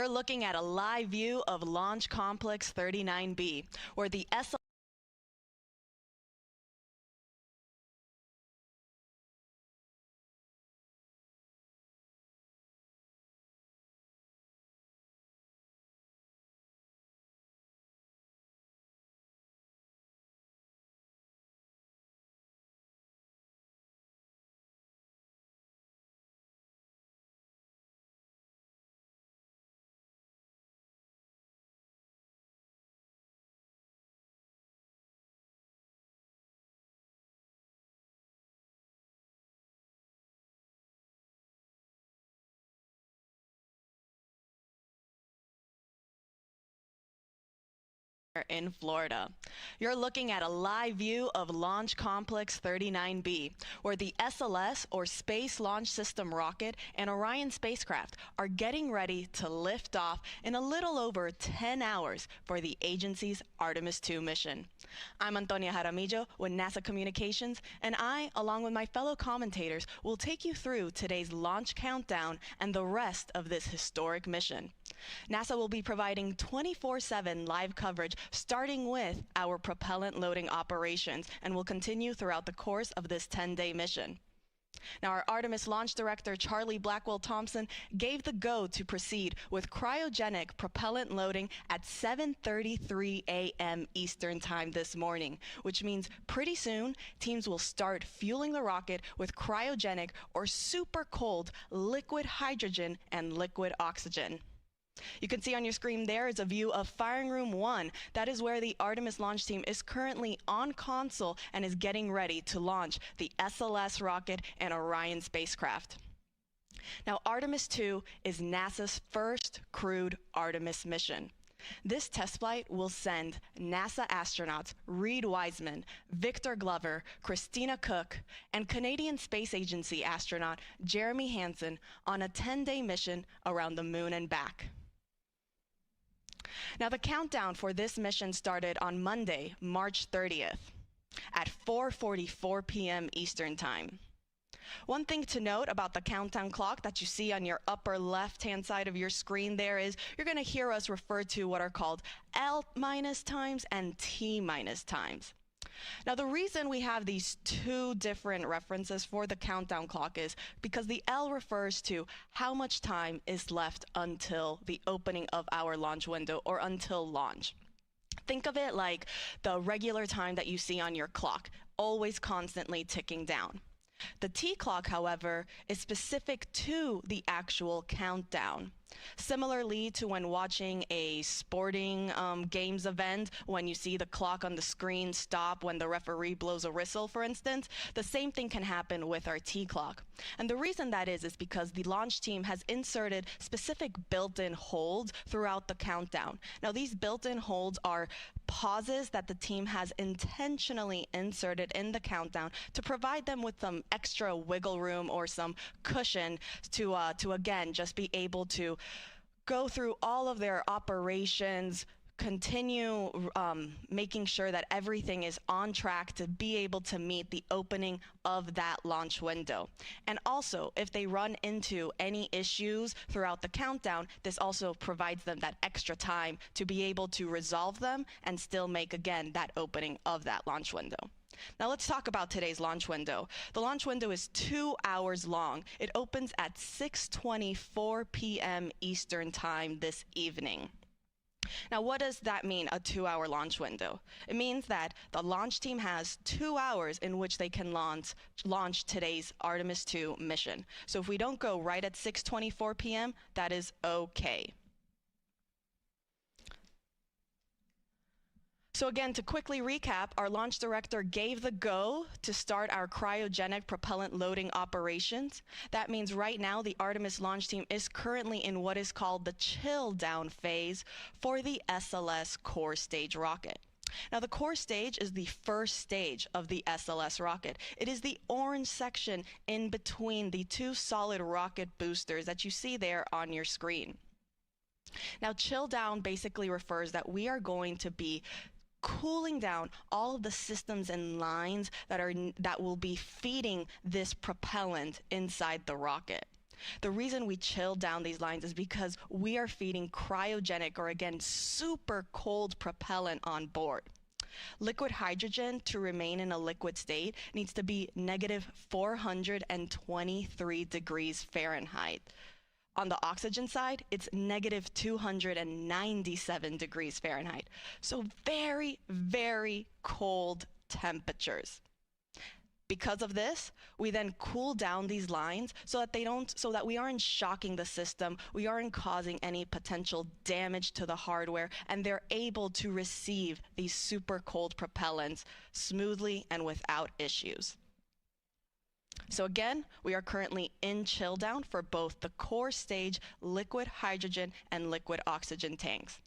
We're looking at a live view of Launch Complex 39B, where the SLS in Florida. You're looking at a live view of Launch Complex 39B, where the SLS, or Space Launch System rocket, and Orion spacecraft are getting ready to lift off in a little over 10 hours for the agency's Artemis II mission. I'm Antonia Jaramillo with NASA Communications, and I, along with my fellow commentators, will take you through today's launch countdown and the rest of this historic mission. NASA will be providing 24/7 live coverage starting with our propellant loading operations and will continue throughout the course of this 10-day mission. Now, our Artemis launch director, Charlie Blackwell Thompson, gave the go to proceed with cryogenic propellant loading at 7:33 a.m. Eastern Time this morning, which means pretty soon teams will start fueling the rocket with cryogenic or super cold liquid hydrogen and liquid oxygen. You can see on your screen there is a view of Firing Room 1. That is where the Artemis launch team is currently on console and is getting ready to launch the SLS rocket and Orion spacecraft. Now, Artemis II is NASA's first crewed Artemis mission. This test flight will send NASA astronauts Reed Wiseman, Victor Glover, Christina Cook, and Canadian Space Agency astronaut Jeremy Hansen on a 10-day mission around the moon and back. Now, the countdown for this mission started on Monday, March 30th at 4:44 p.m. Eastern Time. One thing to note about the countdown clock that you see on your upper left-hand side of your screen there is you're going to hear us refer to what are called L- times and T- times. Now, the reason we have these two different references for the countdown clock is because the L refers to how much time is left until the opening of our launch window or until launch. Think of it like the regular time that you see on your clock, always constantly ticking down. The T clock, however, is specific to the actual countdown. Similarly to when watching a sporting games event, when you see the clock on the screen stop when the referee blows a whistle, for instance, the same thing can happen with our T clock. And the reason that is because the launch team has inserted specific built-in holds throughout the countdown. Now, these built-in holds are pauses that the team has intentionally inserted in the countdown to provide them with some extra wiggle room or some cushion to again just be able to go through all of their operations, continue making sure that everything is on track to be able to meet the opening of that launch window. And also, if they run into any issues throughout the countdown, this also provides them that extra time to be able to resolve them and still make, again, that opening of that launch window. Now, let's talk about today's launch window. The launch window is 2 hours long. It opens at 6:24 p.m. Eastern Time this evening. Now, what does that mean, a 2-hour launch window? It means that the launch team has 2 hours in which they can launch today's Artemis II mission. So if we don't go right at 6:24 p.m., that is okay. So again, to quickly recap, our launch director gave the go to start our cryogenic propellant loading operations. That means right now the Artemis launch team is currently in what is called the chill down phase for the SLS core stage rocket. Now, the core stage is the first stage of the SLS rocket. It is the orange section in between the two solid rocket boosters that you see there on your screen. Now, chill down basically refers that we are going to be cooling down all of the systems and lines that will be feeding this propellant inside the rocket. The reason we chill down these lines is because we are feeding cryogenic, or again, super cold propellant on board. Liquid hydrogen, to remain in a liquid state, needs to be negative 423 degrees Fahrenheit. On the oxygen side, it's negative 297 degrees Fahrenheit. So very, very cold temperatures. Because of this, we then cool down these lines so that we aren't shocking the system, we aren't causing any potential damage to the hardware, and they're able to receive these super cold propellants smoothly and without issues. So again, we are currently in chill down for both the core stage liquid hydrogen and liquid oxygen tanks.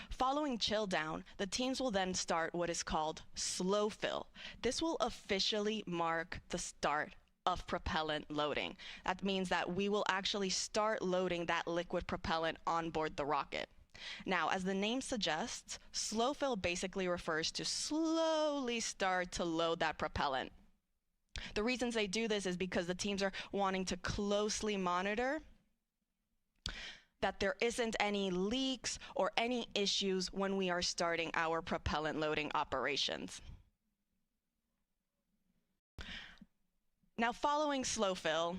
Following chill down, the teams will then start what is called slow fill. This will officially mark the start of propellant loading. That means that we will actually start loading that liquid propellant on board the rocket. Now, as the name suggests, slow fill basically refers to slowly start to load that propellant. The reasons they do this is because the teams are wanting to closely monitor that there isn't any leaks or any issues when we are starting our propellant loading operations. Now, following slow fill,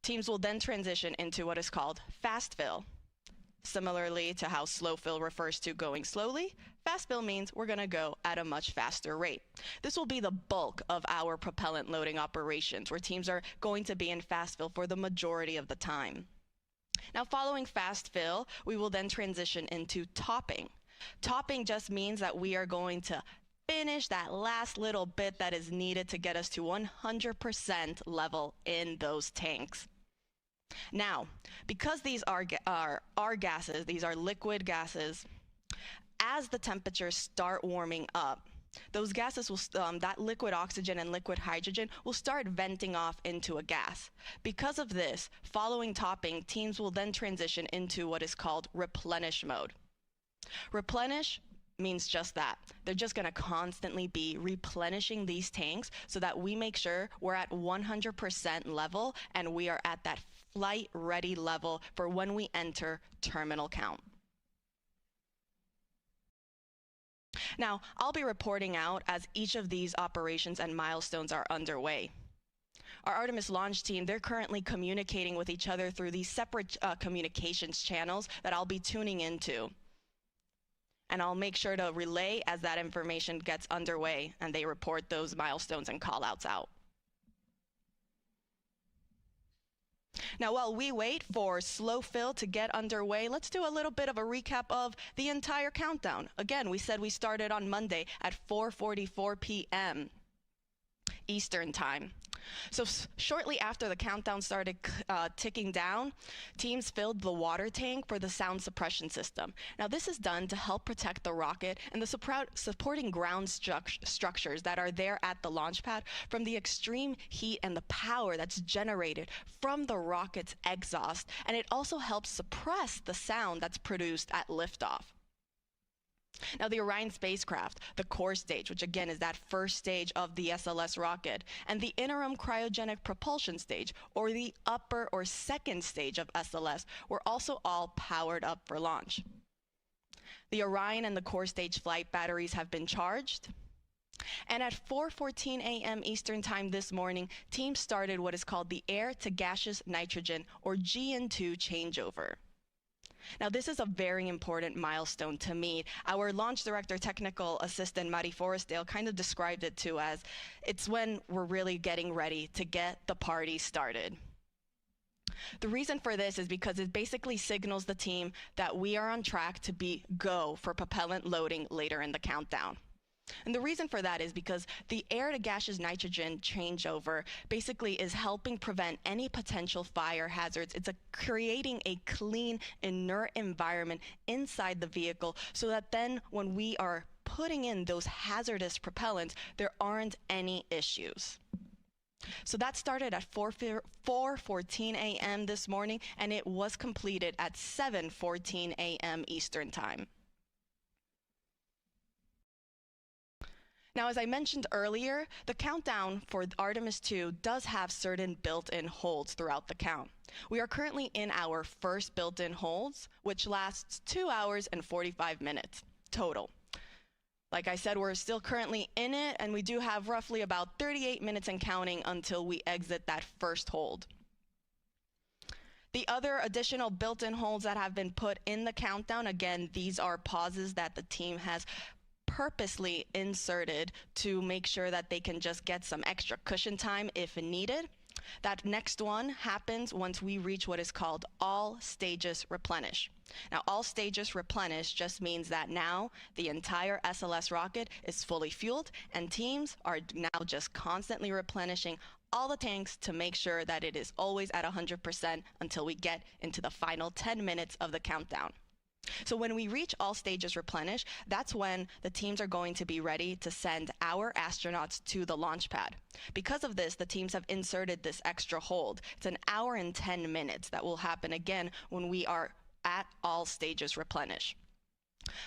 teams will then transition into what is called fast fill. Similarly to how slow fill refers to going slowly, fast fill means we're going to go at a much faster rate. This will be the bulk of our propellant loading operations, where teams are going to be in fast fill for the majority of the time. Now, following fast fill, we will then transition into topping. Topping just means that we are going to finish that last little bit that is needed to get us to 100% level in those tanks. Now, because these are gases, these are liquid gases, as the temperatures start warming up, those gases will, that liquid oxygen and liquid hydrogen will start venting off into a gas. Because of this, following topping, teams will then transition into what is called replenish mode. Replenish means just that. They're just going to constantly be replenishing these tanks so that we make sure we're at 100% level and we are at that flight ready level for when we enter terminal count. Now, I'll be reporting out as each of these operations and milestones are underway. Our Artemis launch team, they're currently communicating with each other through these separate communications channels that I'll be tuning into. And I'll make sure to relay as that information gets underway and they report those milestones and call-outs out. Now, while we wait for slow fill to get underway, let's do a little bit of a recap of the entire countdown. Again, we said we started on Monday at 4:44 p.m. Eastern Time. So shortly after the countdown started ticking down, teams filled the water tank for the sound suppression system. Now, this is done to help protect the rocket and the supporting ground structures that are there at the launch pad from the extreme heat and the power that's generated from the rocket's exhaust. And it also helps suppress the sound that's produced at liftoff. Now, the Orion spacecraft, the core stage, which again is that first stage of the SLS rocket, and the interim cryogenic propulsion stage, or the upper or second stage of SLS, were also all powered up for launch. The Orion and the core stage flight batteries have been charged. And at 4:14 a.m. Eastern Time this morning, teams started what is called the air to gaseous nitrogen, or GN2 changeover. Now, this is a very important milestone to meet. Our launch director, technical assistant, Mari Forrestdale, kind of described it to as it's when we're really getting ready to get the party started. The reason for this is because it basically signals the team that we are on track to be go for propellant loading later in the countdown. And the reason for that is because the air to gaseous nitrogen changeover basically is helping prevent any potential fire hazards. It's creating a clean, inert environment inside the vehicle so that then when we are putting in those hazardous propellants, there aren't any issues. So that started at 4:14 a.m. this morning, and it was completed at 7:14 a.m. Eastern Time. Now, as I mentioned earlier, the countdown for Artemis 2 does have certain built-in holds throughout the count. We are currently in our first built-in holds, which lasts 2 hours and 45 minutes total. Like I said, we're still currently in it, and we do have roughly about 38 minutes and counting until we exit that first hold. The other additional built-in holds that have been put in the countdown, again, these are pauses that the team has purposely inserted to make sure that they can just get some extra cushion time if needed. That next one happens once we reach what is called all stages replenish. Now, all stages replenish just means that now the entire SLS rocket is fully fueled, and teams are now just constantly replenishing all the tanks to make sure that it is always at 100% until we get into the final 10 minutes of the countdown. So when we reach all stages replenish, that's when the teams are going to be ready to send our astronauts to the launch pad. Because of this, the teams have inserted this extra hold. It's an hour and 10 minutes that will happen again when we are at all stages replenish.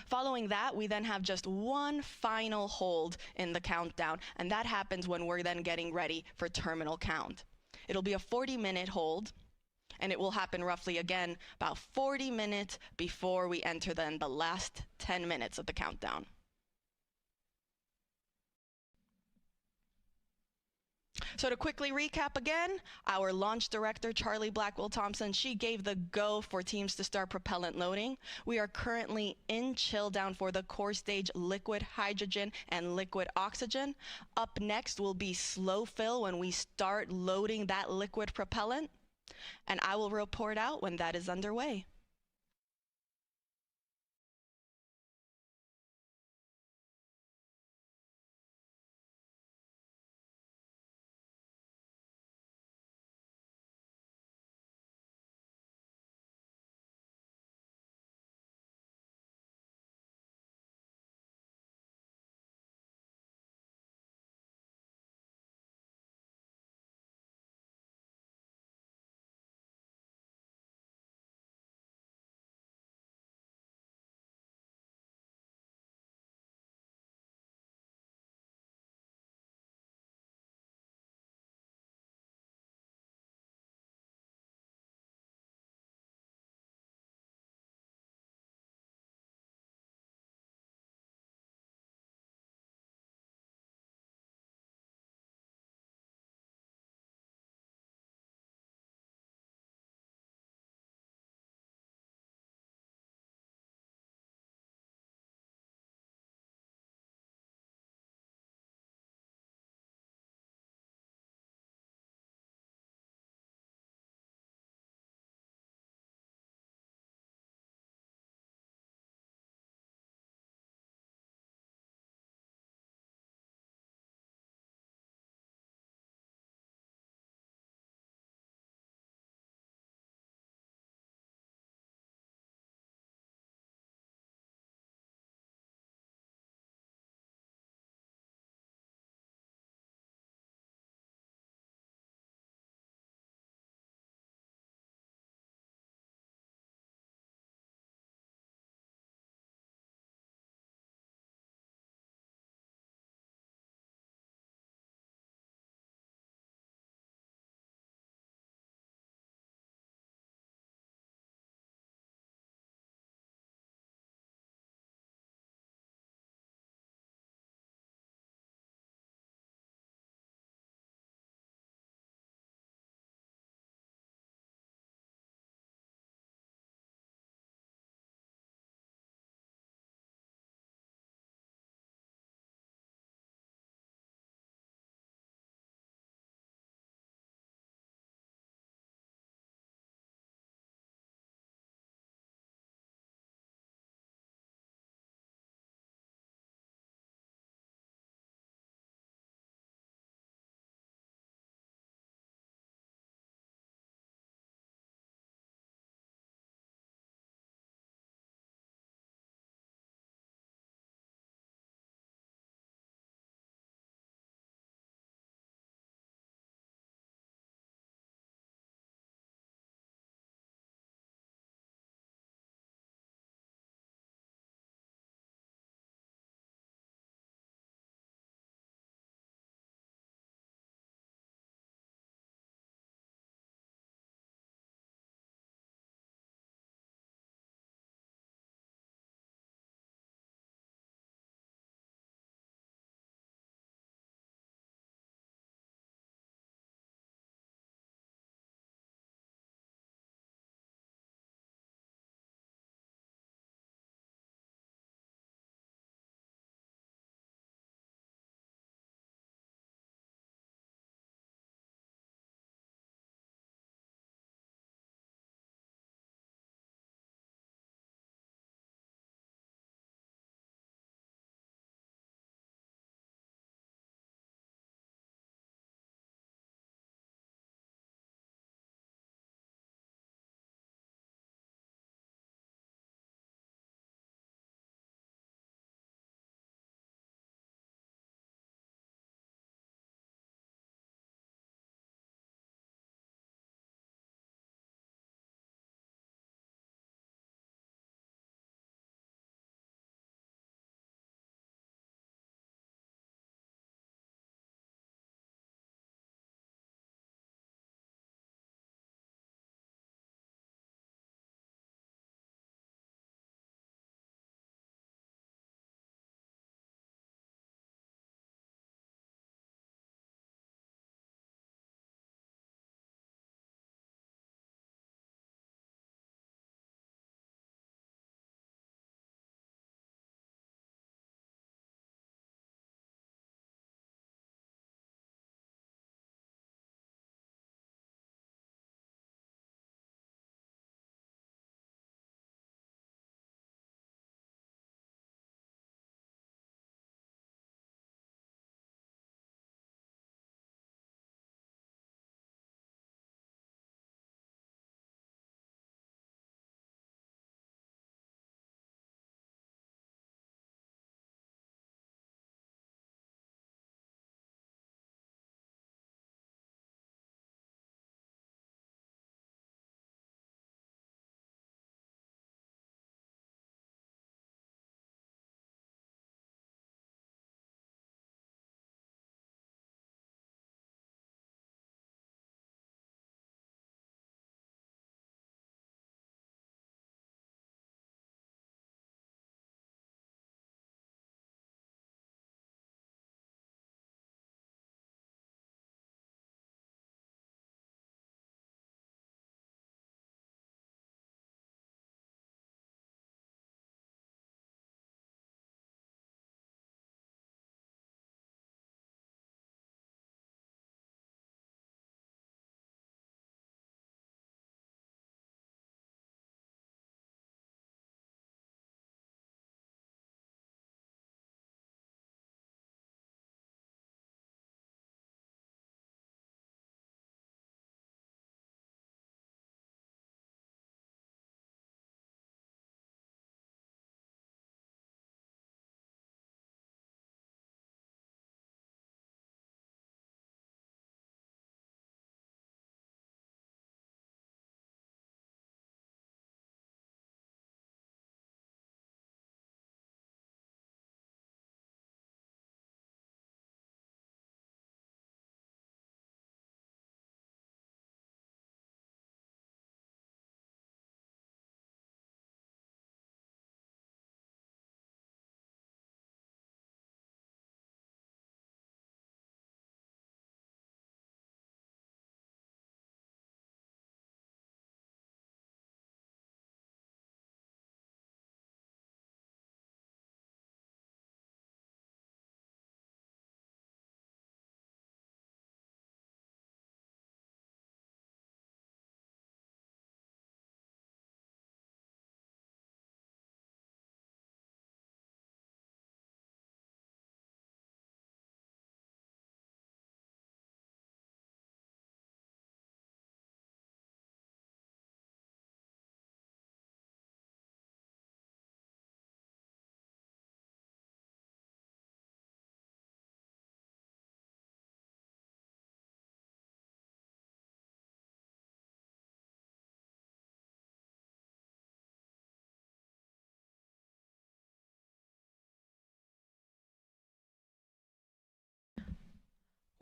Following that, we then have just one final hold in the countdown, and that happens when we're then getting ready for terminal count. It'll be a 40-minute hold, and it will happen roughly, again, about 40 minutes before we enter then the last 10 minutes of the countdown. So to quickly recap again, our launch director, Charlie Blackwell-Thompson, she gave the go for teams to start propellant loading. We are currently in chill down for the core stage liquid hydrogen and liquid oxygen. Up next will be slow fill when we start loading that liquid propellant, and I will report out when that is underway.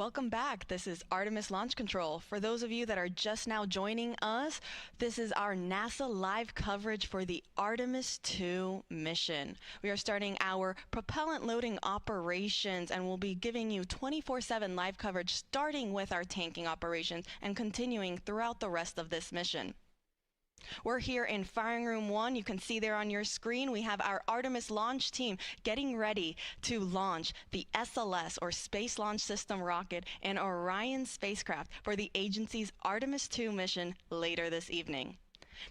Welcome back. This is Artemis Launch Control. For those of you that are just now joining us, this is our NASA live coverage for the Artemis II mission. We are starting our propellant loading operations, and we'll be giving you 24/7 live coverage starting with our tanking operations and continuing throughout the rest of this mission. We're here in Firing Room 1. You can see there on your screen, we have our Artemis launch team getting ready to launch the SLS, or Space Launch System rocket, and Orion spacecraft for the agency's Artemis II mission later this evening.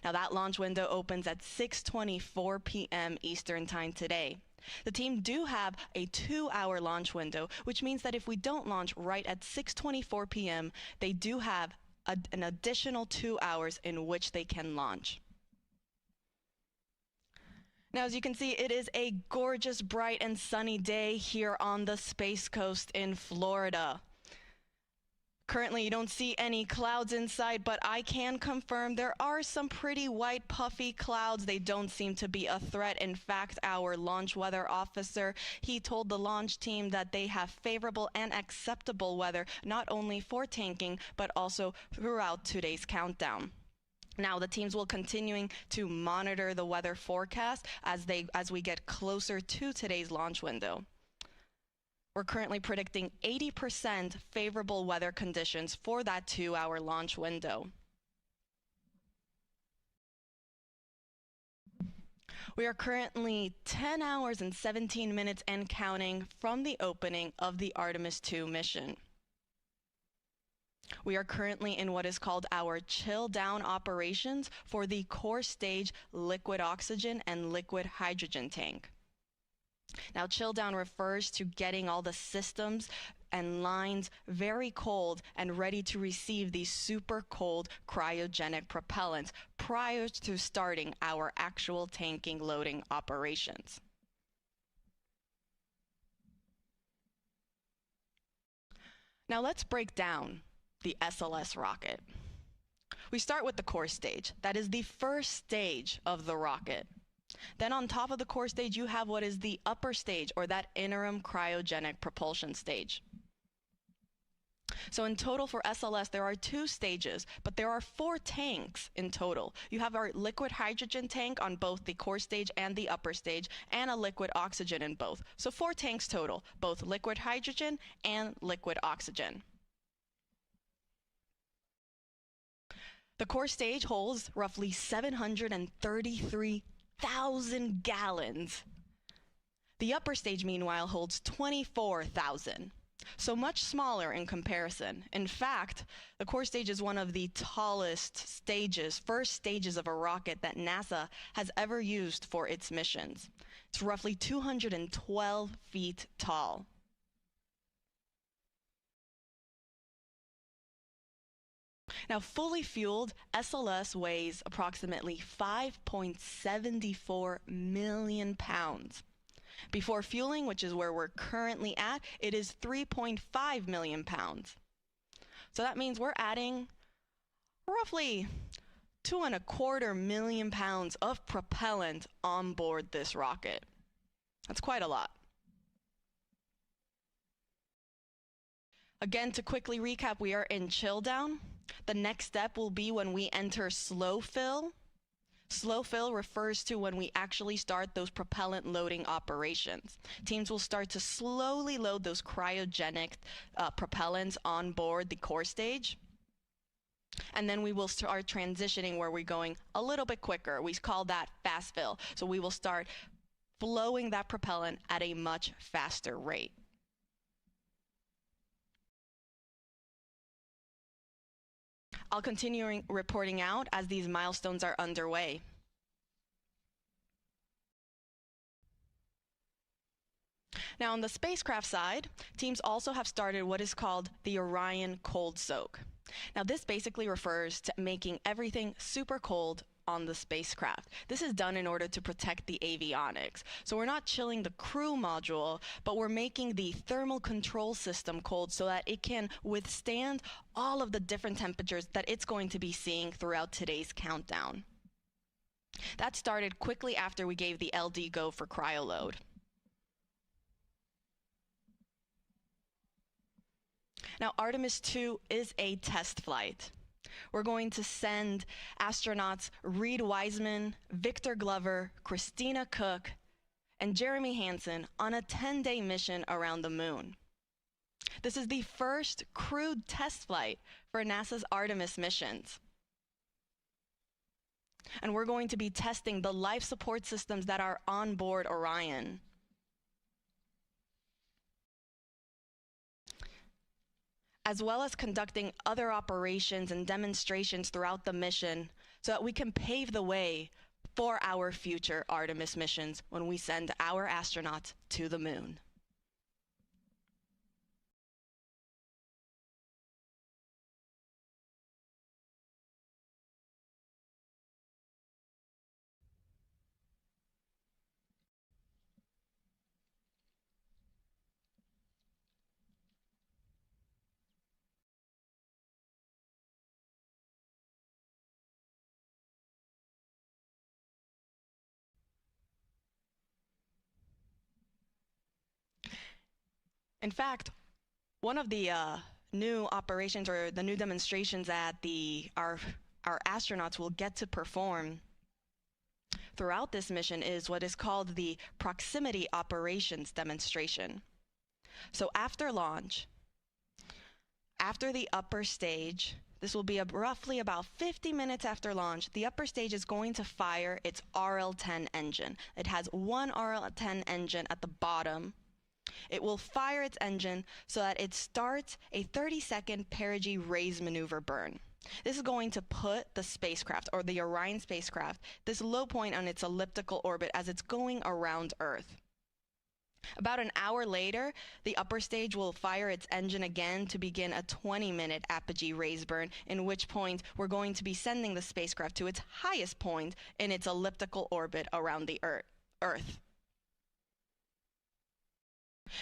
Now that launch window opens at 6:24 p.m. Eastern Time today. The team do have a 2-hour launch window, which means that if we don't launch right at 6:24 p.m., they do have an additional 2 hours in which they can launch. Now, as you can see, it is a gorgeous, bright, and sunny day here on the Space Coast in Florida. Currently, you don't see any clouds inside, but I can confirm there are some pretty white, puffy clouds. They don't seem to be a threat. In fact, our launch weather officer, he told the launch team that they have favorable and acceptable weather, not only for tanking, but also throughout today's countdown. Now, the teams will continuing to monitor the weather forecast as we get closer to today's launch window. We're currently predicting 80% favorable weather conditions for that 2-hour launch window. We are currently 10 hours and 17 minutes and counting from the opening of the Artemis II mission. We are currently in what is called our chill down operations for the core stage liquid oxygen and liquid hydrogen tank. Now, chill down refers to getting all the systems and lines very cold and ready to receive these super cold cryogenic propellants prior to starting our actual tanking loading operations. Now, let's break down the SLS rocket. We start with the core stage. That is the first stage of the rocket. Then on top of the core stage, you have what is the upper stage, or that interim cryogenic propulsion stage. So in total for SLS, there are 2 stages, but there are 4 tanks in total. You have our liquid hydrogen tank on both the core stage and the upper stage, and a liquid oxygen in both. So 4 tanks total, both liquid hydrogen and liquid oxygen. The core stage holds roughly 733,000 gallons. The upper stage, meanwhile, holds 24,000, so much smaller in comparison. In fact, the core stage is one of the tallest stages, first stages of a rocket that NASA has ever used for its missions. It's roughly 212 feet tall. Now, fully fueled, SLS weighs approximately 5.74 million pounds. Before fueling, which is where we're currently at, it is 3.5 million pounds. So that means we're adding roughly 2.25 million pounds of propellant on board this rocket. That's quite a lot. Again, to quickly recap, we are in chill down. The next step will be when we enter slow fill. Slow fill refers to when we actually start those propellant loading operations. Teams will start to slowly load those cryogenic propellants on board the core stage. And then we will start transitioning where we're going a little bit quicker. We call that fast fill. So we will start flowing that propellant at a much faster rate. I'll continue reporting out as these milestones are underway. Now, on the spacecraft side, teams also have started what is called the Orion cold soak. Now, this basically refers to making everything super cold on the spacecraft. This is done in order to protect the avionics. So we're not chilling the crew module, but we're making the thermal control system cold so that it can withstand all of the different temperatures that it's going to be seeing throughout today's countdown. That started quickly after we gave the LD go for cryoload. Now, Artemis 2 is a test flight. We're going to send astronauts Reed Wiseman, Victor Glover, Christina Cook, and Jeremy Hansen on a 10-day mission around the moon. This is the first crewed test flight for NASA's Artemis missions. And we're going to be testing the life support systems that are on board Orion. As well as conducting other operations and demonstrations throughout the mission so that we can pave the way for our future Artemis missions when we send our astronauts to the moon. In fact, one of the new operations or the new demonstrations that our astronauts will get to perform throughout this mission is what is called the proximity operations demonstration. So after launch, after the upper stage, this will be roughly about 50 minutes after launch, the upper stage is going to fire its RL-10 engine. It has one RL-10 engine at the bottom. It will fire its engine so that it starts a 30-second perigee raise maneuver burn. This is going to put the spacecraft, or the Orion spacecraft, this low point on its elliptical orbit as it's going around Earth. About an hour later, the upper stage will fire its engine again to begin a 20-minute apogee raise burn, in which point we're going to be sending the spacecraft to its highest point in its elliptical orbit around the Earth.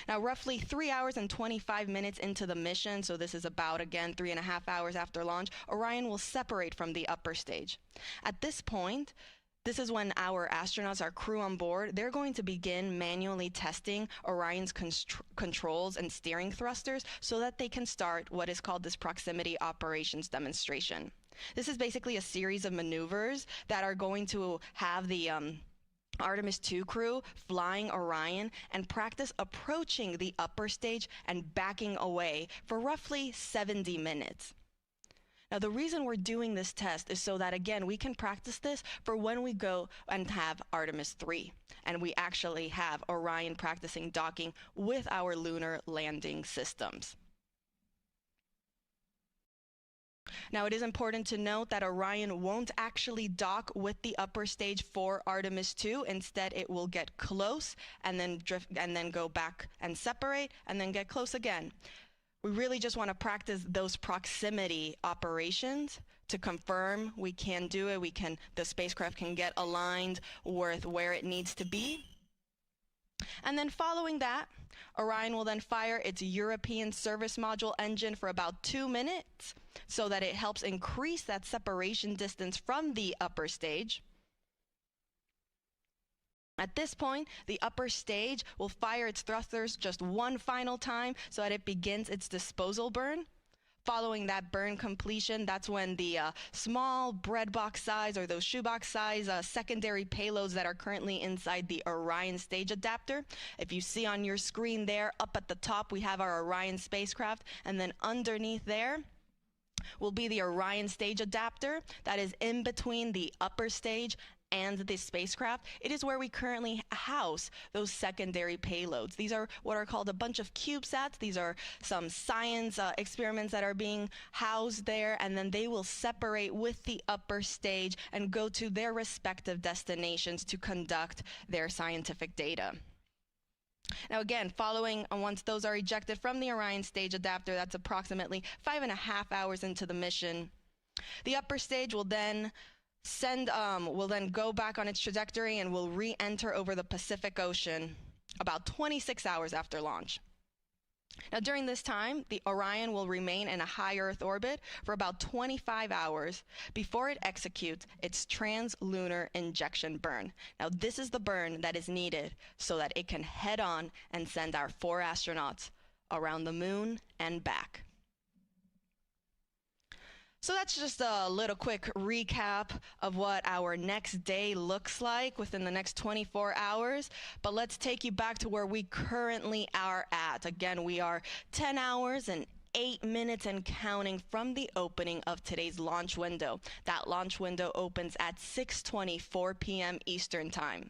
Now, roughly 3 hours and 25 minutes into the mission, so this is about, again, 3.5 hours after launch, Orion will separate from the upper stage. At this point, this is when our astronauts, our crew on board, they're going to begin manually testing Orion's controls and steering thrusters so that they can start what is called this proximity operations demonstration. This is basically a series of maneuvers that are going to have the Artemis 2 crew flying Orion and practice approaching the upper stage and backing away for roughly 70 minutes. Now, the reason we're doing this test is so that, again, we can practice this for when we go and have Artemis 3, and we actually have Orion practicing docking with our lunar landing systems. Now, it is important to note that Orion won't actually dock with the upper stage for Artemis 2. Instead, it will get close and then drift and then go back and separate and then get close again. We really just want to practice those proximity operations to confirm we can do it. The spacecraft can get aligned with where it needs to be. And then following that, Orion will then fire its European service module engine for about 2 minutes so that it helps increase that separation distance from the upper stage. At this point, the upper stage will fire its thrusters just one final time so that it begins its disposal burn. Following that burn completion, that's when the small bread box size or those shoebox size secondary payloads that are currently inside the Orion stage adapter. If you see on your screen there, up at the top, we have our Orion spacecraft, and then underneath there will be the Orion stage adapter that is in between the upper stage and the spacecraft. It is where we currently house those secondary payloads. These are what are called a bunch of CubeSats. These are some science experiments that are being housed there, and then they will separate with the upper stage and go to their respective destinations to conduct their scientific data. Now again, once those are ejected from the Orion stage adapter, that's approximately 5.5 hours into the mission. The upper stage will then go back on its trajectory and will re-enter over the Pacific Ocean about 26 hours after launch. Now, during this time, the Orion will remain in a high Earth orbit for about 25 hours before it executes its translunar injection burn. Now, this is the burn that is needed so that it can head on and send our 4 astronauts around the moon and back. So that's just a little quick recap of what our next day looks like within the next 24 hours. But let's take you back to where we currently are at. Again, we are 10 hours and 8 minutes and counting from the opening of today's launch window. That launch window opens at 6:24 p.m. Eastern Time.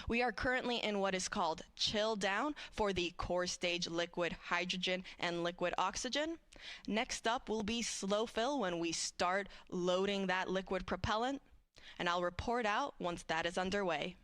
We are currently in what is called chill down for the core stage liquid hydrogen and liquid oxygen. Next up will be slow fill when we start loading that liquid propellant, and I'll report out once that is underway.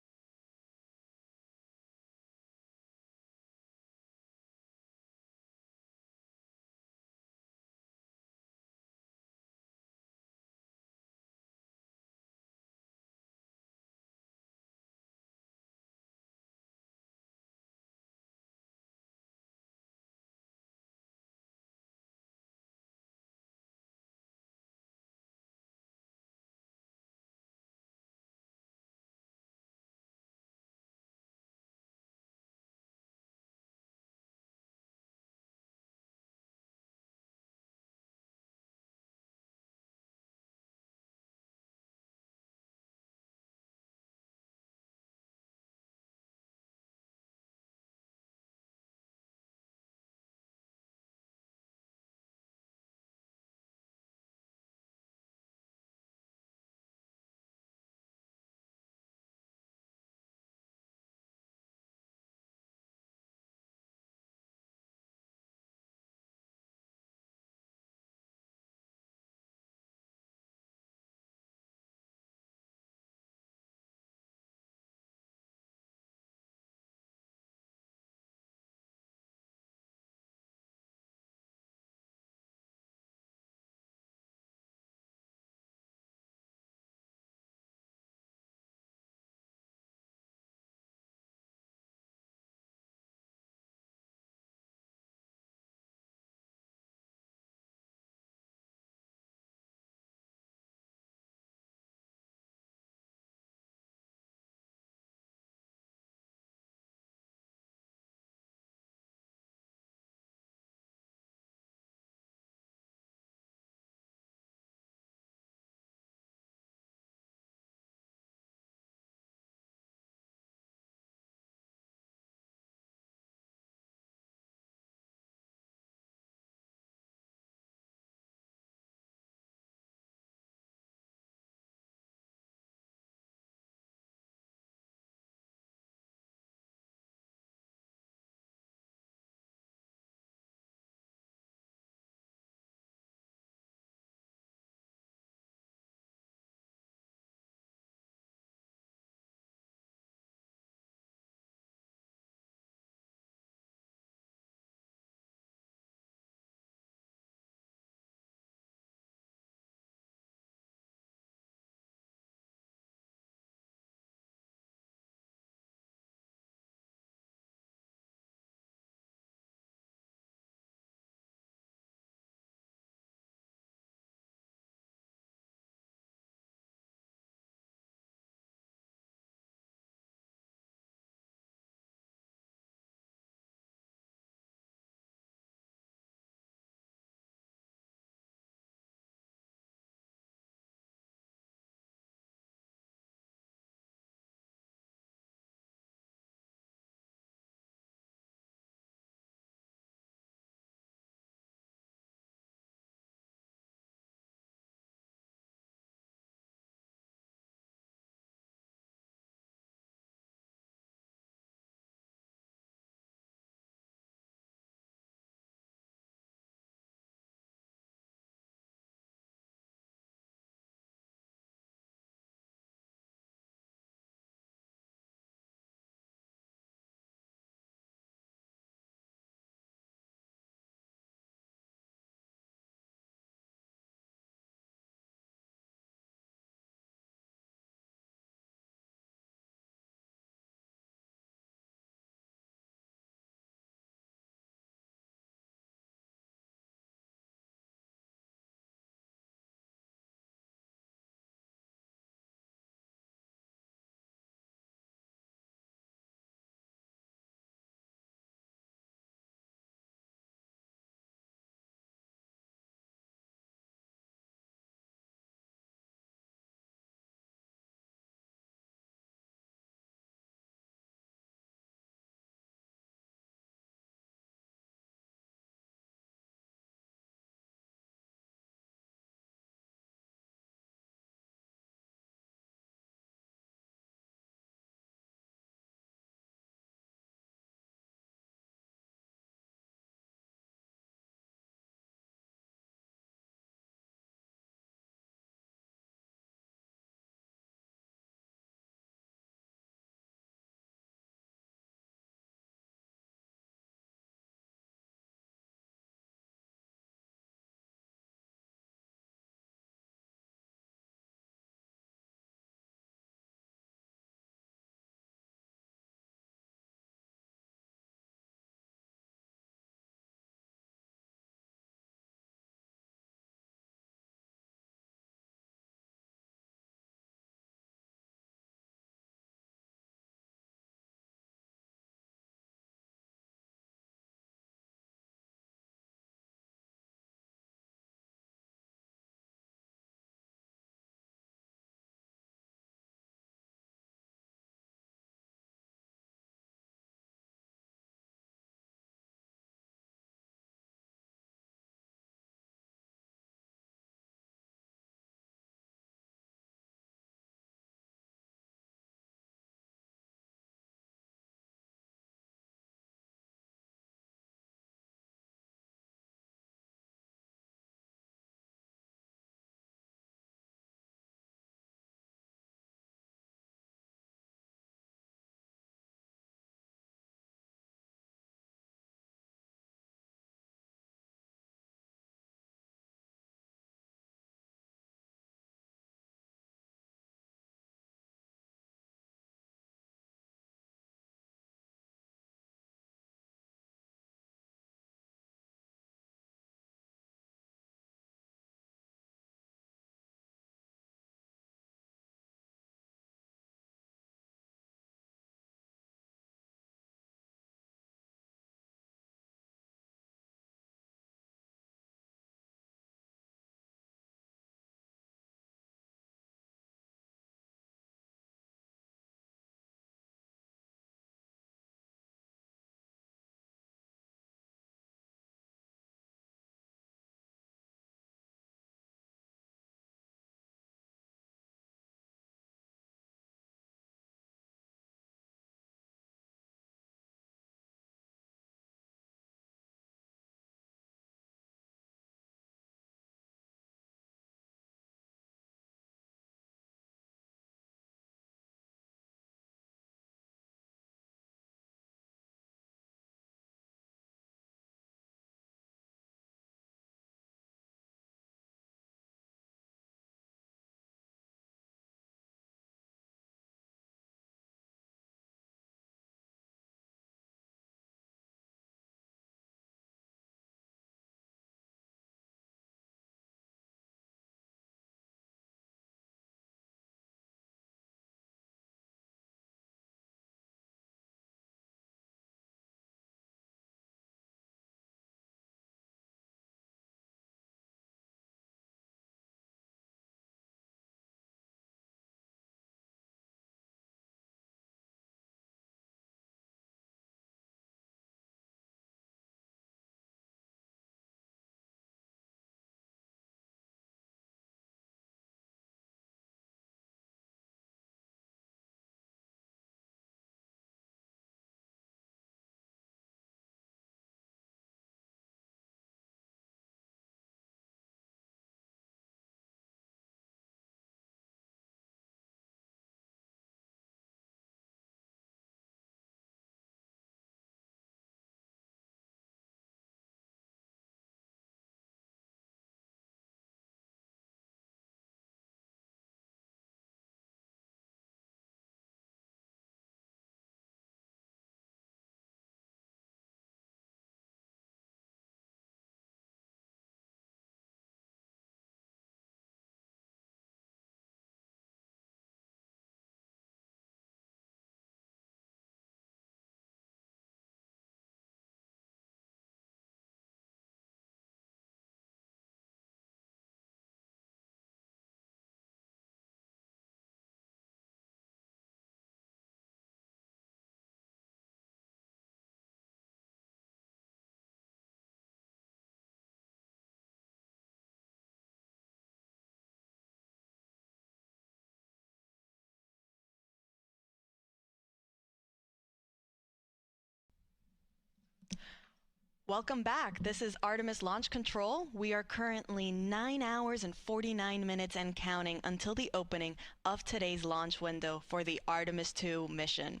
Welcome back. This is Artemis Launch Control. We are currently 9 hours and 49 minutes and counting until the opening of today's launch window for the Artemis II mission.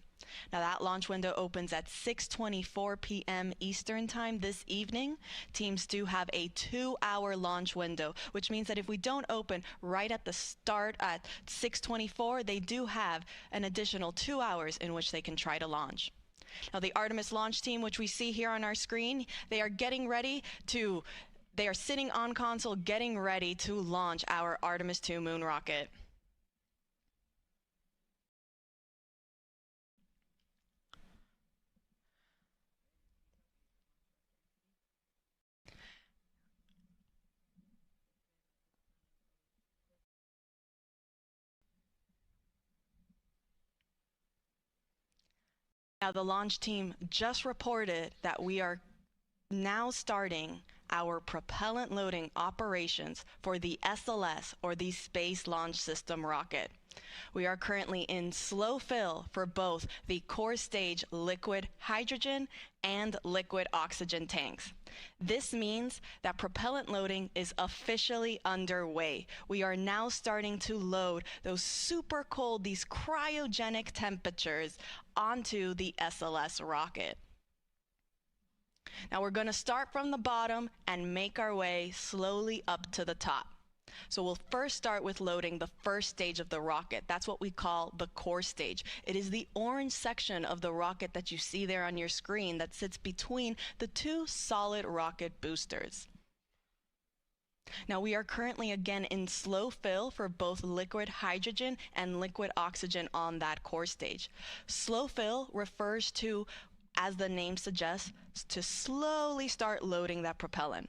Now that launch window opens at 6:24 p.m. Eastern Time this evening. Teams do have a 2-hour launch window, which means that if we don't open right at the start at 6:24, they do have an additional 2 hours in which they can try to launch. Now the Artemis launch team, which we see here on our screen, they are sitting on console getting ready to launch our Artemis II moon rocket. Now, the launch team just reported that we are now starting our propellant loading operations for the SLS, or the Space Launch System rocket. We are currently in slow fill for both the core stage liquid hydrogen and liquid oxygen tanks. This means that propellant loading is officially underway. We are now starting to load those super cold, these cryogenic temperatures onto the SLS rocket. Now we're going to start from the bottom and make our way slowly up to the top. So we'll first start with loading the first stage of the rocket. That's what we call the core stage. It is the orange section of the rocket that you see there on your screen that sits between the two solid rocket boosters. Now we are currently again in slow fill for both liquid hydrogen and liquid oxygen on that core stage. Slow fill refers to, as the name suggests, to slowly start loading that propellant.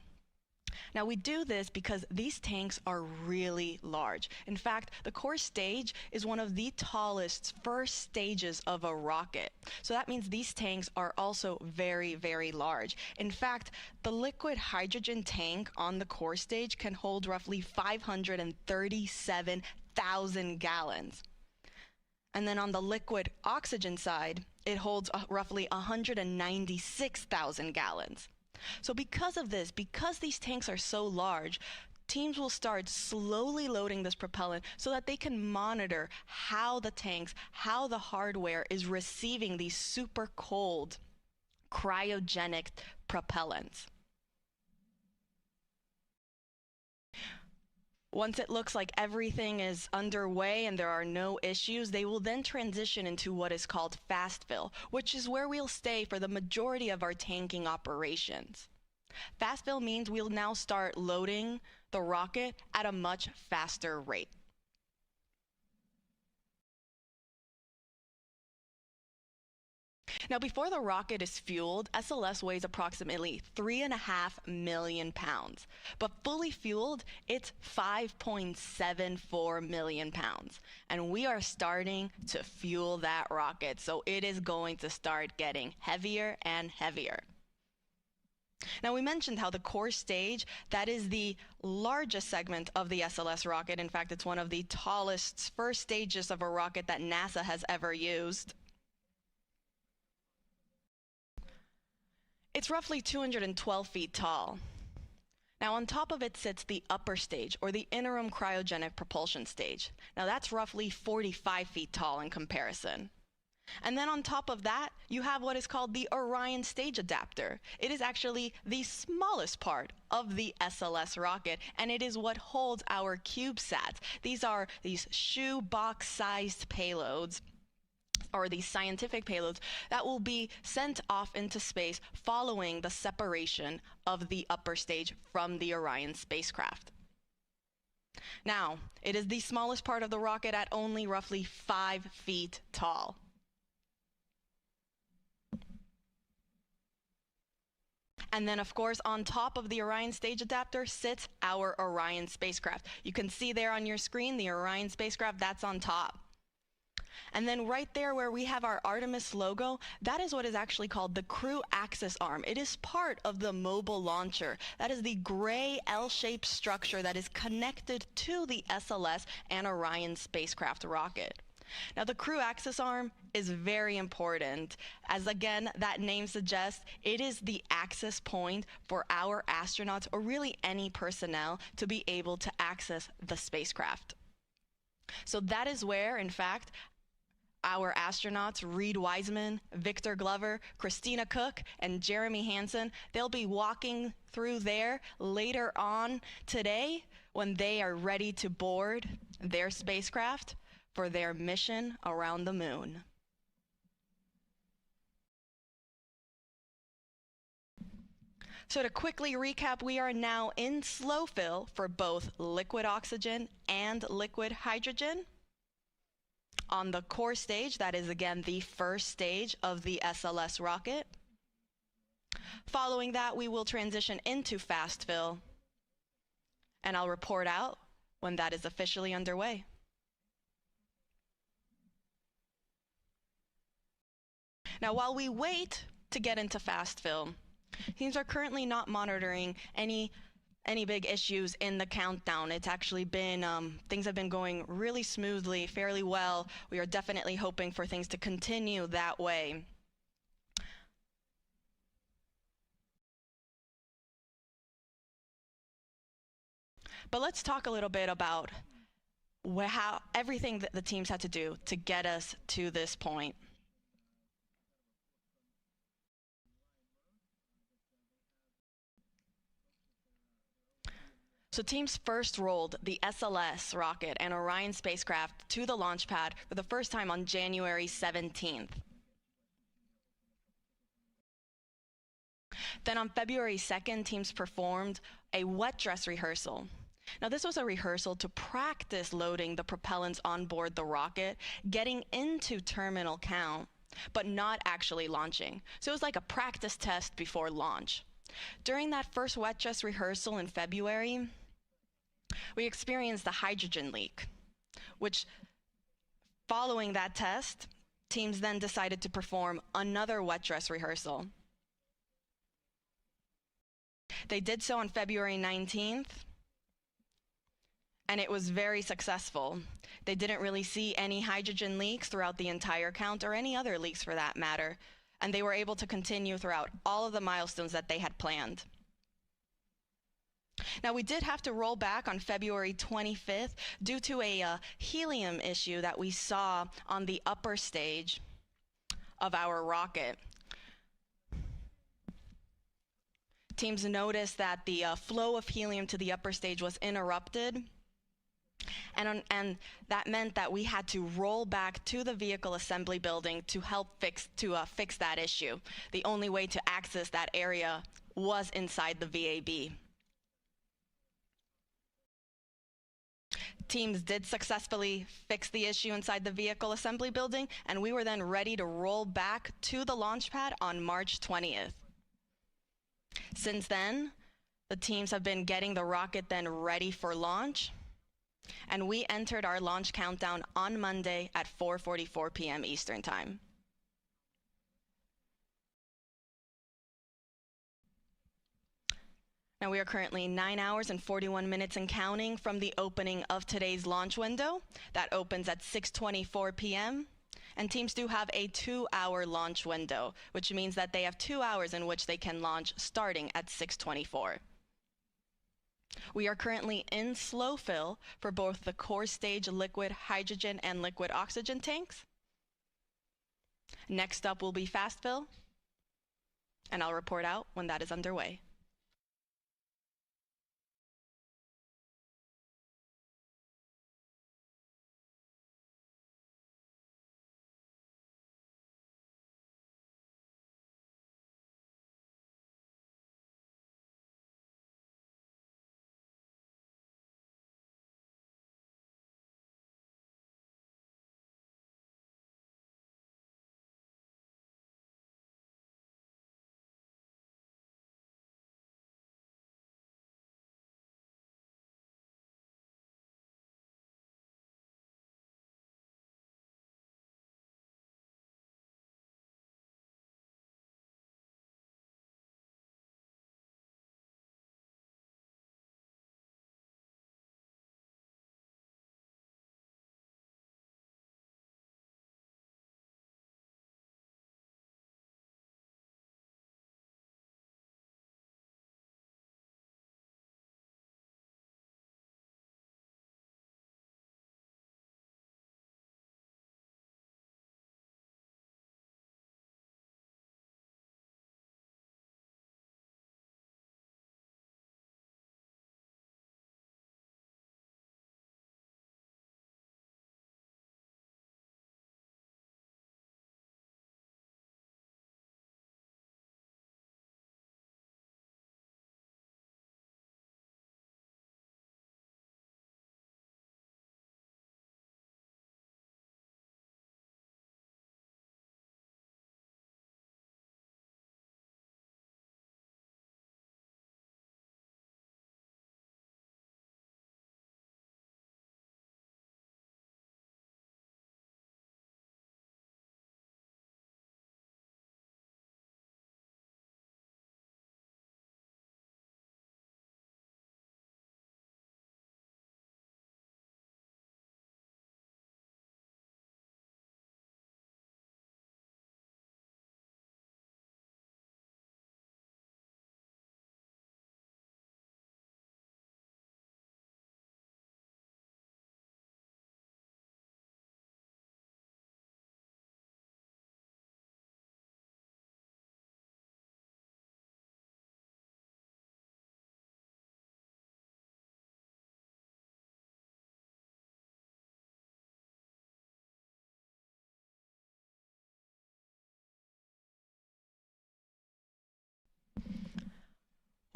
Now we do this because these tanks are really large. In fact, the core stage is one of the tallest first stages of a rocket. So that means these tanks are also very, very large. In fact, the liquid hydrogen tank on the core stage can hold roughly 537,000 gallons. And then on the liquid oxygen side, it holds roughly 196,000 gallons. So because of this, because these tanks are so large, teams will start slowly loading this propellant so that they can monitor how the tanks, how the hardware is receiving these super cold cryogenic propellants. Once it looks like everything is underway and there are no issues, they will then transition into what is called fast fill, which is where we'll stay for the majority of our tanking operations. Fast fill means we'll now start loading the rocket at a much faster rate. Now, before the rocket is fueled, SLS weighs approximately 3.5 million pounds. But fully fueled, it's 5.74 million pounds. And we are starting to fuel that rocket, so it is going to start getting heavier and heavier. Now, we mentioned how the core stage, that is the largest segment of the SLS rocket. In fact, it's one of the tallest first stages of a rocket that NASA has ever used. It's roughly 212 feet tall. Now on top of it sits the upper stage, or the interim cryogenic propulsion stage. Now that's roughly 45 feet tall in comparison. And then on top of that, you have what is called the Orion stage adapter. It is actually the smallest part of the SLS rocket, and it is what holds our CubeSats. These are these shoebox-sized payloads, or these scientific payloads that will be sent off into space following the separation of the upper stage from the Orion spacecraft. Now, it is the smallest part of the rocket at only roughly 5 feet tall. And then, of course, on top of the Orion stage adapter sits our Orion spacecraft. You can see there on your screen the Orion spacecraft, that's on top. And then right there where we have our Artemis logo, that is what is actually called the crew access arm. It is part of the mobile launcher. That is the gray L-shaped structure that is connected to the SLS and Orion spacecraft rocket. Now, the crew access arm is very important, as again, that name suggests it is the access point for our astronauts, or really any personnel, to be able to access the spacecraft. So that is where, in fact, our astronauts, Reed Wiseman, Victor Glover, Christina Cook, and Jeremy Hansen, they'll be walking through there later on today when they are ready to board their spacecraft for their mission around the moon. So to quickly recap, we are now in slow fill for both liquid oxygen and liquid hydrogen. On the core stage, that is again the first stage of the SLS rocket. Following that, we will transition into fast fill, and I'll report out when that is officially underway. Now, while we wait to get into fast fill, teams are currently not monitoring any big issues in the countdown. It's actually been, things have been going really smoothly, fairly well. We are definitely hoping for things to continue that way. But let's talk a little bit about how everything that the teams had to do to get us to this point. So teams first rolled the SLS rocket and Orion spacecraft to the launch pad for the first time on January 17th. Then on February 2nd, teams performed a wet dress rehearsal. Now, this was a rehearsal to practice loading the propellants on board the rocket, getting into terminal count, but not actually launching. So it was like a practice test before launch. During that first wet dress rehearsal in February, we experienced the hydrogen leak, which, following that test, teams then decided to perform another wet dress rehearsal. They did so on February 19th, and it was very successful. They didn't really see any hydrogen leaks throughout the entire count, or any other leaks for that matter, and they were able to continue throughout all of the milestones that they had planned. Now, we did have to roll back on February 25th due to a helium issue that we saw on the upper stage of our rocket. Teams noticed that the flow of helium to the upper stage was interrupted, and that meant that we had to roll back to the vehicle assembly building to help fix that issue. The only way to access that area was inside the VAB. Teams did successfully fix the issue inside the vehicle assembly building, and we were then ready to roll back to the launch pad on March 20th. Since then, the teams have been getting the rocket then ready for launch, and we entered our launch countdown on Monday at 4:44 p.m. Eastern Time. Now, we are currently 9 hours and 41 minutes and counting from the opening of today's launch window. That opens at 6:24 p.m. And teams do have a 2-hour launch window, which means that they have 2 hours in which they can launch starting at 6:24. We are currently in slow fill for both the core stage liquid hydrogen and liquid oxygen tanks. Next up will be fast fill, and I'll report out when that is underway.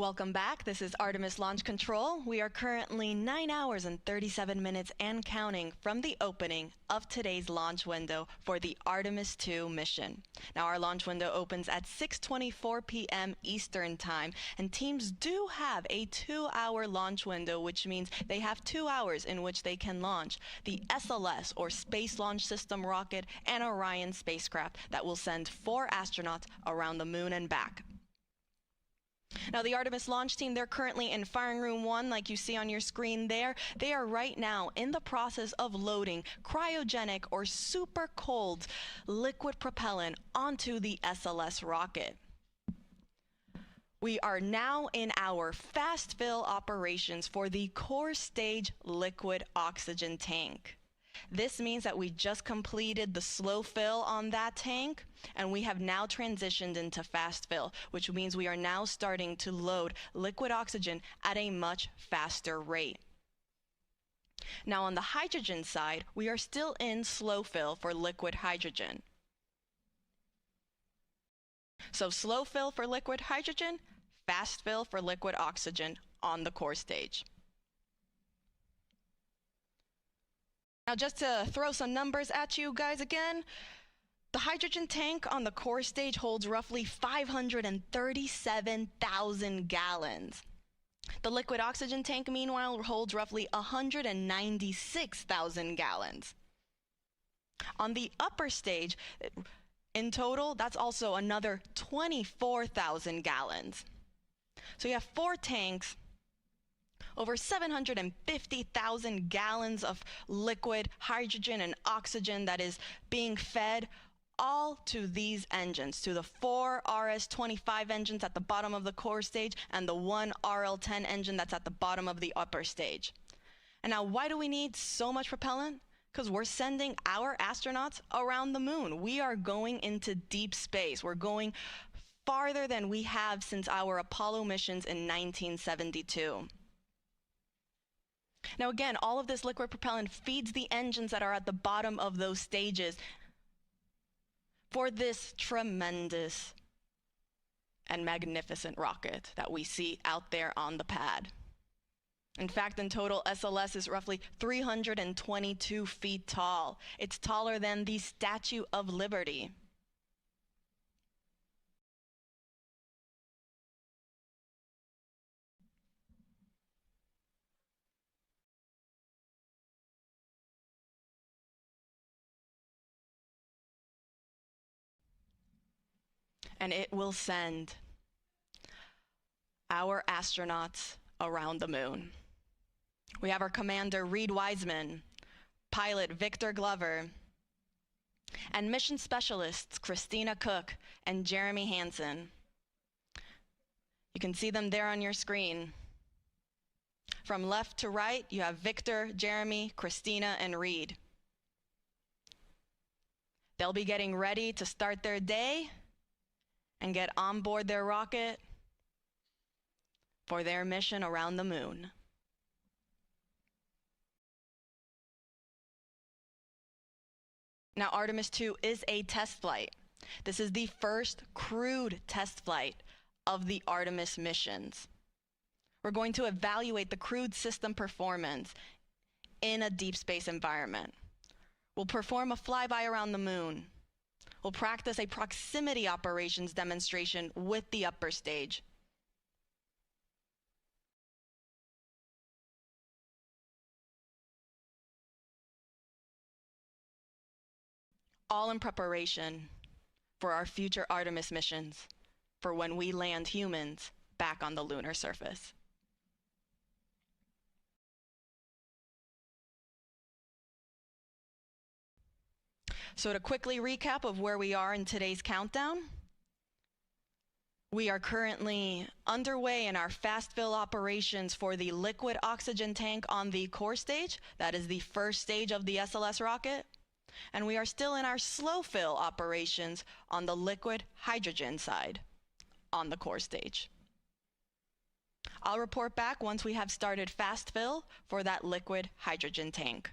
Welcome back. This is Artemis Launch Control. We are currently 9 hours and 37 minutes and counting from the opening of today's launch window for the Artemis II mission. Now, our launch window opens at 6:24 p.m. Eastern Time, and teams do have a 2-hour launch window, which means they have 2 hours in which they can launch the SLS, or Space Launch System rocket, and Orion spacecraft that will send 4 astronauts around the moon and back. Now, the Artemis launch team, they're currently in firing room 1, like you see on your screen there. They are right now in the process of loading cryogenic or super cold liquid propellant onto the SLS rocket. We are now in our fast fill operations for the core stage liquid oxygen tank. This means that we just completed the slow fill on that tank, and we have now transitioned into fast fill, which means we are now starting to load liquid oxygen at a much faster rate. Now, on the hydrogen side, we are still in slow fill for liquid hydrogen. So slow fill for liquid hydrogen, fast fill for liquid oxygen on the core stage. Now, just to throw some numbers at you guys again, the hydrogen tank on the core stage holds roughly 537,000 gallons. The liquid oxygen tank, meanwhile, holds roughly 196,000 gallons. On the upper stage, in total, that's also another 24,000 gallons. So you have 4 tanks, over 750,000 gallons of liquid hydrogen and oxygen that is being fed all to these engines, to the 4 RS-25 engines at the bottom of the core stage and the 1 RL-10 engine that's at the bottom of the upper stage. And now, why do we need so much propellant? Because we're sending our astronauts around the moon. We are going into deep space. We're going farther than we have since our Apollo missions in 1972. Now, again, all of this liquid propellant feeds the engines that are at the bottom of those stages for this tremendous and magnificent rocket that we see out there on the pad. In fact, in total, SLS is roughly 322 feet tall. It's taller than the Statue of Liberty. And it will send our astronauts around the moon. We have our commander, Reed Wiseman, pilot Victor Glover, and mission specialists, Christina Cook and Jeremy Hansen. You can see them there on your screen. From left to right, you have Victor, Jeremy, Christina, and Reed. They'll be getting ready to start their day and get on board their rocket for their mission around the moon. Now, Artemis II is a test flight. This is the first crewed test flight of the Artemis missions. We're going to evaluate the crewed system performance in a deep space environment. We'll perform a flyby around the moon. We'll practice a proximity operations demonstration with the upper stage. All in preparation for our future Artemis missions, for when we land humans back on the lunar surface. So to quickly recap of where we are in today's countdown, we are currently underway in our fast fill operations for the liquid oxygen tank on the core stage. That is the first stage of the SLS rocket. And we are still in our slow fill operations on the liquid hydrogen side on the core stage. I'll report back once we have started fast fill for that liquid hydrogen tank.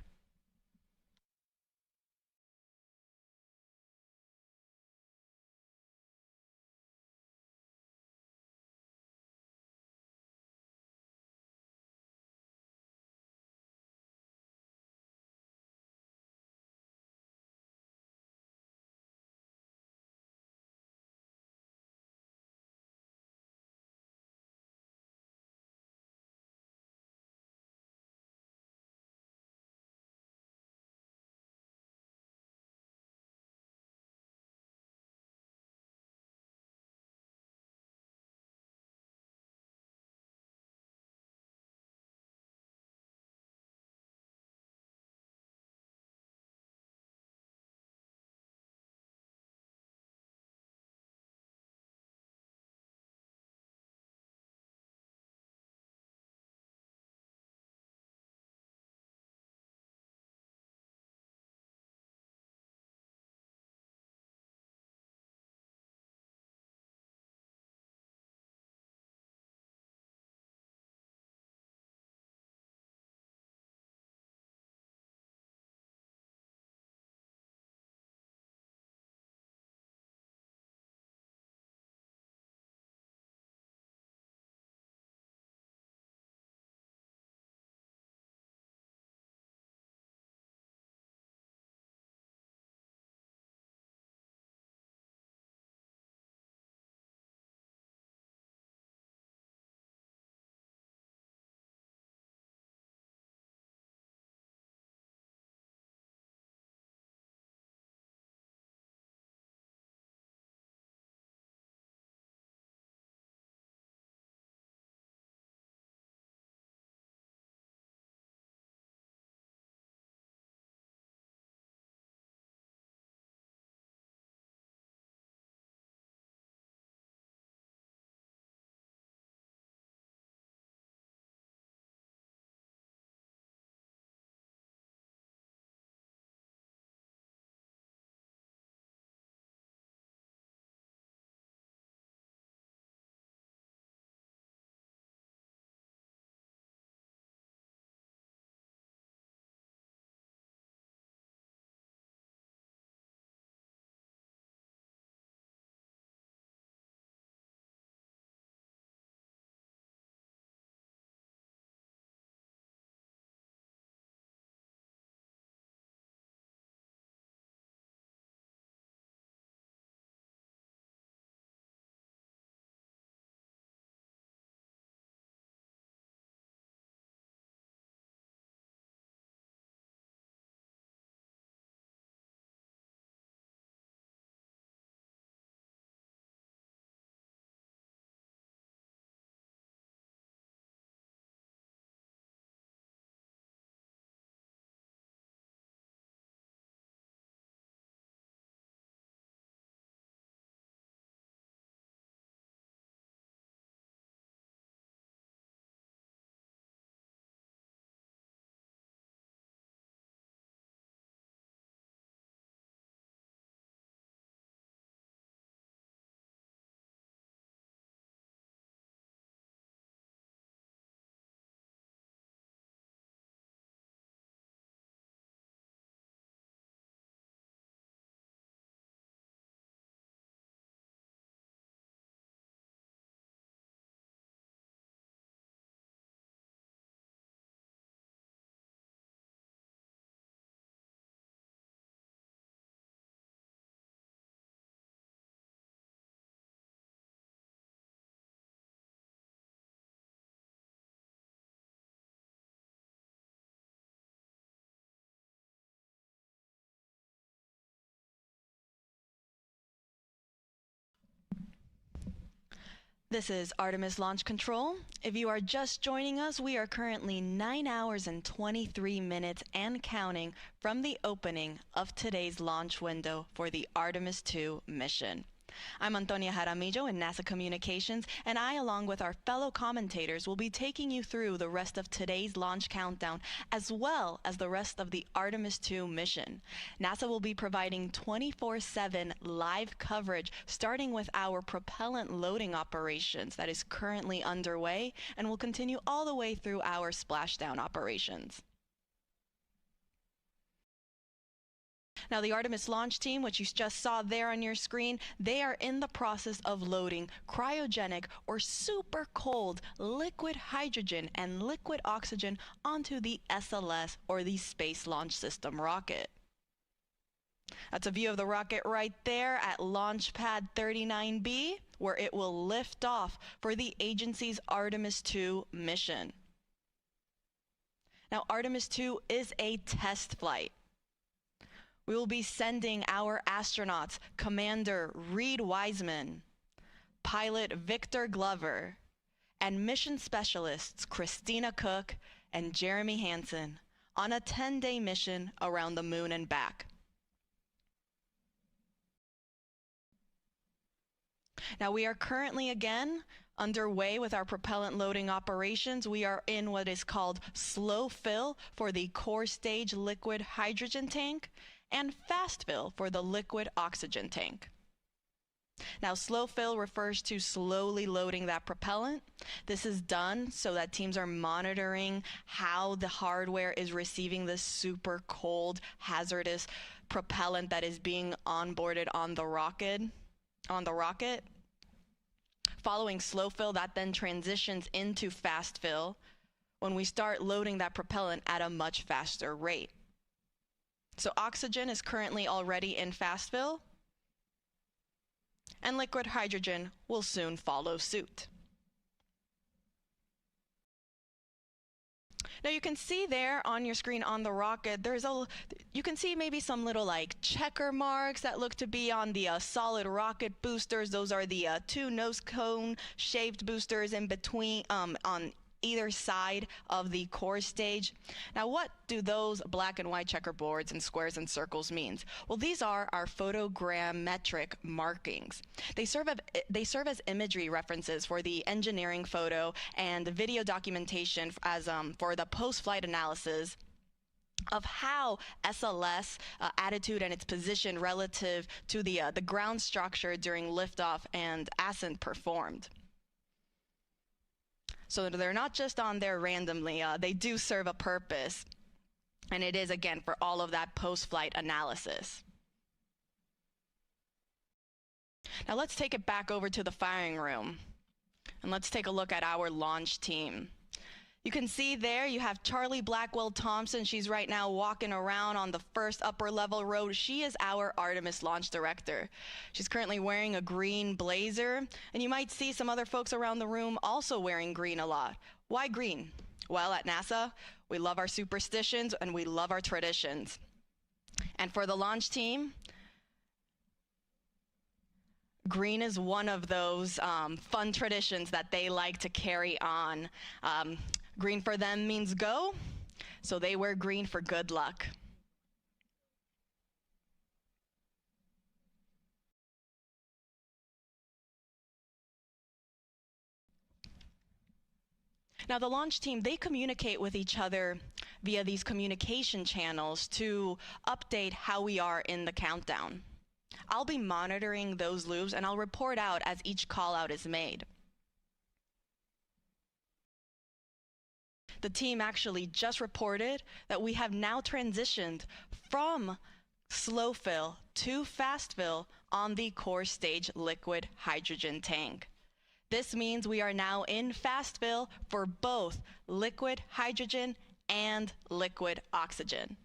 This is Artemis Launch Control. If you are just joining us, we are currently 9 hours and 23 minutes and counting from the opening of today's launch window for the Artemis II mission. I'm Antonia Jaramillo in NASA Communications, and I, along with our fellow commentators, will be taking you through the rest of today's launch countdown, as well as the rest of the Artemis II mission. NASA will be providing 24/7 live coverage, starting with our propellant loading operations that is currently underway, and will continue all the way through our splashdown operations. Now, the Artemis launch team, which you just saw there on your screen, they are in the process of loading cryogenic or super cold liquid hydrogen and liquid oxygen onto the SLS, or the Space Launch System rocket. That's a view of the rocket right there at Launch Pad 39B, where it will lift off for the agency's Artemis II mission. Now, Artemis II is a test flight. We will be sending our astronauts, Commander Reed Wiseman, pilot Victor Glover, and mission specialists Christina Cook and Jeremy Hansen on a 10-day mission around the moon and back. Now, we are currently again underway with our propellant loading operations. We are in what is called slow fill for the core stage liquid hydrogen tank, and fast fill for the liquid oxygen tank. Now, slow fill refers to slowly loading that propellant. This is done so that teams are monitoring how the hardware is receiving this super cold, hazardous propellant that is being onboarded on the rocket. Following slow fill, that then transitions into fast fill when we start loading that propellant at a much faster rate. So oxygen is currently already in fast fill, and liquid hydrogen will soon follow suit. Now, you can see there on your screen on the rocket, you can see maybe some little like checker marks that look to be on the solid rocket boosters. Those are the two nose cone shaped boosters in between on either side of the core stage. Now, what do those black and white checkerboards and squares and circles mean? Well, these are our photogrammetric markings. They serve as imagery references for the engineering photo and video documentation as for the post-flight analysis of how SLS attitude and its position relative to the ground structure during liftoff and ascent performed. So they're not just on there randomly, they do serve a purpose. And it is, again, for all of that post-flight analysis. Now let's take it back over to the firing room. And let's take a look at our launch team. You can see there you have Charlie Blackwell Thompson. She's right now walking around on the first upper level row. She is our Artemis launch director. She's currently wearing a green blazer, and you might see some other folks around the room also wearing green a lot. Why green? Well, at NASA, we love our superstitions and we love our traditions. And for the launch team, green is one of those fun traditions that they like to carry on. Green for them means go, so they wear green for good luck. Now, the launch team, they communicate with each other via these communication channels to update how we are in the countdown. I'll be monitoring those loops, and I'll report out as each call out is made. The team actually just reported that we have now transitioned from slow fill to fast fill on the core stage liquid hydrogen tank. This means we are now in fast fill for both liquid hydrogen and liquid oxygen.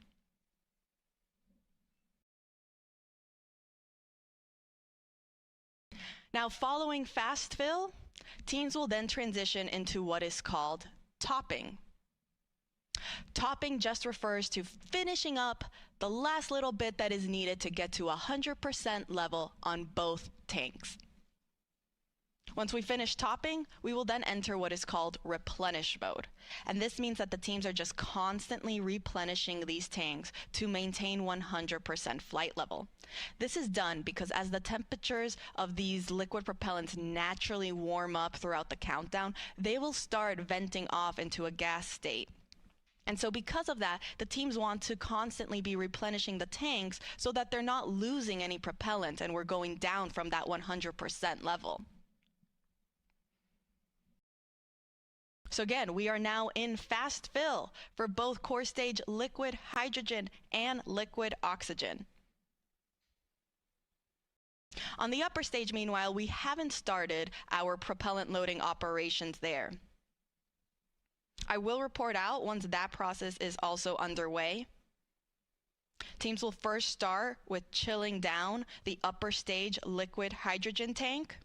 Now, following fast fill, teams will then transition into what is called topping. Topping just refers to finishing up the last little bit that is needed to get to 100% level on both tanks. Once we finish topping, we will then enter what is called replenish mode. And this means that the teams are just constantly replenishing these tanks to maintain 100% flight level. This is done because as the temperatures of these liquid propellants naturally warm up throughout the countdown, they will start venting off into a gas state. And so because of that, the teams want to constantly be replenishing the tanks so that they're not losing any propellant and we're going down from that 100% level. So again, we are now in fast fill for both core stage liquid hydrogen and liquid oxygen. On the upper stage, meanwhile, we haven't started our propellant loading operations there. I will report out once that process is also underway. Teams will first start with chilling down the upper stage liquid hydrogen tank.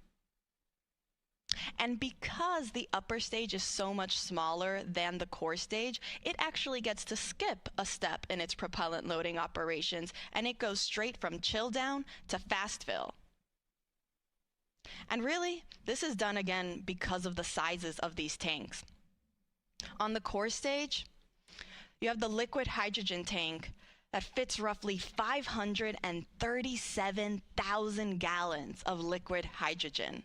And because the upper stage is so much smaller than the core stage, it actually gets to skip a step in its propellant loading operations, and it goes straight from chill down to fast fill. And really, this is done again because of the sizes of these tanks. On the core stage, you have the liquid hydrogen tank that fits roughly 537,000 gallons of liquid hydrogen.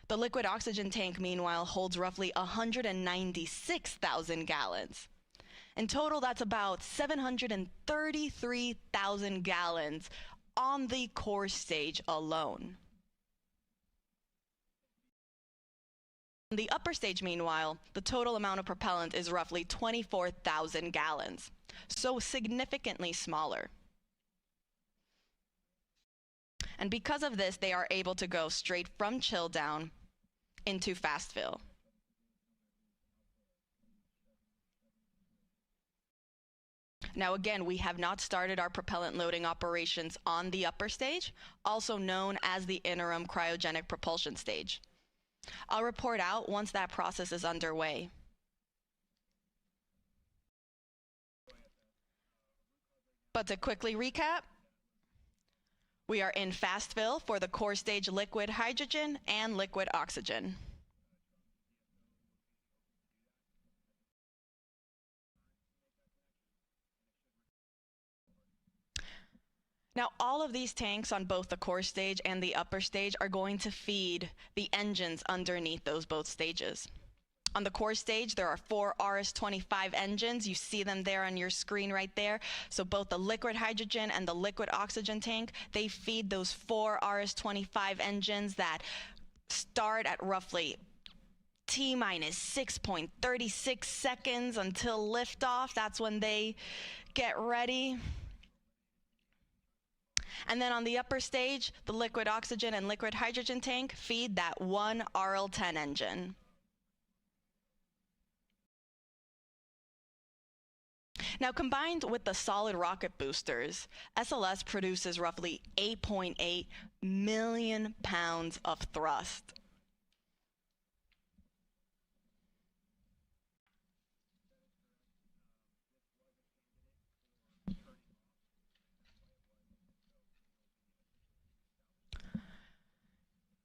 The liquid oxygen tank, meanwhile, holds roughly 196,000 gallons. In total, that's about 733,000 gallons on the core stage alone. On the upper stage, meanwhile, the total amount of propellant is roughly 24,000 gallons, so significantly smaller. And because of this, they are able to go straight from chill down into fast fill. Now again, we have not started our propellant loading operations on the upper stage, also known as the interim cryogenic propulsion stage. I'll report out once that process is underway. But to quickly recap, we are in fast fill for the core stage liquid hydrogen and liquid oxygen. Now, all of these tanks on both the core stage and the upper stage are going to feed the engines underneath those both stages. On the core stage, there are 4 RS-25 engines. You see them there on your screen right there. So both the liquid hydrogen and the liquid oxygen tank, they feed those 4 RS-25 engines that start at roughly T-minus 6.36 seconds until liftoff. That's when they get ready. And then on the upper stage, the liquid oxygen and liquid hydrogen tank feed that one ARL-10 engine. Now, combined with the solid rocket boosters, SLS produces roughly 8.8 million pounds of thrust.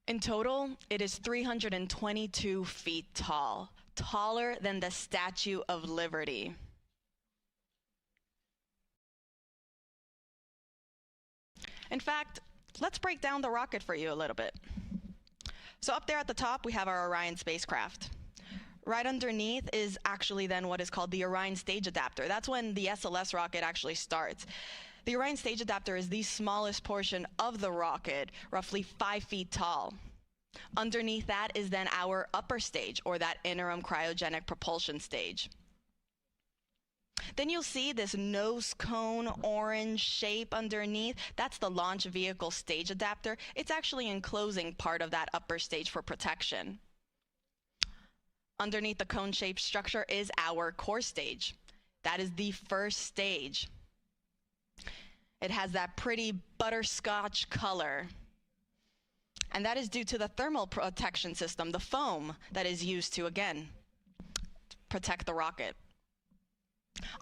In total, it is 322 feet tall, taller than the Statue of Liberty. In fact, let's break down the rocket for you a little bit. So up there at the top, we have our Orion spacecraft. Right underneath is actually then what is called the Orion stage adapter. That's when the SLS rocket actually starts. The Orion stage adapter is the smallest portion of the rocket, roughly 5 feet tall. Underneath that is then our upper stage, or that interim cryogenic propulsion stage. Then you'll see this nose cone orange shape underneath. That's the launch vehicle stage adapter. It's actually enclosing part of that upper stage for protection. Underneath the cone-shaped structure is our core stage. That is the first stage. It has that pretty butterscotch color. And that is due to the thermal protection system, the foam that is used to, again, protect the rocket.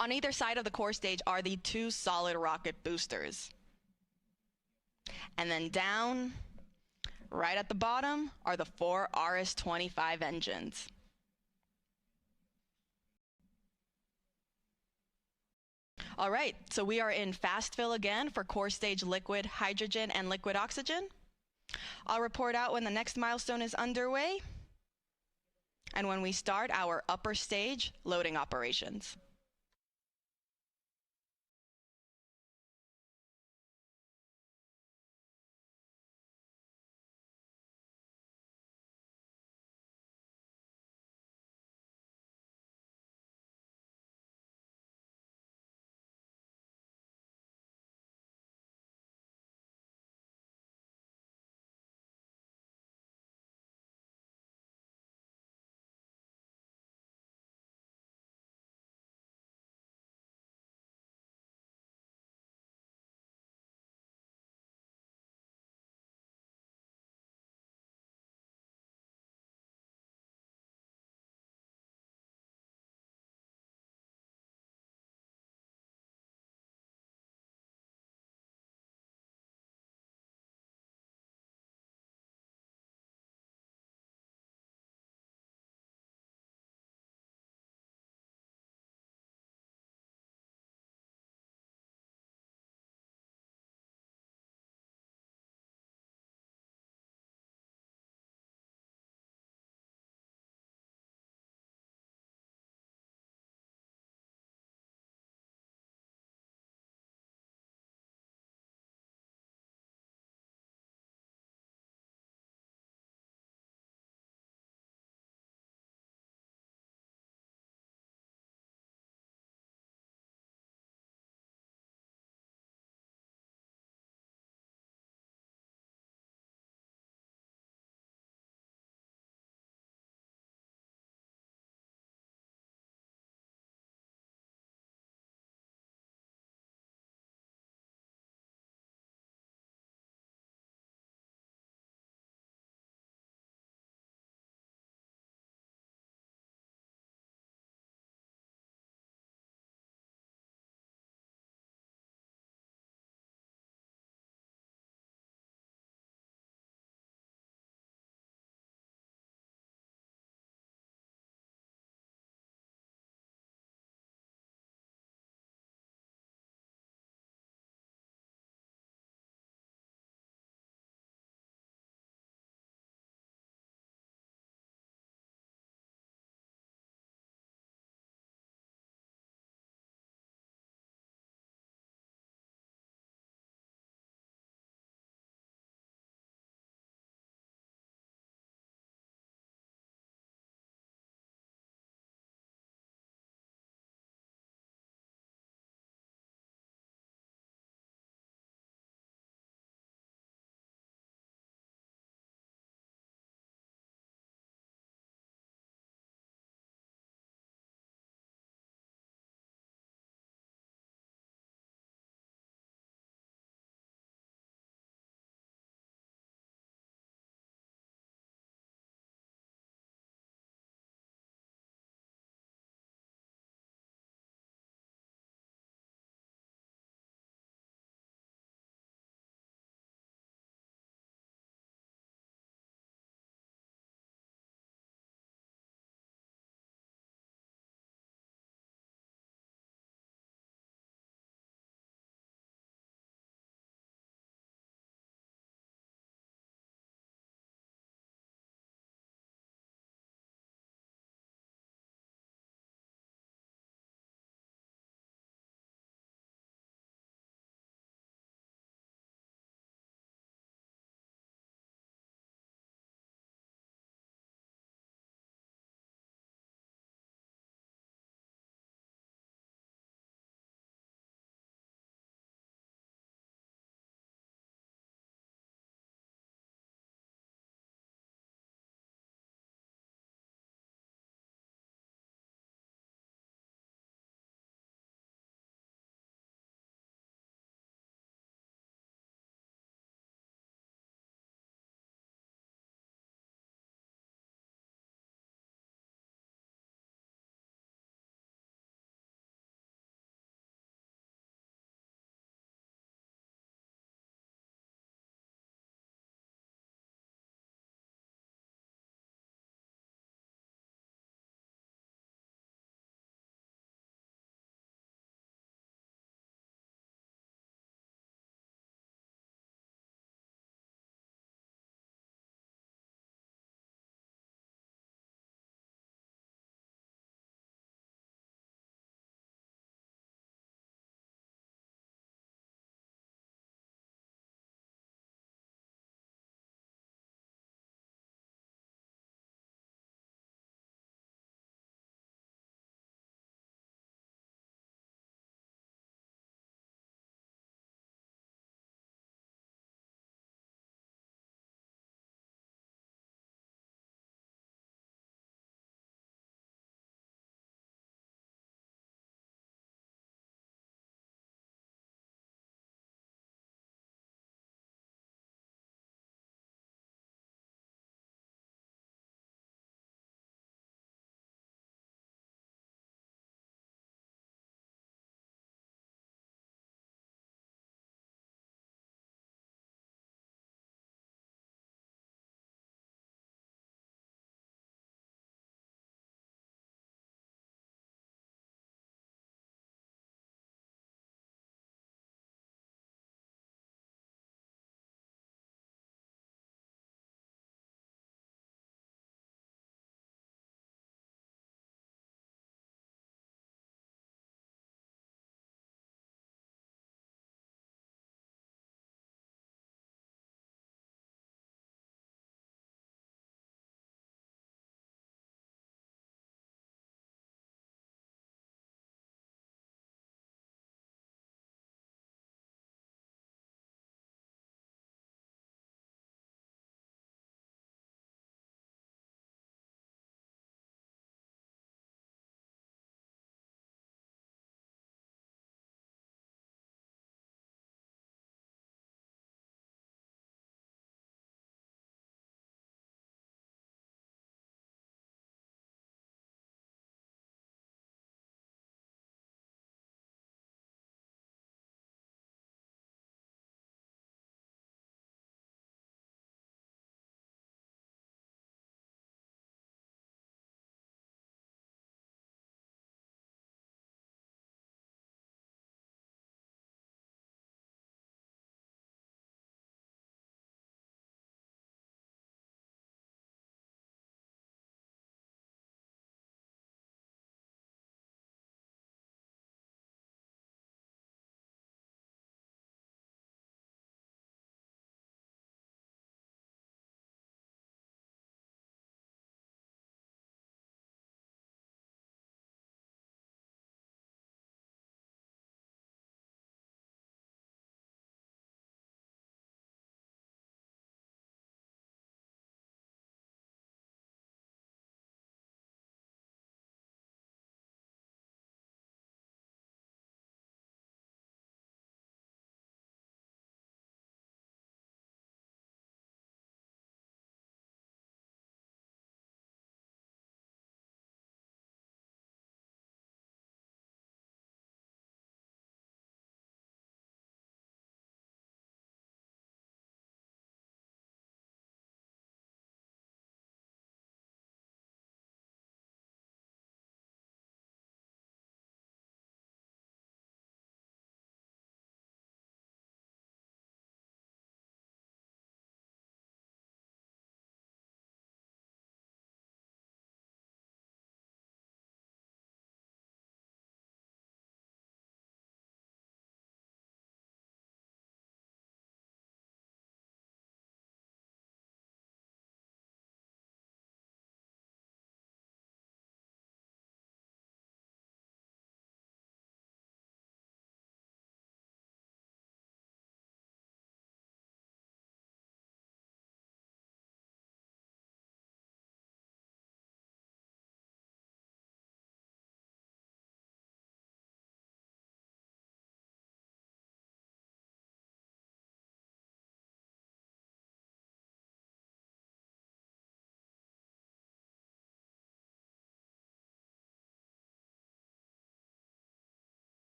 On either side of the core stage are the 2 solid rocket boosters. And then down, right at the bottom are the 4 RS-25 engines. All right, so we are in fast fill again for core stage liquid hydrogen and liquid oxygen. I'll report out when the next milestone is underway and when we start our upper stage loading operations.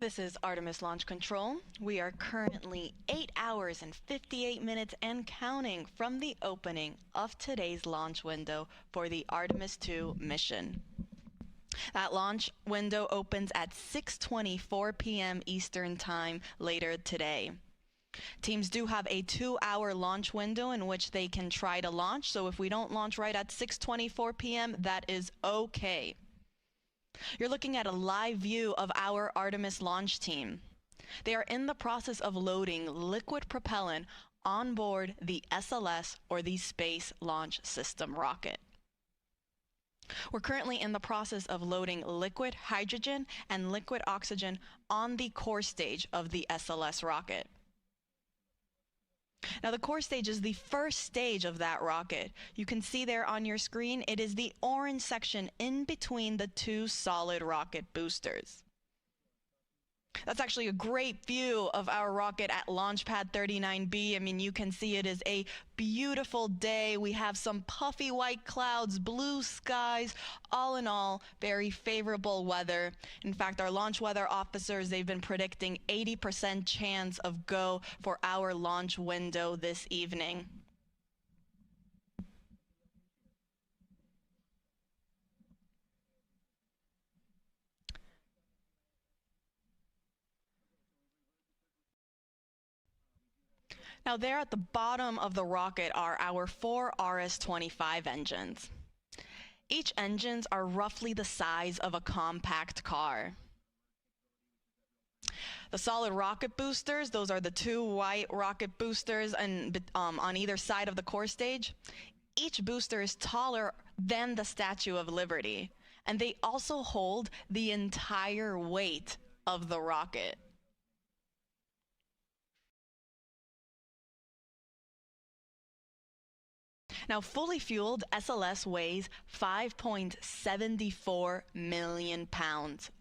This is Artemis Launch Control. We are currently 8 hours and 58 minutes and counting from the opening of today's launch window for the Artemis II mission. That launch window opens at 6:24 p.m. Eastern Time later today. Teams do have a 2-hour launch window in which they can try to launch, so if we don't launch right at 6:24 p.m., that is okay. You're looking at a live view of our Artemis launch team. They are in the process of loading liquid propellant on board the SLS, or the Space Launch System rocket. We're currently in the process of loading liquid hydrogen and liquid oxygen on the core stage of the SLS rocket. Now, the core stage is the first stage of that rocket. You can see there on your screen, it is the orange section in between the two solid rocket boosters. That's actually a great view of our rocket at Launch Pad 39B. I mean, you can see it is a beautiful day. We have some puffy white clouds, blue skies, all in all, very favorable weather. In fact, our launch weather officers, they've been predicting 80% chance of go for our launch window this evening. Now, there at the bottom of the rocket are our 4 RS-25 engines. Each engines are roughly the size of a compact car. The solid rocket boosters, those are the 2 white rocket boosters and on either side of the core stage. Each booster is taller than the Statue of Liberty, and they also hold the entire weight of the rocket. Now, fully fueled, SLS weighs 5.74 million pounds.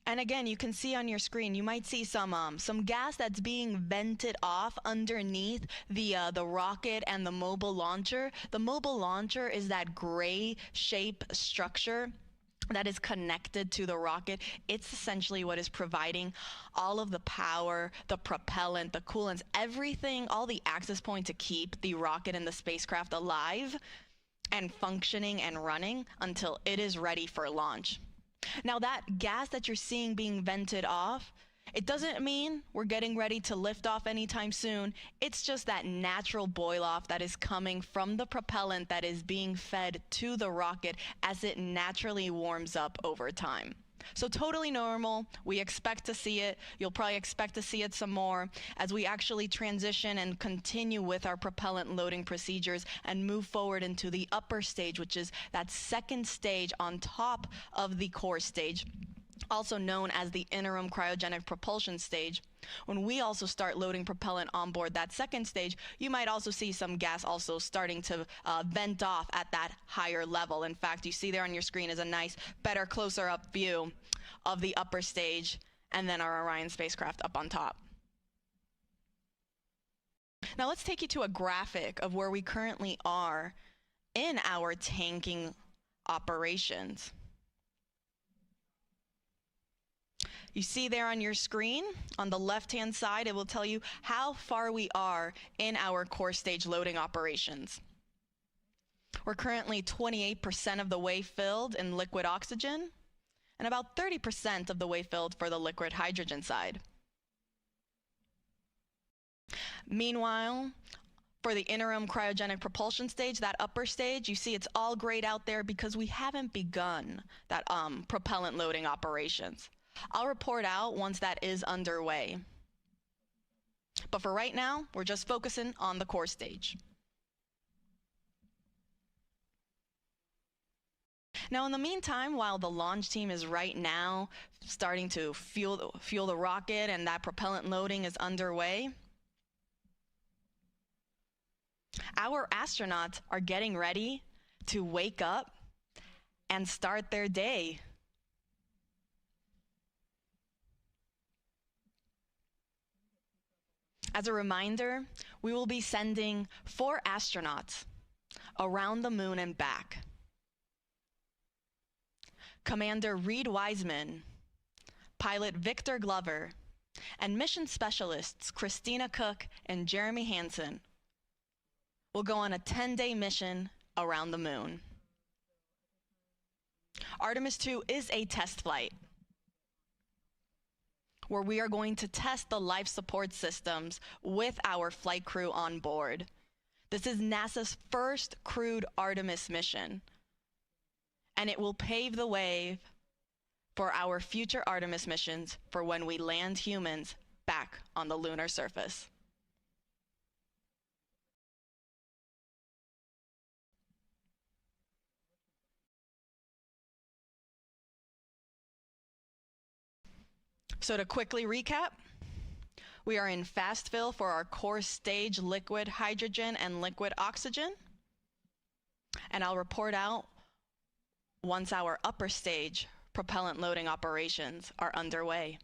And again, you can see on your screen, you might see some gas that's being vented off underneath the rocket and the mobile launcher. The mobile launcher is that gray shape structure that is connected to the rocket. It's essentially what is providing all of the power, the propellant, the coolants, everything, all the access points to keep the rocket and the spacecraft alive and functioning and running until it is ready for launch. Now, that gas that you're seeing being vented off, it doesn't mean we're getting ready to lift off anytime soon. It's just that natural boil off that is coming from the propellant that is being fed to the rocket as it naturally warms up over time. So totally normal. We expect to see it. You'll probably expect to see it some more as we actually transition and continue with our propellant loading procedures and move forward into the upper stage, which is that second stage on top of the core stage, also known as the interim cryogenic propulsion stage. When we also start loading propellant on board that second stage, you might also see some gas also starting to vent off at that higher level. In fact, you see there on your screen is a nice, better, closer up view of the upper stage and then our Orion spacecraft up on top. Now let's take you to a graphic of where we currently are in our tanking operations. You see there on your screen, on the left-hand side, it will tell you how far we are in our core stage loading operations. We're currently 28% of the way filled in liquid oxygen and about 30% of the way filled for the liquid hydrogen side. Meanwhile, for the interim cryogenic propulsion stage, that upper stage, you see it's all grayed out there because we haven't begun that propellant loading operations. I'll report out once that is underway. But for right now, we're just focusing on the core stage. Now, in the meantime, while the launch team is right now starting to fuel the rocket and that propellant loading is underway, our astronauts are getting ready to wake up and start their day. As a reminder, we will be sending 4 astronauts around the moon and back. Commander Reed Wiseman, pilot Victor Glover, and mission specialists Christina Cook and Jeremy Hansen will go on a 10-day mission around the moon. Artemis 2 is a test flight where we are going to test the life support systems with our flight crew on board. This is NASA's first crewed Artemis mission, and it will pave the way for our future Artemis missions for when we land humans back on the lunar surface. So to quickly recap, we are in fast fill for our core stage liquid hydrogen and liquid oxygen. And I'll report out once our upper stage propellant loading operations are underway.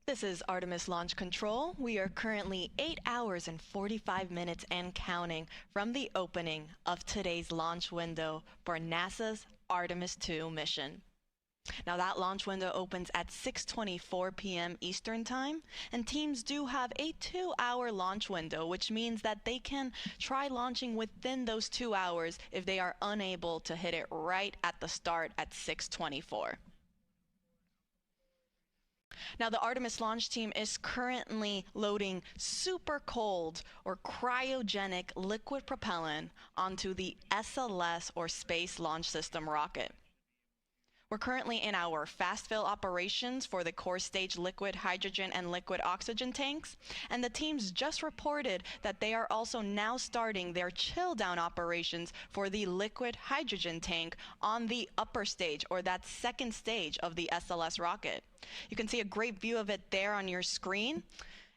This is Artemis Launch Control. We are currently 8 hours and 45 minutes and counting from the opening of today's launch window for NASA's Artemis II mission. Now that launch window opens at 6:24 p.m. Eastern Time, and teams do have a 2-hour launch window, which means that they can try launching within those 2 hours if they are unable to hit it right at the start at 6:24. Now, the Artemis launch team is currently loading super cold or cryogenic liquid propellant onto the SLS or Space Launch System rocket. We're currently in our fast fill operations for the core stage liquid hydrogen and liquid oxygen tanks, and the teams just reported that they are also now starting their chill down operations for the liquid hydrogen tank on the upper stage, or that second stage of the SLS rocket. You can see a great view of it there on your screen.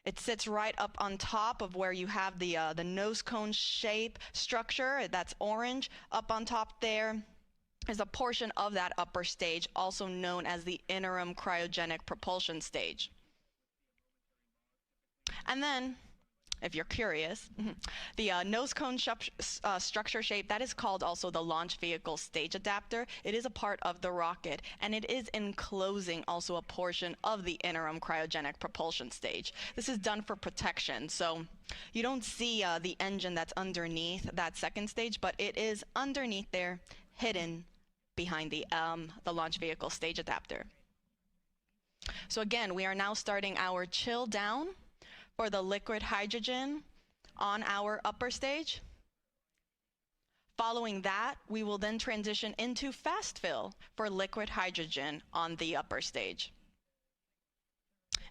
It sits right up on top of where you have the nose cone shape structure. That's orange. Up on top there is a portion of that upper stage, also known as the interim cryogenic propulsion stage. And then, if you're curious, the nose cone structure shape, that is called also the launch vehicle stage adapter. It is a part of the rocket, and it is enclosing also a portion of the interim cryogenic propulsion stage. This is done for protection, so you don't see the engine that's underneath that second stage, but it is underneath there, hidden behind the launch vehicle stage adapter. So again, we are now starting our chill down for the liquid hydrogen on our upper stage. Following that, we will then transition into fast fill for liquid hydrogen on the upper stage.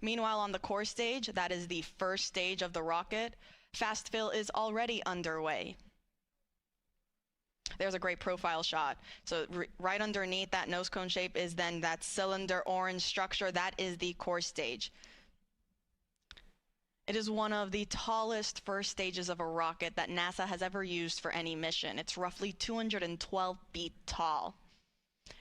Meanwhile, on the core stage, that is the first stage of the rocket, fast fill is already underway. There's a great profile shot. So right underneath that nose cone shape is then that cylinder orange structure. That is the core stage. It is one of the tallest first stages of a rocket that NASA has ever used for any mission. It's roughly 212 feet tall.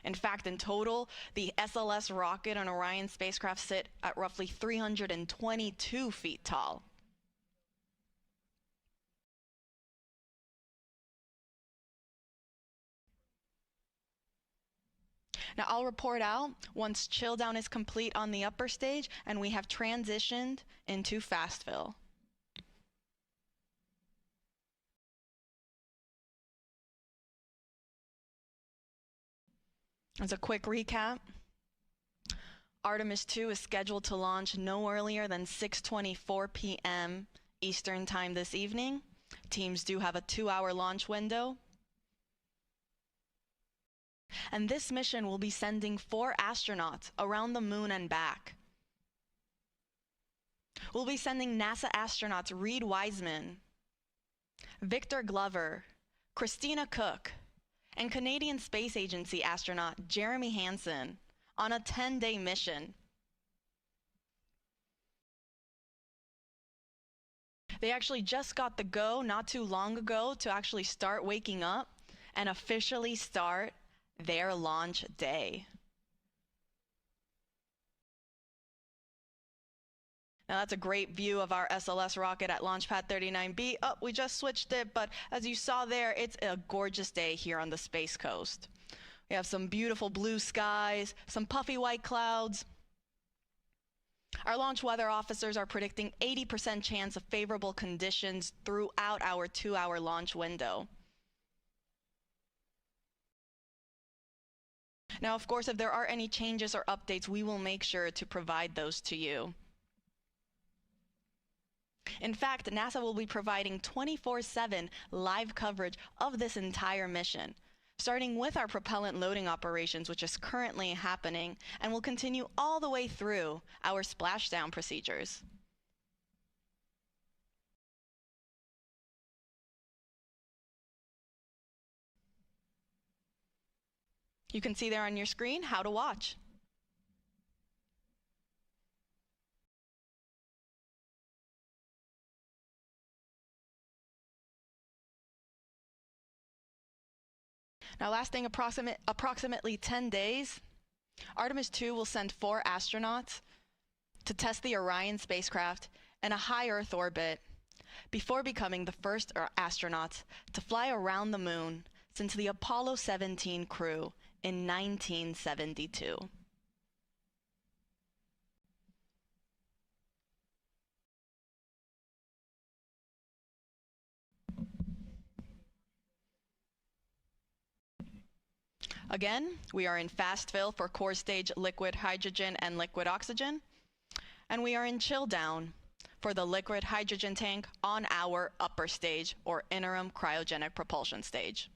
In fact, in total, the SLS rocket and Orion spacecraft sit at roughly 322 feet tall. Now I'll report out once chill down is complete on the upper stage and we have transitioned into fast fill. As a quick recap, Artemis II is scheduled to launch no earlier than 6:24 p.m. Eastern Time this evening. Teams do have a 2-hour launch window. And this mission will be sending 4 astronauts around the moon and back. We'll be sending NASA astronauts Reed Wiseman, Victor Glover, Christina Cook, and Canadian Space Agency astronaut Jeremy Hansen on a 10-day mission. They actually just got the go not too long ago to actually start waking up and officially start their launch day. Now that's a great view of our SLS rocket at Launch Pad 39B. Oh, we just switched it, but as you saw there, it's a gorgeous day here on the Space Coast. We have some beautiful blue skies, some puffy white clouds. Our launch weather officers are predicting 80% chance of favorable conditions throughout our 2-hour launch window. Now, of course, if there are any changes or updates, we will make sure to provide those to you. In fact, NASA will be providing 24/7 live coverage of this entire mission, starting with our propellant loading operations, which is currently happening, and will continue all the way through our splashdown procedures. You can see there on your screen how to watch. Now, lasting approximately 10 days, Artemis II will send 4 astronauts to test the Orion spacecraft in a high Earth orbit before becoming the first astronauts to fly around the moon since the Apollo 17 crew in 1972. Again, we are in fast fill for core stage liquid hydrogen and liquid oxygen, and we are in chill down for the liquid hydrogen tank on our upper stage or interim cryogenic propulsion stage.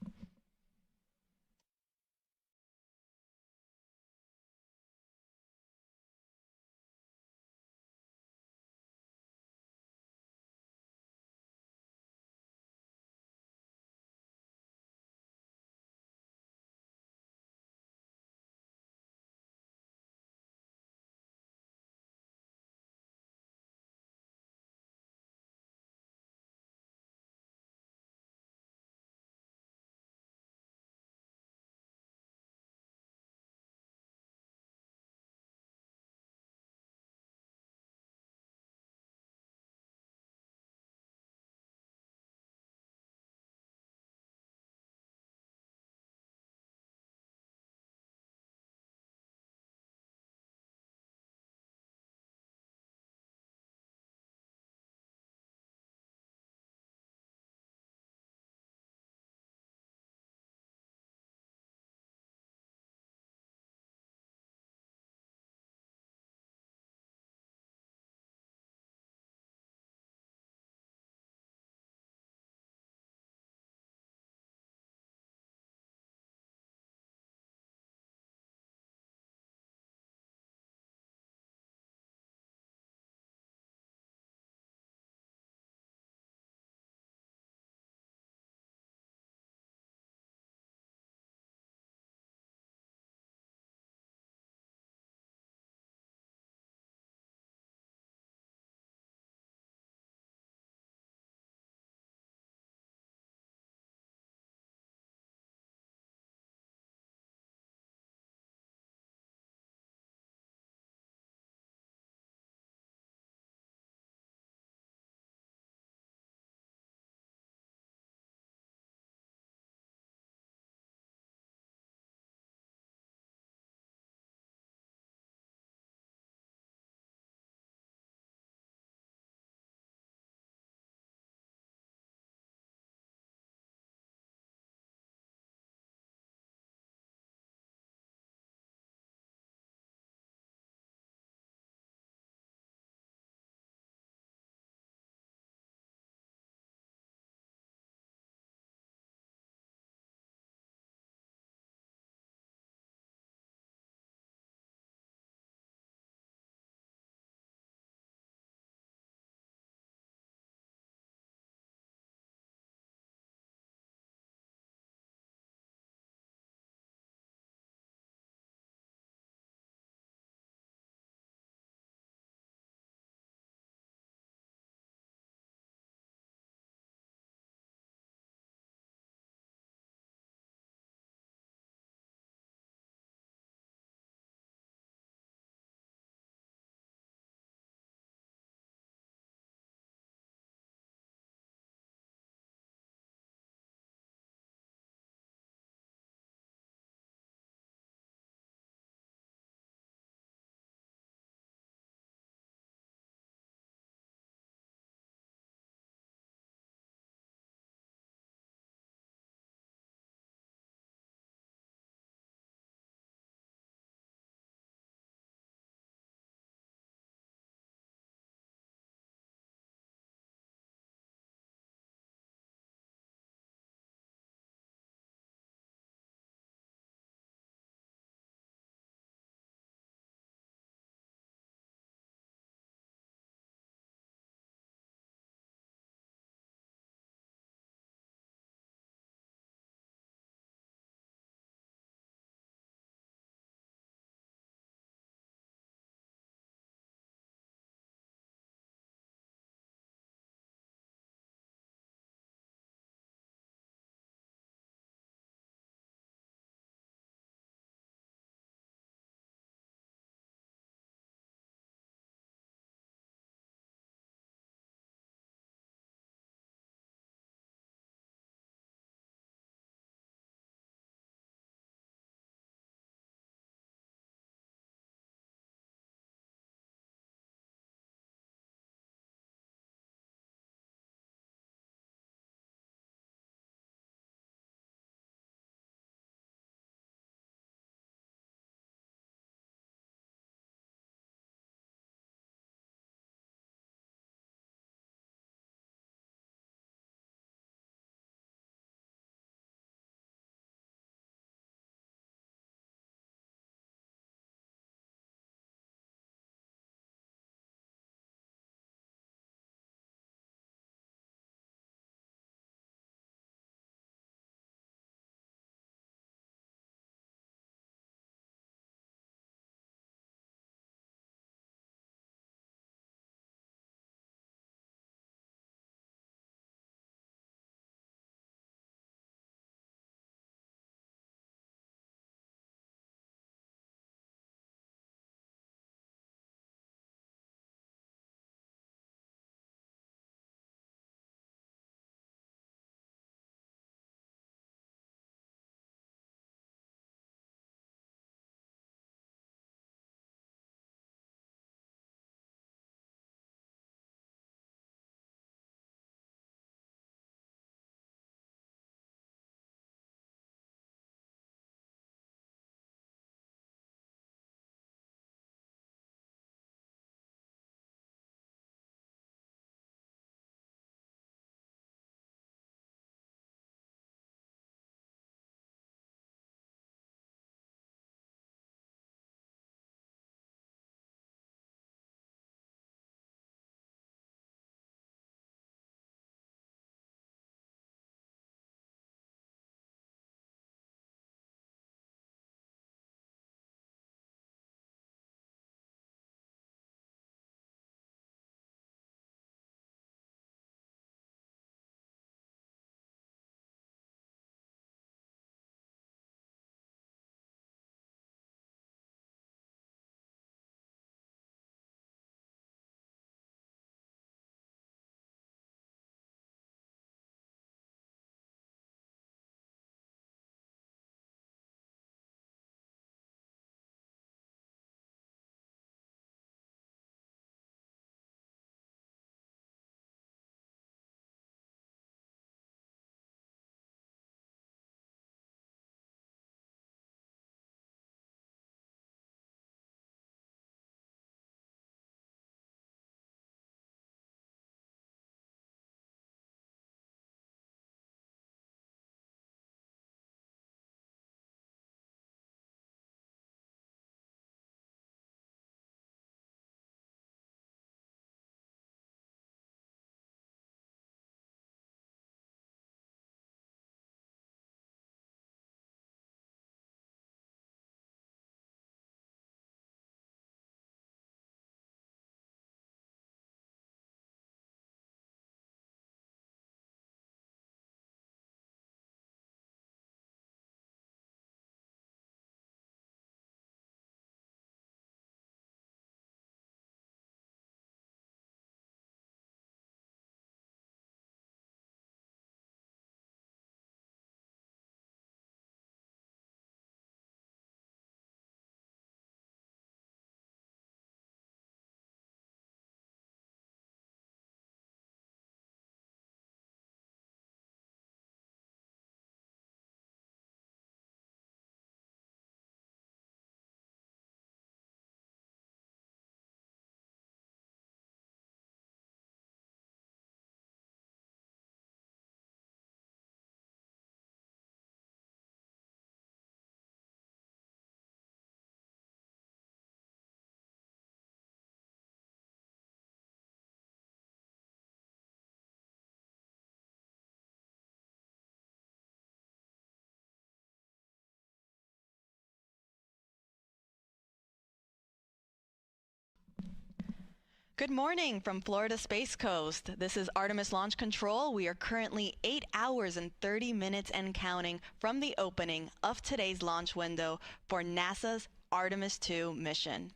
Good morning from Florida Space Coast. This is Artemis Launch Control. We are currently 8 hours and 30 minutes and counting from the opening of today's launch window for NASA's Artemis II mission.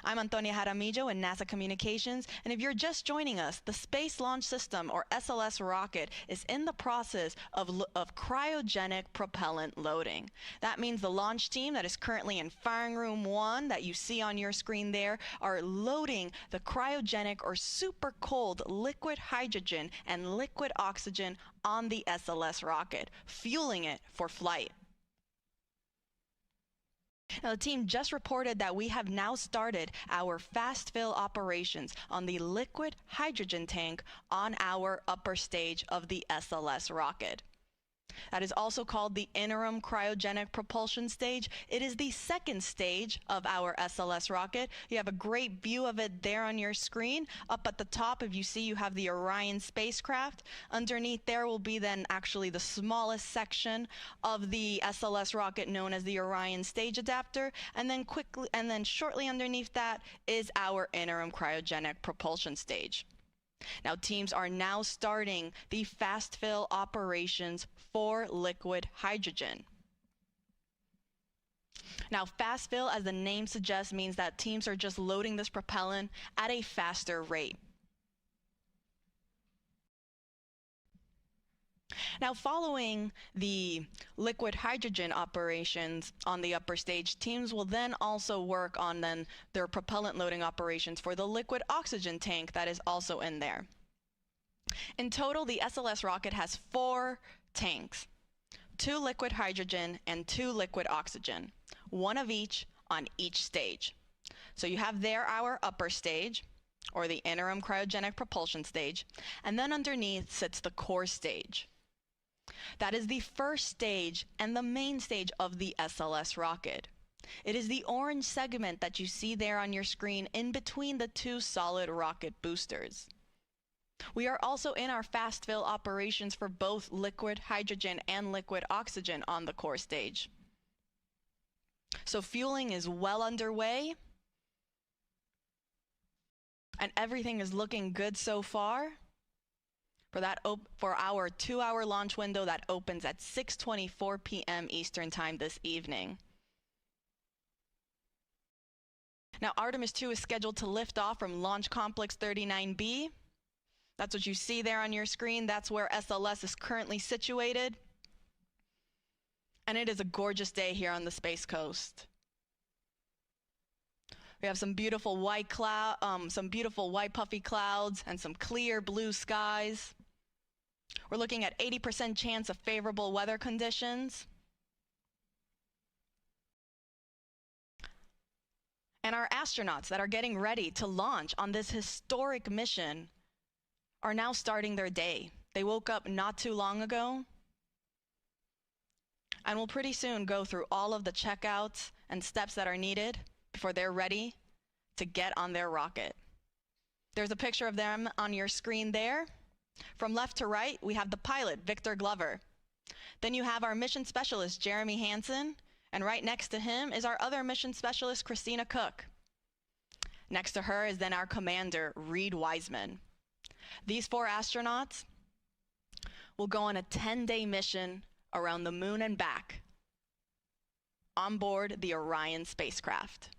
I'm Antonia Jaramillo in NASA Communications, and if you're just joining us, the Space Launch System, or SLS rocket, is in the process of cryogenic propellant loading. That means the launch team that is currently in Firing Room 1 that you see on your screen there are loading the cryogenic or super cold liquid hydrogen and liquid oxygen on the SLS rocket, fueling it for flight. Now, the team just reported that we have now started our fast fill operations on the liquid hydrogen tank on our upper stage of the SLS rocket. That is also called the interim cryogenic propulsion stage. It is the second stage of our SLS rocket. You have a great view of it there on your screen. Up at the top, if you see, you have the Orion spacecraft. Underneath there will be then actually the smallest section of the SLS rocket known as the Orion stage adapter. And then shortly underneath that is our interim cryogenic propulsion stage. Now, teams are now starting the fast fill operations for liquid hydrogen. Now, fast fill, as the name suggests, means that teams are just loading this propellant at a faster rate. Now, following the liquid hydrogen operations on the upper stage, teams will then also work on their propellant loading operations for the liquid oxygen tank that is also in there. In total, the SLS rocket has 4 tanks, 2 liquid hydrogen and 2 liquid oxygen, 1 of each on each stage. So you have there our upper stage, or the interim cryogenic propulsion stage, and then underneath sits the core stage. That is the first stage and the main stage of the SLS rocket. It is the orange segment that you see there on your screen in between the 2 solid rocket boosters. We are also in our fast fill operations for both liquid hydrogen and liquid oxygen on the core stage. So fueling is well underway, and everything is looking good so far for our 2-hour launch window that opens at 6:24 p.m. Eastern Time this evening. Now, Artemis II is scheduled to lift off from Launch Complex 39B. That's what you see there on your screen. That's where SLS is currently situated. And it is a gorgeous day here on the Space Coast. We have some beautiful white puffy clouds and some clear blue skies. We're looking at 80% chance of favorable weather conditions. And our astronauts that are getting ready to launch on this historic mission are now starting their day. They woke up not too long ago and will pretty soon go through all of the checkouts and steps that are needed before they're ready to get on their rocket. There's a picture of them on your screen there. From left to right, we have the pilot, Victor Glover. Then you have our mission specialist, Jeremy Hansen, and right next to him is our other mission specialist, Christina Cook. Next to her is then our commander, Reed Wiseman. These 4 astronauts will go on a 10-day mission around the moon and back on board the Orion spacecraft.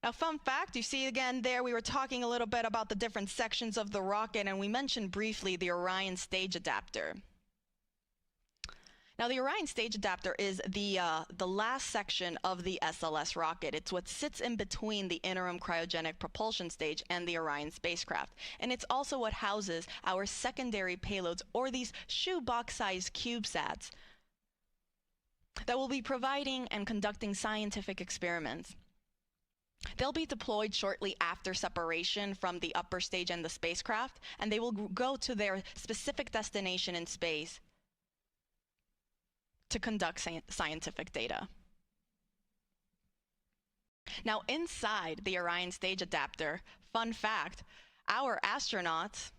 Now, fun fact, you see again there, we were talking a little bit about the different sections of the rocket, and we mentioned briefly the Orion stage adapter. Now, the Orion stage adapter is the last section of the SLS rocket. It's what sits in between the interim cryogenic propulsion stage and the Orion spacecraft. And it's also what houses our secondary payloads, or these shoebox-sized CubeSats, that will be providing and conducting scientific experiments. They'll be deployed shortly after separation from the upper stage and the spacecraft, and they will go to their specific destination in space to conduct scientific data. Now, inside the Orion stage adapter, fun fact, our astronauts,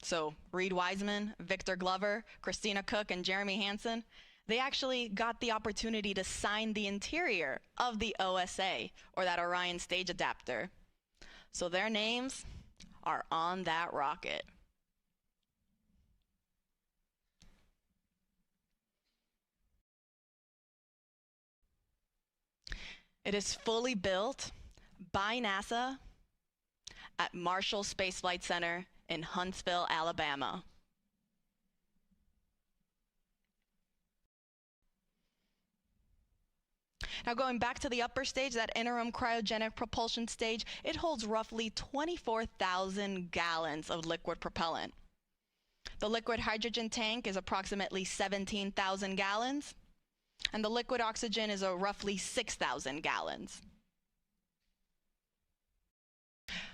so Reed Wiseman, Victor Glover, Christina Cook, and Jeremy Hansen, They actually got the opportunity to sign the interior of the OSA, or that Orion stage adapter. So their names are on that rocket. It is fully built by NASA at Marshall Space Flight Center in Huntsville, Alabama. Now going back to the upper stage, that interim cryogenic propulsion stage, it holds roughly 24,000 gallons of liquid propellant. The liquid hydrogen tank is approximately 17,000 gallons, and the liquid oxygen is roughly 6,000 gallons.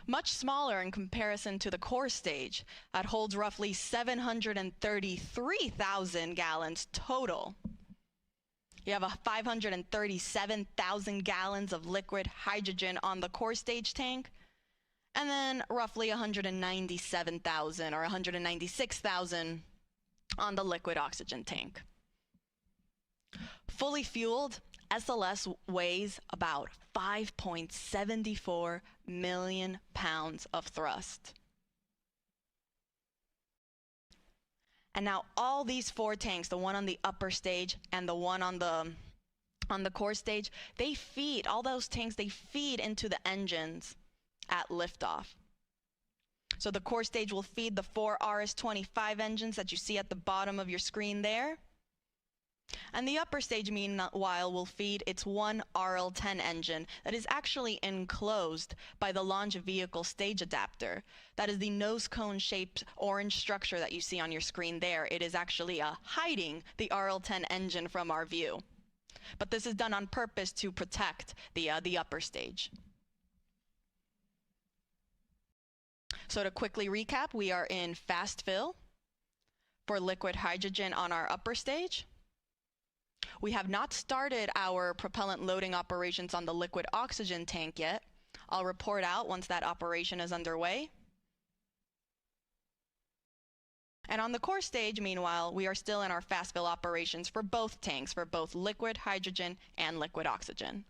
Much smaller in comparison to the core stage, that holds roughly 733,000 gallons total. You have 537,000 gallons of liquid hydrogen on the core stage tank, and then roughly 197,000 or 196,000 on the liquid oxygen tank. Fully fueled, SLS weighs about 5.74 million pounds of thrust. And now all these four tanks, the one on the upper stage and the one on the core stage, they feed, all those tanks, they feed into the engines at liftoff. So the core stage will feed the 4 RS-25 engines that you see at the bottom of your screen there. And the upper stage, meanwhile, will feed its one RL-10 engine that is actually enclosed by the launch vehicle stage adapter. That is the nose cone-shaped orange structure that you see on your screen there. It is actually hiding the RL-10 engine from our view. But this is done on purpose to protect the upper stage. So to quickly recap, we are in fast fill for liquid hydrogen on our upper stage. We have not started our propellant loading operations on the liquid oxygen tank yet. I'll report out once that operation is underway. And on the core stage, meanwhile, we are still in our fast fill operations for both tanks, for both liquid hydrogen and liquid oxygen.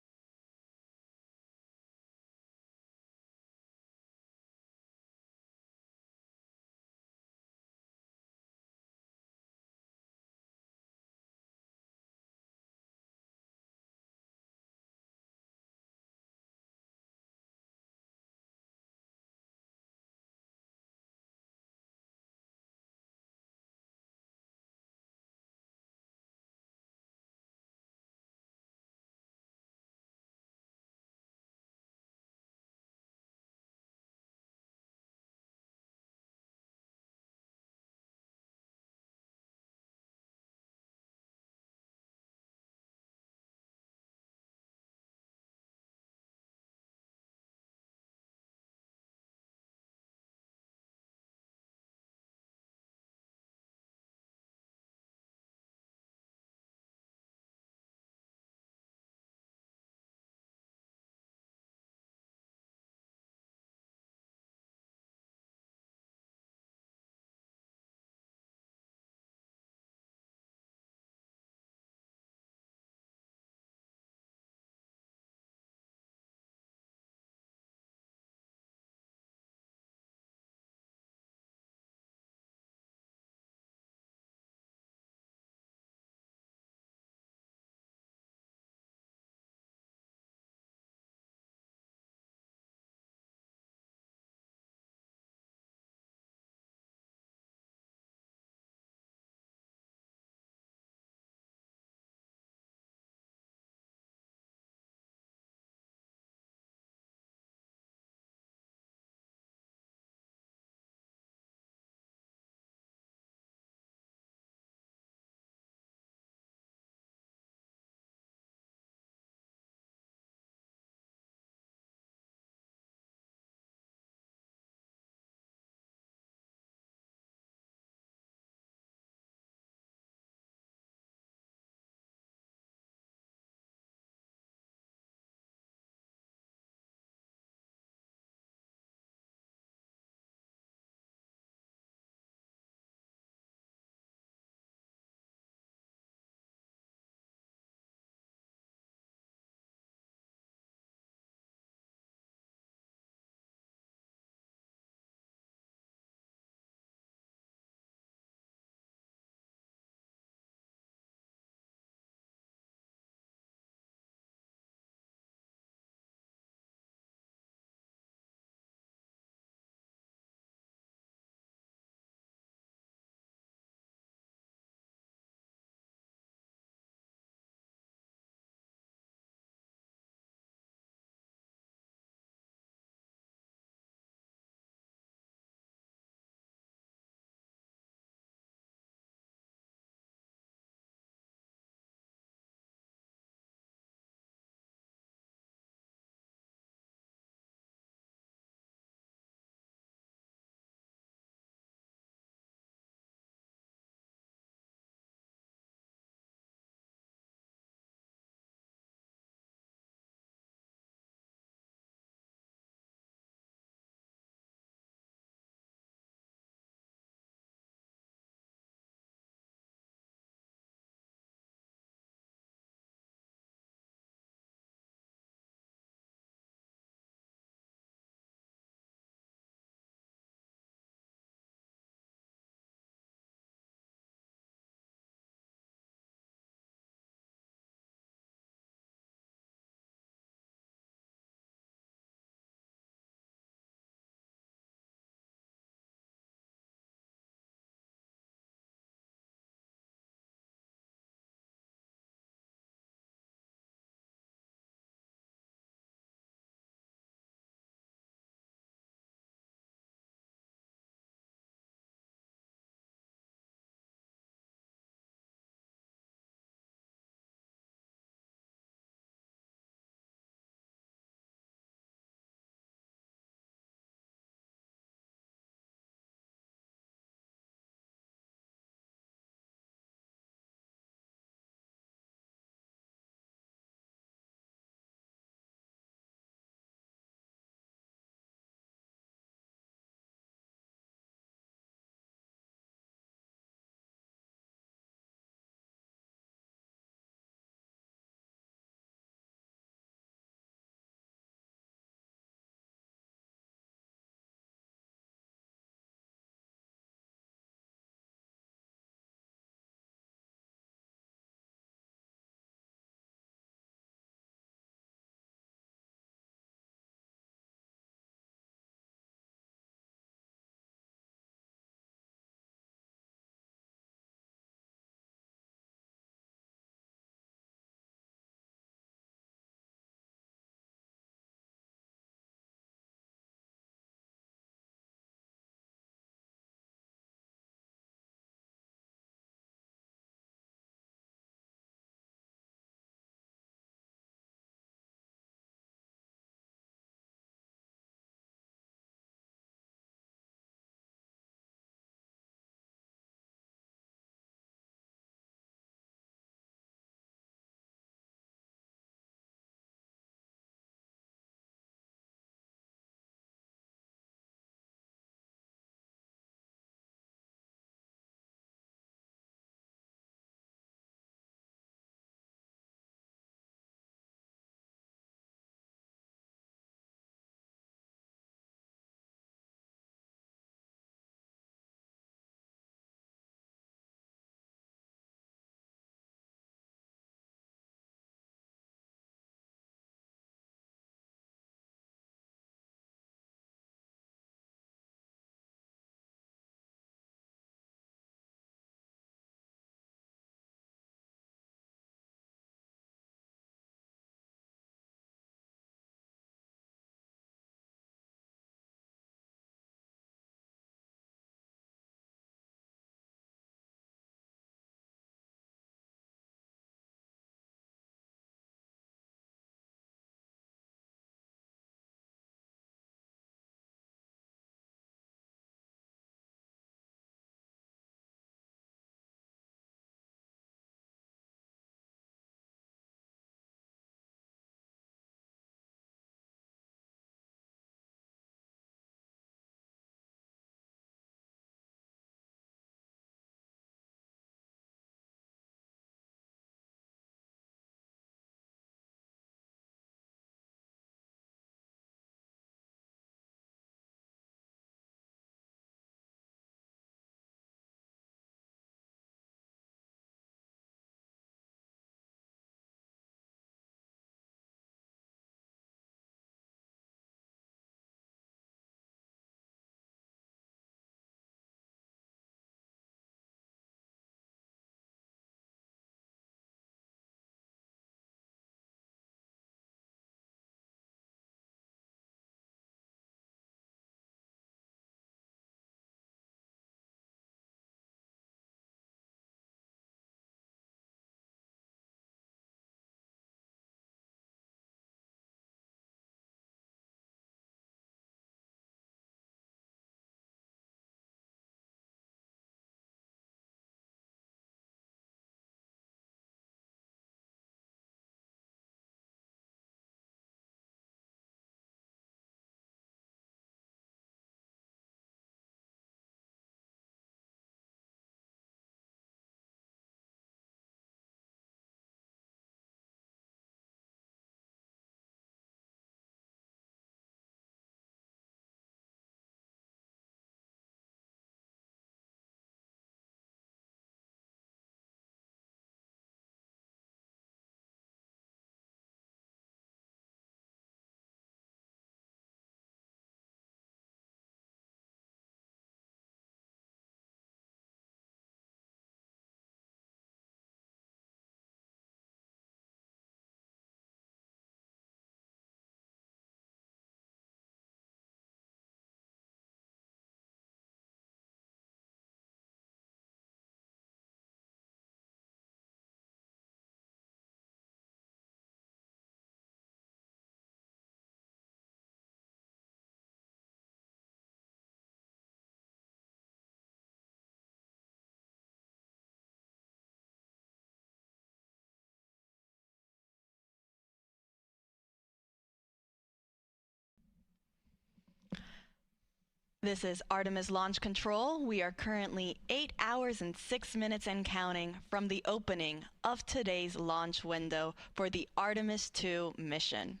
This is Artemis Launch Control. We are currently 8 hours and 6 minutes and counting from the opening of today's launch window for the Artemis II mission.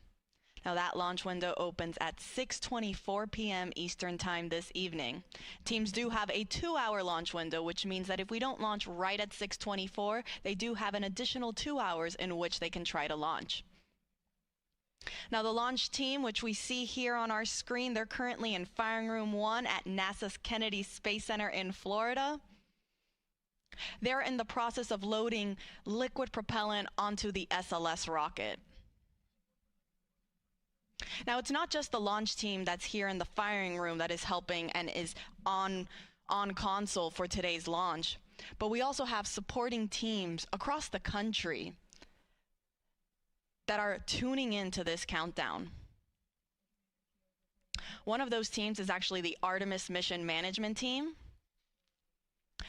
Now that launch window opens at 6:24 p.m. Eastern Time this evening. Teams do have a 2-hour launch window, which means that if we don't launch right at 6:24, they do have an additional 2 hours in which they can try to launch. Now the launch team, which we see here on our screen, they're currently in Firing Room 1 at NASA's Kennedy Space Center in Florida. They're in the process of loading liquid propellant onto the SLS rocket. Now it's not just the launch team that's here in the firing room that is helping and is on console for today's launch, but we also have supporting teams across the country that are tuning into this countdown. One of those teams is actually the Artemis Mission Management Team.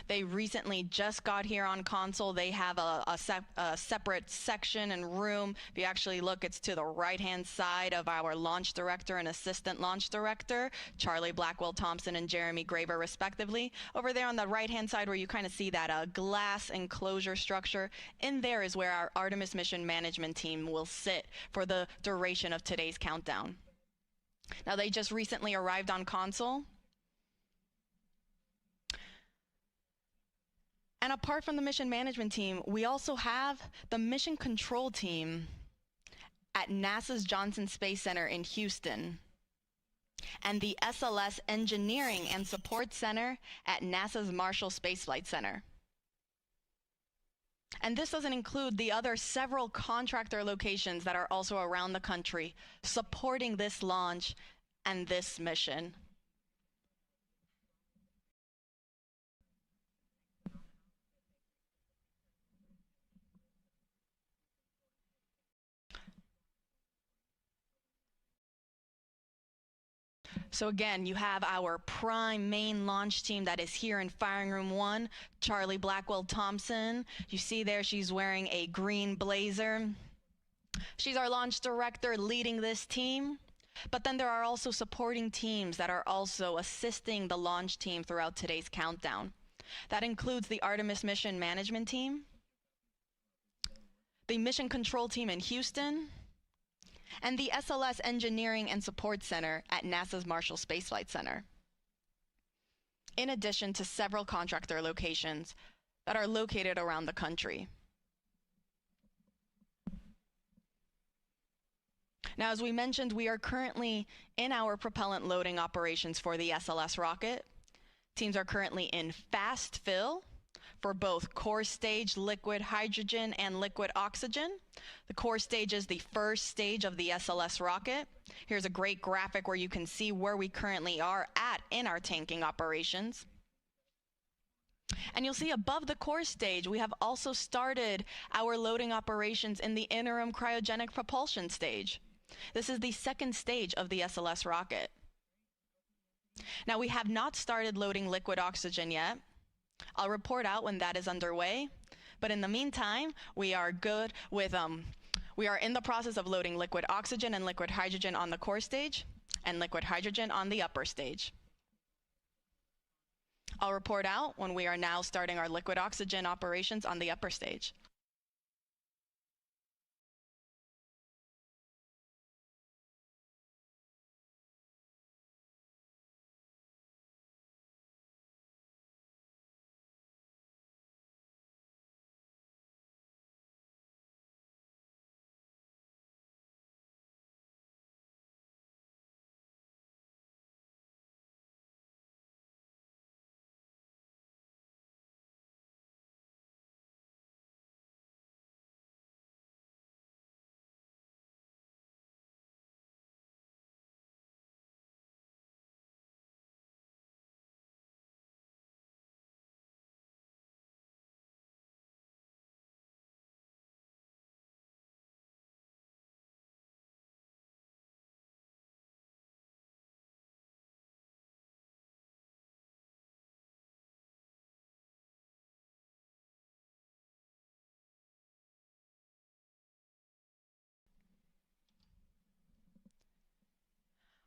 They recently just got here on console. They have a separate section and room. If you actually look, it's to the right-hand side of our launch director and assistant launch director, Charlie Blackwell Thompson and Jeremy Graber, respectively. Over there on the right-hand side where you kind of see that glass enclosure structure, in there is where our Artemis Mission Management Team will sit for the duration of today's countdown. Now, they just recently arrived on console. And apart from the mission management team, we also have the mission control team at NASA's Johnson Space Center in Houston and the SLS Engineering and Support Center at NASA's Marshall Space Flight Center. And this doesn't include the other several contractor locations that are also around the country supporting this launch and this mission. So again, you have our prime main launch team that is here in Firing Room 1, Charlie Blackwell Thompson. You see there she's wearing a green blazer. She's our launch director leading this team. But then there are also supporting teams that are also assisting the launch team throughout today's countdown. That includes the Artemis Mission Management Team, the Mission Control Team in Houston, and the SLS Engineering and Support Center at NASA's Marshall Space Flight Center, in addition to several contractor locations that are located around the country. Now, as we mentioned, we are currently in our propellant loading operations for the SLS rocket. Teams are currently in fast fill for both core stage liquid hydrogen and liquid oxygen. The core stage is the first stage of the SLS rocket. Here's a great graphic where you can see where we currently are at in our tanking operations. And you'll see above the core stage, we have also started our loading operations in the interim cryogenic propulsion stage. This is the second stage of the SLS rocket. Now, we have not started loading liquid oxygen yet. I'll report out when that is underway, but in the meantime, we are good with, we are in the process of loading liquid oxygen and liquid hydrogen on the core stage and liquid hydrogen on the upper stage. I'll report out when we are now starting our liquid oxygen operations on the upper stage.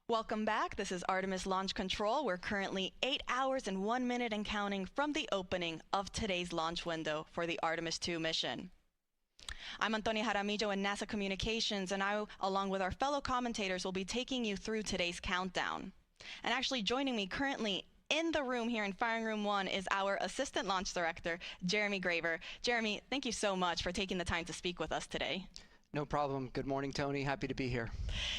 Welcome back. This is Artemis Launch Control. We're currently 8 hours and 1 minute and counting from the opening of today's launch window for the Artemis II mission. I'm Antonia Jaramillo in NASA Communications, and I, along with our fellow commentators, will be taking you through today's countdown. And actually joining me currently in the room here in Firing Room 1 is our Assistant Launch Director, Jeremy Graver. Jeremy, thank you so much for taking the time to speak with us today. No problem. Good morning, Tony. Happy to be here.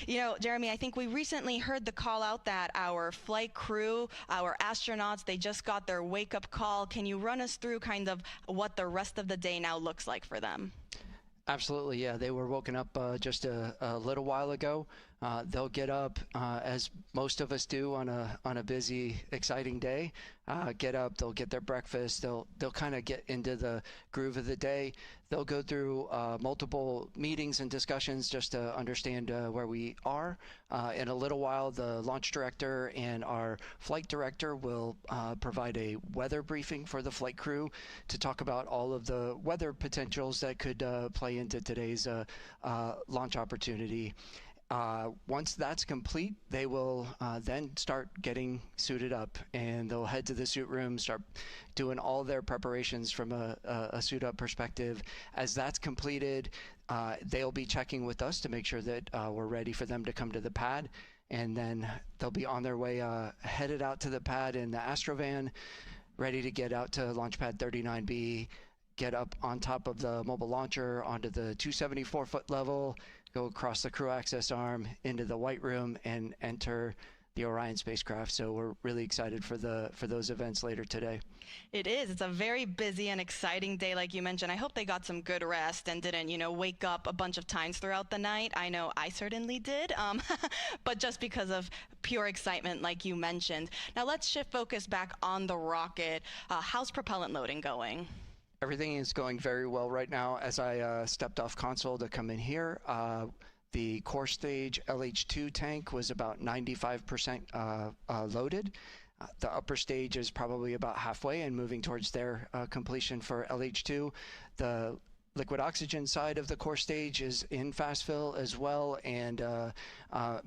You know, Jeremy, I think we recently heard the call out that our flight crew, our astronauts, they just got their wake-up call. Can you run us through kind of what the rest of the day now looks like for them? Absolutely, yeah. They were woken up just a little while ago. They'll get up as most of us do on a busy, exciting day. Get up, they'll get their breakfast. They'll kind of get into the groove of the day. They'll go through multiple meetings and discussions just to understand where we are. In a little while, the launch director and our flight director will provide a weather briefing for the flight crew to talk about all of the weather potentials that could play into today's launch opportunity. Once that's complete, they will then start getting suited up, and they'll head to the suit room, start doing all their preparations from a suit up perspective. As that's completed, they'll be checking with us to make sure that we're ready for them to come to the pad, and then they'll be on their way headed out to the pad in the Astrovan, ready to get out to launch pad 39B, get up on top of the mobile launcher onto the 274-foot level, go across the crew access arm into the White Room, and enter the Orion spacecraft. So we're really excited for those events later today. It is. It's a very busy and exciting day, like you mentioned. I hope they got some good rest and didn't, wake up a bunch of times throughout the night. I know I certainly did, but just because of pure excitement, like you mentioned. Now let's shift focus back on the rocket. How's propellant loading going? Everything is going very well right now. As I stepped off console to come in here, the core stage LH2 tank was about 95% loaded. The upper stage is probably about halfway and moving towards their completion for LH2. The liquid oxygen side of the core stage is in fast fill as well and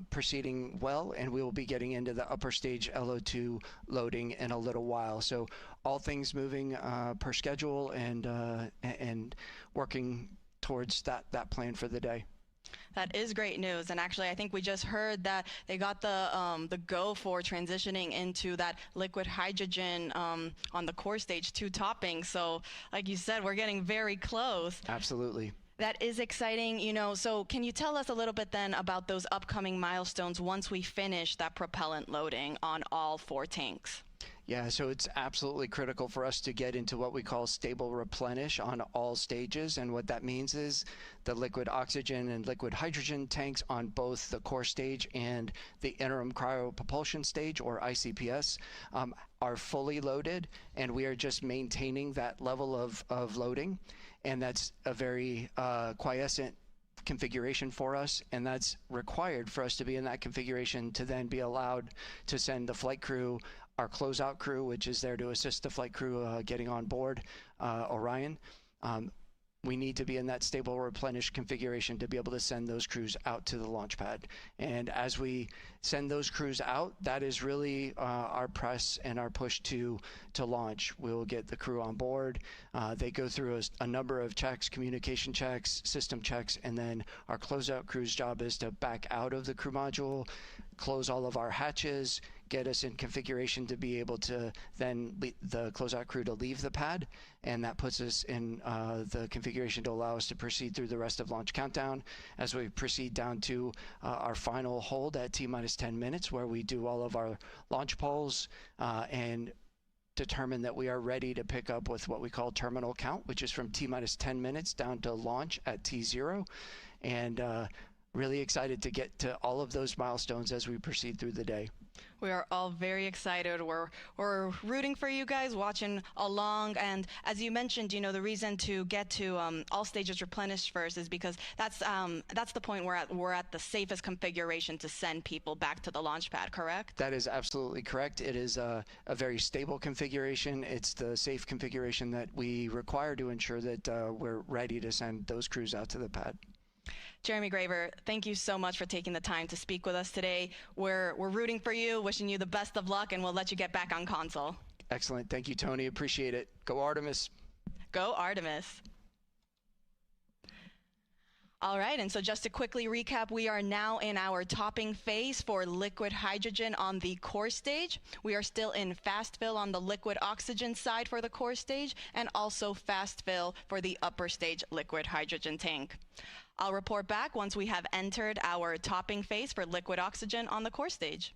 proceeding well, and we will be getting into the upper stage LO2 loading in a little while. So all things moving per schedule and working towards that plan for the day. That is great news, and actually I think we just heard that they got the go for transitioning into that liquid hydrogen on the core stage 2 topping. So like you said, we're getting very close. Absolutely. That is exciting, so can you tell us a little bit then about those upcoming milestones once we finish that propellant loading on all 4 tanks? Yeah, so it's absolutely critical for us to get into what we call stable replenish on all stages. And what that means is the liquid oxygen and liquid hydrogen tanks on both the core stage and the interim cryopropulsion stage, or ICPS, are fully loaded, and we are just maintaining that level of loading. And that's a very quiescent configuration for us, and that's required for us to be in that configuration to then be allowed to send the flight crew, our closeout crew, which is there to assist the flight crew getting on board Orion. We need to be in that stable replenish configuration to be able to send those crews out to the launch pad. And as we send those crews out, that is really our press and our push to launch. We'll get the crew on board. They go through a number of checks, communication checks, system checks, and then our closeout crew's job is to back out of the crew module, close all of our hatches, get us in configuration to be able to then the closeout crew to leave the pad, and that puts us in the configuration to allow us to proceed through the rest of launch countdown as we proceed down to our final hold at T-minus 10 minutes, where we do all of our launch polls and determine that we are ready to pick up with what we call terminal count, which is from T-minus 10 minutes down to launch at T0. And really excited to get to all of those milestones as we proceed through the day. We are all very excited. We're rooting for you guys, watching along. And as you mentioned, the reason to get to all stages replenished first is because that's the point where we're at the safest configuration to send people back to the launch pad, correct? That is absolutely correct. It is a very stable configuration. It's the safe configuration that we require to ensure that we're ready to send those crews out to the pad. Jeremy Graver, thank you so much for taking the time to speak with us today. We're rooting for you, wishing you the best of luck, and we'll let you get back on console. Excellent. Thank you, Tony. Appreciate it. Go Artemis. Go Artemis. All right, and so just to quickly recap, we are now in our topping phase for liquid hydrogen on the core stage. We are still in fast fill on the liquid oxygen side for the core stage, and also fast fill for the upper stage liquid hydrogen tank. I'll report back once we have entered our topping phase for liquid oxygen on the core stage.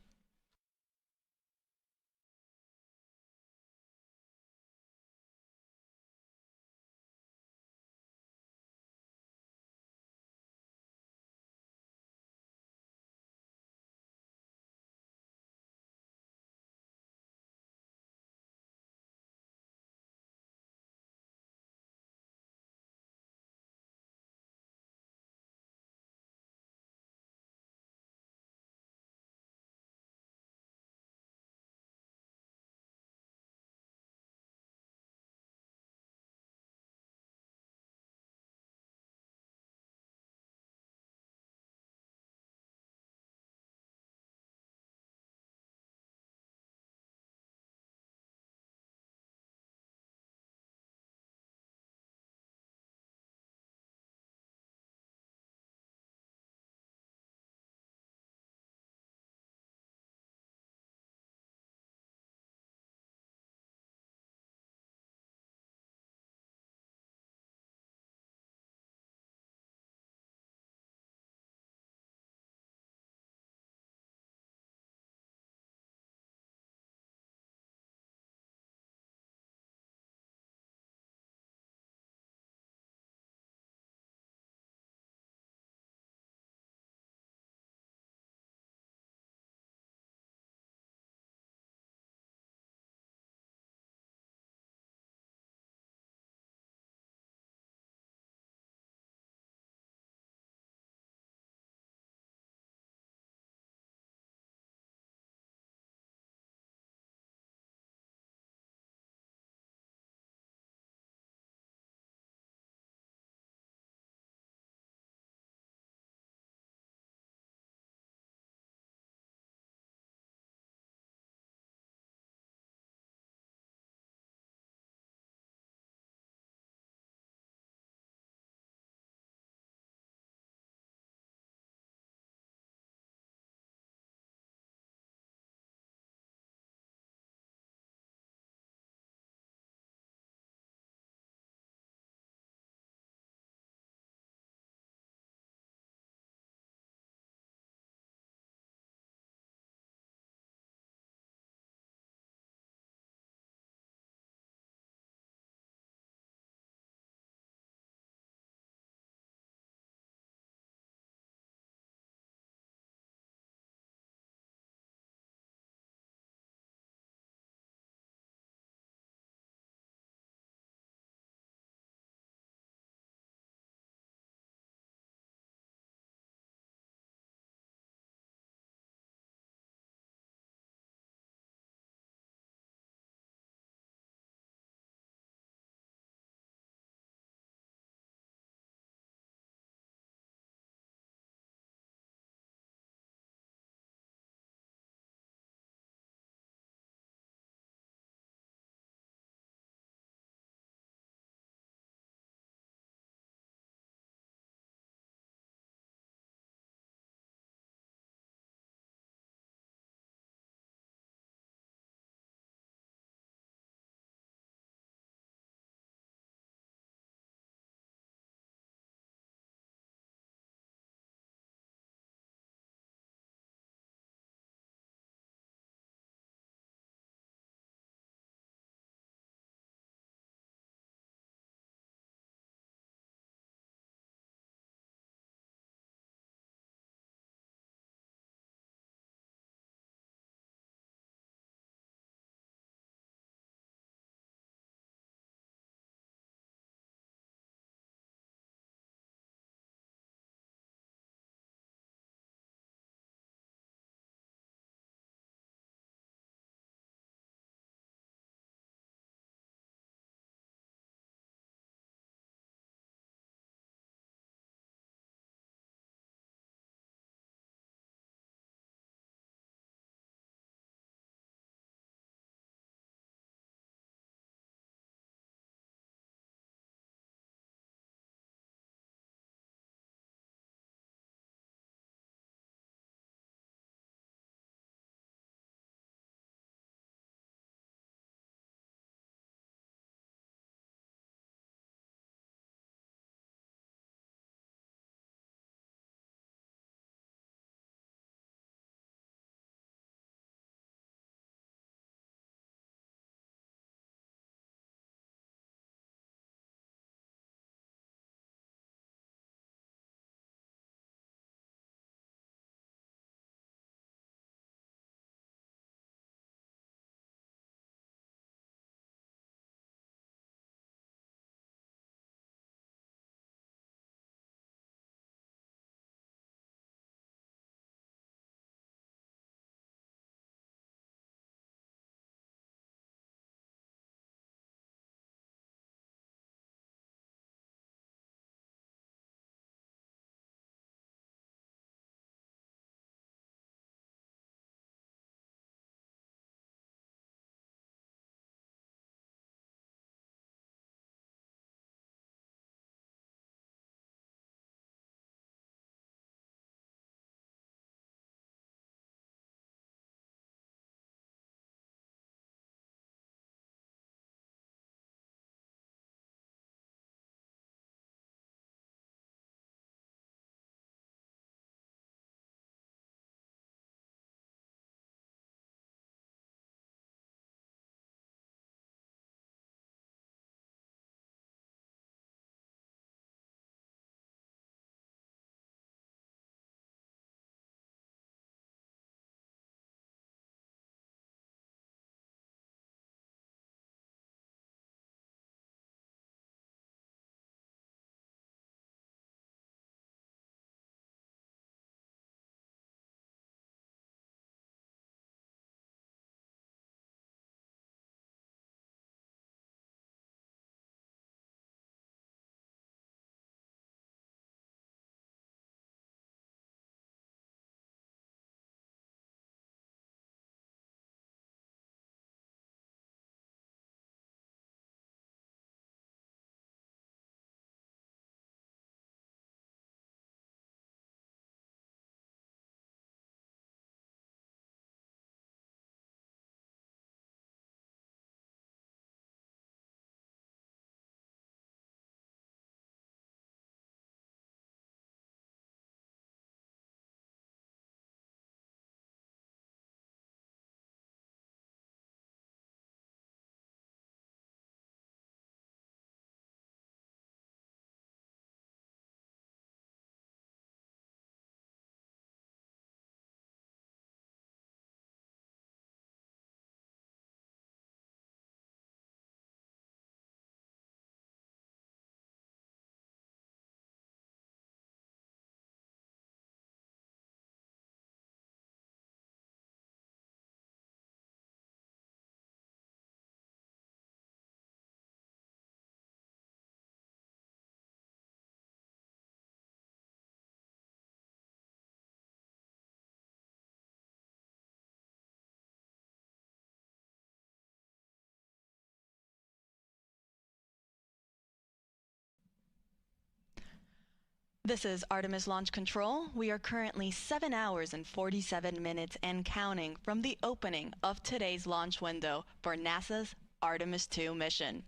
This is Artemis Launch Control. We are currently 7 hours and 47 minutes and counting from the opening of today's launch window for NASA's Artemis II mission.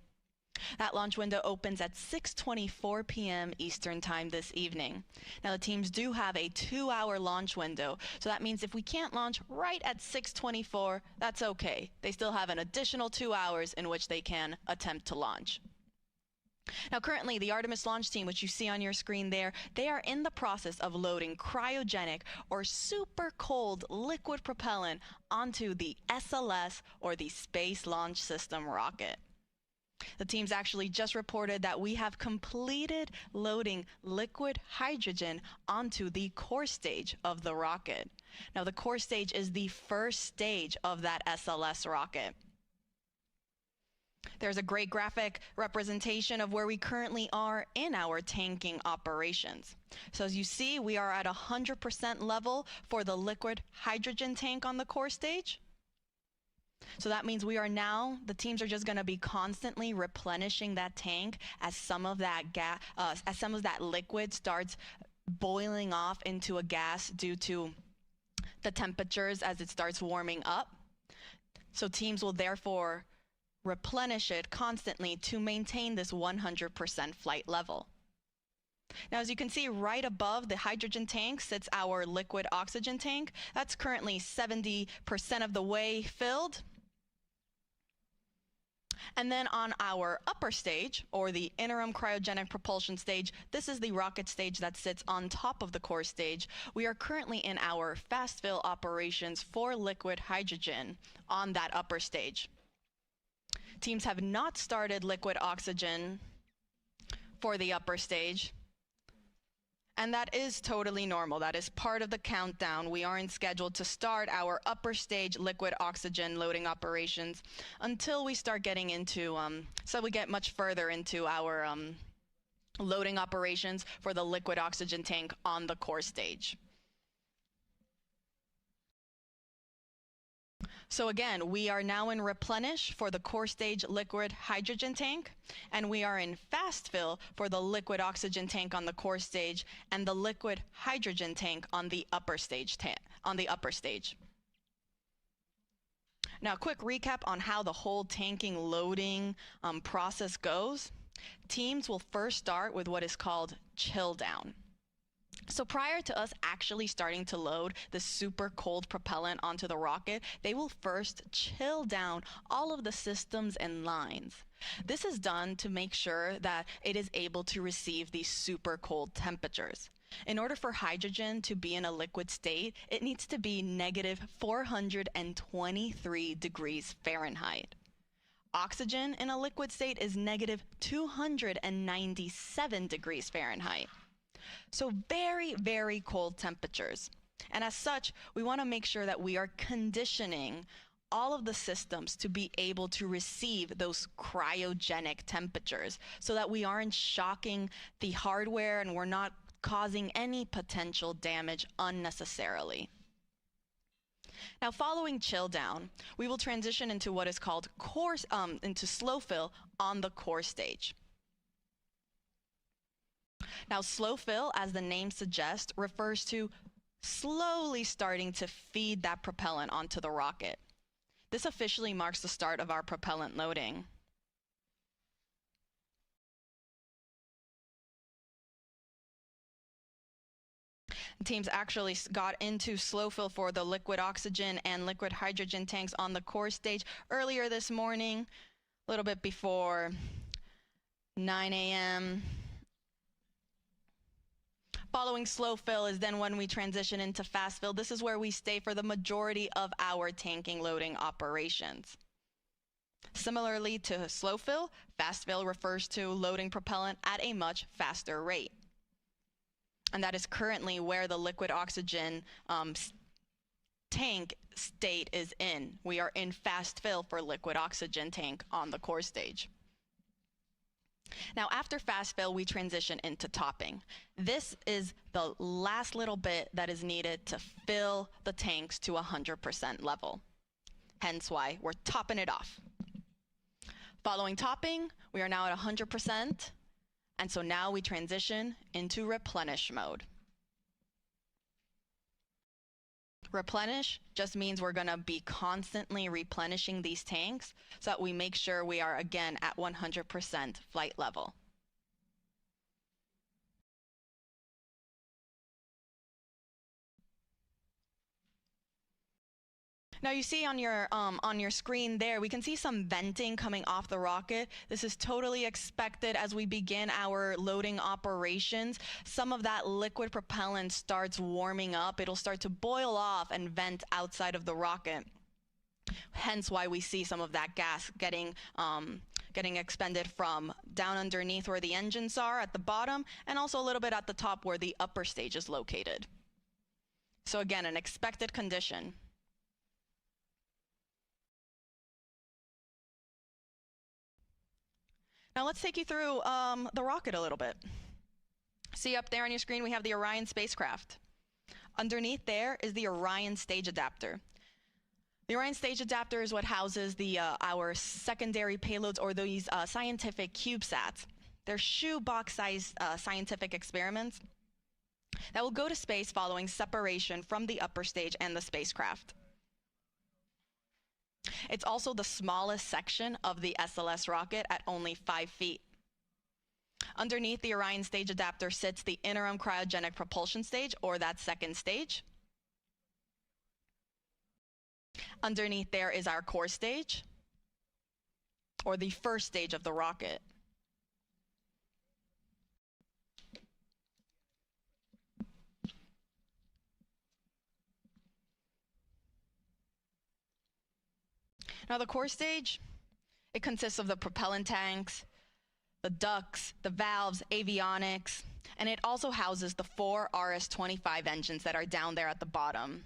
That launch window opens at 6:24 p.m. Eastern Time this evening. Now, the teams do have a 2-hour launch window, so that means if we can't launch right at 6:24, that's okay. They still have an additional 2 hours in which they can attempt to launch. Now, currently, the Artemis launch team, which you see on your screen there, they are in the process of loading cryogenic or super cold liquid propellant onto the SLS, or the Space Launch System rocket. The teams actually just reported that we have completed loading liquid hydrogen onto the core stage of the rocket. Now, the core stage is the first stage of that SLS rocket. There's a great graphic representation of where we currently are in our tanking operations. So as you see, we are at 100% level for the liquid hydrogen tank on the core stage. So that means we are now, the teams are just going to be constantly replenishing that tank as some of that liquid starts boiling off into a gas due to the temperatures as it starts warming up. So teams will therefore replenish it constantly to maintain this 100% flight level. Now, as you can see, right above the hydrogen tank sits our liquid oxygen tank. That's currently 70% of the way filled. And then on our upper stage, or the interim cryogenic propulsion stage, this is the rocket stage that sits on top of the core stage. We are currently in our fast fill operations for liquid hydrogen on that upper stage. Teams have not started liquid oxygen for the upper stage, and that is totally normal. That is part of the countdown. We aren't scheduled to start our upper stage liquid oxygen loading operations until we start getting into, so we get much further into our loading operations for the liquid oxygen tank on the core stage. So again, we are now in replenish for the core stage liquid hydrogen tank, and we are in fast fill for the liquid oxygen tank on the core stage and the liquid hydrogen tank on the upper stage. Now, a quick recap on how the whole tanking loading process goes. Teams will first start with what is called chill down. So prior to us actually starting to load the super cold propellant onto the rocket, they will first chill down all of the systems and lines. This is done to make sure that it is able to receive these super cold temperatures. In order for hydrogen to be in a liquid state, it needs to be negative 423 degrees Fahrenheit. Oxygen in a liquid state is negative 297 degrees Fahrenheit. So very, very cold temperatures. And as such, we want to make sure that we are conditioning all of the systems to be able to receive those cryogenic temperatures so that we aren't shocking the hardware and we're not causing any potential damage unnecessarily. Now, following chill down, we will transition into what is called into slow fill on the core stage. Now, slow fill, as the name suggests, refers to slowly starting to feed that propellant onto the rocket. This officially marks the start of our propellant loading. Teams actually got into slow fill for the liquid oxygen and liquid hydrogen tanks on the core stage earlier this morning, a little bit before 9 a.m. Following slow fill is then when we transition into fast fill. This is where we stay for the majority of our tanking loading operations. Similarly to slow fill, fast fill refers to loading propellant at a much faster rate. And that is currently where the liquid oxygen tank state is in. We are in fast fill for liquid oxygen tank on the core stage. Now, after fast fill, we transition into topping. This is the last little bit that is needed to fill the tanks to 100% level. Hence why we're topping it off. Following topping, we are now at 100%. And so now we transition into replenish mode. Replenish just means we're going to be constantly replenishing these tanks so that we make sure we are again at 100% flight level. Now you see on your screen there, we can see some venting coming off the rocket. This is totally expected as we begin our loading operations. Some of that liquid propellant starts warming up. It'll start to boil off and vent outside of the rocket. Hence why we see some of that gas getting expended from down underneath where the engines are at the bottom, and also a little bit at the top where the upper stage is located. So again, an expected condition. Now let's take you through the rocket a little bit. See up there on your screen, we have the Orion spacecraft. Underneath there is the Orion stage adapter. The Orion stage adapter is what houses our secondary payloads, or these scientific CubeSats. They're shoebox-sized scientific experiments that will go to space following separation from the upper stage and the spacecraft. It's also the smallest section of the SLS rocket at only 5 feet. Underneath the Orion stage adapter sits the interim cryogenic propulsion stage, or that second stage. Underneath there is our core stage, or the first stage of the rocket. Now the core stage, it consists of the propellant tanks, the ducts, the valves, avionics, and it also houses the 4 RS-25 engines that are down there at the bottom.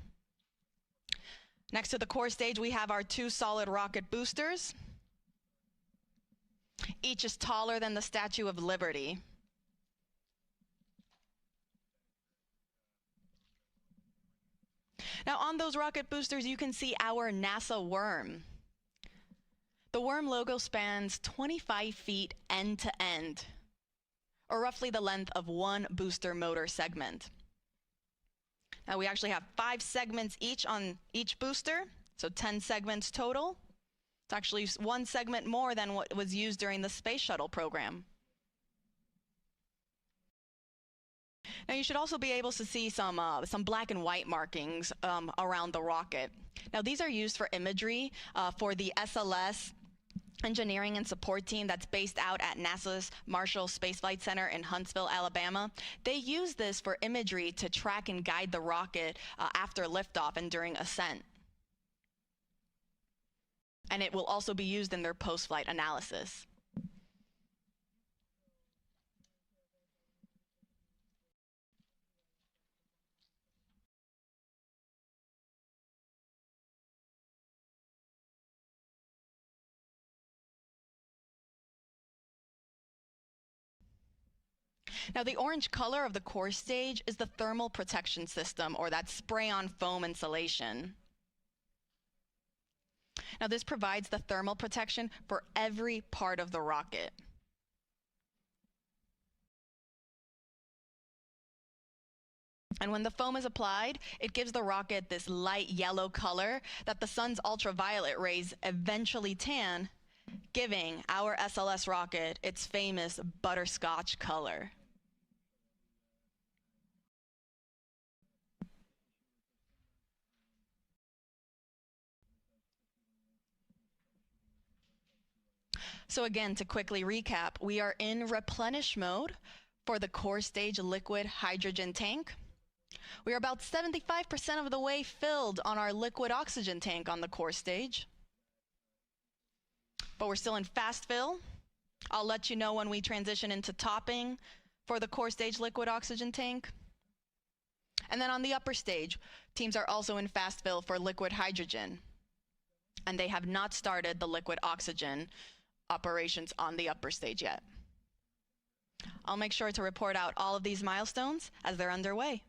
Next to the core stage, we have our 2 solid rocket boosters. Each is taller than the Statue of Liberty. Now on those rocket boosters, you can see our NASA worm. The worm logo spans 25 feet end to end, or roughly the length of 1 booster motor segment. Now we actually have 5 segments each on each booster, so 10 segments total. It's actually 1 segment more than what was used during the space shuttle program. Now you should also be able to see some black and white markings around the rocket. Now these are used for imagery for the SLS engineering and support team that's based out at NASA's Marshall Space Flight Center in Huntsville, Alabama. They use this for imagery to track and guide the rocket after liftoff and during ascent. And it will also be used in their post-flight analysis. Now the orange color of the core stage is the thermal protection system, or that spray-on foam insulation. Now this provides the thermal protection for every part of the rocket. And when the foam is applied, it gives the rocket this light yellow color that the sun's ultraviolet rays eventually tan, giving our SLS rocket its famous butterscotch color. So again, to quickly recap, we are in replenish mode for the core stage liquid hydrogen tank. We are about 75% of the way filled on our liquid oxygen tank on the core stage, but we're still in fast fill. I'll let you know when we transition into topping for the core stage liquid oxygen tank. And then on the upper stage, teams are also in fast fill for liquid hydrogen, and they have not started the liquid oxygen operations on the upper stage yet. I'll make sure to report out all of these milestones as they're underway.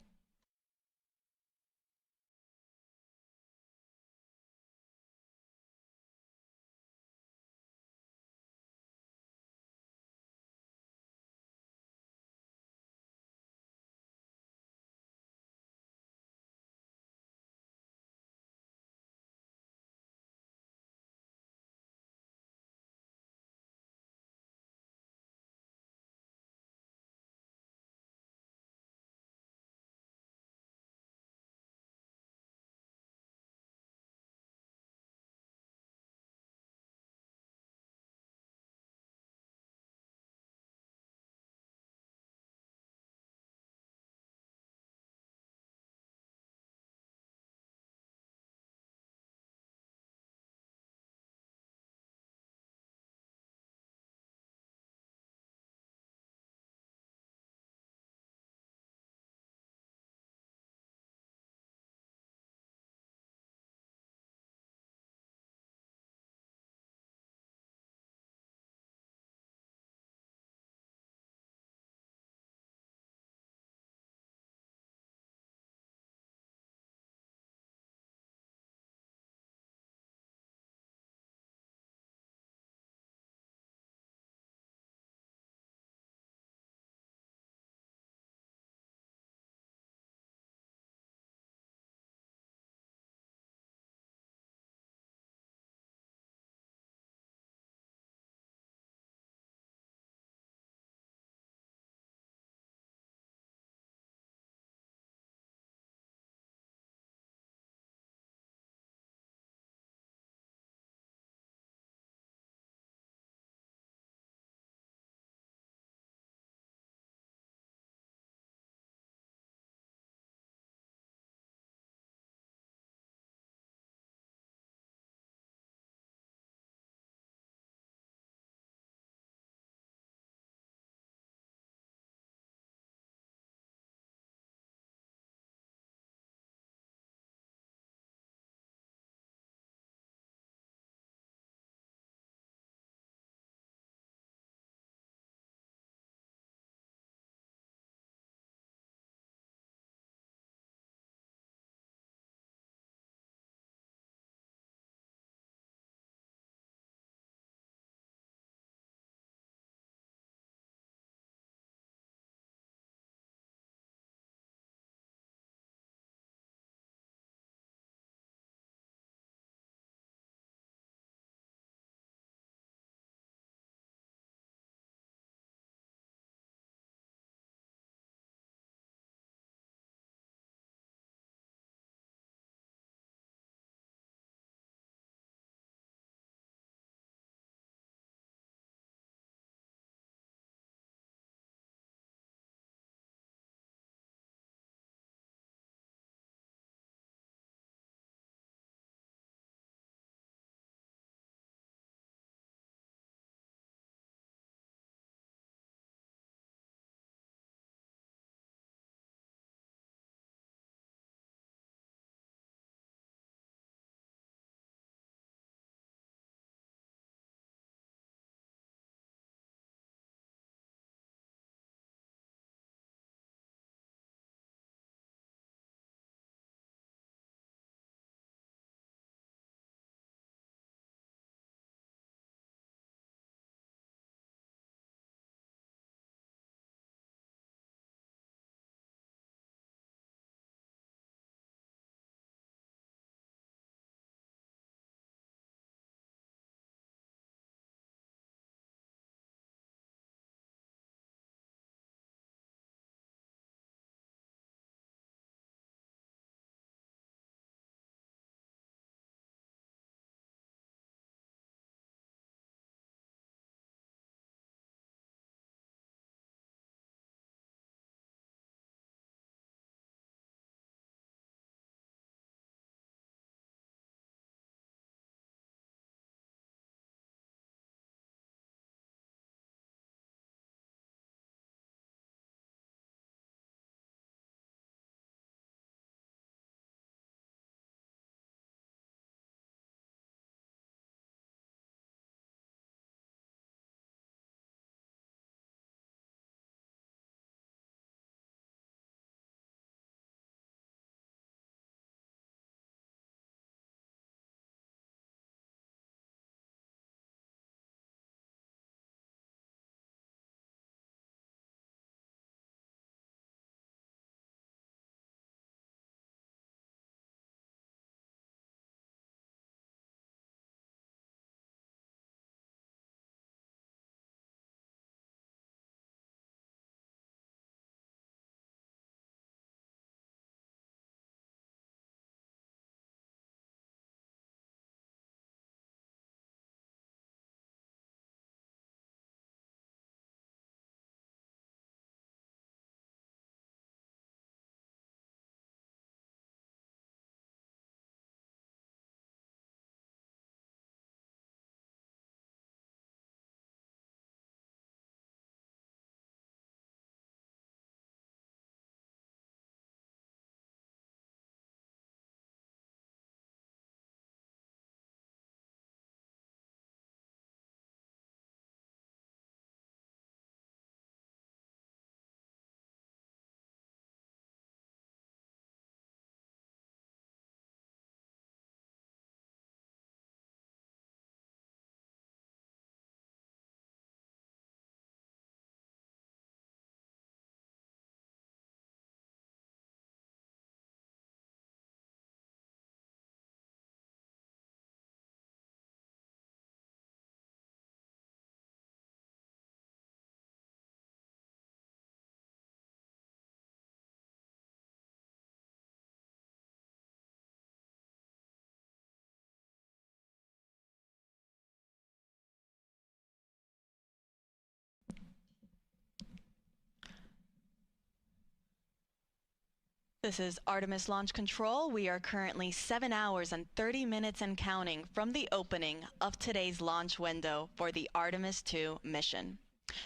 This is Artemis Launch Control. We are currently 7 hours and 30 minutes and counting from the opening of today's launch window for the Artemis II mission.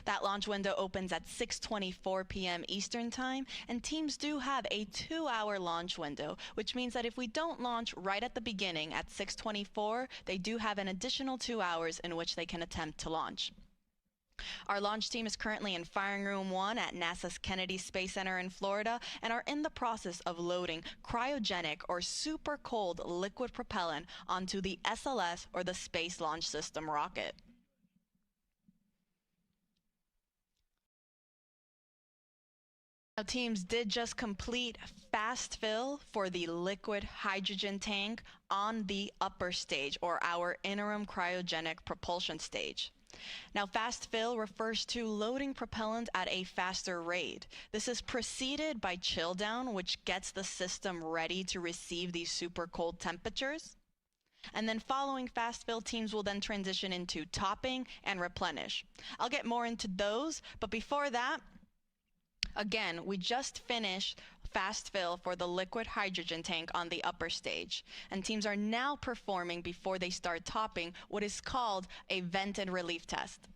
That launch window opens at 6:24 p.m. Eastern Time, and teams do have a 2-hour launch window, which means that if we don't launch right at the beginning at 6:24, they do have an additional 2 hours in which they can attempt to launch. Our launch team is currently in Firing Room 1 at NASA's Kennedy Space Center in Florida and are in the process of loading cryogenic or super cold liquid propellant onto the SLS or the Space Launch System rocket. Now, teams did just complete fast fill for the liquid hydrogen tank on the upper stage, or our interim cryogenic propulsion stage. Now, fast fill refers to loading propellant at a faster rate. This is preceded by chill down, which gets the system ready to receive these super cold temperatures. And then following fast fill, teams will then transition into topping and replenish. I'll get more into those, but before that, again, we just finished fast fill for the liquid hydrogen tank on the upper stage, and teams are now performing, before they start topping, what is called a vent and relief test.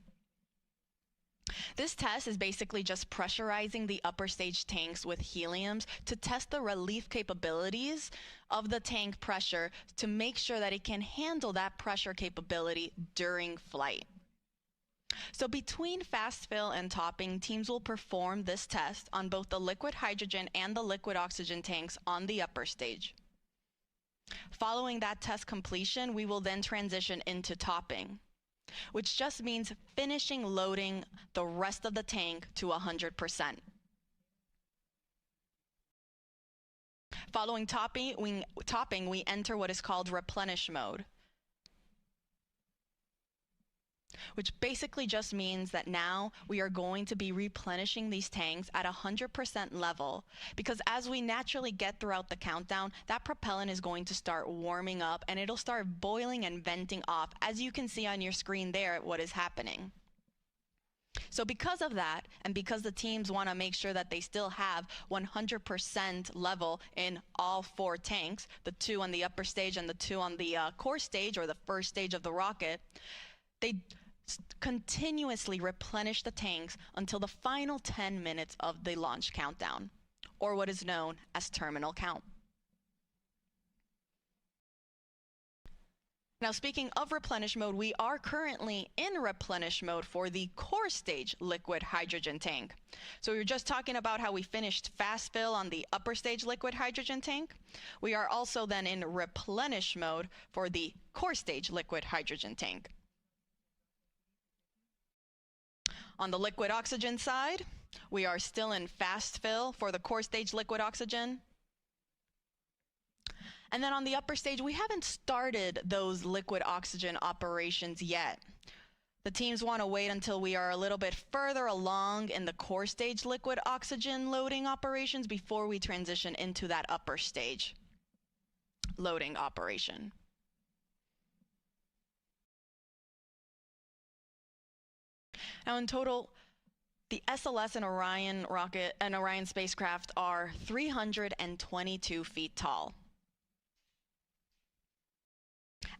This test is basically just pressurizing the upper stage tanks with heliums to test the relief capabilities of the tank pressure to make sure that it can handle that pressure capability during flight. So between fast fill and topping, teams will perform this test on both the liquid hydrogen and the liquid oxygen tanks on the upper stage. Following that test completion, we will then transition into topping, which just means finishing loading the rest of the tank to 100%. Following topping, we enter what is called replenish mode, which basically just means that now we are going to be replenishing these tanks at 100% level, because as we naturally get throughout the countdown, that propellant is going to start warming up and it'll start boiling and venting off, as you can see on your screen there what is happening. So because of that, and because the teams want to make sure that they still have 100% level in all 4 tanks, the 2 on the upper stage and the 2 on the core stage, or the first stage of the rocket, they continuously replenish the tanks until the final 10 minutes of the launch countdown, or what is known as terminal count. Now, speaking of replenish mode, we are currently in replenish mode for the core stage liquid hydrogen tank. So we were just talking about how we finished fast fill on the upper stage liquid hydrogen tank. We are also then in replenish mode for the core stage liquid hydrogen tank. On the liquid oxygen side, we are still in fast fill for the core stage liquid oxygen. And then on the upper stage, we haven't started those liquid oxygen operations yet. The teams want to wait until we are a little bit further along in the core stage liquid oxygen loading operations before we transition into that upper stage loading operation. Now, in total, the SLS and Orion spacecraft are 322 feet tall.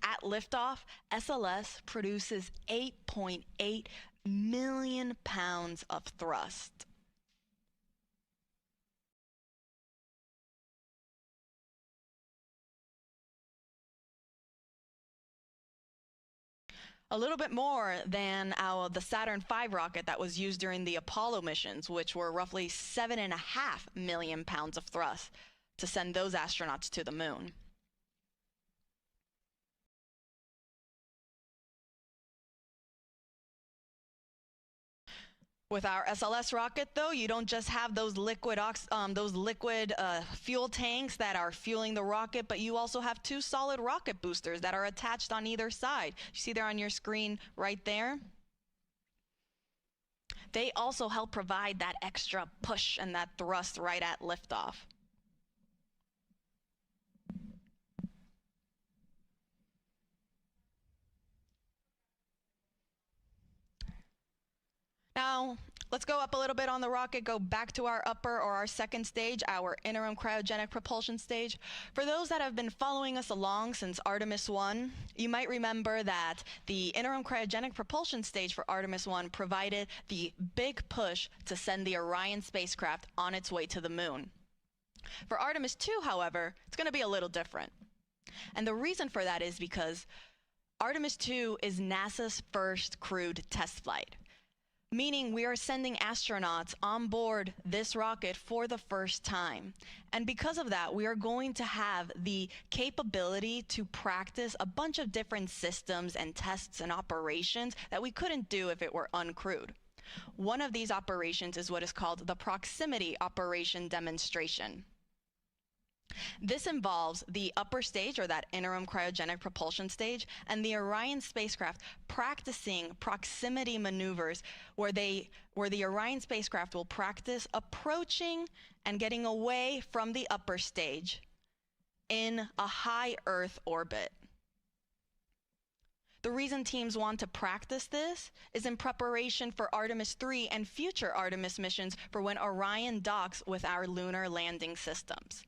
At liftoff, SLS produces 8.8 million pounds of thrust. A little bit more than the Saturn V rocket that was used during the Apollo missions, which were roughly 7.5 million pounds of thrust to send those astronauts to the moon. With our SLS rocket, though, you don't just have those liquid fuel tanks that are fueling the rocket, but you also have 2 solid rocket boosters that are attached on either side. You see there on your screen right there? They also help provide that extra push and that thrust right at liftoff. Now, Let's go up a little bit on the rocket, go back to our upper or our second stage, our interim cryogenic propulsion stage. For those that have been following us along since Artemis 1, you might remember that the interim cryogenic propulsion stage for Artemis 1 provided the big push to send the Orion spacecraft on its way to the moon. For Artemis 2, however, it's going to be a little different. And the reason for that is because Artemis 2 is NASA's first crewed test flight, meaning we are sending astronauts on board this rocket for the first time. And because of that, we are going to have the capability to practice a bunch of different systems and tests and operations that we couldn't do if it were uncrewed. One of these operations is what is called the proximity operation demonstration. This involves the upper stage, or that interim cryogenic propulsion stage, and the Orion spacecraft practicing proximity maneuvers where the Orion spacecraft will practice approaching and getting away from the upper stage in a high Earth orbit. The reason teams want to practice this is in preparation for Artemis 3 and future Artemis missions for when Orion docks with our lunar landing systems.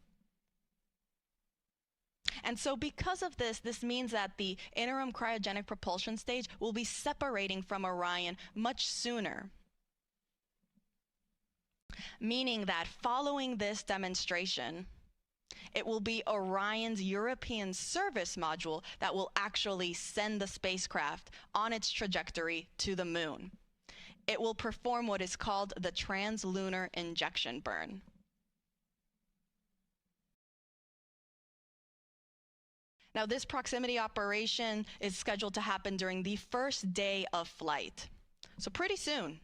And so because of this, this means that the interim cryogenic propulsion stage will be separating from Orion much sooner. Meaning that following this demonstration, it will be Orion's European service module that will actually send the spacecraft on its trajectory to the moon. It will perform what is called the translunar injection burn. Now, this proximity operation is scheduled to happen during the first day of flight, so pretty soon.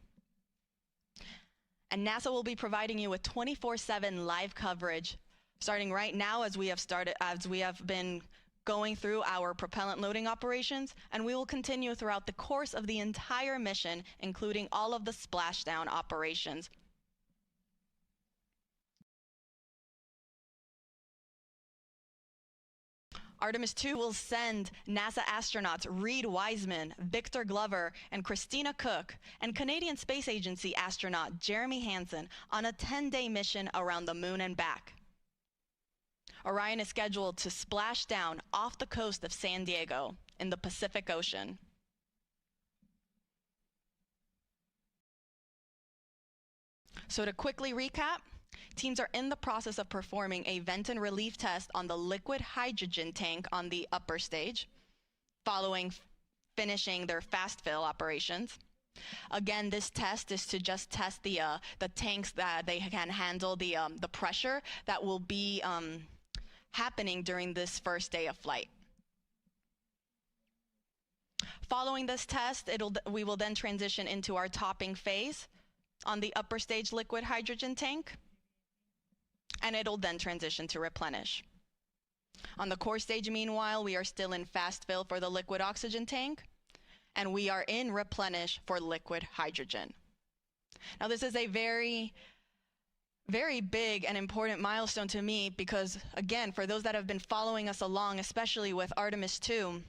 And NASA will be providing you with 24/7 live coverage, starting right now as we have been going through our propellant loading operations, and we will continue throughout the course of the entire mission, including all of the splashdown operations. Artemis 2 will send NASA astronauts Reed Wiseman, Victor Glover, and Christina Cook, and Canadian Space Agency astronaut Jeremy Hansen on a 10-day mission around the moon and back. Orion is scheduled to splash down off the coast of San Diego in the Pacific Ocean. So to quickly recap, teams are in the process of performing a vent and relief test on the liquid hydrogen tank on the upper stage, following finishing their fast fill operations. Again, this test is to just test the tanks that they can handle the pressure that will be happening during this first day of flight. Following this test, we will then transition into our topping phase on the upper stage liquid hydrogen tank, and it'll then transition to replenish. On the core stage, meanwhile, we are still in fast fill for the liquid oxygen tank, and we are in replenish for liquid hydrogen. Now, this is a very, very big and important milestone to me because, again, for those that have been following us along, especially with Artemis 2,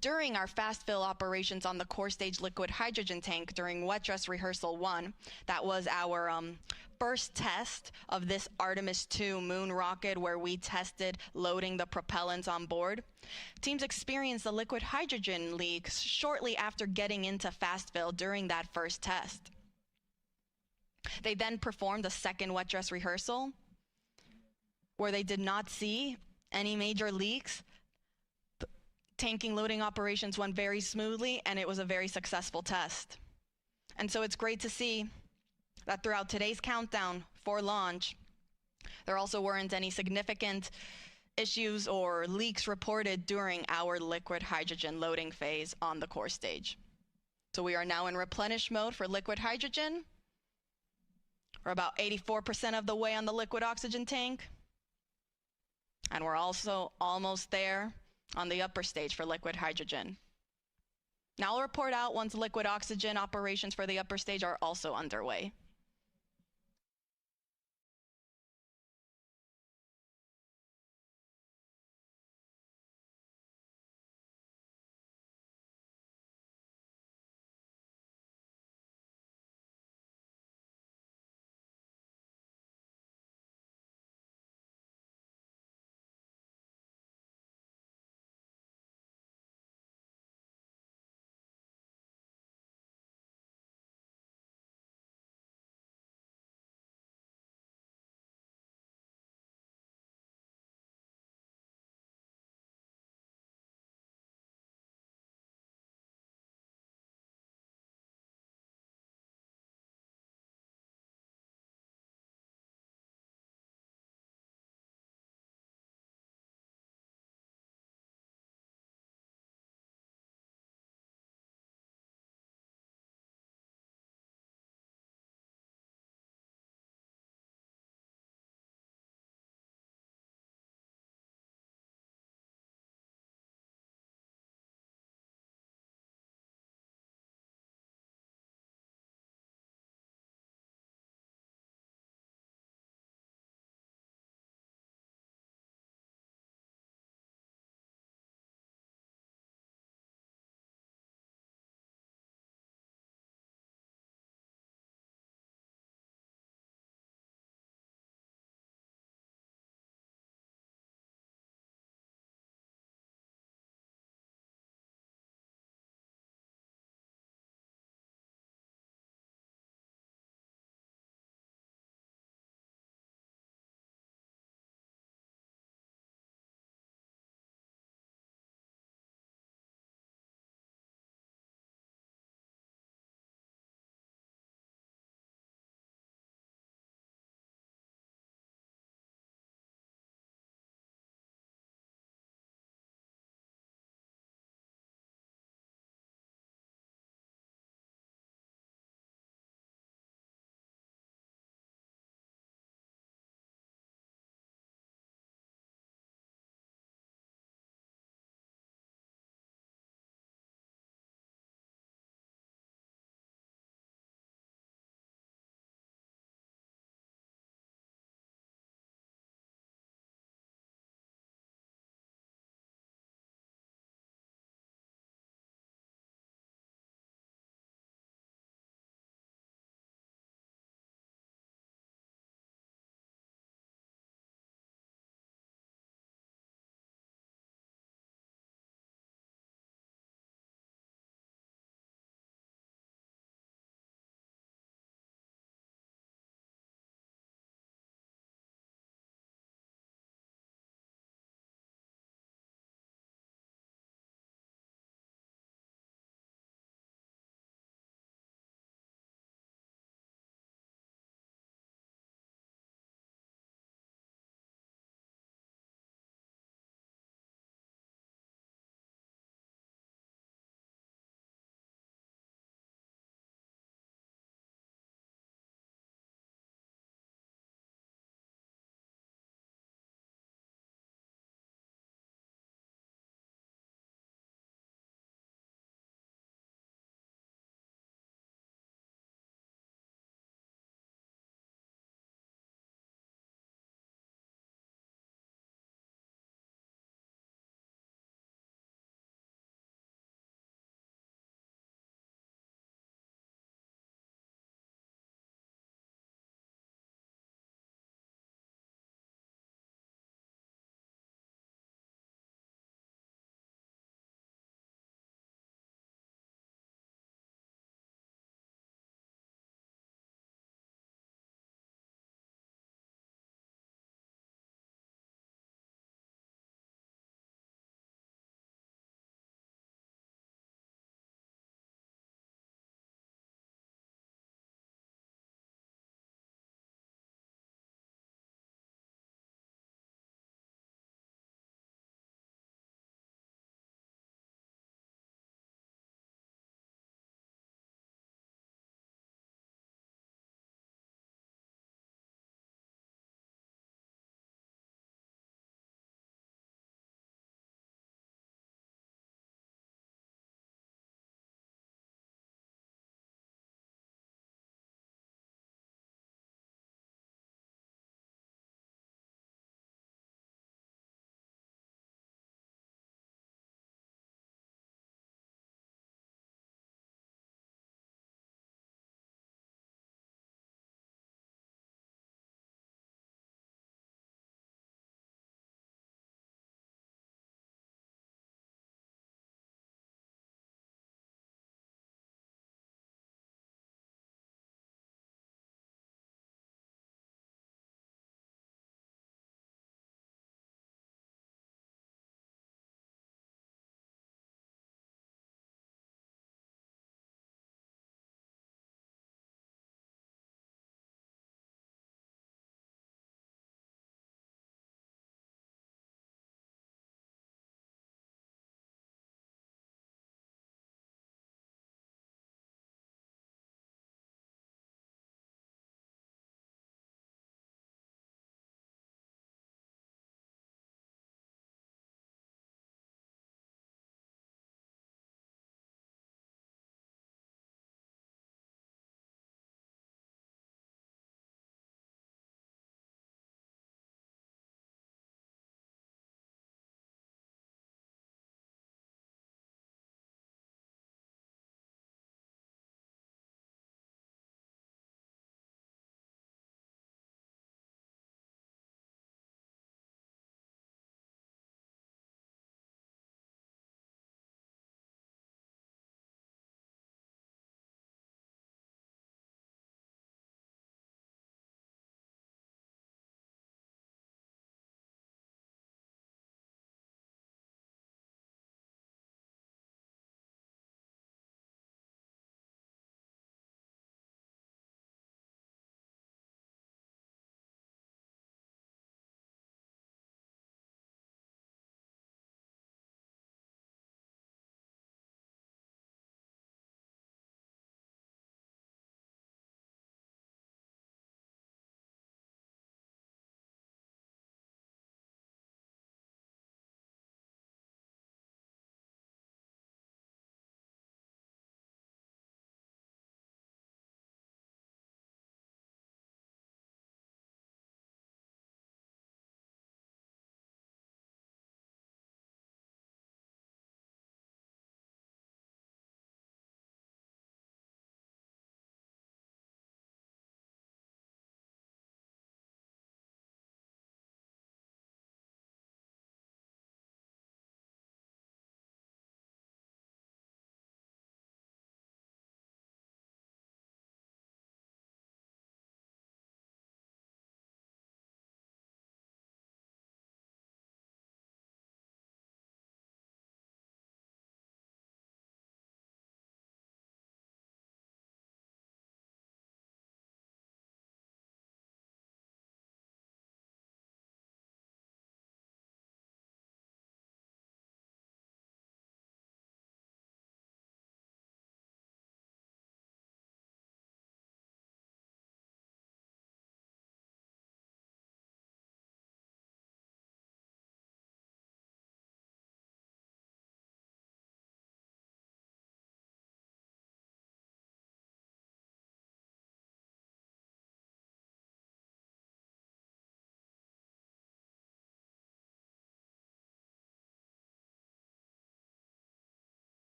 during our fast fill operations on the core stage liquid hydrogen tank during wet dress rehearsal 1, that was our first test of this Artemis 2 moon rocket where we tested loading the propellants on board. Teams experienced the liquid hydrogen leaks shortly after getting into fast fill during that first test. They then performed a second wet dress rehearsal where they did not see any major leaks. Tanking loading operations went very smoothly, and it was a very successful test. And so it's great to see that throughout today's countdown for launch, there also weren't any significant issues or leaks reported during our liquid hydrogen loading phase on the core stage. So we are now in replenish mode for liquid hydrogen. We're about 84% of the way on the liquid oxygen tank. And we're also almost there on the upper stage for liquid hydrogen. Now I'll report out once liquid oxygen operations for the upper stage are also underway.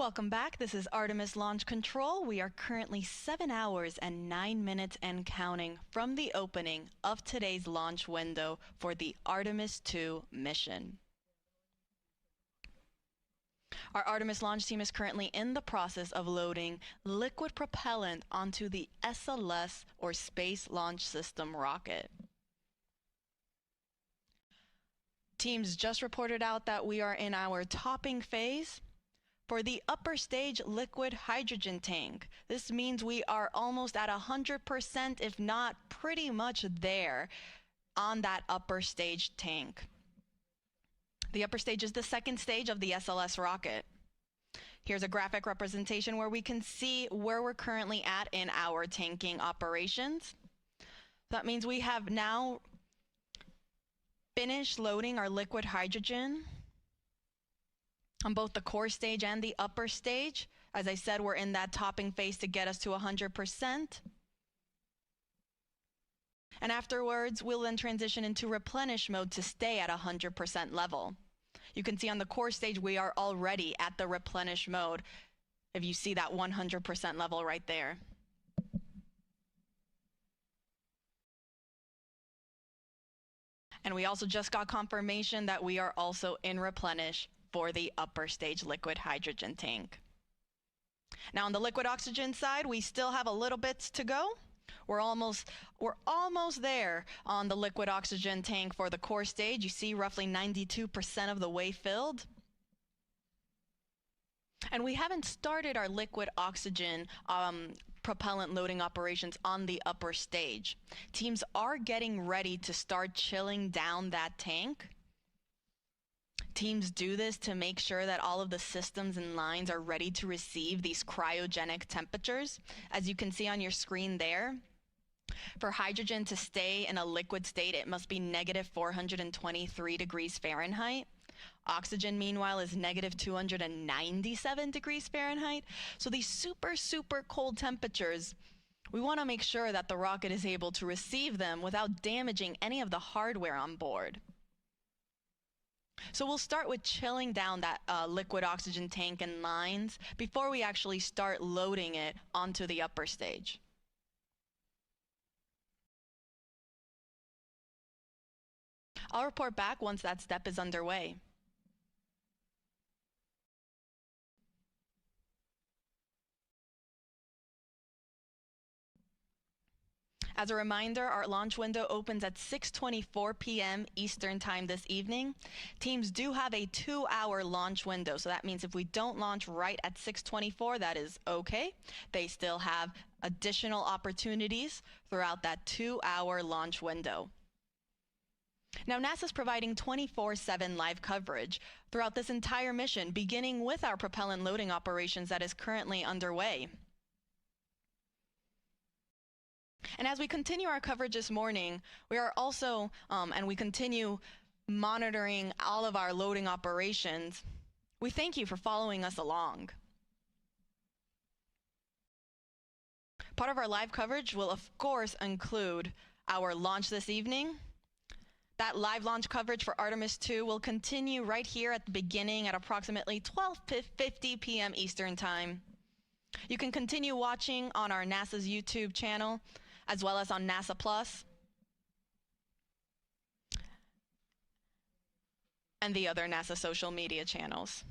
Welcome back. This is Artemis Launch Control. We are currently 7 hours and 9 minutes and counting from the opening of today's launch window for the Artemis II mission. Our Artemis launch team is currently in the process of loading liquid propellant onto the SLS, or Space Launch System, rocket. Teams just reported out that we are in our topping phase. For the upper stage liquid hydrogen tank, this means we are almost at 100%, if not pretty much there, on that upper stage tank. The upper stage is the second stage of the SLS rocket. Here's a graphic representation where we can see where we're currently at in our tanking operations. That means we have now finished loading our liquid hydrogen on both the core stage and the upper stage. As I said, we're in that topping phase to get us to 100%. And afterwards, we'll then transition into replenish mode to stay at 100% level. You can see on the core stage, we are already at the replenish mode, if you see that 100% level right there. And we also just got confirmation that we are also in replenish for the upper stage liquid hydrogen tank. Now on the liquid oxygen side, we still have a little bit to go. We're almost there on the liquid oxygen tank for the core stage. You see roughly 92% of the way filled. And we haven't started our liquid oxygen propellant loading operations on the upper stage. Teams are getting ready to start chilling down that tank. Teams do this to make sure that all of the systems and lines are ready to receive these cryogenic temperatures. As you can see on your screen there, for hydrogen to stay in a liquid state, it must be negative 423 degrees Fahrenheit. Oxygen, meanwhile, is negative 297 degrees Fahrenheit. So these super, super cold temperatures, we want to make sure that the rocket is able to receive them without damaging any of the hardware on board. So we'll start with chilling down that liquid oxygen tank and lines before we actually start loading it onto the upper stage. I'll report back once that step is underway. As a reminder, our launch window opens at 6:24 p.m. Eastern Time this evening. Teams do have a 2-hour launch window, so that means if we don't launch right at 6:24, that is okay. They still have additional opportunities throughout that 2-hour launch window. Now, NASA's providing 24/7 live coverage throughout this entire mission, beginning with our propellant loading operations that is currently underway. And as we continue our coverage this morning, we are also, and we continue monitoring all of our loading operations, we thank you for following us along. Part of our live coverage will, of course, include our launch this evening. That live launch coverage for Artemis II will continue right here at the beginning at approximately 12:50 p.m. Eastern Time. You can continue watching on our NASA's YouTube channel, as well as on NASA Plus and the other NASA social media channels.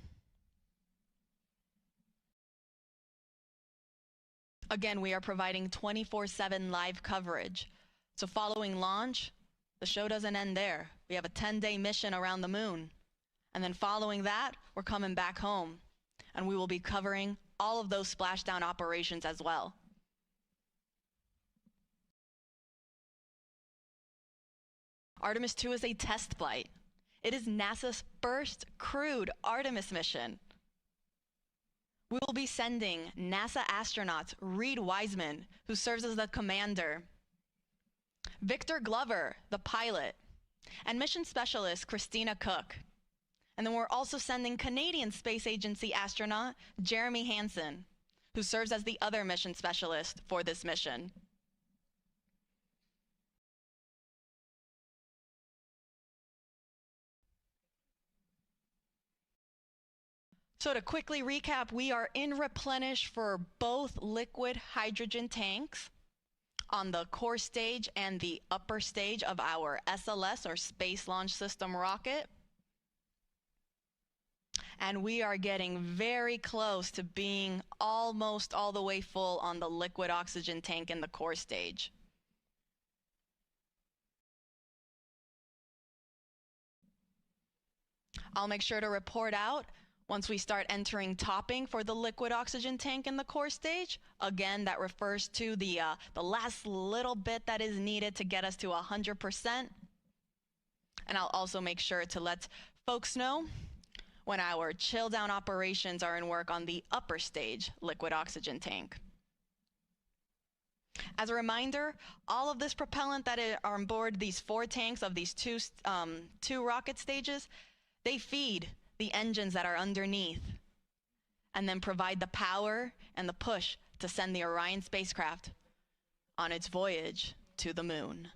Again, we are providing 24/7 live coverage. So following launch, the show doesn't end there. We have a 10-day mission around the moon. And then following that, we're coming back home. And we will be covering all of those splashdown operations as well. Artemis II is a test flight. It is NASA's first crewed Artemis mission. We will be sending NASA astronauts Reed Wiseman, who serves as the commander, Victor Glover, the pilot, and mission specialist Christina Cook. And then we're also sending Canadian Space Agency astronaut Jeremy Hansen, who serves as the other mission specialist for this mission. So to quickly recap, we are in replenish for both liquid hydrogen tanks on the core stage and the upper stage of our SLS, or Space Launch System rocket. And we are getting very close to being almost all the way full on the liquid oxygen tank in the core stage. I'll make sure to report out once we start entering topping for the liquid oxygen tank in the core stage. Again, that refers to the last little bit that is needed to get us to 100%. And I'll also make sure to let folks know when our chill down operations are in work on the upper stage liquid oxygen tank. As a reminder, all of this propellant that are on board these 4 tanks of these two rocket stages, they feed the engines that are underneath and then provide the power and the push to send the Orion spacecraft on its voyage to the moon.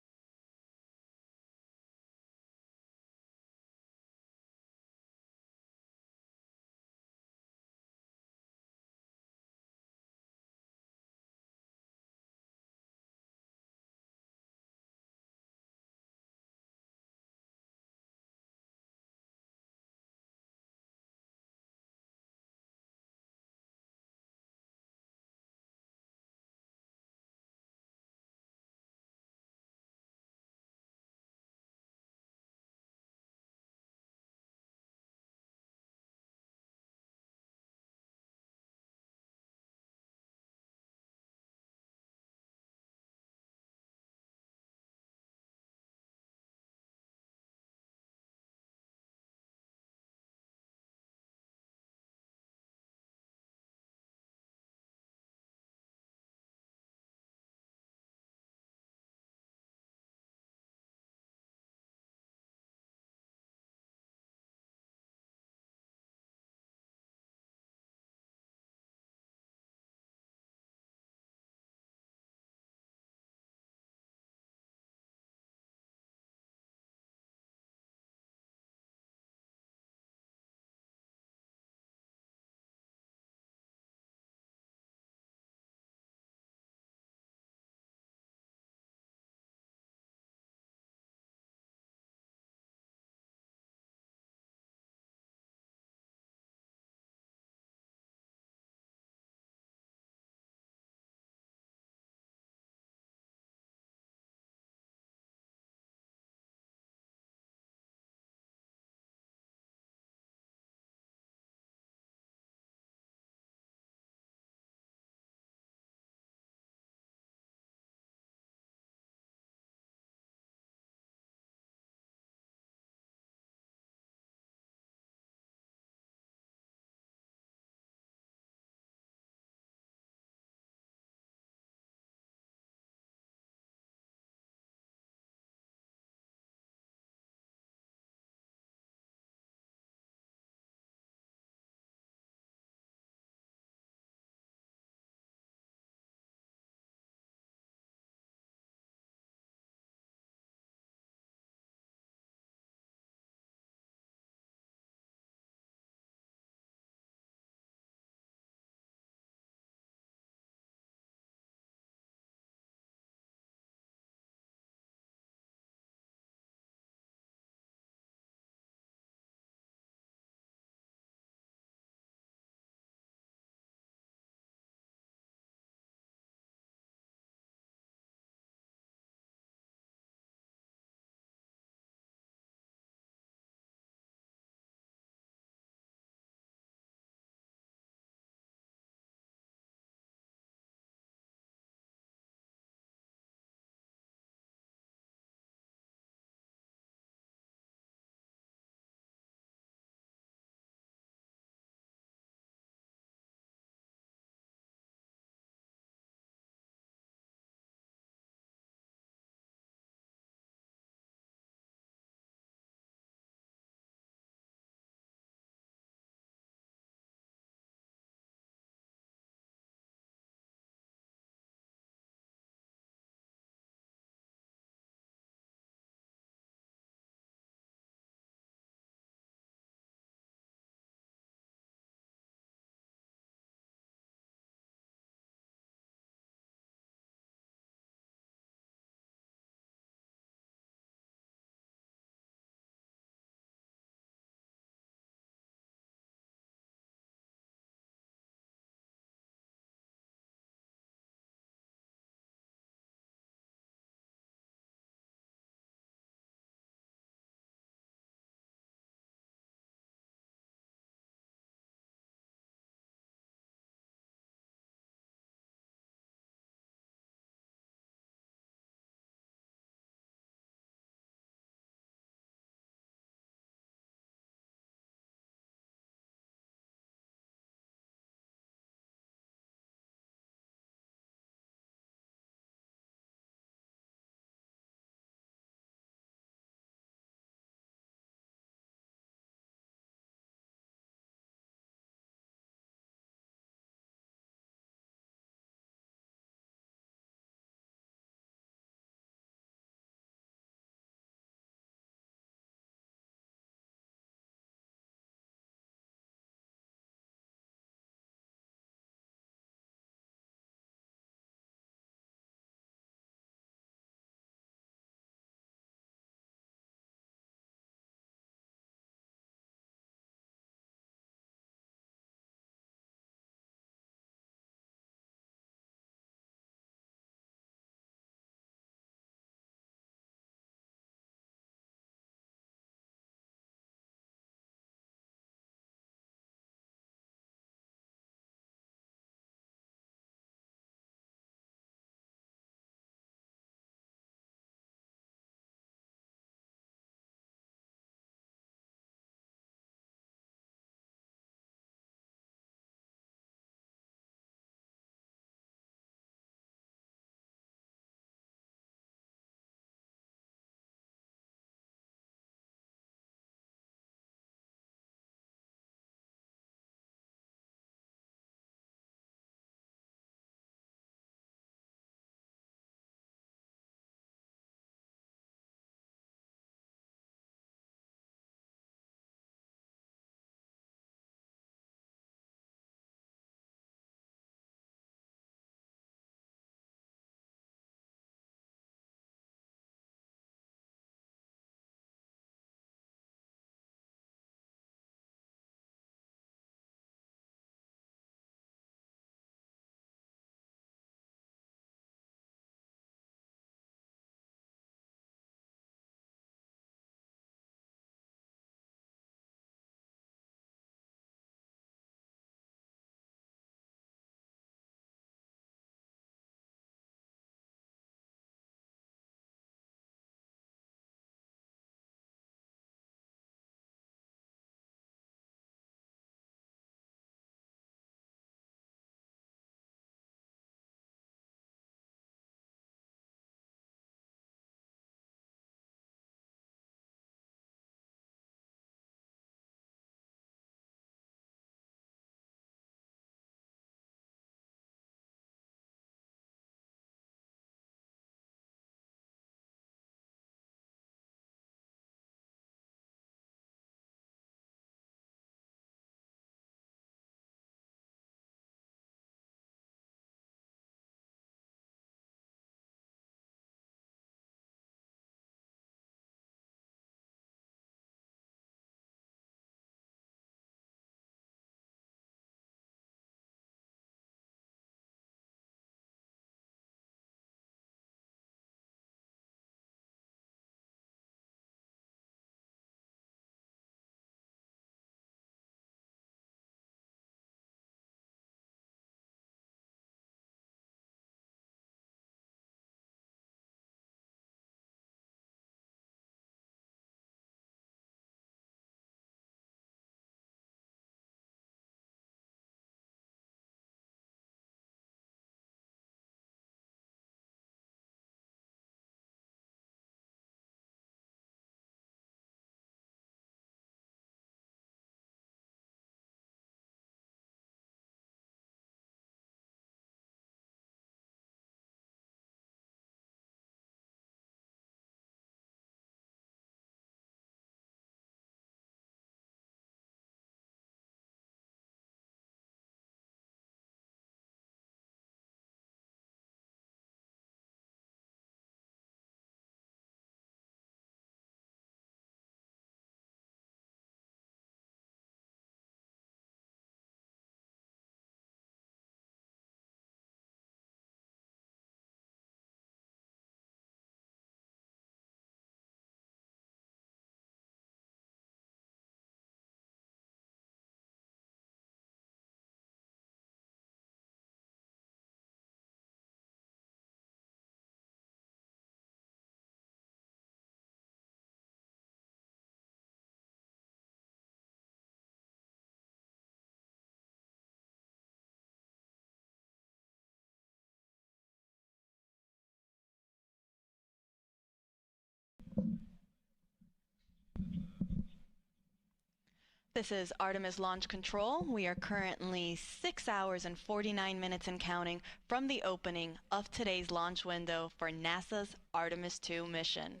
This is Artemis Launch Control. We are currently 6 hours and 49 minutes and counting from the opening of today's launch window for NASA's Artemis II mission.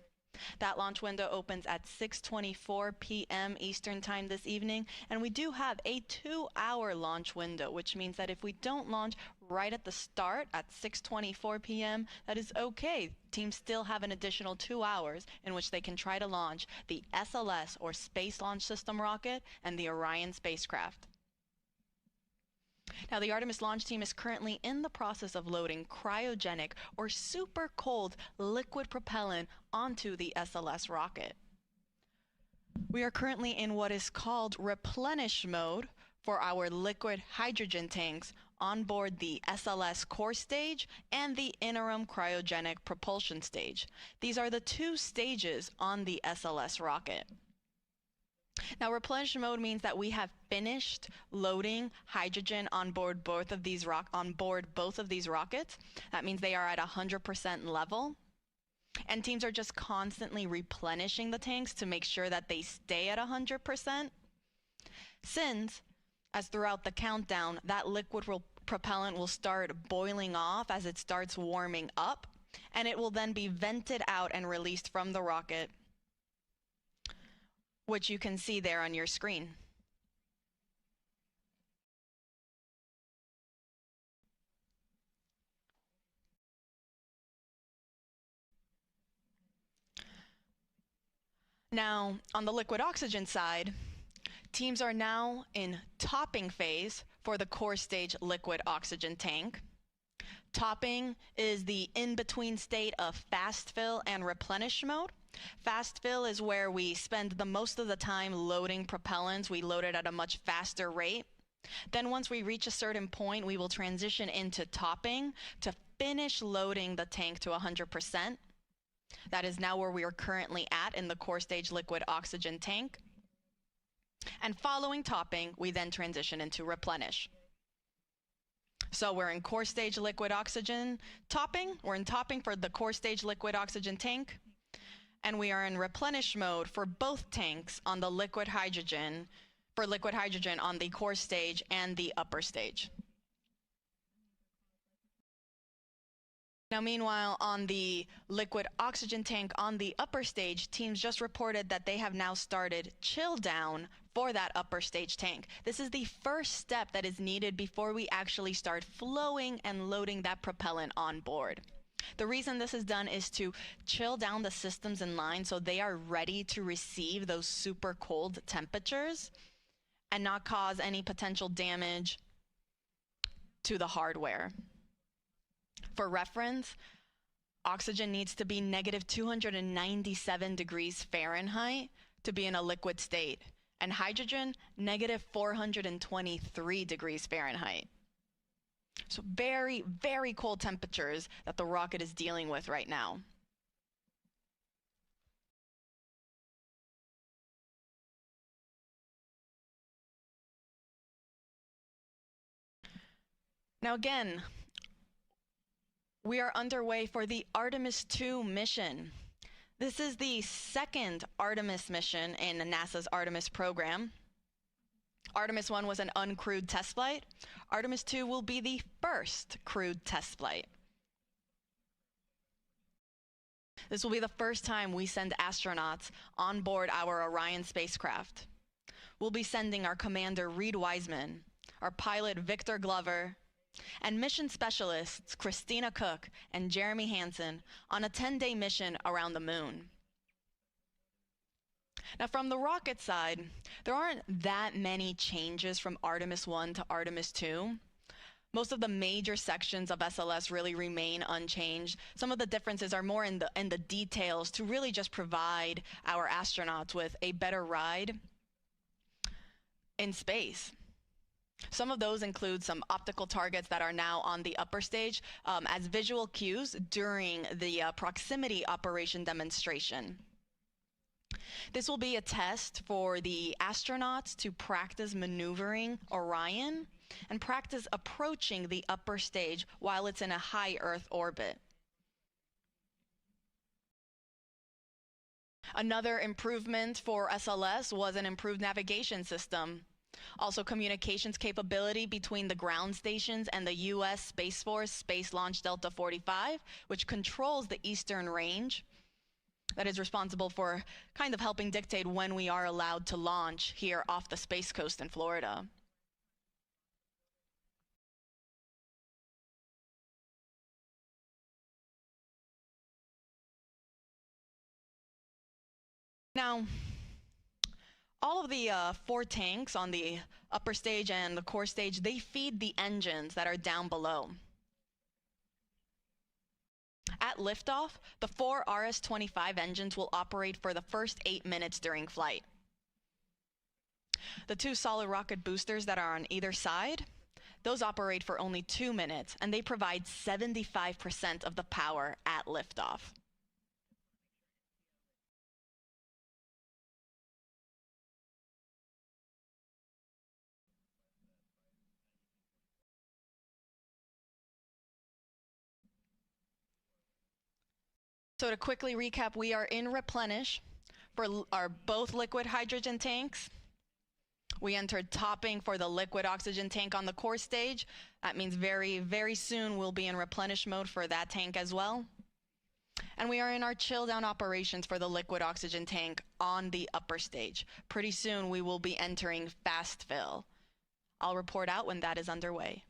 That launch window opens at 6:24 p.m. Eastern Time this evening, and we do have a 2-hour launch window, which means that if we don't launch right at the start at 6:24 p.m., that is okay. Teams still have an additional 2 hours in which they can try to launch the SLS, or Space Launch System rocket, and the Orion spacecraft. Now, the Artemis launch team is currently in the process of loading cryogenic or super cold liquid propellant onto the SLS rocket. We are currently in what is called replenish mode for our liquid hydrogen tanks on board the SLS core stage and the interim cryogenic propulsion stage. These are the two stages on the SLS rocket. Now, replenish mode means that we have finished loading hydrogen on board both of these rockets. That means they are at 100% level. And teams are just constantly replenishing the tanks to make sure that they stay at 100%. Since, as throughout the countdown, that liquid propellant will start boiling off as it starts warming up, and it will then be vented out and released from the rocket, which you can see there on your screen. Now, on the liquid oxygen side, teams are now in topping phase for the core stage liquid oxygen tank. Topping is the in-between state of fast fill and replenish mode. Fast fill is where we spend the most of the time loading propellants. We load it at a much faster rate. Then once we reach a certain point, we will transition into topping to finish loading the tank to 100%. That is now where we are currently at in the core stage liquid oxygen tank. And following topping, we then transition into replenish. So we're in core stage liquid oxygen topping. We're in topping for the core stage liquid oxygen tank. And we are in replenish mode for both tanks on the liquid hydrogen, on the core stage and the upper stage. Now, meanwhile, on the liquid oxygen tank on the upper stage, teams just reported that they have now started chill down for that upper stage tank. This is the first step that is needed before we actually start flowing and loading that propellant on board. The reason this is done is to chill down the systems in line so they are ready to receive those super cold temperatures and not cause any potential damage to the hardware. For reference, oxygen needs to be negative 297 degrees Fahrenheit to be in a liquid state, and hydrogen, negative 423 degrees Fahrenheit. So very, very cold temperatures that the rocket is dealing with right now. Now again, we are underway for the Artemis II mission. This is the second Artemis mission in NASA's Artemis program. Artemis 1 was an uncrewed test flight. Artemis 2 will be the first crewed test flight. This will be the first time we send astronauts on board our Orion spacecraft. We'll be sending our commander Reed Wiseman, our pilot Victor Glover, and mission specialists Christina Cook and Jeremy Hansen on a 10-day mission around the moon. Now, from the rocket side, there aren't that many changes from Artemis 1 to Artemis 2. Most of the major sections of SLS really remain unchanged. Some of the differences are more in the details to really just provide our astronauts with a better ride in space. Some of those include some optical targets that are now on the upper stage as visual cues during the proximity operation demonstration. This will be a test for the astronauts to practice maneuvering Orion and practice approaching the upper stage while it's in a high Earth orbit. Another improvement for SLS was an improved navigation system. Also, communications capability between the ground stations and the U.S. Space Force Space Launch Delta 45, which controls the eastern range. That is responsible for kind of helping dictate when we are allowed to launch here off the Space Coast in Florida. Now, all of the 4 tanks on the upper stage and the core stage, they feed the engines that are down below. At liftoff, the 4 RS-25 engines will operate for the first 8 minutes during flight. The 2 solid rocket boosters that are on either side, those operate for only 2 minutes, and they provide 75% of the power at liftoff. So to quickly recap, we are in replenish for our both liquid hydrogen tanks. We entered topping for the liquid oxygen tank on the core stage. That means very, very soon we'll be in replenish mode for that tank as well. And we are in our chill down operations for the liquid oxygen tank on the upper stage. Pretty soon we will be entering fast fill. I'll report out when that is underway.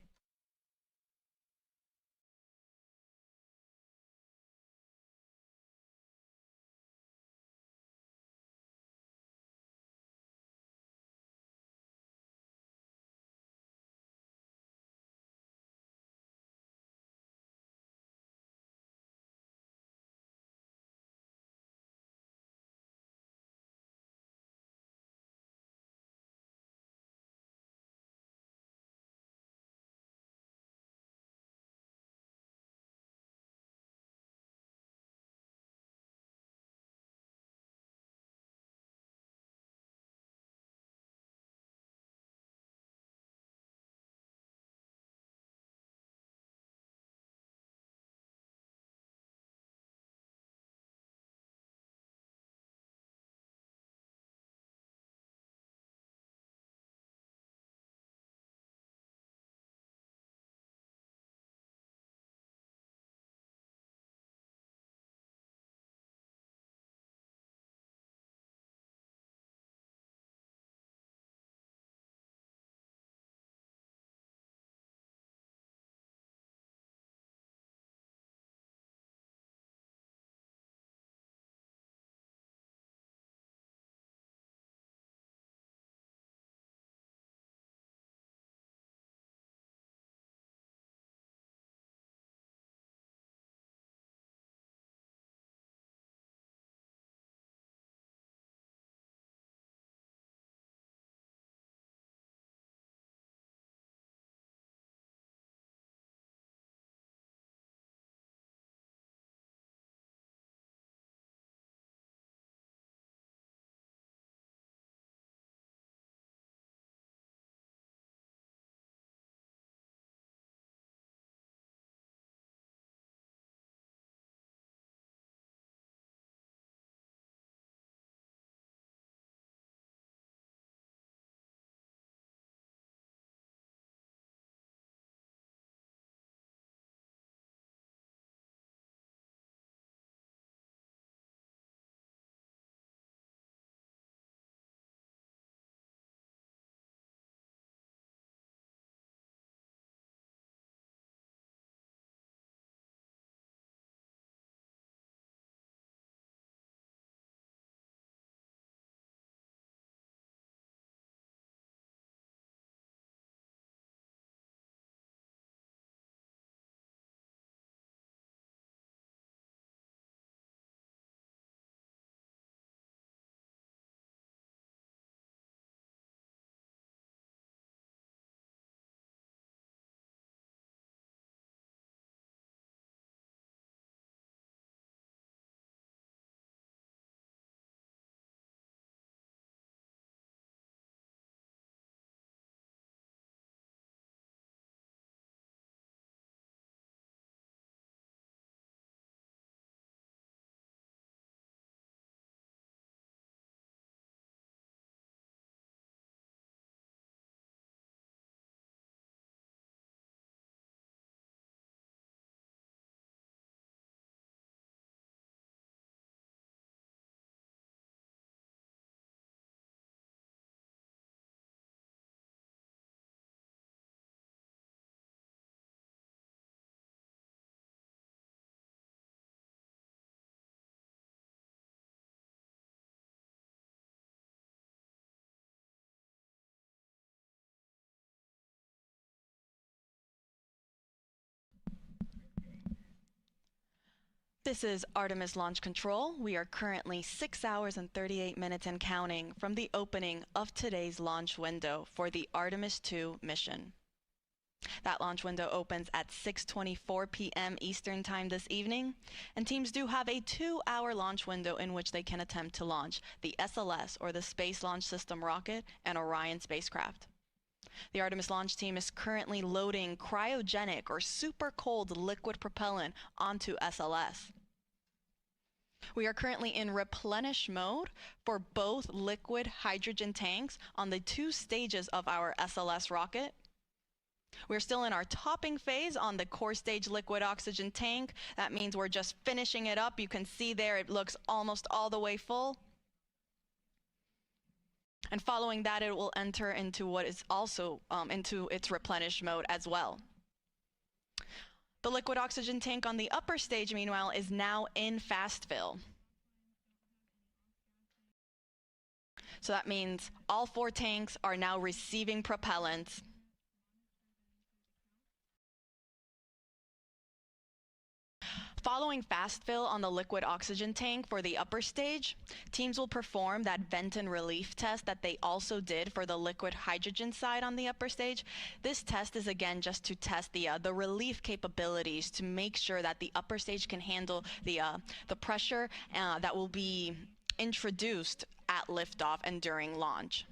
This is Artemis Launch Control. We are currently 6 hours and 38 minutes and counting from the opening of today's launch window for the Artemis II mission. That launch window opens at 6:24 p.m. Eastern Time this evening, and teams do have a 2-hour launch window in which they can attempt to launch the SLS, or the Space Launch System rocket, and Orion spacecraft. The Artemis launch team is currently loading cryogenic or super cold liquid propellant onto SLS. We are currently in replenish mode for both liquid hydrogen tanks on the 2 stages of our SLS rocket. We're still in our topping phase on the core stage liquid oxygen tank. That means we're just finishing it up. You can see there it looks almost all the way full. And following that, it will enter into what is also into its replenish mode as well. The liquid oxygen tank on the upper stage, meanwhile, is now in fast fill. So that means all 4 tanks are now receiving propellant. Following fast fill on the liquid oxygen tank for the upper stage, teams will perform that vent and relief test that they also did for the liquid hydrogen side on the upper stage. This test is again just to test the relief capabilities to make sure that the upper stage can handle the pressure that will be introduced at liftoff and during launch.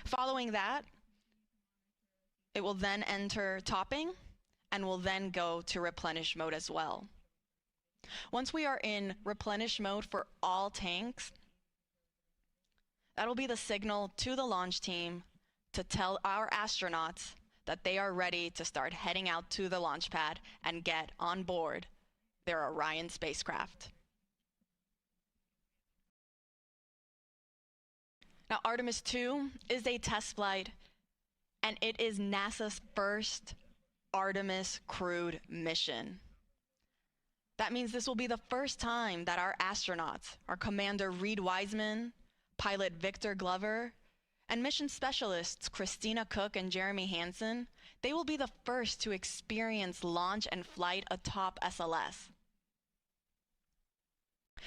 Following that, it will then enter topping and will then go to replenish mode as well. Once we are in replenish mode for all tanks, that'll be the signal to the launch team to tell our astronauts that they are ready to start heading out to the launch pad and get on board their Orion spacecraft. Now, Artemis II is a test flight, and it is NASA's first Artemis crewed mission. That means this will be the first time that our astronauts, our Commander Reed Wiseman, pilot Victor Glover, and mission specialists Christina Cook and Jeremy Hansen, they will be the first to experience launch and flight atop SLS.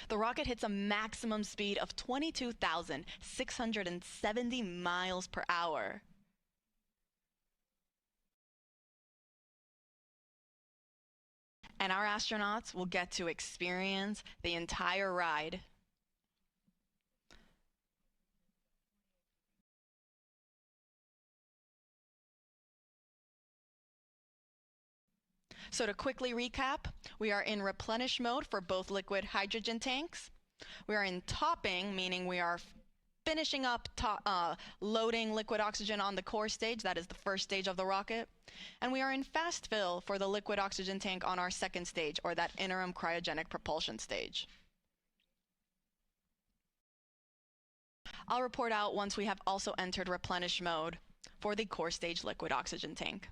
The rocket hits a maximum speed of 22,670 miles per hour. And our astronauts will get to experience the entire ride. So to quickly recap, we are in replenish mode for both liquid hydrogen tanks. We are in topping, meaning we are finishing up loading liquid oxygen on the core stage. That is the first stage of the rocket. And we are in fast fill for the liquid oxygen tank on our second stage, or that interim cryogenic propulsion stage. I'll report out once we have also entered replenish mode for the core stage liquid oxygen tank.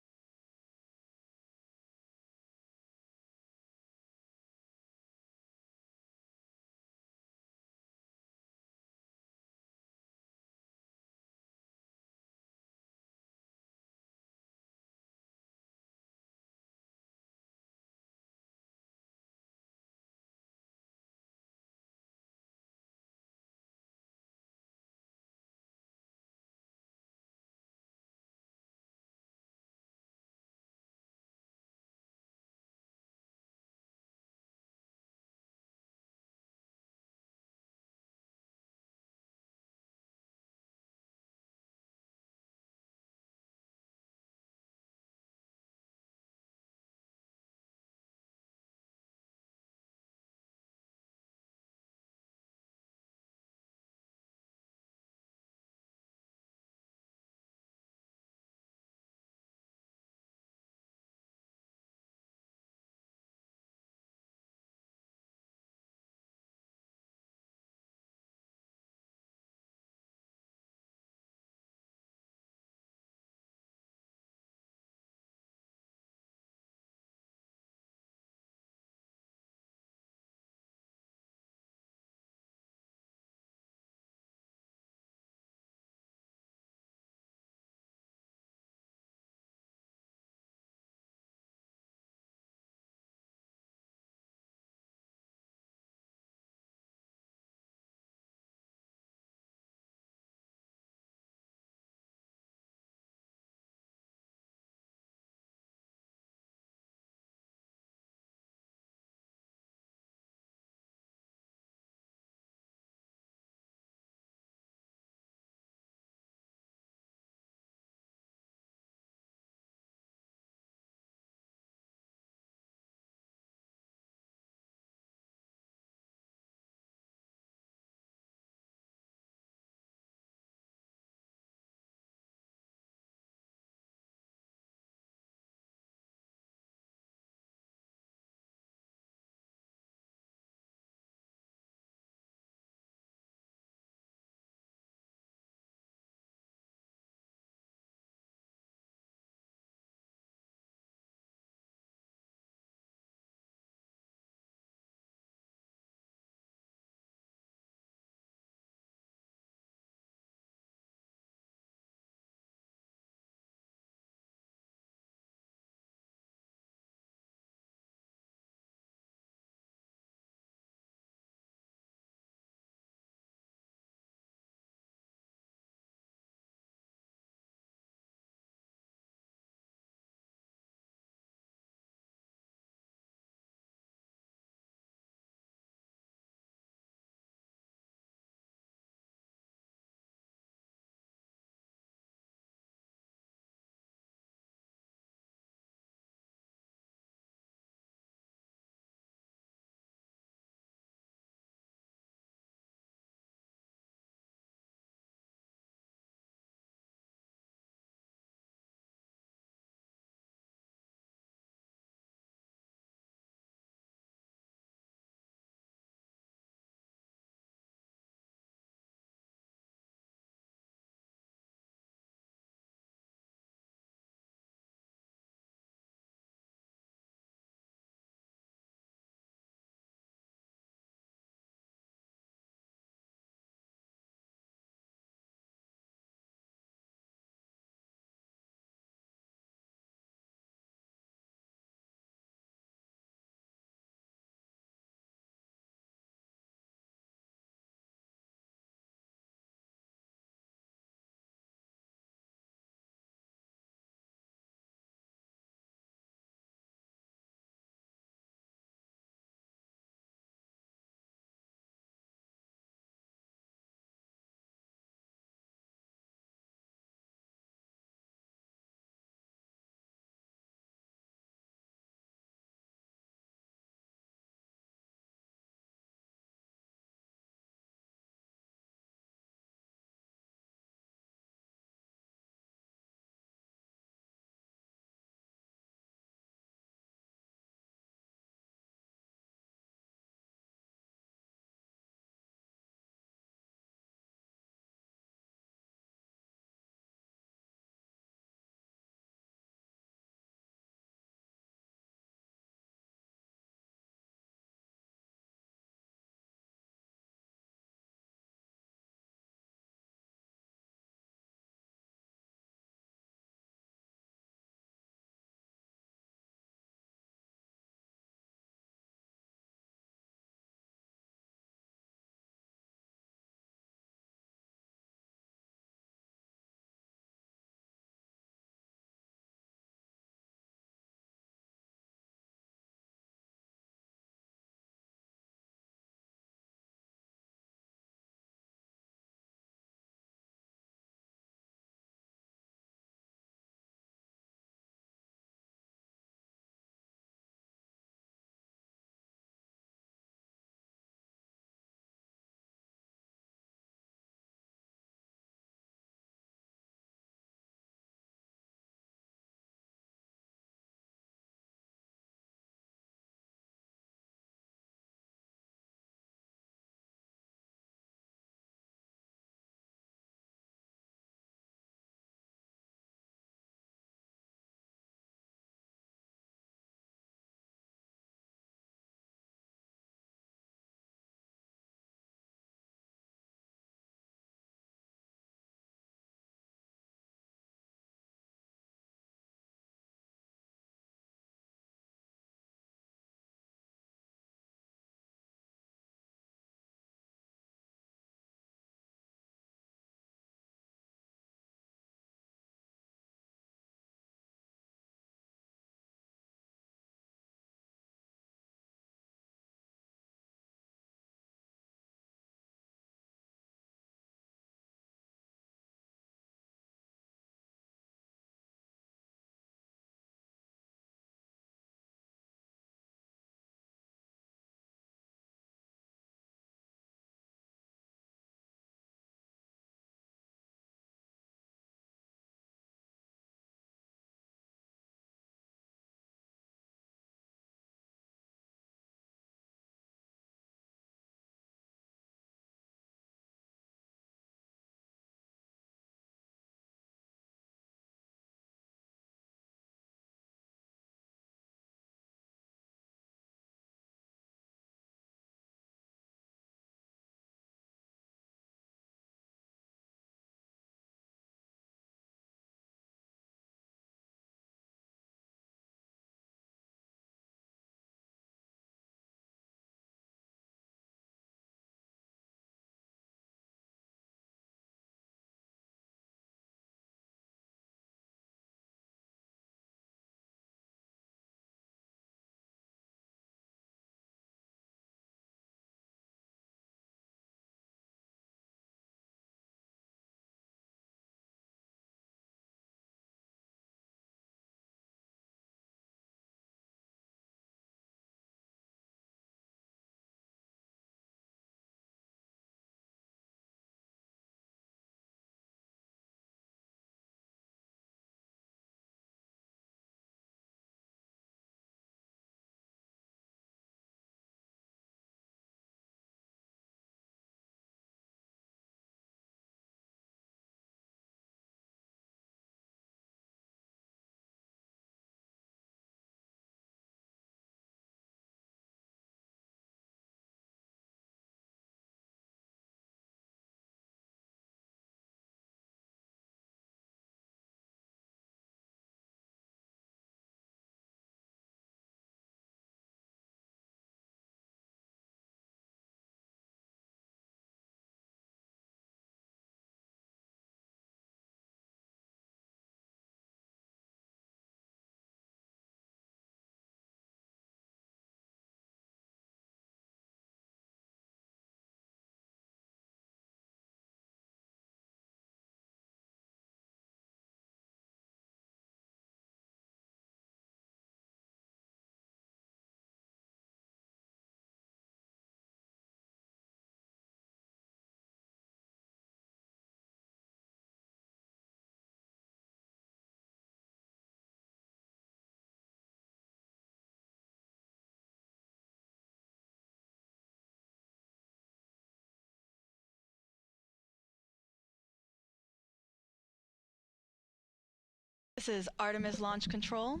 This is Artemis Launch Control.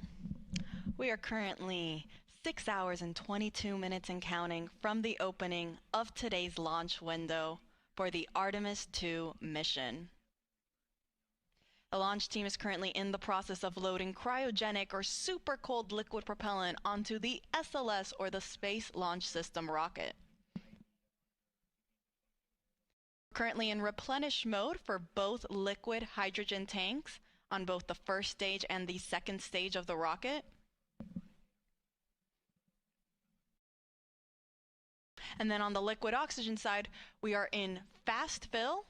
We are currently 6 hours and 22 minutes and counting from the opening of today's launch window for the Artemis II mission. The launch team is currently in the process of loading cryogenic or super cold liquid propellant onto the SLS, or the Space Launch System rocket. Currently in replenish mode for both liquid hydrogen tanks on both the first stage and the second stage of the rocket. And then on the liquid oxygen side, we are in fast fill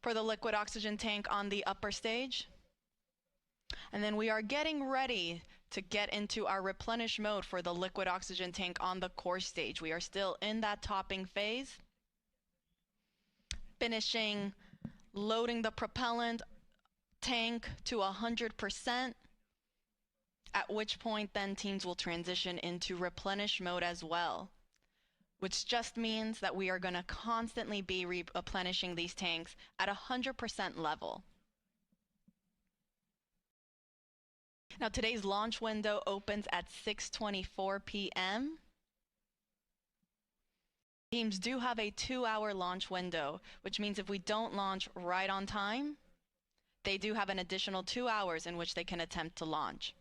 for the liquid oxygen tank on the upper stage. And then we are getting ready to get into our replenish mode for the liquid oxygen tank on the core stage. We are still in that topping phase, finishing loading the propellant tank to 100%, at which point then teams will transition into replenish mode as well, which just means that we are going to constantly be replenishing these tanks at 100% level. Now today's launch window opens at 6:24 p.m. Teams do have a 2-hour launch window, which means if we don't launch right on time, they do have an additional 2 hours in which they can attempt to launch.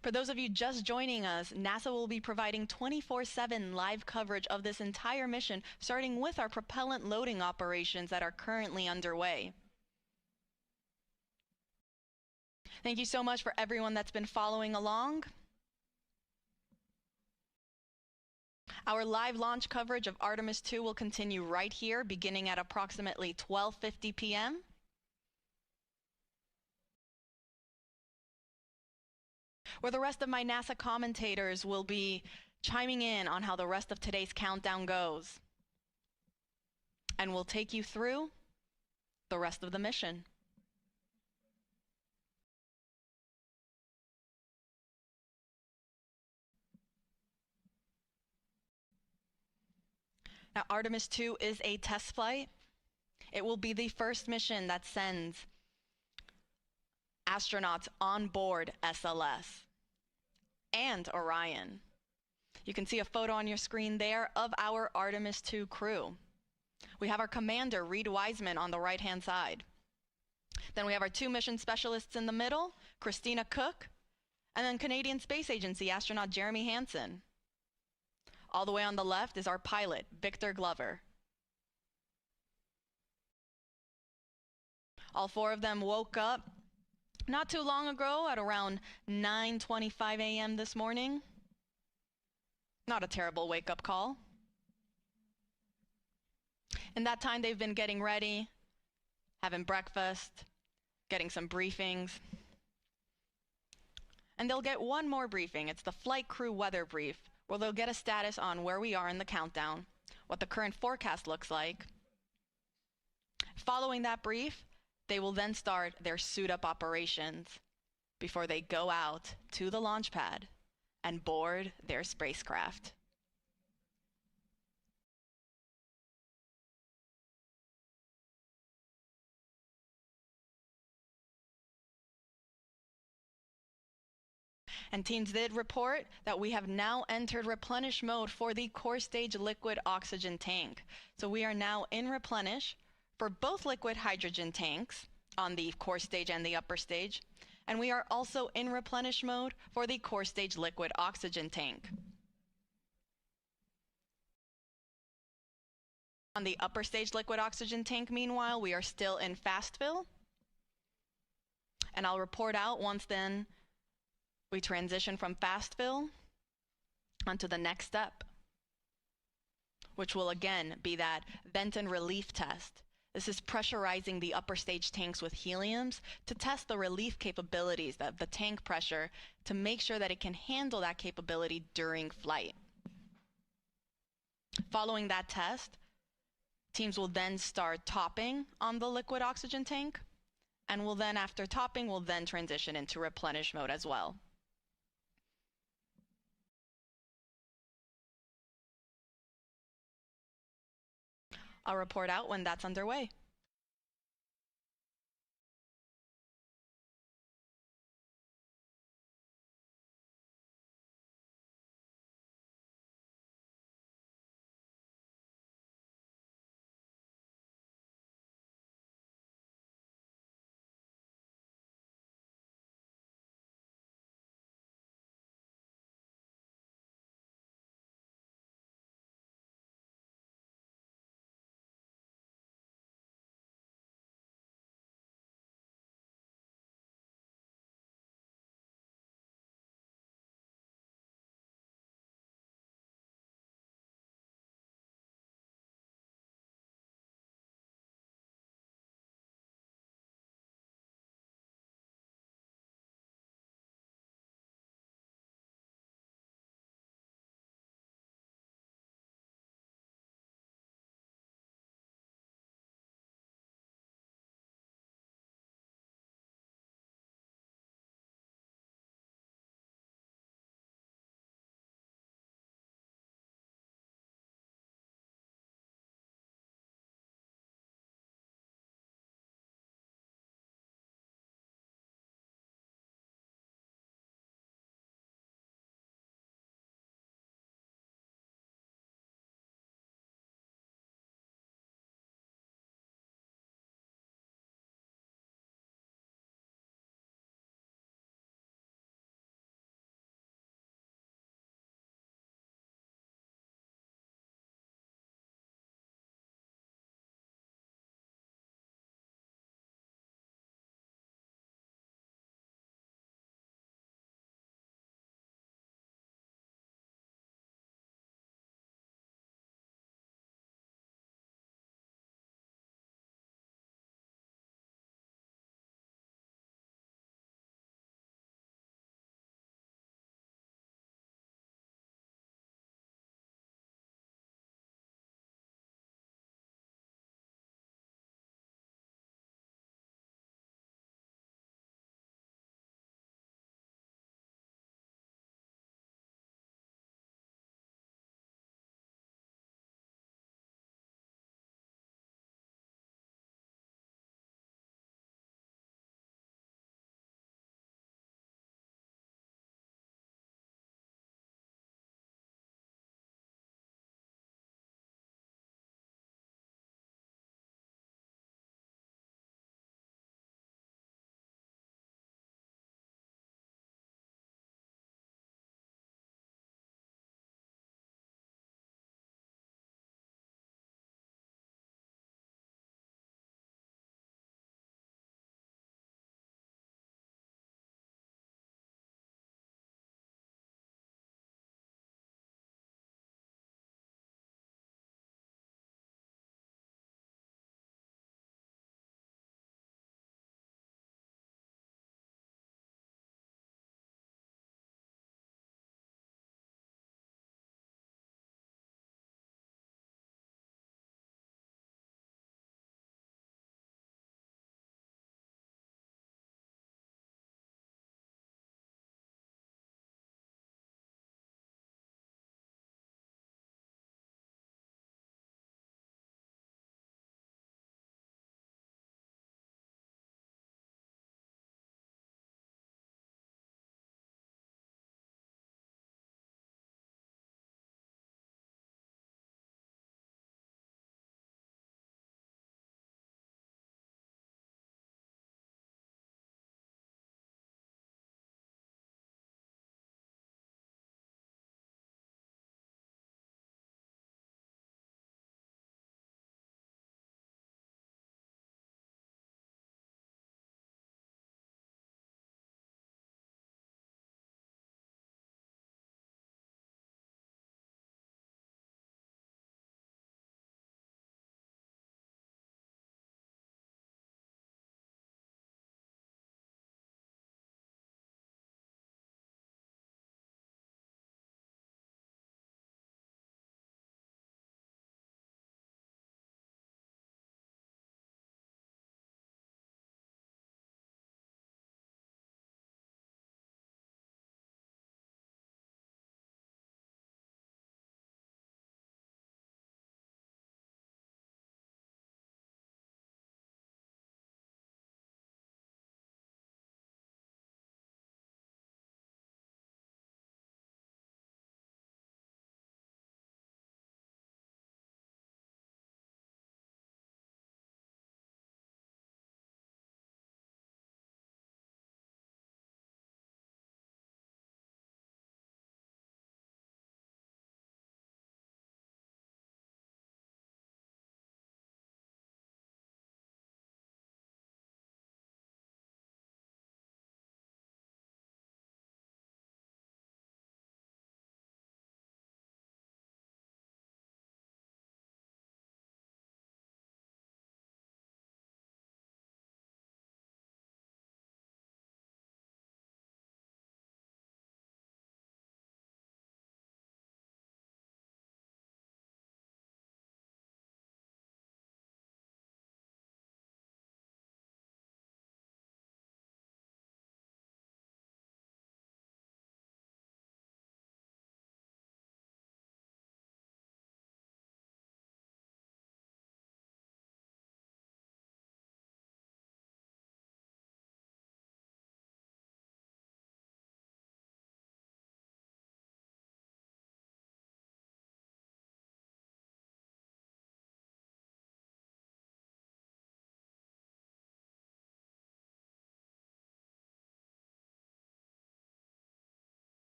For those of you just joining us, NASA will be providing 24/7 live coverage of this entire mission, starting with our propellant loading operations that are currently underway. Thank you so much for everyone that's been following along. Our live launch coverage of Artemis II will continue right here, beginning at approximately 12:50 p.m. where the rest of my NASA commentators will be chiming in on how the rest of today's countdown goes. And we'll take you through the rest of the mission. Now, Artemis II is a test flight. It will be the first mission that sends astronauts on board SLS and Orion. You can see a photo on your screen there of our Artemis II crew. We have our commander, Reed Wiseman, on the right-hand side. Then we have our 2 mission specialists in the middle, Christina Cook, and then Canadian Space Agency astronaut Jeremy Hansen. All the way on the left is our pilot, Victor Glover. All 4 of them woke up not too long ago at around 9:25 a.m. this morning. Not a terrible wake-up call. In that time, they've been getting ready, having breakfast, getting some briefings. And they'll get one more briefing. It's the flight crew weather brief, where they'll get a status on where we are in the countdown, what the current forecast looks like. Following that brief, they will then start their suit-up operations before they go out to the launch pad and board their spacecraft. And teams did report that we have now entered replenish mode for the core stage liquid oxygen tank. So we are now in replenish for both liquid hydrogen tanks on the core stage and the upper stage, and we are also in replenish mode for the core stage liquid oxygen tank. On the upper stage liquid oxygen tank, meanwhile, we are still in fast fill, and I'll report out once then we transition from fast fill onto the next step, which will again be that vent and relief test. This is pressurizing the upper stage tanks with heliums to test the relief capabilities of the tank pressure to make sure that it can handle that capability during flight. Following that test, teams will then start topping on the liquid oxygen tank, and will then, after topping, will then transition into replenish mode as well. I'll report out when that's underway.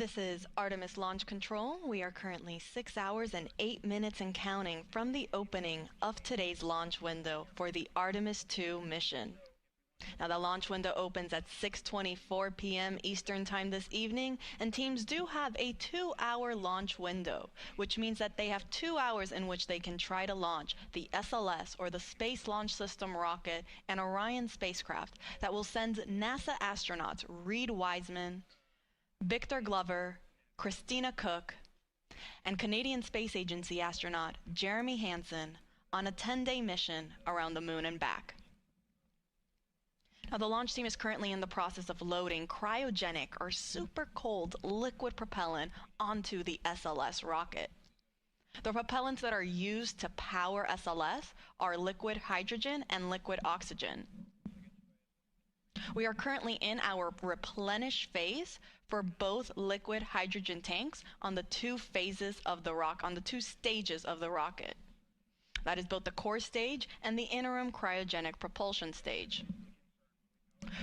This is Artemis Launch Control. We are currently 6 hours and 8 minutes and counting from the opening of today's launch window for the Artemis II mission. Now, the launch window opens at 6:24 p.m. Eastern Time this evening, and teams do have a 2-hour launch window, which means that they have 2 hours in which they can try to launch the SLS, or the Space Launch System rocket, and Orion spacecraft that will send NASA astronauts Reed Wiseman, Victor Glover, Christina Cook, and Canadian Space Agency astronaut Jeremy Hansen on a 10-day mission around the moon and back. Now, the launch team is currently in the process of loading cryogenic or super cold liquid propellant onto the SLS rocket. The propellants that are used to power SLS are liquid hydrogen and liquid oxygen. We are currently in our replenish phase for both liquid hydrogen tanks on the two stages of the rocket. That is both the core stage and the interim cryogenic propulsion stage.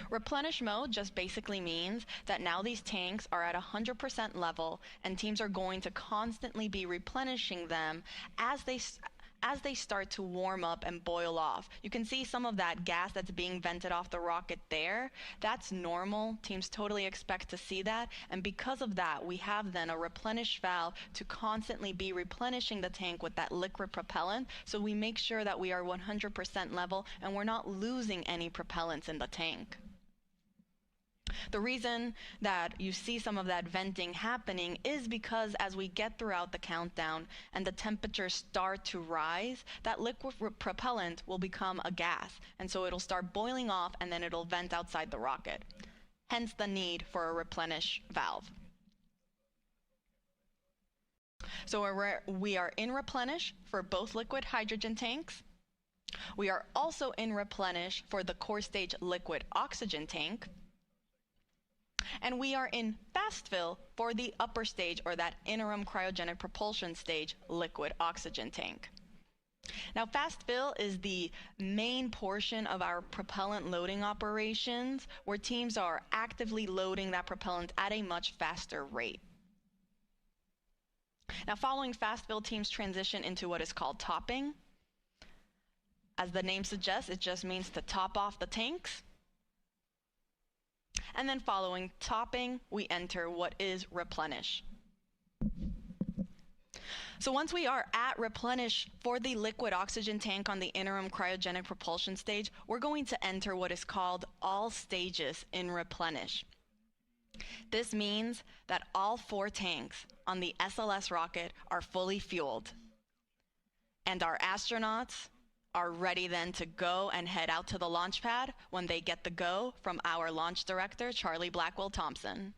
Replenish mode just basically means that now these tanks are at 100% level, and teams are going to constantly be replenishing them as they start to warm up and boil off. You can see some of that gas that's being vented off the rocket there. That's normal. Teams totally expect to see that. And because of that, we have then a replenish valve to constantly be replenishing the tank with that liquid propellant. So we make sure that we are 100% level and we're not losing any propellants in the tank. The reason that you see some of that venting happening is because as we get throughout the countdown and the temperatures start to rise, that liquid propellant will become a gas, and so it'll start boiling off and then it'll vent outside the rocket. Hence the need for a replenish valve. So we are in replenish for both liquid hydrogen tanks. We are also in replenish for the core stage liquid oxygen tank. And we are in fast fill for the upper stage, or that interim cryogenic propulsion stage, liquid oxygen tank. Now, fast fill is the main portion of our propellant loading operations, where teams are actively loading that propellant at a much faster rate. Now, following fast fill, teams transition into what is called topping. As the name suggests, it just means to top off the tanks. And then following topping, we enter what is replenish. So once we are at replenish for the liquid oxygen tank on the interim cryogenic propulsion stage, we're going to enter what is called all stages in replenish. This means that all 4 tanks on the SLS rocket are fully fueled, and our astronauts are ready then to go and head out to the launch pad when they get the go from our launch director, Charlie Blackwell Thompson.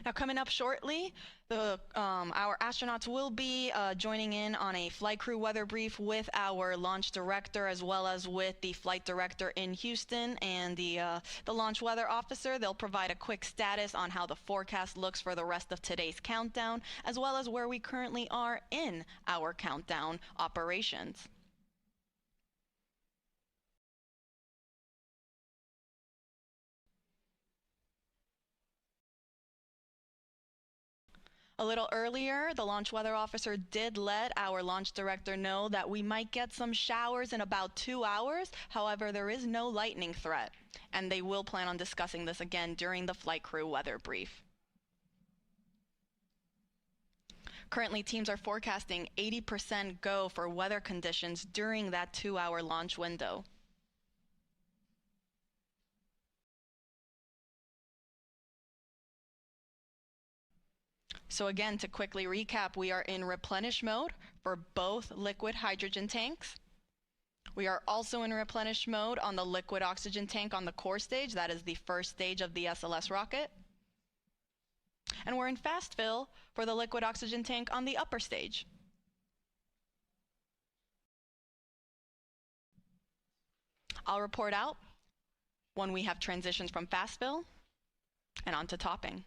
Now, coming up shortly, our astronauts will be joining in on a flight crew weather brief with our launch director, as well as with the flight director in Houston and the launch weather officer. They'll provide a quick status on how the forecast looks for the rest of today's countdown, as well as where we currently are in our countdown operations. A little earlier, the launch weather officer did let our launch director know that we might get some showers in about 2 hours. However, there is no lightning threat, and they will plan on discussing this again during the flight crew weather brief. Currently, teams are forecasting 80% go for weather conditions during that 2-hour launch window. So again, to quickly recap, we are in replenish mode for both liquid hydrogen tanks. We are also in replenish mode on the liquid oxygen tank on the core stage. That is the first stage of the SLS rocket. And we're in fast fill for the liquid oxygen tank on the upper stage. I'll report out when we have transitions from fast fill and onto topping.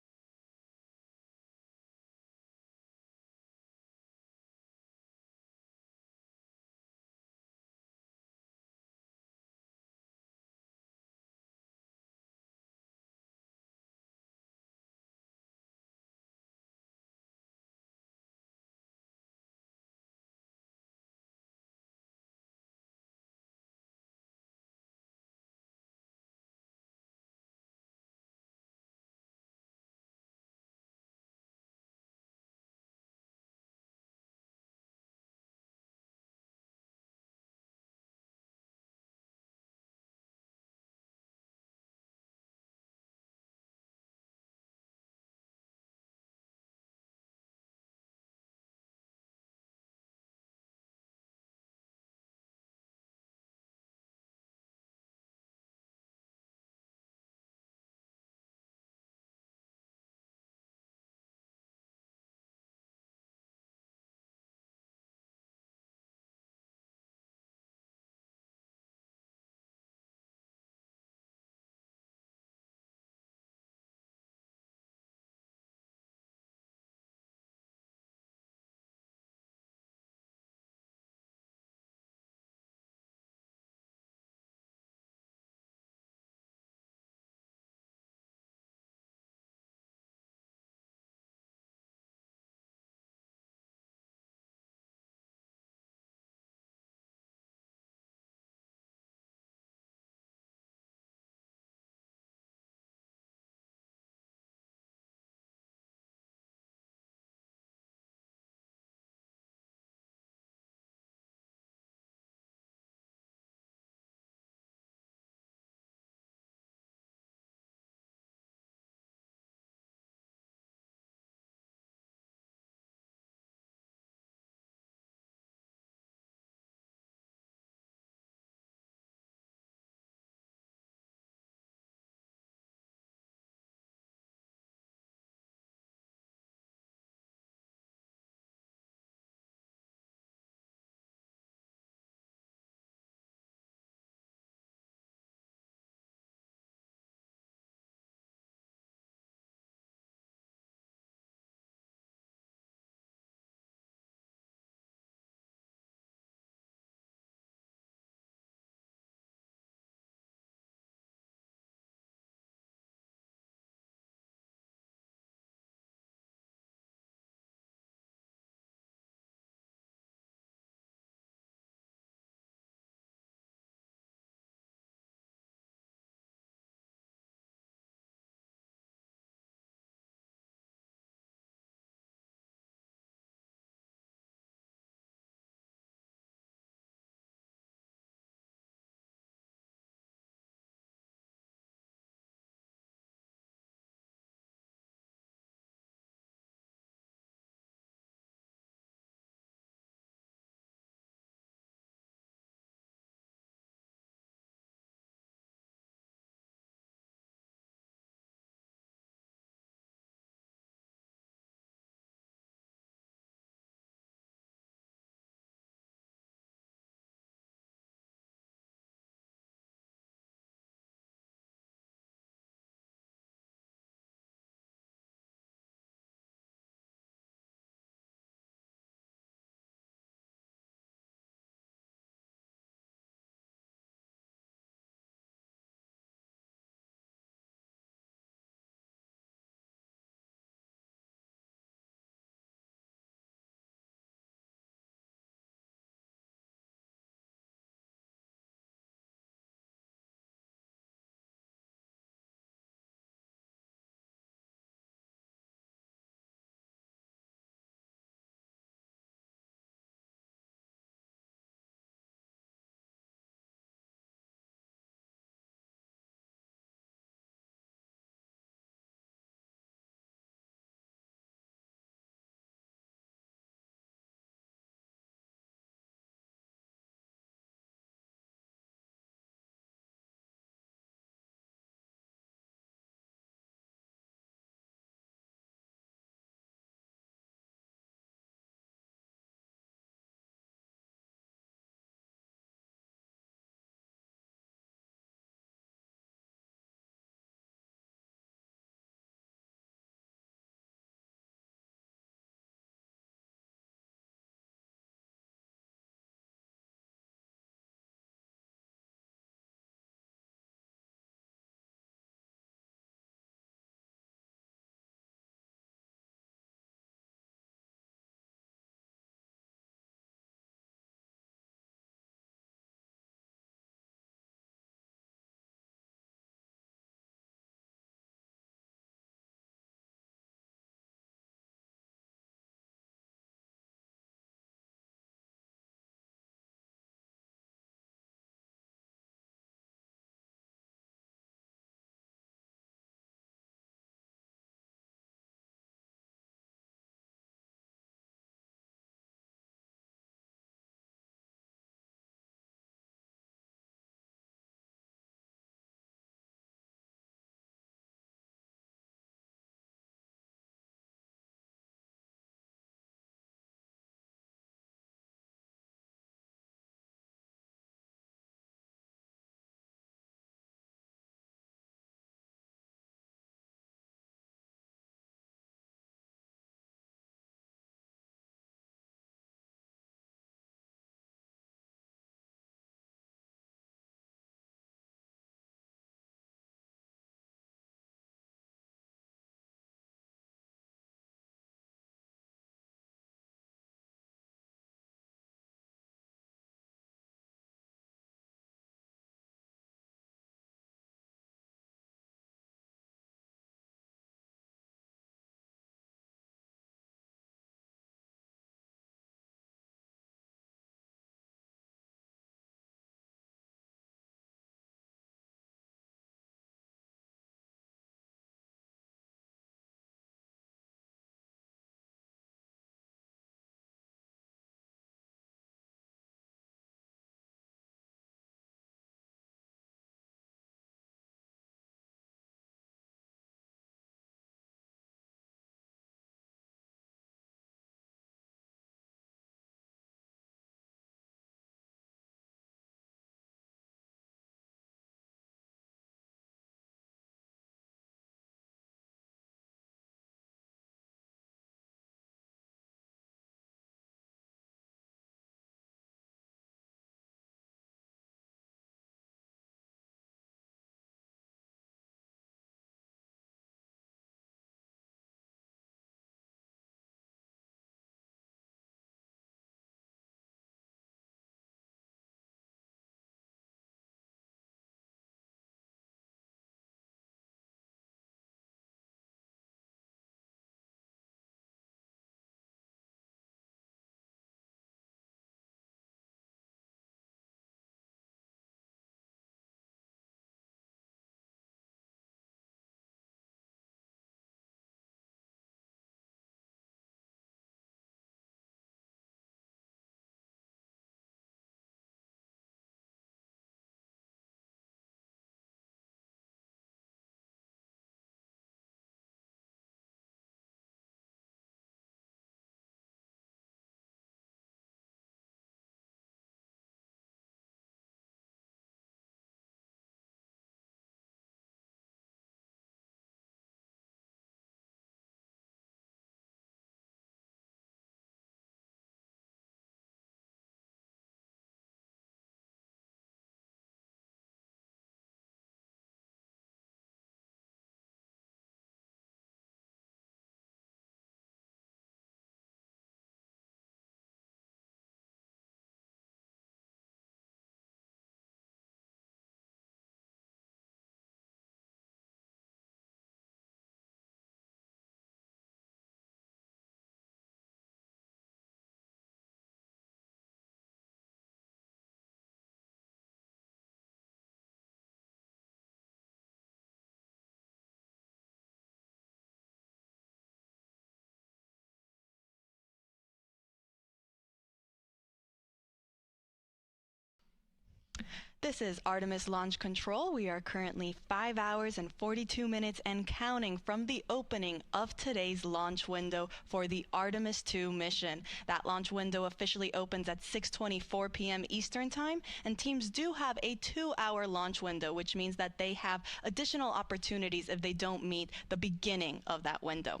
This is Artemis Launch Control. We are currently 5 hours and 42 minutes and counting from the opening of today's launch window for the Artemis II mission. That launch window officially opens at 6:24 p.m. Eastern Time, and teams do have a 2-hour launch window, which means that they have additional opportunities if they don't meet the beginning of that window.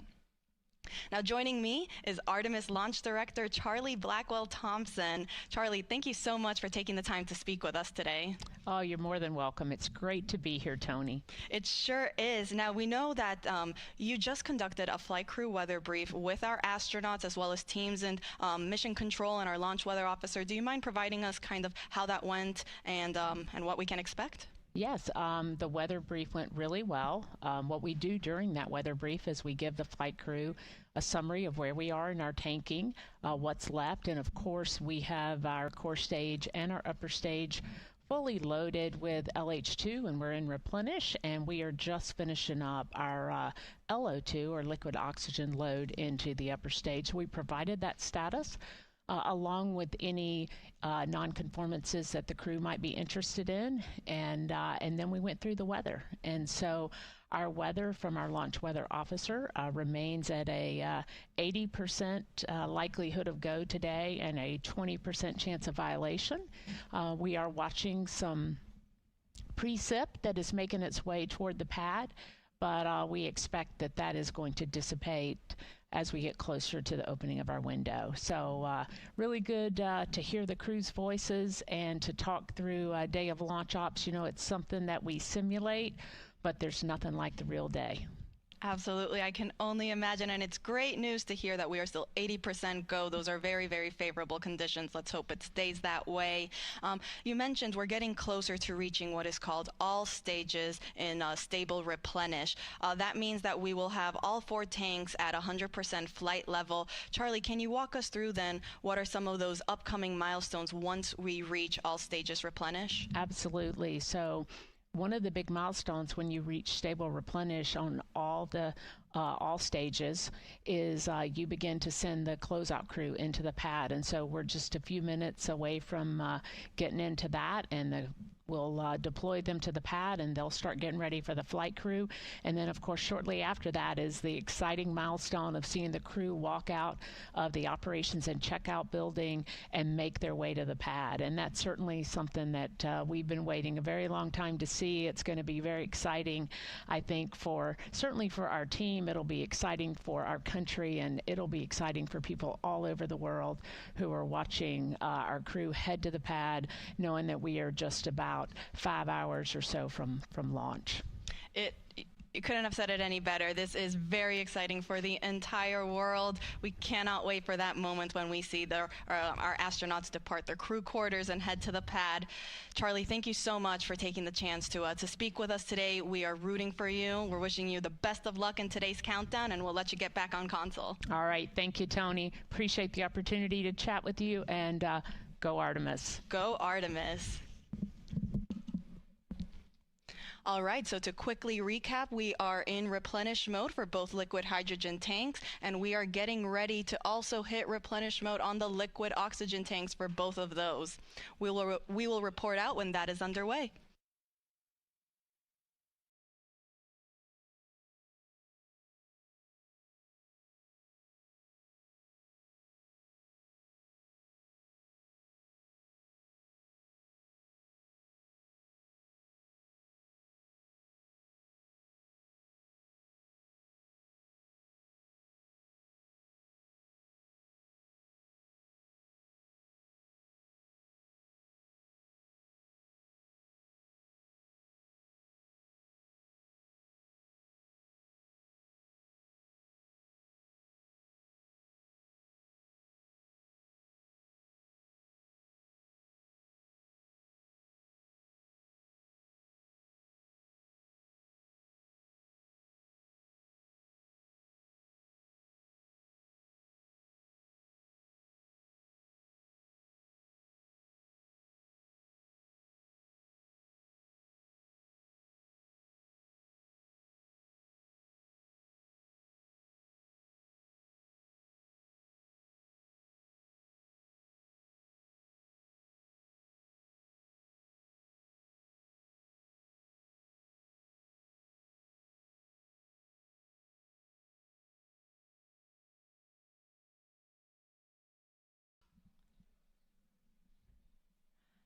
Now joining me is Artemis Launch Director Charlie Blackwell-Thompson. Charlie, thank you so much for taking the time to speak with us today. Oh, you're more than welcome. It's great to be here, Tony. It sure is. Now, we know that you just conducted a flight crew weather brief with our astronauts as well as teams and mission control and our launch weather officer. Do you mind providing us kind of how that went and what we can expect? Yes, the weather brief went really well. What we do during that weather brief is we give the flight crew a summary of where we are in our tanking, what's left, and of course we have our core stage and our upper stage fully loaded with LH2, and we're in replenish, and we are just finishing up our LO2, or liquid oxygen load, into the upper stage. We provided that status along with any non-conformances that the crew might be interested in, and then we went through the weather. And so our weather from our launch weather officer remains at a 80% likelihood of go today and a 20% chance of violation. We are watching some precip that is making its way toward the pad, but we expect that that is going to dissipate as we get closer to the opening of our window. So really good to hear the crew's voices and to talk through a day of launch ops. You know, it's something that we simulate, but there's nothing like the real day. Absolutely. I can only imagine, and it's great news to hear that we are still 80% go. Those are very, very favorable conditions. Let's hope it stays that way. You mentioned we're getting closer to reaching what is called all stages in stable replenish. That means that we will have all 4 tanks at 100% flight level. Charlie, can you walk us through then what are some of those upcoming milestones once we reach all stages replenish? Absolutely. So one of the big milestones when you reach stable replenish on all stages is you begin to send the closeout crew into the pad, and so we're just a few minutes away from getting into that, and we'll deploy them to the pad, and they'll start getting ready for the flight crew. And then, of course, shortly after that is the exciting milestone of seeing the crew walk out of the operations and checkout building and make their way to the pad. And that's certainly something that we've been waiting a very long time to see. It's going to be very exciting, I think, certainly for our team. It'll be exciting for our country, and it'll be exciting for people all over the world who are watching our crew head to the pad, knowing that we are just about 5 hours or so from launch. You couldn't have said it any better. This is very exciting for the entire world. We cannot wait for that moment when we see our astronauts depart their crew quarters and head to the pad. Charlie, thank you so much for taking the chance to speak with us today. We are rooting for you. We're wishing you the best of luck in today's countdown, and we'll let you get back on console. All right. Thank you, Tony. Appreciate the opportunity to chat with you, and go Artemis. Go Artemis. All right, so to quickly recap, we are in replenish mode for both liquid hydrogen tanks, and we are getting ready to also hit replenish mode on the liquid oxygen tanks for both of those. We will report out when that is underway.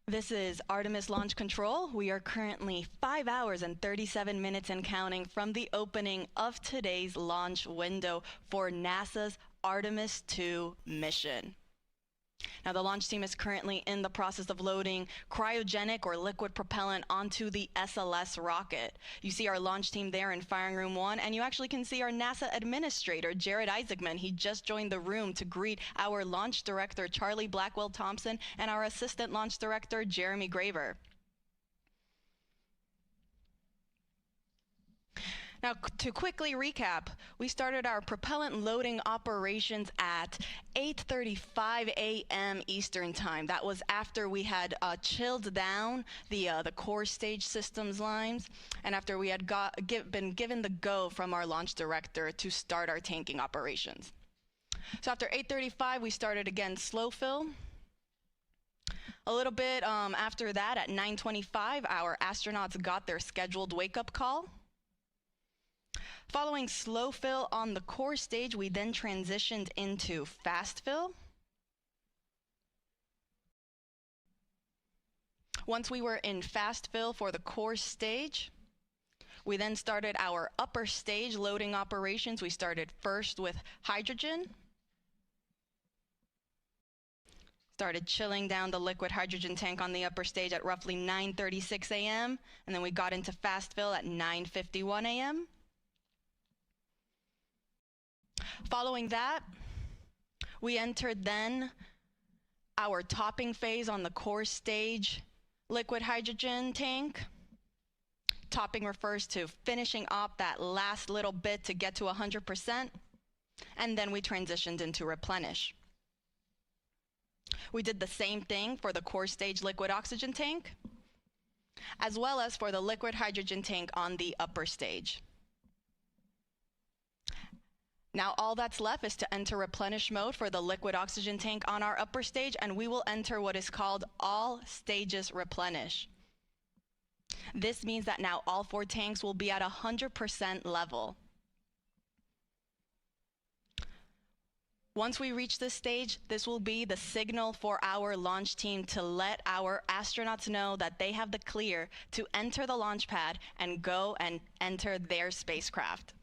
This is Artemis Launch Control. We are currently 5 hours and 37 minutes and counting from the opening of today's launch window for NASA's Artemis II mission. Now, the launch team is currently in the process of loading cryogenic or liquid propellant onto the SLS rocket. You see our launch team there in Firing Room 1, and you actually can see our NASA administrator, Jared Isaacman. He just joined the room to greet our launch director, Charlie Blackwell Thompson, and our assistant launch director, Jeremy Graver. Now, to quickly recap, we started our propellant loading operations at 8:35 a.m. Eastern Time. That was after we had chilled down the core stage systems lines, and after we had been given the go from our launch director to start our tanking operations. So after 8:35, we started again slow fill. A little bit after that, at 9:25, our astronauts got their scheduled wake-up call. Following slow fill on the core stage, we then transitioned into fast fill. Once we were in fast fill for the core stage, we then started our upper stage loading operations. We started first with hydrogen. Started chilling down the liquid hydrogen tank on the upper stage at roughly 9:36 a.m. And then we got into fast fill at 9:51 a.m. Following that, we entered then our topping phase on the core stage liquid hydrogen tank. Topping refers to finishing up that last little bit to get to 100%, and then we transitioned into replenish. We did the same thing for the core stage liquid oxygen tank, as well as for the liquid hydrogen tank on the upper stage. Now all that's left is to enter replenish mode for the liquid oxygen tank on our upper stage, and we will enter what is called all stages replenish. This means that now all 4 tanks will be at 100% level. Once we reach this stage, this will be the signal for our launch team to let our astronauts know that they have the clear to enter the launch pad and go and enter their spacecraft.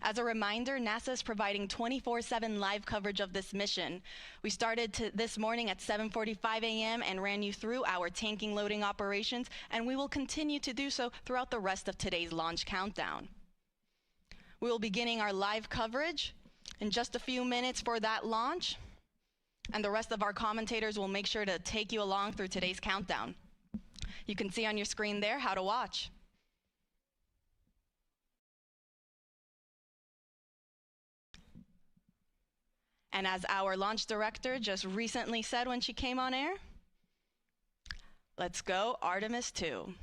As a reminder, NASA is providing 24/7 live coverage of this mission. We started this morning at 7:45 a.m. and ran you through our tanking loading operations, and we will continue to do so throughout the rest of today's launch countdown. We will be beginning our live coverage in just a few minutes for that launch, and the rest of our commentators will make sure to take you along through today's countdown. You can see on your screen there how to watch. And as our launch director just recently said when she came on air, let's go Artemis II.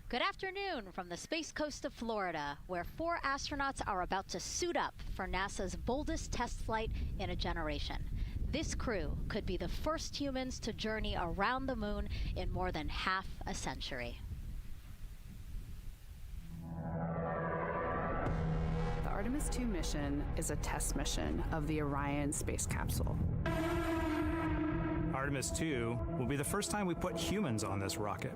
Good afternoon from the Space Coast of Florida, where 4 astronauts are about to suit up for NASA's boldest test flight in a generation. This crew could be the first humans to journey around the moon in more than half a century. The Artemis II mission is a test mission of the Orion space capsule. Artemis II will be the first time we put humans on this rocket.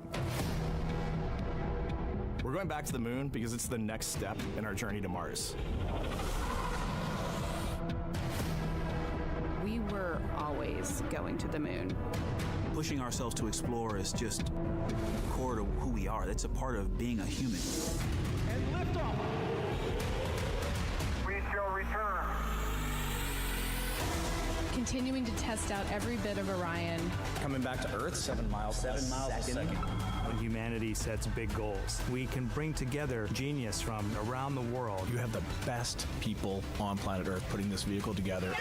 We're going back to the moon because it's the next step in our journey to Mars. We were always going to the moon. Pushing ourselves to explore is just core to who we are. That's a part of being a human. And liftoff. We shall return. Continuing to test out every bit of Orion. Coming back to Earth, 7 miles a second. When humanity sets big goals, we can bring together genius from around the world. You have the best people on planet Earth putting this vehicle together.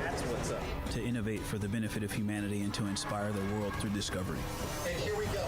That's what's up. To innovate for the benefit of humanity and to inspire the world through discovery. And here we go.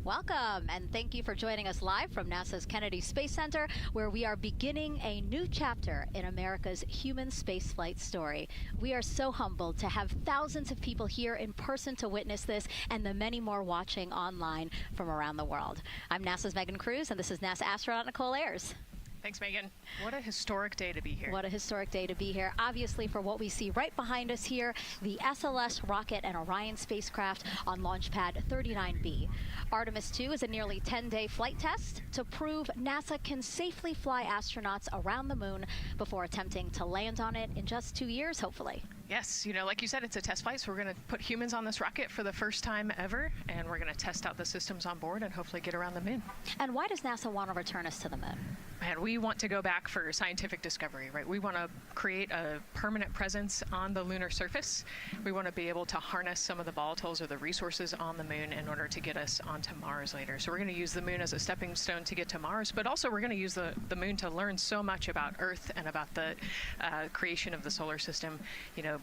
Welcome, and thank you for joining us live from NASA's Kennedy Space Center, where we are beginning a new chapter in America's human spaceflight story. We are so humbled to have thousands of people here in person to witness this, and the many more watching online from around the world. I'm NASA's Megan Cruz, and this is NASA astronaut Nicole Ayers. Thanks, Megan. What a historic day to be here. What a historic day to be here. Obviously, for what we see right behind us here, the SLS rocket and Orion spacecraft on launch pad 39B. Artemis II is a nearly 10-day flight test to prove NASA can safely fly astronauts around the moon before attempting to land on it in just 2 years, hopefully. Yes, like you said, it's a test flight, so we're going to put humans on this rocket for the first time ever, and we're going to test out the systems on board and hopefully get around the moon. And why does NASA want to return us to the moon? And we want to go back for scientific discovery, right? We want to create a permanent presence on the lunar surface. We want to be able to harness some of the volatiles or the resources on the moon in order to get us onto Mars later. So we're going to use the moon as a stepping stone to get to Mars, but also we're going to use the moon to learn so much about Earth and about the creation of the solar system.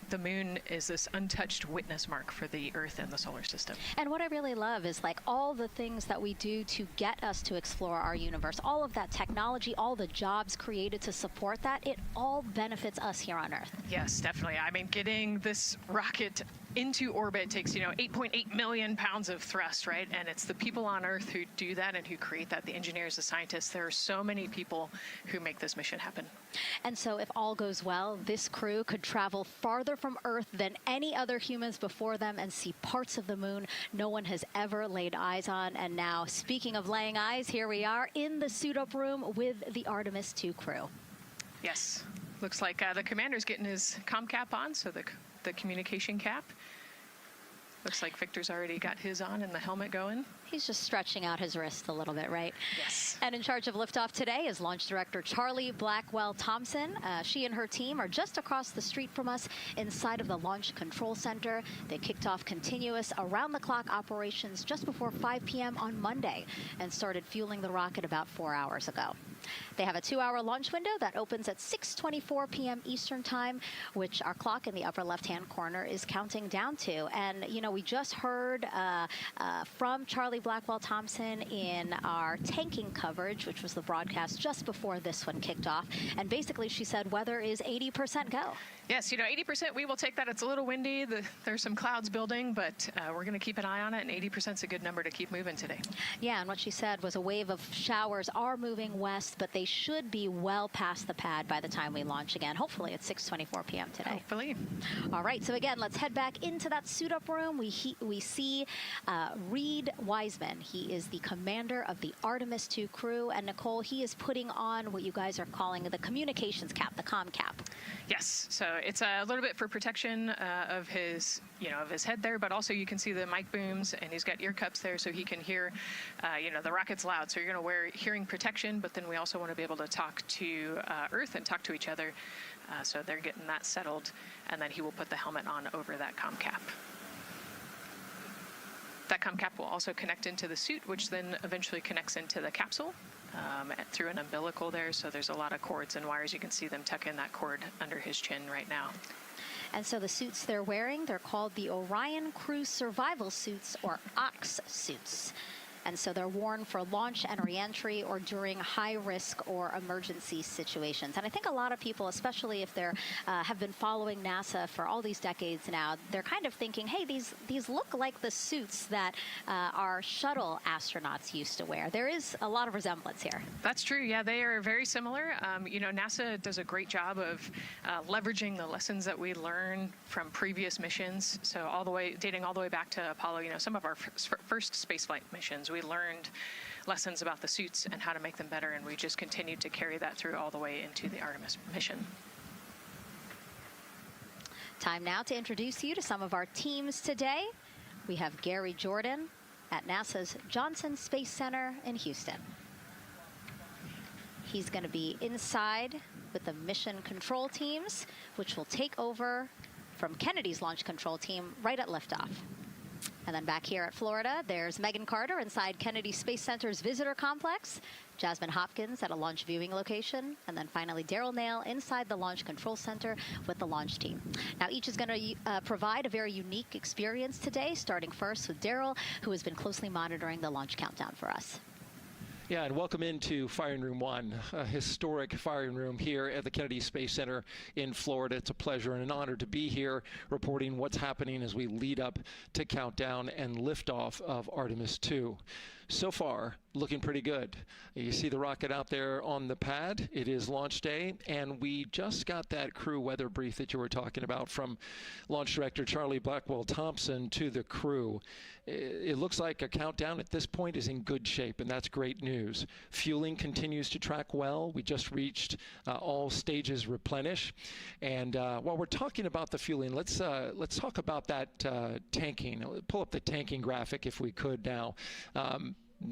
The moon is this untouched witness mark for the Earth and the solar system. And what I really love is all the things that we do to get us to explore our universe, all of that technology, all the jobs created to support that, it all benefits us here on Earth. Yes, definitely. I mean, getting this rocket into orbit takes, 8.8 million pounds of thrust, right? And it's the people on Earth who do that and who create that, the engineers, the scientists. There are so many people who make this mission happen. And so if all goes well, this crew could travel farther from Earth than any other humans before them and see parts of the moon no one has ever laid eyes on. And now, speaking of laying eyes, here we are in the suit-up room with the Artemis II crew. Yes. Looks like the commander's getting his comm cap on, so the communication cap. Looks like Victor's already got his on and the helmet going. He's just stretching out his wrist a little bit, right? Yes. And in charge of liftoff today is Launch Director Charlie Blackwell-Thompson. She and her team are just across the street from us inside of the Launch Control Center. They kicked off continuous around-the-clock operations just before 5 p.m. on Monday and started fueling the rocket about 4 hours ago. They have a 2-hour launch window that opens at 6:24 p.m. Eastern Time, which our clock in the upper left-hand corner is counting down to. And, we just heard from Charlie Blackwell-Thompson in our tanking coverage, which was the broadcast just before this one kicked off. And basically, she said weather is 80% go. Yes, 80%, we will take that. It's a little windy. There's some clouds building, but we're going to keep an eye on it, and 80% is a good number to keep moving today. Yeah, and what she said was a wave of showers are moving west, but they should be well past the pad by the time we launch again. Hopefully at 6:24 p.m. today. Hopefully. All right, so again, let's head back into that suit-up room. We see Reed Wiseman. He is the commander of the Artemis II crew, and Nicole, he is putting on what you guys are calling the communications cap, the comm cap. Yes, so it's a little bit for protection of his, of his head there, but also you can see the mic booms, and he's got ear cups there so he can hear, the rocket's loud. So you're going to wear hearing protection, but then we also want to be able to talk to Earth and talk to each other. So they're getting that settled, and then he will put the helmet on over that comm cap. That COM cap will also connect into the suit, which then eventually connects into the capsule through an umbilical there. So there's a lot of cords and wires. You can see them tuck in that cord under his chin right now. And so the suits they're wearing, they're called the Orion Crew Survival Suits, or OX suits. And so they're worn for launch and reentry or during high-risk or emergency situations. And I think a lot of people, especially if they're have been following NASA for all these decades now, they're kind of thinking, hey, these look like the suits that our shuttle astronauts used to wear. There is a lot of resemblance here. That's true. Yeah, they are very similar. You know, NASA does a great job of leveraging the lessons that we learn from previous missions. So dating all the way back to Apollo, you know, some of our first spaceflight missions, we learned lessons about the suits and how to make them better, and we just continued to carry that through all the way into the Artemis mission. Time now to introduce you to some of our teams today. We have Gary Jordan at NASA's Johnson Space Center in Houston. He's going to be inside with the mission control teams, which will take over from Kennedy's launch control team right at liftoff. And then back here at Florida, there's Megan Carter inside Kennedy Space Center's visitor complex, Jasmine Hopkins at a launch viewing location, and then finally Daryl Nail inside the Launch Control Center with the launch team. Now each is going to provide a very unique experience today, starting first with Daryl, who has been closely monitoring the launch countdown for us. Yeah, and welcome into Firing Room 1, a historic firing room here at the Kennedy Space Center in Florida. It's a pleasure and an honor to be here reporting what's happening as we lead up to countdown and liftoff of Artemis 2. So far, looking pretty good. You see the rocket out there on the pad. It is launch day, and we just got that crew weather brief that you were talking about from Launch Director Charlie Blackwell Thompson to the crew. It looks like a countdown at this point is in good shape, and that's great news. Fueling continues to track well. We just reached all stages replenish. And while we're talking about the fueling, let's talk about that tanking. Pull up the tanking graphic if we could now.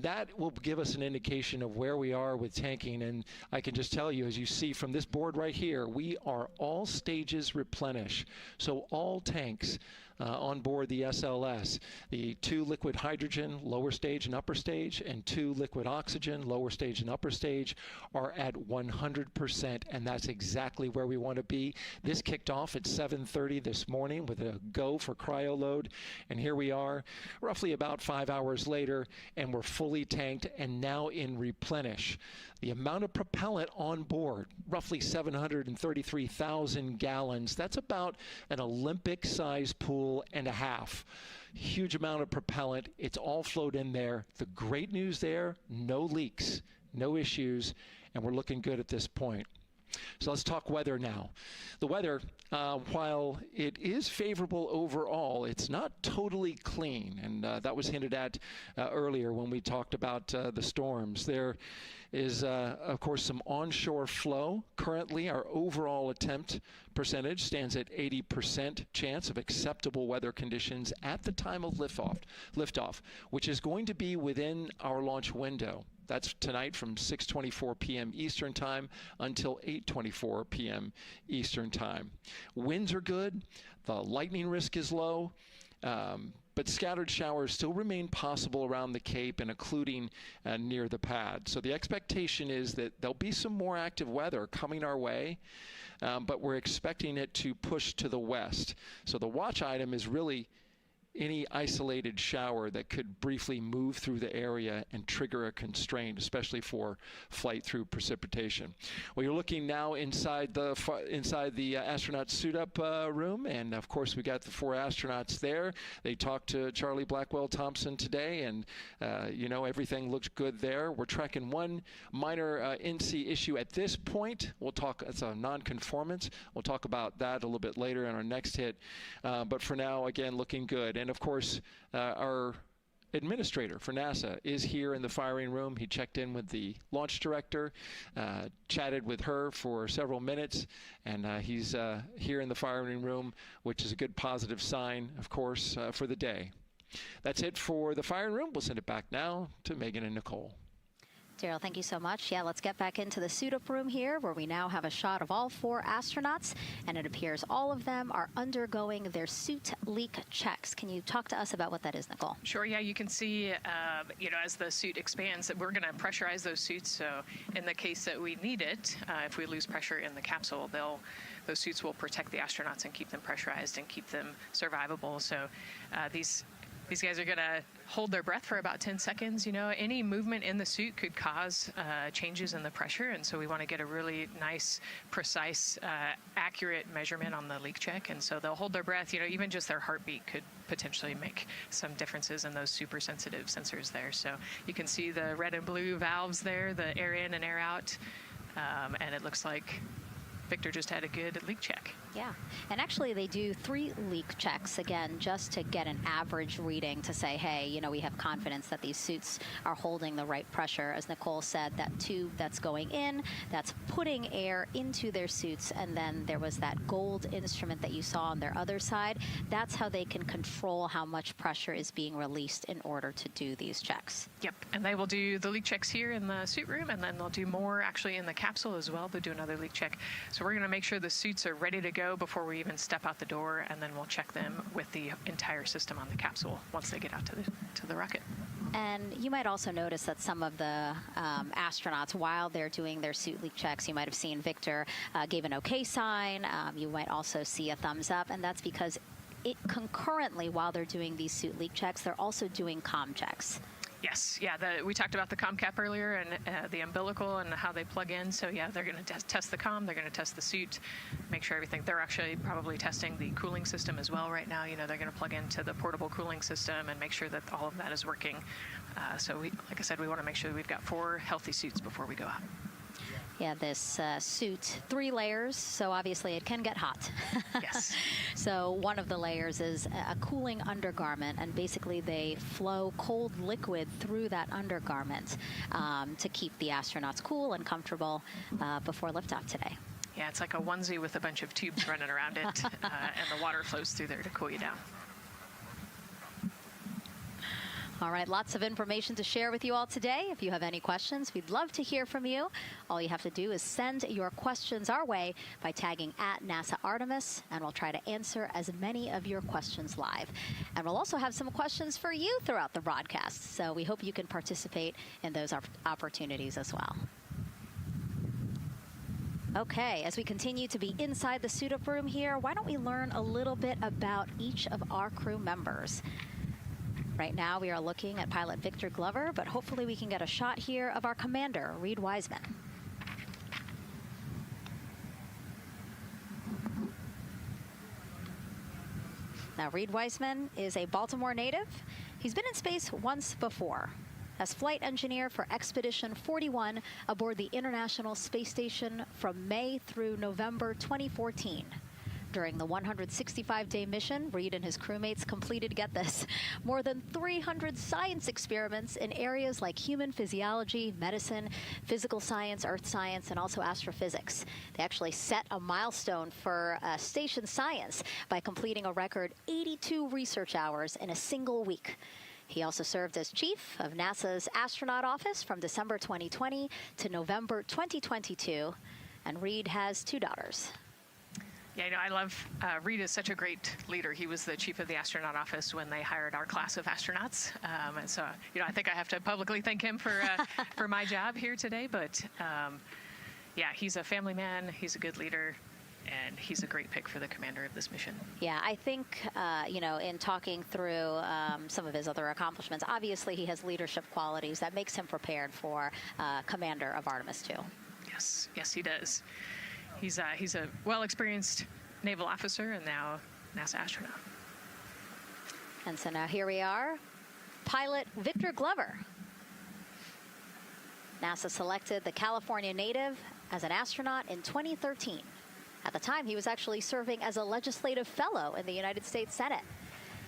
That will give us an indication of where we are with tanking, and I can just tell you, as you see from this board right here, we are all stages replenish. So all tanks on board the SLS, the 2 liquid hydrogen, lower stage and upper stage, and 2 liquid oxygen, lower stage and upper stage, are at 100%, and that's exactly where we want to be. This kicked off at 7:30 this morning with a go for cryo load, and here we are roughly about 5 hours later, and we're fully tanked and now in replenish. The amount of propellant on board, roughly 733,000 gallons. That's about an Olympic-sized pool and a half. Huge amount of propellant. It's all flowed in there. The great news there, no leaks, no issues, and we're looking good at this point. So let's talk weather now. The weather, while it is favorable overall, it's not totally clean, and that was hinted at earlier when we talked about the storms. There is, of course, some onshore flow. Currently, our overall attempt percentage stands at 80% chance of acceptable weather conditions at the time of liftoff, which is going to be within our launch window. That's tonight from 6:24 p.m. Eastern Time until 8:24 p.m. Eastern Time. Winds are good. The lightning risk is low. But scattered showers still remain possible around the Cape and including near the pad. So the expectation is that there'll be some more active weather coming our way, but we're expecting it to push to the west. So the watch item is really any isolated shower that could briefly move through the area and trigger a constraint, especially for flight through precipitation. Well, you're looking now inside the astronaut suit-up room, and of course we got the 4 astronauts there. They talked to Charlie Blackwell Thompson today, and you know, everything looks good there. We're tracking one minor NC issue at this point. We'll talk, it's a non-conformance. We'll talk about that a little bit later in our next hit. But for now, again, looking good. And of course, our administrator for NASA is here in the firing room. He checked in with the launch director, chatted with her for several minutes, and he's here in the firing room, which is a good positive sign, of course, for the day. That's it for the firing room. We'll send it back now to Megan and Nicole. Daryl, thank you so much. Yeah, let's get back into the suit-up room here, where we now have a shot of all 4 astronauts, and it appears all of them are undergoing their suit leak checks. Can you talk to us about what that is, Nicole? Sure, yeah, you can see, as the suit expands, that we're going to pressurize those suits. So in the case that we need it, if we lose pressure in the capsule, those suits will protect the astronauts and keep them pressurized and keep them survivable. So these guys are going to hold their breath for about 10 seconds. Any movement in the suit could cause changes in the pressure, and so we want to get a really nice, precise, accurate measurement on the leak check. And so they'll hold their breath. Even just their heartbeat could potentially make some differences in those super sensitive sensors there. So you can see the red and blue valves there, the air in and air out, and it looks like Victor just had a good leak check. Yeah, and actually they do 3 leak checks, again, just to get an average reading to say, hey, we have confidence that these suits are holding the right pressure. As Nicole said, that tube that's going in, that's putting air into their suits, and then there was that gold instrument that you saw on their other side. That's how they can control how much pressure is being released in order to do these checks. Yep, and they will do the leak checks here in the suit room, and then they'll do more actually in the capsule as well. They'll do another leak check. So we're going to make sure the suits are ready to go before we even step out the door, and then we'll check them with the entire system on the capsule once they get out to the rocket. And you might also notice that some of the astronauts, while they're doing their suit leak checks, you might have seen Victor gave an OK sign. You might also see a thumbs up, and that's because concurrently, while they're doing these suit leak checks, they're also doing comm checks. Yes, yeah, we talked about the comm cap earlier and the umbilical and how they plug in. So yeah, they're going to test the comm, they're going to test the suit, make sure everything. They're actually probably testing the cooling system as well right now. They're going to plug into the portable cooling system and make sure that all of that is working. So like I said, we want to make sure that we've got 4 healthy suits before we go out. Yeah, this suit, 3 layers, so obviously it can get hot. Yes. So one of the layers is a cooling undergarment, and basically they flow cold liquid through that undergarment to keep the astronauts cool and comfortable before liftoff today. Yeah, it's like a onesie with a bunch of tubes running around it, and the water flows through there to cool you down. All right, lots of information to share with you all today. If you have any questions, we'd love to hear from you. All you have to do is send your questions our way by tagging @NASA Artemis, and we'll try to answer as many of your questions live. And we'll also have some questions for you throughout the broadcast, so we hope you can participate in those opportunities as well. Okay, as we continue to be inside the suit-up room here, why don't we learn a little bit about each of our crew members? Right now, we are looking at pilot Victor Glover, but hopefully we can get a shot here of our commander, Reed Wiseman. Now, Reed Wiseman is a Baltimore native. He's been in space once before as flight engineer for Expedition 41 aboard the International Space Station from May through November 2014. During the 165-day mission, Reed and his crewmates completed, get this, more than 300 science experiments in areas like human physiology, medicine, physical science, earth science, and also astrophysics. They actually set a milestone for station science by completing a record 82 research hours in a single week. He also served as chief of NASA's astronaut office from December 2020 to November 2022, and Reed has 2 daughters. Yeah, I love, Reed is such a great leader. He was the chief of the astronaut office when they hired our class of astronauts. And so, I think I have to publicly thank him for my job here today. But yeah, he's a family man, he's a good leader, and he's a great pick for the commander of this mission. Yeah, I think, in talking through some of his other accomplishments, obviously he has leadership qualities that makes him prepared for commander of Artemis II. Yes, he does. He's a well-experienced naval officer and now NASA astronaut. And so now here we are, pilot Victor Glover. NASA selected the California native as an astronaut in 2013. At the time, he was actually serving as a legislative fellow in the United States Senate.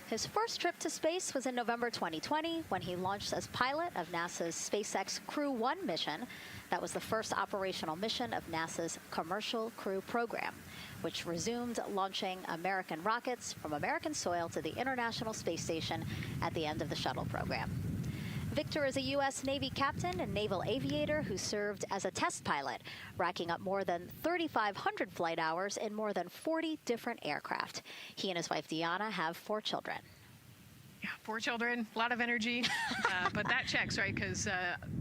His first trip to space was in November 2020 when he launched as pilot of NASA's SpaceX Crew 1 mission. That was the first operational mission of NASA's Commercial Crew program, which resumed launching American rockets from American soil to the International Space Station at the end of the shuttle program. Victor is a U.S. Navy captain and naval aviator who served as a test pilot, racking up more than 3,500 flight hours in more than 40 different aircraft. He and his wife, Deanna, have 4 children. Yeah, 4 children, a lot of energy, but that checks, right? Because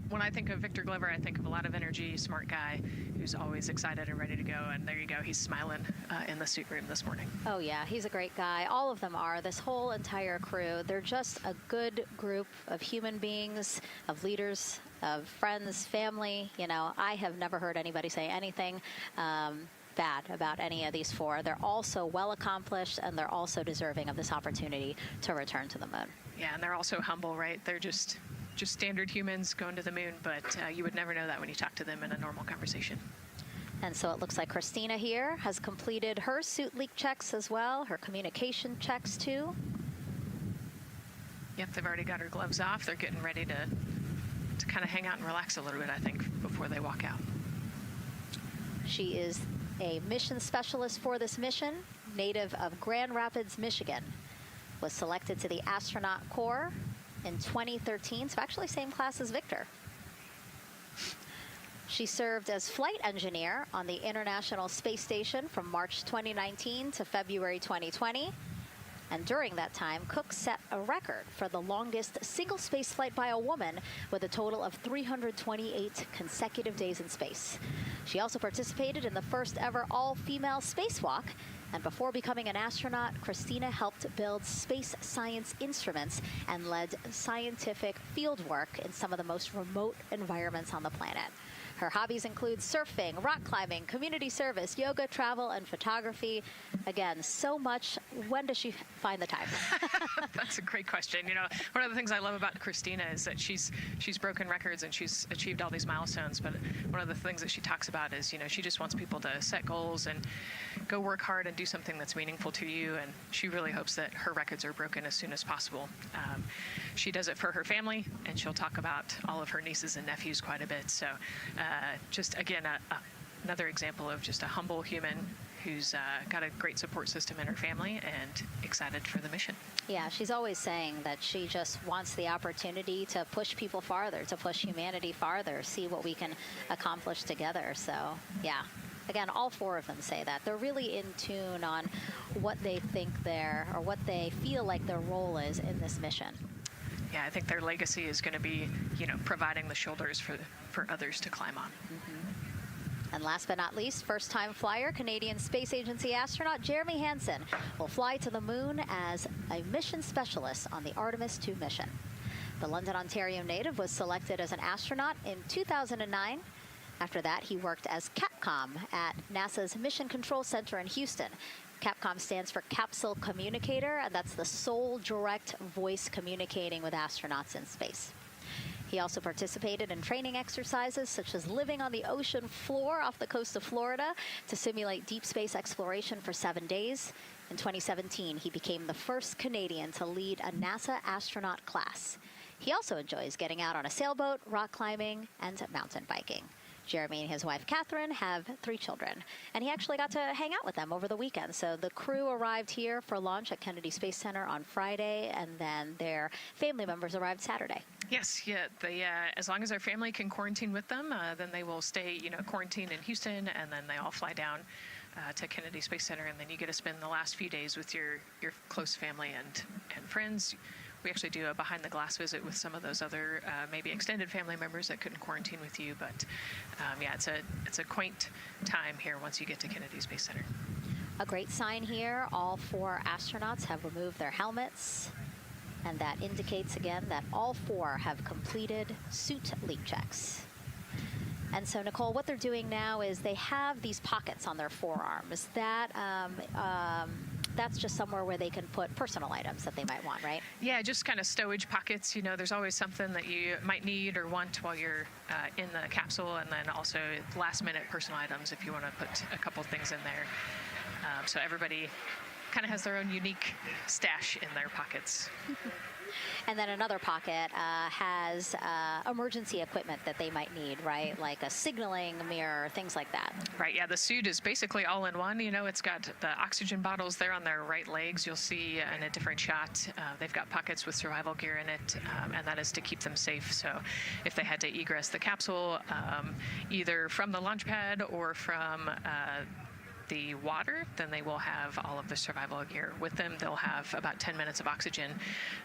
when I think of Victor Glover, I think of a lot of energy, smart guy who's always excited and ready to go. And there you go, he's smiling in the suit room this morning. Oh yeah, he's a great guy. All of them are. This whole entire crew. They're just a good group of human beings, of leaders, of friends, family. You know, I have never heard anybody say anything bad about any of these 4. They're all so well accomplished, and they're also deserving of this opportunity to return to the moon. Yeah, and they're also humble, right? They're just standard humans going to the moon, but you would never know that when you talk to them in a normal conversation. And so it looks like Christina here has completed her suit leak checks as well, her communication checks too. Yep, they've already got her gloves off. They're getting ready to kind of hang out and relax a little bit, I think, before they walk out. She is a mission specialist for this mission, native of Grand Rapids, Michigan. Was selected to the Astronaut Corps in 2013, so actually same class as Victor. She served as flight engineer on the International Space Station from March 2019 to February 2020. And during that time, Cook set a record for the longest single space flight by a woman with a total of 328 consecutive days in space. She also participated in the first ever all-female spacewalk. And before becoming an astronaut, Christina helped build space science instruments and led scientific field work in some of the most remote environments on the planet. Her hobbies include surfing, rock climbing, community service, yoga, travel, and photography. Again, so much. When does she find the time? That's a great question. You know, one of the things I love about Christina is that she's broken records and she's achieved all these milestones. But one of the things that she talks about is, you know, she just wants people to set goals and go work hard and do something that's meaningful to you. And she really hopes that her records are broken as soon as possible. She does it for her family, and she'll talk about all of her nieces and nephews quite a bit. So just, again, another example of just a humble human who's got a great support system in her family and excited for the mission. Yeah, she's always saying that she just wants the opportunity to push people farther, to push humanity farther, see what we can accomplish together. So, yeah. Again, all 4 of them say that. They're really in tune on what they think or what they feel like their role is in this mission. Yeah, I think their legacy is going to be, you know, providing the shoulders for others to climb on. Mm-hmm. And last but not least, first-time flyer, Canadian Space Agency astronaut Jeremy Hansen will fly to the moon as a mission specialist on the Artemis II mission. The London, Ontario native was selected as an astronaut in 2009. After that, he worked as Capcom at NASA's Mission Control Center in Houston. Capcom stands for Capsule Communicator, and that's the sole direct voice communicating with astronauts in space. He also participated in training exercises such as living on the ocean floor off the coast of Florida to simulate deep space exploration for 7 days. In 2017, he became the first Canadian to lead a NASA astronaut class. He also enjoys getting out on a sailboat, rock climbing, and mountain biking. Jeremy and his wife, Catherine, have 3 children, and he actually got to hang out with them over the weekend. So the crew arrived here for launch at Kennedy Space Center on Friday, and then their family members arrived Saturday. Yes, yeah. They, as long as their family can quarantine with them, then they will stay, you know, quarantined in Houston, and then they all fly down to Kennedy Space Center, and then you get to spend the last few days with your close family and friends. We actually do a behind-the-glass visit with some of those other maybe extended family members that couldn't quarantine with you. But yeah, it's a quaint time here once you get to Kennedy Space Center. A great sign here. All 4 astronauts have removed their helmets. And that indicates, again, that all 4 have completed suit leak checks. And so, Nicole, what they're doing now is they have these pockets on their forearms. That's just somewhere where they can put personal items that they might want, right? Yeah, just kind of stowage pockets. You know, there's always something that you might need or want while you're in the capsule, and then also last-minute personal items if you want to put a couple things in there. So everybody kind of has their own unique stash in their pockets. And then another pocket has emergency equipment that they might need, right? Like a signaling mirror, things like that. Right, yeah, the suit is basically all in one. You know, it's got the oxygen bottles there on their right legs. You'll see in a different shot, they've got pockets with survival gear in it, and that is to keep them safe. So if they had to egress the capsule, either from the launch pad or from the water, then they will have all of the survival gear with them. They'll have about 10 minutes of oxygen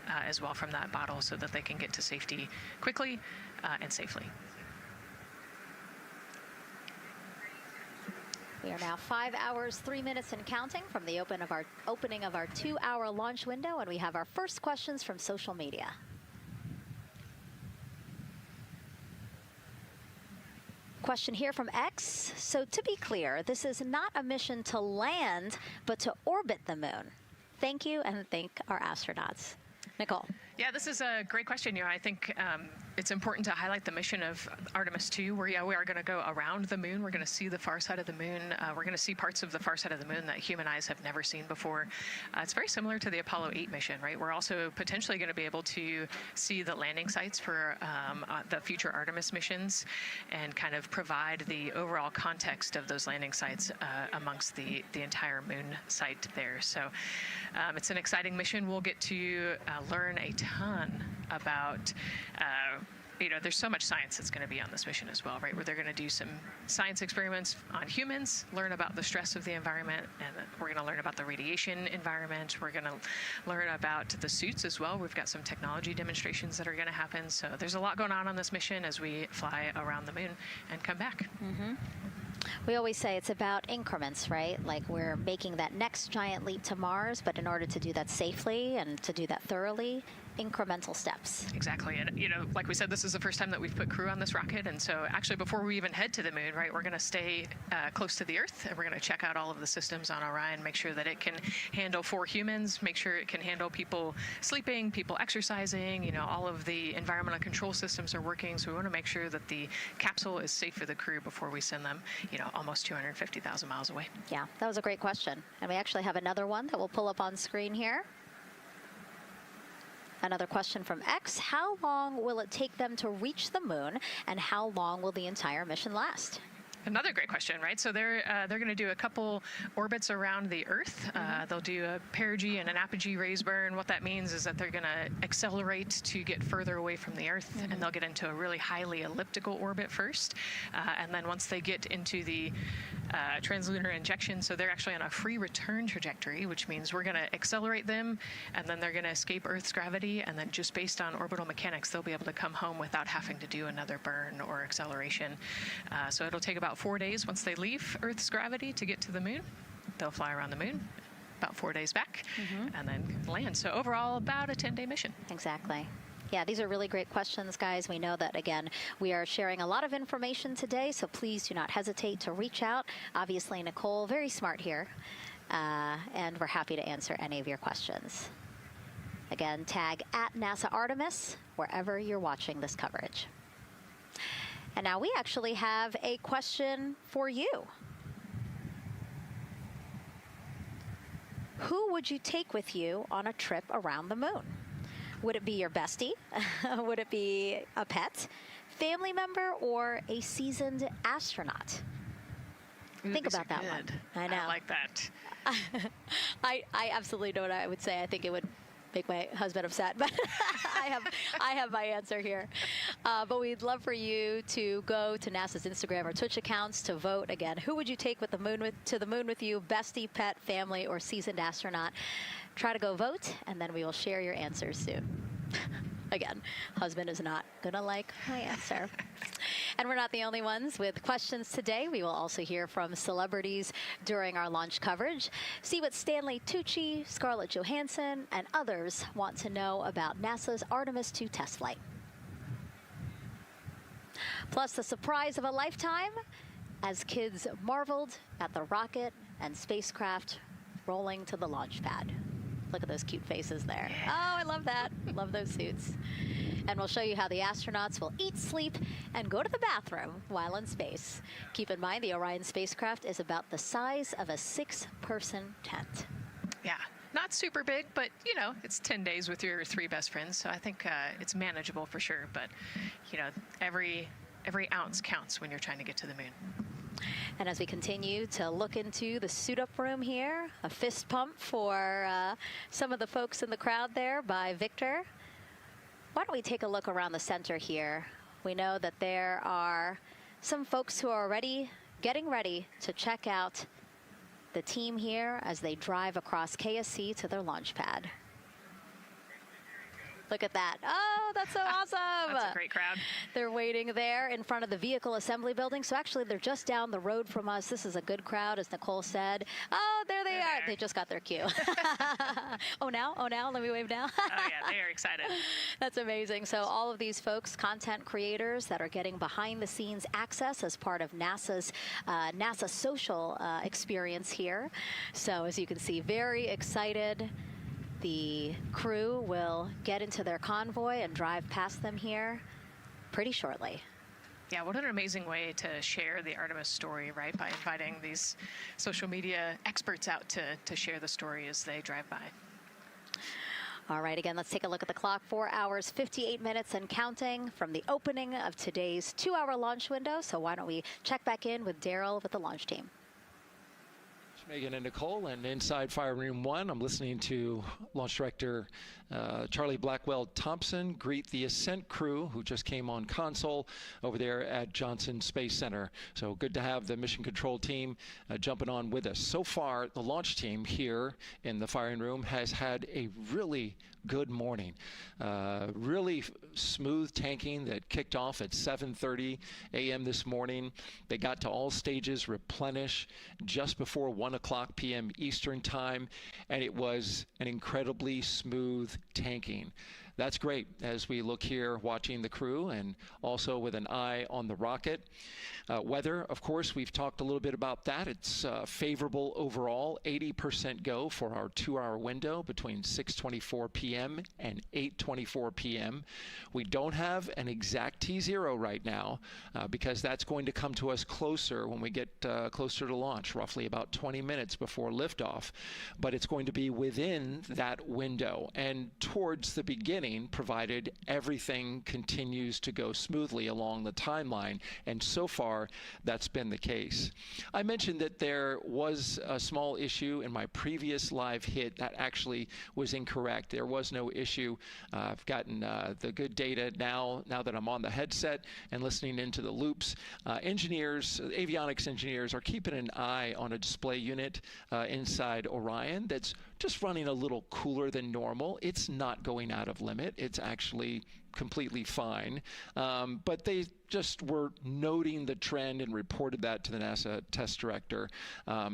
as well from that bottle so that they can get to safety quickly and safely. We are now 5 hours, 3 minutes and counting from the opening of our 2-hour launch window, and we have our first questions from social media. Question here from X. So to be clear, this is not a mission to land, but to orbit the moon. Thank you, and thank our astronauts. Nicole. Yeah, this is a great question. You know, I think it's important to highlight the mission of Artemis 2, where we are going to go around the moon. We're going to see the far side of the moon. We're going to see parts of the far side of the moon that human eyes have never seen before. It's very similar to the Apollo 8 mission, right? We're also potentially going to be able to see the landing sites for the future Artemis missions and kind of provide the overall context of those landing sites amongst the entire moon site there. So it's an exciting mission. We'll get to learn a ton about you know, there's so much science that's going to be on this mission as well, right? Where they're going to do some science experiments on humans, learn about the stress of the environment, and we're going to learn about the radiation environment. We're going to learn about the suits as well. We've got some technology demonstrations that are going to happen. So there's a lot going on this mission as we fly around the moon and come back. Mm-hmm. We always say it's about increments, right? Like we're making that next giant leap to Mars, but in order to do that safely and to do that thoroughly, incremental steps. Exactly. And, you know, like we said, this is the first time that we've put crew on this rocket. And so actually before we even head to the moon, right, we're going to stay close to the Earth, and we're going to check out all of the systems on Orion, make sure that it can handle 4 humans, make sure it can handle people sleeping, people exercising, you know, all of the environmental control systems are working. So we want to make sure that the capsule is safe for the crew before we send them, you know, almost 250,000 miles away. Yeah, that was a great question. And we actually have another one that we'll pull up on screen here. Another question from X. How long will it take them to reach the moon, and how long will the entire mission last? Another great question, right? So they're going to do a couple orbits around the Earth. They'll do a perigee and an apogee raise burn. What that means is that they're going to accelerate to get further away from the Earth, and they'll get into a really highly elliptical orbit first. And then once they get into the translunar injection, so they're actually on a free return trajectory, which means we're going to accelerate them, and then they're going to escape Earth's gravity, and then just based on orbital mechanics, they'll be able to come home without having to do another burn or acceleration. So it'll take about 4 days once they leave Earth's gravity to get to the moon. They'll fly around the moon, about 4 days back, and then land. So overall, about a 10-day mission. Exactly. Yeah, these are really great questions, guys. We know that, again, we are sharing a lot of information today, so please do not hesitate to reach out. Obviously, Nicole, very smart here, and we're happy to answer any of your questions. Again, tag @NASA Artemis wherever you're watching this coverage. And now we actually have a question for you. Who would you take with you on a trip around the moon? Would it be your bestie? Would it be a pet, family member, or a seasoned astronaut? Think about that one. I know. I like that. I absolutely know what I would say. I think it would make my husband upset, but I have my answer here. But we'd love for you to go to NASA's Instagram or Twitch accounts to vote. Again, who would you take to the moon with you? Bestie, pet, family, or seasoned astronaut? Try to go vote, and then we will share your answers soon. Again, husband is not gonna like my answer. And we're not the only ones with questions today. We will also hear from celebrities during our launch coverage. See what Stanley Tucci, Scarlett Johansson, and others want to know about NASA's Artemis 2 test flight. Plus the surprise of a lifetime as kids marveled at the rocket and spacecraft rolling to the launch pad. Look at those cute faces there. Oh, I love that. Love those suits. And we'll show you how the astronauts will eat, sleep, and go to the bathroom while in space. Keep in mind, the Orion spacecraft is about the size of a 6-person tent. Yeah. not super big, but you know, it's 10 days with your 3 best friends, so I think it's manageable for sure. But you know, every ounce counts when you're trying to get to the moon. And as we continue to look into the suit-up room here, a fist pump for some of the folks in the crowd there by Victor. Why don't we take a look around the center here? We know that there are some folks who are already getting ready to check out the team here as they drive across KSC to their launch pad. Look at that. Oh, that's so awesome. That's a great crowd. They're waiting there in front of the vehicle assembly building. So actually, they're just down the road from us. This is a good crowd, as Nicole said. Oh, there they are. They just got their cue. Oh, now? Let me wave now. Oh, yeah, they are excited. That's amazing. So all of these folks, content creators that are getting behind-the-scenes access as part of NASA's NASA social experience here. So as you can see, very excited. The crew will get into their convoy and drive past them here pretty shortly. Yeah, what an amazing way to share the Artemis story, right? By inviting these social media experts out to share the story as they drive by. All right, again, let's take a look at the clock. 4 hours, 58 minutes and counting from the opening of today's 2-hour launch window. So why don't we check back in with Daryl with the launch team. Megan and Nicole, and inside Fire Room 1, I'm listening to Launch Director Charlie Blackwell Thompson greet the Ascent crew who just came on console over there at Johnson Space Center. So good to have the Mission Control team jumping on with us. So far, the launch team here in the firing room has had a really good morning. Really smooth tanking that kicked off at 7:30 a.m. this morning. They got to all stages replenish just before 1 o'clock p.m. Eastern time, and it was an incredibly smooth tanking. That's great as we look here watching the crew and also with an eye on the rocket. Weather, of course, we've talked a little bit about that. It's favorable overall, 80% go for our 2-hour window between 6:24 p.m. and 8:24 p.m. We don't have an exact T0 right now because that's going to come to us closer when we get closer to launch, roughly about 20 minutes before liftoff. But it's going to be within that window and towards the beginning, provided everything continues to go smoothly along the timeline, and so far that's been the case. I mentioned that there was a small issue in my previous live hit. That actually was incorrect. There was no issue. I've gotten the good data now that I'm on the headset and listening into the loops. Engineers, avionics engineers, are keeping an eye on a display unit inside Orion that's just running a little cooler than normal. It's not going out of limit. It's actually completely fine. But they just were noting the trend and reported that to the NASA test director.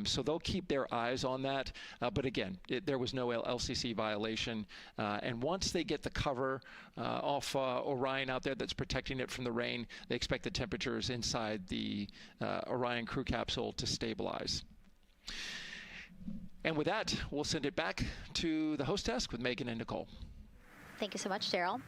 So they'll keep their eyes on that. But again, there was no LCC violation. And once they get the cover off Orion out there that's protecting it from the rain, they expect the temperatures inside the Orion crew capsule to stabilize. And with that, we'll send it back to the host desk with Megan and Nicole. Thank you so much, Daryl.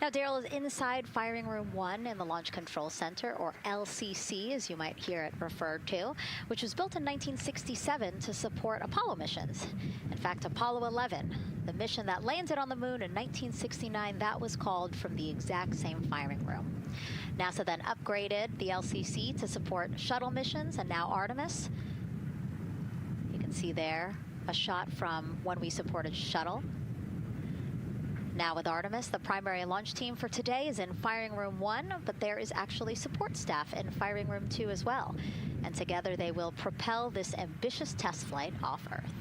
Now, Daryl is inside Firing Room 1 in the Launch Control Center, or LCC, as you might hear it referred to, which was built in 1967 to support Apollo missions. In fact, Apollo 11, the mission that landed on the moon in 1969, that was called from the exact same firing room. NASA then upgraded the LCC to support shuttle missions, and now Artemis. You can see there a shot from when we supported shuttle. Now with Artemis, the primary launch team for today is in Firing Room 1, but there is actually support staff in Firing Room 2 as well. And together they will propel this ambitious test flight off Earth.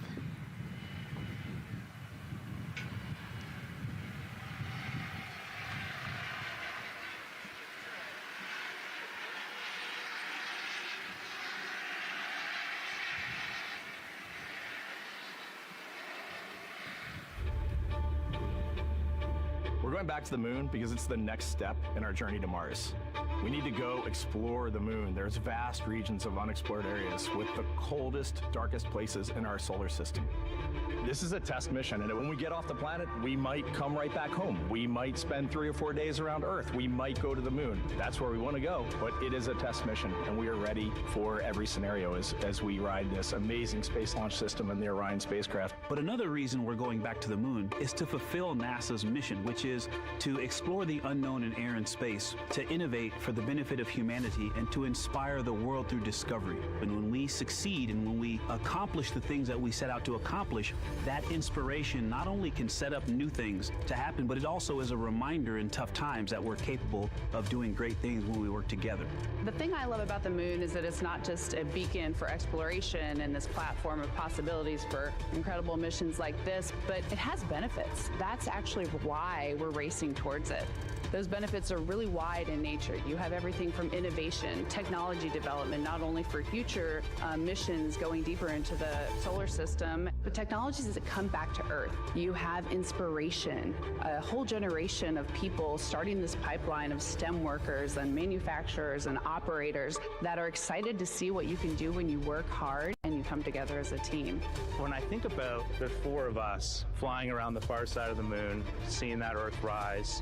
We're going back to the moon because it's the next step in our journey to Mars. We need to go explore the moon. There's vast regions of unexplored areas with the coldest, darkest places in our solar system. This is a test mission, and when we get off the planet, we might come right back home. We might spend 3 or 4 days around Earth. We might go to the moon. That's where we want to go, but it is a test mission, and we are ready for every scenario as we ride this amazing space launch system in the Orion spacecraft. But another reason we're going back to the moon is to fulfill NASA's mission, which is to explore the unknown in air and space, to innovate for the benefit of humanity, and to inspire the world through discovery. And when we succeed and when we accomplish the things that we set out to accomplish, that inspiration not only can set up new things to happen, but it also is a reminder in tough times that we're capable of doing great things when we work together. The thing I love about the moon is that it's not just a beacon for exploration and this platform of possibilities for incredible missions like this, but it has benefits. That's actually why we're racing towards it. Those benefits are really wide in nature. You have everything from innovation, technology development, not only for future missions going deeper into the solar system, but technologies that come back to Earth. You have inspiration, a whole generation of people starting this pipeline of STEM workers and manufacturers and operators that are excited to see what you can do when you work hard and you come together as a team. When I think about the 4 of us flying around the far side of the moon, seeing that Earth rise,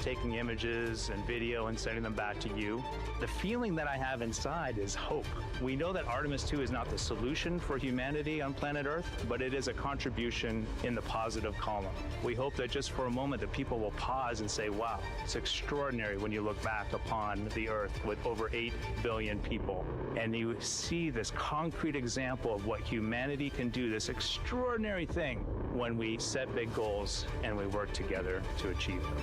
taking images and video and sending them back to you, the feeling that I have inside is hope. We know that Artemis 2 is not the solution for humanity on planet Earth, but it is a contribution in the positive column. We hope that just for a moment that people will pause and say, wow, it's extraordinary when you look back upon the Earth with over 8 billion people, and you see this concrete example of what humanity can do, this extraordinary thing when we set big goals and we work together to achieve them.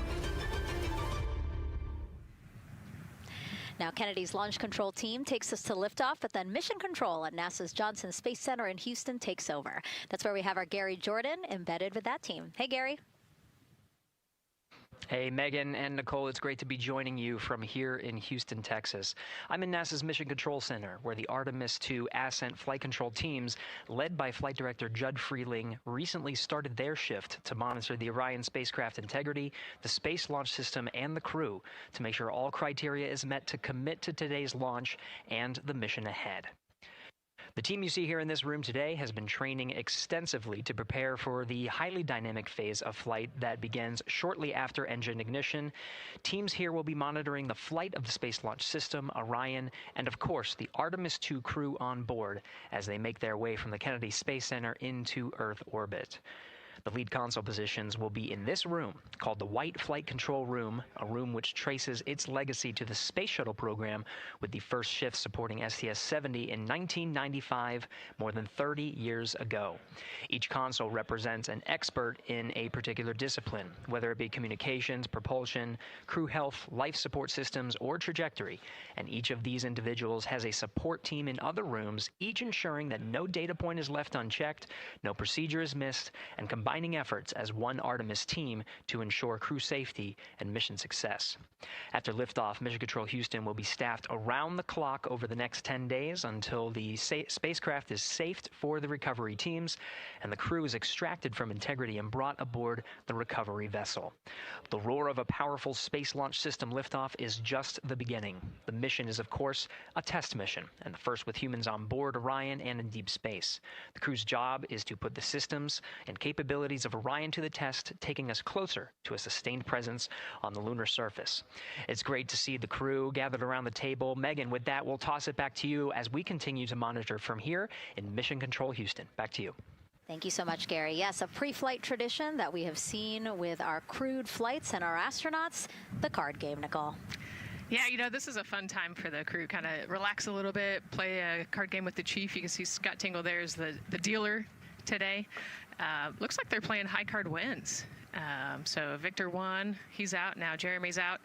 Now, Kennedy's launch control team takes us to liftoff, but then mission control at NASA's Johnson Space Center in Houston takes over. That's where we have our Gary Jordan embedded with that team. Hey, Gary. Hey, Megan and Nicole, it's great to be joining you from here in Houston, Texas. I'm in NASA's Mission Control Center, where the Artemis II Ascent flight control teams, led by Flight Director Judd Freeling, recently started their shift to monitor the Orion spacecraft integrity, the Space Launch System, and the crew to make sure all criteria is met to commit to today's launch and the mission ahead. The team you see here in this room today has been training extensively to prepare for the highly dynamic phase of flight that begins shortly after engine ignition. Teams here will be monitoring the flight of the Space Launch System, Orion, and of course the Artemis II crew on board as they make their way from the Kennedy Space Center into Earth orbit. The lead console positions will be in this room, called the White Flight Control Room, a room which traces its legacy to the Space Shuttle program, with the first shift supporting STS-70 in 1995, more than 30 years ago. Each console represents an expert in a particular discipline, whether it be communications, propulsion, crew health, life support systems, or trajectory. And each of these individuals has a support team in other rooms, each ensuring that no data point is left unchecked, no procedure is missed, and combining efforts as one Artemis team to ensure crew safety and mission success. After liftoff, Mission Control Houston will be staffed around the clock over the next 10 days until the spacecraft is safed for the recovery teams and the crew is extracted from integrity and brought aboard the recovery vessel. The roar of a powerful Space Launch System liftoff is just the beginning. The mission is, of course, a test mission, and the first with humans on board Orion and in deep space. The crew's job is to put the systems and capabilities of Orion to the test, taking us closer to a sustained presence on the lunar surface. It's great to see the crew gathered around the table. Megan, with that, we'll toss it back to you as we continue to monitor from here in Mission Control Houston. Back to you. Thank you so much, Gary. Yes, a pre-flight tradition that we have seen with our crewed flights and our astronauts, the card game, Nicole. Yeah, you know, this is a fun time for the crew. Kind of relax a little bit, play a card game with the chief. You can see Scott Tingle there is the dealer today. Looks like they're playing high card wins. So Victor won, he's out, now Jeremy's out.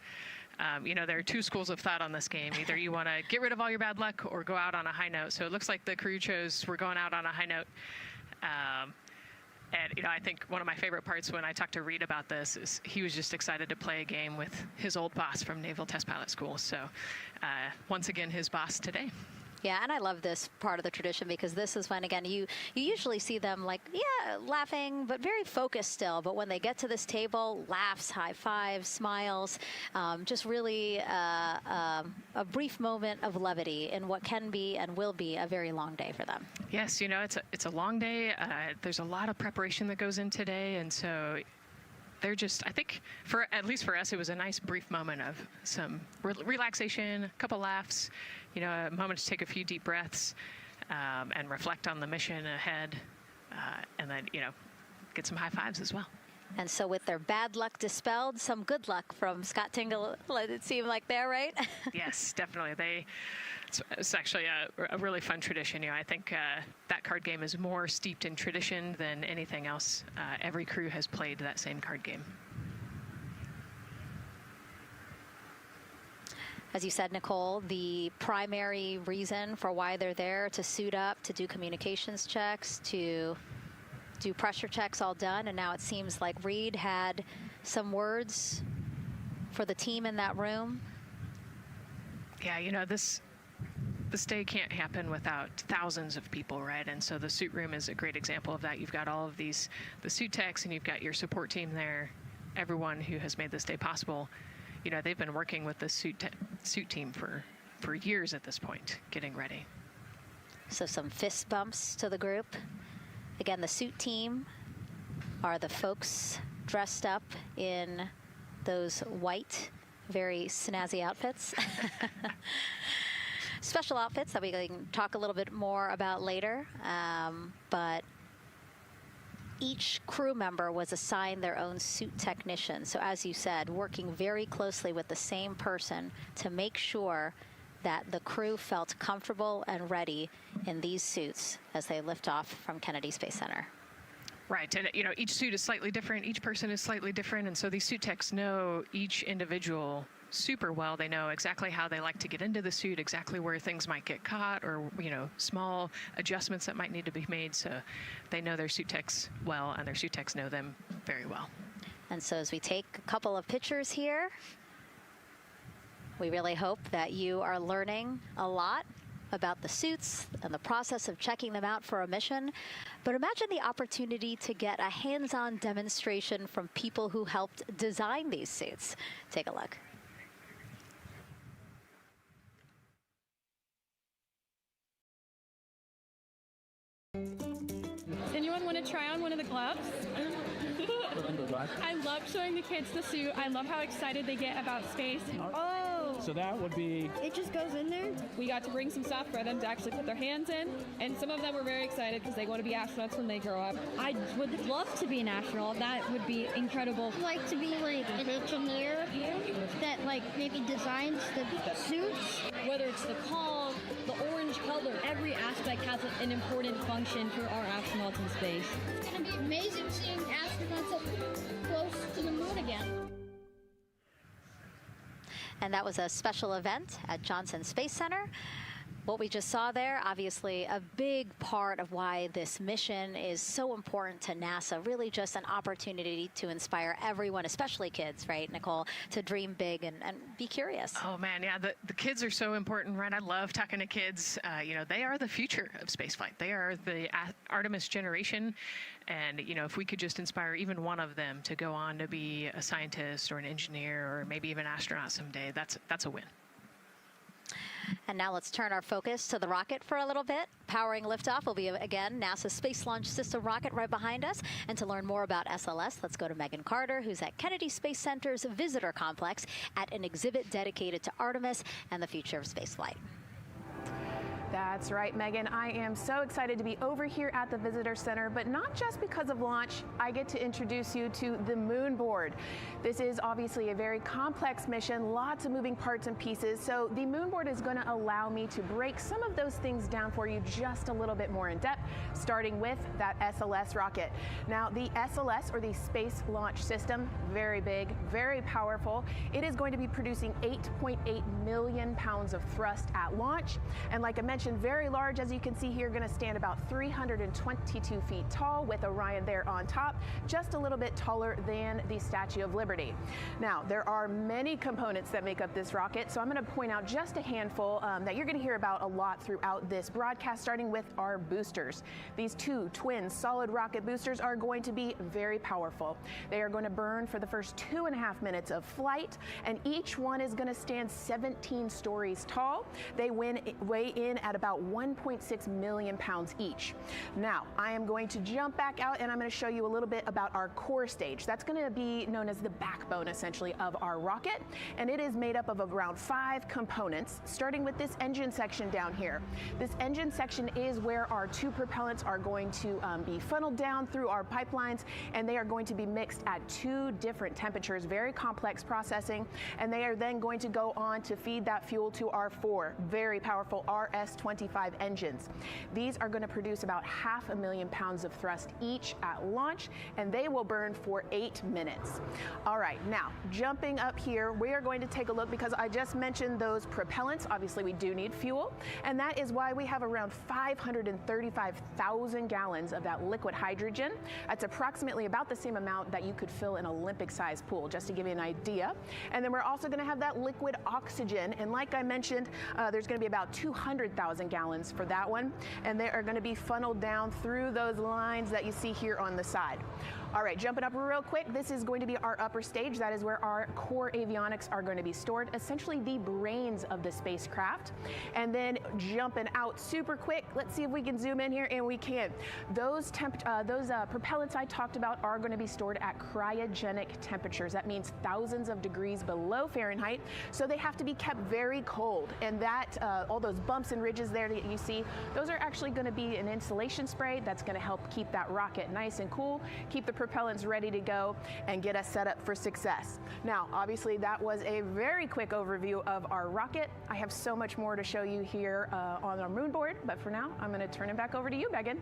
You know, there are two schools of thought on this game. Either you want to get rid of all your bad luck or go out on a high note. So it looks like the crew chose we're going out on a high note. And, you know, I think one of my favorite parts when I talked to Reed about this is he was just excited to play a game with his old boss from Naval Test Pilot School. So once again, his boss today. Yeah, and I love this part of the tradition because this is when, again, you usually see them like, yeah, laughing, but very focused still. But when they get to this table, laughs, high fives, smiles, just really a brief moment of levity in what can be and will be a very long day for them. Yes, you know, it's a long day. There's a lot of preparation that goes in today, and so they're just, I think, at least for us, it was a nice brief moment of some relaxation, a couple laughs, you know, a moment to take a few deep breaths and reflect on the mission ahead, and then, you know, get some high fives as well. And so with their bad luck dispelled, some good luck from Scott Tingle, let it seem like there, right? Yes, definitely. It's actually a really fun tradition. You know, I think that card game is more steeped in tradition than anything else. Every crew has played that same card game. As you said, Nicole, the primary reason for why they're there to suit up, to do communications checks, to do pressure checks all done, and now it seems like Reed had some words for the team in that room. Yeah, you know, this day can't happen without thousands of people, right? And so the suit room is a great example of that. You've got all of the suit techs, and you've got your support team there, everyone who has made this day possible. You know, they've been working with the suit team for years at this point, getting ready. So some fist bumps to the group. Again, the suit team are the folks dressed up in those white, very snazzy outfits. Special outfits that we can talk a little bit more about later. But each crew member was assigned their own suit technician. So as you said, working very closely with the same person to make sure that the crew felt comfortable and ready in these suits as they lift off from Kennedy Space Center. Right, and you know, each suit is slightly different, each person is slightly different, and so these suit techs know each individual super well. They know exactly how they like to get into the suit, exactly where things might get caught, or, you know, small adjustments that might need to be made. So they know their suit techs well, and their suit techs know them very well. And so as we take a couple of pictures here, we really hope that you are learning a lot about the suits and the process of checking them out for a mission. But imagine the opportunity to get a hands-on demonstration from people who helped design these suits. Take a look. Anyone want to try on one of the gloves? I love showing the kids the suit. I love how excited they get about space. Oh! So that would be... It just goes in there? We got to bring some stuff for them to actually put their hands in, and some of them were very excited because they want to be astronauts when they grow up. I would love to be an astronaut. That would be incredible. I'd like to be like an engineer that like maybe designs the suits. Whether it's the call, the orange color, every aspect has an important function for our astronauts in space. It's going to be amazing seeing astronauts up close to the moon again. And that was a special event at Johnson Space Center. What we just saw there, obviously a big part of why this mission is so important to NASA, really just an opportunity to inspire everyone, especially kids, right, Nicole, to dream big and be curious. Oh man, yeah, the kids are so important, right? I love talking to kids. You know, they are the future of spaceflight. They are the Artemis generation. And, you know, if we could just inspire even one of them to go on to be a scientist or an engineer or maybe even an astronaut someday, that's a win. And now let's turn our focus to the rocket for a little bit. Powering liftoff will be, again, NASA's Space Launch System rocket right behind us. And to learn more about SLS, let's go to Megan Carter, who's at Kennedy Space Center's Visitor Complex at an exhibit dedicated to Artemis and the future of spaceflight. That's right, Megan. I am so excited to be over here at the Visitor Center, but not just because of launch. I get to introduce you to the moon board. This is obviously a very complex mission, lots of moving parts and pieces. So the moon board is going to allow me to break some of those things down for you just a little bit more in depth, starting with that SLS rocket. Now, the SLS, or the Space Launch System, very big, very powerful. It is going to be producing 8.8 million pounds of thrust at launch. And like I mentioned, mentioned, very large, as you can see here, going to stand about 322 feet tall with Orion there on top, just a little bit taller than the Statue of Liberty. Now, there are many components that make up this rocket, so I'm going to point out just a handful that you're going to hear about a lot throughout this broadcast, starting with our boosters. These two twin solid rocket boosters are going to be very powerful. They are going to burn for the first 2.5 minutes of flight, and each one is going to stand 17 stories tall. They weigh in at about 1.6 million pounds each. Now, I am going to jump back out and I'm going to show you a little bit about our core stage. That's going to be known as the backbone, essentially, of our rocket, and it is made up of around 5 components, starting with this engine section down here. This engine section is where our 2 propellants are going to be funneled down through our pipelines, and they are going to be mixed at 2 different temperatures, very complex processing, and they are then going to go on to feed that fuel to our 4 very powerful RS-25 engines. These are going to produce about 500,000 pounds of thrust each at launch, and they will burn for 8 minutes. All right, now jumping up here, we are going to take a look, because I just mentioned those propellants. Obviously, we do need fuel, and that is why we have around 535,000 gallons of that liquid hydrogen. That's approximately about the same amount that you could fill an Olympic-sized pool, just to give you an idea. And then we're also going to have that liquid oxygen, and like I mentioned, there's going to be about 200,000 gallons for that one, and they are going to be funneled down through those lines that you see here on the side. All right, jumping up real quick, this is going to be our upper stage. That is where our core avionics are going to be stored, essentially the brains of the spacecraft. And then jumping out super quick, let's see if we can zoom in here, and we can. Those propellants I talked about are going to be stored at cryogenic temperatures. That means thousands of degrees below Fahrenheit, so they have to be kept very cold. And that, all those bumps and ridges there that you see, those are actually going to be an insulation spray that's going to help keep that rocket nice and cool, keep the propellants ready to go, and get us set up for success. Now, obviously, that was a very quick overview of our rocket. I have so much more to show you here on our moon board, but for now, I'm going to turn it back over to you, Megan.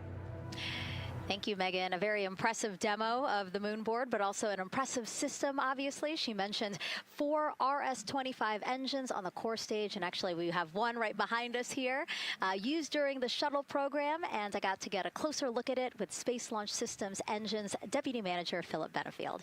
Thank you, Megan. A very impressive demo of the moon board, but also an impressive system, obviously. She mentioned 4 RS-25 engines on the core stage, and actually we have one right behind us here, used during the shuttle program, and I got to get a closer look at it with Space Launch Systems Engines Deputy Manager Philip Benefield.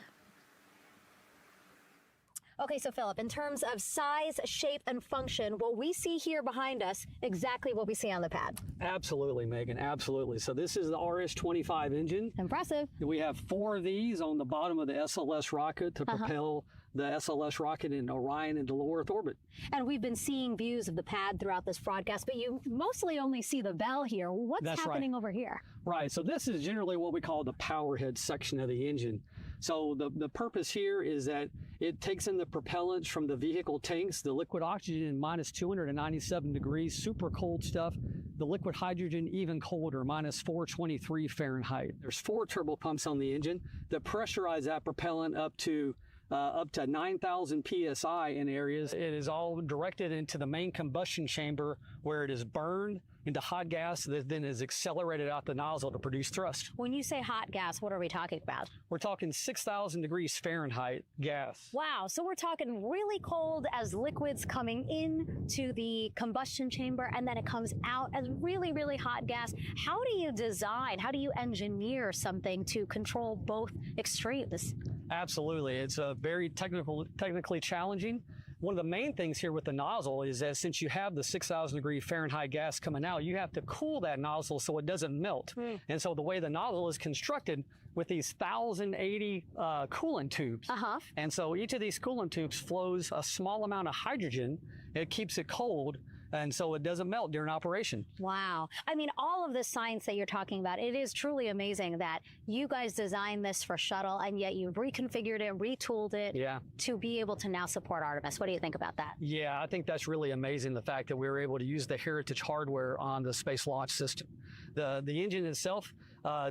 Okay, so Philip, in terms of size, shape, and function, what we see here behind us, exactly what we see on the pad. Absolutely, Megan, absolutely. So this is the RS-25 engine. Impressive. We have 4 of these on the bottom of the SLS rocket to propel the SLS rocket in Orion into low Earth orbit. And we've been seeing views of the pad throughout this broadcast, but you mostly only see the bell here. What's happening over here? Right, so this is generally what we call the power head section of the engine. So the purpose here is that it takes in the propellants from the vehicle tanks, the liquid oxygen minus 297 degrees, super cold stuff. The liquid hydrogen even colder, minus 423 Fahrenheit. There's 4 turbo pumps on the engine that pressurize that propellant up to 9,000 psi in areas. It is all directed into the main combustion chamber, where it is burned into hot gas that then is accelerated out the nozzle to produce thrust. When you say hot gas, what are we talking about? We're talking 6,000 degrees Fahrenheit gas. Wow, so we're talking really cold as liquids coming into the combustion chamber, and then it comes out as really, really hot gas. How do you design, how do you engineer something to control both extremes? Absolutely, it's very technically challenging. One of the main things here with the nozzle is that since you have the 6,000 degree Fahrenheit gas coming out, you have to cool that nozzle so it doesn't melt. And so the way the nozzle is constructed with these 1,080 coolant tubes. And so each of these coolant tubes flows a small amount of hydrogen. It keeps it cold, and so it doesn't melt during operation. Wow. I mean, all of the science that you're talking about, it is truly amazing that you guys designed this for shuttle, and yet you've reconfigured it, retooled it to be able to now support Artemis. What do you think about that? Yeah, I think that's really amazing, the fact that we were able to use the heritage hardware on the Space Launch System. The engine itself,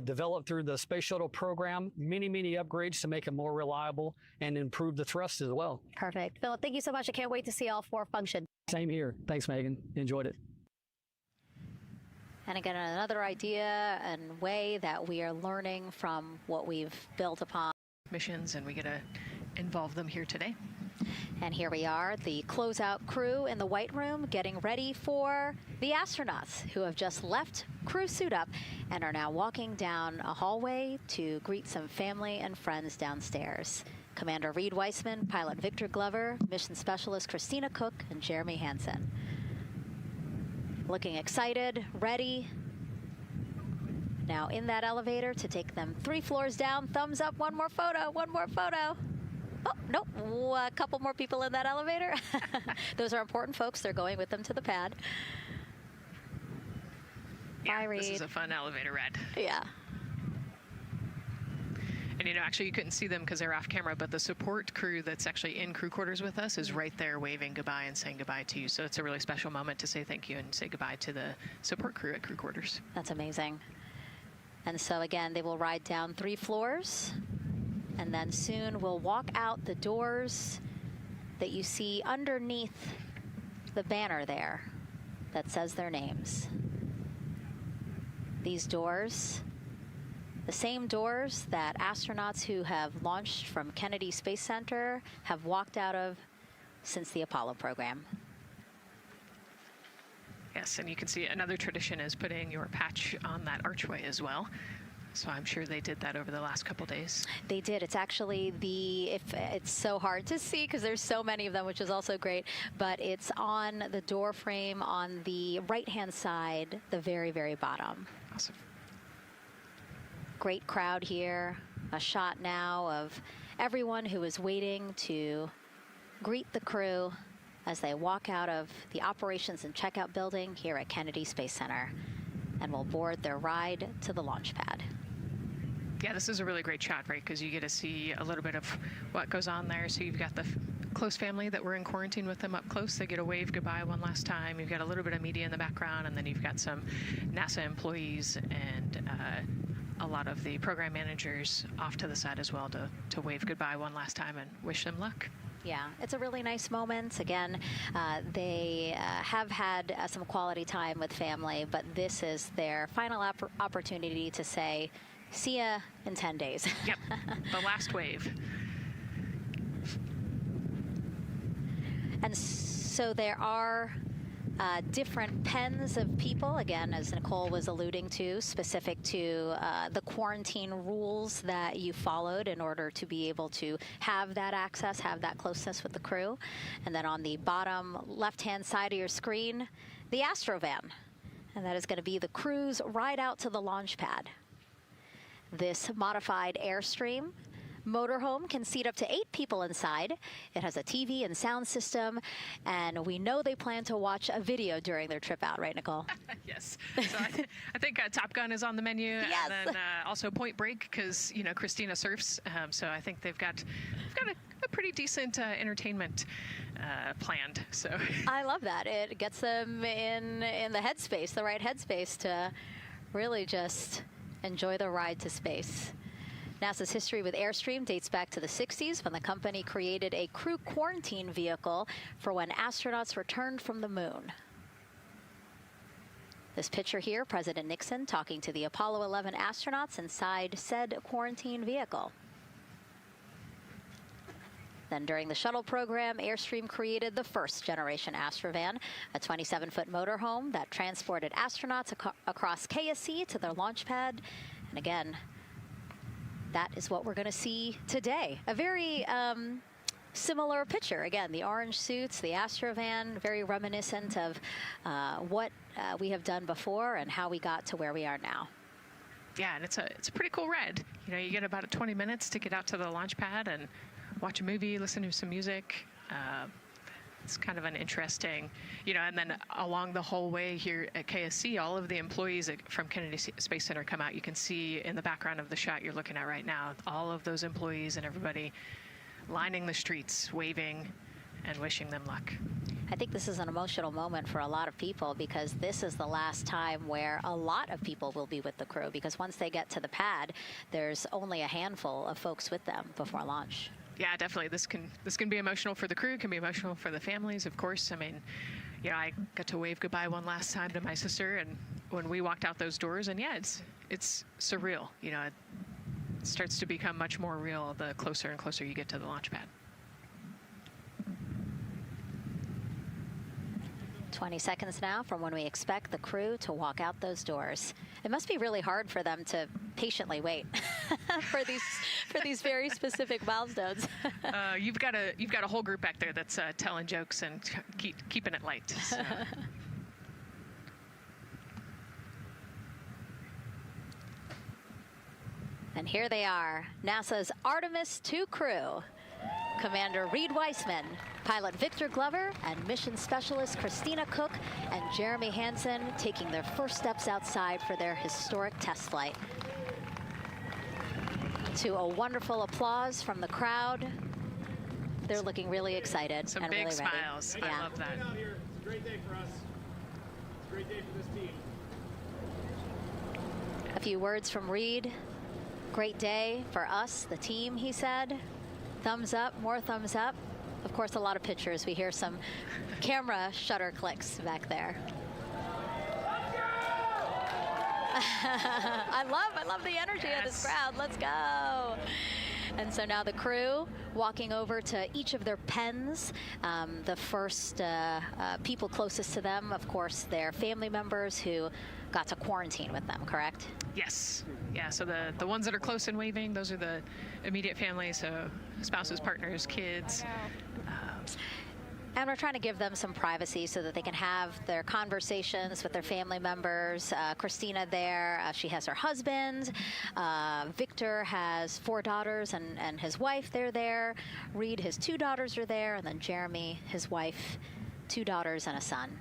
developed through the Space Shuttle program, many upgrades to make it more reliable and improve the thrust as well. Perfect. Philip, thank you so much. I can't wait to see all 4 function. Same here. Thanks, Megan. Enjoyed it. And again, another idea and way that we are learning from what we've built upon. Missions, and we get to involve them here today. And here we are, the closeout crew in the White Room getting ready for the astronauts who have just left crew suit up and are now walking down a hallway to greet some family and friends downstairs. Commander Reed Weissman, Pilot Victor Glover, Mission Specialist Christina Cook, and Jeremy Hansen. Looking excited, ready. Now in that elevator to take them 3 floors down. Thumbs up, one more photo, one more photo. Oh, nope, a couple more people in that elevator. Those are important folks. They're going with them to the pad. Yeah, Bye, Reed. This is a fun elevator ride. Yeah. And, you know, actually you couldn't see them because they're off camera, but the support crew that's actually in crew quarters with us is right there waving goodbye and saying goodbye to you. So it's a really special moment to say thank you and say goodbye to the support crew at crew quarters. That's amazing. And so, again, they will ride down 3 floors. And then soon we'll walk out the doors that you see underneath the banner there that says their names. These doors, the same doors that astronauts who have launched from Kennedy Space Center have walked out of since the Apollo program. Yes, and you can see another tradition is putting your patch on that archway as well. So I'm sure they did that over the last couple days. They did. It's actually it's so hard to see because there's so many of them, which is also great, but it's on the door frame on the right-hand side, the very, very bottom. Awesome. Great crowd here. A shot now of everyone who is waiting to greet the crew as they walk out of the operations and checkout building here at Kennedy Space Center and will board their ride to the launch pad. Yeah, this is a really great shot, right? Because you get to see a little bit of what goes on there. So you've got the close family that were in quarantine with them up close. They get a wave goodbye one last time. You've got a little bit of media in the background, and then you've got some NASA employees and a lot of the program managers off to the side as well to wave goodbye one last time and wish them luck. Yeah, it's a really nice moment. Again, they have had some quality time with family, but this is their final opportunity to say, see ya in 10 days. Yep, the last wave. And so there are different pens of people, again, as Nicole was alluding to, specific to the quarantine rules that you followed in order to be able to have that access, have that closeness with the crew. And then on the bottom left-hand side of your screen, the Astrovan. And that is going to be the crew's ride out to the launch pad. This modified Airstream motorhome can seat up to 8 people inside. It has a TV and sound system, and we know they plan to watch a video during their trip out, right, Nicole? Yes. So I think Top Gun is on the menu, yes. And then also Point Break, because you know Christina surfs, so I think they've got a pretty decent entertainment planned. So I love that. It gets them in the headspace, the right headspace, to really just enjoy the ride to space. NASA's history with Airstream dates back to the 60s when the company created a crew quarantine vehicle for when astronauts returned from the moon. This picture here, President Nixon talking to the Apollo 11 astronauts inside said quarantine vehicle. Then during the shuttle program, Airstream created the first generation Astrovan, a 27-foot motorhome that transported astronauts across KSC to their launch pad. And again, that is what we're going to see today. A very similar picture. Again, the orange suits, the Astrovan, very reminiscent of what we have done before and how we got to where we are now. Yeah, and it's a pretty cool ride. You know, you get about 20 minutes to get out to the launch pad and watch a movie, listen to some music. It's kind of an interesting, you know, and then along the whole way here at KSC, all of the employees from Kennedy Space Center come out. You can see in the background of the shot you're looking at right now, all of those employees and everybody lining the streets, waving and wishing them luck. I think this is an emotional moment for a lot of people because this is the last time where a lot of people will be with the crew, because once they get to the pad, there's only a handful of folks with them before launch. Yeah, definitely. This can be emotional for the crew, can be emotional for the families, of course. I mean, you know, I got to wave goodbye one last time to my sister, and when we walked out those doors, and yeah, it's surreal. You know, it starts to become much more real the closer and closer you get to the launch pad. 20 seconds now from when we expect the crew to walk out those doors. It must be really hard for them to patiently wait for these very specific milestones. You've got a whole group back there that's telling jokes and keeping it light. So. And here they are, NASA's Artemis II crew. Commander Reed Weissman, pilot Victor Glover, and mission specialist Christina Cook and Jeremy Hansen taking their first steps outside for their historic test flight. To a wonderful applause from the crowd. They're looking really excited Some and big really ready. Smiles. Yeah. I love that. It's a great day for us. It's a great day for this team. A few words from Reed. Great day for us, the team, he said. Thumbs up, more thumbs up. Of course, a lot of pictures. We hear some camera shutter clicks back there. I love the energy of this crowd. Let's go. And so now the crew walking over to each of their pens. The first people closest to them, of course, their family members who got to quarantine with them, correct? Yes. Yeah, so the ones that are close and waving, those are the immediate family, so spouses, partners, kids. And we're trying to give them some privacy so that they can have their conversations with their family members. Christina there, she has her husband. Victor has 4 daughters and his wife, they're there. Reed, his 2 daughters are there. And then Jeremy, his wife, 2 daughters and a son.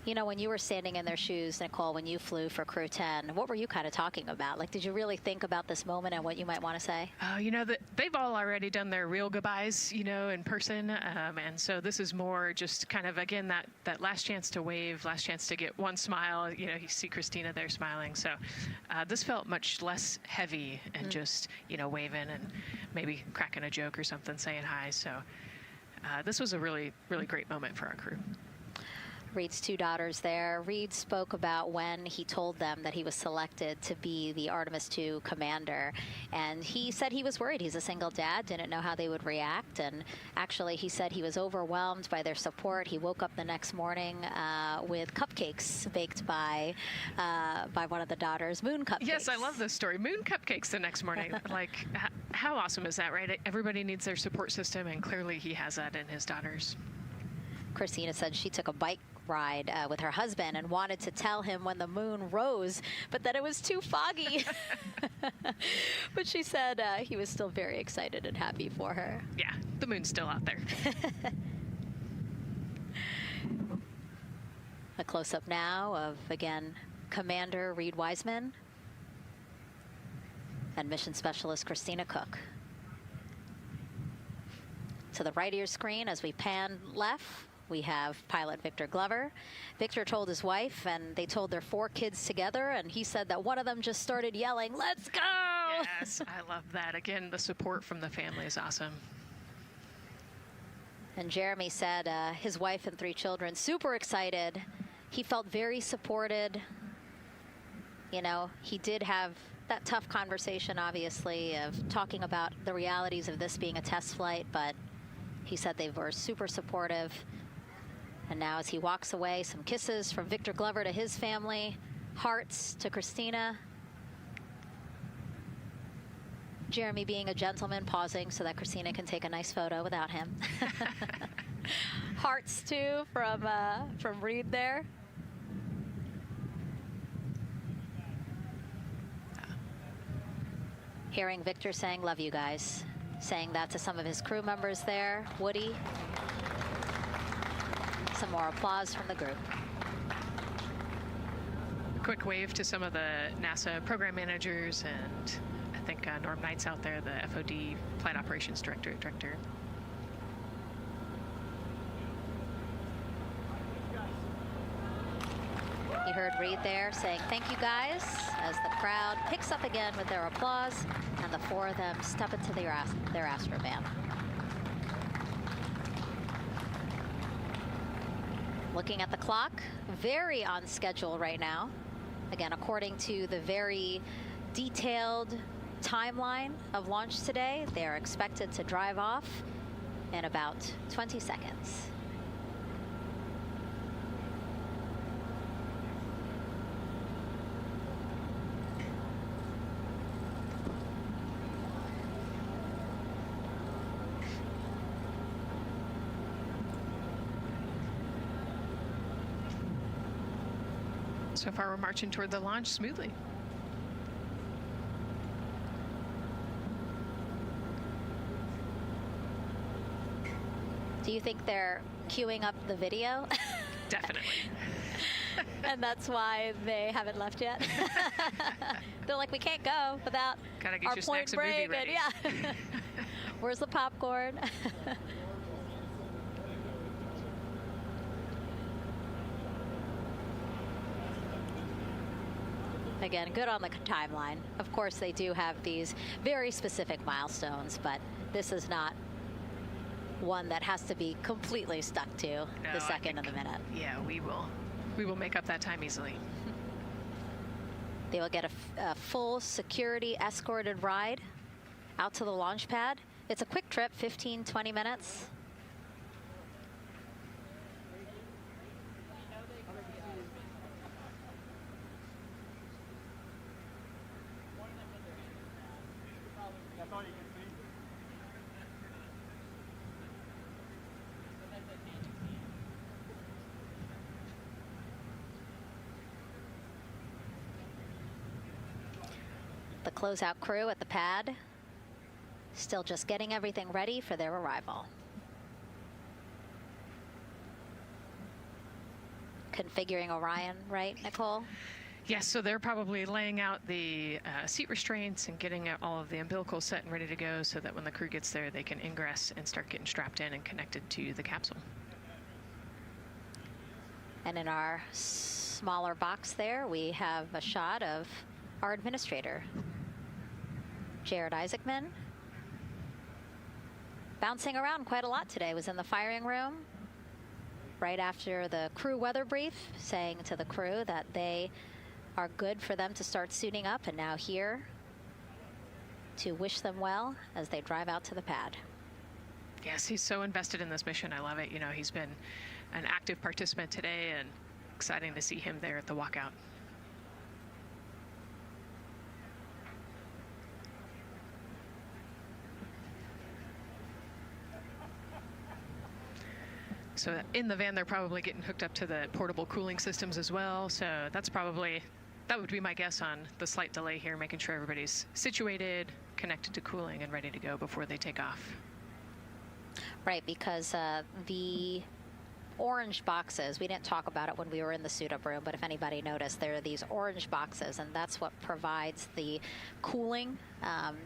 You know, when you were standing in their shoes, Nicole, when you flew for Crew 10, what were you kind of talking about? Like, did you really think about this moment and what you might want to say? You know, they've all already done their real goodbyes, you know, in person. And so this is more just kind of, again, that last chance to wave, last chance to get one smile. You know, you see Christina there smiling. So this felt much less heavy and just, you know, waving and maybe cracking a joke or something, saying hi. So this was a really, really great moment for our crew. Reed's 2 daughters there. Reed spoke about when he told them that he was selected to be the Artemis II commander. And he said he was worried. He's a single dad, didn't know how they would react. And actually, he said he was overwhelmed by their support. He woke up the next morning with cupcakes baked by one of the daughters, moon cupcakes. Yes, I love this story. Moon cupcakes the next morning. Like, how awesome is that, right? Everybody needs their support system, and clearly he has that in his daughters. Christina said she took a bike ride with her husband and wanted to tell him when the moon rose, but that it was too foggy. But she said he was still very excited and happy for her. Yeah, the moon's still out there. A close-up now of, again, Commander Reed Weissman and Mission Specialist Christina Cook. To the right of your screen, as we pan left, we have pilot Victor Glover. Victor told his wife, and they told their 4 kids together, and he said that one of them just started yelling, "Let's go!" Yes, I love that. Again, the support from the family is awesome. And Jeremy said his wife and 3 children, super excited. He felt very supported. You know, he did have that tough conversation, obviously, of talking about the realities of this being a test flight, but he said they were super supportive. And now as he walks away, some kisses from Victor Glover to his family, hearts to Christina. Jeremy being a gentleman, pausing so that Christina can take a nice photo without him. Hearts too from Reed there. Hearing Victor saying, "Love you guys." Saying that to some of his crew members there. Woody. Some more applause from the group. Quick wave to some of the NASA program managers, and I think Norm Knight's out there, the FOD Flight Operations Director. You heard Reed there saying thank you guys as the crowd picks up again with their applause, and the 4 of them step into their Astroband. Looking at the clock, very on schedule right now. Again, according to the very detailed timeline of launch today, they're expected to drive off in about 20 seconds. So far, we're marching toward the launch smoothly. Do you think they're queuing up the video? Definitely. And that's why they haven't left yet? They're like, we can't go without Gotta get our your point snacks and movie break. ready. Yeah. Where's the popcorn? Again, good on the timeline. Of course, they do have these very specific milestones, but this is not one that has to be completely stuck to the second and the minute. Yeah, we will make up that time easily. They will get a full security escorted ride out to the launch pad. It's a quick trip, 15, 20 minutes. The closeout crew at the pad still just getting everything ready for their arrival. Configuring Orion, right, Nicole? Yes, so they're probably laying out the seat restraints and getting all of the umbilicals set and ready to go so that when the crew gets there, they can ingress and start getting strapped in and connected to the capsule. And in our smaller box there, we have a shot of our administrator, Jared Isaacman. Bouncing around quite a lot today, was in the firing room right after the crew weather brief, saying to the crew that they are good for them to start suiting up, and now here to wish them well as they drive out to the pad. Yes, he's so invested in this mission. I love it. You know, he's been an active participant today, and exciting to see him there at the walkout. So in the van, they're probably getting hooked up to the portable cooling systems as well. So that would be my guess on the slight delay here, making sure everybody's situated, connected to cooling, and ready to go before they take off. Right, because the orange boxes, we didn't talk about it when we were in the suit-up room, but if anybody noticed, there are these orange boxes, and that's what provides the cooling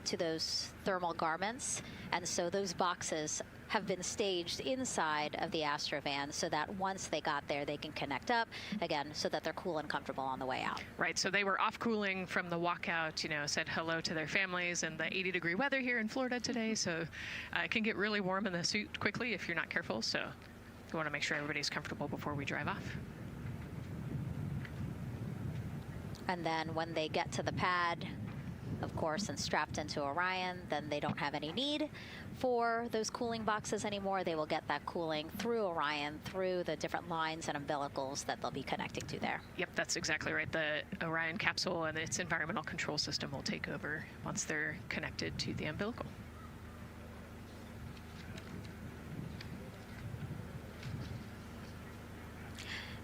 to those thermal garments. And so those boxes have been staged inside of the Astrovan so that once they got there, they can connect up again so that they're cool and comfortable on the way out. Right, so they were off cooling from the walkout, you know, said hello to their families and the 80-degree weather here in Florida today. So it can get really warm in the suit quickly if you're not careful. So you want to make sure everybody's comfortable before we drive off. And then when they get to the pad, of course, and strapped into Orion, then they don't have any need for those cooling boxes anymore. They will get that cooling through Orion, through the different lines and umbilicals that they'll be connecting to there. Yep, that's exactly right. The Orion capsule and its environmental control system will take over once they're connected to the umbilical.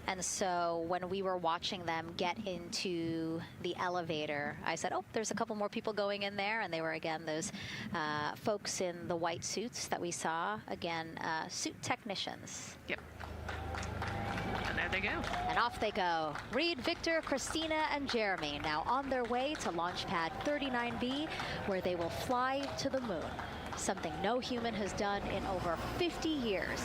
And so when we were watching them get into the elevator, I said, oh, there's a couple more people going in there. And they were, again, those folks in the white suits that we saw. Again, suit technicians. Yep. And there they go. And off they go. Reed, Victor, Christina, and Jeremy now on their way to launch pad 39B, where they will fly to the moon. Something no human has done in over 50 years.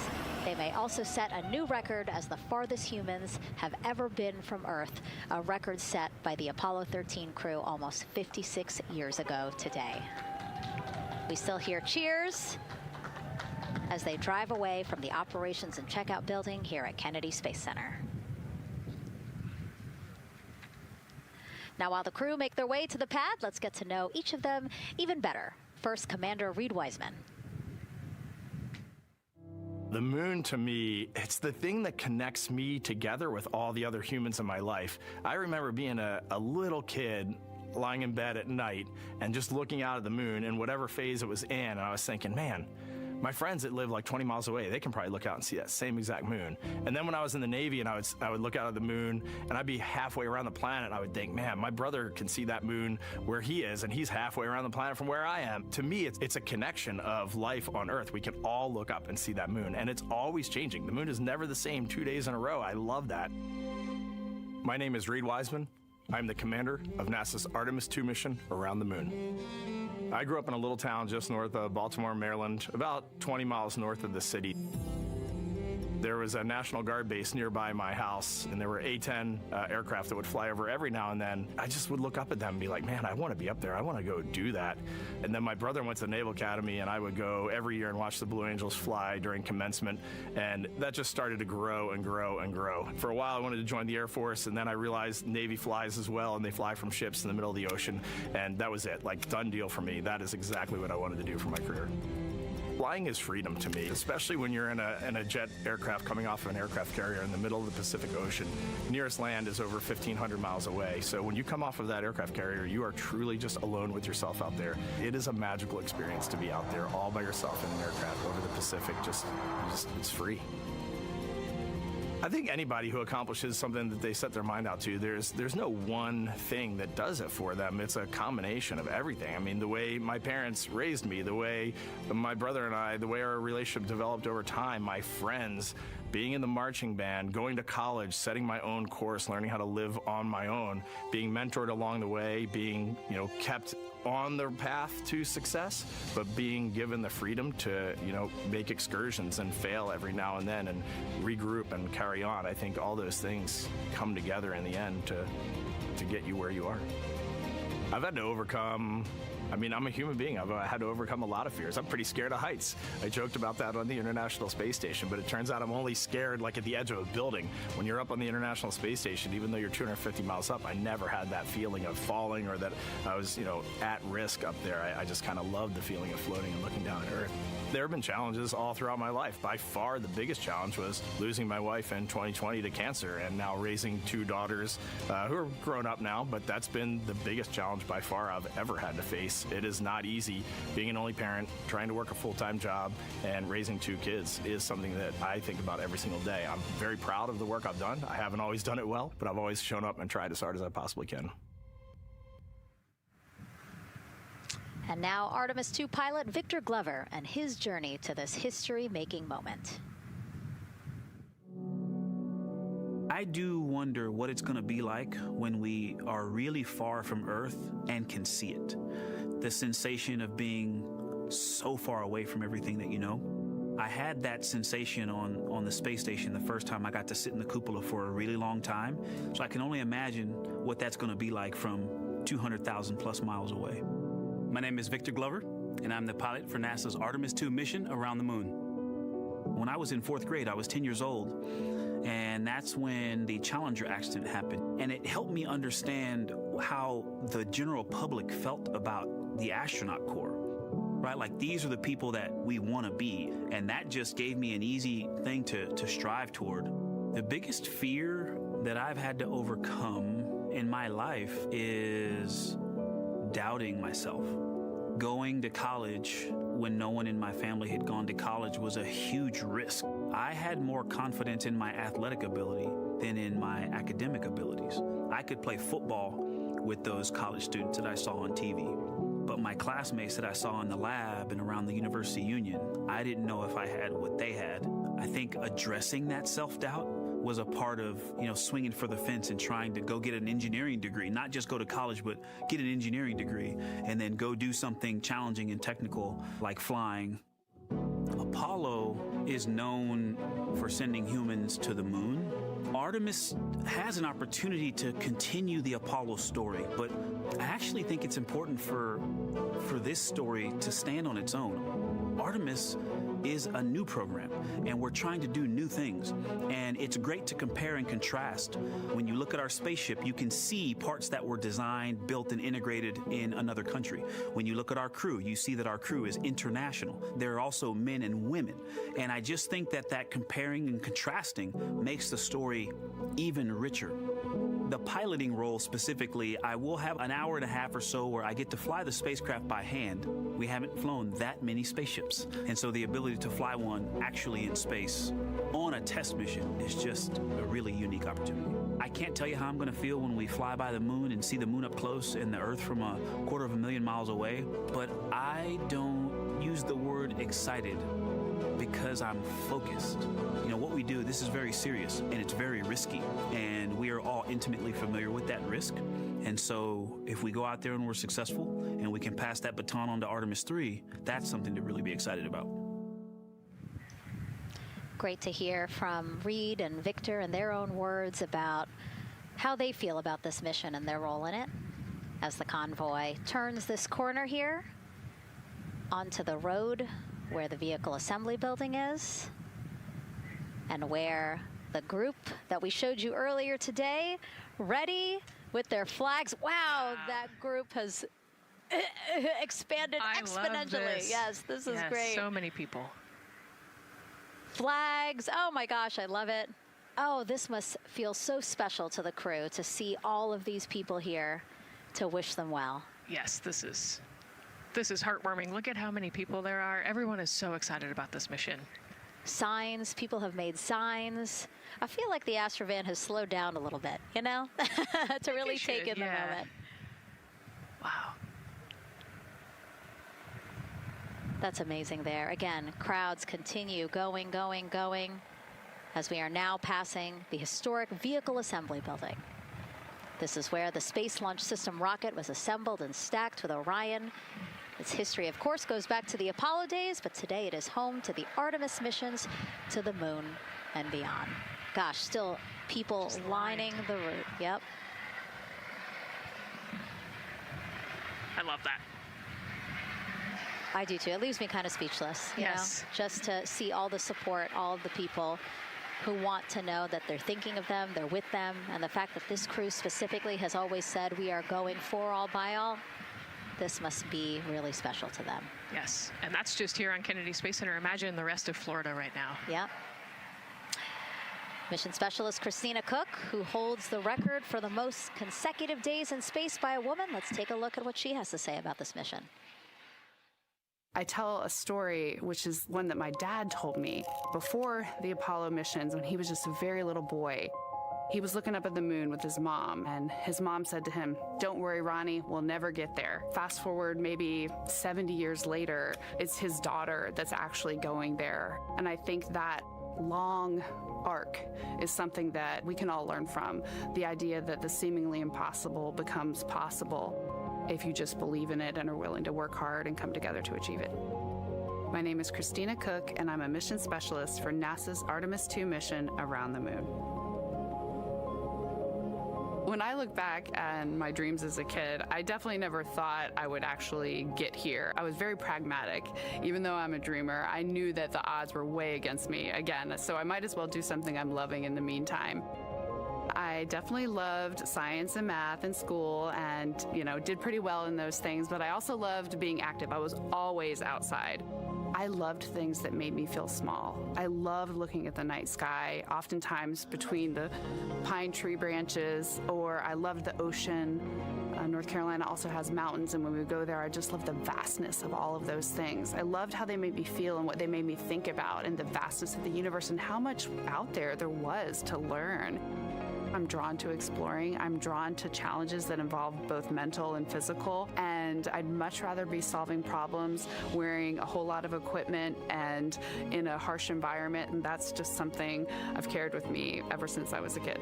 They may also set a new record as the farthest humans have ever been from Earth, a record set by the Apollo 13 crew almost 56 years ago today. We still hear cheers as they drive away from the operations and checkout building here at Kennedy Space Center. Now, while the crew make their way to the pad, let's get to know each of them even better. First, Commander Reed Wiseman. The moon, to me, it's the thing that connects me together with all the other humans in my life. I remember being a little kid lying in bed at night and just looking out at the moon in whatever phase it was in, and I was thinking, man, my friends that live like 20 miles away, they can probably look out and see that same exact moon. And then when I was in the Navy and I would look out at the moon and I'd be halfway around the planet, and I would think, man, my brother can see that moon where he is, and he's halfway around the planet from where I am. To me, it's a connection of life on Earth. We can all look up and see that moon, and it's always changing. The moon is never the same 2 days in a row. I love that. My name is Reed Wiseman. I'm the commander of NASA's Artemis II mission around the moon. I grew up in a little town just north of Baltimore, Maryland, about 20 miles north of the city. There was a National Guard base nearby my house, and there were A-10 aircraft that would fly over every now and then. I just would look up at them and be like, man, I want to be up there. I want to go do that. And then my brother went to the Naval Academy, and I would go every year and watch the Blue Angels fly during commencement, and that just started to grow and grow and grow. For a while, I wanted to join the Air Force, and then I realized Navy flies as well, and they fly from ships in the middle of the ocean, and that was it. Like, done deal for me. That is exactly what I wanted to do for my career. Flying is freedom to me, especially when you're in a jet aircraft coming off of an aircraft carrier in the middle of the Pacific Ocean. Nearest land is over 1,500 miles away. So when you come off of that aircraft carrier, you are truly just alone with yourself out there. It is a magical experience to be out there all by yourself in an aircraft over the Pacific. It's free. I think anybody who accomplishes something that they set their mind out to, there's no one thing that does it for them. It's a combination of everything. I mean, the way my parents raised me, the way my brother and I, the way our relationship developed over time, my friends, being in the marching band, going to college, setting my own course, learning how to live on my own, being mentored along the way, being, kept on the path to success, but being given the freedom to, make excursions and fail every now and then and regroup and carry on. I think all those things come together in the end to get you where you are. I've had to overcome, I'm a human being. I've had to overcome a lot of fears. I'm pretty scared of heights. I joked about that on the International Space Station, but it turns out I'm only scared like at the edge of a building. When you're up on the International Space Station, even though you're 250 miles up, I never had that feeling of falling or that I was, at risk up there. I just kind of loved the feeling of floating and looking down at Earth. There have been challenges all throughout my life. By far, the biggest challenge was losing my wife in 2020 to cancer and now raising two daughters who are grown up now, but that's been the biggest challenge by far I've ever had to face. It is not easy. Being an only parent, trying to work a full-time job, and raising two kids is something that I think about every single day. I'm very proud of the work I've done. I haven't always done it well, but I've always shown up and tried as hard as I possibly can. And now Artemis II pilot Victor Glover and his journey to this history-making moment. I do wonder what it's going to be like when we are really far from Earth and can see it. The sensation of being so far away from everything that you know. I had that sensation on the space station the first time I got to sit in the cupola for a really long time. So I can only imagine what that's going to be like from 200,000 plus miles away. My name is Victor Glover, and I'm the pilot for NASA's Artemis II mission around the moon. When I was in 4th grade, I was 10 years old, and that's when the Challenger accident happened. And it helped me understand how the general public felt about the astronaut corps, right? Like, these are the people that we want to be, and that just gave me an easy thing to strive toward. The biggest fear that I've had to overcome in my life is doubting myself. Going to college when no one in my family had gone to college was a huge risk. I had more confidence in my athletic ability than in my academic abilities. I could play football with those college students that I saw on TV, but my classmates that I saw in the lab and around the University Union, I didn't know if I had what they had. I think addressing that self-doubt was a part of, swinging for the fence and trying to go get an engineering degree, not just go to college, but get an engineering degree and then go do something challenging and technical like flying. Apollo is known for sending humans to the moon. Artemis has an opportunity to continue the Apollo story, but I actually think it's important for this story to stand on its own. Artemis is a new program, and we're trying to do new things. And it's great to compare and contrast. When you look at our spaceship, you can see parts that were designed, built, and integrated in another country. When you look at our crew, you see that our crew is international. There are also men and women. And I just think that comparing and contrasting makes the story even richer. The piloting role specifically, I will have an hour and a half or so where I get to fly the spacecraft by hand. We haven't flown that many spaceships. And so the ability to fly one actually in space on a test mission is just a really unique opportunity. I can't tell you how I'm going to feel when we fly by the moon and see the moon up close and the Earth from 250,000 miles away, but I don't use the word excited because I'm focused. You know, what we do, this is very serious and it's very risky, and we are all intimately familiar with that risk. And so if we go out there and we're successful and we can pass that baton on to Artemis 3, that's something to really be excited about. Great to hear from Reed and Victor in their own words about how they feel about this mission and their role in it as the convoy turns this corner here onto the road where the vehicle assembly building is and where the group that we showed you earlier today, ready with their flags. Wow, that group has expanded exponentially. Love this. Yes, this is great. So many people. Flags, oh my gosh, I love it. Oh, this must feel so special to the crew to see all of these people here to wish them well. Yes, this is heartwarming. Look at how many people there are. Everyone is so excited about this mission. Signs, people have made signs. I feel like the Astrovan has slowed down a little bit, you know, to really take in the moment. Wow. That's amazing there. Again, crowds continue going as we are now passing the historic vehicle assembly building. This is where the Space Launch System rocket was assembled and stacked with Orion. Its history, of course, goes back to the Apollo days, but today it is home to the Artemis missions to the moon and beyond. Gosh, still people lining the route. Yep. I love that. I do too. It leaves me kind of speechless, you know, just to see all the support, all of the people who want to know that they're thinking of them, they're with them, and the fact that this crew specifically has always said we are going for all by all. This must be really special to them. Yes, and that's just here on Kennedy Space Center. Imagine the rest of Florida right now. Yep. Mission Specialist Christina Cook, who holds the record for the most consecutive days in space by a woman. Let's take a look at what she has to say about this mission. I tell a story, which is one that my dad told me before the Apollo missions when he was just a very little boy. He was looking up at the moon with his mom, and his mom said to him, "Don't worry, Ronnie, we'll never get there." Fast forward maybe 70 years later, it's his daughter that's actually going there. And I think that long arc is something that we can all learn from. The idea that the seemingly impossible becomes possible if you just believe in it and are willing to work hard and come together to achieve it. My name is Christina Cook, and I'm a mission specialist for NASA's Artemis II mission around the moon. When I look back at my dreams as a kid, I definitely never thought I would actually get here. I was very pragmatic. Even though I'm a dreamer, I knew that the odds were way against me again, so I might as well do something I'm loving in the meantime. I definitely loved science and math in school and, you know, did pretty well in those things, but I also loved being active. I was always outside. I loved things that made me feel small. I loved looking at the night sky, oftentimes between the pine tree branches, or I loved the ocean. North Carolina also has mountains, and when we go there, I just loved the vastness of all of those things. I loved how they made me feel and what they made me think about, and the vastness of the universe and how much out there was to learn. I'm drawn to exploring. I'm drawn to challenges that involve both mental and physical, and I'd much rather be solving problems wearing a whole lot of equipment and in a harsh environment, and that's just something I've carried with me ever since I was a kid.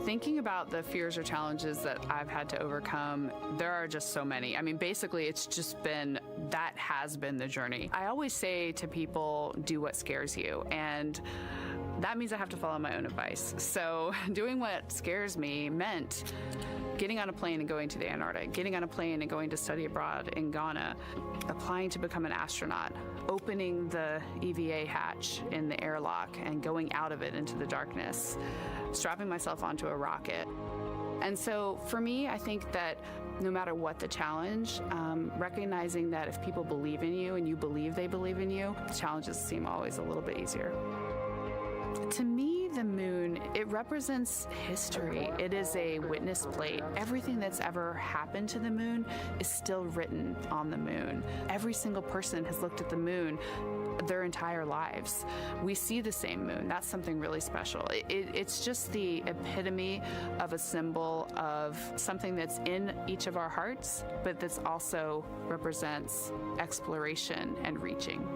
Thinking about the fears or challenges that I've had to overcome, there are just so many. I mean, basically, it's just been, that has been the journey. I always say to people, do what scares you. And that means I have to follow my own advice. So doing what scares me meant getting on a plane and going to the Antarctic, getting on a plane and going to study abroad in Ghana, applying to become an astronaut, opening the EVA hatch in the airlock and going out of it into the darkness, strapping myself onto a rocket. And so for me, I think that no matter what the challenge, recognizing that if people believe in you and you believe they believe in you, the challenges seem always a little bit easier. To me, the moon, it represents history. It is a witness plate. Everything that's ever happened to the moon is still written on the moon. Every single person has looked at the moon their entire lives. We see the same moon. That's something really special. It's just the epitome of a symbol of something that's in each of our hearts, but that's also represents exploration and reaching.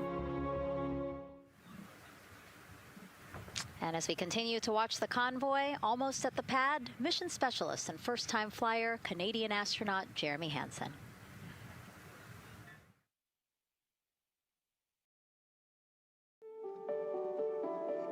And as we continue to watch the convoy, almost at the pad, mission specialist and first-time flyer, Canadian astronaut Jeremy Hansen.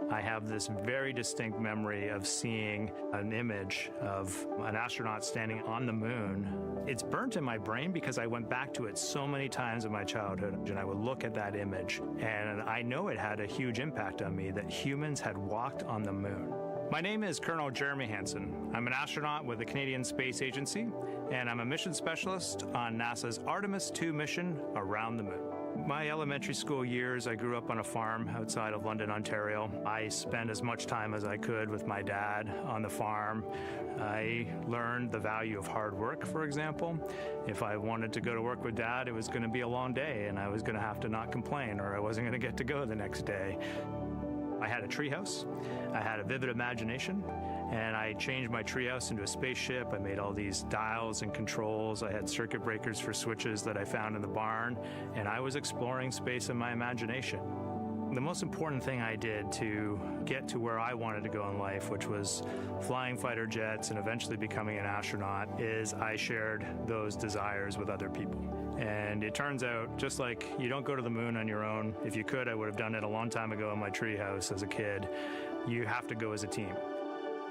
I have this very distinct memory of seeing an image of an astronaut standing on the moon. It's burnt in my brain because I went back to it so many times in my childhood, and I would look at that image, and I know it had a huge impact on me that humans had walked on the moon. My name is Colonel Jeremy Hansen. I'm an astronaut with the Canadian Space Agency, and I'm a mission specialist on NASA's Artemis II mission around the moon. My elementary school years, I grew up on a farm outside of London, Ontario. I spent as much time as I could with my dad on the farm. I learned the value of hard work, for example. If I wanted to go to work with Dad, it was going to be a long day, and I was going to have to not complain, or I wasn't going to get to go the next day. I had a treehouse. I had a vivid imagination, and I changed my treehouse into a spaceship. I made all these dials and controls. I had circuit breakers for switches that I found in the barn, and I was exploring space in my imagination. The most important thing I did to get to where I wanted to go in life, which was flying fighter jets and eventually becoming an astronaut, is I shared those desires with other people. And it turns out, just like you don't go to the moon on your own, if you could, I would have done it a long time ago in my treehouse as a kid, you have to go as a team.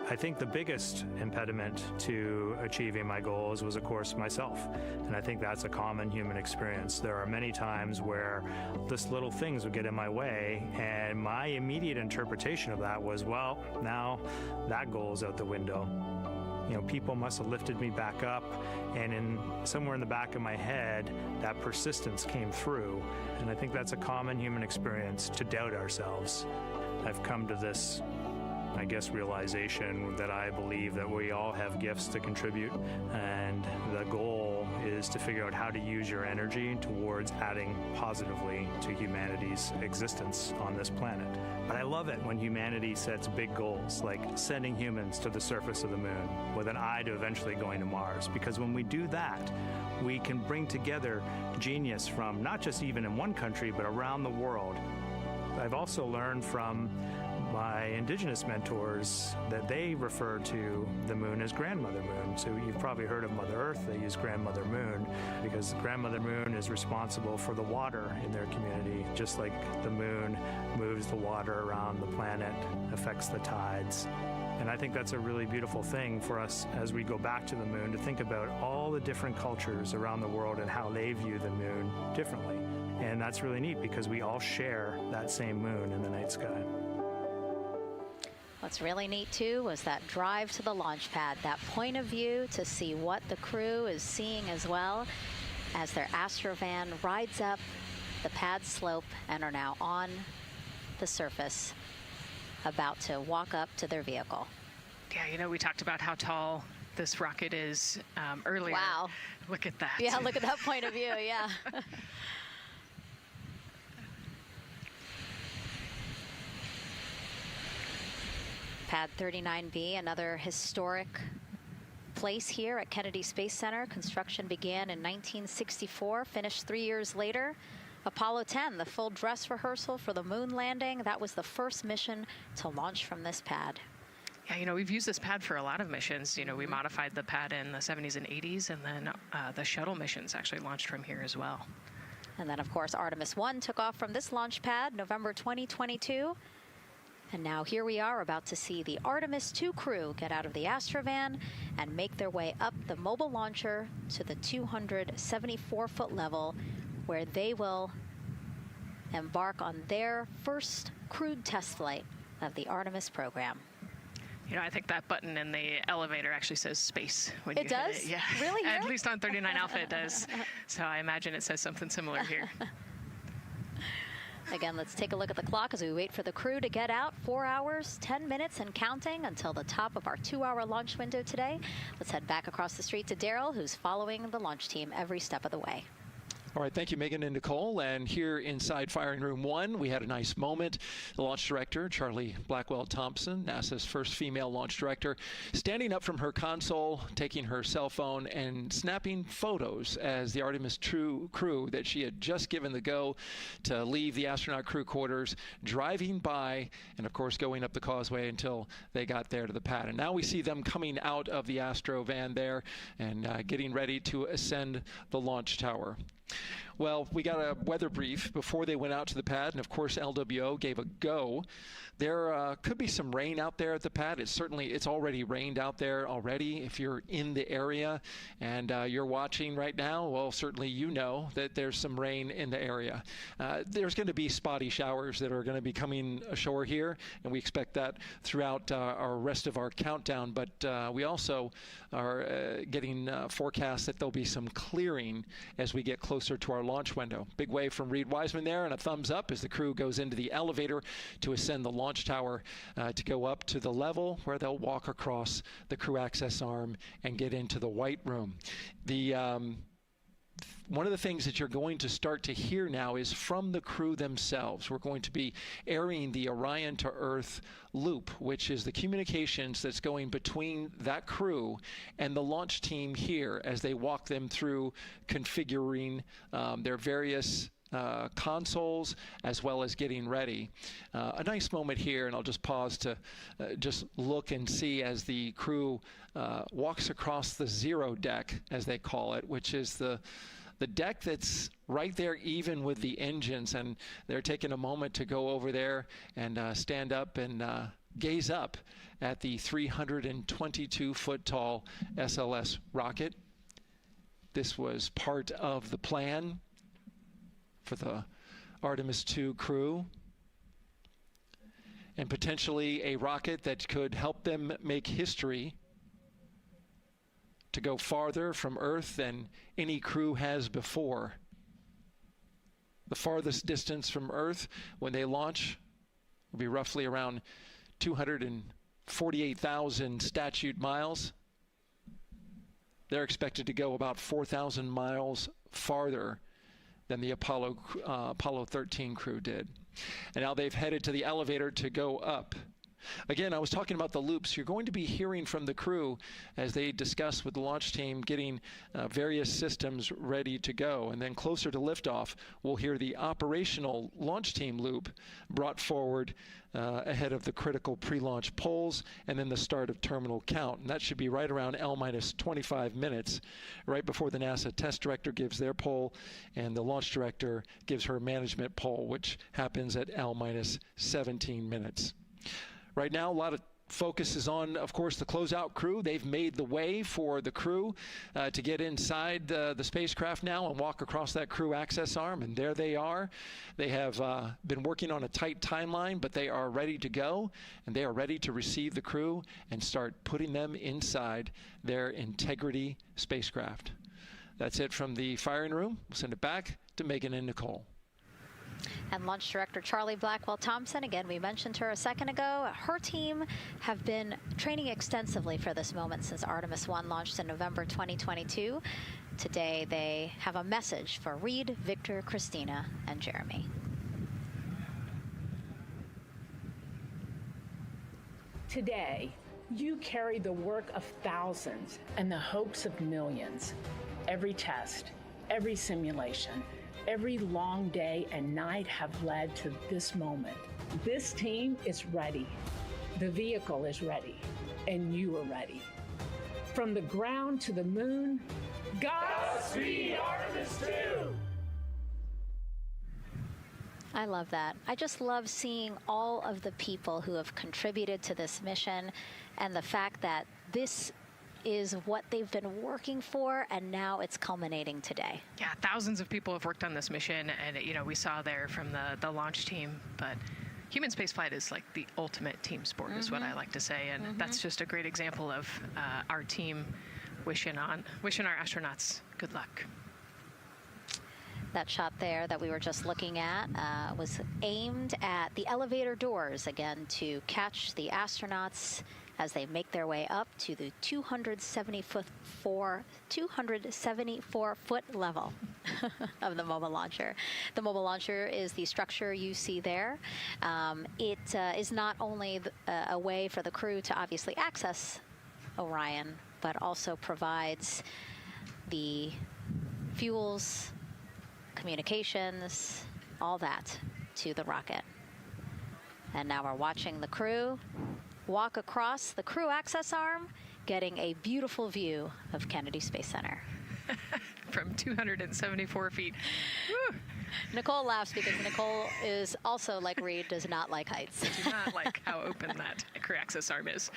I think the biggest impediment to achieving my goals was, of course, myself. And I think that's a common human experience. There are many times where just little things would get in my way, and my immediate interpretation of that was, well, now that goal's out the window. You know, people must have lifted me back up, and somewhere in the back of my head, that persistence came through. And I think that's a common human experience, to doubt ourselves. I've come to this, I guess, realization that I believe that we all have gifts to contribute, and the goal is to figure out how to use your energy towards adding positively to humanity's existence on this planet. But I love it when humanity sets big goals, like sending humans to the surface of the moon with an eye to eventually going to Mars, because when we do that, we can bring together genius from not just even in one country, but around the world. I've also learned from my indigenous mentors that they refer to the moon as Grandmother Moon. So you've probably heard of Mother Earth. They use Grandmother Moon because Grandmother Moon is responsible for the water in their community, just like the moon moves the water around the planet, affects the tides. And I think that's a really beautiful thing for us as we go back to the moon, to think about all the different cultures around the world and how they view the moon differently. And that's really neat because we all share that same moon in the night sky. What's really neat, too, was that drive to the launch pad, that point of view to see what the crew is seeing as well, as their Astrovan rides up the pad slope and are now on the surface, about to walk up to their vehicle. Yeah, you know, we talked about how tall this rocket is earlier. Wow. Look at that. Yeah, look at that point of view, yeah. Pad 39B, another historic place here at Kennedy Space Center. Construction began in 1964, finished 3 years later. Apollo 10, the full dress rehearsal for the moon landing. That was the first mission to launch from this pad. Yeah, you know, we've used this pad for a lot of missions. You know, we modified the pad in the 70s and 80s, and then the shuttle missions actually launched from here as well. And then, of course, Artemis 1 took off from this launch pad, November 2022. And now here we are about to see the Artemis II crew get out of the Astrovan and make their way up the mobile launcher to the 274-foot level, where they will embark on their first crewed test flight of the Artemis program. You know, I think that button in the elevator actually says space when you hit does? it. Yeah. Really? At least on 39 Alpha it does. So I imagine it says something similar here. Again, let's take a look at the clock as we wait for the crew to get out. 4 hours, 10 minutes and counting until the top of our 2-hour launch window today. Let's head back across the street to Daryl, who's following the launch team every step of the way. All right, thank you, Megan and Nicole. And here inside Firing Room 1, we had a nice moment. The launch director, Charlie Blackwell Thompson, NASA's first female launch director, standing up from her console, taking her cell phone and snapping photos as the Artemis II crew that she had just given the go to leave the astronaut crew quarters, driving by, and of course going up the causeway until they got there to the pad. And now we see them coming out of the Astro van there and getting ready to ascend the launch tower. Well, we got a weather brief before they went out to the pad, and of course LWO gave a go. There could be some rain out there at the pad. It's already rained out there already. If you're in the area and you're watching right now, well, certainly you know that there's some rain in the area. There's going to be spotty showers that are going to be coming ashore here, and we expect that throughout our rest of our countdown. But we also are getting forecasts that there'll be some clearing as we get closer to our launch window. Big wave from Reed Wiseman there, and a thumbs up as the crew goes into the elevator to ascend the launch tower to go up to the level where they'll walk across the crew access arm and get into the white room. One of the things that you're going to start to hear now is from the crew themselves. We're going to be airing the Orion to Earth loop, which is the communications that's going between that crew and the launch team here as they walk them through configuring their various consoles as well as getting ready. A nice moment here, and I'll just pause to just look and see as the crew walks across the zero deck, as they call it, which is the deck that's right there even with the engines, and they're taking a moment to go over there and stand up and gaze up at the 322-foot tall SLS rocket. This was part of the plan for the Artemis II crew, and potentially a rocket that could help them make history to go farther from Earth than any crew has before. The farthest distance from Earth when they launch will be roughly around 248,000 statute miles. They're expected to go about 4,000 miles farther than the Apollo 13 crew did. And now they've headed to the elevator to go up. Again, I was talking about the loops. You're going to be hearing from the crew as they discuss with the launch team getting various systems ready to go. And then closer to liftoff, we'll hear the operational launch team loop brought forward ahead of the critical pre-launch polls and then the start of terminal count. And that should be right around L-25 minutes, right before the NASA test director gives their poll and the launch director gives her management poll, which happens at L-17 minutes. Right now, a lot of focus is on, of course, the closeout crew. They've made the way for the crew to get inside the spacecraft now and walk across that crew access arm, and there they are. They have been working on a tight timeline, but they are ready to go, and they are ready to receive the crew and start putting them inside their Integrity spacecraft. That's it from the firing room. We'll send it back to Megan and Nicole. And Launch Director Charlie Blackwell Thompson, again, we mentioned her a second ago. Her team have been training extensively for this moment since Artemis 1 launched in November 2022. Today, they have a message for Reed, Victor, Christina, and Jeremy. Today, you carry the work of thousands and the hopes of millions. Every test, every simulation, every long day and night have led to this moment. This team is ready. The vehicle is ready, and you are ready. From the ground to the moon, Godspeed, Artemis II! I love that. I just love seeing all of the people who have contributed to this mission and the fact that this is what they've been working for, and now it's culminating today. Yeah, thousands of people have worked on this mission, and you know, we saw there from the launch team, but human spaceflight is like the ultimate team sport, is what I like to say, and that's just a great example of our team wishing our astronauts good luck. That shot there that we were just looking at was aimed at the elevator doors, again, to catch the astronauts as they make their way up to the 274-foot level of the mobile launcher. The mobile launcher is the structure you see there. It is not only a way for the crew to obviously access Orion, but also provides the fuels, communications, all that to the rocket. And now we're watching the crew walk across the crew access arm, getting a beautiful view of Kennedy Space Center. From 274 feet. Woo. Nicole laughs because Nicole is also, like Reed, does not like heights. I do not like how open that crew access arm is.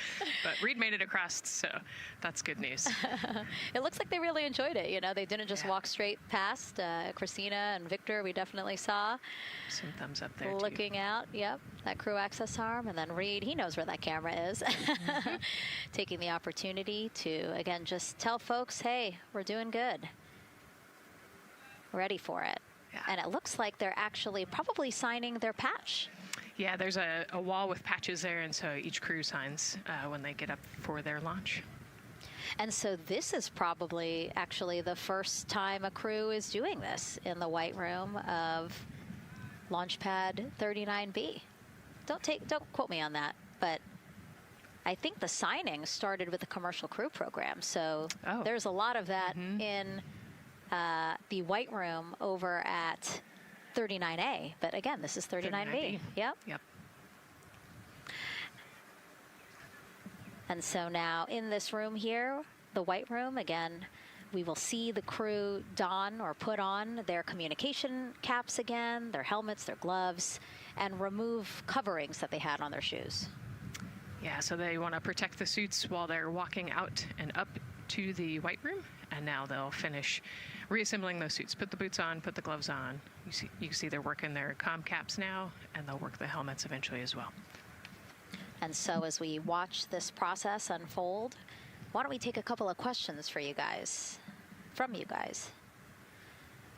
But Reed made it across, so that's good news. It looks like they really enjoyed it. You know, they didn't just walk straight past. Christina and Victor, we definitely saw. Some thumbs up there, looking out, yep, that crew access arm. And then Reed, he knows where that camera is. Taking the opportunity to, again, just tell folks, hey, we're doing good. Ready for it. Yeah. And it looks like they're actually probably signing their patch. Yeah, there's a wall with patches there, and so each crew signs when they get up for their launch. And so this is probably actually the first time a crew is doing this in the White Room of Launch Pad 39B. Don't quote me on that, but I think the signing started with the commercial crew program. So there's a lot of that in the White Room over at 39A. But again, this is 39B. Yep. And so now in this room here, the White Room, again, we will see the crew don or put on their communication caps again, their helmets, their gloves, and remove coverings that they had on their shoes. Yeah, so they want to protect the suits while they're walking out and up to the White Room, and now they'll finish reassembling those suits. Put the boots on, put the gloves on. You can see they're working their comm caps now, and they'll work the helmets eventually as well. And so as we watch this process unfold, why don't we take a couple of questions from you guys?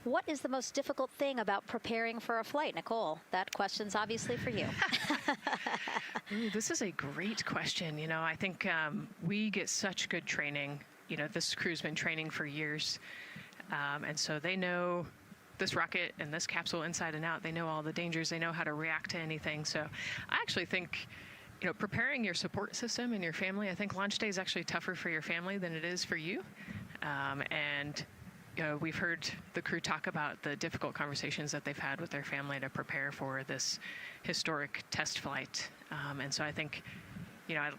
What is the most difficult thing about preparing for a flight? Nicole, that question's obviously for you. Ooh, this is a great question. You know, I think we get such good training. You know, this crew's been training for years. And so they know this rocket and this capsule inside and out. They know all the dangers. They know how to react to anything. So I actually think, you know, preparing your support system and your family, I think launch day is actually tougher for your family than it is for you. And, you know, we've heard the crew talk about the difficult conversations that they've had with their family to prepare for this historic test flight. And so I think, you know,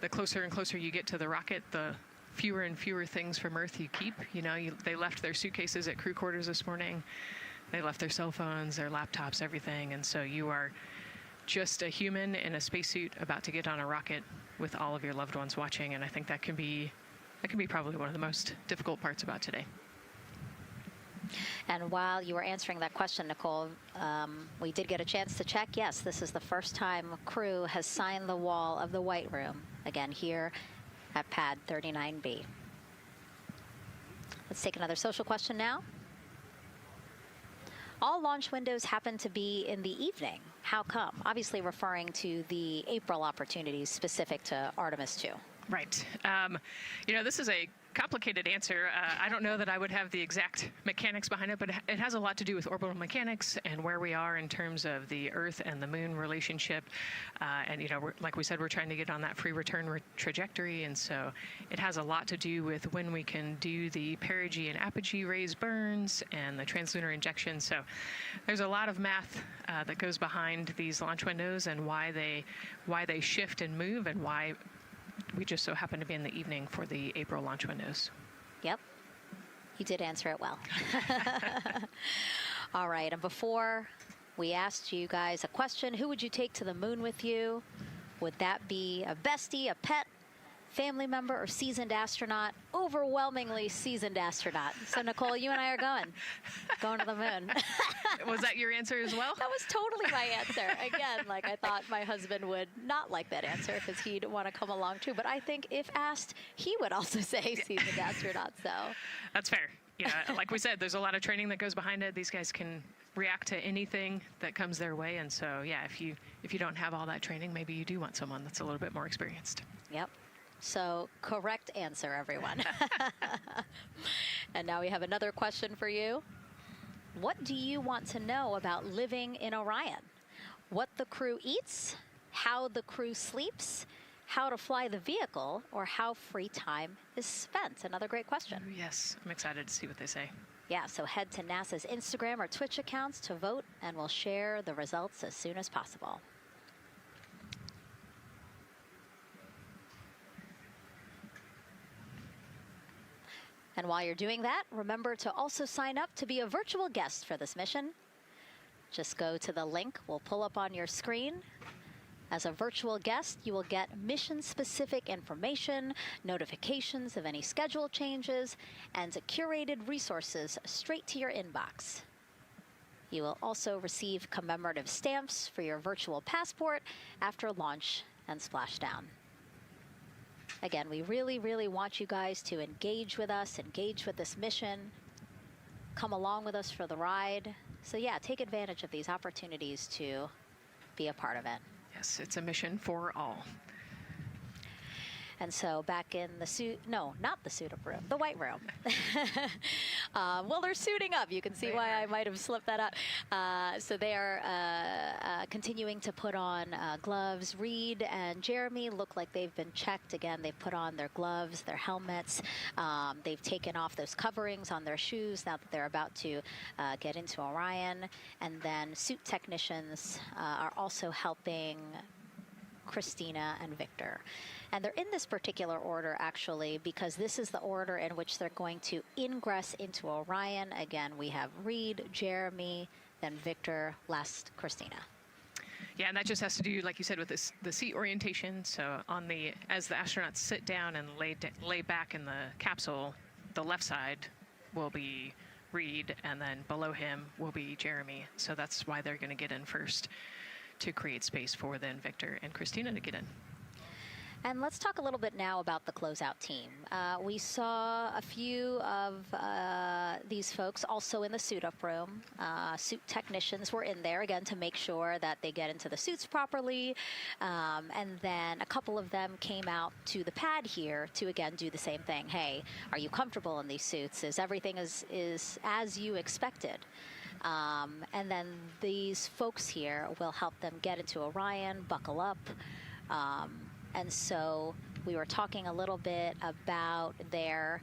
the closer and closer you get to the rocket, the fewer and fewer things from Earth you keep. You know, they left their suitcases at crew quarters this morning. They left their cell phones, their laptops, everything. And so you are just a human in a spacesuit about to get on a rocket with all of your loved ones watching. And I think that can be probably one of the most difficult parts about today. And while you were answering that question, Nicole, we did get a chance to check. Yes, this is the first time crew has signed the wall of the White Room, again here at Pad 39B. Let's take another social question now. All launch windows happen to be in the evening. How come? Obviously referring to the April opportunities specific to Artemis 2. Right. You know, this is a complicated answer. I don't know that I would have the exact mechanics behind it, but it has a lot to do with orbital mechanics and where we are in terms of the Earth and the Moon relationship. And, you know, like we said, we're trying to get on that free return trajectory. And so it has a lot to do with when we can do the perigee and apogee raised burns and the translunar injection. So there's a lot of math that goes behind these launch windows and why they shift and move and why we just so happen to be in the evening for the April launch windows. Yep. You did answer it well. All right. And before we asked you guys a question. Who would you take to the moon with you? Would that be a bestie, a pet, family member, or seasoned astronaut? Overwhelmingly seasoned astronaut. So Nicole, you and I are going to the moon. Was that your answer as well? That was totally my answer. Again, like I thought my husband would not like that answer because he'd want to come along too. But I think if asked, he would also say seasoned astronaut. So that's fair. Yeah, like we said, there's a lot of training that goes behind it. These guys can react to anything that comes their way, and so yeah, if you don't have all that training, maybe you do want someone that's a little bit more experienced. Yep. So correct answer, everyone. And now we have another question for you. What do you want to know about living in Orion? What the crew eats, how the crew sleeps, how to fly the vehicle, or how free time is spent? Another great question. Yes, I'm excited to see what they say. Yeah, so head to NASA's Instagram or Twitch accounts to vote, and we'll share the results as soon as possible. And while you're doing that, remember to also sign up to be a virtual guest for this mission. Just go to the link we'll pull up on your screen. As a virtual guest, you will get mission-specific information, notifications of any schedule changes, and curated resources straight to your inbox. You will also receive commemorative stamps for your virtual passport after launch and splashdown. Again, we really, really want you guys to engage with us, engage with this mission, come along with us for the ride. So yeah, take advantage of these opportunities to be a part of it. Yes, it's a mission for all. And so back in the suit, no, not the suit-up room, the white room. Well, they're suiting up. You can see why I might have slipped that up. So they are continuing to put on gloves. Reed and Jeremy look like they've been checked. Again, they've put on their gloves, their helmets. They've taken off those coverings on their shoes now that they're about to get into Orion. And then suit technicians are also helping Christina and Victor. And they're in this particular order, actually, because this is the order in which they're going to ingress into Orion. Again, we have Reed, Jeremy, then Victor, last Christina. Yeah, and that just has to do, like you said, with this, the seat orientation. So as the astronauts sit down and lay back in the capsule, the left side will be Reed, and then below him will be Jeremy. So that's why they're going to get in first, to create space for then Victor and Christina to get in. And let's talk a little bit now about the closeout team. We saw a few of these folks also in the suit-up room. Suit technicians were in there, again, to make sure that they get into the suits properly. And then a couple of them came out to the pad here to, again, do the same thing. Hey, are you comfortable in these suits? Is everything is as you expected? And then these folks here will help them get into Orion, buckle up. And so we were talking a little bit about their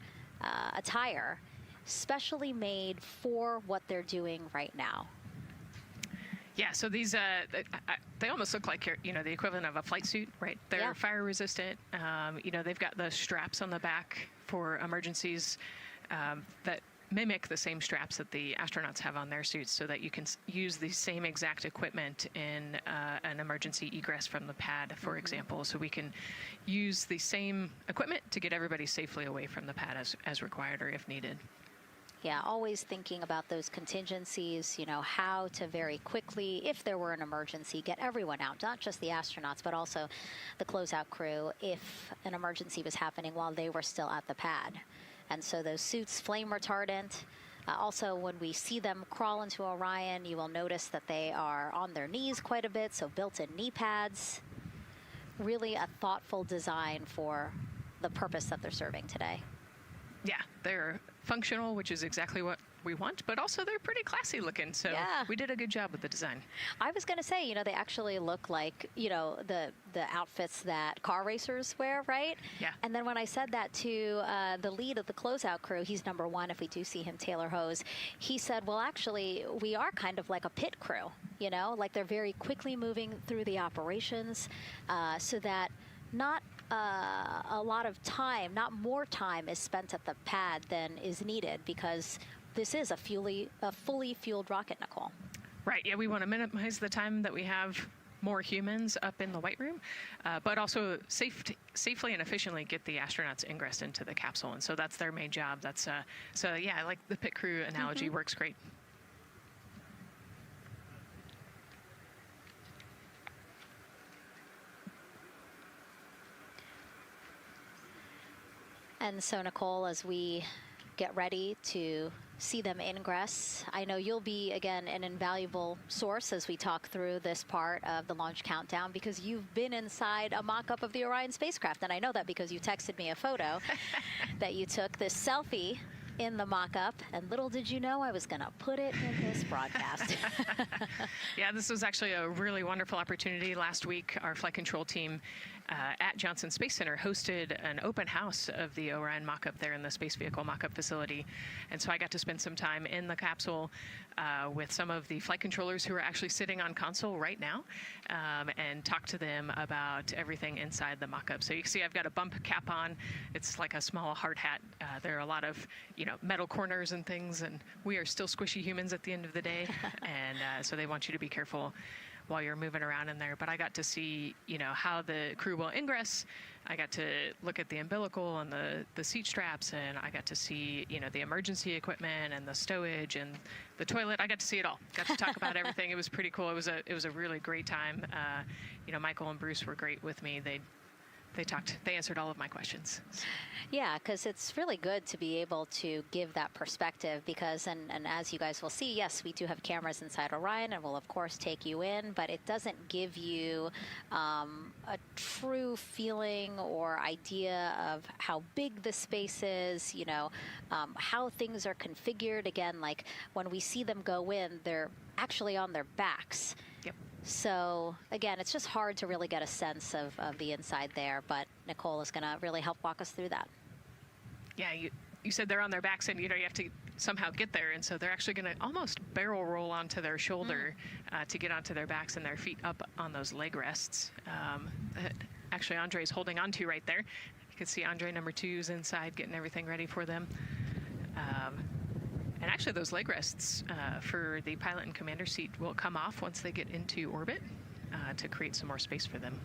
attire, specially made for what they're doing right now. Yeah, so these, they almost look like, the equivalent of a flight suit, right? They're fire resistant. They've got the straps on the back for emergencies that mimic the same straps that the astronauts have on their suits, so that you can use the same exact equipment in an emergency egress from the pad, for example. So we can use the same equipment to get everybody safely away from the pad as required or if needed. Yeah, always thinking about those contingencies, how to very quickly, if there were an emergency, get everyone out, not just the astronauts, but also the closeout crew if an emergency was happening while they were still at the pad. And so those suits, flame retardant. Also, when we see them crawl into Orion, you will notice that they are on their knees quite a bit, so built-in knee pads. Really a thoughtful design for the purpose that they're serving today. Yeah, they're functional, which is exactly what we want, but also they're pretty classy looking, so we did a good job with the design. I was going to say, they actually look like, the outfits that car racers wear, right? Yeah. And then when I said that to the lead of the closeout crew, he's number one if we do see him, Taylor Hose, he said, well, actually, we are kind of like a pit crew, like they're very quickly moving through the operations so that not a lot of time, not more time is spent at the pad than is needed, because this is a fully fueled rocket, Nicole. Right, yeah, we want to minimize the time that we have more humans up in the White Room, but also safely and efficiently get the astronauts ingressed into the capsule. And so that's their main job. That's so yeah, I like the pit crew analogy, works great. And so, Nicole, as we get ready to see them ingress, I know you'll be, again, an invaluable source as we talk through this part of the launch countdown, because you've been inside a mock-up of the Orion spacecraft. And I know that because you texted me a photo that you took, this selfie in the mock-up, and little did you know I was going to put it in this broadcast. Yeah, this was actually a really wonderful opportunity. Last week, our flight control team at Johnson Space Center hosted an open house of the Orion mock-up there in the space vehicle mock-up facility. And so I got to spend some time in the capsule with some of the flight controllers who are actually sitting on console right now and talk to them about everything inside the mock-up. So you can see I've got a bump cap on. It's like a small hard hat. There are a lot of, metal corners and things, and we are still squishy humans at the end of the day. And so they want you to be careful while you're moving around in there. But I got to see, how the crew will ingress. I got to look at the umbilical and the seat straps, and I got to see, the emergency equipment and the stowage and the toilet. I got to see it all. Got to talk about everything. It was pretty cool. It was a really great time. Michael and Bruce were great with me. They answered all of my questions. Yeah, because it's really good to be able to give that perspective because, and as you guys will see, yes, we do have cameras inside Orion and we'll of course take you in, but it doesn't give you a true feeling or idea of how big the space is, how things are configured. Again, like when we see them go in, they're actually on their backs. Yep. So, again, it's just hard to really get a sense of the inside there, but Nicole is going to really help walk us through that. Yeah, you said they're on their backs, and, you have to somehow get there, and so they're actually going to almost barrel roll onto their shoulder to get onto their backs and their feet up on those leg rests. Actually, Andre's holding on to right there. You can see Andre number 2's inside getting everything ready for them. And actually, those leg rests for the pilot and commander seat will come off once they get into orbit to create some more space for them.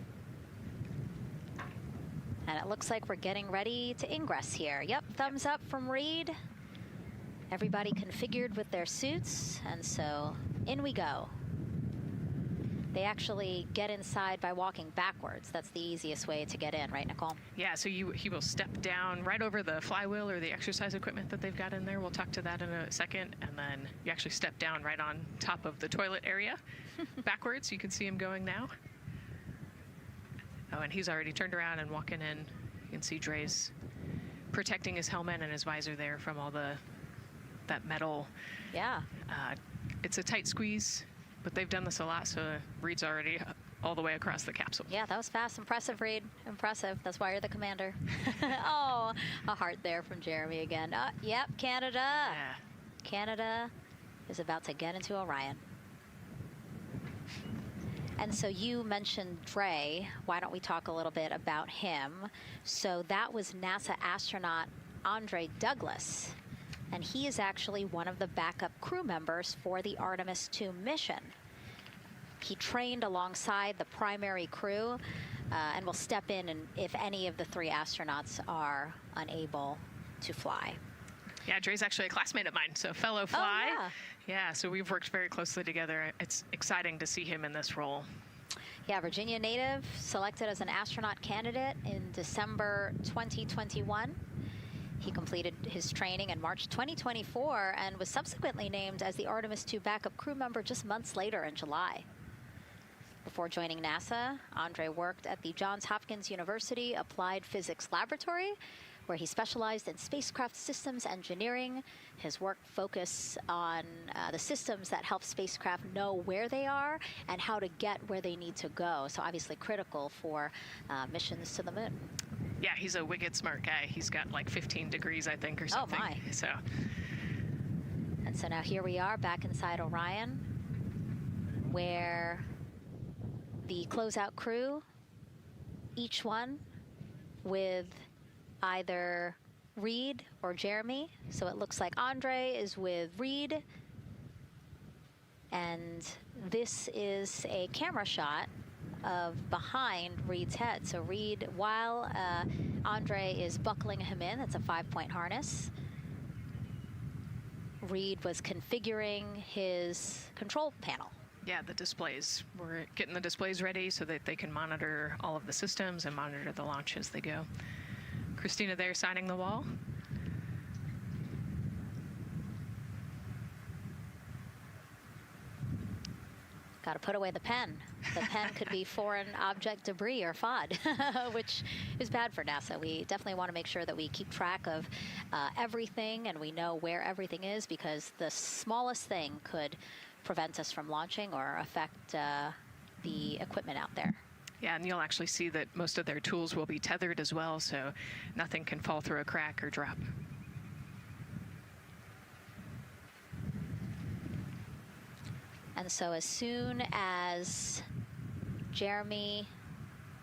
And it looks like we're getting ready to ingress here. Yep, thumbs up from Reed. Everybody configured with their suits, and so in we go. They actually get inside by walking backwards. That's the easiest way to get in, right, Nicole? Yeah, so he will step down right over the flywheel or the exercise equipment that they've got in there. We'll talk to that in a second. And then you actually step down right on top of the toilet area backwards. You can see him going now. Oh, and he's already turned around and walking in. You can see Dre's protecting his helmet and his visor there from all that metal. Yeah. It's a tight squeeze. But they've done this a lot, so Reed's already all the way across the capsule. Yeah, that was fast. Impressive, Reed. Impressive. That's why you're the commander. Oh, a heart there from Jeremy again. Yep, Canada. Yeah. Canada is about to get into Orion. And so you mentioned Dre. Why don't we talk a little bit about him? So that was NASA astronaut Andre Douglas. And he is actually one of the backup crew members for the Artemis II mission. He trained alongside the primary crew and will step in if any of the 3 astronauts are unable to fly. Yeah, Dre's actually a classmate of mine, so fellow fly. Oh, yeah, so we've worked very closely together. It's exciting to see him in this role. Yeah, Virginia native, selected as an astronaut candidate in December 2021. He completed his training in March 2024 and was subsequently named as the Artemis II backup crew member just months later in July. Before joining NASA, Andre worked at the Johns Hopkins University Applied Physics Laboratory, where he specialized in spacecraft systems engineering. His work focused on the systems that help spacecraft know where they are and how to get where they need to go. So obviously critical for missions to the moon. Yeah, he's a wicked smart guy. He's got like 15 degrees, I think, or something. Oh, my. So. And so now here we are back inside Orion, where the closeout crew, each one with either Reed or Jeremy. So it looks like Andre is with Reed, And this is a camera shot of behind Reed's head. So Reed, while Andre is buckling him in, it's a 5-point harness, Reed was configuring his control panel. Yeah, the displays. We're getting the displays ready so that they can monitor all of the systems and monitor the launch as they go. Christina there signing the wall. Got to put away the pen. The pen could be foreign object debris or FOD, which is bad for NASA. We definitely want to make sure that we keep track of everything and we know where everything is, because the smallest thing could prevent us from launching or affect the equipment out there. Yeah, and you'll actually see that most of their tools will be tethered as well, so nothing can fall through a crack or drop. And so as soon as Jeremy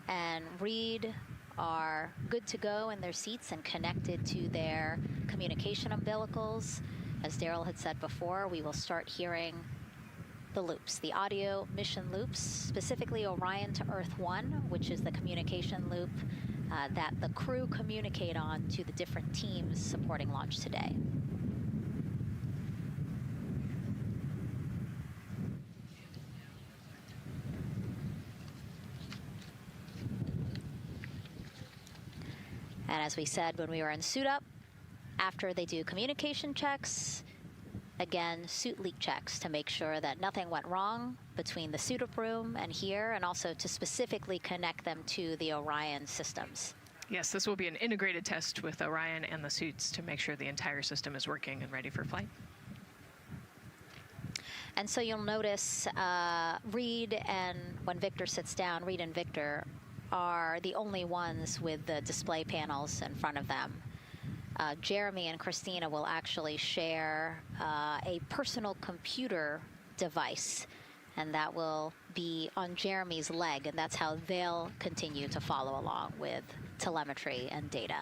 and Reed are good to go in their seats and connected to their communication umbilicals, as Daryl had said before, we will start hearing the loops, the audio mission loops, specifically Orion to Earth 1, which is the communication loop that the crew communicate on to the different teams supporting launch today. And as we said when we were in suit up, after they do communication checks, again, suit leak checks to make sure that nothing went wrong between the suit up room and here, and also to specifically connect them to the Orion systems. Yes, this will be an integrated test with Orion and the suits to make sure the entire system is working and ready for flight. And so you'll notice Reed and when Victor sits down, Reed and Victor are the only ones with the display panels in front of them. Jeremy and Christina will actually share a personal computer device, and that will be on Jeremy's leg, and that's how they'll continue to follow along with telemetry and data.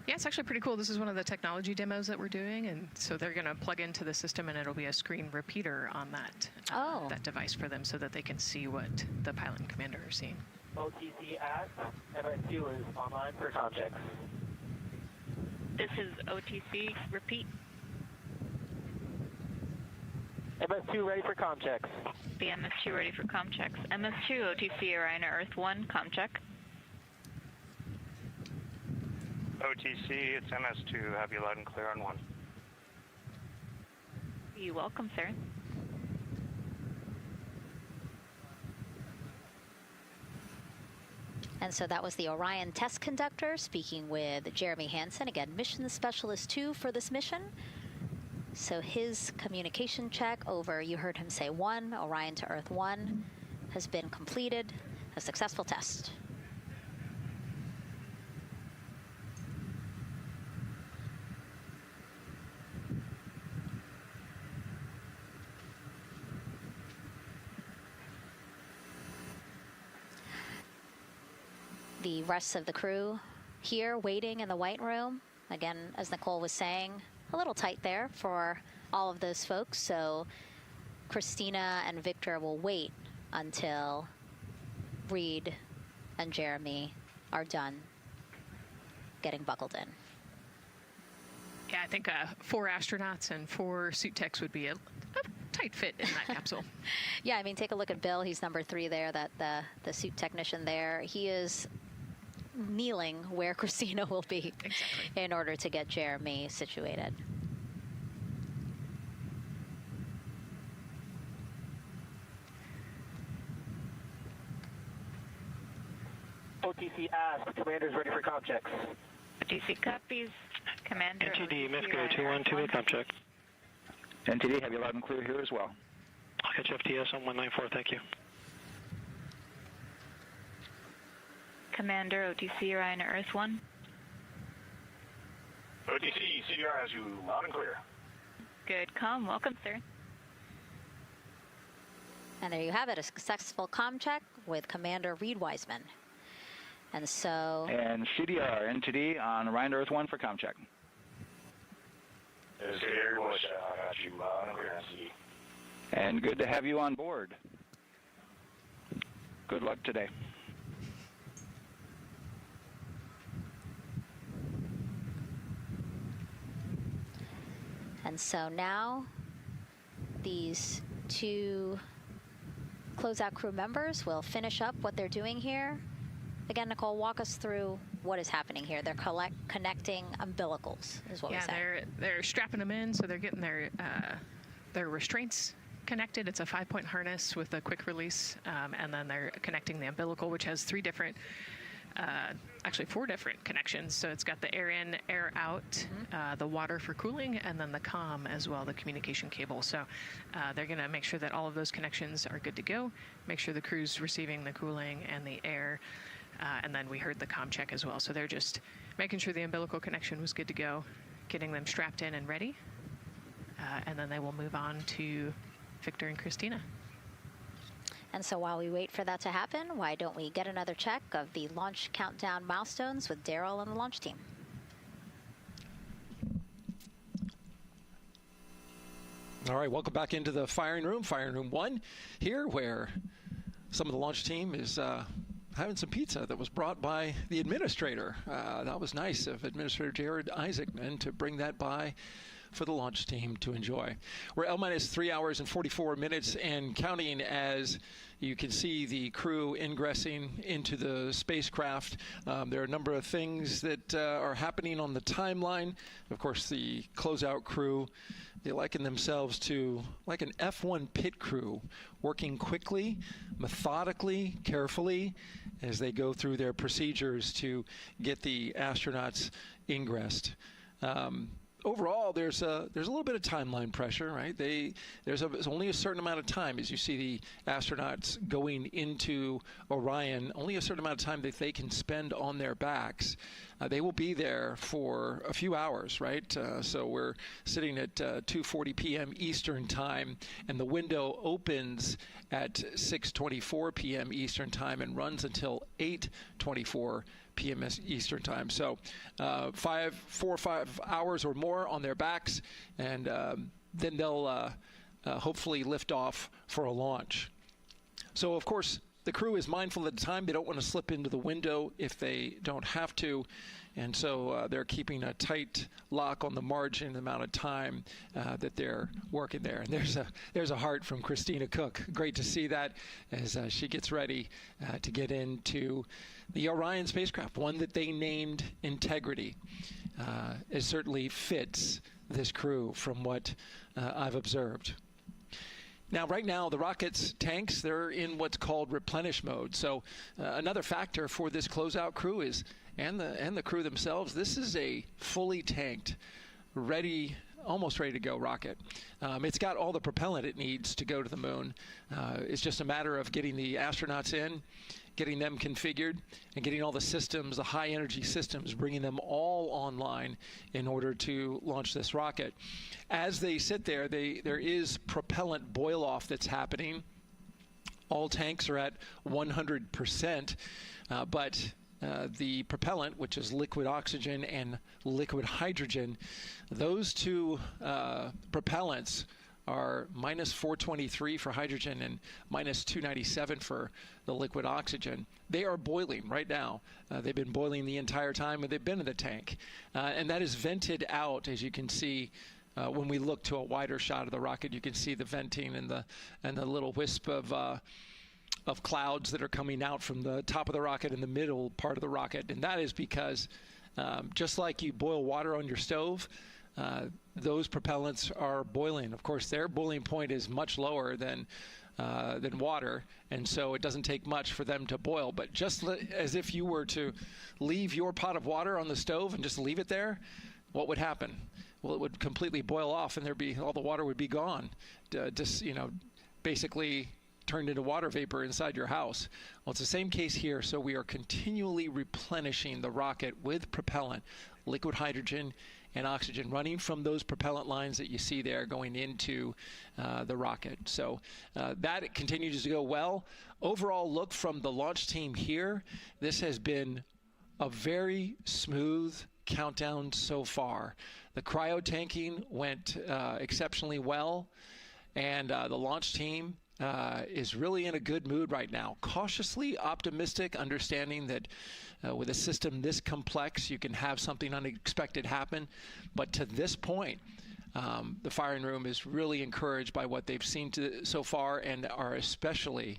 Yeah, it's actually pretty cool. This is one of the technology demos that we're doing, and so they're going to plug into the system, and it'll be a screen repeater on that that device for them, so that they can see what the pilot and commander are seeing. OTC at MS2 is online for context. This is OTC. Repeat. MS2 ready for comm checks. The MS2 ready for comm checks. MS2 OTC Orion Earth 1 comm check. OTC, it's MS2. Have you loud and clear on 1. You're welcome, sir. And so that was the Orion test conductor speaking with Jeremy Hansen, again, mission specialist 2 for this mission. So his communication check over, you heard him say 1, Orion to Earth 1, has been completed, a successful test. The rest of the crew here waiting in the white room. Again, as Nicole was saying, a little tight there for all of those folks. So Christina and Victor will wait until Reed and Jeremy are done getting buckled in. Yeah, I think 4 astronauts and 4 suit techs would be a tight fit in that capsule. Yeah, I mean, take a look at Bill. He's number 3 there, that the suit technician there. He is kneeling where Christina will be in order to get Jeremy situated. OTC asked, commander's ready for comm checks. OTC copies. Commander. NTD, MESCO 212, comm check. NTD, have you loud and clear here as well. I'll catch FTS on 194, thank you. Commander, OTC Orion Earth 1. OTC, CDR has you loud and clear. Good comm, welcome, sir. And there you have it, a successful comm check with Commander Reed Wiseman. And so... And CDR, NTD on Orion Earth 1 for comm check. CDR, I got you loud and clear, And good to have you on board. Good luck today. And so now these two closeout crew members will finish up what they're doing here. Again, Nicole, walk us through what is happening here. They're connecting umbilicals, is what we said. Yeah, they're strapping them in, so they're getting their restraints connected. It's a 5-point harness with a quick release, and then they're connecting the umbilical, which has actually 4 different connections. So it's got the air in, air out, the water for cooling, and then the comm as well, the communication cable. So they're going to make sure that all of those connections are good to go, make sure the crew's receiving the cooling and the air, and then we heard the comm check as well. So they're just making sure the umbilical connection was good to go, getting them strapped in and ready, and then they will move on to Victor and Christina. And so while we wait for that to happen, why don't we get another check of the launch countdown milestones with Daryl and the launch team? All right, welcome back into the firing room 1 here, where some of the launch team is having some pizza that was brought by the administrator. That was nice of Administrator Jared Isaacman to bring that by for the launch team to enjoy. We're L-minus 3 hours and 44 minutes and counting as you can see the crew ingressing into the spacecraft. There are a number of things that are happening on the timeline. Of course, the closeout crew, they liken themselves to like an F1 pit crew, working quickly, methodically, carefully as they go through their procedures to get the astronauts ingressed. Overall, there's a little bit of timeline pressure, right? There's only a certain amount of time as you see the astronauts going into Orion, only a certain amount of time that they can spend on their backs. They will be there for a few hours, right? So we're sitting at 2:40 p.m. Eastern time, and the window opens at 6:24 p.m. Eastern time and runs until 8:24 p.m. Eastern time. So 4 or 5 hours or more on their backs, and then they'll hopefully lift off for a launch. So, of course, the crew is mindful of the time. They don't want to slip into the window if they don't have to. And so they're keeping a tight lock on the margin, the amount of time that they're working there. And there's a heart from Christina Cook. Great to see that as she gets ready to get into the Orion spacecraft, one that they named Integrity. It certainly fits this crew from what I've observed. Now, right now, the rocket's tanks, they're in what's called replenish mode. So another factor for this closeout crew is, and the crew themselves, this is a fully tanked, almost ready to go rocket. It's got all the propellant it needs to go to the moon. It's just a matter of getting the astronauts in, getting them configured, and getting all the systems, the high energy systems, bringing them all online in order to launch this rocket. As they sit there, there is propellant boil off that's happening. All tanks are at 100%, but the propellant, which is liquid oxygen and liquid hydrogen, those two propellants are minus 423 for hydrogen and minus 297 for the liquid oxygen. They are boiling right now. They've been boiling the entire time they've been in the tank. And that is vented out, as you can see. When we look to a wider shot of the rocket, you can see the venting and the little wisp of clouds that are coming out from the top of the rocket and the middle part of the rocket. And that is because just like you boil water on your stove, those propellants are boiling. Of course, their boiling point is much lower than water, and so it doesn't take much for them to boil. But just as if you were to leave your pot of water on the stove and just leave it there, what would happen? Well, it would completely boil off, and all the water would be gone. Basically turned into water vapor inside your house. Well, it's the same case here. So we are continually replenishing the rocket with propellant, liquid hydrogen and oxygen, running from those propellant lines that you see there going into the rocket. So that continues to go well. Overall look from the launch team here, this has been a very smooth countdown so far. The cryo tanking went exceptionally well. And the launch team is really in a good mood right now. Cautiously optimistic, understanding that with a system this complex, you can have something unexpected happen. But to this point, the firing room is really encouraged by what they've seen so far, and are especially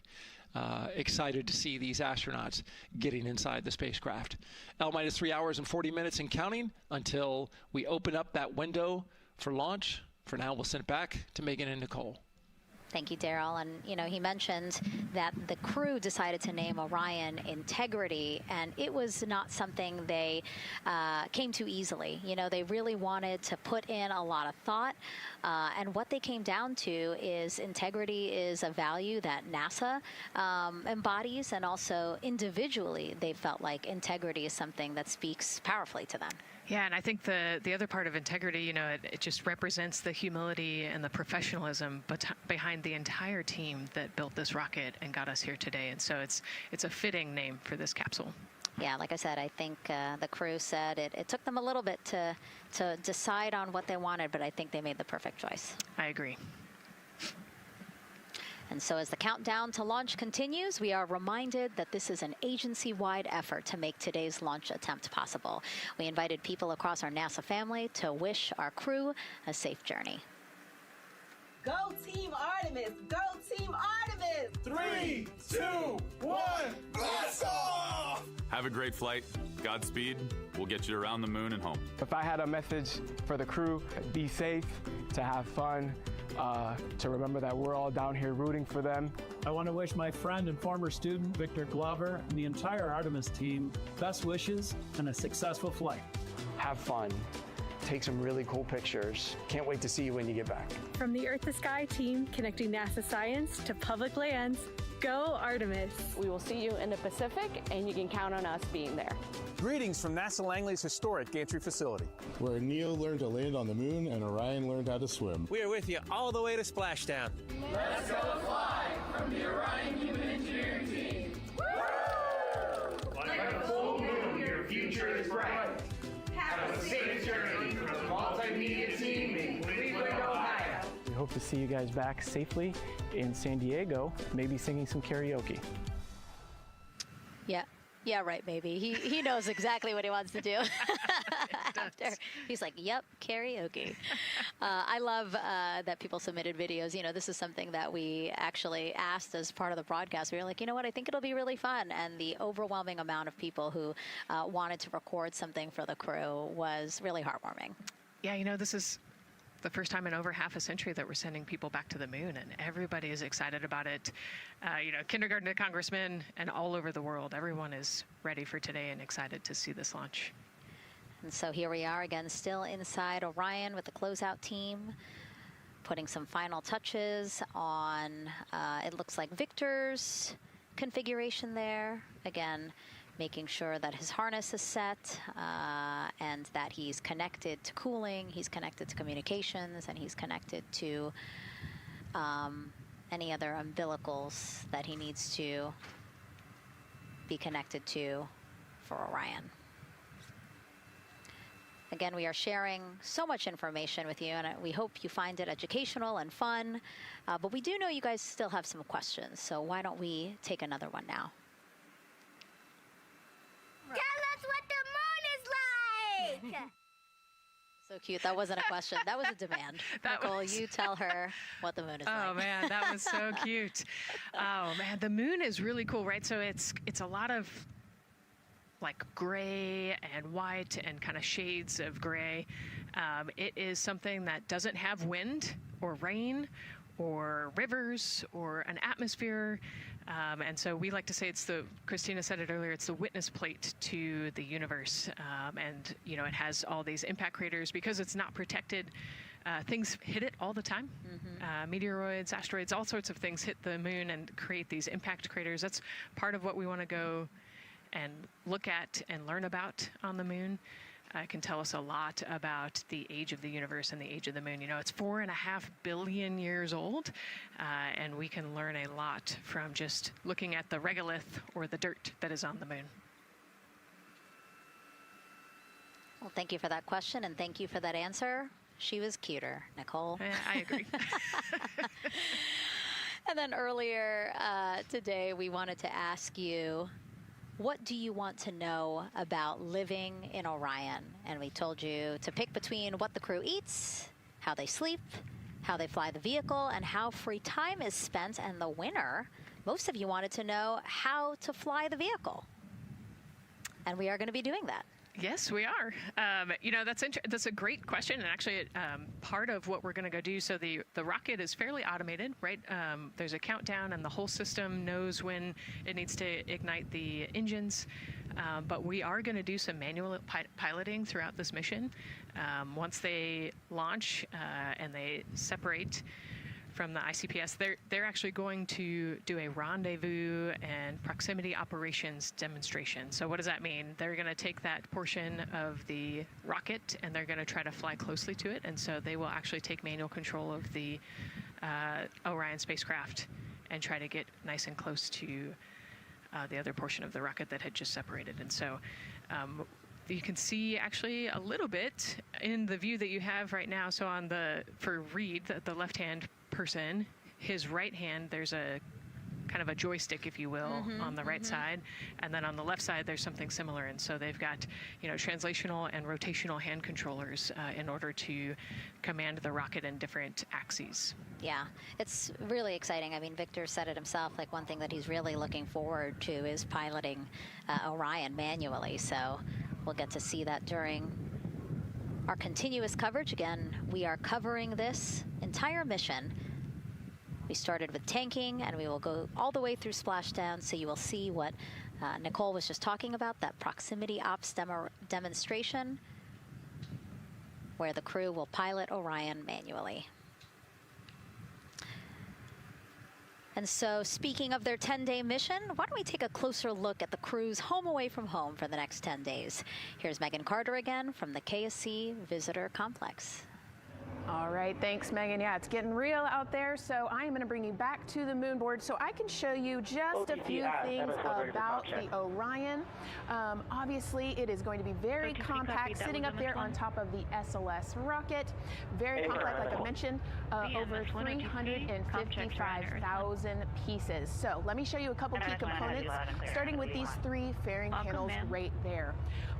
excited to see these astronauts getting inside the spacecraft. L-minus 3 hours and 40 minutes and counting until we open up that window for launch. For now, we'll send it back to Megan and Nicole. Thank you, Daryl. And, you know, he mentioned that the crew decided to name Orion Integrity, and it was not something they came to easily. You know, they really wanted to put in a lot of thought, and what they came down to is integrity is a value that NASA embodies, and also individually they felt like integrity is something that speaks powerfully to them. Yeah, and I think the other part of integrity, you know, it just represents the humility and the professionalism behind the entire team that built this rocket and got us here today. And so it's a fitting name for this capsule. Yeah, like I said, I think the crew said it took them a little bit to decide on what they wanted, but I think they made the perfect choice. I agree. And so as the countdown to launch continues, we are reminded that this is an agency-wide effort to make today's launch attempt possible. We invited people across our NASA family to wish our crew a safe journey. Go Team Artemis! Go Team Artemis! 3, 2, 1, blast off! Have a great flight. Godspeed. We'll get you around the moon and home. If I had a message for the crew, be safe, to have fun, to remember that we're all down here rooting for them. I want to wish my friend and former student, Victor Glover, and the entire Artemis team best wishes and a successful flight. Have fun. Take some really cool pictures. Can't wait to see you when you get back. From the Earth to Sky team connecting NASA science to public lands, go Artemis. We will see you in the Pacific, and you can count on us being there. Greetings from NASA Langley's historic gantry facility, where Neil learned to land on the moon and Orion learned how to swim. We are with you all the way to splashdown. Let's go fly from the Orion Human Engineering team. Woo! Like a full moon, your future is bright. Have a safe journey from the multimedia team in Cleveland, Ohio. We hope to see you guys back safely in San Diego, maybe singing some karaoke. Yeah, right, maybe. He knows exactly what he wants to do. After he's like, yep, karaoke. I love that people submitted videos. You know, this is something that we actually asked as part of the broadcast. We were like, you know what, I think it'll be really fun. And the overwhelming amount of people who wanted to record something for the crew was really heartwarming. Yeah, you know, this is the first time in over half a century that we're sending people back to the moon, and everybody is excited about it. You know, kindergarten to congressmen and all over the world, everyone is ready for today and excited to see this launch. And so here we are again, still inside Orion with the closeout team, putting some final touches on, it looks like Victor's configuration there. Again, making sure that his harness is set and that he's connected to cooling, he's connected to communications, and he's connected to any other umbilicals that he needs to be connected to for Orion. Again, we are sharing so much information with you, and we hope you find it educational and fun. But we do know you guys still have some questions, so why don't we take another one now? Tell us what the moon is like! So cute. That wasn't a question. That was a demand. Nicole, you tell her what the moon is like. Oh, man, that was so cute. Oh, man, the moon is really cool, right? So it's a lot of like gray and white and kind of shades of gray. It is something that doesn't have wind or rain or rivers or an atmosphere. And so we like to say Christina said it earlier, it's the witness plate to the universe. And, you know, it has all these impact craters because it's not protected. Things hit it all the time. Mm-hmm. Meteoroids, asteroids, all sorts of things hit the moon and create these impact craters. That's part of what we want to go and look at and learn about on the moon. Can tell us a lot about the age of the universe and the age of the moon. You know, it's 4.5 billion years old, and we can learn a lot from just looking at the regolith or the dirt that is on the moon. Well, thank you for that question, and thank you for that answer. she was cuter, Nicole. I agree. And then earlier today, we wanted to ask you, what do you want to know about living in Orion? And we told you to pick between what the crew eats, how they sleep, how they fly the vehicle, and how free time is spent. And the winner, most of you wanted to know how to fly the vehicle. And we are going to be doing that. Yes, we are. You know, that's a great question, and actually, part of what we're going to go do. So the rocket is fairly automated, right? There's a countdown, and the whole system knows when it needs to ignite the engines. But we are going to do some manual piloting throughout this mission. Once they launch and they separate from the ICPS, they're actually going to do a rendezvous and proximity operations demonstration. So what does that mean? They're going to take that portion of the rocket and they're going to try to fly closely to it. And so they will actually take manual control of the Orion spacecraft and try to get nice and close to the other portion of the rocket that had just separated. And so you can see actually a little bit in the view that you have right now. So on for Reed, the left-hand person, his right hand, there's a kind of a joystick, if you will, on the right side, and then on the left side there's something similar. And so they've got, you know, translational and rotational hand controllers in order to command the rocket in different axes. Yeah, it's really exciting. I mean, Victor said it himself, like one thing that he's really looking forward to is piloting Orion manually. So we'll get to see that during our continuous coverage. Again, we are covering this entire mission. We started with tanking, and we will go all the way through splashdown, so you will see what Nicole was just talking about, that proximity ops demonstration, where the crew will pilot Orion manually. And so, speaking of their 10-day mission, why don't we take a closer look at the crew's home away from home for the next 10 days. Here's Megan Carter again from the KSC Visitor Complex. All right, thanks, Megan. Yeah, it's getting real out there, so I am going to bring you back to the moon board so I can show you just a few things about the Orion. Obviously, it is going to be very compact, sitting up there on top of the SLS rocket. Very compact, like I mentioned, over 355,000 pieces. So let me show you a couple key components, starting with these three fairing panels right there.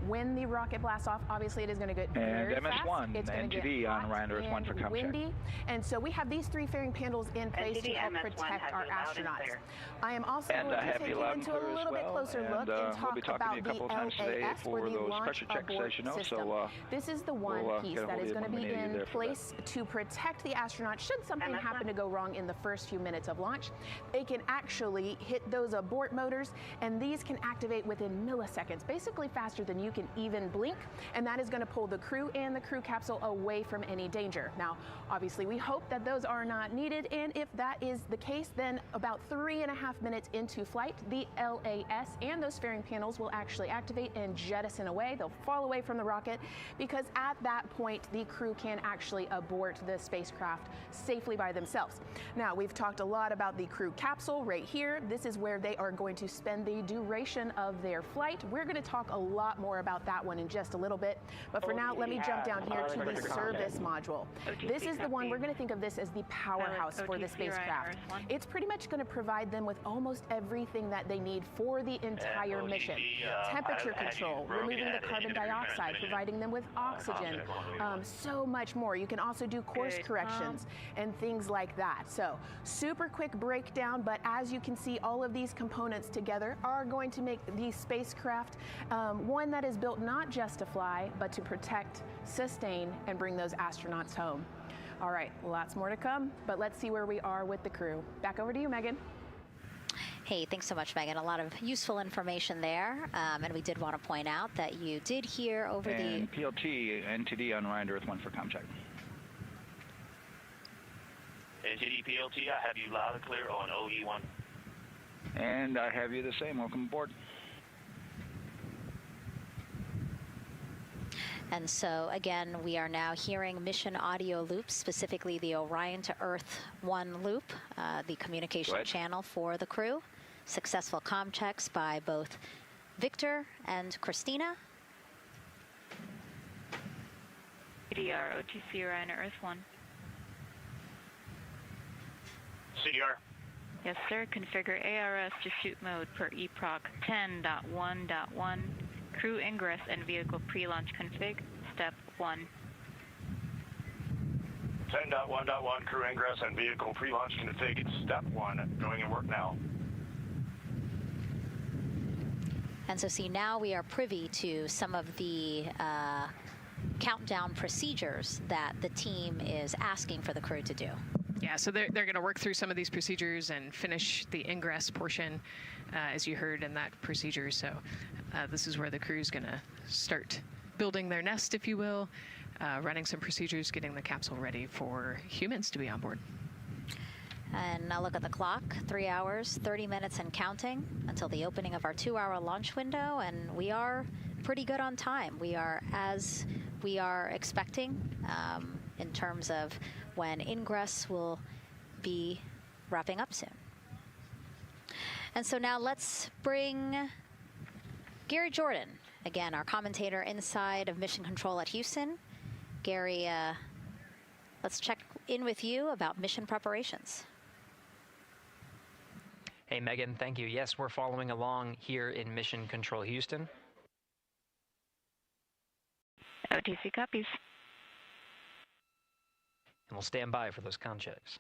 When the rocket blasts off, obviously it is going to get very fast. MS1, it's going to NTD get on Orion Earth 1 for ComCheck. windy, and so we have these three fairing panels in place to help protect our astronauts. I am also going to take you into a little bit closer look and talk about the LAS, or the Launch Abort System. This is the one piece that is going to be in place to protect the astronauts should something happen to go wrong in the first few minutes of launch. They can actually hit those abort motors, and these can activate within milliseconds, basically faster than you can even blink, and that is going to pull the crew and the crew capsule away from any danger. Now, obviously, we hope that those are not needed, and if that is the case, then about 3.5 minutes into flight, the LAS and those fairing panels will actually activate and jettison away. They'll fall away from the rocket, because at that point, the crew can actually abort the spacecraft safely by themselves. Now, we've talked a lot about the crew capsule right here. This is where they are going to spend the duration of their flight. We're going to talk a lot more about that one in just a little bit, but for now, let me jump down here to the service module. This is the one, we're going to think of this as the powerhouse for the spacecraft. It's pretty much going to provide them with almost everything that they need for the entire mission. Temperature control, removing the carbon dioxide, providing them with oxygen, so much more. You can also do course corrections and things like that. So, super quick breakdown, but as you can see, all of these components together are going to make the spacecraft one that is built not just to fly, but to protect, sustain, and bring those astronauts home. All right, lots more to come, but let's see where we are with the crew. Back over to you, Megan. Hey, thanks so much, Megan. A lot of useful information there, and we did want to point out that you did hear over and the PLT NTD on Orion Earth 1 for ComCheck. NTD PLT, I have you loud and clear on OE1. And I have you the same. Welcome aboard. And so, again, we are now hearing mission audio loops, specifically the Orion to Earth 1 loop, the communication channel for the crew. Successful comm checks by both Victor and Christina. CDR, OTC Orion Earth 1. CDR. Yes, sir. Configure ARS to shoot mode per EPROC 10.1.1. Crew ingress and vehicle pre-launch config. Step 1. 10.1.1 crew ingress and vehicle pre-launch config. Step 1. Going in work now. And so see, now we are privy to some of the countdown procedures that the team is asking for the crew to do. Yeah, so they're going to work through some of these procedures and finish the ingress portion, as you heard in that procedure. So this is where the crew is going to start building their nest, if you will, running some procedures, getting the capsule ready for humans to be on board. And now look at the clock, 3 hours, 30 minutes and counting until the opening of our 2-hour launch window, and we are pretty good on time. We are as we are expecting in terms of when ingress will be wrapping up soon. And so now let's bring Gary Jordan, again, our commentator inside of Mission Control at Houston. Gary, let's check in with you about mission preparations. Hey, Megan, thank you. Yes, we're following along here in Mission Control Houston. OTC copies. And we'll stand by for those con checks.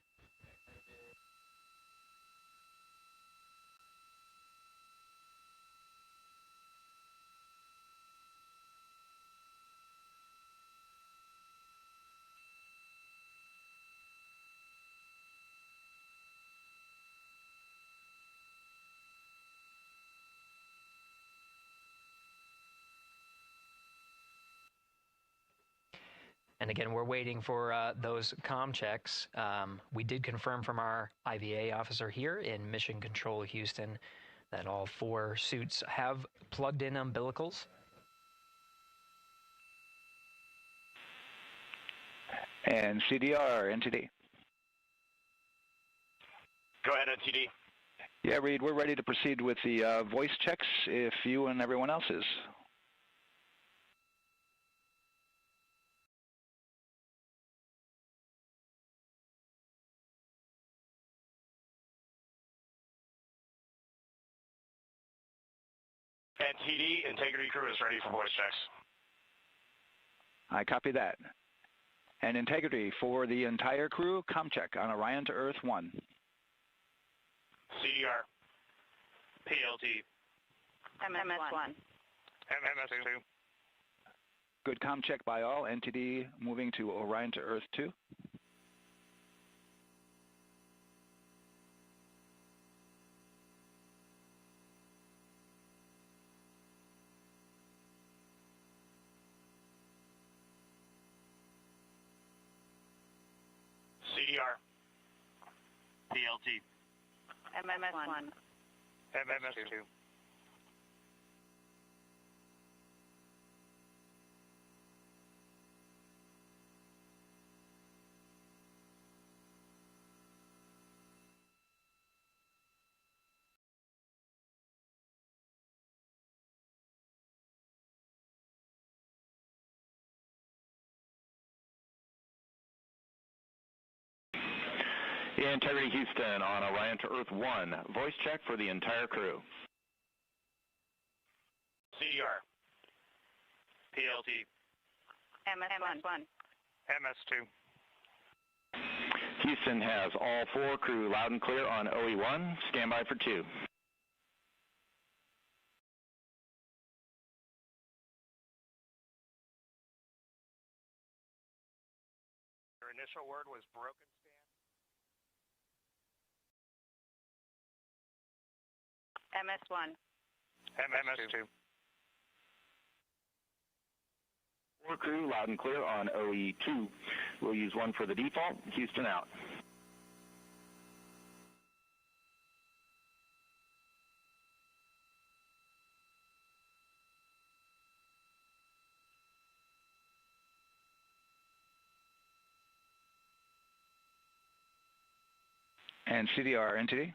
And again, we're waiting for those comm checks. We did confirm from our IVA officer here in Mission Control Houston that all 4 suits have plugged in umbilicals. And CDR, NTD. Go ahead, NTD. Yeah, Reed, we're ready to proceed with the voice checks if you and everyone else is. NTD, integrity crew is ready for voice checks. I copy that. And integrity for the entire crew, comm check on Orion to Earth 1. CDR. PLT. MS1. MMS2. Good comm check by all. NTD moving to Orion to Earth 2. CDR. PLT. MMS1. MMS2. Integrity Houston on Orion to Earth 1. Voice check for the entire crew. CDR. PLT. MS1. MS2. Houston has all 4 crew loud and clear on OE1. Stand by for 2. Your initial word was broken. MS1. MS2. 4 crew loud and clear on OE2. We'll use 1 for the default. Houston out. And CDR, NTD?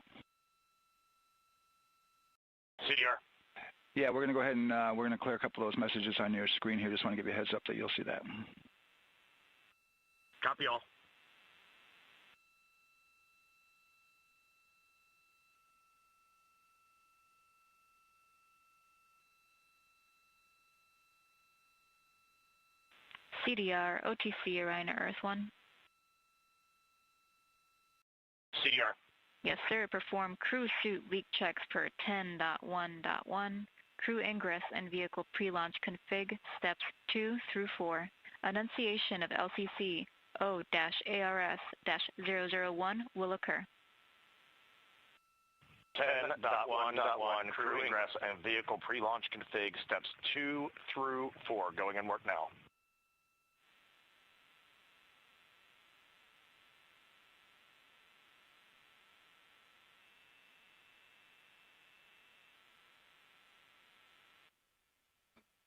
CDR. Yeah, we're going to go ahead and we're going to clear a couple of those messages on your screen here. Just want to give you a heads up that you'll see that. Copy all. CDR, OTC, Orion Earth 1. CDR. Yes, sir. Perform crew suit leak checks per 10.1.1. Crew ingress and vehicle pre-launch config, steps 2 through 4. Annunciation of LCC O-ARS-001 will occur. 10.1.1 crew ingress and vehicle pre-launch config, steps 2 through 4. Going in work now.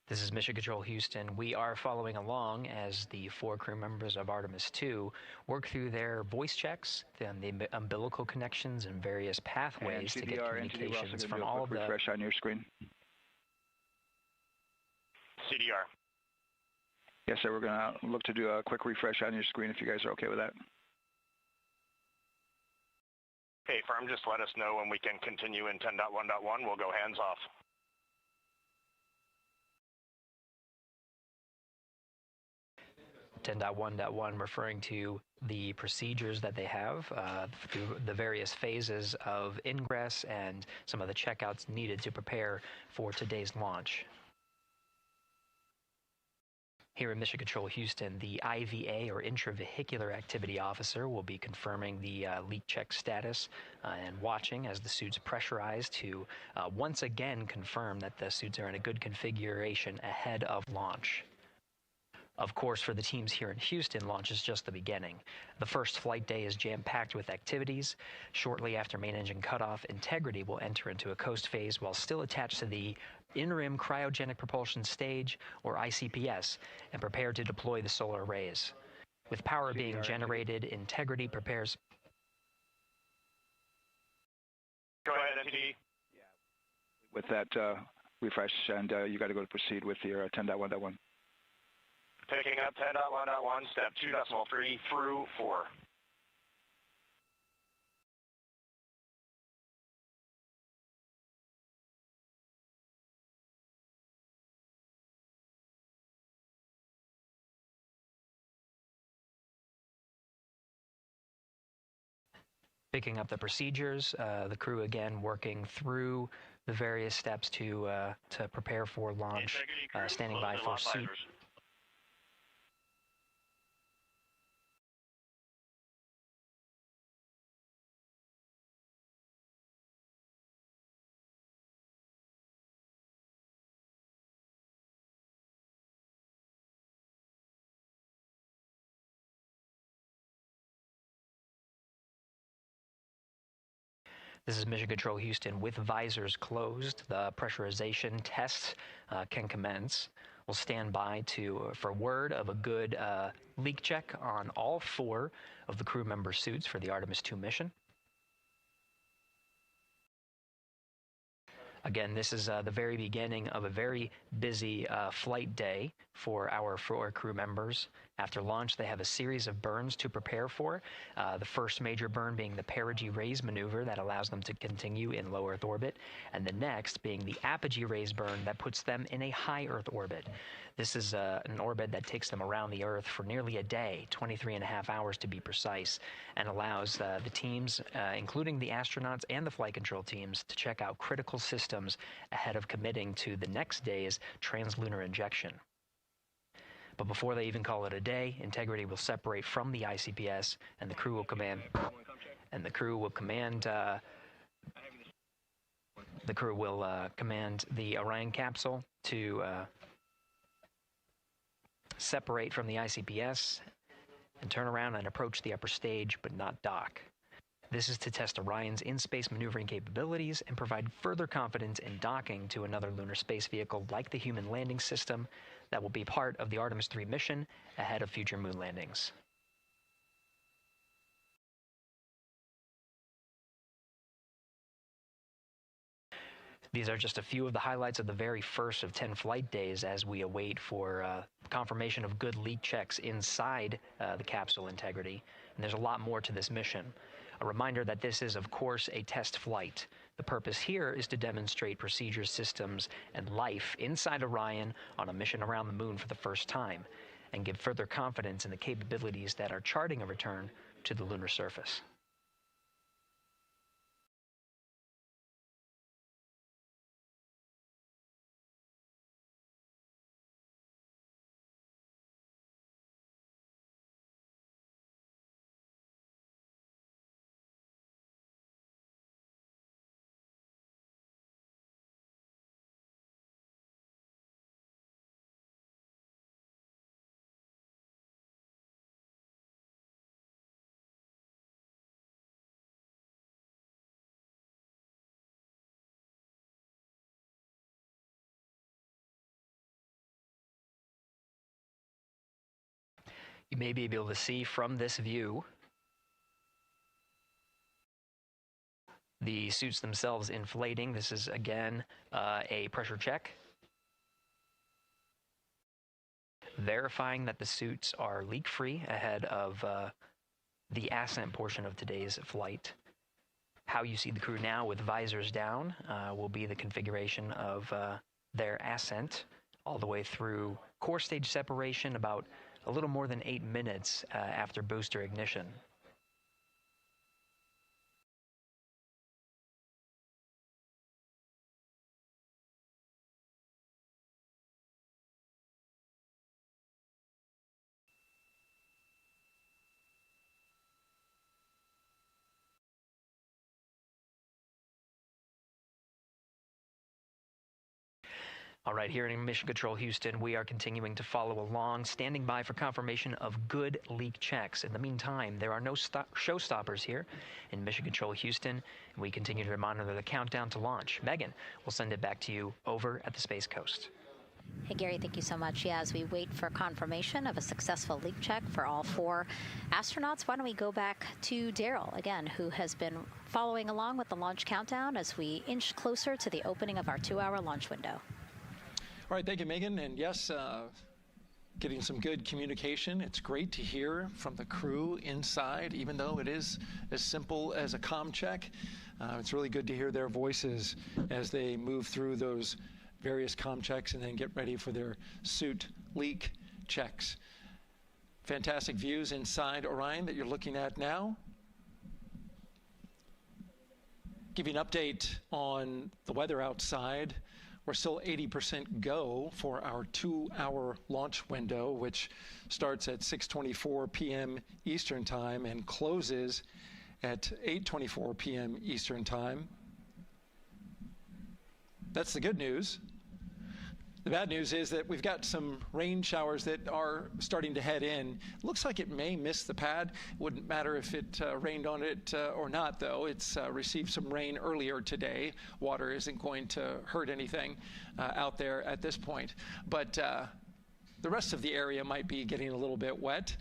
This is Mission Control Houston. We are following along as the 4 crew members of Artemis II work through their voice checks, then the umbilical connections and various pathways to get communications from all of the... refresh on your screen. CDR. Yes, sir. We're going to look to do a quick refresh on your screen if you guys are okay with that. Okay, firm, just let us know when we can continue in 10.1.1. We'll go hands off. Referring to the procedures that they have through the various phases of ingress and some of the checkouts needed to prepare for today's launch. Here in Mission Control Houston, the IVA, or Intravehicular Activity Officer, will be confirming the leak check status and watching as the suits pressurize to once again confirm that the suits are in a good configuration ahead of launch. Of course, for the teams here in Houston, launch is just the beginning. The first flight day is jam-packed with activities. Shortly after main engine cutoff, Integrity will enter into a coast phase while still attached to the in-rim cryogenic propulsion stage, or ICPS, and prepare to deploy the solar arrays. With power being generated, Integrity prepares... Go ahead, NTD. With that refresh, and you got to go to proceed with your 10.1.1. Picking up 10.1.1, step 2.3 through 4. Picking up the procedures, the crew again working through the various steps to prepare for launch, standing by for suit. This is Mission Control Houston. With visors closed, the pressurization tests can commence. We'll stand by for word of a good leak check on all 4 of the crew member suits for the Artemis II mission. Again, this is the very beginning of a very busy flight day for our 4 crew members. After launch, they have a series of burns to prepare for. The first major burn being the perigee raise maneuver that allows them to continue in low Earth orbit, and the next being the apogee raise burn that puts them in a high Earth orbit. This is an orbit that takes them around the Earth for nearly a day, 23.5 hours to be precise, and allows the teams, including the astronauts and the flight control teams, to check out critical systems ahead of committing to the next day's translunar injection. But before they even call it a day, Integrity will separate from the ICPS, and the crew will command the Orion capsule to separate from the ICPS and turn around and approach the upper stage, but not dock. This is to test Orion's in-space maneuvering capabilities and provide further confidence in docking to another lunar space vehicle like the Human Landing System that will be part of the Artemis III mission ahead of future moon landings. These are just a few of the highlights of the very first of 10 flight days as we await for confirmation of good leak checks inside the capsule integrity. And there's a lot more to this mission. A reminder that this is, of course, a test flight. The purpose here is to demonstrate procedures, systems, and life inside Orion on a mission around the moon for the first time, and give further confidence in the capabilities that are charting a return to the lunar surface. You may be able to see from this view the suits themselves inflating. This is, again, a pressure check, verifying that the suits are leak-free ahead of the ascent portion of today's flight. How you see the crew now with visors down will be the configuration of their ascent all the way through core stage separation, about a little more than 8 minutes after booster ignition. All right, here in Mission Control Houston, we are continuing to follow along, standing by for confirmation of good leak checks. In the meantime, there are no showstoppers here in Mission Control Houston, and we continue to monitor the countdown to launch. Megan, we'll send it back to you over at the Space Coast. Hey, Gary, thank you so much. Yeah, as we wait for confirmation of a successful leak check for all 4 astronauts, why don't we go back to Daryl, again, who has been following along with the launch countdown as we inch closer to the opening of our 2-hour launch window. All right, thank you, Megan. And yes, getting some good communication. It's great to hear from the crew inside, even though it is as simple as a comm check. It's really good to hear their voices as they move through those various comm checks and then get ready for their suit leak checks. Fantastic views inside Orion that you're looking at now. Give you an update on the weather outside. We're still 80% go for our 2-hour launch window, which starts at 6:24 p.m. Eastern Time and closes at 8:24 p.m. Eastern Time. That's the good news. The bad news is that we've got some rain showers that are starting to head in. Looks like it may miss the pad. Wouldn't matter if it rained on it or not, though. It's received some rain earlier today. Water isn't going to hurt anything out there at this point. But the rest of the area might be getting a little bit wet,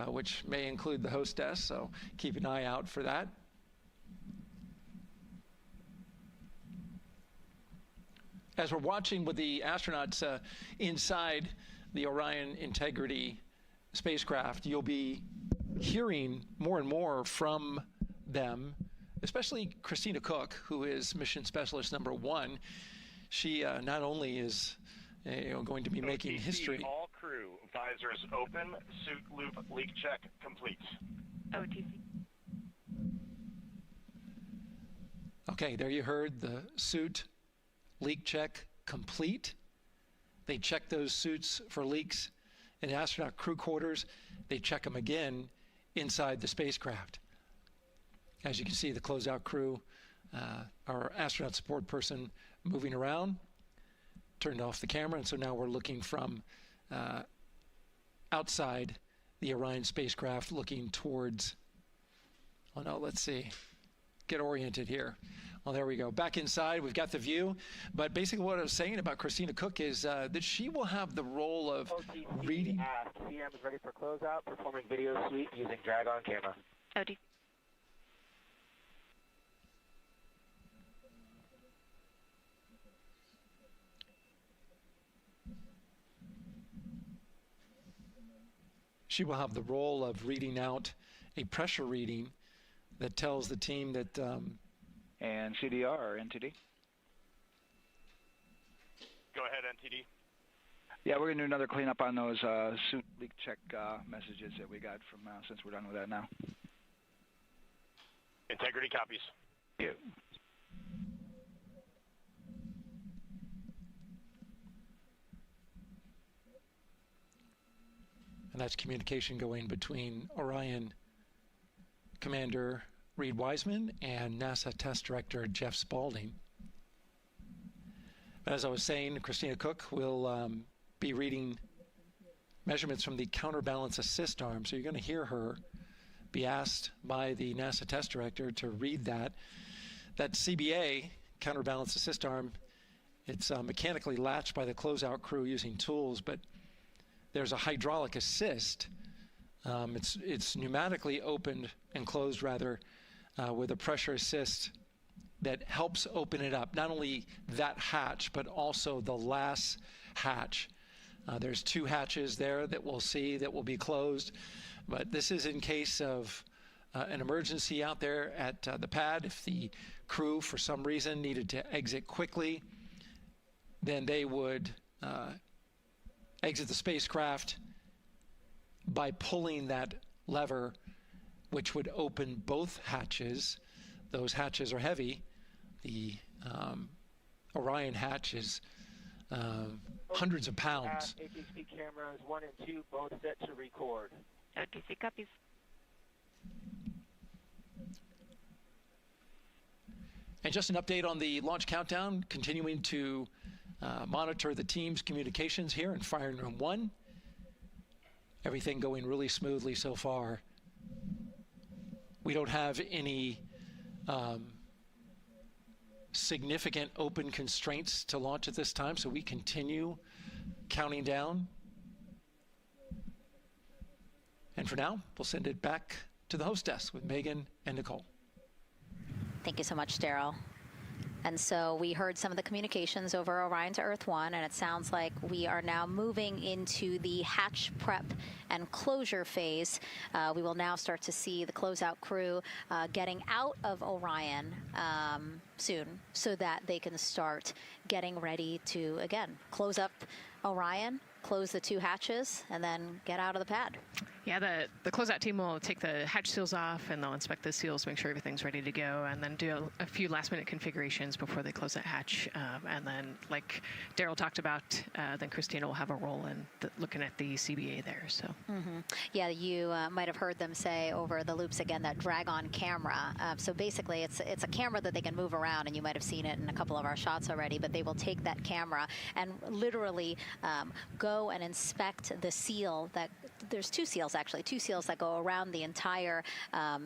which may include the hostess, so keep an eye out for that. As we're watching with the astronauts inside the Orion Integrity spacecraft, you'll be hearing more and more from them, especially Christina Cook, who is mission specialist number 1. She not only is going to be making history. All crew, visors open, suit loop leak check complete. OTC. Okay, there you heard the suit leak check complete. They check those suits for leaks in astronaut crew quarters. They check them again inside the spacecraft. As you can see, the closeout crew, our astronaut support person moving around, turned off the camera, and so now we're looking from outside the Orion spacecraft looking towards, oh no, let's see, get oriented here. Well, there we go. Back inside, we've got the view. But basically what I was saying about Christina Cook is that she will have the role of reading. CM is ready for closeout, performing video sweep using drag-on camera. OT. She will have the role of reading out a pressure reading that tells the team that... and CDR or NTD? Go ahead, NTD. Yeah, we're going to do another cleanup on those suit leak check messages that we got from since we're done with that now. Integrity copies. Yeah. And that's communication going between Orion Commander Reed Wiseman and NASA Test Director Jeff Spaulding. As I was saying, Christina Cook will be reading measurements from the counterbalance assist arm. So you're going to hear her be asked by the NASA Test Director to read that. That CBA, counterbalance assist arm, it's mechanically latched by the closeout crew using tools, but there's a hydraulic assist. It's pneumatically opened and closed, rather, with a pressure assist that helps open it up. Not only that hatch, but also the last hatch. There's 2 hatches there that we'll see that will be closed. But this is in case of an emergency out there at the pad. If the crew, for some reason, needed to exit quickly, then they would exit the spacecraft by pulling that lever, which would open both hatches. Those hatches are heavy. The Orion hatch is hundreds of pounds. ATC cameras 1 and 2 both set to record. ATC copies. And just an update on the launch countdown, continuing to monitor the team's communications here in Firing Room 1. Everything going really smoothly so far. We don't have any significant open constraints to launch at this time, so we continue counting down. And for now, we'll send it back to the host desk with Megan and Nicole. Thank you so much, Daryl. And so we heard some of the communications over Orion to Earth 1, and it sounds like we are now moving into the hatch prep and closure phase. We will now start to see the closeout crew getting out of Orion soon so that they can start getting ready to, again, close up Orion, close the 2 hatches, and then get out of the pad. Yeah, the closeout team will take the hatch seals off, and they'll inspect the seals, make sure everything's ready to go, and then do a few last-minute configurations before they close that hatch. And then, like Daryl talked about, then Christina will have a role in looking at the CBA there. So. Yeah, you might have heard them say over the loops again that drag-on camera. So basically, it's a camera that they can move around, and you might have seen it in a couple of our shots already. But they will take that camera and literally go and inspect the seal that. There's 2 seals, actually, 2 seals that go around the entire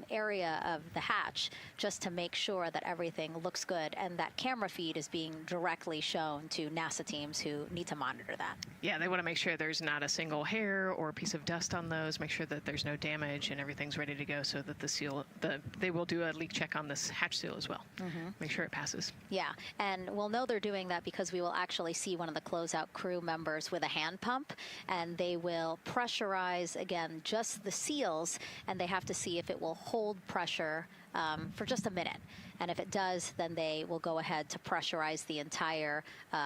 area of the hatch just to make sure that everything looks good. And that camera feed is being directly shown to NASA teams who need to monitor that. Yeah, they want to make sure there's not a single hair or a piece of dust on those, make sure that there's no damage and everything's ready to go so that the seal, they will do a leak check on this hatch seal as well. Make sure it passes. Yeah, and we'll know they're doing that because we will actually see one of the closeout crew members with a hand pump, and they will pressurize, again, just the seals, and they have to see if it will hold pressure for just a minute. And if it does, then they will go ahead to pressurize the entire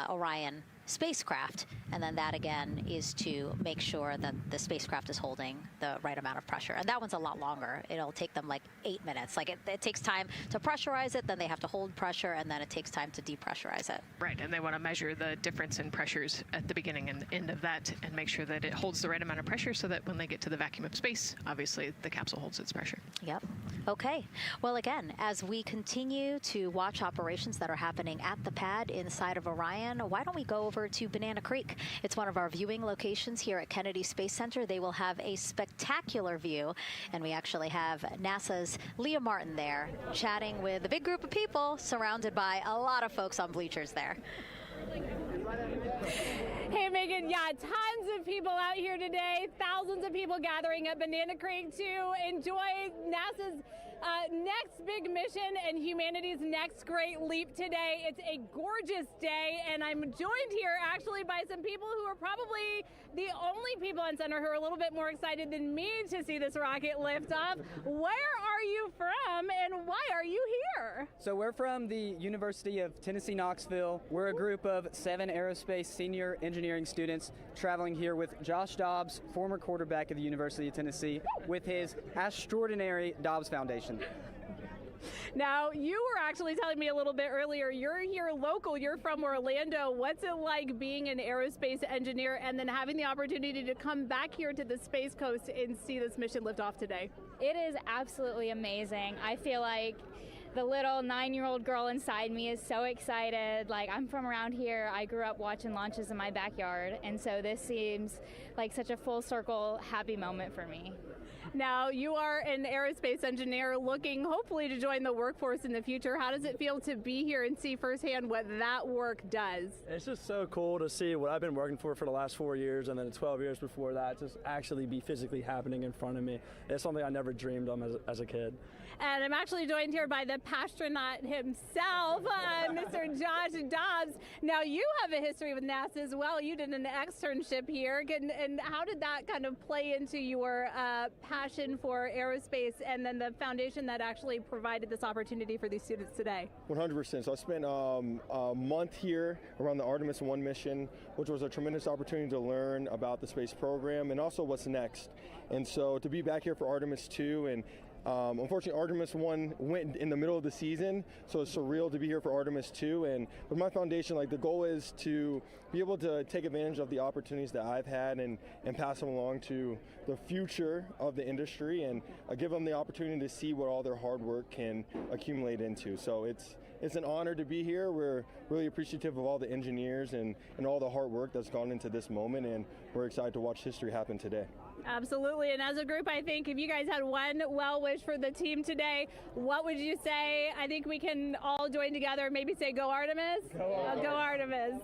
Orion spacecraft. And then that, again, is to make sure that the spacecraft is holding the right amount of pressure. And that one's a lot longer. It'll take them like 8 minutes. Like it takes time to pressurize it, then they have to hold pressure, and then it takes time to depressurize it. Right, and they want to measure the difference in pressures at the beginning and end of that and make sure that it holds the right amount of pressure so that when they get to the vacuum of space, obviously the capsule holds its pressure. Yep. Okay. Well, again, as we continue to watch operations that are happening at the pad inside of Orion, why don't we go over to Banana Creek? It's one of our viewing locations here at Kennedy Space Center. They will have a spectacular view, and we actually have NASA's Leah Martin there chatting with a big group of people surrounded by a lot of folks on bleachers there. Hey, Megan, yeah, tons of people out here today, thousands of people gathering at Banana Creek to enjoy NASA's next big mission and humanity's next great leap today. It's a gorgeous day, and I'm joined here actually by some people who are probably the only people on center who are a little bit more excited than me to see this rocket lift off. Where are you from, and why are you here? So we're from the University of Tennessee, Knoxville. We're a group of 7 aerospace senior engineering students traveling here with Josh Dobbs, former quarterback of the University of Tennessee, with his extraordinary Dobbs Foundation. Now, you were actually telling me a little bit earlier, you're here local, you're from Orlando. What's it like being an aerospace engineer and then having the opportunity to come back here to the Space Coast and see this mission lift off today? It is absolutely amazing. I feel like the little 9-year-old girl inside me is so excited. Like, I'm from around here. I grew up watching launches in my backyard, and so this seems like such a full circle happy moment for me. Now, you are an aerospace engineer looking hopefully to join the workforce in the future. How does it feel to be here and see firsthand what that work does? It's just so cool to see what I've been working for the last 4 years and then 12 years before that just actually be physically happening in front of me. It's something I never dreamed of as a kid. And I'm actually joined here by the pastronaut himself, Mr. Josh Dobbs. Now, you have a history with NASA as well. You did an externship here. And how did that kind of play into your passion for aerospace and then the foundation that actually provided this opportunity for these students today? 100%. So I spent a month here around the Artemis 1 mission, which was a tremendous opportunity to learn about the space program and also what's next. And so to be back here for Artemis 2 and unfortunately, Artemis 1 went in the middle of the season, so it's surreal to be here for Artemis 2. And with my foundation, like, the goal is to be able to take advantage of the opportunities that I've had and pass them along to the future of the industry and give them the opportunity to see what all their hard work can accumulate into. So it's an honor to be here. We're really appreciative of all the engineers and all the hard work that's gone into this moment, and we're excited to watch history happen today. Absolutely, and as a group, I think if you guys had one well wish for the team today, what would you say? I think we can all join together and maybe say, go Artemis? Go Artemis.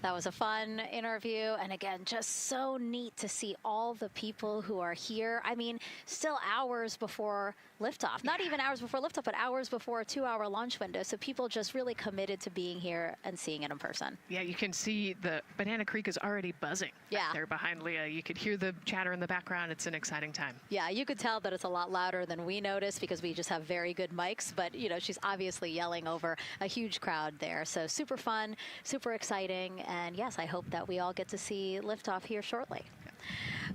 That was a fun interview, and again, just so neat to see all the people who are here. I mean, still hours before liftoff. Not even hours before liftoff, but hours before a 2-hour launch window. So people just really committed to being here and seeing it in person. Yeah, you can see the Banana Creek is already buzzing. Yeah. There behind Leah. You could hear the chatter in the background. It's an exciting time. Yeah, you could tell that it's a lot louder than we noticed because we just have very good mics. But, you know, she's obviously yelling over a huge crowd there. So super fun, super exciting. And yes, I hope that we all get to see liftoff here shortly.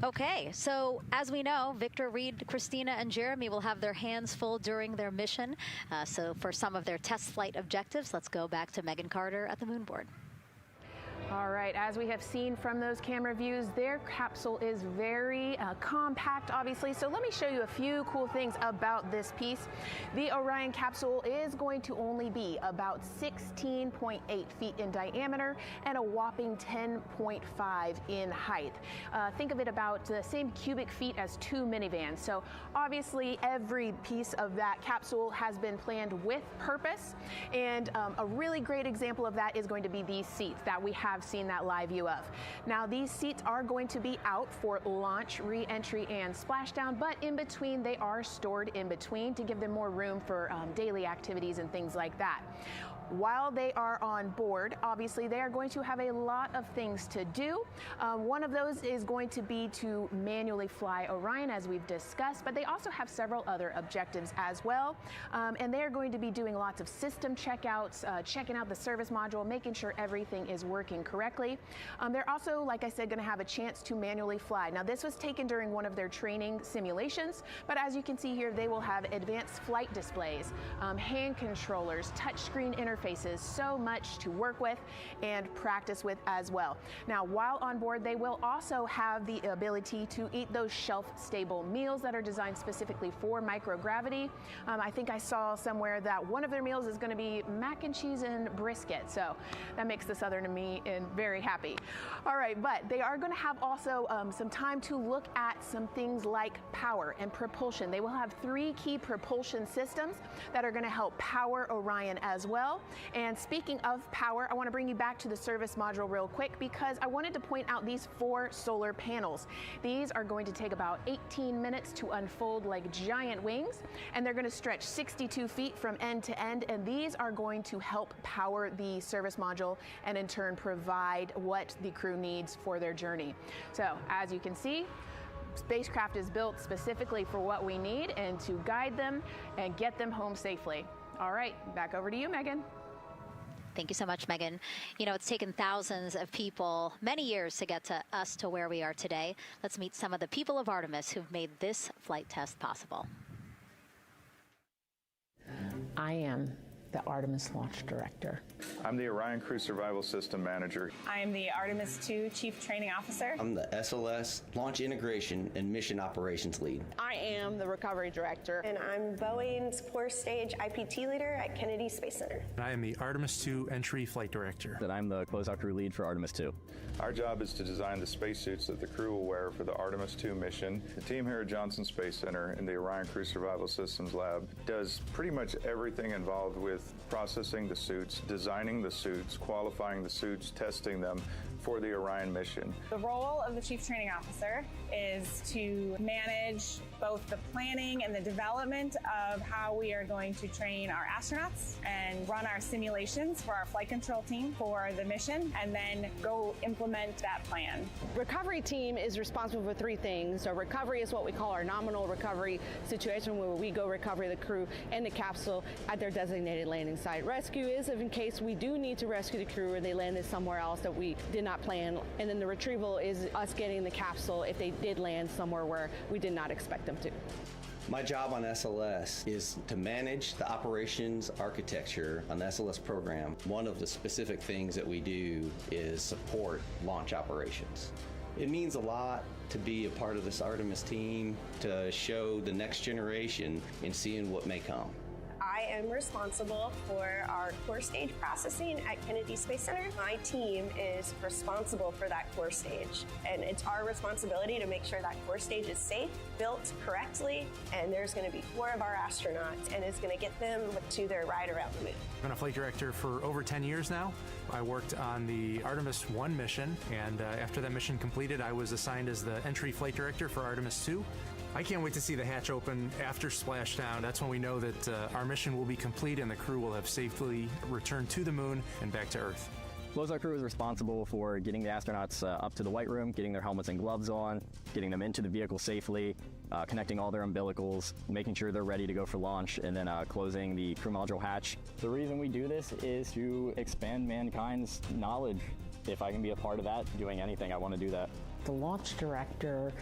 Okay, so as we know, Victor, Reed, Christina, and Jeremy will have their hands full during their mission. So for some of their test flight objectives, let's go back to Megan Carter at the moon board. All right, as we have seen from those camera views, their capsule is very compact, obviously. So let me show you a few cool things about this piece. The Orion capsule is going to only be about 16.8 feet in diameter and a whopping 10.5 in height. Think of it about the same cubic feet as 2 minivans. So obviously every piece of that capsule has been planned with purpose. And a really great example of that is going to be these seats that we have seen that live view of. Now, these seats are going to be out for launch, re-entry, and splashdown, but in between, they are stored in between to give them more room for daily activities and things like that. While they are on board, obviously they are going to have a lot of things to do. One of those is going to be to manually fly Orion, as we've discussed, but they also have several other objectives as well. And they are going to be doing lots of system checkouts, checking out the service module, making sure everything is working correctly. They're also, like I said, going to have a chance to manually fly. Now, this was taken during one of their training simulations, but as you can see here, they will have advanced flight displays, hand controllers, touchscreen interfaces, so much to work with and practice with as well. Now, while on board, they will also have the ability to eat those shelf-stable meals that are designed specifically for microgravity. I think I saw somewhere that one of their meals is going to be mac and cheese and brisket, so that makes the Southern me very happy. All right, but they are going to have also some time to look at some things like power and propulsion. They will have 3 key propulsion systems that are going to help power Orion as well. And speaking of power, I want to bring you back to the service module real quick because I wanted to point out these 4 solar panels. These are going to take about 18 minutes to unfold like giant wings, and they're going to stretch 62 feet from end to end, and these are going to help power the service module and in turn provide what the crew needs for their journey. So as you can see, spacecraft is built specifically for what we need and to guide them and get them home safely. All right, back over to you, Megan. Thank you so much, Megan. You know, it's taken thousands of people many years to get to us to where we are today. Let's meet some of the people of Artemis who've made this flight test possible. I am the Artemis Launch Director. I'm the Orion Crew Survival System Manager. I am the Artemis II Chief Training Officer. I'm the SLS Launch Integration and Mission Operations Lead. I am the Recovery Director. And I'm Boeing's Core Stage IPT Leader at Kennedy Space Center. And I am the Artemis II Entry Flight Director. And I'm the Closeout Crew Lead for Artemis II. Our job is to design the spacesuits that the crew will wear for the Artemis II mission. The team here at Johnson Space Center in the Orion Crew Survival Systems Lab does pretty much everything involved with processing the suits, designing the suits, qualifying the suits, testing them for the Orion mission. The role of the Chief Training Officer is to manage both the planning and the development of how we are going to train our astronauts and run our simulations for our flight control team for the mission, and then go implement that plan. Recovery team is responsible for 3 things. So recovery is what we call our nominal recovery situation, where we go recover the crew and the capsule at their designated landing site. Rescue is in case we do need to rescue the crew or they landed somewhere else that we did not plan. And then the retrieval is us getting the capsule if they did land somewhere where we did not expect them to. My job on SLS is to manage the operations architecture on the SLS program. One of the specific things that we do is support launch operations. It means a lot to be a part of this Artemis team, to show the next generation in seeing what may come. I am responsible for our core stage processing at Kennedy Space Center. My team is responsible for that core stage, and it's our responsibility to make sure that core stage is safe, built correctly, and there's going to be 4 of our astronauts, and it's going to get them to their ride around the moon. I've been a flight director for over 10 years now. I worked on the Artemis I mission, and after that mission completed, I was assigned as the entry flight director for Artemis II. I can't wait to see the hatch open after splashdown. That's when we know that our mission will be complete and the crew will have safely returned to the moon and back to Earth. Closeout Crew is responsible for getting the astronauts up to the white room, getting their helmets and gloves on, getting them into the vehicle safely, connecting all their umbilicals, making sure they're ready to go for launch, and then closing the crew module hatch. The reason we do this is to expand mankind's knowledge. If I can be a part of that, doing anything, I want to do that. The launch director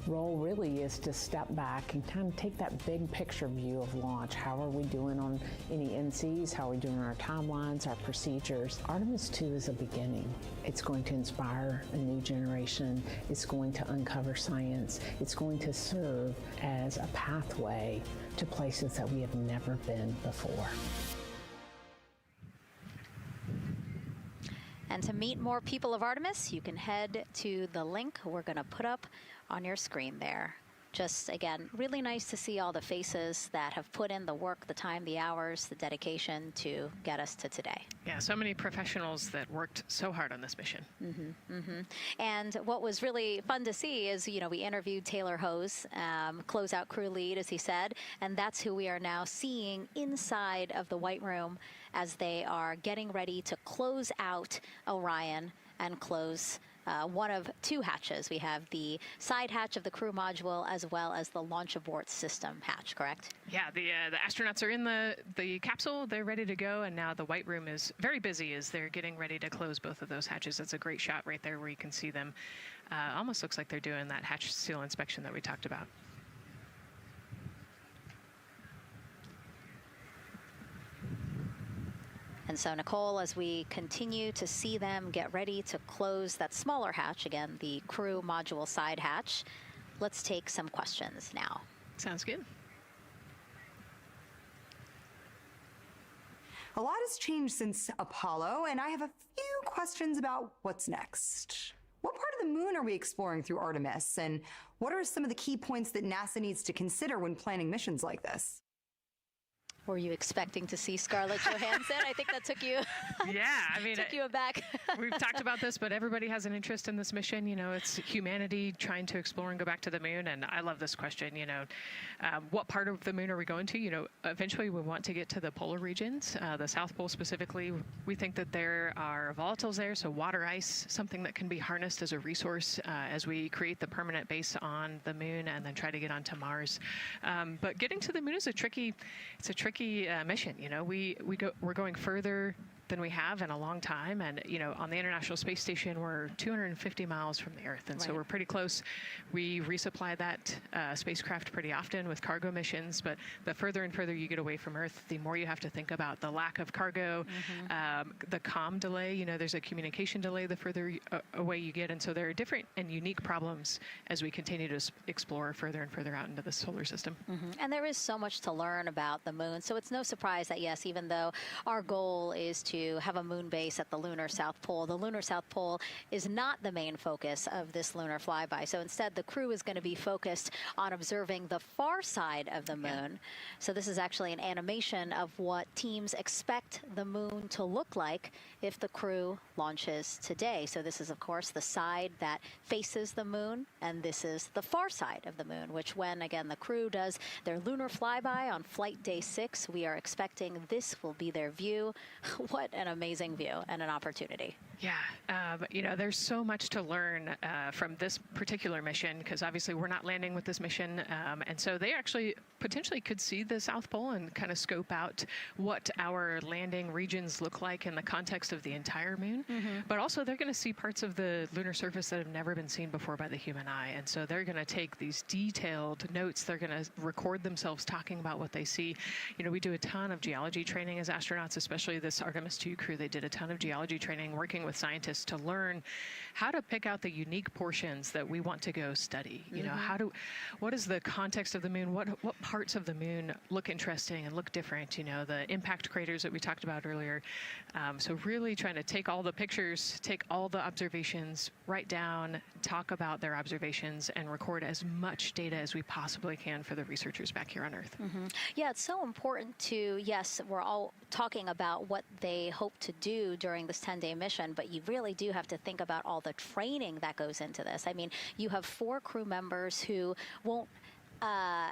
role really is to step back and kind of take that big picture view of launch. How are we doing on any NCs? How are we doing on our timelines, our procedures? Artemis II is a beginning. It's going to inspire a new generation. It's going to uncover science. It's going to serve as a pathway to places that we have never been before. And to meet more people of Artemis, you can head to the link we're going to put up on your screen there. Just, again, really nice to see all the faces that have put in the work, the time, the hours, the dedication to get us to today. Yeah, so many professionals that worked so hard on this mission. And what was really fun to see is, you know, we interviewed Taylor Hose, closeout crew lead, as he said, and that's who we are now seeing inside of the White Room as they are getting ready to close out Orion and close one of 2 hatches. We have the side hatch of the crew module as well as the launch abort system hatch, correct? Yeah, the astronauts are in the capsule. They're ready to go, and now the White Room is very busy as they're getting ready to close both of those hatches. That's a great shot right there where you can see them. Almost looks like they're doing that hatch seal inspection that we talked about. And so, Nicole, as we continue to see them get ready to close that smaller hatch, again, the crew module side hatch, let's take some questions now. Sounds good. A lot has changed since Apollo, and I have a few questions about what's next. What part of the moon are we exploring through Artemis, and what are some of the key points that NASA needs to consider when planning missions like this? Were you expecting to see Scarlett Johansson? I think that took you. Yeah, I mean, took you aback. We've talked about this, but everybody has an interest in this mission. You know, it's humanity trying to explore and go back to the moon. And I love this question. You know, what part of the moon are we going to? You know, eventually we want to get to the polar regions, the South Pole specifically. We think that there are volatiles there, so water ice, something that can be harnessed as a resource as we create the permanent base on the moon and then try to get onto Mars. But getting to the moon is a tricky mission. You know, we're going further than we have in a long time. And, you know, on the International Space Station, we're 250 miles from the Earth. And so we're pretty close. We resupply that spacecraft pretty often with cargo missions. But the further and further you get away from Earth, the more you have to think about the lack of cargo, the comm delay. You know, there's a communication delay the further away you get. And so there are different and unique problems as we continue to explore further and further out into the solar system. And there is so much to learn about the moon. So it's no surprise that, yes, even though our goal is to have a moon base at the lunar South Pole, the lunar South Pole is not the main focus of this lunar flyby. So instead, the crew is going to be focused on observing the far side of the moon. So this is actually an animation of what teams expect the moon to look like if the crew launches today. So this is, of course, the side that faces the moon, and this is the far side of the moon, which when, again, the crew does their lunar flyby on flight day 6, we are expecting this will be their view. What an amazing view and an opportunity. Yeah, you know, there's so much to learn from this particular mission, because obviously we're not landing with this mission. And so they actually potentially could see the South Pole and kind of scope out what our landing regions look like in the context of the entire moon. But also they're going to see parts of the lunar surface that have never been seen before by the human eye. And so they're going to take these detailed notes. They're going to record themselves talking about what they see. You know, we do a ton of geology training as astronauts, especially this Artemis II crew. They did a ton of geology training working with scientists to learn how to pick out the unique portions that we want to go study. You know, what is the context of the moon? What parts of the moon look interesting and look different? You know, the impact craters that we talked about earlier. So really trying to take all the pictures, take all the observations, write down, talk about their observations, and record as much data as we possibly can for the researchers back here on Earth. Yeah, it's so important to, yes, we're all talking about what they hope to do during this 10-day mission, but you really do have to think about all the training that goes into this. I mean, you have 4 crew members who won't,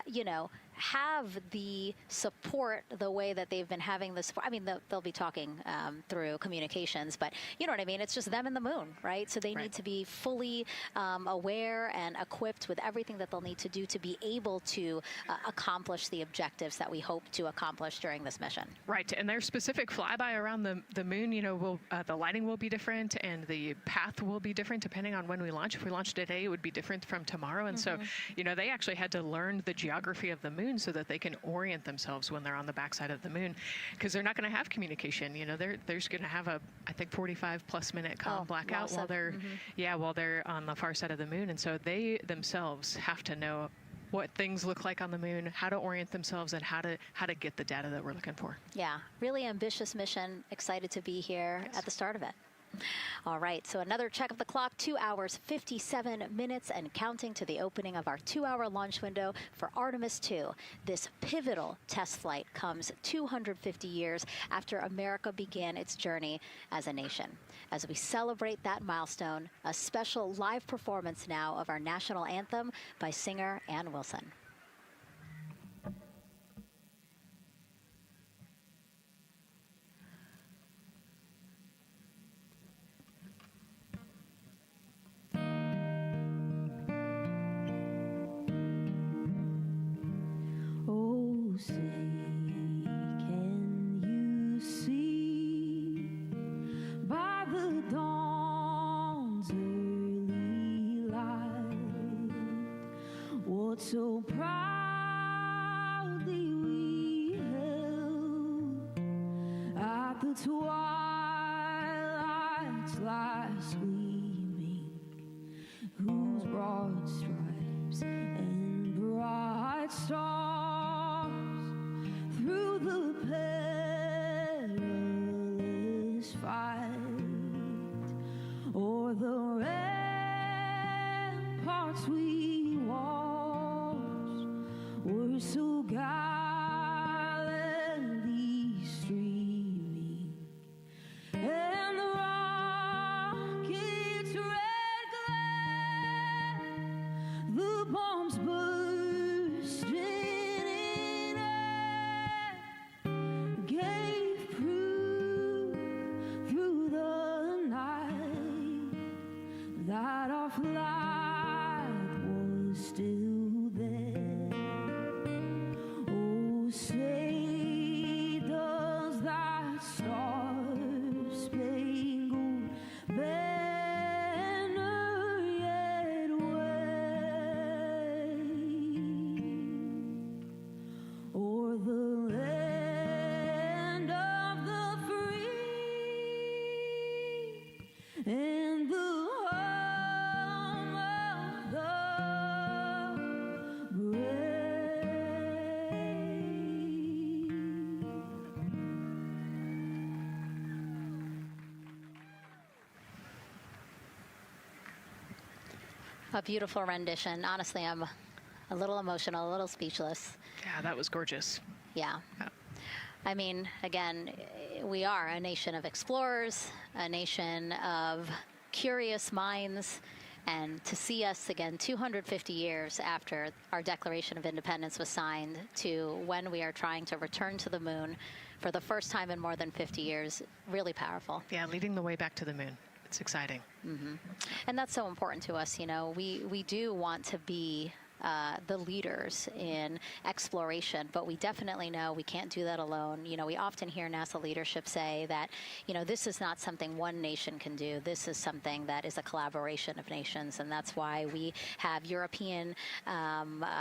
you know, have the support the way that they've been having the support. I mean, they'll be talking through communications, but you know what I mean? It's just them and the moon, right? So they need to be fully aware and equipped with everything that they'll need to do to be able to accomplish the objectives that we hope to accomplish during this mission. Right, and their specific flyby around the moon, you know, the lighting will be different and the path will be different depending on when we launch. If we launch today, it would be different from tomorrow. And so, you know, they actually had to learn the geography of the moon so that they can orient themselves when they're on the backside of the moon, because they're not going to have communication. You know, they're just going to have a, I think, 45+ minute comm blackout while they're while they're on the far side of the moon. And so they themselves have to know what things look like on the moon, how to orient themselves, and how to get the data that we're looking for. Yeah, really ambitious mission. Excited to be here at the start of it. All right, so another check of the clock, 2 hours, 57 minutes and counting to the opening of our 2-hour launch window for Artemis II. This pivotal test flight comes 250 years after America began its journey as a nation. As we celebrate that milestone, a special live performance now of our national anthem by singer Ann Wilson. Say, can you see by the dawn's early light what so proudly we held at the twilight's last gleaming, whose broad stripes and bright stars through the perilous fight, o'er the ramparts we watched, were so gallantly or the land of the free and the home of the brave. A beautiful rendition. Honestly, I'm a little emotional, a little speechless. Yeah, that was gorgeous. Yeah. I mean, again, we are a nation of explorers, a nation of curious minds, and to see us again 250 years after our Declaration of Independence was signed to when we are trying to return to the moon for the first time in more than 50 years, really powerful. Yeah, leading the way back to the moon. It's exciting. Mm-hmm. And that's so important to us. You know, we do want to be the leaders in exploration, but we definitely know we can't do that alone. You know, we often hear NASA leadership say that, you know, this is not something one nation can do. This is something that is a collaboration of nations, and that's why we have European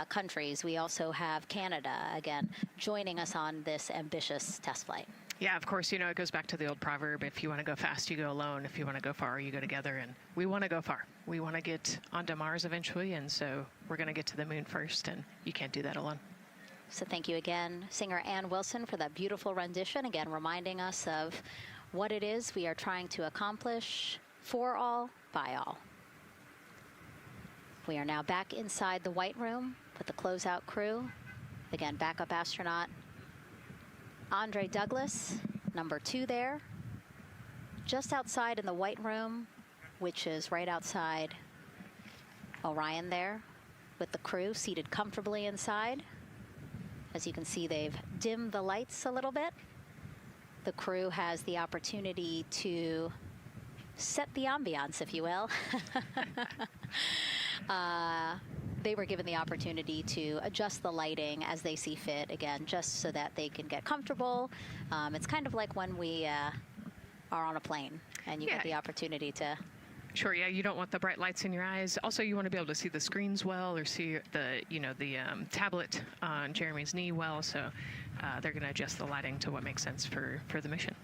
countries. We also have Canada, again, joining us on this ambitious test flight. Yeah, of course, you know, it goes back to the old proverb, if you want to go fast, you go alone. If you want to go far, you go together. And we want to go far. We want to get onto Mars eventually, and so we're going to get to the moon first, and you can't do that alone. So thank you again, singer Ann Wilson, for that beautiful rendition, again reminding us of what it is we are trying to accomplish for all, by all. We are now back inside the White Room with the closeout crew. Again, backup astronaut Andre Douglas, number 2 there, just outside in the White Room, which is right outside Orion there, with the crew seated comfortably inside. As you can see, they've dimmed the lights a little bit. The crew has the opportunity to set the ambiance, if you will. They were given the opportunity to adjust the lighting as they see fit, again, just so that they can get comfortable. It's kind of like when we are on a plane and you get the opportunity to... Sure, yeah, you don't want the bright lights in your eyes. Also, you want to be able to see the screens well, or see the, you know, the tablet on Jeremy's knee well, so they're going to adjust the lighting to what makes sense for the mission.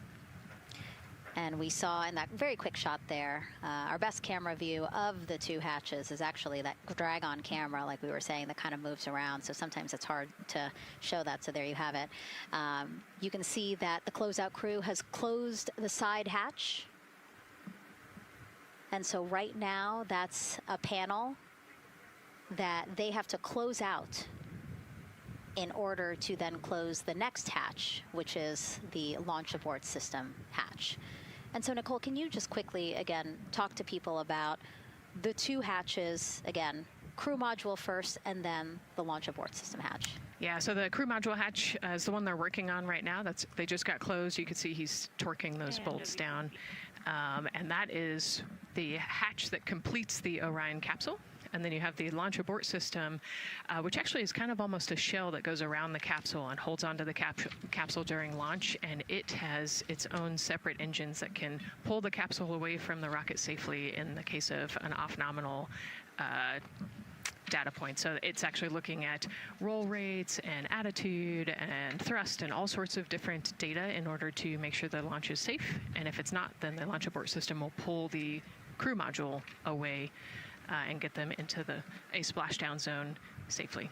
And we saw in that very quick shot there, our best camera view of the 2 hatches is actually that drag-on camera, like we were saying, that kind of moves around. So sometimes it's hard to show that. So there you have it. You can see that the closeout crew has closed the side hatch. And so right now, that's a panel that they have to close out in order to then close the next hatch, which is the launch abort system hatch. And so, Nicole, can you just quickly, again, talk to people about the 2 hatches, again, crew module first, and then the launch abort system hatch? Yeah, so the crew module hatch is the one they're working on right now. They just got closed. You can see he's torquing those bolts down. And that is the hatch that completes the Orion capsule. And then you have the launch abort system, which actually is kind of almost a shell that goes around the capsule and holds onto the capsule during launch. And it has its own separate engines that can pull the capsule away from the rocket safely in the case of an off-nominal data point. So it's actually looking at roll rates and attitude and thrust and all sorts of different data in order to make sure the launch is safe. And if it's not, then the launch abort system will pull the crew module away and get them into a splashdown zone safely.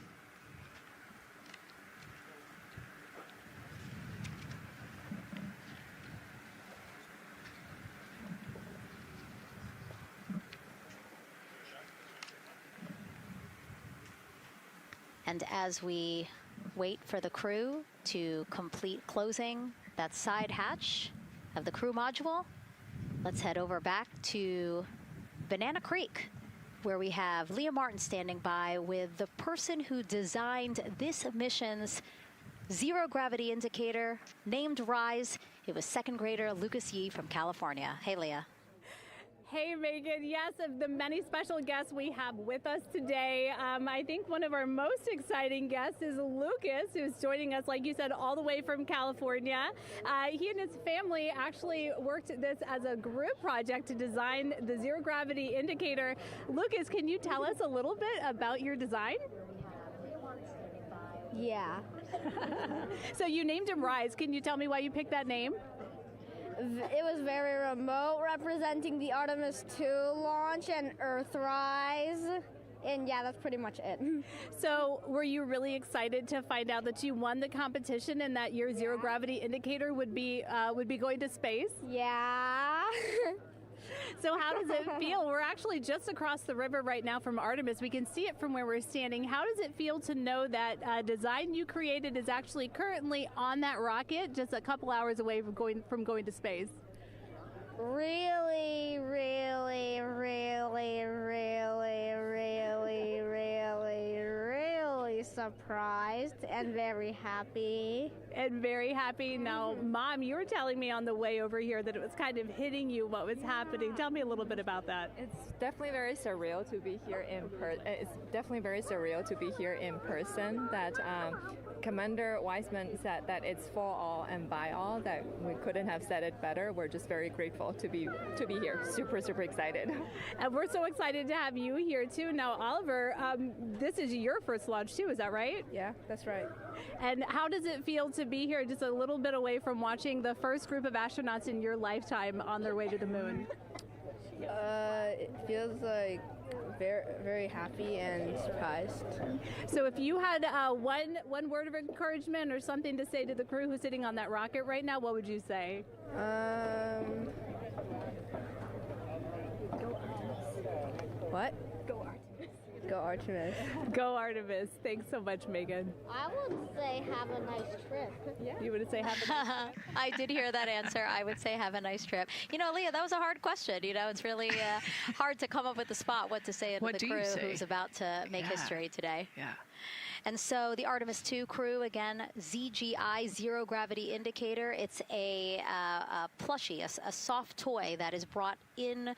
And as we wait for the crew to complete closing that side hatch of the crew module, let's head over back to Banana Creek, where we have Leah Martin standing by with the person who designed this mission's zero-gravity indicator, named RISE. It was 2nd grader Lucas Yee from California. Hey, Leah. Hey, Megan. Yes, of the many special guests we have with us today, I think one of our most exciting guests is Lucas, who's joining us, like you said, all the way from California. He and his family actually worked this as a group project to design the zero-gravity indicator. Lucas, can you tell us a little bit about your design? Yeah. So you named him Rise. Can you tell me why you picked that name? It was very remote, representing the Artemis 2 launch and Earthrise. And yeah, that's pretty much it. So were you really excited to find out that you won the competition and that your zero gravity indicator would be going to space? Yeah. So how does it feel? We're actually just across the river right now from Artemis. We can see it from where we're standing. How does it feel to know that design you created is actually currently on that rocket just a couple hours away from going to space? Really, really, really, really, really, really, really surprised and very happy. And very happy. Now, Mom, you were telling me on the way over here that it was kind of hitting you what was happening. Tell me a little bit about that. It's definitely very surreal to be here in person. That Commander Weissman said that it's for all and by all. That we couldn't have said it better. We're just very grateful to be here. Super, super excited. And we're so excited to have you here too. Now, Oliver, this is your first launch too. Is that right? Yeah, that's right. And how does it feel to be here just a little bit away from watching the first group of astronauts in your lifetime on their way to the moon? It feels like very, very happy and surprised. So if you had one word of encouragement or something to say to the crew who's sitting on that rocket right now, what would you say? What? Go Artemis. Go Artemis. Thanks so much, Megan. I would say have a nice trip. Yeah. You would say have a nice trip? I did hear that answer. I would say have a nice trip. You know, Leah, that was a hard question. You know, it's really hard to come up with the spot what to say to the crew who's about to make history today. Yeah. And so the Artemis 2 crew, again, ZGI, Zero Gravity Indicator. It's a plushie, a soft toy that is brought in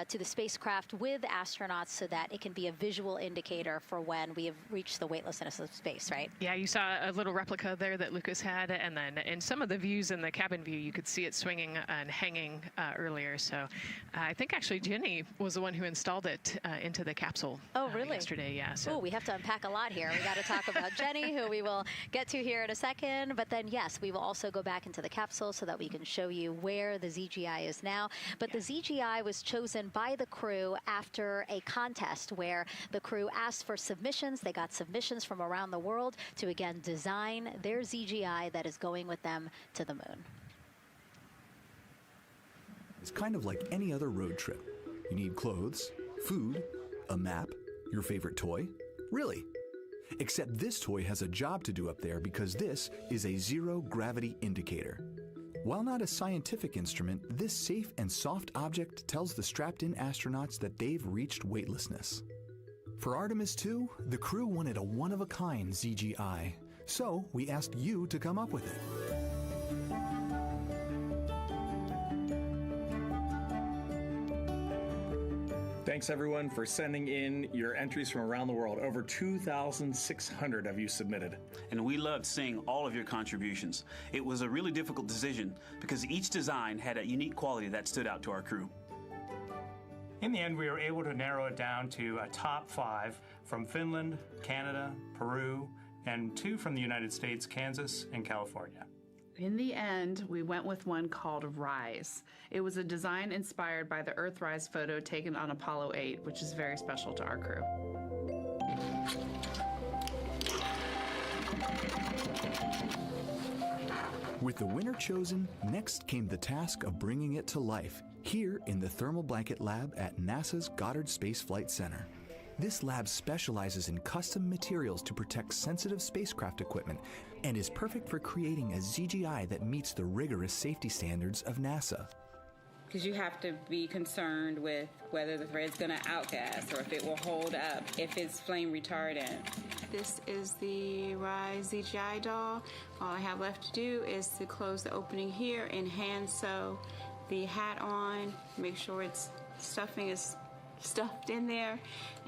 to the spacecraft with astronauts so that it can be a visual indicator for when we have reached the weightlessness of space, right? Yeah, you saw a little replica there that Lucas had, and then in some of the views in the cabin view, you could see it swinging and hanging earlier. So I think actually Jenny was the one who installed it into the capsule. Oh, really? Yesterday, yeah. So. Oh, we have to unpack a lot here. We got to talk about Jenny, who we will get to here in a second. But then, yes, we will also go back into the capsule so that we can show you where the ZGI is now. But the ZGI was chosen by the crew after a contest where the crew asked for submissions. They got submissions from around the world to, again, design their ZGI that is going with them to the moon. It's kind of like any other road trip. You need clothes, food, a map, your favorite toy. Really. Except this toy has a job to do up there because this is a zero gravity indicator. While not a scientific instrument, this safe and soft object tells the strapped-in astronauts that they've reached weightlessness. For Artemis 2, the crew wanted a one-of-a-kind ZGI, so we asked you to come up with it. Thanks everyone for sending in your entries from around the world. Over 2,600 of you submitted. And we loved seeing all of your contributions. It was a really difficult decision because each design had a unique quality that stood out to our crew. In the end, we were able to narrow it down to a top 5 from Finland, Canada, Peru, and 2 from the United States, Kansas and California. In the end, we went with one called Rise. It was a design inspired by the Earthrise photo taken on Apollo 8, which is very special to our crew. With the winner chosen, next came the task of bringing it to life here in the Thermal Blanket Lab at NASA's Goddard Space Flight Center. This lab specializes in custom materials to protect sensitive spacecraft equipment and is perfect for creating a ZGI that meets the rigorous safety standards of NASA. Because you have to be concerned with whether the thread's going to outgas or if it will hold up, if it's flame retardant. This is the Rise ZGI doll. All I have left to do is to close the opening here and hand sew the hat on, make sure its stuffing is stuffed in there,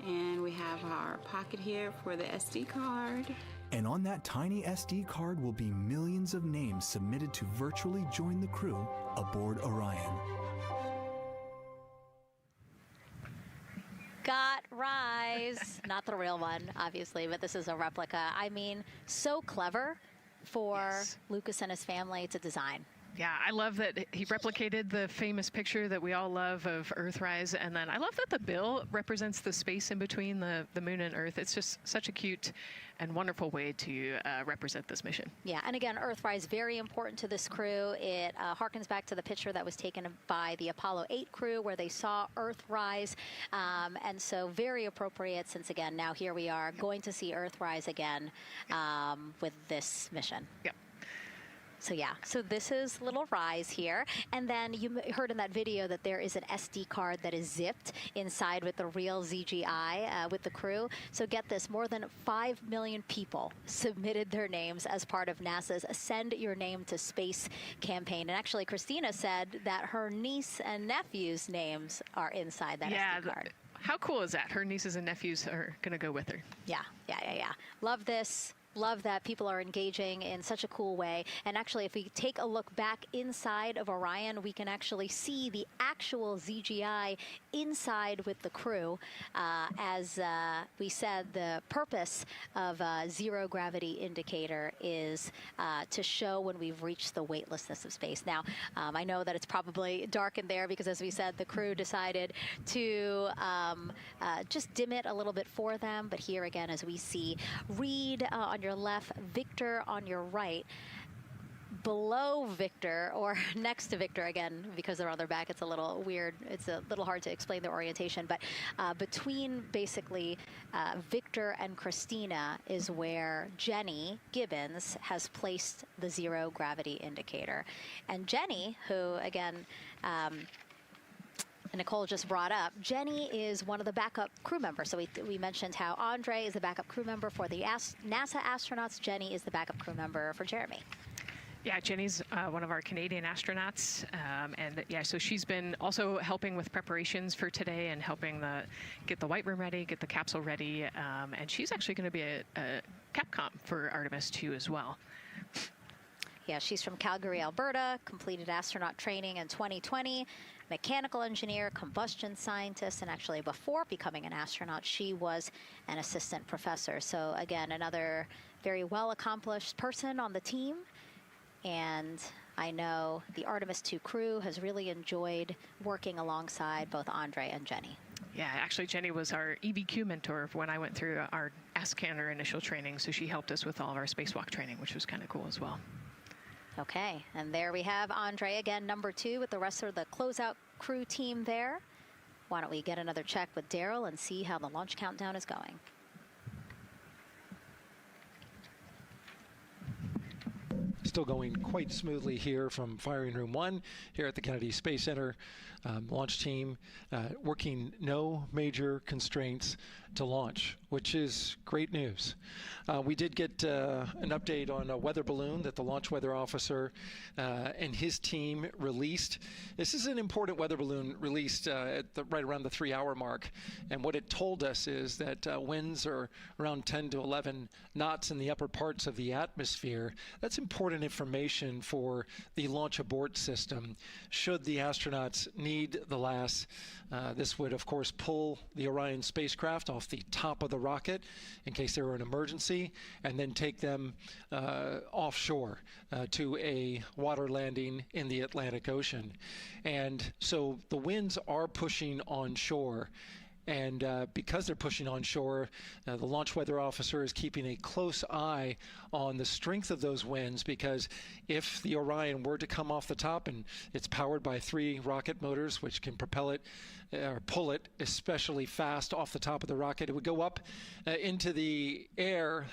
and we have our pocket here for the SD card. And on that tiny SD card will be millions of names submitted to virtually join the crew aboard Orion. Got Rise. Not the real one, obviously, but this is a replica. I mean, so clever. for Lucas and his family to design. Yeah, I love that he replicated the famous picture that we all love of Earthrise, and then I love that the bill represents the space in between the moon and Earth. It's just such a cute and wonderful way to represent this mission. Yeah, and again, Earthrise, very important to this crew. It harkens back to the picture that was taken by the Apollo 8 crew where they saw Earthrise, and so very appropriate since, again, now here we are going to see Earthrise again with this mission. Yep. So yeah, so this is little Rise here. And then you heard in that video that there is an SD card that is zipped inside with the real ZGI with the crew. So get this, more than 5 million people submitted their names as part of NASA's Send Your Name to Space campaign. And actually, Christina said that her niece and nephew's names are inside that SD card. How cool is that? Her nieces and nephews are going to go with her. Yeah. Love this. Love that people are engaging in such a cool way. And actually, if we take a look back inside of Orion, we can actually see the actual ZGI inside with the crew. As we said, the purpose of a zero gravity indicator is to show when we've reached the weightlessness of space. Now, I know that it's probably dark in there because, as we said, the crew decided to just dim it a little bit for them. But here again, as we see, Reed on your left, Victor on your right. Below Victor, or next to Victor, again, because they're on their back, it's a little weird. It's a little hard to explain their orientation. But between basically Victor and Christina is where Jenny Gibbons has placed the zero gravity indicator. And Jenny, who, again, Nicole just brought up, Jenny is one of the backup crew members. So we mentioned how Andre is the backup crew member for the NASA astronauts. Jenny is the backup crew member for Jeremy. Yeah, Jenny's one of our Canadian astronauts, and yeah, so she's been also helping with preparations for today and helping get the White Room ready, get the capsule ready, and she's actually going to be a Capcom for Artemis 2 as well. Yeah, she's from Calgary, Alberta, completed astronaut training in 2020, mechanical engineer, combustion scientist, and actually before becoming an astronaut, she was an assistant professor. So again, another very well-accomplished person on the team. And I know the Artemis 2 crew has really enjoyed working alongside both Andre and Jenny. Yeah, actually, Jenny was our EVQ mentor when I went through our AskCanner initial training, so she helped us with all of our spacewalk training, which was kind of cool as well. Okay, and there we have Andre again, number 2, with the rest of the closeout crew team there. Why don't we get another check with Daryl and see how the launch countdown is going. Still going quite smoothly here from Firing Room 1 here at the Kennedy Space Center. Launch team working no major constraints to launch, which is great news. We did get an update on a weather balloon that the launch weather officer and his team released. This is an important weather balloon released at right around the 3-hour mark. And what it told us is that winds are around 10 to 11 knots in the upper parts of the atmosphere. That's important information for the launch abort system. Should the astronauts need the LAS, this would, of course, pull the Orion spacecraft off the top of the rocket in case there were an emergency, and then take them offshore to a water landing in the Atlantic Ocean. And so the winds are pushing onshore. And because they're pushing onshore, the launch weather officer is keeping a close eye on the strength of those winds, because if the Orion were to come off the top, and it's powered by 3 rocket motors which can propel it or pull it especially fast off the top of the rocket, it would go up into the air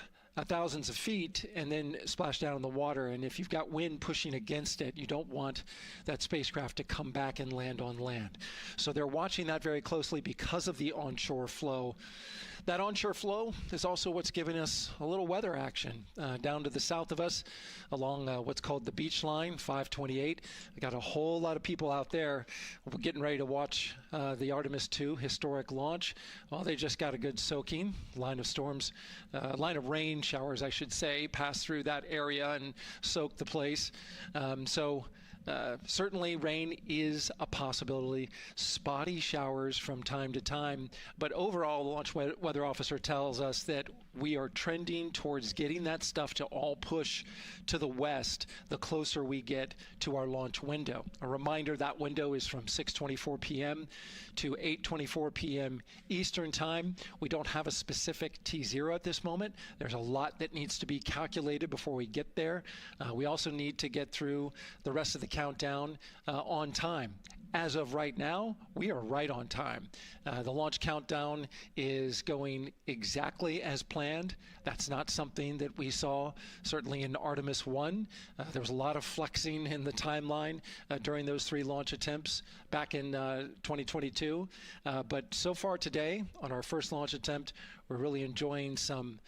thousands of feet and then splash down in the water. And if you've got wind pushing against it, you don't want that spacecraft to come back and land on land. So they're watching that very closely because of the onshore flow. That onshore flow is also what's giving us a little weather action down to the south of us along what's called the beach line, 528. We got a whole lot of people out there getting ready to watch the Artemis 2 historic launch. Well, they just got a good soaking. Line of rain showers, I should say, passed through that area and soaked the place. So Certainly rain is a possibility, spotty showers from time to time, but overall the launch weather officer tells us that we are trending towards getting that stuff to all push to the west the closer we get to our launch window. A reminder, that window is from 6:24 p.m. to 8:24 p.m. Eastern Time. We don't have a specific T0 at this moment. There's a lot that needs to be calculated before we get there. We also need to get through the rest of the countdown on time. As of right now, we are right on time. The launch countdown is going exactly as planned. That's not something that we saw certainly in Artemis 1. There was a lot of flexing in the timeline during those 3 launch attempts back in 2022. But so far today, on our first launch attempt, we're really enjoying some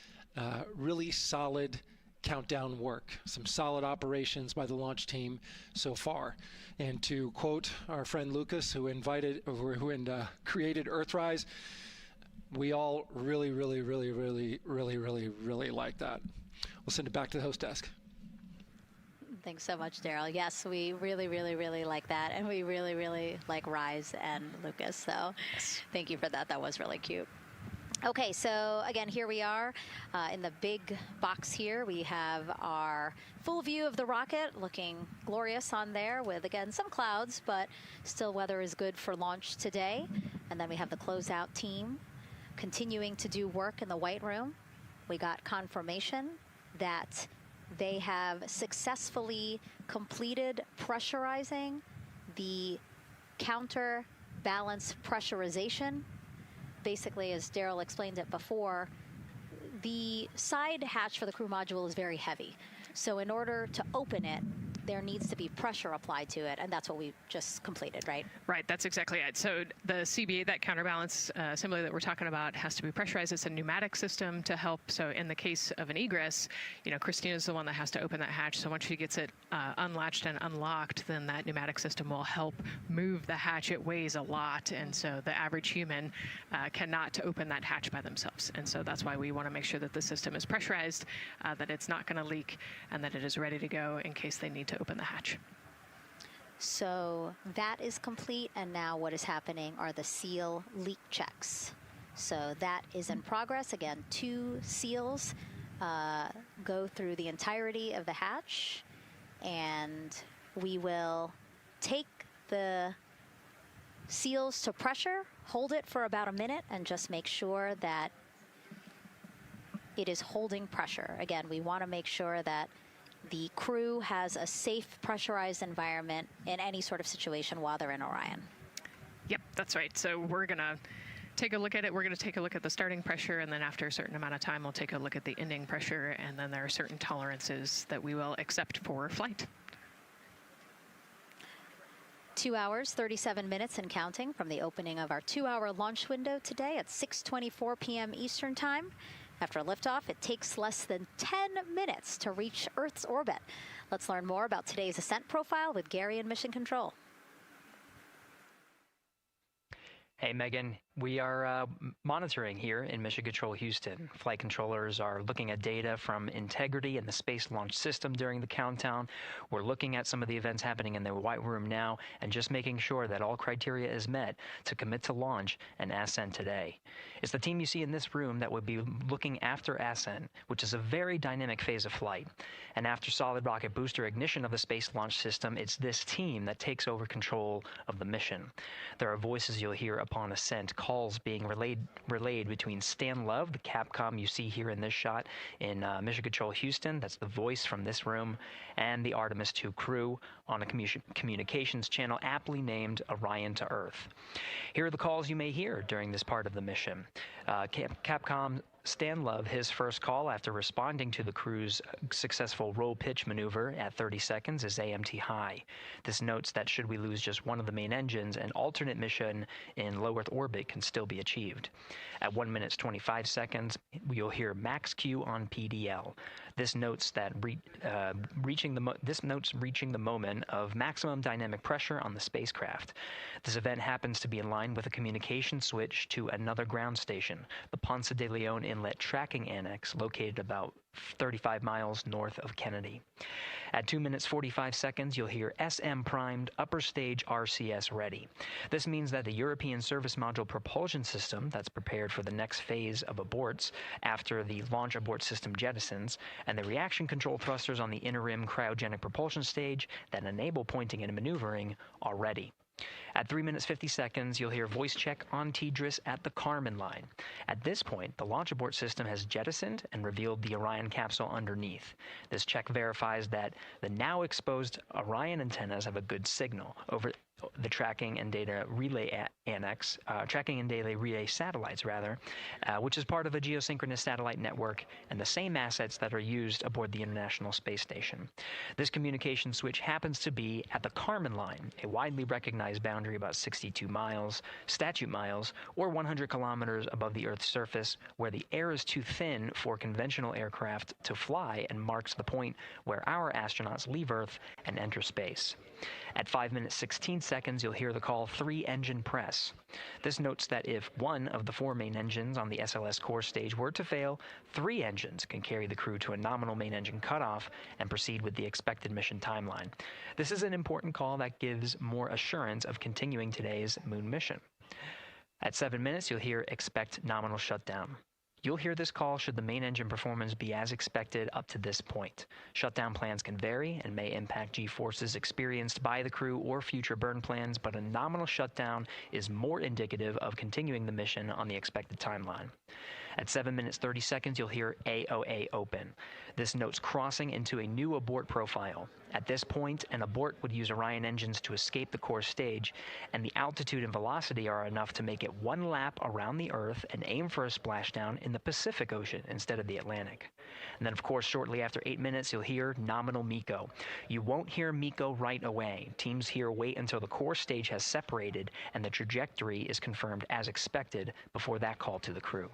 really solid countdown work, some solid operations by the launch team so far. And to quote our friend Lucas, who created Earthrise, we all really like that. We'll send it back to the host desk. Thanks so much, Daryl. Yes, we really like that, and we really like Rise and Lucas. So thank you for that. That was really cute. Okay, so again, here we are in the big box here. We have our full view of the rocket, looking glorious on there with, again, some clouds, but still weather is good for launch today. And then we have the closeout team continuing to do work in the White Room. We got confirmation that they have successfully completed pressurizing the counterbalance pressurization. Basically, as Daryl explained it before, the side hatch for the crew module is very heavy. So in order to open it, there needs to be pressure applied to it, and that's what we just completed, right? Right, that's exactly it. So the CBA, that counterbalance assembly that we're talking about, has to be pressurized. It's a pneumatic system to help. So in the case of an egress, Christina's the one that has to open that hatch. So once she gets it unlatched and unlocked, then that pneumatic system will help move the hatch. It weighs a lot, and so the average human cannot open that hatch by themselves. And so that's why we want to make sure that the system is pressurized, that it's not going to leak, and that it is ready to go in case they need to open the hatch. So that is complete, and now what is happening are the seal leak checks. So that is in progress. Again, 2 seals go through the entirety of the hatch, and we will take the seals to pressure, hold it for about a minute, and just make sure that it is holding pressure. Again, we want to make sure that the crew has a safe, pressurized environment in any sort of situation while they're in Orion. Yep, that's right. So we're going to take a look at it. We're going to take a look at the starting pressure, and then after a certain amount of time, we'll take a look at the ending pressure, and then there are certain tolerances that we will accept for flight. 2 hours, 37 minutes and counting from the opening of our 2-hour launch window today at 6:24 p.m. Eastern Time. After liftoff, it takes less than 10 minutes to reach Earth's orbit. Let's learn more about today's ascent profile with Gary in Mission Control. Hey, Megan. We are monitoring here in Mission Control Houston. Flight controllers are looking at data from integrity in the Space Launch System during the countdown. We're looking at some of the events happening in the White Room now and just making sure that all criteria is met to commit to launch and ascent today. It's the team you see in this room that would be looking after ascent, which is a very dynamic phase of flight. And after solid rocket booster ignition of the Space Launch System, it's this team that takes over control of the mission. There are voices you'll hear upon ascent, calls being relayed between Stan Love, the Capcom you see here in this shot in Mission Control Houston, that's the voice from this room, and the Artemis II crew on a communications channel aptly named Orion to Earth. Here are the calls you may hear during this part of the mission. Capcom Stan Love, his first call after responding to the crew's successful roll pitch maneuver at 30 seconds is AMT high. This notes that should we lose just one of the main engines, an alternate mission in low Earth orbit can still be achieved. At 1 minute 25 seconds, you'll hear max Q on PDL. This notes that reaching the moment of maximum dynamic pressure on the spacecraft. This event happens to be in line with a communication switch to another ground station, the Ponce de Leon Inlet Tracking Annex located about 35 miles north of Kennedy. At 2 minutes 45 seconds, you'll hear SM primed, upper stage RCS ready. This means that the European Service Module propulsion system that's prepared for the next phase of aborts after the launch abort system jettisons, and the reaction control thrusters on the inner rim cryogenic propulsion stage that enable pointing and maneuvering are ready. At 3 minutes 50 seconds, you'll hear voice check on TDRS at the Kármán line. At this point, the launch abort system has jettisoned and revealed the Orion capsule underneath. This check verifies that the now exposed Orion antennas have a good signal over the tracking and data relay annex, tracking and data relay satellites rather, which is part of a geosynchronous satellite network and the same assets that are used aboard the International Space Station. This communication switch happens to be at the Kármán line, a widely recognized boundary about 62 miles, statute miles, or 100 kilometers above the Earth's surface, where the air is too thin for conventional aircraft to fly and marks the point where our astronauts leave Earth and enter space. At 5 minutes 16 seconds, you'll hear the call 3-engine press. This notes that if one of the 4 main engines on the SLS core stage were to fail, 3 engines can carry the crew to a nominal main engine cutoff and proceed with the expected mission timeline. This is an important call that gives more assurance of continuing today's moon mission. At 7 minutes, you'll hear expect nominal shutdown. You'll hear this call should the main engine performance be as expected up to this point. Shutdown plans can vary and may impact G-forces experienced by the crew or future burn plans, but a nominal shutdown is more indicative of continuing the mission on the expected timeline. At 7 minutes 30 seconds, you'll hear AOA open. This notes crossing into a new abort profile. At this point, an abort would use Orion engines to escape the core stage, and the altitude and velocity are enough to make it 1 lap around the Earth and aim for a splashdown in the Pacific Ocean instead of the Atlantic. And then, of course, shortly after 8 minutes, you'll hear nominal MECO. You won't hear MECO right away. Teams here wait until the core stage has separated and the trajectory is confirmed as expected before that call to the crew.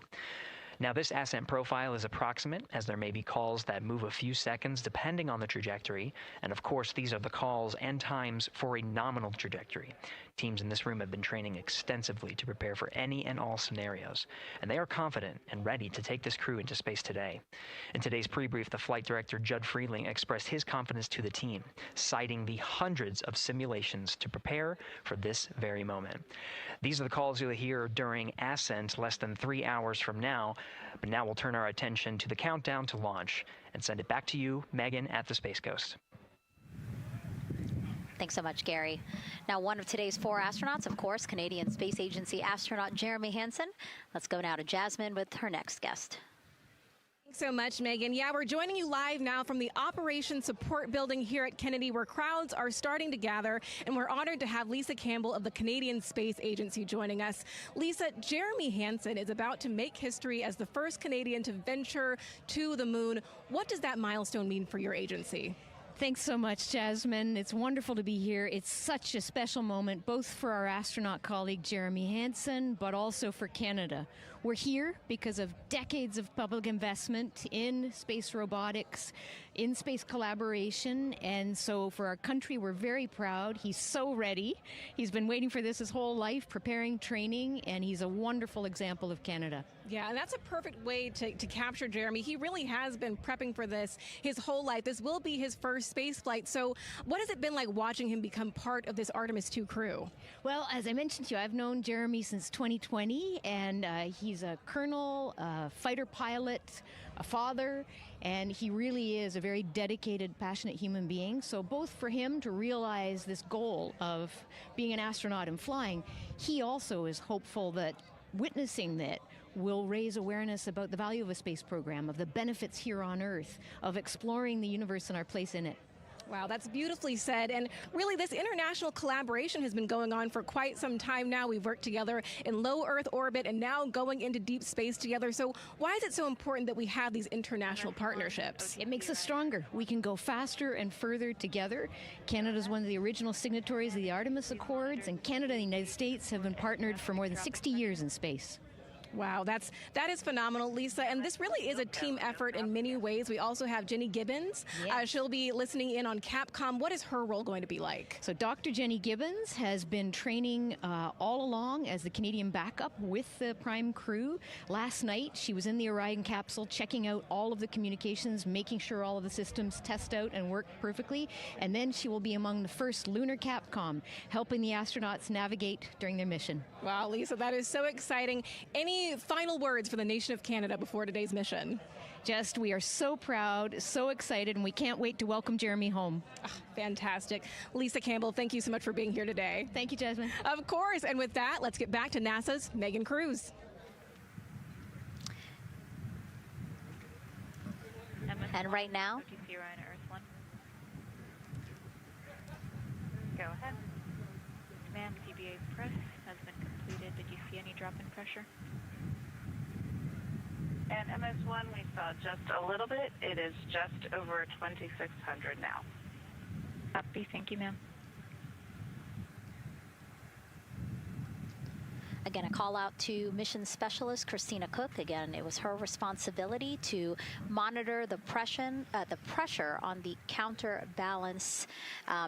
Now, this ascent profile is approximate, as there may be calls that move a few seconds depending on the trajectory, and of course these are the calls and times for a nominal trajectory. Teams in this room have been training extensively to prepare for any and all scenarios, and they are confident and ready to take this crew into space today. In today's pre-brief, the flight director, Judd Freeling, expressed his confidence to the team, citing the hundreds of simulations to prepare for this very moment. These are the calls you'll hear during ascent less than 3 hours from now, but now we'll turn our attention to the countdown to launch and send it back to you, Megan, at the Space Coast. Thanks so much, Gary. Now, one of today's 4 astronauts, of course, Canadian Space Agency astronaut Jeremy Hansen. Let's go now to Jasmine with her next guest. Thanks so much, Megan. Yeah, we're joining you live now from the Operations Support Building here at Kennedy, where crowds are starting to gather, and we're honored to have Lisa Campbell of the Canadian Space Agency joining us. Lisa, Jeremy Hansen is about to make history as the first Canadian to venture to the moon. What does that milestone mean for your agency? Thanks so much, Jasmine. It's wonderful to be here. It's such a special moment, both for our astronaut colleague Jeremy Hansen, but also for Canada. We're here because of decades of public investment in space robotics, in space collaboration, and so for our country, we're very proud. He's so ready. He's been waiting for this his whole life, preparing, training, and he's a wonderful example of Canada. Yeah, and that's a perfect way to capture Jeremy. He really has been prepping for this his whole life. This will be his first space flight. So what has it been like watching him become part of this Artemis II crew? Well, as I mentioned to you, I've known Jeremy since 2020, and he's a colonel, a fighter pilot, a father, and he really is a very dedicated, passionate human being. So both for him to realize this goal of being an astronaut and flying, he also is hopeful that witnessing that will raise awareness about the value of a space program, of the benefits here on Earth, of exploring the universe and our place in it. Wow, that's beautifully said. And really, this international collaboration has been going on for quite some time now. We've worked together in low Earth orbit and now going into deep space together. So why is it so important that we have these international partnerships? It makes us stronger. We can go faster and further together. Canada is one of the original signatories of the Artemis Accords, and Canada and the United States have been partnered for more than 60 years in space. Wow, that is phenomenal, Lisa. And this really is a team effort in many ways. We also have Jenny Gibbons. Yes. She'll be listening in on Capcom. What is her role going to be like? So Dr. Jenny Gibbons has been training all along as the Canadian backup with the Prime crew. Last night, she was in the Orion capsule checking out all of the communications, making sure all of the systems test out and work perfectly. And then she will be among the first lunar Capcom, helping the astronauts navigate during their mission. Wow, Lisa, that is so exciting. Any final words for the nation of Canada before today's mission? Just, we are so proud, so excited, and we can't wait to welcome Jeremy home. Fantastic. Lisa Campbell, thank you so much for being here today. Thank you, Jasmine. Of course. And with that, let's get back to NASA's Megan Cruz. And right now, go ahead. Ma'am, CBA press has been completed. Did you see any drop in pressure? And MS1, we saw just a little bit. It is just over 2,600 now. Copy. Thank you, ma'am. again, a call out to mission specialist Christina Cook. Again, it was her responsibility to monitor the pressure on the counterbalance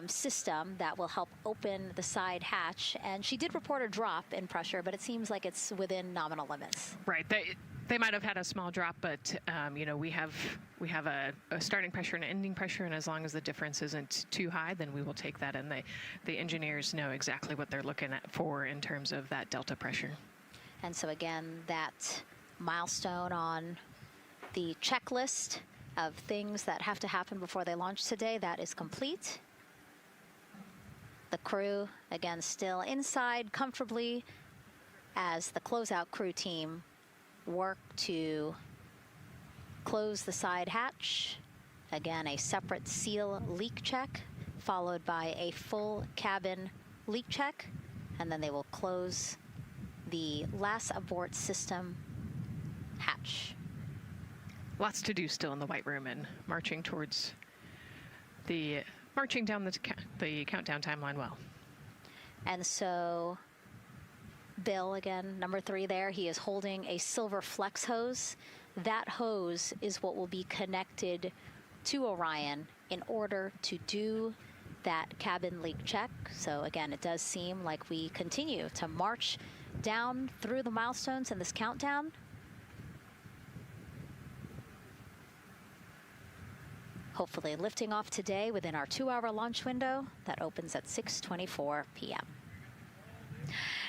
system that will help open the side hatch. And she did report a drop in pressure, but it seems like it's within nominal limits. Right. They might have had a small drop, but you know, we have a starting pressure and an ending pressure, and as long as the difference isn't too high, then we will take that. And the engineers know exactly what they're looking at for in terms of that delta pressure. And so again, that milestone on the checklist of things that have to happen before they launch today, that is complete. The crew, again, still inside comfortably as the closeout crew team work to close the side hatch. Again, a separate seal leak check, followed by a full cabin leak check, and then they will close the last abort system hatch. Lots to do still in the White Room and marching down the countdown timeline well. And so Bill, again, number 3 there, he is holding a silver flex hose. That hose is what will be connected to Orion in order to do that cabin leak check. So again, it does seem like we continue to march down through the milestones in this countdown. Hopefully lifting off today within our 2-hour launch window that opens at 6:24 p.m.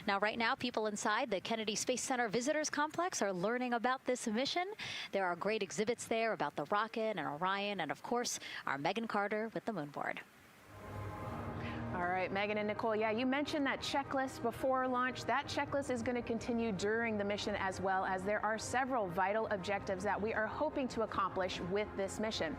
Now, right now, people inside the Kennedy Space Center Visitors Complex are learning about this mission. There are great exhibits there about the rocket and Orion, and of course, our Megan Carter with the moon board. All right, Megan and Nicole, yeah, you mentioned that checklist before launch. That checklist is going to continue during the mission, as well as there are several vital objectives that we are hoping to accomplish with this mission.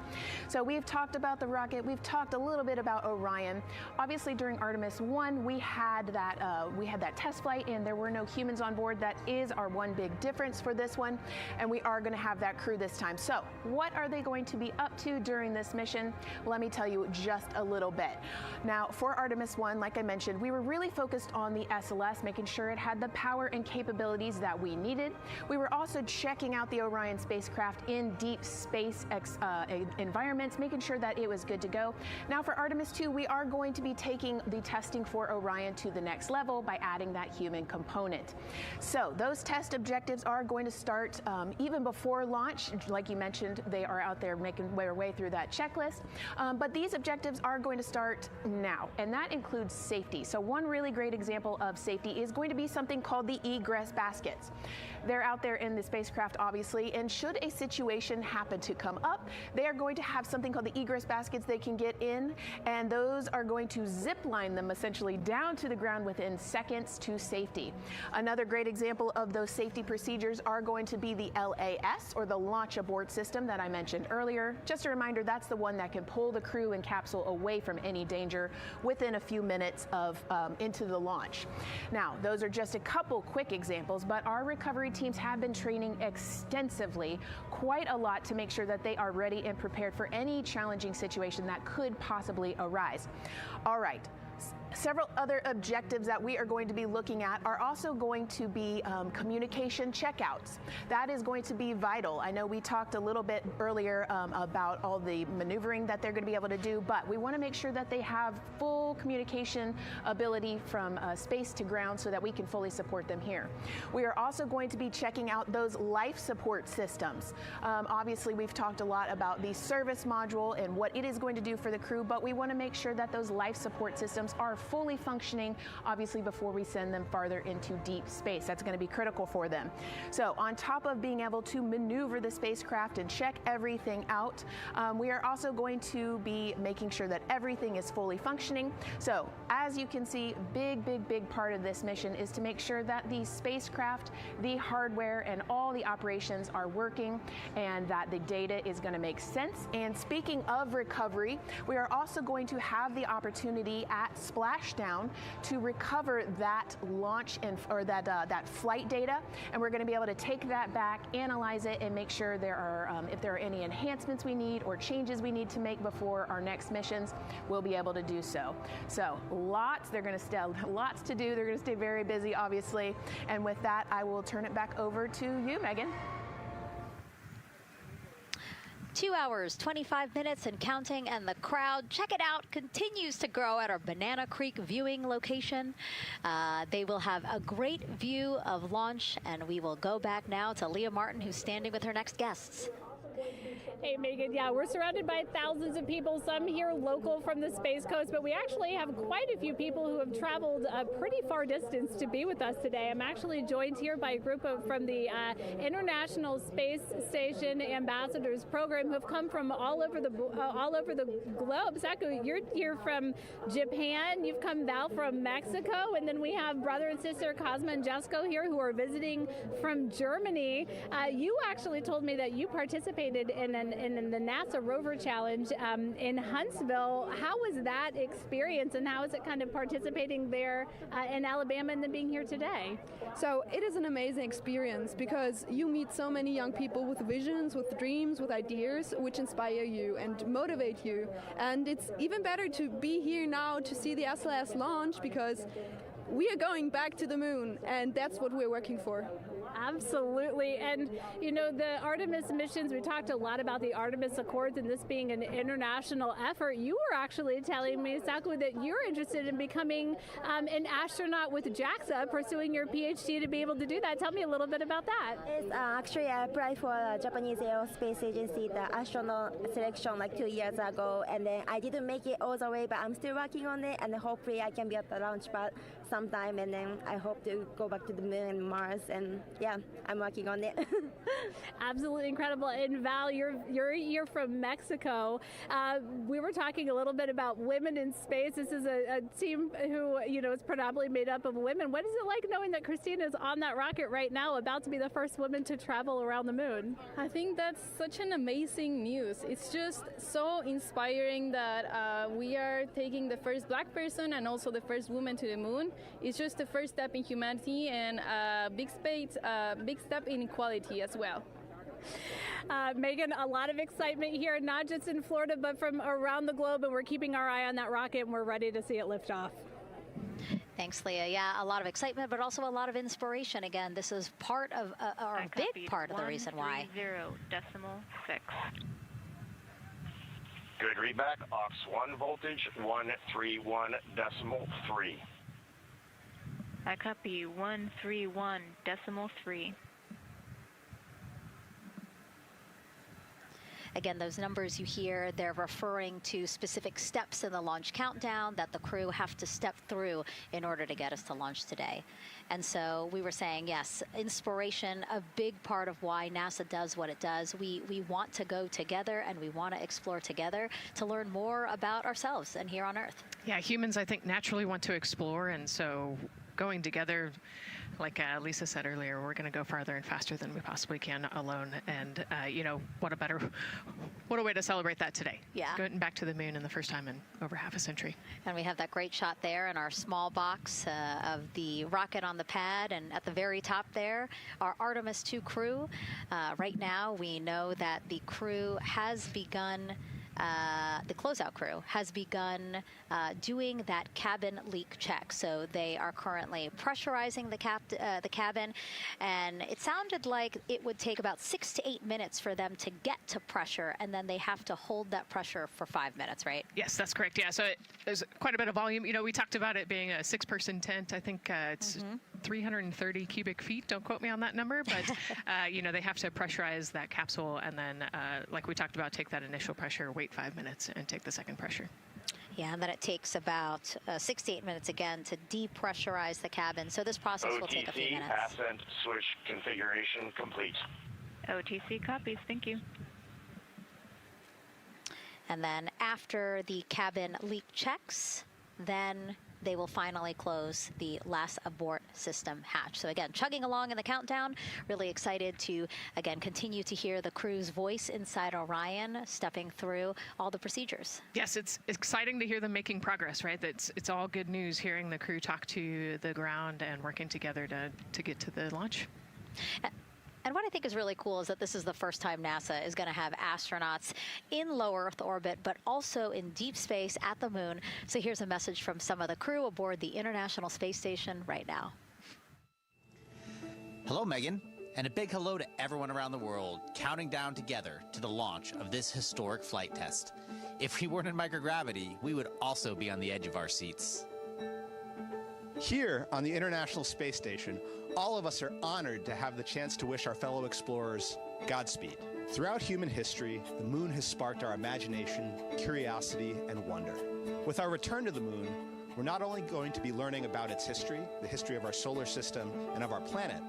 So we've talked about the rocket. We've talked a little bit about Orion. Obviously, during Artemis 1, we had that test flight, and there were no humans on board. That is our one big difference for this one, and we are going to have that crew this time. So what are they going to be up to during this mission? Let me tell you just a little bit. Now, for Artemis 1, like I mentioned, we were really focused on the SLS, making sure it had the power and capabilities that we needed. We were also checking out the Orion spacecraft in deep space environments, making sure that it was good to go. Now for Artemis 2, we are going to be taking the testing for Orion to the next level by adding that human component. So those test objectives are going to start even before launch. Like you mentioned, they are out there making their way through that checklist. But these objectives are going to start now, and that includes safety. So one really great example of safety is going to be something called the egress baskets. They're out there in the spacecraft, obviously, and should a situation happen to come up, they are going to have something called the egress baskets they can get in, and those are going to zip line them essentially down to the ground within seconds to safety. Another great example of those safety procedures are going to be the LAS, or the launch abort system that I mentioned earlier. Just a reminder, that's the one that can pull the crew and capsule away from any danger within a few minutes of into the launch. Now, those are just a couple quick examples, but our recovery teams have been training extensively, quite a lot, to make sure that they are ready and prepared for any challenging situation that could possibly arise. All right. Several other objectives that we are going to be looking at are also going to be communication checkouts. That is going to be vital. I know we talked a little bit earlier about all the maneuvering that they're going to be able to do, but we want to make sure that they have full communication ability from space to ground so that we can fully support them here. We are also going to be checking out those life support systems. Obviously, we've talked a lot about the service module and what it is going to do for the crew, but we want to make sure that those life support systems are fully functioning, obviously, before we send them farther into deep space. That's going to be critical for them. So on top of being able to maneuver the spacecraft and check everything out, we are also going to be making sure that everything is fully functioning. So as you can see, big part of this mission is to make sure that the spacecraft, the hardware, and all the operations are working and that the data is going to make sense. And speaking of recovery, we are also going to have the opportunity at splashdown to recover that launch or that flight data, and we're going to be able to take that back, analyze it, and make sure there are if there are any enhancements we need or changes we need to make before our next missions, we'll be able to do so. So lots to do. They're going to stay very busy, obviously. And with that, I will turn it back over to you, Megan. 2 hours, 25 minutes and counting, and the crowd, check it out, continues to grow at our Banana Creek viewing location. They will have a great view of launch, and we will go back now to Leah Martin, who's standing with her next guests. Hey, Megan, yeah, we're surrounded by thousands of people, some here local from the Space Coast, but we actually have quite a few people who have traveled a pretty far distance to be with us today. I'm actually joined here by a group from the International Space Station Ambassadors Program who have come from all over the globe. Saku, you're here from Japan, you've come Val from Mexico, and then we have brother and sister Cosma and Jesko here who are visiting from Germany. You actually told me that you participated in the NASA Rover Challenge in Huntsville. How was that experience, and how is it kind of participating there in Alabama and then being here today? So it is an amazing experience because you meet so many young people with visions, with dreams, with ideas, which inspire you and motivate you. And it's even better to be here now to see the SLS launch because we are going back to the moon, and that's what we're working for. Absolutely. And, you know, the Artemis missions, we talked a lot about the Artemis Accords and this being an international effort. You were actually telling me, Saku, that you're interested in becoming an astronaut with JAXA, pursuing your PhD to be able to do that. Tell me a little bit about that. Yes, actually, I applied for the Japanese Aerospace Agency, the astronaut selection like 2 years ago, and then I didn't make it all the way, but I'm still working on it, and hopefully I can be at the launch pad sometime, and then I hope to go back to the moon and Mars, and yeah, I'm working on it. Absolutely incredible. And Val, you're from Mexico. We were talking a little bit about women in space. This is a team who, you know, is predominantly made up of women. What is it like knowing that Christina is on that rocket right now, about to be the first woman to travel around the moon? I think that's such an amazing news. It's just so inspiring that we are taking the first black person and also the first woman to the moon. It's just the first step in humanity and a big step in equality as well. Megan, a lot of excitement here, not just in Florida, but from around the globe, and we're keeping our eye on that rocket, and we're ready to see it lift off. Thanks, Leah. Yeah, a lot of excitement, but also a lot of inspiration. Again, this is part of, or a big part of the reason why. 130.6. Good readback, aux 1 voltage, 131.3. I copy 131.3. Again, those numbers you hear, they're referring to specific steps in the launch countdown that the crew have to step through in order to get us to launch today. And so we were saying, yes, inspiration, a big part of why NASA does what it does. We want to go together, and we want to explore together to learn more about ourselves and here on Earth. Yeah, humans, I think, naturally want to explore, and so going together, like Lisa said earlier, we're going to go farther and faster than we possibly can alone. And, you know, what a way to celebrate that today. Yeah. Going back to the moon in the first time in over half a century. And we have that great shot there in our small box of the rocket on the pad. And at the very top there, our Artemis 2 crew. Right now, we know that the crew has begun the closeout crew has begun doing that cabin leak check. So they are currently pressurizing the cabin, and it sounded like it would take about 6 to 8 minutes for them to get to pressure, and then they have to hold that pressure for 5 minutes, right? Yes, that's correct. Yeah, so there's quite a bit of volume. You know, we talked about it being a 6-person tent. I think it's 330 cubic feet. Don't quote me on that number, but you know, they have to pressurize that capsule, and then, like we talked about, take that initial pressure, wait 5 minutes, and take the second pressure. Yeah, and then it takes about 6 to 8 minutes again to depressurize the cabin. So this process will take a few minutes. OTC ascent switch configuration complete. OTC copies. Thank you. And then after the cabin leak checks, then they will finally close the last abort system hatch. So again, chugging along in the countdown, really excited to, again, continue to hear the crew's voice inside Orion, stepping through all the procedures. Yes, it's exciting to hear them making progress, right? It's all good news hearing the crew talk to the ground and working together to get to the launch. And what I think is really cool is that this is the first time NASA is going to have astronauts in low Earth orbit, but also in deep space at the moon. So here's a message from some of the crew aboard the International Space Station right now. Hello, Megan, and a big hello to everyone around the world counting down together to the launch of this historic flight test. If we weren't in microgravity, we would also be on the edge of our seats. Here on the International Space Station, all of us are honored to have the chance to wish our fellow explorers Godspeed. Throughout human history, the moon has sparked our imagination, curiosity, and wonder. With our return to the moon, we're not only going to be learning about its history, the history of our solar system and of our planet,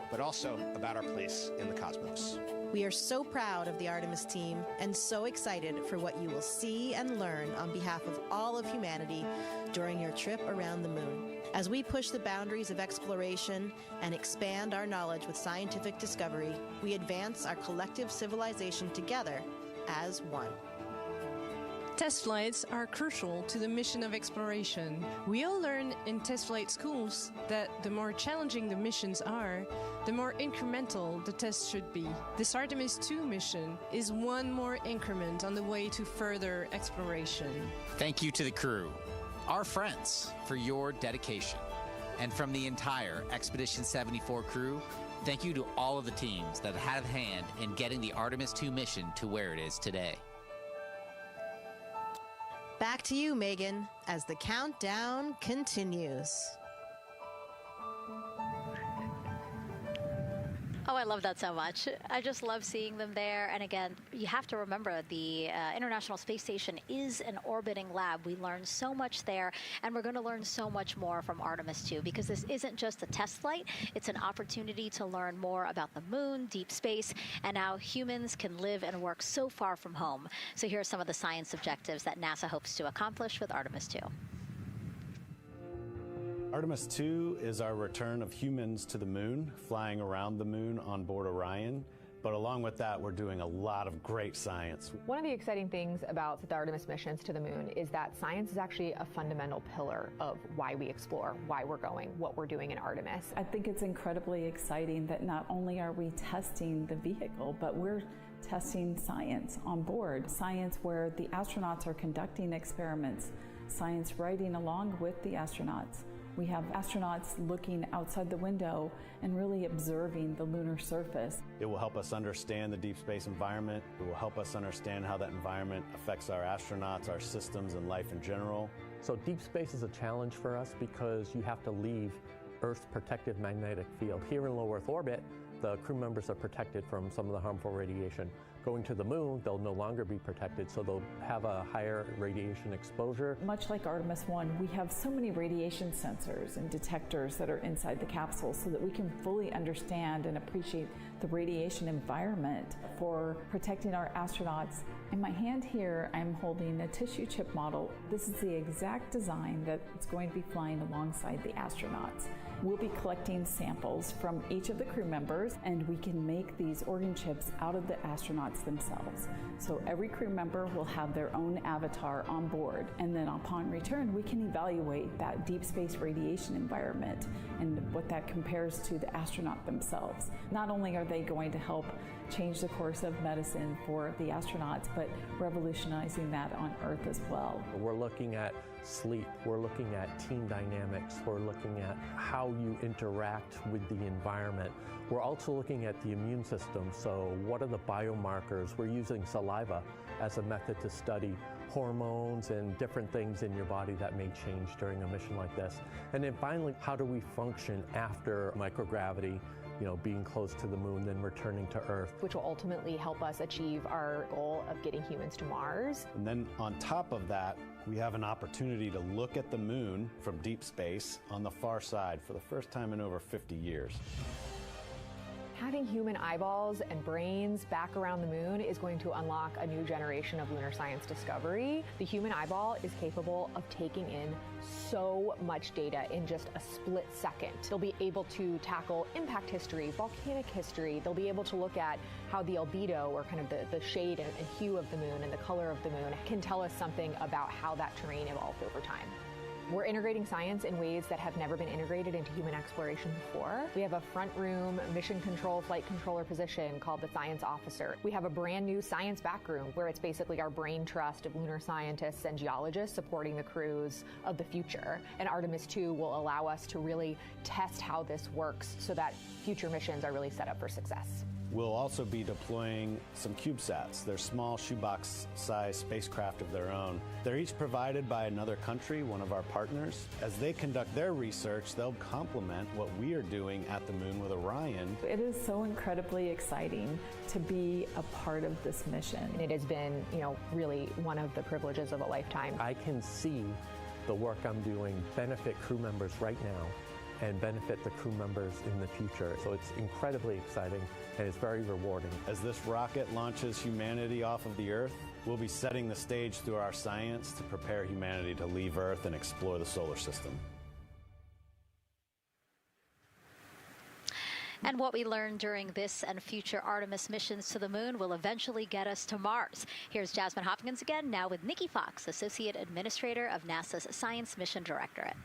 but also about our place in the cosmos. We are so proud of the Artemis team and so excited for what you will see and learn on behalf of all of humanity during your trip around the moon. As we push the boundaries of exploration and expand our knowledge with scientific discovery, we advance our collective civilization together as one. Test flights are crucial to the mission of exploration. We all learn in test flight schools that the more challenging the missions are, the more incremental the tests should be. This Artemis II mission is one more increment on the way to further exploration. Thank you to the crew, our friends, for your dedication. And from the entire Expedition 74 crew, thank you to all of the teams that had a hand in getting the Artemis II mission to where it is today. Back to you, Megan, as the countdown continues. Oh, I love that so much. I just love seeing them there. And again, you have to remember the International Space Station is an orbiting lab. We learn so much there, and we're going to learn so much more from Artemis II, because this isn't just a test flight. It's an opportunity to learn more about the moon, deep space, and how humans can live and work so far from home. So here are some of the science objectives that NASA hopes to accomplish with Artemis II. Artemis II is our return of humans to the moon, flying around the moon on board Orion. But along with that, we're doing a lot of great science. One of the exciting things about the Artemis missions to the moon is that science is actually a fundamental pillar of why we explore, why we're going, what we're doing in Artemis. I think it's incredibly exciting that not only are we testing the vehicle, but we're testing science on board. Science where the astronauts are conducting experiments, science riding along with the astronauts. We have astronauts looking outside the window and really observing the lunar surface. It will help us understand the deep space environment. It will help us understand how that environment affects our astronauts, our systems, and life in general. So deep space is a challenge for us because you have to leave Earth's protective magnetic field. Here in low Earth orbit, the crew members are protected from some of the harmful radiation. Going to the moon, they'll no longer be protected, so they'll have a higher radiation exposure. Much like Artemis I, we have so many radiation sensors and detectors that are inside the capsule so that we can fully understand and appreciate the radiation environment for protecting our astronauts. In my hand here, I'm holding a tissue chip model. This is the exact design that's going to be flying alongside the astronauts. We'll be collecting samples from each of the crew members, and we can make these organ chips out of the astronauts themselves. So every crew member will have their own avatar on board, and then upon return, we can evaluate that deep space radiation environment and what that compares to the astronaut themselves. Not only are they going to help change the course of medicine for the astronauts, but revolutionizing that on Earth as well. We're looking at sleep, we're looking at team dynamics, we're looking at how you interact with the environment. We're also looking at the immune system, so what are the biomarkers? We're using saliva as a method to study hormones and different things in your body that may change during a mission like this. And then finally, how do we function after microgravity, being close to the moon, then returning to Earth. Which will ultimately help us achieve our goal of getting humans to Mars. And then on top of that, we have an opportunity to look at the moon from deep space on the far side for the first time in over 50 years. Having human eyeballs and brains back around the moon is going to unlock a new generation of lunar science discovery. The human eyeball is capable of taking in so much data in just a split second. They'll be able to tackle impact history, volcanic history. They'll be able to look at how the albedo, or kind of the shade and hue of the moon and the color of the moon, can tell us something about how that terrain evolved over time. We're integrating science in ways that have never been integrated into human exploration before. We have a front room mission control flight controller position called the Science Officer. We have a brand new science back room where it's basically our brain trust of lunar scientists and geologists supporting the crews of the future. And Artemis 2 will allow us to really test how this works so that future missions are really set up for success. We'll also be deploying some CubeSats. They're small shoebox-sized spacecraft of their own. They're each provided by another country, one of our partners. As they conduct their research, they'll complement what we are doing at the moon with Orion. It is so incredibly exciting to be a part of this mission. And it has been, really one of the privileges of a lifetime. I can see the work I'm doing benefit crew members right now and benefit the crew members in the future. So it's incredibly exciting and it's very rewarding. As this rocket launches humanity off of the Earth, we'll be setting the stage through our science to prepare humanity to leave Earth and explore the solar system. And what we learned during this and future Artemis missions to the moon will eventually get us to Mars. Here's Jasmine Hopkins again, now with Nikki Fox, Associate Administrator of NASA's Science Mission Directorate.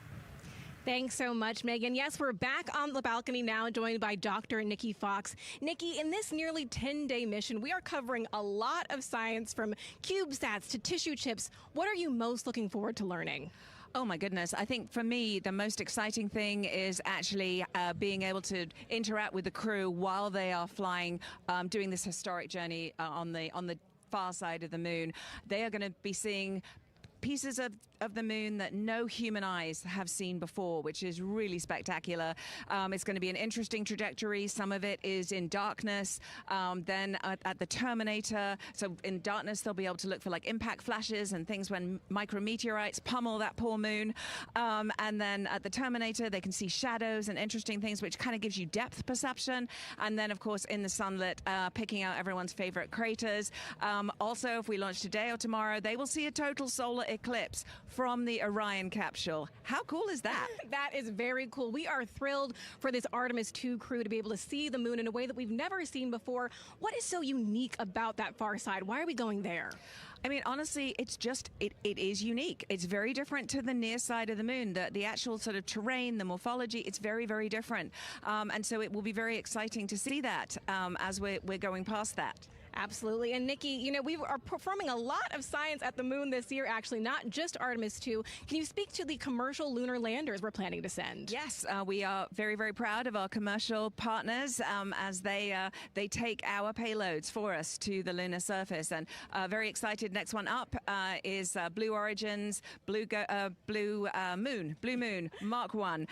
Thanks so much, Megan. Yes, we're back on the balcony now, joined by Dr. Nikki Fox. Nikki, in this nearly 10-day mission, we are covering a lot of science, from CubeSats to tissue chips. What are you most looking forward to learning? Oh my goodness. I think for me, the most exciting thing is actually being able to interact with the crew while they are flying, doing this historic journey on the far side of the moon. They are going to be seeing pieces of the moon that no human eyes have seen before, which is really spectacular. It's going to be an interesting trajectory. Some of it is in darkness. Then at the terminator, so in darkness, they'll be able to look for like impact flashes and things when micrometeorites pummel that poor moon. And then at the terminator, they can see shadows and interesting things, which kind of gives you depth perception. And then, of course, in the sunlit, picking out everyone's favorite craters. Also, if we launch today or tomorrow, they will see a total solar eclipse from the Orion capsule. How cool is that? That is very cool. We are thrilled for this Artemis 2 crew to be able to see the moon in a way that we've never seen before. What is so unique about that far side? Why are we going there? I mean, honestly, it's just, it is unique. It's very different to the near side of the moon. The actual sort of terrain, the morphology, it's very, very different. And so it will be very exciting to see that as we're going past that. Absolutely. And Nikki, we are performing a lot of science at the moon this year, actually, not just Artemis 2. Can you speak to the commercial lunar landers we're planning to send? Yes, we are very, very proud of our commercial partners as they take our payloads for us to the lunar surface. And very excited. Next one up is Blue Origin's Blue Moon Mark 1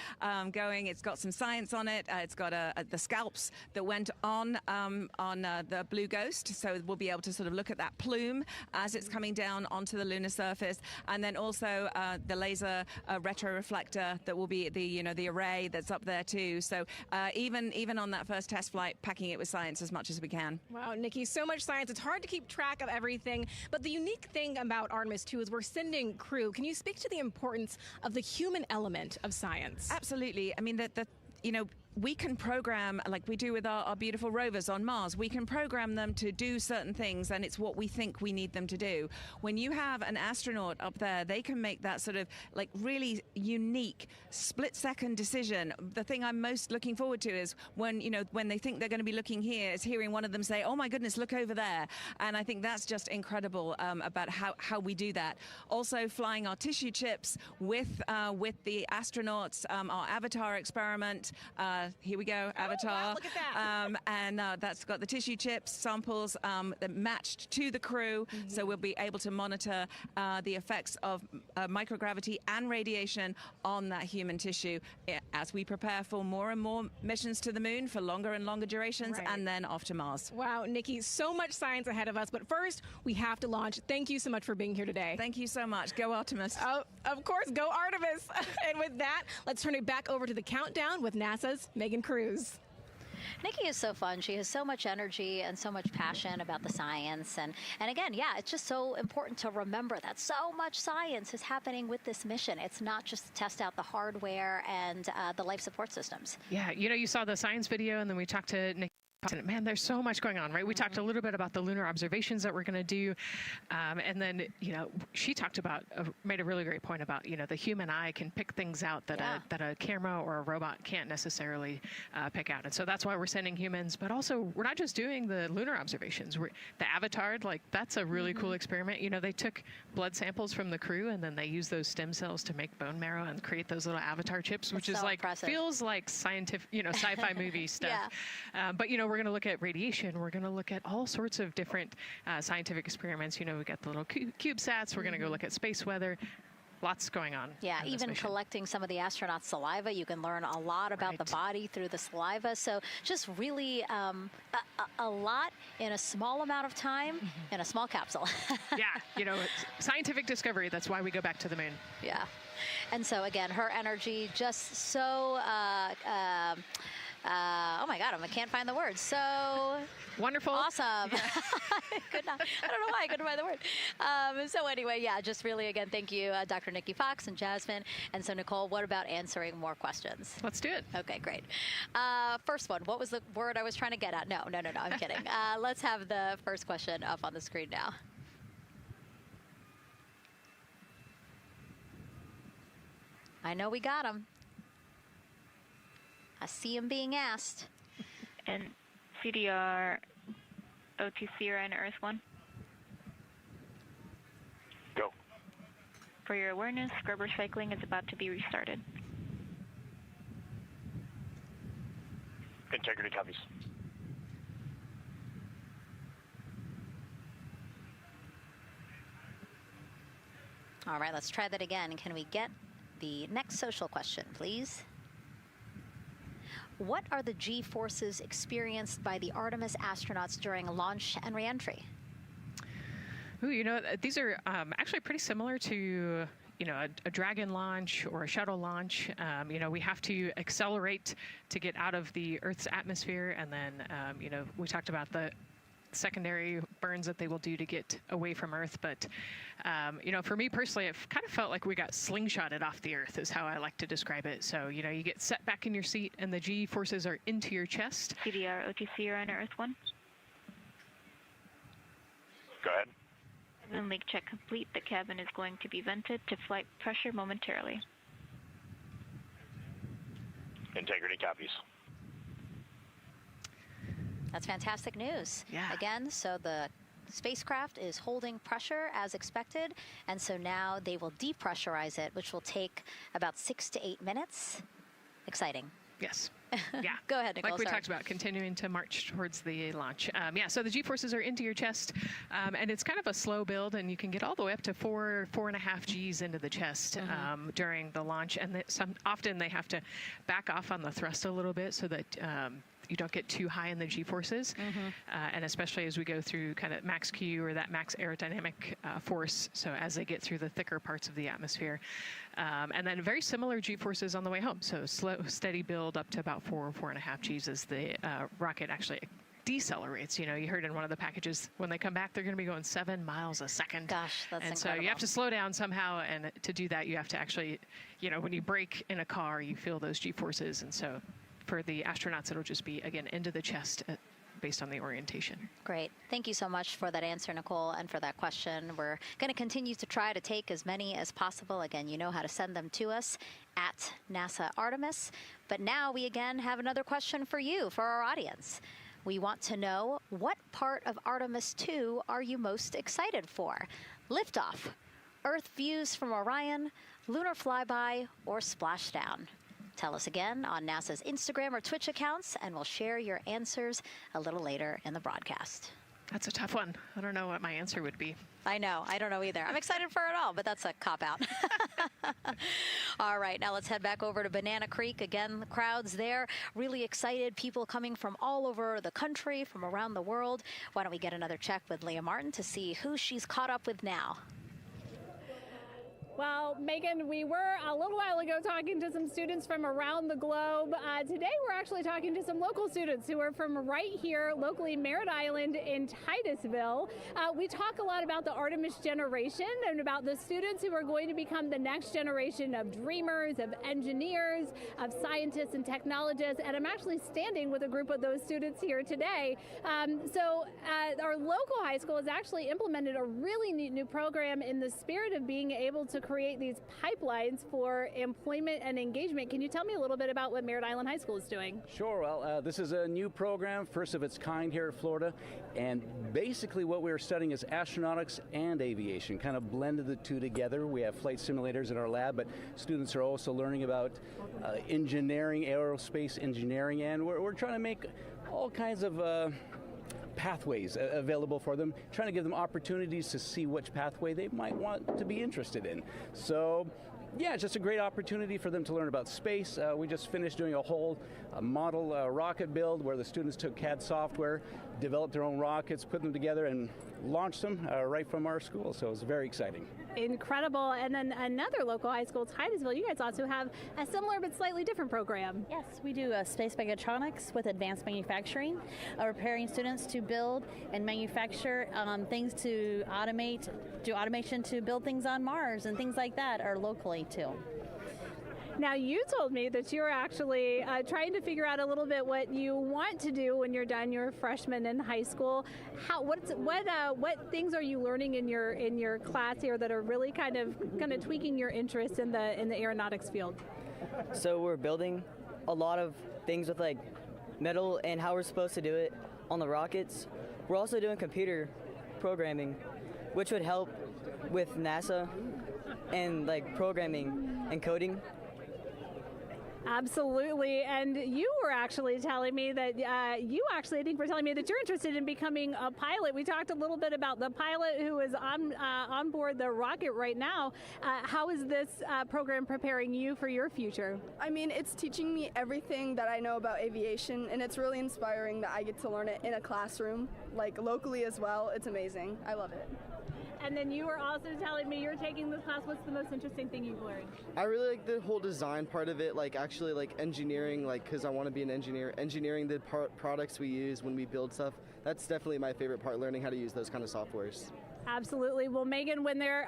going. It's got some science on it. It's got the scalps that went on the Blue Ghost. So we'll be able to sort of look at that plume as it's coming down onto the lunar surface, and then also the laser retroreflector that will be the array that's up there too. So even on that first test flight, packing it with science as much as we can. Wow, Nikki, so much science. It's hard to keep track of everything. But the unique thing about Artemis 2 is we're sending crew. Can you speak to the importance of the human element of science? Absolutely. I mean, we can program, like we do with our beautiful rovers on Mars, we can program them to do certain things, and it's what we think we need them to do. When you have an astronaut up there, they can make that sort of like really unique split-second decision. The thing I'm most looking forward to is when, you know, when they think they're going to be looking here, is hearing one of them say, oh my goodness, look over there. And I think that's just incredible about how we do that. Also flying our tissue chips with the astronauts, our Avatar experiment. Here we go, Avatar. Wow, look at that. And that's got the tissue chips samples that matched to the crew, so we'll be able to monitor the effects of microgravity and radiation on that human tissue as we prepare for more and more missions to the moon for longer and longer durations, and then off to Mars. Wow, Nikki, so much science ahead of us, but first we have to launch. Thank you so much for being here today. Thank you so much. Go Artemis. Oh, of course, go Artemis. And with that, let's turn it back over to the countdown with NASA's Megan Cruz. Nikki is so fun. She has so much energy and so much passion about the science. And again, yeah, it's just so important to remember that so much science is happening with this mission. It's not just to test out the hardware and the life support systems. Yeah, you know, you saw the science video, and then we talked to Nikki. Man, there's so much going on, right? We talked a little bit about the lunar observations that we're going to do. And then, you know, she talked about, made a really great point about, you know, the human eye can pick things out that, that a camera or a robot can't necessarily pick out. And so that's why we're sending humans. But also, we're not just doing the lunar observations. The Avatar, like, that's a really cool experiment. You know, they took blood samples from the crew, and then they used those stem cells to make bone marrow and create those little Avatar chips, which is so like, impressive. Feels like scientific, you know, sci-fi movie stuff. But, you know, we're going to look at radiation. We're going to look at all sorts of different scientific experiments. You know, we got the little CubeSats. We're going to go look at space weather. Lots going on. Yeah, even collecting some of the astronauts' saliva. You can learn a lot about the body through the saliva. So just really a lot in a small amount of time in a small capsule. Yeah, you know, scientific discovery. That's why we go back to the moon. Yeah. And so, again, her energy just so... oh my God, I can't find the words. So wonderful, awesome. Yeah. I don't know why I couldn't find the word. So anyway, yeah, just really again, thank you, Dr. Nikki Fox and Jasmine. And so Nicole, what about answering more questions? Let's do it. Okay, great. First one, what was the word I was trying to get at? No, I'm kidding. Let's have the first question up on the screen now. I know we got them. I see him being asked. And CDR O2 Sierra and Earth 1. Go. For your awareness, scrubber cycling is about to be restarted. Integrity copies. All right, let's try that again. Can we get the next social question, please? What are the G-forces experienced by the Artemis astronauts during launch and reentry? Ooh, you know, these are actually pretty similar to, you know, a Dragon launch or a shuttle launch. You know, we have to accelerate to get out of the Earth's atmosphere, and then, you know, we talked about the secondary burns that they will do to get away from Earth. But, you know, for me personally, it kind of felt like we got slingshotted off the Earth is how I like to describe it. So, you know, you get set back in your seat and the G-forces are into your chest. CDR O2 Sierra and Earth 1. Go ahead. When leak check complete, the cabin is going to be vented to flight pressure momentarily. Integrity copies. That's fantastic news. Yeah. Again, so the spacecraft is holding pressure as expected, and so now they will depressurize it, which will take about 6 to 8 minutes. Exciting. Yes. Yeah. Go ahead, Nicole. Like we talked about, continuing to march towards the launch. Yeah, so the G-forces are into your chest, and it's kind of a slow build, and you can get all the way up to 4.5 Gs into the chest during the launch, and often they have to back off on the thrust a little bit so that you don't get too high in the G-forces, and especially as we go through kind of max Q or that max aerodynamic force, so as they get through the thicker parts of the atmosphere. And then very similar G-forces on the way home, so slow, steady build up to about 4.5 Gs as the rocket actually decelerates. You know, you heard in one of the packages, when they come back, they're going to be going 7 miles a second. Gosh, that's and incredible. So you have to slow down somehow, and to do that, you have to actually, you know, when you brake in a car, you feel those G-forces, and so for the astronauts, it'll just be, again, into the chest based on the orientation. Great. Thank you so much for that answer, Nicole, and for that question. We're going to continue to try to take as many as possible. Again, you know how to send them to us at NASA Artemis. But now we again have another question for you, for our audience. We want to know, what part of Artemis 2 are you most excited for? Liftoff, Earth views from Orion, lunar flyby, or splashdown? Tell us again on NASA's Instagram or Twitch accounts, and we'll share your answers a little later in the broadcast. That's a tough one. I don't know what my answer would be. I know. I don't know either. I'm excited for it all, but that's a cop-out. All right, now let's head back over to Banana Creek. Again, the crowds there, really excited. People coming from all over the country, from around the world. Why don't we get another check with Leah Martin to see who she's caught up with now. Well, Megan, we were a little while ago talking to some students from around the globe. Today, we're actually talking to some local students who are from right here, locally, Merritt Island in Titusville. We talk a lot about the Artemis generation and about the students who are going to become the next generation of dreamers, of engineers, of scientists and technologists. And I'm actually standing with a group of those students here today. Our local high school has actually implemented a really neat new program in the spirit of being able to create these pipelines for employment and engagement. Can you tell me a little bit about what Merritt Island High School is doing? Sure. Well, this is a new program, first of its kind here at Florida, and basically what we're studying is astronautics and aviation, kind of blended the two together. We have flight simulators in our lab, but students are also learning about engineering, aerospace engineering, and we're trying to make all kinds of pathways available for them, trying to give them opportunities to see which pathway they might want to be interested in. So, yeah, it's just a great opportunity for them to learn about space. We just finished doing a whole model rocket build where the students took CAD software, developed their own rockets, put them together, and launched them right from our school. So it was very exciting. Incredible. And then another local high school, Titusville, you guys also have a similar but slightly different program. Yes, we do space mechatronics with advanced manufacturing, preparing students to build and manufacture things to automate, do automation to build things on Mars and things like that, or locally too. Now, you told me that you're actually trying to figure out a little bit what you want to do when you're done. You're a freshman in high school. What things are you learning in your class here that are really kind of tweaking your interest in the aeronautics field? So we're building a lot of things with like metal and how we're supposed to do it on the rockets. We're also doing computer programming, which would help with NASA and like programming and coding. Absolutely. And you were actually telling me that I think were telling me that you're interested in becoming a pilot. We talked a little bit about the pilot who is on board the rocket right now. How is this program preparing you for your future? I mean, it's teaching me everything that I know about aviation, and it's really inspiring that I get to learn it in a classroom, like locally as well. It's amazing. I love it. And then you were also telling me you're taking this class. What's the most interesting thing you've learned? I really like the whole design part of it, like actually like engineering, like because I want to be an engineer. Engineering the products we use when we build stuff, that's definitely my favorite part, learning how to use those kind of softwares. Absolutely. Well, Megan, when they're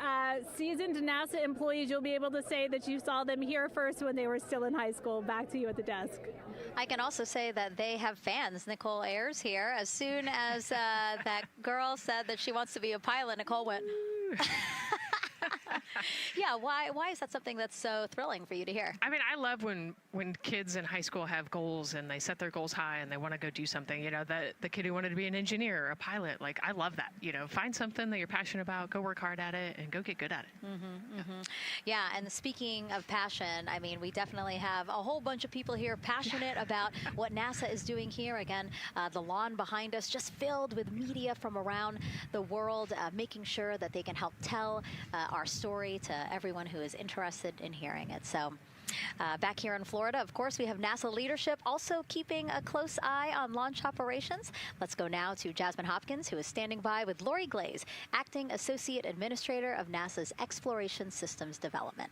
seasoned NASA employees, you'll be able to say that you saw them here first when they were still in high school. Back to you at the desk. I can also say that they have fans. Nicole Ayers here. As soon as that girl said that she wants to be a pilot, Nicole went, yeah, why is that something that's so thrilling for you to hear? I mean, I love when kids in high school have goals and they set their goals high and they want to go do something. You know, the kid who wanted to be an engineer or a pilot, like, I love that. You know, find something that you're passionate about, go work hard at it, and go get good at it. Yeah, and speaking of passion, I mean, we definitely have a whole bunch of people here passionate about what NASA is doing here. Again, the lawn behind us just filled with media from around the world, making sure that they can help tell our story to everyone who is interested in hearing it. So back here in Florida, of course, we have NASA leadership also keeping a close eye on launch operations. Let's go now to Jasmine Hopkins, who is standing by with Lori Glaze, Acting Associate Administrator of NASA's Exploration Systems Development.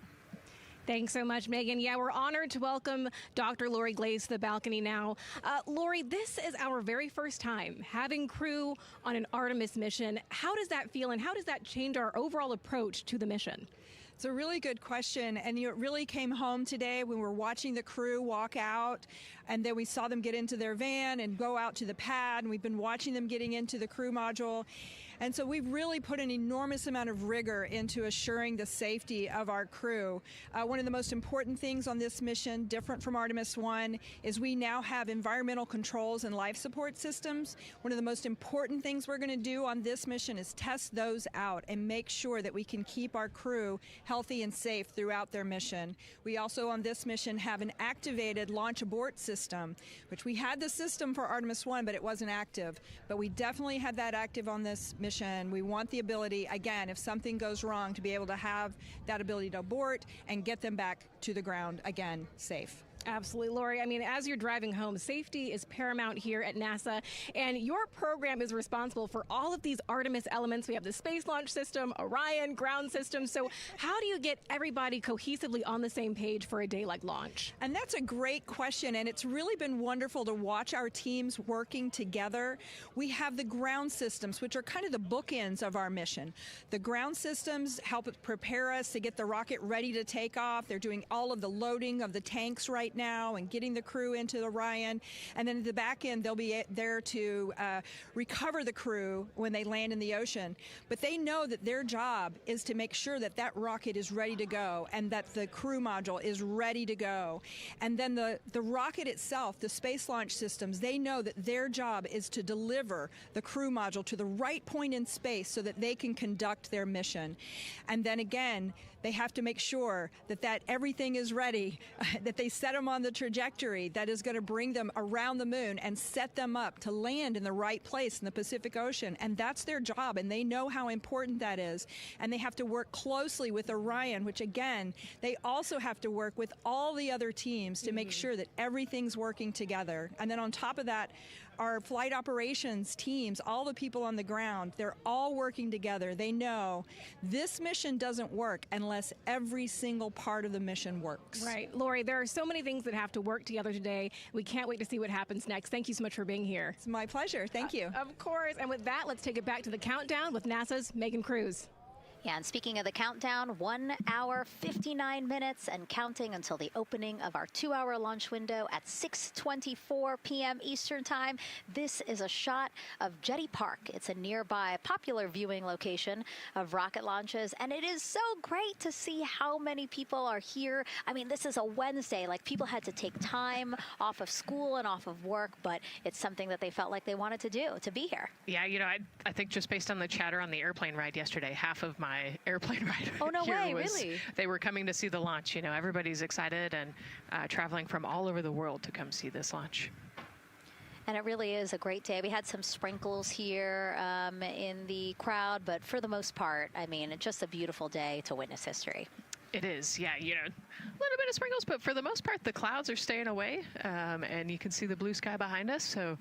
Thanks so much, Megan. Yeah, we're honored to welcome Dr. Lori Glaze to the balcony now. Lori, this is our very first time having crew on an Artemis mission. How does that feel, and how does that change our overall approach to the mission? It's a really good question, and it really came home today when we were watching the crew walk out and then we saw them get into their van and go out to the pad, and we've been watching them getting into the crew module. And so we've really put an enormous amount of rigor into assuring the safety of our crew. One of the most important things on this mission, different from Artemis 1, is we now have environmental controls and life support systems. One of the most important things we're going to do on this mission is test those out and make sure that we can keep our crew healthy and safe throughout their mission. We also on this mission have an activated launch abort system, which we had the system for Artemis 1, but it wasn't active. But we definitely had that active on this mission. We want the ability, again, if something goes wrong, to be able to have that ability to abort and get them back to the ground again, safe. Absolutely, Lori. I mean, as you're driving home, safety is paramount here at NASA, and your program is responsible for all of these Artemis elements. We have the Space Launch System, Orion, ground system. So how do you get everybody cohesively on the same page for a day like launch? And that's a great question, and it's really been wonderful to watch our teams working together. We have the ground systems, which are kind of the bookends of our mission. The ground systems help prepare us to get the rocket ready to take off. They're doing all of the loading of the tanks right now and getting the crew into Orion. And then at the back end, they'll be there to recover the crew when they land in the ocean. But they know that their job is to make sure that that rocket is ready to go and that the crew module is ready to go. And then the rocket itself, the space launch systems, they know that their job is to deliver the crew module to the right point in space so that they can conduct their mission. And then again, they have to make sure that everything is ready, that they set them on the trajectory that is going to bring them around the moon and set them up to land in the right place in the Pacific Ocean. And that's their job, and they know how important that is. And they have to work closely with Orion, which again, they also have to work with all the other teams to make sure that everything's working together. And then on top of that, our flight operations teams, all the people on the ground, they're all working together. They know this mission doesn't work unless every single part of the mission works. Right. Lori, there are so many things that have to work together today. We can't wait to see what happens next. Thank you so much for being here. It's my pleasure. Thank you. Of course. And with that, let's take it back to the countdown with NASA's Megan Cruz. Yeah, and speaking of the countdown, 1 hour, 59 minutes and counting until the opening of our 2-hour launch window at 6:24 p.m. Eastern Time. This is a shot of Jetty Park. It's a nearby popular viewing location of rocket launches, and it is so great to see how many people are here. I mean, this is a Wednesday. Like, people had to take time off of school and off of work, but it's something that they felt like they wanted to do, to be here. Yeah, you know, I think just based on the chatter on the airplane ride yesterday, half of my airplane ride here was, really? They were coming to see the launch. You know, everybody's excited and traveling from all over the world to come see this launch. And it really is a great day. We had some sprinkles here in the crowd, but for the most part, I mean, it's just a beautiful day to witness history. It is, yeah, you know, a little bit of sprinkles, but for the most part, the clouds are staying away, and you can see the blue sky behind us, so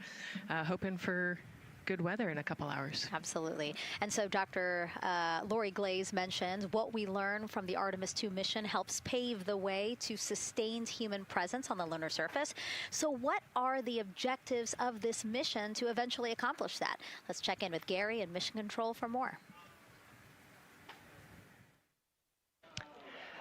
hoping for good weather in a couple hours. Absolutely. And so Dr. Lori Glaze mentioned what we learned from the Artemis 2 mission helps pave the way to sustained human presence on the lunar surface. So what are the objectives of this mission to eventually accomplish that? Let's check in with Gary in Mission Control for more.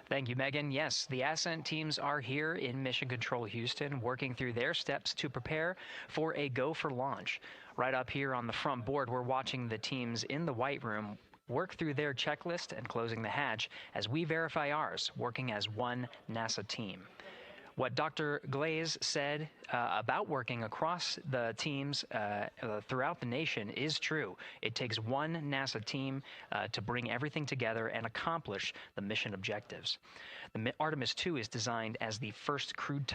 Thank you, Megan. Yes, the Ascent teams are here in Mission Control Houston, working through their steps to prepare for a go for launch. Right up here on the front board, we're watching the teams in the White Room work through their checklist and closing the hatch as we verify ours, working as one NASA team. What Dr. Glaze said about working across the teams throughout the nation is true. It takes one NASA team to bring everything together and accomplish the mission objectives. The Artemis 2 is designed as the first crewed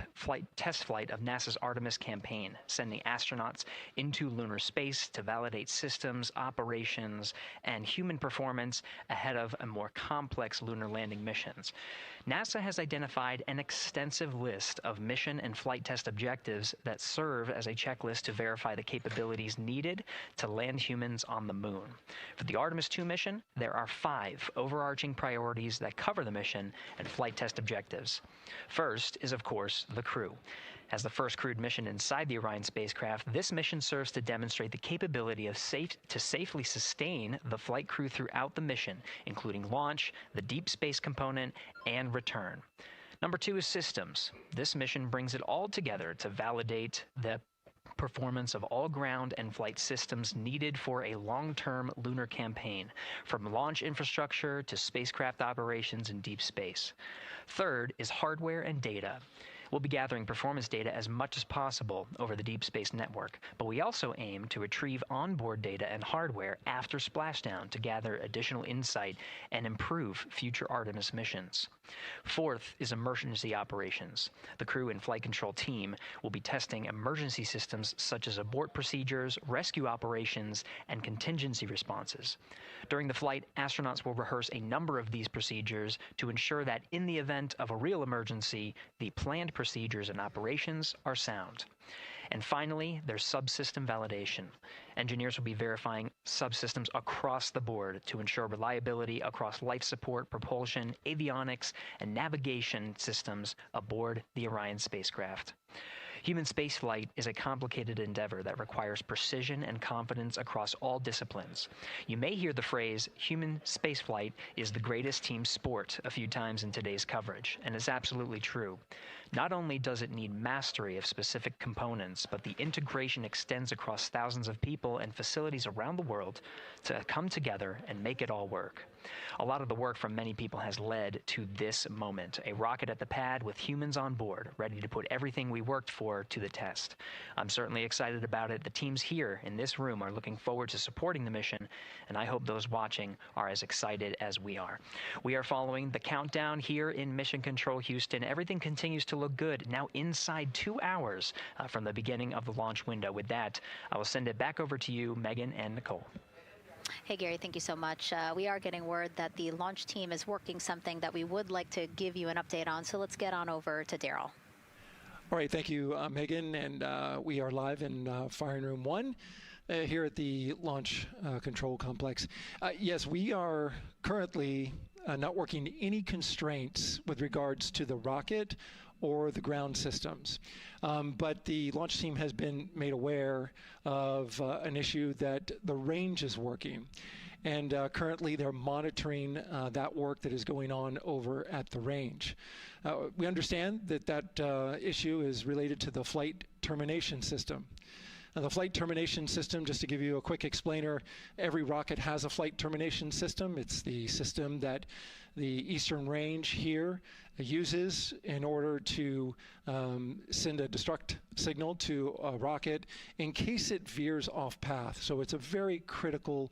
test flight of NASA's Artemis campaign, sending astronauts into lunar space to validate systems, operations, and human performance ahead of a more complex lunar landing missions. NASA has identified an extensive list of mission and flight test objectives that serve as a checklist to verify the capabilities needed to land humans on the moon. For the Artemis 2 mission, there are 5 overarching priorities that cover the mission and flight test objectives. First is, of course, the crew. As the first crewed mission inside the Orion spacecraft, this mission serves to demonstrate the capability of safely sustain the flight crew throughout the mission, including launch, the deep space component, and return. Number 2 is systems. This mission brings it all together to validate the performance of all ground and flight systems needed for a long-term lunar campaign, from launch infrastructure to spacecraft operations in deep space. Third is hardware and data. We'll be gathering performance data as much as possible over the Deep Space Network, but we also aim to retrieve onboard data and hardware after splashdown to gather additional insight and improve future Artemis missions. Fourth is emergency operations. The crew and flight control team will be testing emergency systems such as abort procedures, rescue operations, and contingency responses. During the flight, astronauts will rehearse a number of these procedures to ensure that in the event of a real emergency, the planned procedures and operations are sound. And finally, there's subsystem validation. Engineers will be verifying subsystems across the board to ensure reliability across life support, propulsion, avionics, and navigation systems aboard the Orion spacecraft. Human spaceflight is a complicated endeavor that requires precision and confidence across all disciplines. You may hear the phrase, human spaceflight is the greatest team sport, a few times in today's coverage, and it's absolutely true. Not only does it need mastery of specific components, but the integration extends across thousands of people and facilities around the world to come together and make it all work. A lot of the work from many people has led to this moment, a rocket at the pad with humans on board, ready to put everything we worked for to the test. I'm certainly excited about it. The teams here in this room are looking forward to supporting the mission, and I hope those watching are as excited as we are. We are following the countdown here in Mission Control Houston. Everything continues to look good. Now inside 2 hours from the beginning of the launch window. With that, I will send it back over to you, Megan and Nicole. Hey, Gary, thank you so much. We are getting word that the launch team is working something that we would like to give you an update on. So let's get on over to Daryl. All right, thank you, Megan. And we are live in Firing Room 1 here at the Launch Control Complex. Yes, we are currently not working any constraints with regards to the rocket or the ground systems. But the launch team has been made aware of an issue that the range is working. And currently they're monitoring that work that is going on over at the range. We understand that that issue is related to the flight termination system. Now, the flight termination system, just to give you a quick explainer, every rocket has a flight termination system. It's the system that the Eastern Range here uses in order to send a destruct signal to a rocket in case it veers off path. So it's a very critical,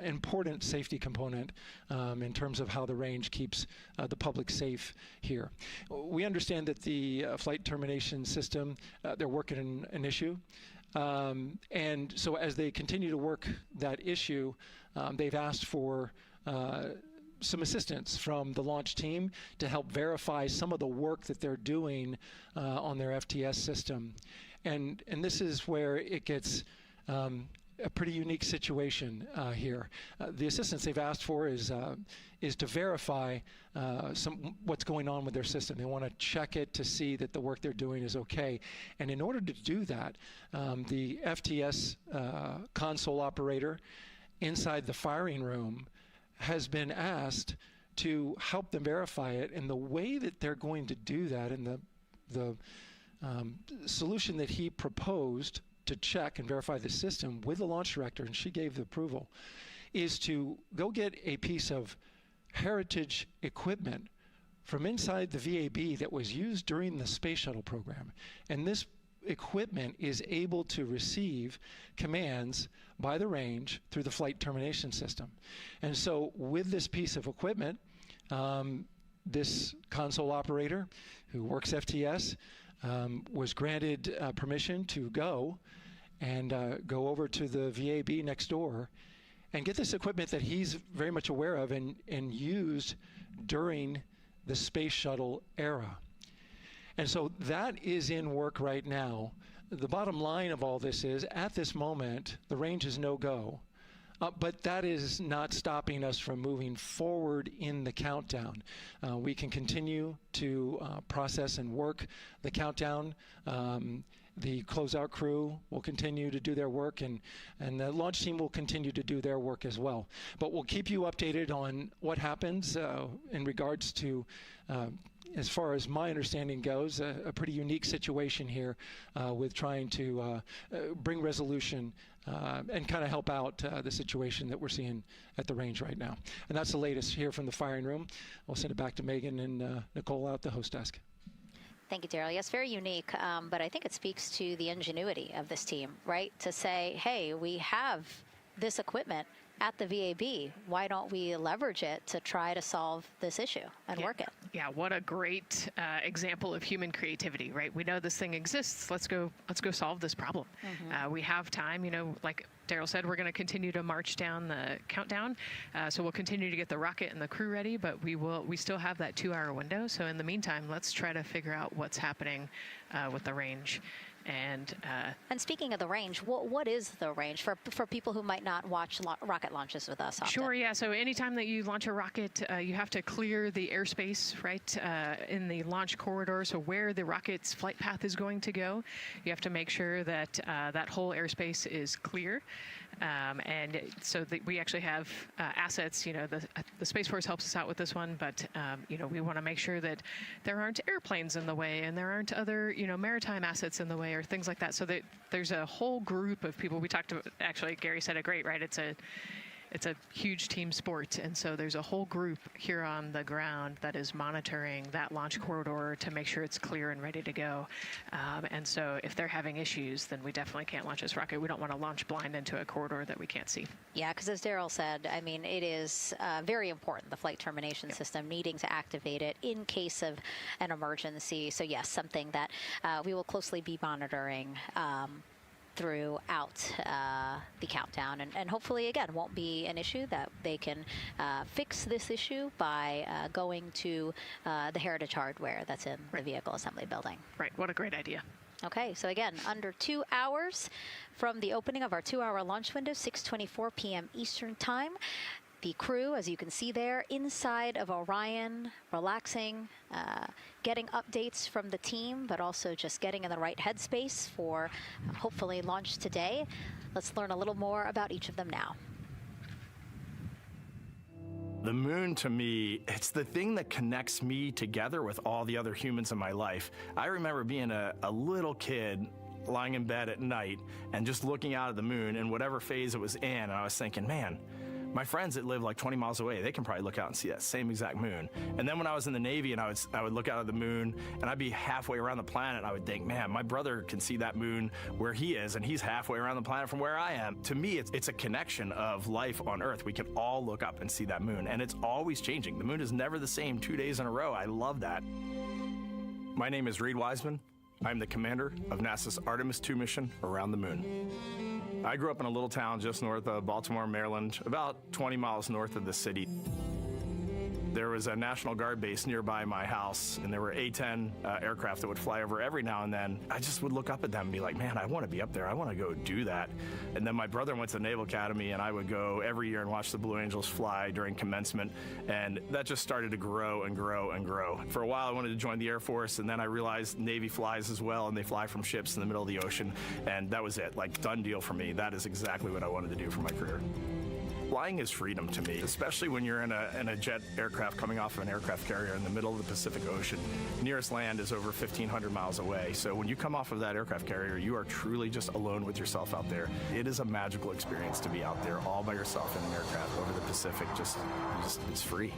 important safety component in terms of how the range keeps the public safe here. We understand that the flight termination system, they're working an issue. And so as they continue to work that issue, they've asked for some assistance from the launch team to help verify some of the work that they're doing on their FTS system. And this is where it gets a pretty unique situation here. The assistance they've asked for is to verify what's going on with their system. They want to check it to see that the work they're doing is okay. And in order to do that, the FTS console operator inside the firing room has been asked to help them verify it. And the way that they're going to do that, and the solution that he proposed to check and verify the system with the launch director, and she gave the approval, is to go get a piece of heritage equipment from inside the VAB that was used during the space shuttle program. And this equipment is able to receive commands by the range through the flight termination system. And so with this piece of equipment, this console operator who works FTS was granted permission to go go over to the VAB next door and get this equipment that he's very much aware of and used during the space shuttle era. And so that is in work right now. The bottom line of all this is, at this moment, the range is no-go. But that is not stopping us from moving forward in the countdown. We can continue to process and work the countdown. The closeout crew will continue to do their work, and the launch team will continue to do their work as well. But we'll keep you updated on what happens in regards to as far as my understanding goes, a pretty unique situation here with trying to bring resolution and kind of help out the situation that we're seeing at the range right now. And that's the latest here from the firing room. I'll send it back to Megan and Nicole out the host desk. Thank you, Daryl. Yes, very unique, but I think it speaks to the ingenuity of this team, right? To say, hey, we have this equipment at the VAB. Why don't we leverage it to try to solve this issue and work it? Yeah, what a great example of human creativity, right? We know this thing exists. Let's go solve this problem. We have time, you know, like Daryl said, we're going to continue to march down the countdown. So we'll continue to get the rocket and the crew ready, but we still have that 2-hour window. So in the meantime, let's try to figure out what's happening with the range. And speaking of the range, what is the range for people who might not watch rocket launches with us often? Sure, yeah. So anytime that you launch a rocket, you have to clear the airspace, right, in the launch corridor. So where the rocket's flight path is going to go, you have to make sure that that whole airspace is clear. And so we actually have assets, you know, the Space Force helps us out with this one, but, you know, we want to make sure that there aren't airplanes in the way and there aren't other, you know, maritime assets in the way or things like that. So that there's a whole group of people. We talked to, actually, Gary said it great, right? It's a huge team sport, and so there's a whole group here on the ground that is monitoring that launch corridor to make sure it's clear and ready to go. And so if they're having issues, then we definitely can't launch this rocket. We don't want to launch blind into a corridor that we can't see. Yeah, because as Daryl said, I mean, it is very important, the flight termination system, needing to activate it in case of an emergency. So yes, something that we will closely be monitoring throughout the countdown, and hopefully again won't be an issue, that they can fix this issue by going to the heritage hardware that's in the vehicle assembly building. Right, what a great idea. Okay, so again, under 2 hours from the opening of our 2-hour launch window, 6:24 p.m. Eastern Time. The crew, as you can see there, inside of Orion, relaxing, getting updates from the team, but also just getting in the right headspace for hopefully launch today. Let's learn a little more about each of them now. The moon, to me, it's the thing that connects me together with all the other humans in my life. I remember being a little kid lying in bed at night and just looking out at the moon in whatever phase it was in, and I was thinking, man, my friends that live like 20 miles away, they can probably look out and see that same exact moon. And then when I was in the Navy and I would look out at the moon and I'd be halfway around the planet, and I would think, man, my brother can see that moon where he is, and he's halfway around the planet from where I am. To me, it's a connection of life on Earth. We can all look up and see that moon, and it's always changing. The moon is never the same 2 days in a row. I love that. My name is Reed Wiseman. I'm the commander of NASA's Artemis II mission around the moon. I grew up in a little town just north of Baltimore, Maryland, about 20 miles north of the city. There was a National Guard base nearby my house, and there were A-10 aircraft that would fly over every now and then. I just would look up at them and be like, man, I want to be up there. I want to go do that. And then my brother went to the Naval Academy, and I would go every year and watch the Blue Angels fly during commencement, and that just started to grow and grow and grow. For a while, I wanted to join the Air Force, and then I realized Navy flies as well, and they fly from ships in the middle of the ocean, and that was it. Like, done deal for me. That is exactly what I wanted to do for my career. Flying is freedom to me, especially when you're in a jet aircraft coming off of an aircraft carrier in the middle of the Pacific Ocean. Nearest land is over 1,500 miles away. So when you come off of that aircraft carrier, you are truly just alone with yourself out there. It is a magical experience to be out there all by yourself in an aircraft over the Pacific. Just it's free.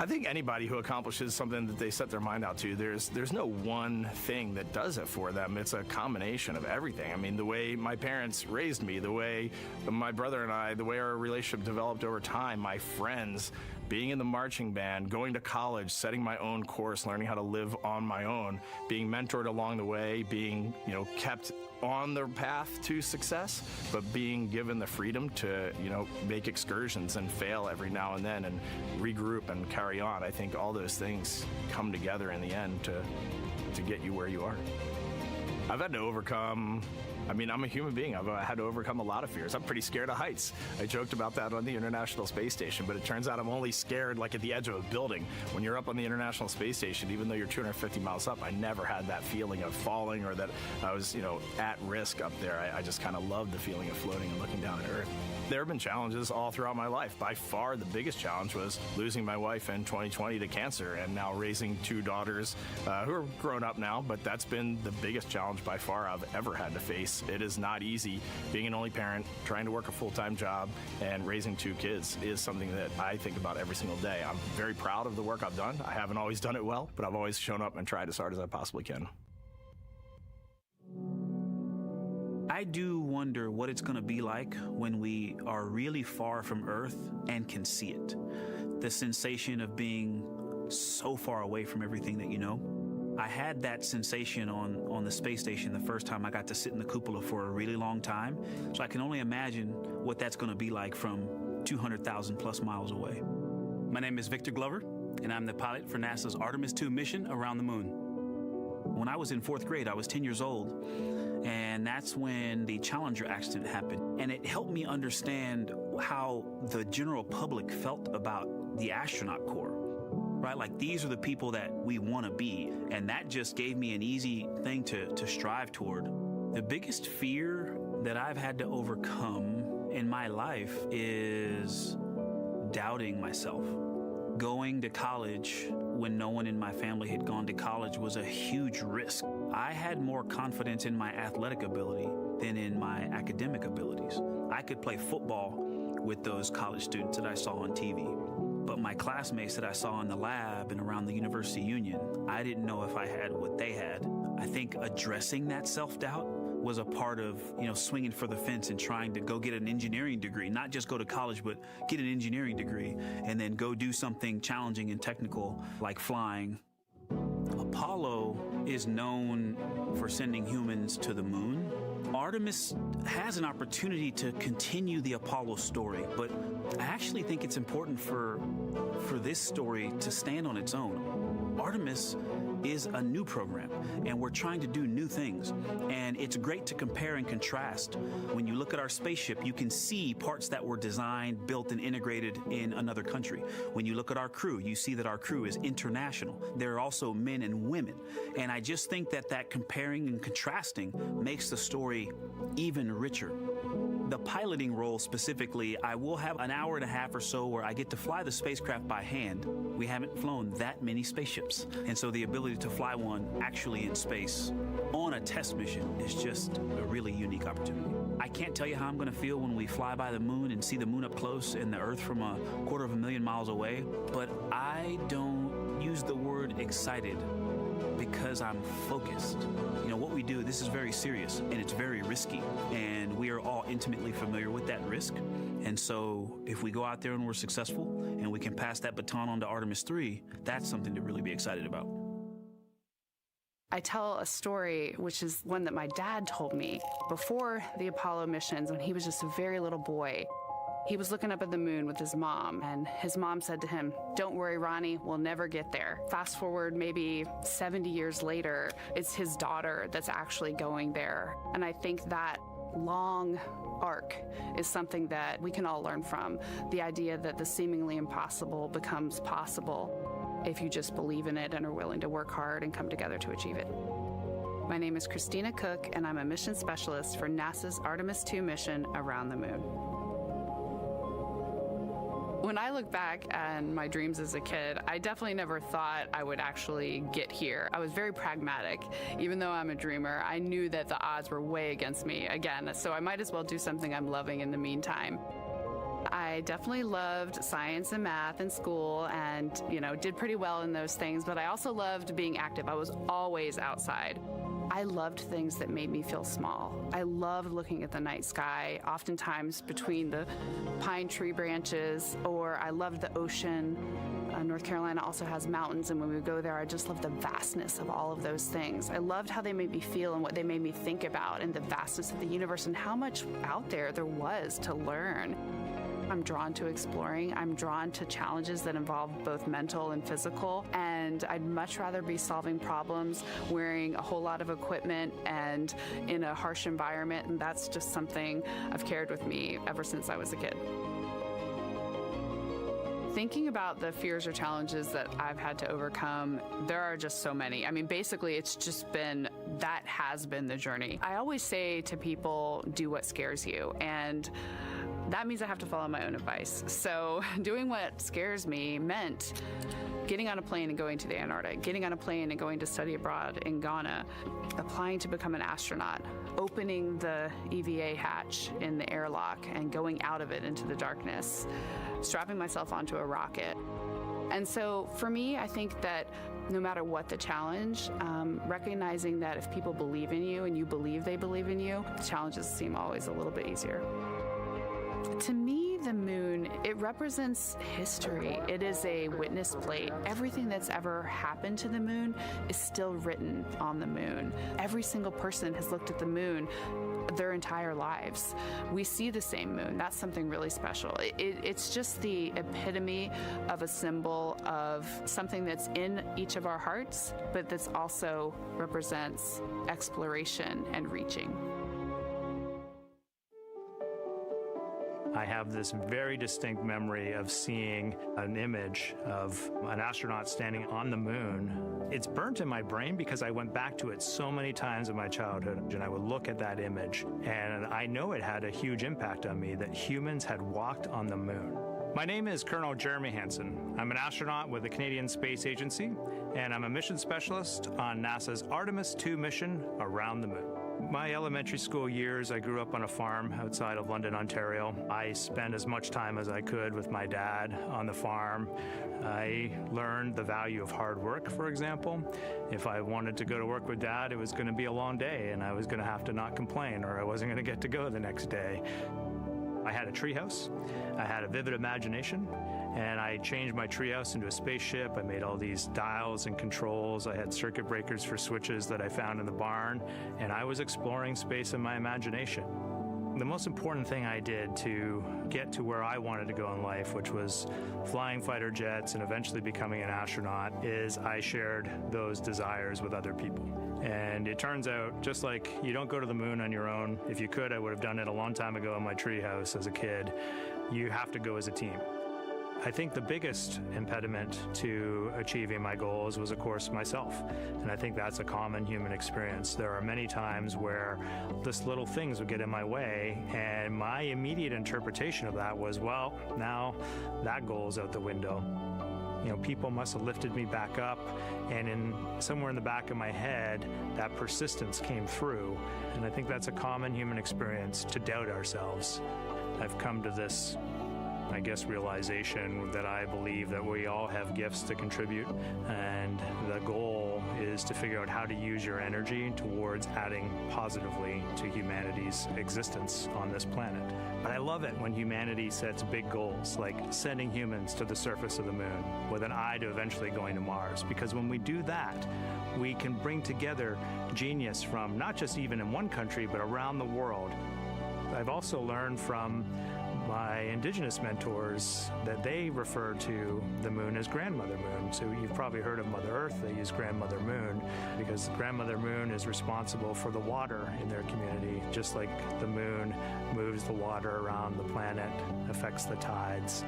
I think anybody who accomplishes something that they set their mind out to, there's no one thing that does it for them. It's a combination of everything. I mean, the way my parents raised me, the way my brother and I, the way our relationship developed over time, my friends, being in the marching band, going to college, setting my own course, learning how to live on my own, being mentored along the way, being, kept on the path to success, but being given the freedom to, make excursions and fail every now and then and regroup and carry on. I think all those things come together in the end to get you where you are. I've had to overcome I mean, I'm a human being. I've had to overcome a lot of fears. I'm pretty scared of heights. I joked about that on the International Space Station, but it turns out I'm only scared like at the edge of a building. When you're up on the International Space Station, even though you're 250 miles up, I never had that feeling of falling or that I was, at risk up there. I just kind of loved the feeling of floating and looking down at Earth. There have been challenges all throughout my life. By far, the biggest challenge was losing my wife in 2020 to cancer and now raising two daughters who are grown up now, but that's been the biggest challenge by far I've ever had to face. It is not easy. Being an only parent, trying to work a full-time job, and raising two kids is something that I think about every single day. I'm very proud of the work I've done. I haven't always done it well, but I've always shown up and tried as hard as I possibly can. I do wonder what it's going to be like when we are really far from Earth and can see it. The sensation of being so far away from everything that you know. I had that sensation on the space station the first time I got to sit in the cupola for a really long time. So I can only imagine what that's going to be like from 200,000 plus miles away. My name is Victor Glover, and I'm the pilot for NASA's Artemis II mission around the moon. When I was in 4th grade, I was 10 years old, and that's when the Challenger accident happened. And it helped me understand how the general public felt about the astronaut corps, right? Like, these are the people that we want to be, and that just gave me an easy thing to strive toward. The biggest fear that I've had to overcome in my life is doubting myself. Going to college when no one in my family had gone to college was a huge risk. I had more confidence in my athletic ability than in my academic abilities. I could play football with those college students that I saw on TV, but my classmates that I saw in the lab and around the University Union, I didn't know if I had what they had. I think addressing that self-doubt was a part of, swinging for the fence and trying to go get an engineering degree, not just go to college, but get an engineering degree and then go do something challenging and technical like flying. Apollo is known for sending humans to the moon. Artemis has an opportunity to continue the Apollo story, but I actually think it's important for this story to stand on its own. Artemis is a new program, and we're trying to do new things. And it's great to compare and contrast. When you look at our spaceship, you can see parts that were designed, built, and integrated in another country. When you look at our crew, you see that our crew is international. There are also men and women. And I just think that comparing and contrasting makes the story even richer. The piloting role specifically, I will have an hour and a half or so where I get to fly the spacecraft by hand. We haven't flown that many spaceships. And so the ability to fly one actually in space on a test mission is just a really unique opportunity. I can't tell you how I'm going to feel when we fly by the moon and see the moon up close and the Earth from 250,000 miles away, but I don't use the word excited because I'm focused. What we do, this is very serious and it's very risky, and we are all intimately familiar with that risk. And so if we go out there and we're successful and we can pass that baton on to Artemis 3, that's something to really be excited about. I tell a story, which is one that my dad told me before the Apollo missions when he was just a very little boy. He was looking up at the moon with his mom, and his mom said to him, "Don't worry, Ronnie, we'll never get there." Fast forward maybe 70 years later, it's his daughter that's actually going there. And I think that long arc is something that we can all learn from. The idea that the seemingly impossible becomes possible if you just believe in it and are willing to work hard and come together to achieve it. My name is Christina Cook, and I'm a mission specialist for NASA's Artemis II mission around the moon. When I look back on my dreams as a kid, I definitely never thought I would actually get here. I was very pragmatic. Even though I'm a dreamer, I knew that the odds were way against me again, so I might as well do something I'm loving in the meantime. I definitely loved science and math in school and, did pretty well in those things, but I also loved being active. I was always outside. I loved things that made me feel small. I loved looking at the night sky, oftentimes between the pine tree branches, or I loved the ocean. North Carolina also has mountains, and when we go there, I just loved the vastness of all of those things. I loved how they made me feel and what they made me think about, and the vastness of the universe and how much out there was to learn. I'm drawn to exploring. I'm drawn to challenges that involve both mental and physical, and I'd much rather be solving problems wearing a whole lot of equipment and in a harsh environment, and that's just something I've carried with me ever since I was a kid. Thinking about the fears or challenges that I've had to overcome, there are just so many. I mean, basically, it's just been, that has been the journey. I always say to people, do what scares you, and that means I have to follow my own advice. So doing what scares me meant getting on a plane and going to the Antarctic, getting on a plane and going to study abroad in Ghana, applying to become an astronaut, opening the EVA hatch in the airlock and going out of it into the darkness, strapping myself onto a rocket. And so for me, I think that no matter what the challenge, recognizing that if people believe in you and you believe they believe in you, the challenges seem always a little bit easier. To me, the moon, it represents history. It is a witness plate. Everything that's ever happened to the moon is still written on the moon. Every single person has looked at the moon their entire lives. We see the same moon. That's something really special. It's just the epitome of a symbol of something that's in each of our hearts, but that's also represents exploration and reaching. I have this very distinct memory of seeing an image of an astronaut standing on the moon. It's burnt in my brain because I went back to it so many times in my childhood, and I would look at that image, and I know it had a huge impact on me that humans had walked on the moon. My name is Colonel Jeremy Hansen. I'm an astronaut with the Canadian Space Agency, and I'm a mission specialist on NASA's Artemis II mission around the moon. My elementary school years, I grew up on a farm outside of London, Ontario. I spent as much time as I could with my dad on the farm. I learned the value of hard work, for example. If I wanted to go to work with Dad, it was going to be a long day, and I was going to have to not complain, or I wasn't going to get to go the next day. I had a treehouse. I had a vivid imagination, and I changed my treehouse into a spaceship. I made all these dials and controls. I had circuit breakers for switches that I found in the barn, and I was exploring space in my imagination. The most important thing I did to get to where I wanted to go in life, which was flying fighter jets and eventually becoming an astronaut, is I shared those desires with other people. And it turns out, just like you don't go to the moon on your own, if you could, I would have done it a long time ago in my treehouse as a kid. You have to go as a team. I think the biggest impediment to achieving my goals was, of course, myself. And I think that's a common human experience. There are many times where just little things would get in my way, and my immediate interpretation of that was, well, now that goal's out the window. You know, people must have lifted me back up, and somewhere in the back of my head, that persistence came through. And I think that's a common human experience, to doubt ourselves. I've come to this, I guess, realization that I believe that we all have gifts to contribute, and the goal is to figure out how to use your energy towards adding positively to humanity's existence on this planet. But I love it when humanity sets big goals, like sending humans to the surface of the moon with an eye to eventually going to Mars, because when we do that, we can bring together genius from not just even in one country, but around the world. I've also learned from my indigenous mentors that they refer to the moon as Grandmother Moon. So you've probably heard of Mother Earth. They use Grandmother Moon because Grandmother Moon is responsible for the water in their community, just like the moon moves the water around the planet, affects the tides.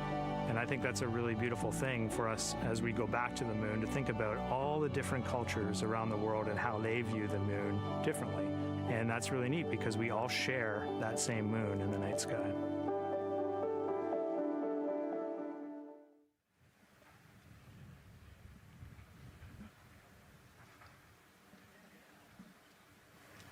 And I think that's a really beautiful thing for us as we go back to the moon, to think about all the different cultures around the world and how they view the moon differently. And that's really neat because we all share that same moon in the night sky.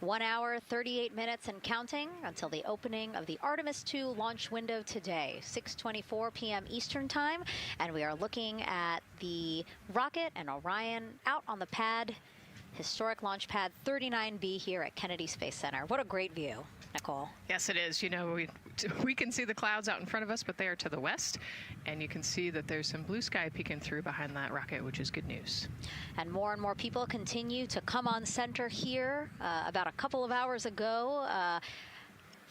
One hour, 38 minutes and counting until the opening of the Artemis II launch window today, 6:24 p.m. Eastern Time. And we are looking at the rocket and Orion out on the pad, historic launch pad 39B here at Kennedy Space Center. What a great view, Nicole. Yes, it is. You know, we can see the clouds out in front of us, but they are to the west. And you can see that there's some blue sky peeking through behind that rocket, which is good news. And more people continue to come on center here. About a couple of hours ago,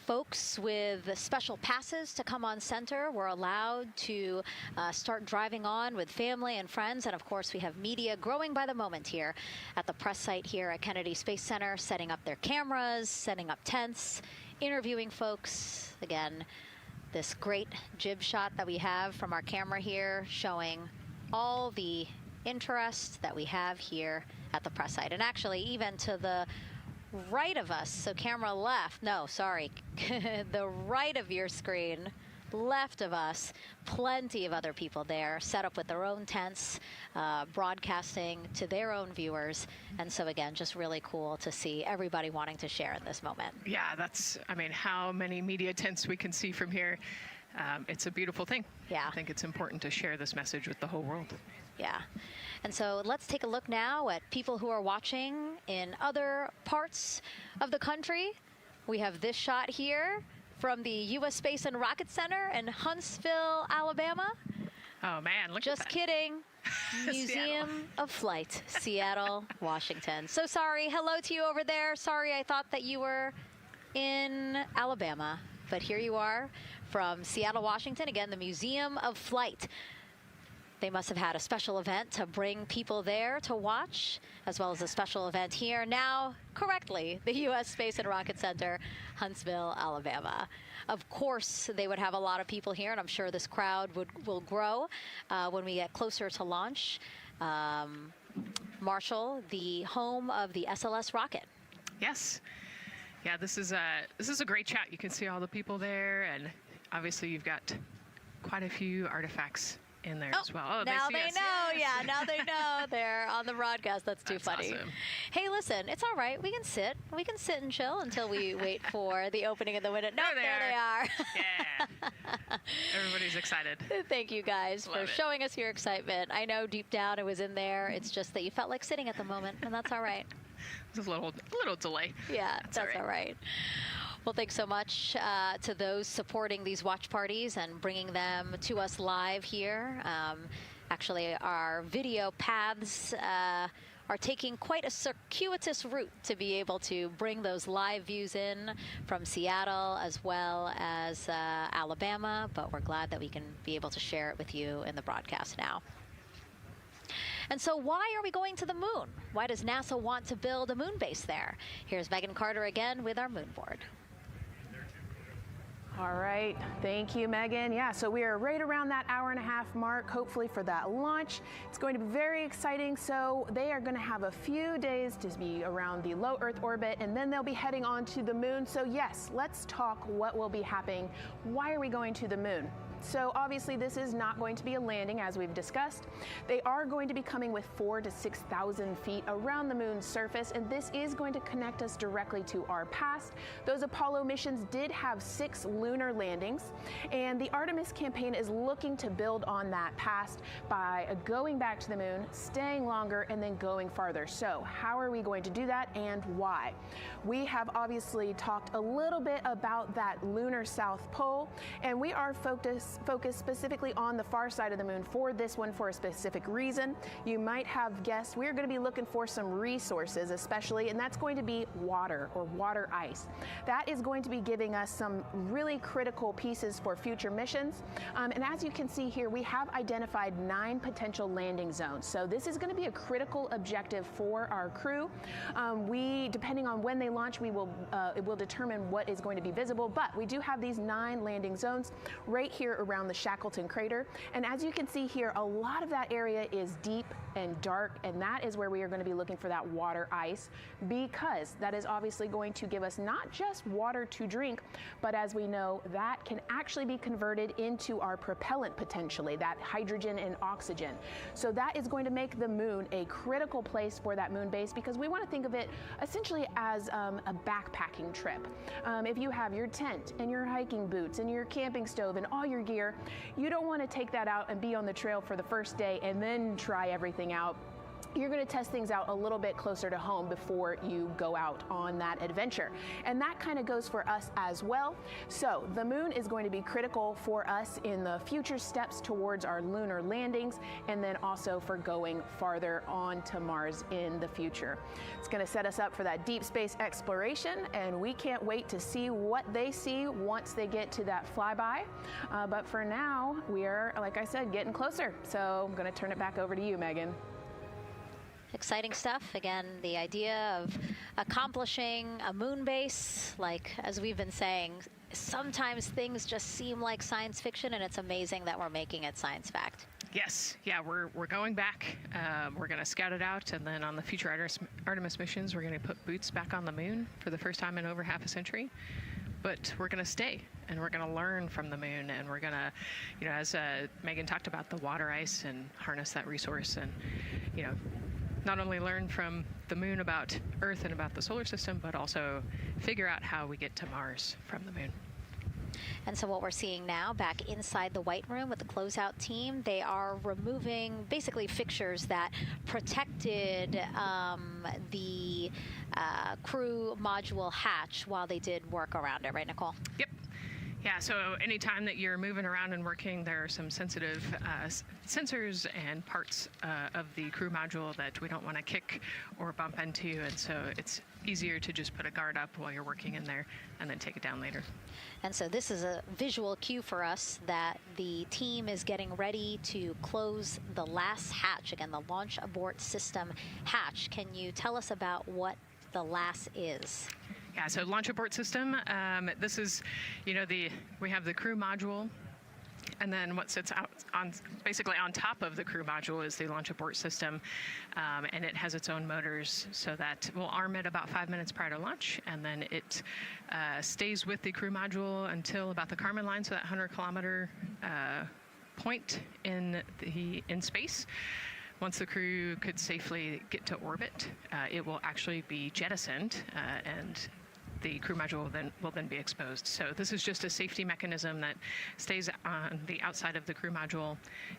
folks with special passes to come on center were allowed to start driving on with family and friends. And of course, we have media growing by the moment here at the press site here at Kennedy Space Center, setting up their cameras, setting up tents, interviewing folks. Again, this great jib shot that we have from our camera here showing all the interest that we have here at the press site. And actually, even to the right of us, so camera left, no, sorry, the right of your screen, left of us, plenty of other people there, set up with their own tents, broadcasting to their own viewers. And so again, just really cool to see everybody wanting to share in this moment. Yeah, that's, I mean, how many media tents we can see from here. It's a beautiful thing. Yeah. I think it's important to share this message with the whole world. Yeah. And so let's take a look now at people who are watching in other parts of the country. We have this shot here from the U.S. Space and Rocket Center in Huntsville, Alabama. Oh, man, look Just at that. kidding. Museum of Flight, Seattle, Washington. So sorry. Hello to you over there. Sorry, I thought that you were in Alabama. But here you are from Seattle, Washington. Again, the Museum of Flight. They must have had a special event to bring people there to watch, as well as a special event here. Now, correctly, the U.S. Space and Rocket Center, Huntsville, Alabama. Of course, they would have a lot of people here, and I'm sure this crowd will grow when we get closer to launch. Marshall, the home of the SLS rocket. Yes. Yeah, this is a great shot. You can see all the people there, and obviously you've got quite a few artifacts in there as well. Oh, now they know. Yes. Yeah, now they know. They're on the broadcast. That's too funny. Awesome. Hey, listen, it's all right. We can sit. We can sit and chill until we wait for the opening of the window. No, there they are. Yeah. Everybody's excited. Thank you guys for showing us your excitement. I know deep down it was in there. It's just that you felt like sitting at the moment, and that's all right. There's a little delay. Yeah, that's all right. Well, thanks so much to those supporting these watch parties and bringing them to us live here. Actually, our video paths are taking quite a circuitous route to be able to bring those live views in from Seattle as well as Alabama, but we're glad that we can be able to share it with you in the broadcast now. And so why are we going to the moon? Why does NASA want to build a moon base there? Here's Megan Carter again with our moon board. All right, thank you, Megan. Yeah, so we are right around that hour-and-a-half mark, hopefully for that launch. It's going to be very exciting. So they are going to have a few days to be around the low Earth orbit, and then they'll be heading on to the moon. So yes, let's talk what will be happening. Why are we going to the moon? So obviously this is not going to be a landing, as we've discussed. They are going to be coming with 4,000 to 6,000 feet around the moon's surface, and this is going to connect us directly to our past. Those Apollo missions did have 6 lunar landings, and the Artemis campaign is looking to build on that past by going back to the moon, staying longer, and then going farther. So how are we going to do that, and why? We have obviously talked a little bit about that lunar South Pole, and we are focused specifically on the far side of the moon for this one for a specific reason. You might have guessed we're going to be looking for some resources especially, and that's going to be water or water ice. That is going to be giving us some really critical pieces for future missions. And as you can see here, we have identified 9 potential landing zones. So this is going to be a critical objective for our crew. Depending on when they launch, it will determine what is going to be visible, but we do have these 9 landing zones right here around the Shackleton crater. And as you can see here, a lot of that area is deep and dark, and that is where we are going to be looking for that water ice, because that is obviously going to give us not just water to drink, but as we know, that can actually be converted into our propellant potentially, that hydrogen and oxygen. So that is going to make the moon a critical place for that moon base, because we want to think of it essentially as a backpacking trip. If you have your tent and your hiking boots and your camping stove and all your gear, you don't want to take that out and be on the trail for the first day and then try everything out you're going to test things out a little bit closer to home before you go out on that adventure. And that kind of goes for us as well. So the moon is going to be critical for us in the future steps towards our lunar landings, and then also for going farther on to Mars in the future. It's going to set us up for that deep space exploration, and we can't wait to see what they see once they get to that flyby. But for now, we are, like I said, getting closer. So I'm going to turn it back over to you, Megan. Exciting stuff. Again, the idea of accomplishing a moon base, like as we've been saying, sometimes things just seem like science fiction, and it's amazing that we're making it science fact. Yes, yeah, we're going back. We're going to scout it out, and then on the future Artemis missions, we're going to put boots back on the moon for the first time in over half a century. But we're going to stay, and we're going to learn from the moon, and we're going to, you know, as Megan talked about, the water ice, and harness that resource, and, you know, not only learn from the moon about Earth and about the solar system, but also figure out how we get to Mars from the moon. And so what we're seeing now back inside the White Room with the closeout team, they are removing basically fixtures that protected the crew module hatch while they did work around it, right, Nicole? Yep. Yeah, so anytime that you're moving around and working, there are some sensitive sensors and parts of the crew module that we don't want to kick or bump into, and so it's easier to just put a guard up while you're working in there and then take it down later. And so this is a visual cue for us that the team is getting ready to close the last hatch, again, the launch abort system hatch. Can you tell us about what the LAS is? Yeah, so launch abort system, this is, you know, we have the crew module, and then what sits out on basically on top of the crew module is the launch abort system, and it has its own motors, so that we'll arm it about 5 minutes prior to launch, and then it stays with the crew module until about the Kármán line, so that 100-kilometer point in space. Once the crew could safely get to orbit, it will actually be jettisoned, and the crew module will then be exposed. So this is just a safety mechanism that stays on the outside of the crew module,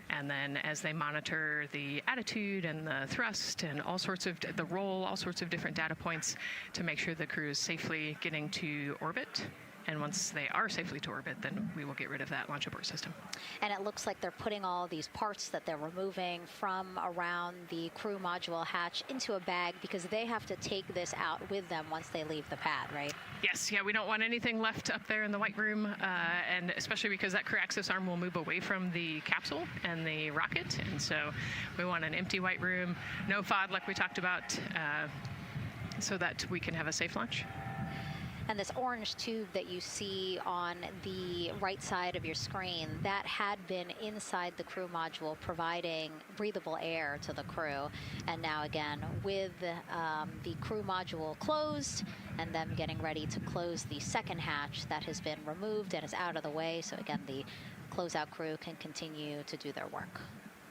and then as they monitor the attitude and the thrust and all sorts of the roll, all sorts of different data points to make sure the crew is safely getting to orbit. And once they are safely to orbit, then we will get rid of that launch abort system. And it looks like they're putting all these parts that they're removing from around the crew module hatch into a bag, because they have to take this out with them once they leave the pad, right? Yes, yeah, we don't want anything left up there in the White Room, and especially because that crew access arm will move away from the capsule and the rocket, and so we want an empty White Room, no FOD like we talked about, so that we can have a safe launch. And this orange tube that you see on the right side of your screen, that had been inside the crew module providing breathable air to the crew. And now again, with the crew module closed and them getting ready to close the second hatch that has been removed and is out of the way. So again, the closeout crew can continue to do their work.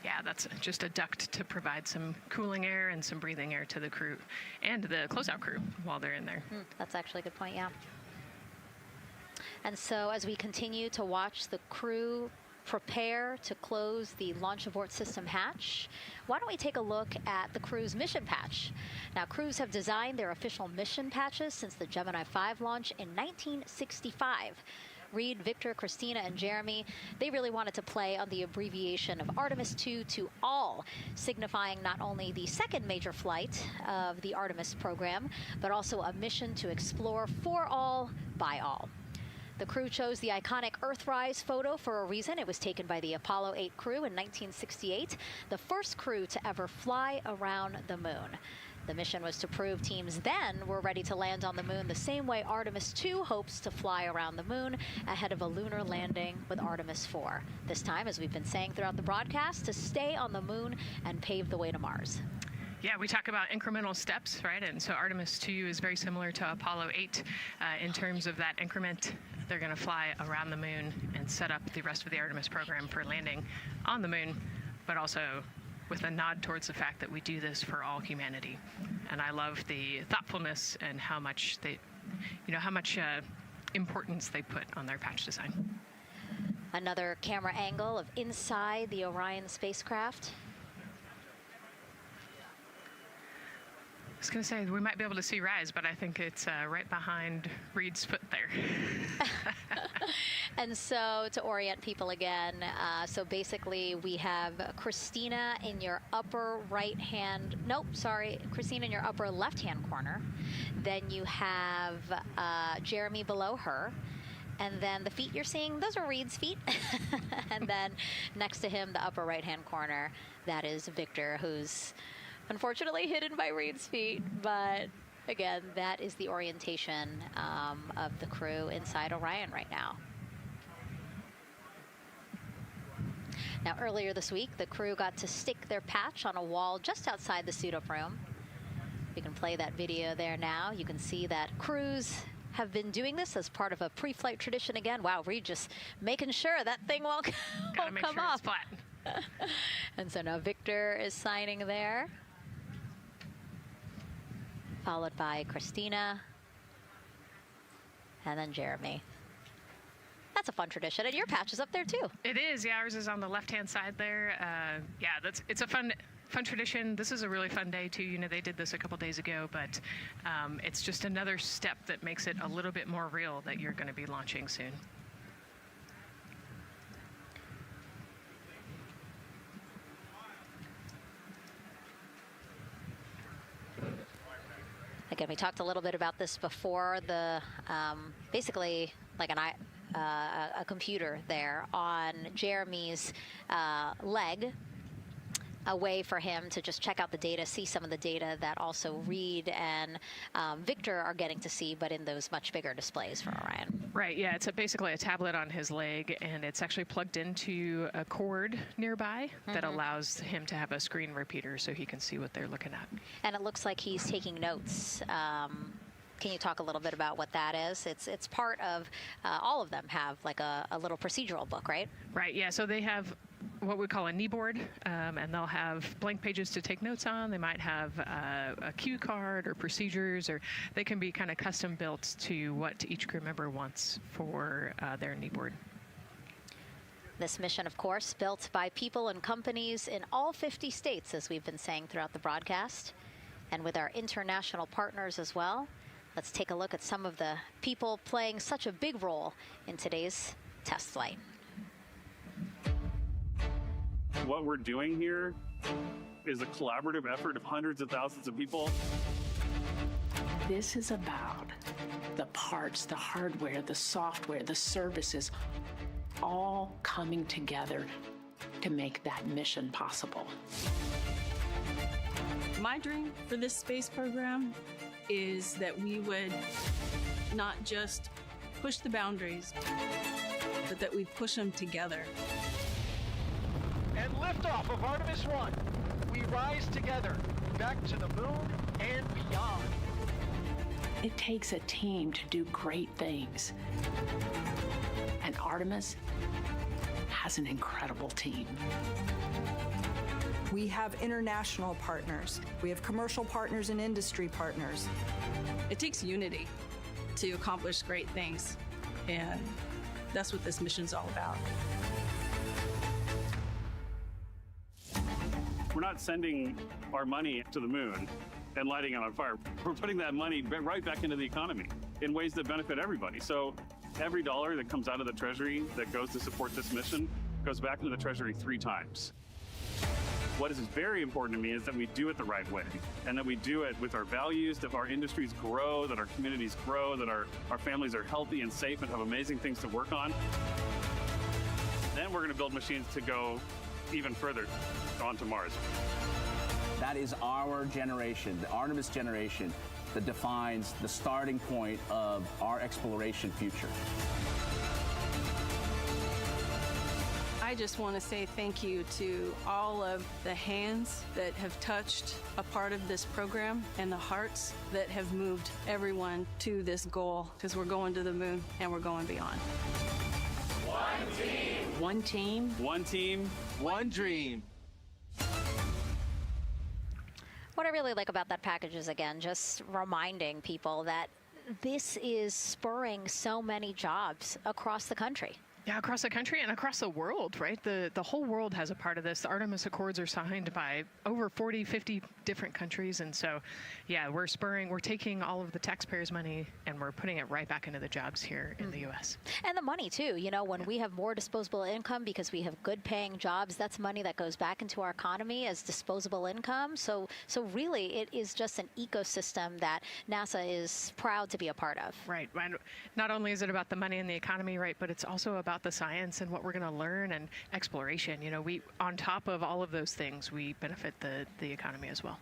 Yeah, that's just a duct to provide some cooling air and some breathing air to the crew and the closeout crew while they're in there. That's actually a good point, yeah. And so as we continue to watch the crew prepare to close the launch abort system hatch, why don't we take a look at the crew's mission patch? Now, crews have designed their official mission patches since the Gemini 5 launch in 1965. Reed, Victor, Christina, and Jeremy, they really wanted to play on the abbreviation of Artemis 2 to all, signifying not only the second major flight of the Artemis program, but also a mission to explore for all, by all. The crew chose the iconic Earthrise photo for a reason. It was taken by the Apollo 8 crew in 1968, the first crew to ever fly around the moon. The mission was to prove teams then were ready to land on the moon the same way Artemis 2 hopes to fly around the moon ahead of a lunar landing with Artemis 4. This time, as we've been saying throughout the broadcast, to stay on the moon and pave the way to Mars. Yeah, we talk about incremental steps, right? And so Artemis 2 is very similar to Apollo 8 in terms of that increment. They're going to fly around the moon and set up the rest of the Artemis program for landing on the moon, but also with a nod towards the fact that we do this for all humanity. And I love the thoughtfulness and how much they, how much importance they put on their patch design. Another camera angle of inside the Orion spacecraft. I was going to say, we might be able to see Rise, but I think it's right behind Reed's foot there. And so to orient people again, so basically we have Christina in your upper right hand, Christina in your upper left hand corner. Then you have Jeremy below her. And then the feet you're seeing, those are Reed's feet. And then next to him, the upper right hand corner, that is Victor, who's unfortunately hidden by Reed's feet. But again, that is the orientation of the crew inside Orion right now. Now, earlier this week, the crew got to stick their patch on a wall just outside the suit-up room. You can play that video there now. You can see that crews have been doing this as part of a pre-flight tradition again. Wow, Reed just making sure that thing won't come sure off. It's flat. And so now Victor is signing there, followed by Christina, and then Jeremy. That's a fun tradition, and your patch is up there too. It is, yeah, ours is on the left-hand side there. It's a fun tradition. This is a really fun day too. You know, they did this a couple days ago, but it's just another step that makes it a little bit more real that you're going to be launching soon. Again, we talked a little bit about this before. The basically like a computer there on Jeremy's leg, a way for him to just check out the data, see some of the data that also Reed and Victor are getting to see, but in those much bigger displays for Orion. Right, yeah, it's basically a tablet on his leg, and it's actually plugged into a cord nearby that allows him to have a screen repeater so he can see what they're looking at. And it looks like he's taking notes. Can you talk a little bit about what that is? It's part of, all of them have like a little procedural book, right? Right, yeah, so they have what we call a knee board, and they'll have blank pages to take notes on. They might have a cue card or procedures, or they can be kind of custom built to what each crew member wants for their knee board. This mission, of course, built by people and companies in all 50 states, as we've been saying throughout the broadcast, and with our international partners as well. Let's take a look at some of the people playing such a big role in today's test flight. What we're doing here is a collaborative effort of hundreds of thousands of people. This is about the parts, the hardware, the software, the services, all coming together to make that mission possible. My dream for this space program is that we would not just push the boundaries, but that we push them together. And liftoff of Artemis 1. We rise together, back to the moon and beyond. It takes a team to do great things. And Artemis has an incredible team. We have international partners. We have commercial partners and industry partners. It takes unity to accomplish great things, and that's what this mission's all about. We're not sending our money to the moon and lighting it on fire. We're putting that money right back into the economy in ways that benefit everybody. So every dollar that comes out of the Treasury that goes to support this mission goes back into the Treasury 3 times. What is very important to me is that we do it the right way, and that we do it with our values, that our industries grow, that our communities grow, that our families are healthy and safe and have amazing things to work on. Then we're going to build machines to go even further onto Mars. That is our generation, the Artemis generation, that defines the starting point of our exploration future. I just want to say thank you to all of the hands that have touched a part of this program and the hearts that have moved everyone to this goal, because we're going to the moon and we're going beyond. One team. One team. One team. One dream. What I really like about that package is, again, just reminding people that this is spurring so many jobs across the country. Yeah, across the country and across the world, right? The whole world has a part of this. The Artemis Accords are signed by over 40, 50 different countries. And so, yeah, we're taking all of the taxpayers' money and we're putting it right back into the jobs here in the U.S. And the money, too. You know, when we have more disposable income because we have good paying jobs, that's money that goes back into our economy as disposable income. So really, it is just an ecosystem that NASA is proud to be a part of. Right. And not only is it about the money and the economy, right, but it's also about the science and what we're going to learn and exploration. You know, on top of all of those things, we benefit the economy as well.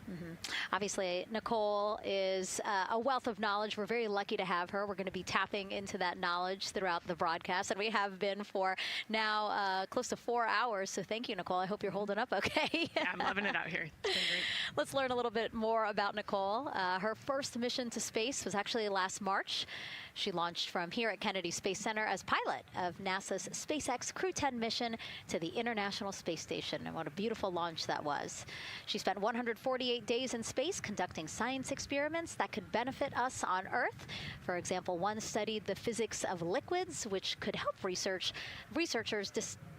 Obviously, Nicole is a wealth of knowledge. We're very lucky to have her. We're going to be tapping into that knowledge throughout the broadcast, and we have been for now close to 4 hours. So thank you, Nicole. I hope you're holding up okay. Yeah, I'm loving it out here. It's been great. Let's learn a little bit more about Nicole. Her first mission to space was actually last March. She launched from here at Kennedy Space Center as pilot of NASA's SpaceX Crew 10 mission to the International Space Station. And what a beautiful launch that was. She spent 148 days in space conducting science experiments that could benefit us on Earth. For example, one studied the physics of liquids, which could help researchers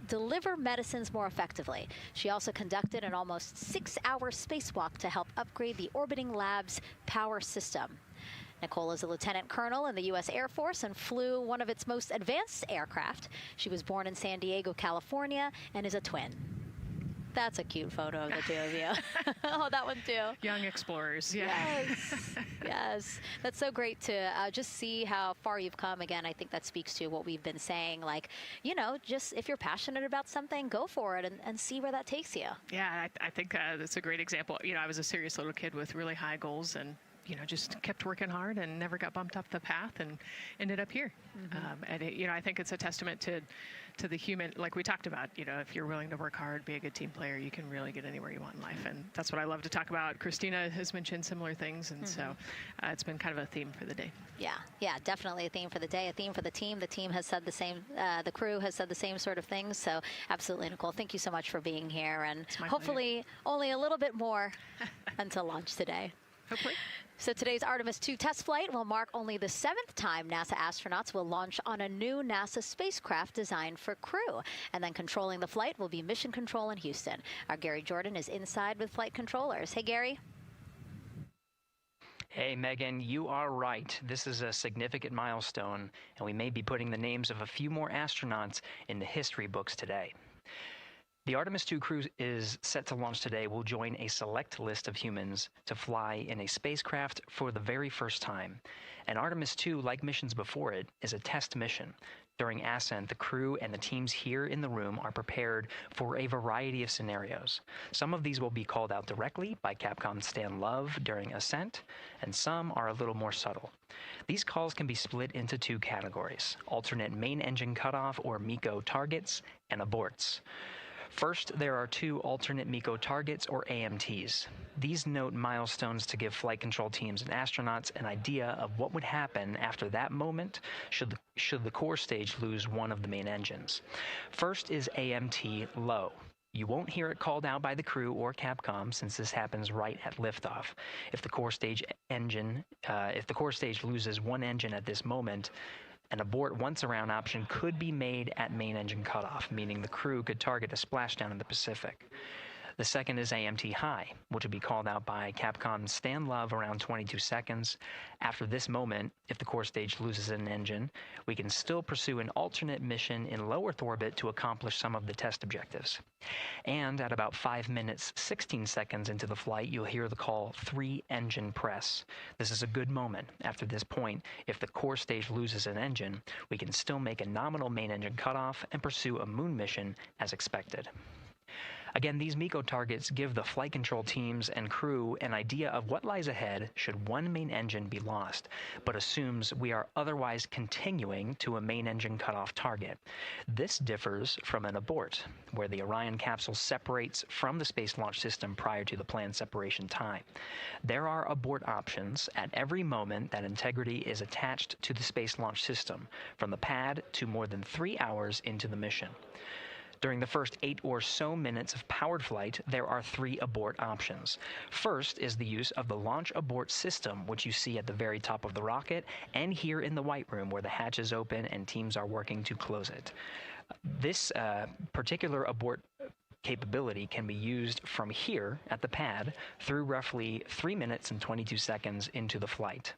deliver medicines more effectively. She also conducted an almost 6-hour spacewalk to help upgrade the orbiting lab's power system. Nicole is a lieutenant colonel in the U.S. Air Force and flew one of its most advanced aircraft. She was born in San Diego, California, and is a twin. That's a cute photo of the two of you. Oh, that one too. Young explorers, yeah. Yes, yes. That's so great to just see how far you've come. Again, I think that speaks to what we've been saying. Like, you know, just if you're passionate about something, go for it and see where that takes you. Yeah, I think that's a great example. You know, I was a serious little kid with really high goals and, you know, just kept working hard and never got bumped off the path and ended up here. And, you know, I think it's a testament to the human, like we talked about, you know, if you're willing to work hard, be a good team player, you can really get anywhere you want in life. And that's what I love to talk about. Christina has mentioned similar things. And so it's been kind of a theme for the day. Yeah, definitely a theme for the day, a theme for the team. The team has said the same, the crew has said the same sort of things. So absolutely, Nicole, thank you so much for being here. And hopefully only a little bit more until launch today. Hopefully. So today's Artemis 2 test flight will mark only the 7th time NASA astronauts will launch on a new NASA spacecraft designed for crew. And then controlling the flight will be Mission Control in Houston. Our Gary Jordan is inside with flight controllers. Hey, Gary. Hey, Megan, you are right. This is a significant milestone, and we may be putting the names of a few more astronauts in the history books today. The Artemis 2 crew is set to launch today. Will join a select list of humans to fly in a spacecraft for the very first time. And Artemis 2, like missions before it, is a test mission. During ascent, the crew and the teams here in the room are prepared for a variety of scenarios. Some of these will be called out directly by Capcom's Stan Love during ascent, and some are a little more subtle. These calls can be split into 2 categories: alternate main engine cutoff or MECO targets and aborts. First, there are 2 alternate MECO targets, or AMTs. These note milestones to give flight control teams and astronauts an idea of what would happen after that moment should the core stage lose one of the main engines. First is AMT low. You won't hear it called out by the crew or Capcom since this happens right at liftoff. If the core stage loses one engine at this moment, an abort once around option could be made at main engine cutoff, meaning the crew could target a splashdown in the Pacific. The second is AMT high, which would be called out by Capcom's Stan Love around 22 seconds. After this moment, if the core stage loses an engine, we can still pursue an alternate mission in low Earth orbit to accomplish some of the test objectives. And at about 5 minutes, 16 seconds into the flight, you'll hear the call 3-engine press. This is a good moment. After this point, if the core stage loses an engine, we can still make a nominal main engine cutoff and pursue a moon mission as expected. Again, these MECO targets give the flight control teams and crew an idea of what lies ahead should one main engine be lost, but assumes we are otherwise continuing to a main engine cutoff target. This differs from an abort, where the Orion capsule separates from the Space Launch System prior to the planned separation time. There are abort options at every moment that integrity is attached to the Space Launch System, from the pad to more than 3 hours into the mission. During the first 8 or so minutes of powered flight, there are 3 abort options. First is the use of the launch abort system, which you see at the very top of the rocket and here in the White Room where the hatch is open and teams are working to close it. This particular abort capability can be used from here at the pad through roughly 3 minutes and 22 seconds into the flight.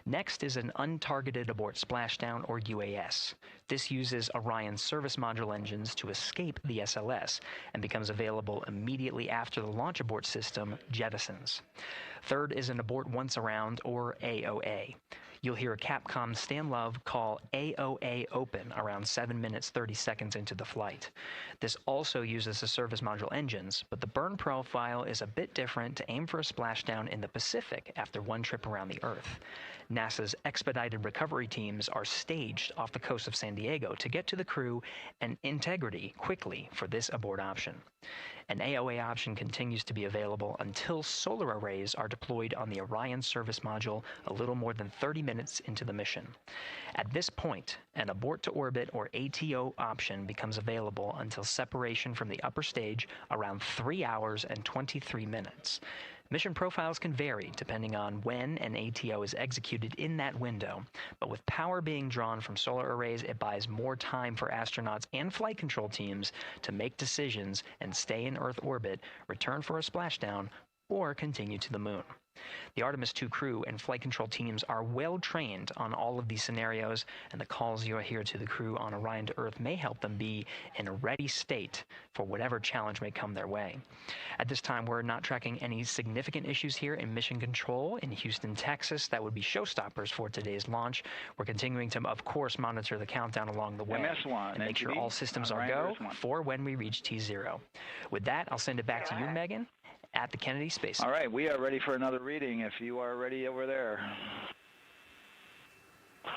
Next is an untargeted abort splashdown, or UAS. This uses Orion service module engines to escape the SLS and becomes available immediately after the launch abort system jettisons. Third is an abort once around, or AOA. You'll hear a Capcom Stan Love call AOA open around 7 minutes 30 seconds into the flight. This also uses the service module engines, but the burn profile is a bit different to aim for a splashdown in the Pacific after one trip around the Earth. NASA's expedited recovery teams are staged off the coast of San Diego to get to the crew and integrity quickly for this abort option. An AOA option continues to be available until solar arrays are deployed on the Orion service module a little more than 30 minutes into the mission. At this point, an abort to orbit, or ATO option, becomes available until separation from the upper stage around 3 hours and 23 minutes. Mission profiles can vary depending on when an ATO is executed in that window, but with power being drawn from solar arrays, it buys more time for astronauts and flight control teams to make decisions and stay in Earth orbit, return for a splashdown, or continue to the moon. The Artemis II crew and flight control teams are well trained on all of these scenarios, and the calls you'll hear to the crew on Orion to Earth may help them be in a ready state for whatever challenge may come their way. At this time, we're not tracking any significant issues here in mission control in Houston, Texas. That would be showstoppers for today's launch. We're continuing to, of course, monitor the countdown along the way and make sure all systems are go for when we reach T0. With that, I'll send it back to you, Megan, at the Kennedy Space Center. All right, we are ready for another reading if you are ready over there.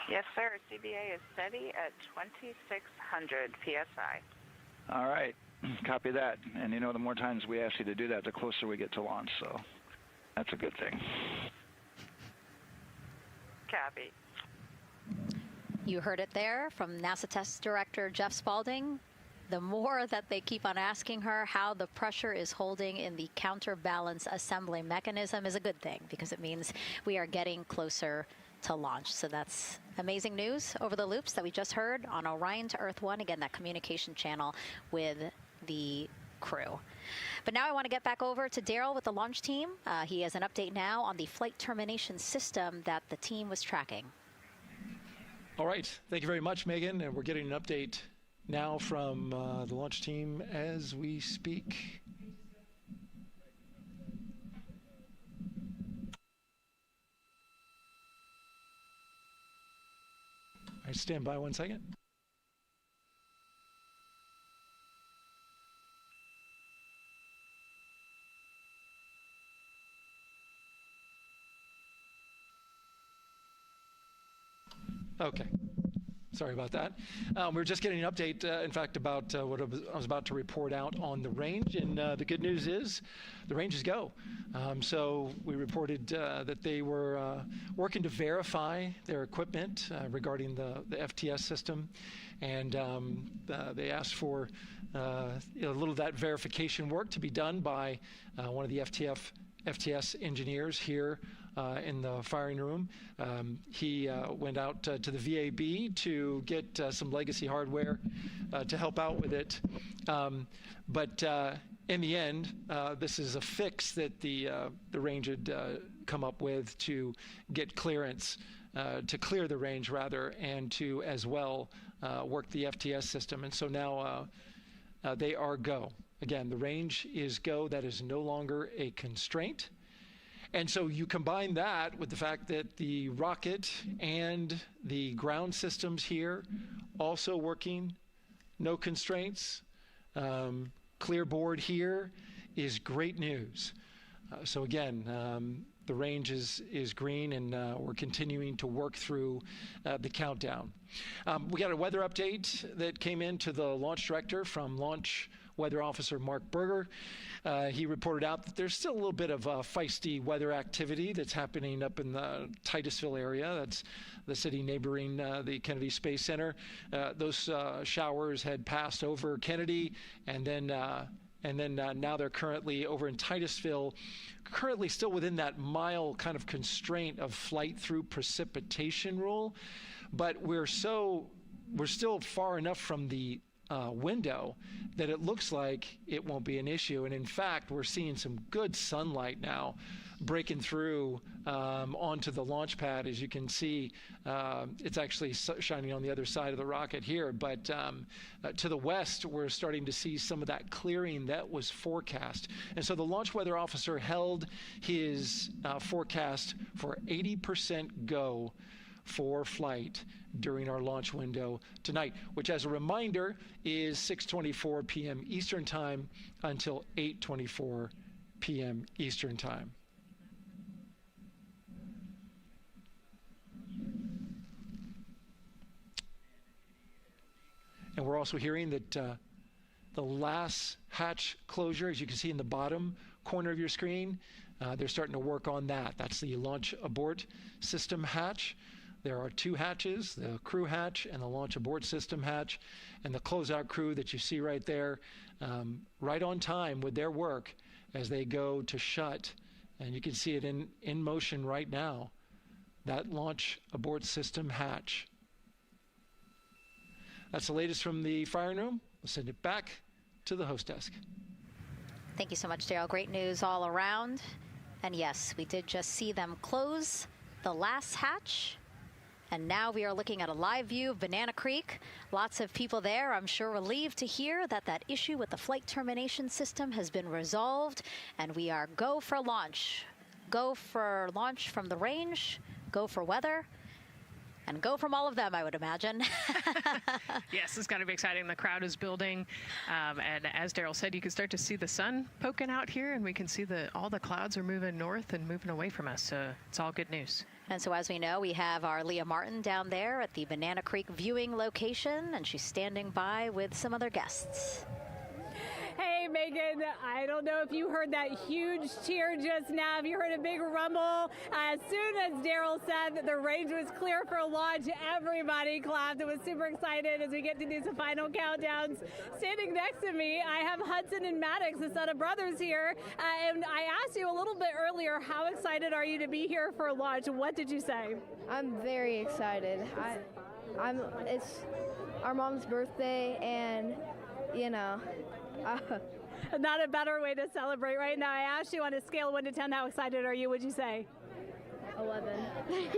Yes, sir. CBA is steady at 2,600 PSI. All right, copy that. And you know, the more times we ask you to do that, the closer we get to launch, so that's a good thing. Copy. You heard it there from NASA Test Director Jeff Spaulding. The more that they keep on asking her how the pressure is holding in the counterbalance assembly mechanism is a good thing, because it means we are getting closer to launch. So that's amazing news over the loops that we just heard on Orion to Earth 1. Again, that communication channel with the crew. But now I want to get back over to Daryl with the launch team. He has an update now on the flight termination system that the team was tracking. All right. Thank you very much, Megan. And we're getting an update now from the launch team as we speak. All right, stand by 1 second. Okay. Sorry about that. We're just getting an update, in fact, about what I was about to report out on the range. And the good news is the range is go. So we reported that they were working to verify their equipment regarding the FTS system. And they asked for a little of that verification work to be done by one of the FTS engineers here in the firing room. He went out to the VAB to get some legacy hardware to help out with it. But in the end, this is a fix that the range had come up with to get clearance, to clear the range rather, and to as well work the FTS system. And so now they are go. Again, the range is go. That is no longer a constraint. And so you combine that with the fact that the rocket and the ground systems here also working, no constraints, clear board here is great news. So again, the range is green, and we're continuing to work through the countdown. We got a weather update that came in to the launch director from Launch Weather Officer Mark Berger. He reported out that there's still a little bit of feisty weather activity that's happening up in the Titusville area. That's the city neighboring the Kennedy Space Center. Those showers had passed over Kennedy, and then now they're currently over in Titusville, currently still within that mile kind of constraint of flight through precipitation rule. But we're still far enough from the window that it looks like it won't be an issue. And in fact, we're seeing some good sunlight now breaking through onto the launch pad. As you can see, it's actually shining on the other side of the rocket here. But to the west, we're starting to see some of that clearing that was forecast. And so the launch weather officer held his forecast for 80% go for flight during our launch window tonight, which, as a reminder, is 6:24 p.m. Eastern Time until 8:24 p.m. Eastern Time. And we're also hearing that the last hatch closure, as you can see in the bottom corner of your screen, they're starting to work on that. That's the launch abort system hatch. There are two hatches, the crew hatch and the launch abort system hatch. And the closeout crew that you see right there, right on time with their work as they go to shut. And you can see it in motion right now, that launch abort system hatch. That's the latest from the firing room. We'll send it back to the host desk. Thank you so much, Daryl. Great news all around. And yes, we did just see them close the last hatch. And now we are looking at a live view of Banana Creek. Lots of people there, I'm sure, relieved to hear that that issue with the flight termination system has been resolved. And we are go for launch. Go for launch from the range, go for weather, and go from all of them, I would imagine. Yes, it's going to be exciting. The crowd is building. And as Daryl said, you can start to see the sun poking out here, and we can see all the clouds are moving north and moving away from us. So it's all good news. And so as we know, we have our Leah Martin down there at the Banana Creek viewing location, and she's standing by with some other guests. Hey, Megan, I don't know if you heard that huge cheer just now. If you heard a big rumble, as soon as Daryl said that the range was clear for launch, everybody clapped. It was super excited as we get to do some final countdowns. Standing next to me, I have Hudson and Maddox, the son of brothers here. And I asked you a little bit earlier, how excited are you to be here for launch? What did you say? I'm very excited. It's our mom's birthday, and, you know, not a better way to celebrate right now. I asked you on a scale of 1 to 10, how excited are you? Would you say? 11.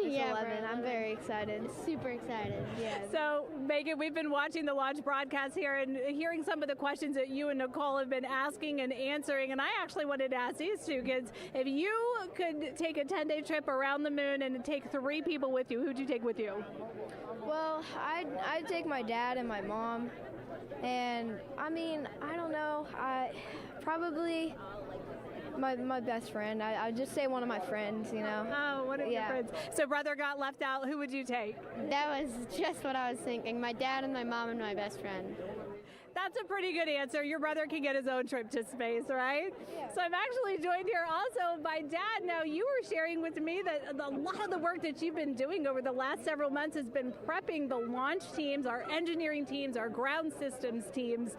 Yeah, 11. I'm very excited. Super excited. Yeah. So, Megan, we've been watching the launch broadcast here and hearing some of the questions that you and Nicole have been asking and answering. And I actually wanted to ask these two kids, if you could take a 10-day trip around the moon and take 3 people with you, who'd you take with you? Well, I'd take my dad and my mom. And I mean, I don't know, probably my best friend. I'd just say one of my friends, you know. Oh, one of your friends. So brother got left out. Who would you take? That was just what I was thinking. My dad and my mom and my best friend. That's a pretty good answer. Your brother can get his own trip to space, right? Yeah. So I'm actually joined here also by Dad. Now, you were sharing with me that a lot of the work that you've been doing over the last several months has been prepping the launch teams, our engineering teams, our ground systems teams,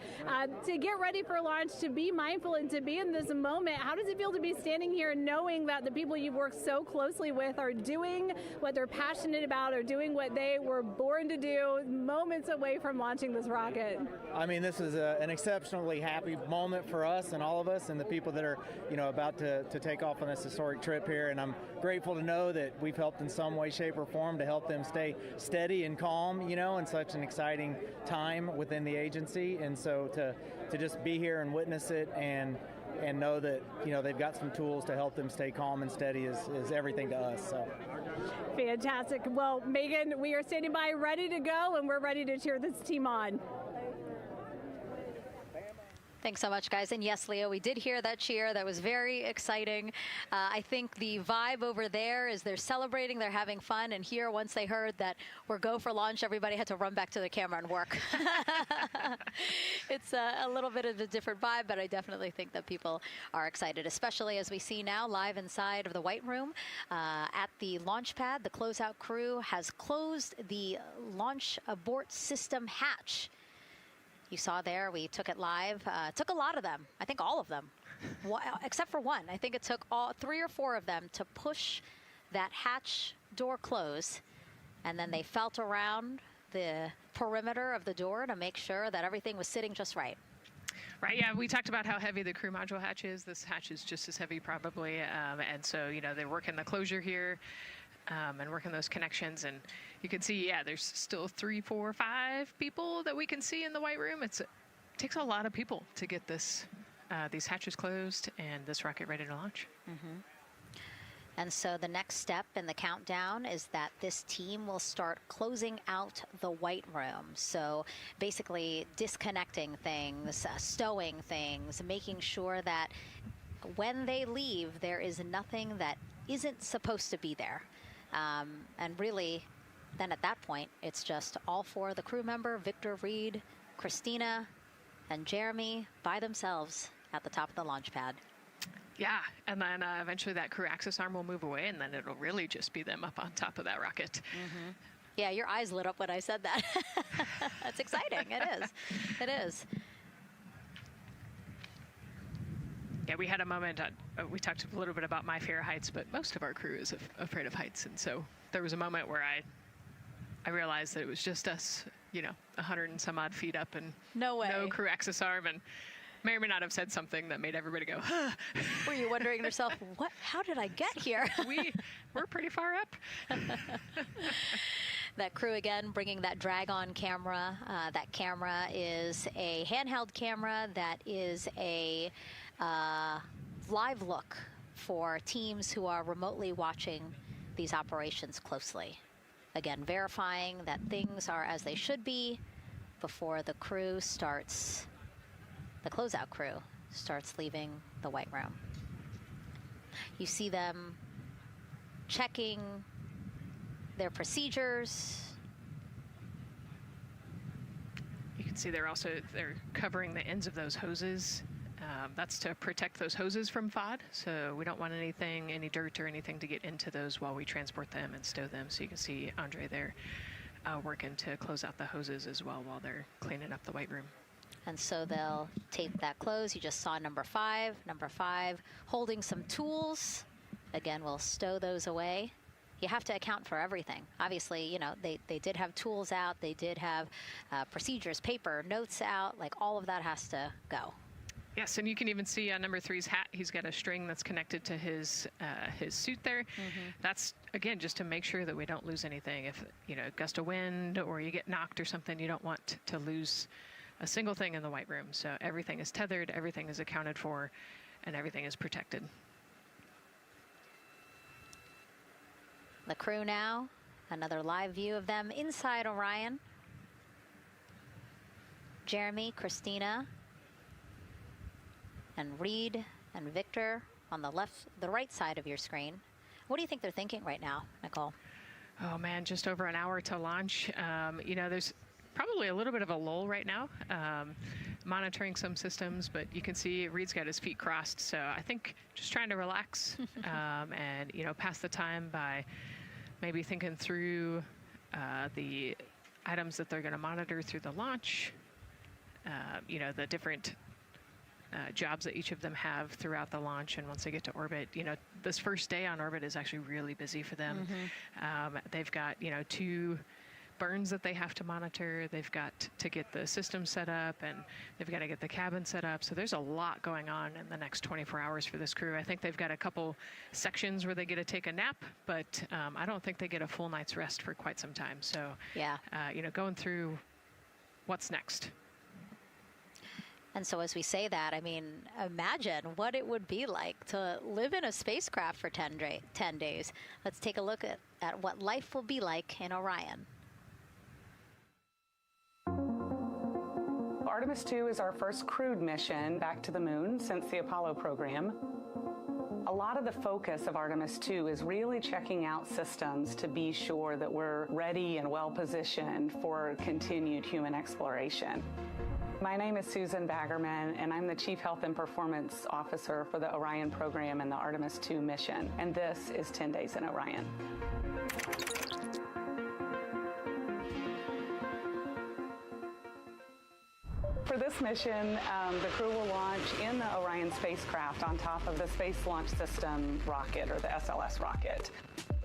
to get ready for launch, to be mindful and to be in this moment. How does it feel to be standing here knowing that the people you've worked so closely with are doing what they're passionate about, or doing what they were born to do, moments away from launching this rocket? I mean, this is an exceptionally happy moment for us and all of us and the people that are, about to take off on this historic trip here. And I'm grateful to know that we've helped in some way, shape, or form to help them stay steady and calm, in such an exciting time within the agency. And so to just be here and witness it and know that, they've got some tools to help them stay calm and steady is everything to us. So. Fantastic. Well, Megan, we are standing by ready to go, and we're ready to cheer this team on. Thanks so much, guys. And yes, Leo, we did hear that cheer. That was very exciting. I think the vibe over there is they're celebrating, they're having fun. And here, once they heard that we're go for launch, everybody had to run back to the camera and work. It's a little bit of a different vibe, but I definitely think that people are excited, especially as we see now live inside of the White Room at the launch pad. The closeout crew has closed the launch abort system hatch. You saw there, we took it live. Took a lot of them, I think all of them, except for one. I think it took all 3 or 4 of them to push that hatch door close. And then they felt around the perimeter of the door to make sure that everything was sitting just right. Right, yeah, we talked about how heavy the crew module hatch is. This hatch is just as heavy probably. And so, you know, they're working the closure here and working those connections. And you can see, yeah, there's still 3, 4, 5 people that we can see in the White Room. It takes a lot of people to get this these hatches closed and this rocket ready to launch. Mm-hmm. And so the next step in the countdown is that this team will start closing out the White Room. So basically disconnecting things, stowing things, making sure that when they leave, there is nothing that isn't supposed to be there. And really, then at that point, it's just all 4 of the crew member, Victor, Reed, Christina, and Jeremy by themselves at the top of the launch pad. Yeah, and then eventually that crew access arm will move away, and then it'll really just be them up on top of that rocket. Mm-hmm. Yeah, your eyes lit up when I said that. That's exciting. It is. It is. Yeah, we had a moment, we talked a little bit about my fear of heights, but most of our crew is afraid of heights. And so there was a moment where I realized that it was just us, you know, 100 and some odd feet up and no crew access arm. And may or may not have said something that made everybody go, huh. Were you wondering to yourself, what? How did I get here? We're pretty far up. That crew again bringing that drag-on camera. That camera is a handheld camera that is a live look for teams who are remotely watching these operations closely. Again, verifying that things are as they should be before the crew starts. The closeout crew starts leaving the White Room. You see them checking their procedures. You can see they're covering the ends of those hoses. That's to protect those hoses from FOD. So we don't want any dirt or anything to get into those while we transport them and stow them. So you can see Andre there working to close out the hoses as well while they're cleaning up the White Room. And so they'll tape that close. You just saw number 5. Number 5 holding some tools. Again, we'll stow those away. You have to account for everything. Obviously, you know, they did have tools out. They did have procedures, paper, notes out. Like all of that has to go. Yes, and you can even see on number 3's hat, he's got a string that's connected to his suit there. Mm-hmm. That's, again, just to make sure that we don't lose anything. If, you know, gust of wind or you get knocked or something, you don't want to lose a single thing in the White Room. So everything is tethered, everything is accounted for, and everything is protected. The crew now, another live view of them inside Orion. Jeremy, Christina, and Reed and Victor on the right side of your screen. What do you think they're thinking right now, Nicole? Oh man, just over an hour to launch. You know, there's probably a little bit of a lull right now, monitoring some systems, but you can see Reed's got his feet crossed. So I think just trying to relax and, you know, pass the time by maybe thinking through the items that they're going to monitor through the launch, you know, the different jobs that each of them have throughout the launch. And once they get to orbit, you know, this first day on orbit is actually really busy for them. Mm-hmm. They've got, you know, 2 burns that they have to monitor. They've got to get the system set up, and they've got to get the cabin set up. So there's a lot going on in the next 24 hours for this crew. I think they've got a couple sections where they get to take a nap, but I don't think they get a full night's rest for quite some time. So, yeah, you know, going through what's next. And so as we say that, I mean, imagine what it would be like to live in a spacecraft for 10 days. Let's take a look at what life will be like in Orion. Artemis II is our first crewed mission back to the moon since the Apollo program. A lot of the focus of Artemis II is really checking out systems to be sure that we're ready and well positioned for continued human exploration. My name is Susan Baggerman, and I'm the Chief Health and Performance Officer for the Orion program and the Artemis II mission. And this is 10 Days in Orion. For this mission, the crew will launch in the Orion spacecraft on top of the Space Launch System rocket, or the SLS rocket.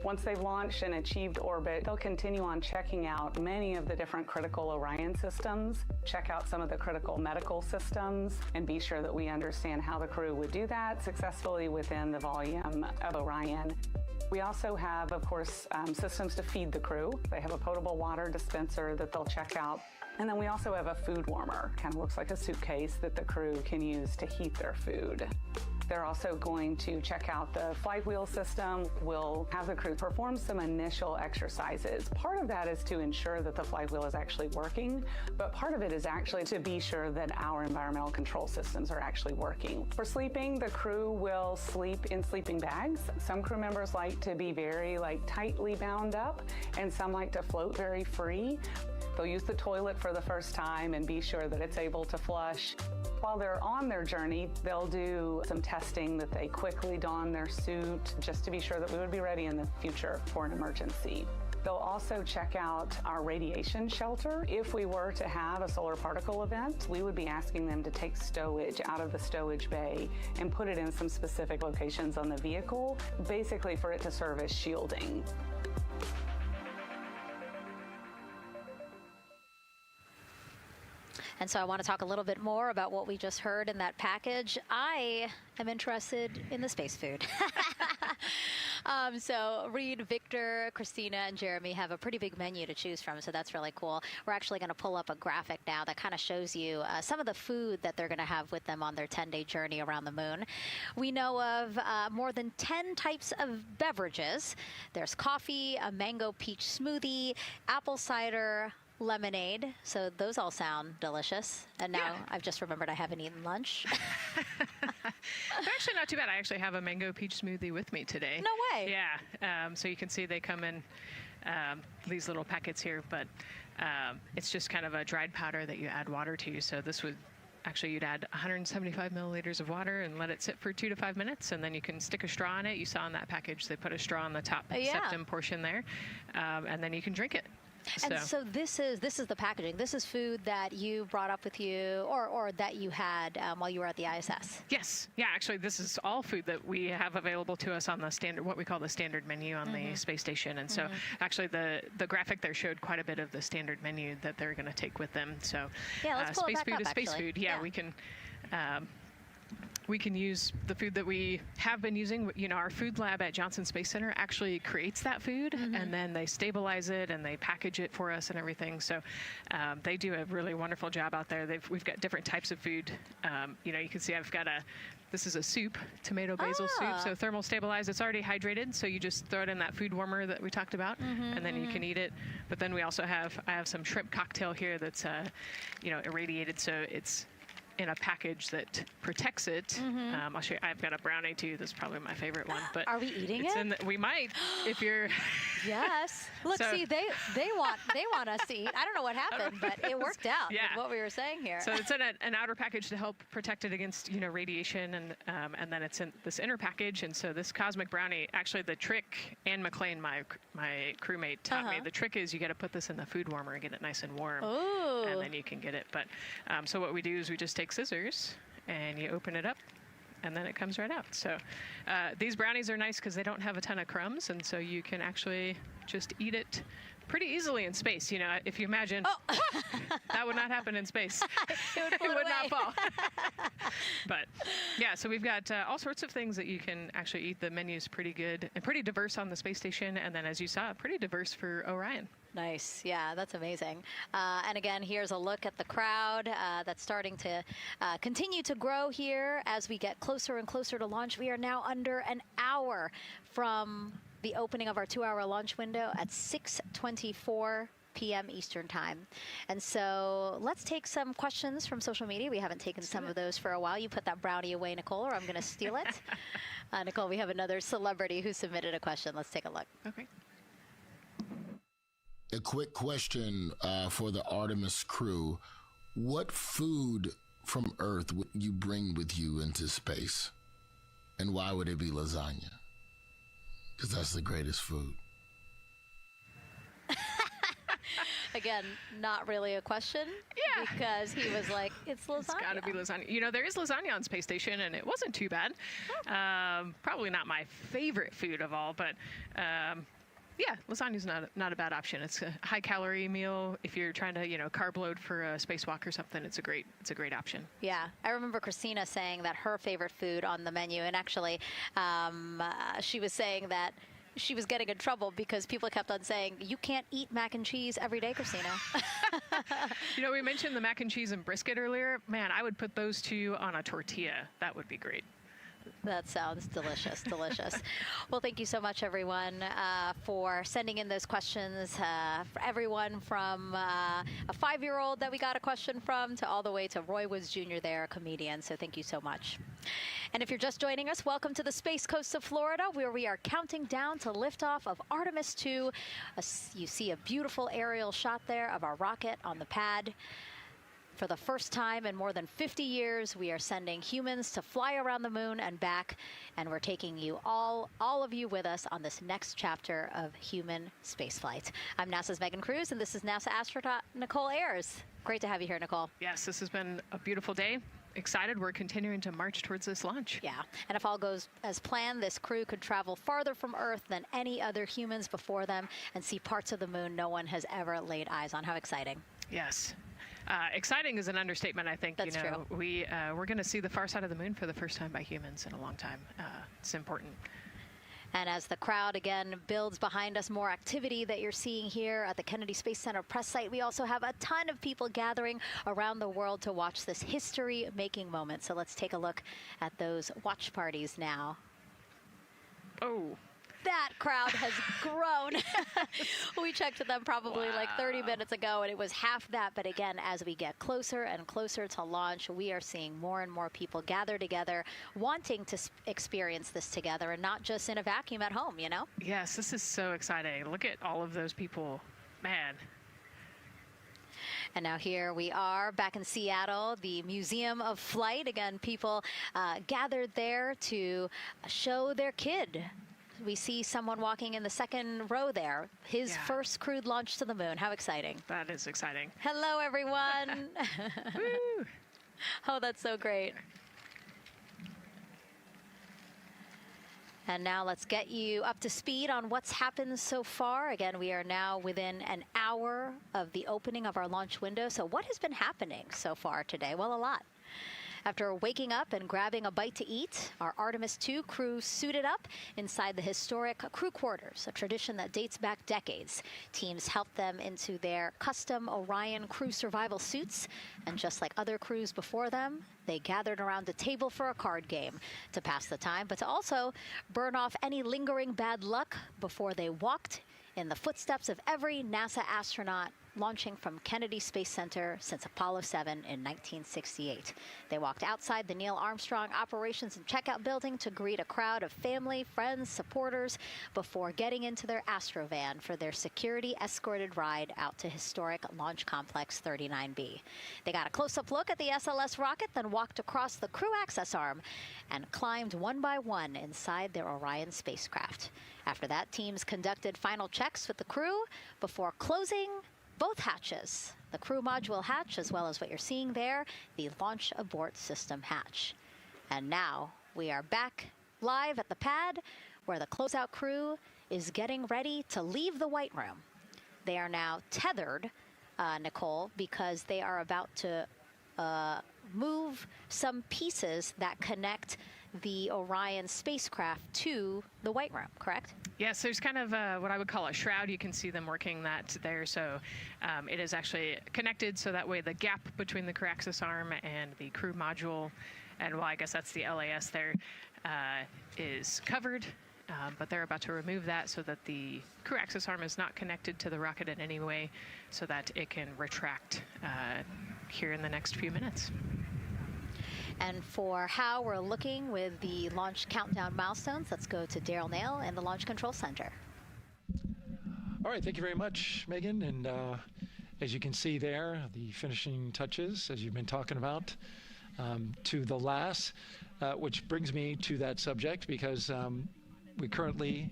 Once they've launched and achieved orbit, they'll continue on checking out many of the different critical Orion systems, check out some of the critical medical systems, and be sure that we understand how the crew would do that successfully within the volume of Orion. We also have, of course, systems to feed the crew. They have a potable water dispenser that they'll check out. And then we also have a food warmer, kind of looks like a suitcase that the crew can use to heat their food. They're also going to check out the flight wheel system. We'll have the crew perform some initial exercises. Part of that is to ensure that the flight wheel is actually working, but part of it is actually to be sure that our environmental control systems are actually working. For sleeping, the crew will sleep in sleeping bags. Some crew members like to be very tightly bound up, and some like to float very free. They'll use the toilet for the first time and be sure that it's able to flush. While they're on their journey, they'll do some testing that they quickly don their suit just to be sure that we would be ready in the future for an emergency. They'll also check out our radiation shelter. If we were to have a solar particle event, we would be asking them to take stowage out of the stowage bay and put it in some specific locations on the vehicle, basically for it to serve as shielding. And so I want to talk a little bit more about what we just heard in that package. I am interested in the space food. So Reed, Victor, Christina, and Jeremy have a pretty big menu to choose from, so that's really cool. We're actually going to pull up a graphic now that kind of shows you some of the food that they're going to have with them on their 10-day journey around the moon. We know of more than 10 types of beverages. There's coffee, a mango peach smoothie, apple cider, lemonade. So those all sound delicious. And now I've just remembered I haven't eaten lunch. They're actually not too bad. I actually have a mango peach smoothie with me today. No way. Yeah. So you can see they come in these little packets here, but it's just kind of a dried powder that you add water to. So this would actually, you'd add 175 milliliters of water and let it sit for 2 to 5 minutes, and then you can stick a straw in it. You saw in that package they put a straw on the top septum portion there, and then you can drink it. And so this is the packaging. This is food that you brought up with you, or that you had while you were at the ISS. Yes. Yeah. Actually, this is all food that we have available to us on the standard, what we call the standard menu on the space station. And so, actually, the graphic there showed quite a bit of the standard menu that they're going to take with them. So, yeah, let's pull space it back food up, is space food. Yeah, we can use the food that we have been using. You know, our food lab at Johnson Space Center actually creates that food, and then they stabilize it and they package it for us and everything. So they do a really wonderful job out there. We've got different types of food. You know, you can see I've got this is a soup, tomato basil soup, so thermal stabilized. It's already hydrated, so you just throw it in that food warmer that we talked about, and then you can eat it. But then we also I have some shrimp cocktail here that's, you know, irradiated, so it's in a package that protects it. I'll show you. I've got a brownie too. That's probably my favorite one. But are we eating it? We might, if you're. Yes. Look, see, they want us to eat. I don't know what happened, but it worked out with what we were saying here. So it's in an outer package to help protect it against, you know, radiation, and then it's in this inner package. And so this cosmic brownie, actually the trick, Ann McLean, my crewmate, taught me, the trick is you got to put this in the food warmer and get it nice and warm, and then you can get it. But so what we do is we just take scissors and you open it up, and then it comes right out. So these brownies are nice because they don't have a ton of crumbs, and so you can actually just eat it pretty easily in space. You know, if you imagine, that would not happen in space. It would not fall. But yeah, so we've got all sorts of things that you can actually eat. The menu's pretty good and pretty diverse on the space station, and then as you saw, pretty diverse for Orion. Nice. Yeah, that's amazing. And again, here's a look at the crowd that's starting to continue to grow here as we get closer and closer to launch. We are now under an hour from the opening of our 2-hour launch window at 6:24 p.m. Eastern Time. And so let's take some questions from social media. We haven't taken some of those for a while. You put that brownie away, Nicole, or I'm going to steal it. Nicole, we have another celebrity who submitted a question. Let's take a look. Okay. A quick question for the Artemis crew. What food from Earth would you bring with you into space? And why would it be lasagna? Because that's the greatest food. Again, not really a question. Yeah. Because he was like, it's lasagna. It's got to be lasagna. You know, there is lasagna on Space Station, and it wasn't too bad. Probably not my favorite food of all, but yeah, lasagna's not a bad option. It's a high-calorie meal. If you're trying to, carb load for a spacewalk or something, it's a great option. Yeah, I remember Christina saying that her favorite food on the menu, and actually, she was saying that she was getting in trouble because people kept on saying, you can't eat mac and cheese every day, Christina. We mentioned the mac and cheese and brisket earlier. Man, I would put those two on a tortilla. That would be great. That sounds delicious, delicious. Well, thank you so much, everyone, for sending in those questions. For everyone from a 5-year-old that we got a question from to all the way to Roy Woods Jr. there, a comedian. So thank you so much. And if you're just joining us, welcome to the Space Coast of Florida, where we are counting down to liftoff of Artemis 2. You see a beautiful aerial shot there of our rocket on the pad. For the first time in more than 50 years, we are sending humans to fly around the moon and back, and we're taking you all of you with us on this next chapter of human spaceflight. I'm NASA's Megan Cruz, and this is NASA astronaut Nicole Ayers. Great to have you here, Nicole. Yes, this has been a beautiful day. Excited. We're continuing to march towards this launch. Yeah, and if all goes as planned, this crew could travel farther from Earth than any other humans before them and see parts of the moon no one has ever laid eyes on. How exciting. Yes. Exciting is an understatement, I think. That's true. We're going to see the far side of the moon for the first time by humans in a long time. It's important. And as the crowd again builds behind us, more activity that you're seeing here at the Kennedy Space Center press site. We also have a ton of people gathering around the world to watch this history-making moment. So let's take a look at those watch parties now. Oh. That crowd has grown. We checked them probably like 30 minutes ago, and it was half that. But again, as we get closer and closer to launch, we are seeing more and more people gather together, wanting to experience this together and not just in a vacuum at home, Yes, this is so exciting. Look at all of those people. Man. And now here we are back in Seattle, the Museum of Flight. Again, people gathered there to show their kid. We see someone walking in the second row there. His first crewed launch to the moon. How exciting. That is exciting. Hello, everyone. Woo. Oh, that's so great. And now let's get you up to speed on what's happened so far. Again, we are now within an hour of the opening of our launch window. So what has been happening so far today? Well, a lot. After waking up and grabbing a bite to eat, our Artemis 2 crew suited up inside the historic crew quarters, a tradition that dates back decades. Teams helped them into their custom Orion crew survival suits, and just like other crews before them, they gathered around a table for a card game to pass the time, but to also burn off any lingering bad luck before they walked in the footsteps of every NASA astronaut launching from Kennedy Space Center since Apollo 7 in 1968. They walked outside the Neil Armstrong Operations and Checkout Building to greet a crowd of family, friends, supporters before getting into their Astrovan for their security-escorted ride out to historic Launch Complex 39B. They got a close-up look at the SLS rocket, then walked across the crew access arm and climbed one by one inside their Orion spacecraft. After that, teams conducted final checks with the crew before closing both hatches, the crew module hatch, as well as what you're seeing there, the launch abort system hatch. And now we are back live at the pad where the closeout crew is getting ready to leave the White Room. They are now tethered, Nicole, because they are about to move some pieces that connect the Orion spacecraft to the White Room, correct? Yes, there's kind of what I would call a shroud. You can see them working that there. So it is actually connected, so that way the gap between the crew access arm and the crew module, and well, I guess that's the LAS there, is covered. but they're about to remove that so that the crew access arm is not connected to the rocket in any way, so that it can retract here in the next few minutes. And for how we're looking with the launch countdown milestones, let's go to Daryl Nail in the Launch Control Center. All right, thank you very much, Megan. And as you can see there, the finishing touches, as you've been talking about, to the LAS, which brings me to that subject, because we currently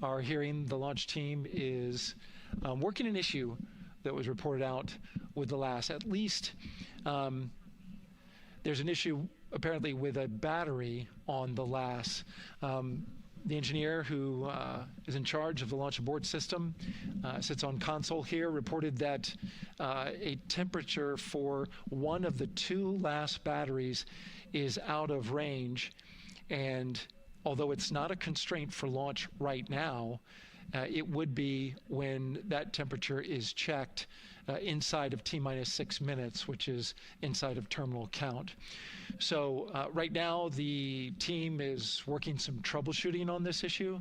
are hearing the launch team is working an issue that was reported out with the LAS. At least there's an issue apparently with a battery on the LAS. The engineer who is in charge of the launch abort system sits on console here, reported that a temperature for one of the two LAS batteries is out of range, and although it's not a constraint for launch right now, it would be when that temperature is checked inside of T-minus 6 minutes, which is inside of terminal count. So right now the team is working some troubleshooting on this issue.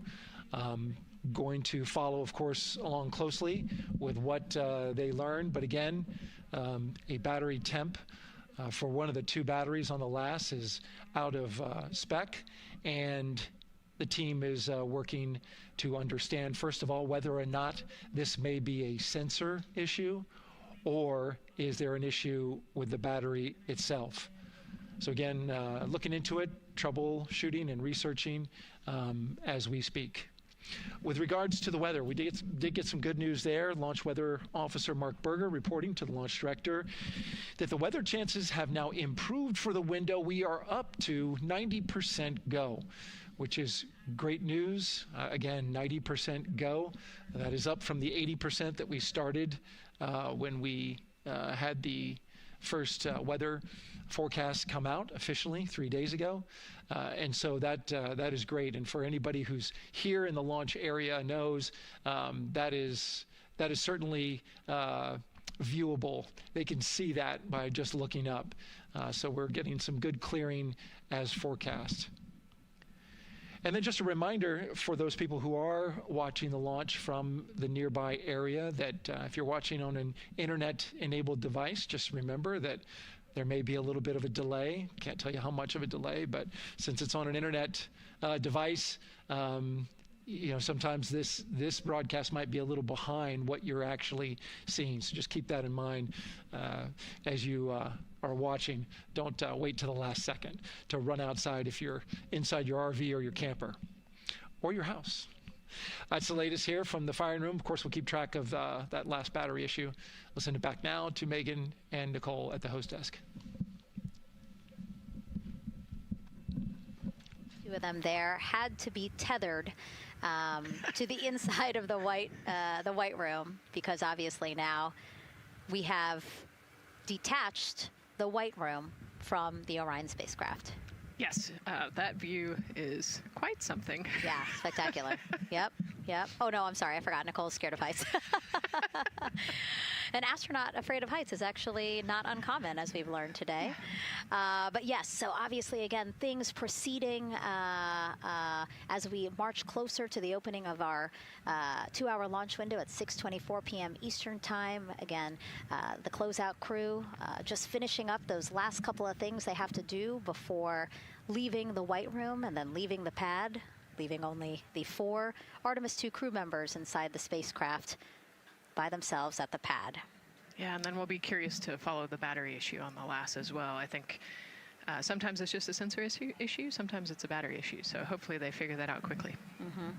Going to follow, of course, along closely with what they learn. But again, a battery temp for one of the two batteries on the LAS is out of spec, and the team is working to understand, first of all, whether or not this may be a sensor issue, or is there an issue with the battery itself. So again, looking into it, troubleshooting and researching as we speak. With regards to the weather, we did get some good news there. Launch Weather Officer Mark Berger reporting to the launch director that the weather chances have now improved for the window. We are up to 90% go, which is great news. Again, 90% go. That is up from the 80% that we started when we had the first weather forecast come out officially 3 days ago. And so that is great. And for anybody who's here in the launch area knows that is certainly viewable. They can see that by just looking up. So we're getting some good clearing as forecast. And then just a reminder for those people who are watching the launch from the nearby area that if you're watching on an internet-enabled device, just remember that there may be a little bit of a delay. Can't tell you how much of a delay, but since it's on an internet device, sometimes this broadcast might be a little behind what you're actually seeing. So just keep that in mind as you are watching. Don't wait till the last second to run outside if you're inside your RV or your camper or your house. That's the latest here from the firing room. Of course, we'll keep track of that last battery issue. We'll send it back now to Megan and Nicole at the host desk. Two of them there had to be tethered to the inside of the white room, because obviously now we have detached the white room from the Orion spacecraft. Yes, that view is quite something. Yeah, spectacular. Yep. Oh, no, I'm sorry. I forgot. Nicole's scared of heights. An astronaut afraid of heights is actually not uncommon, as we've learned today. But yes, so obviously, again, things proceeding as we march closer to the opening of our 2-hour launch window at 6:24 p.m. Eastern Time. Again, the closeout crew just finishing up those last couple of things they have to do before leaving the white room and then leaving the pad, leaving only the 4 Artemis II crew members inside the spacecraft by themselves at the pad. Yeah, and then we'll be curious to follow the battery issue on the LAS as well. I think sometimes it's just a sensor issue, sometimes it's a battery issue. So hopefully they figure that out quickly. Mm-hmm.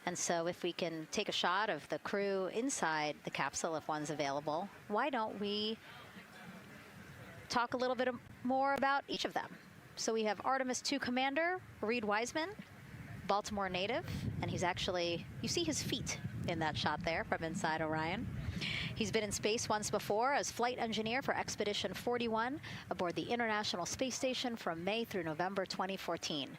And so if we can take a shot of the crew inside the capsule, if one's available, why don't we talk a little bit more about each of them? So we have Artemis II Commander Reed Wiseman, Baltimore native, and he's actually, you see his feet in that shot there from inside Orion. He's been in space once before as flight engineer for Expedition 41 aboard the International Space Station from May through November 2014.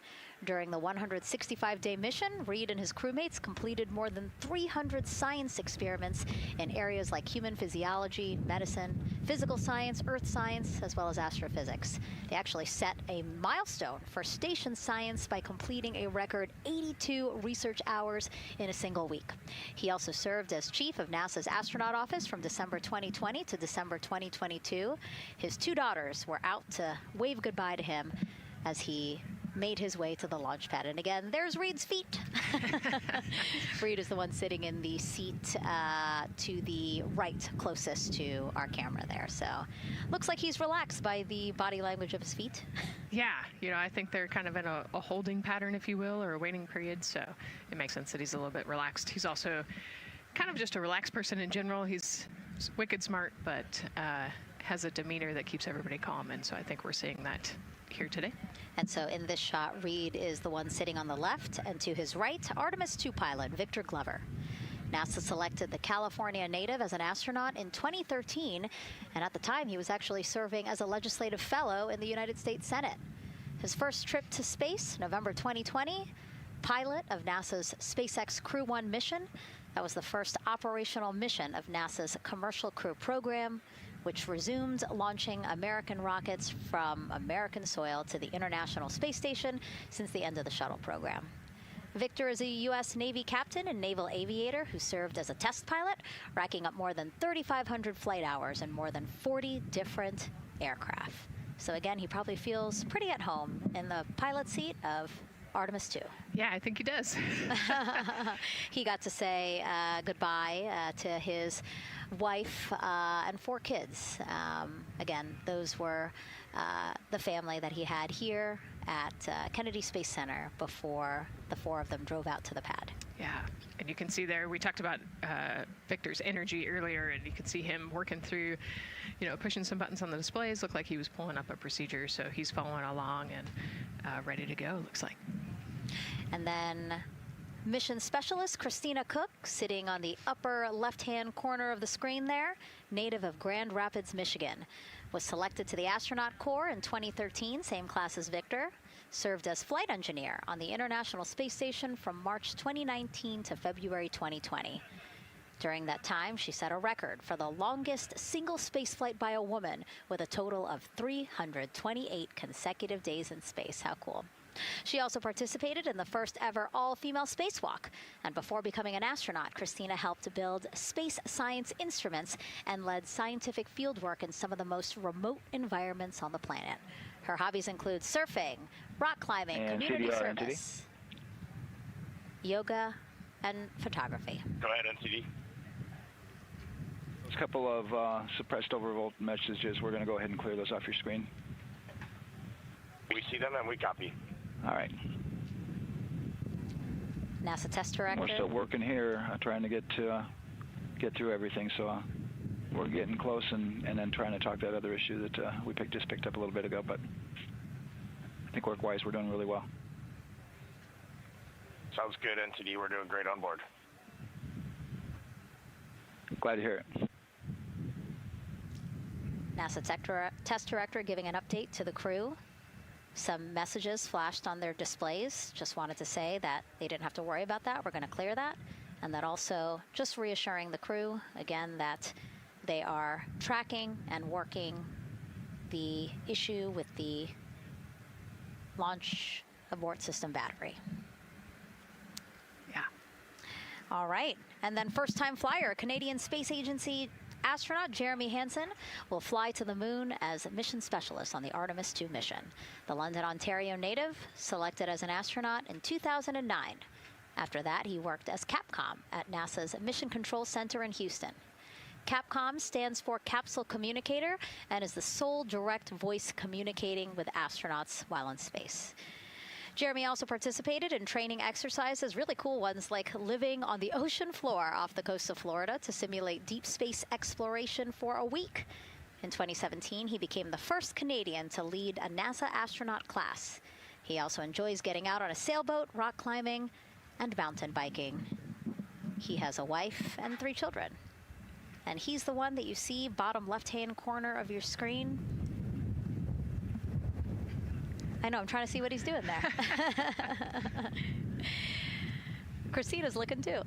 During the 165-day mission, Reed and his crewmates completed more than 300 science experiments in areas like human physiology, medicine, physical science, earth science, as well as astrophysics. They actually set a milestone for station science by completing a record 82 research hours in a single week. He also served as chief of NASA's astronaut office from December 2020 to December 2022. His 2 daughters were out to wave goodbye to him as he made his way to the launch pad. And again, there's Reed's feet. Reed is the one sitting in the seat to the right, closest to our camera there. So looks like he's relaxed by the body language of his feet. Yeah, you know, I think they're kind of in a holding pattern, if you will, or a waiting period. So it makes sense that he's a little bit relaxed. He's also kind of just a relaxed person in general. He's wicked smart, but has a demeanor that keeps everybody calm. And so I think we're seeing that here today. And so in this shot, Reed is the one sitting on the left, and to his right, Artemis II pilot Victor Glover. NASA selected the California native as an astronaut in 2013, and at the time he was actually serving as a legislative fellow in the United States Senate. His first trip to space, November 2020, pilot of NASA's SpaceX Crew 1 mission. That was the first operational mission of NASA's Commercial Crew program, which resumed launching American rockets from American soil to the International Space Station since the end of the shuttle program. Victor is a U.S. Navy captain and naval aviator who served as a test pilot, racking up more than 3,500 flight hours in more than 40 different aircraft. So again, he probably feels pretty at home in the pilot seat of Artemis II. Yeah, I think he does. He got to say goodbye to his wife and 4 kids. Again, those were the family that he had here at Kennedy Space Center before the 4 of them drove out to the pad. Yeah, and you can see there, we talked about Victor's energy earlier, and you can see him working through, you know, pushing some buttons on the displays. Looked like he was pulling up a procedure, so he's following along and ready to go, looks like. And then mission specialist Christina Cook, sitting on the upper left-hand corner of the screen there, native of Grand Rapids, Michigan, was selected to the Astronaut Corps in 2013, same class as Victor, served as flight engineer on the International Space Station from March 2019 to February 2020. During that time, she set a record for the longest single spaceflight by a woman with a total of 328 consecutive days in space. How cool. She also participated in the first ever all-female spacewalk. And before becoming an astronaut, Christina helped build space science instruments and led scientific fieldwork in some of the most remote environments on the planet. Her hobbies include surfing, rock climbing, and community CDR, service, yoga, and photography. Go ahead, NCD. There's a couple of suppressed overvolt messages. We're going to go ahead and clear those off your screen. We see them and we copy. All right. NASA test director. We're still working here, trying to get through everything. So we're getting close, and then trying to talk that other issue that we just picked up a little bit ago. But I think work-wise, we're doing really well. Sounds good, NCD. We're doing great on board. Glad to hear it. NASA test director giving an update to the crew. Some messages flashed on their displays. Just wanted to say that they didn't have to worry about that. We're going to clear that. And that also just reassuring the crew, again, that they are tracking and working the issue with the launch abort system battery. Yeah. All right. And then first-time flyer, Canadian Space Agency astronaut Jeremy Hansen will fly to the moon as mission specialist on the Artemis II mission. The London, Ontario native selected as an astronaut in 2009. After that, he worked as Capcom at NASA's Mission Control Center in Houston. Capcom stands for Capsule Communicator and is the sole direct voice communicating with astronauts while in space. Jeremy also participated in training exercises, really cool ones like living on the ocean floor off the coast of Florida to simulate deep space exploration for a week. In 2017, he became the first Canadian to lead a NASA astronaut class. He also enjoys getting out on a sailboat, rock climbing, and mountain biking. He has a wife and 3 children. And he's the one that you see bottom left-hand corner of your screen. I know, I'm trying to see what he's doing there. Christina's looking too.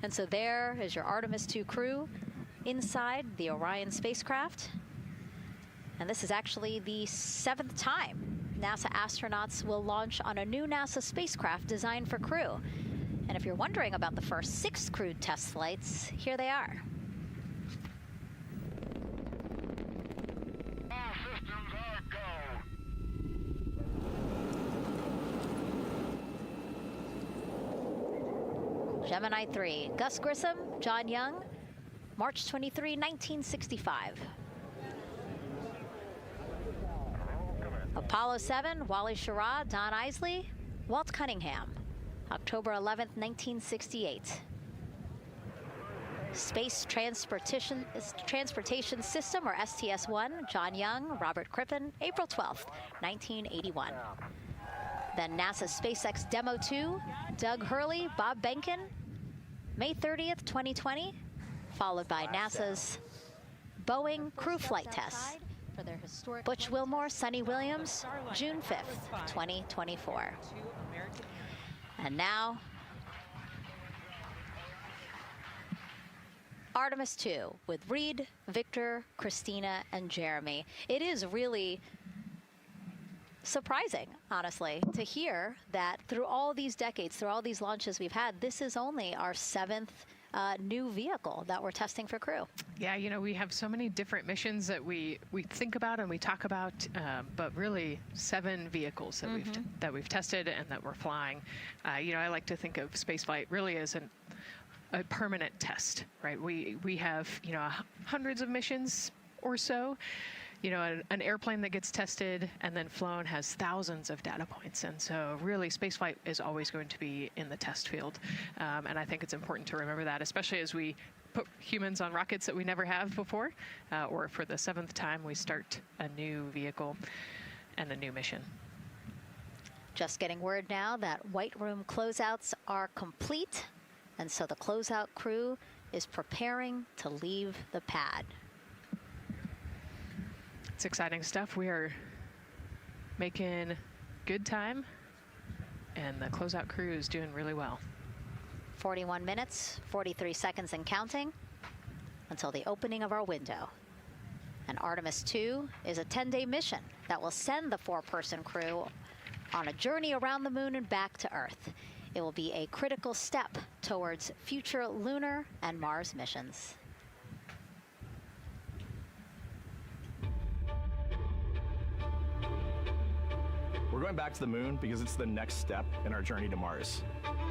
And so there is your Artemis II crew inside the Orion spacecraft. And this is actually the 7th time NASA astronauts will launch on a new NASA spacecraft designed for crew. And if you're wondering about the first 6 crewed test flights, here they are. All systems are go. Gemini 3, Gus Grissom, John Young, March 23, 1965. Apollo 7, Wally Schirra, Don Isley, Walt Cunningham, October 11, 1968. Space Transportation System, or STS-1, John Young, Robert Crippen, April 12, 1981. Then NASA SpaceX Demo 2, Doug Hurley, Bob Behnken, May 30th, 2020, followed by NASA's Boeing crew flight tests. Butch Wilmore, Sonny Williams, June 5th, 2024. And now, Artemis II with Reed, Victor, Christina, and Jeremy. It is really surprising, honestly, to hear that through all these decades, through all these launches we've had, this is only our 7th new vehicle that we're testing for crew. Yeah, you know, we have so many different missions that we think about and we talk about, but really 7 vehicles that we've tested and that we're flying. You know, I like to think of spaceflight really as a permanent test, right? We have, you know, hundreds of missions or so. You know, an airplane that gets tested and then flown has thousands of data points. And so really spaceflight is always going to be in the test field. And I think it's important to remember that, especially as we put humans on rockets that we never have before, or for the 7th time we start a new vehicle and a new mission. Just getting word now that White Room closeouts are complete. And so the closeout crew is preparing to leave the pad. It's exciting stuff. We are making good time, and the closeout crew is doing really well. 41 minutes, 43 seconds and counting until the opening of our window. And Artemis II is a 10-day mission that will send the 4-person crew on a journey around the moon and back to Earth. It will be a critical step towards future lunar and Mars missions. We're going back to the moon because it's the next step in our journey to Mars.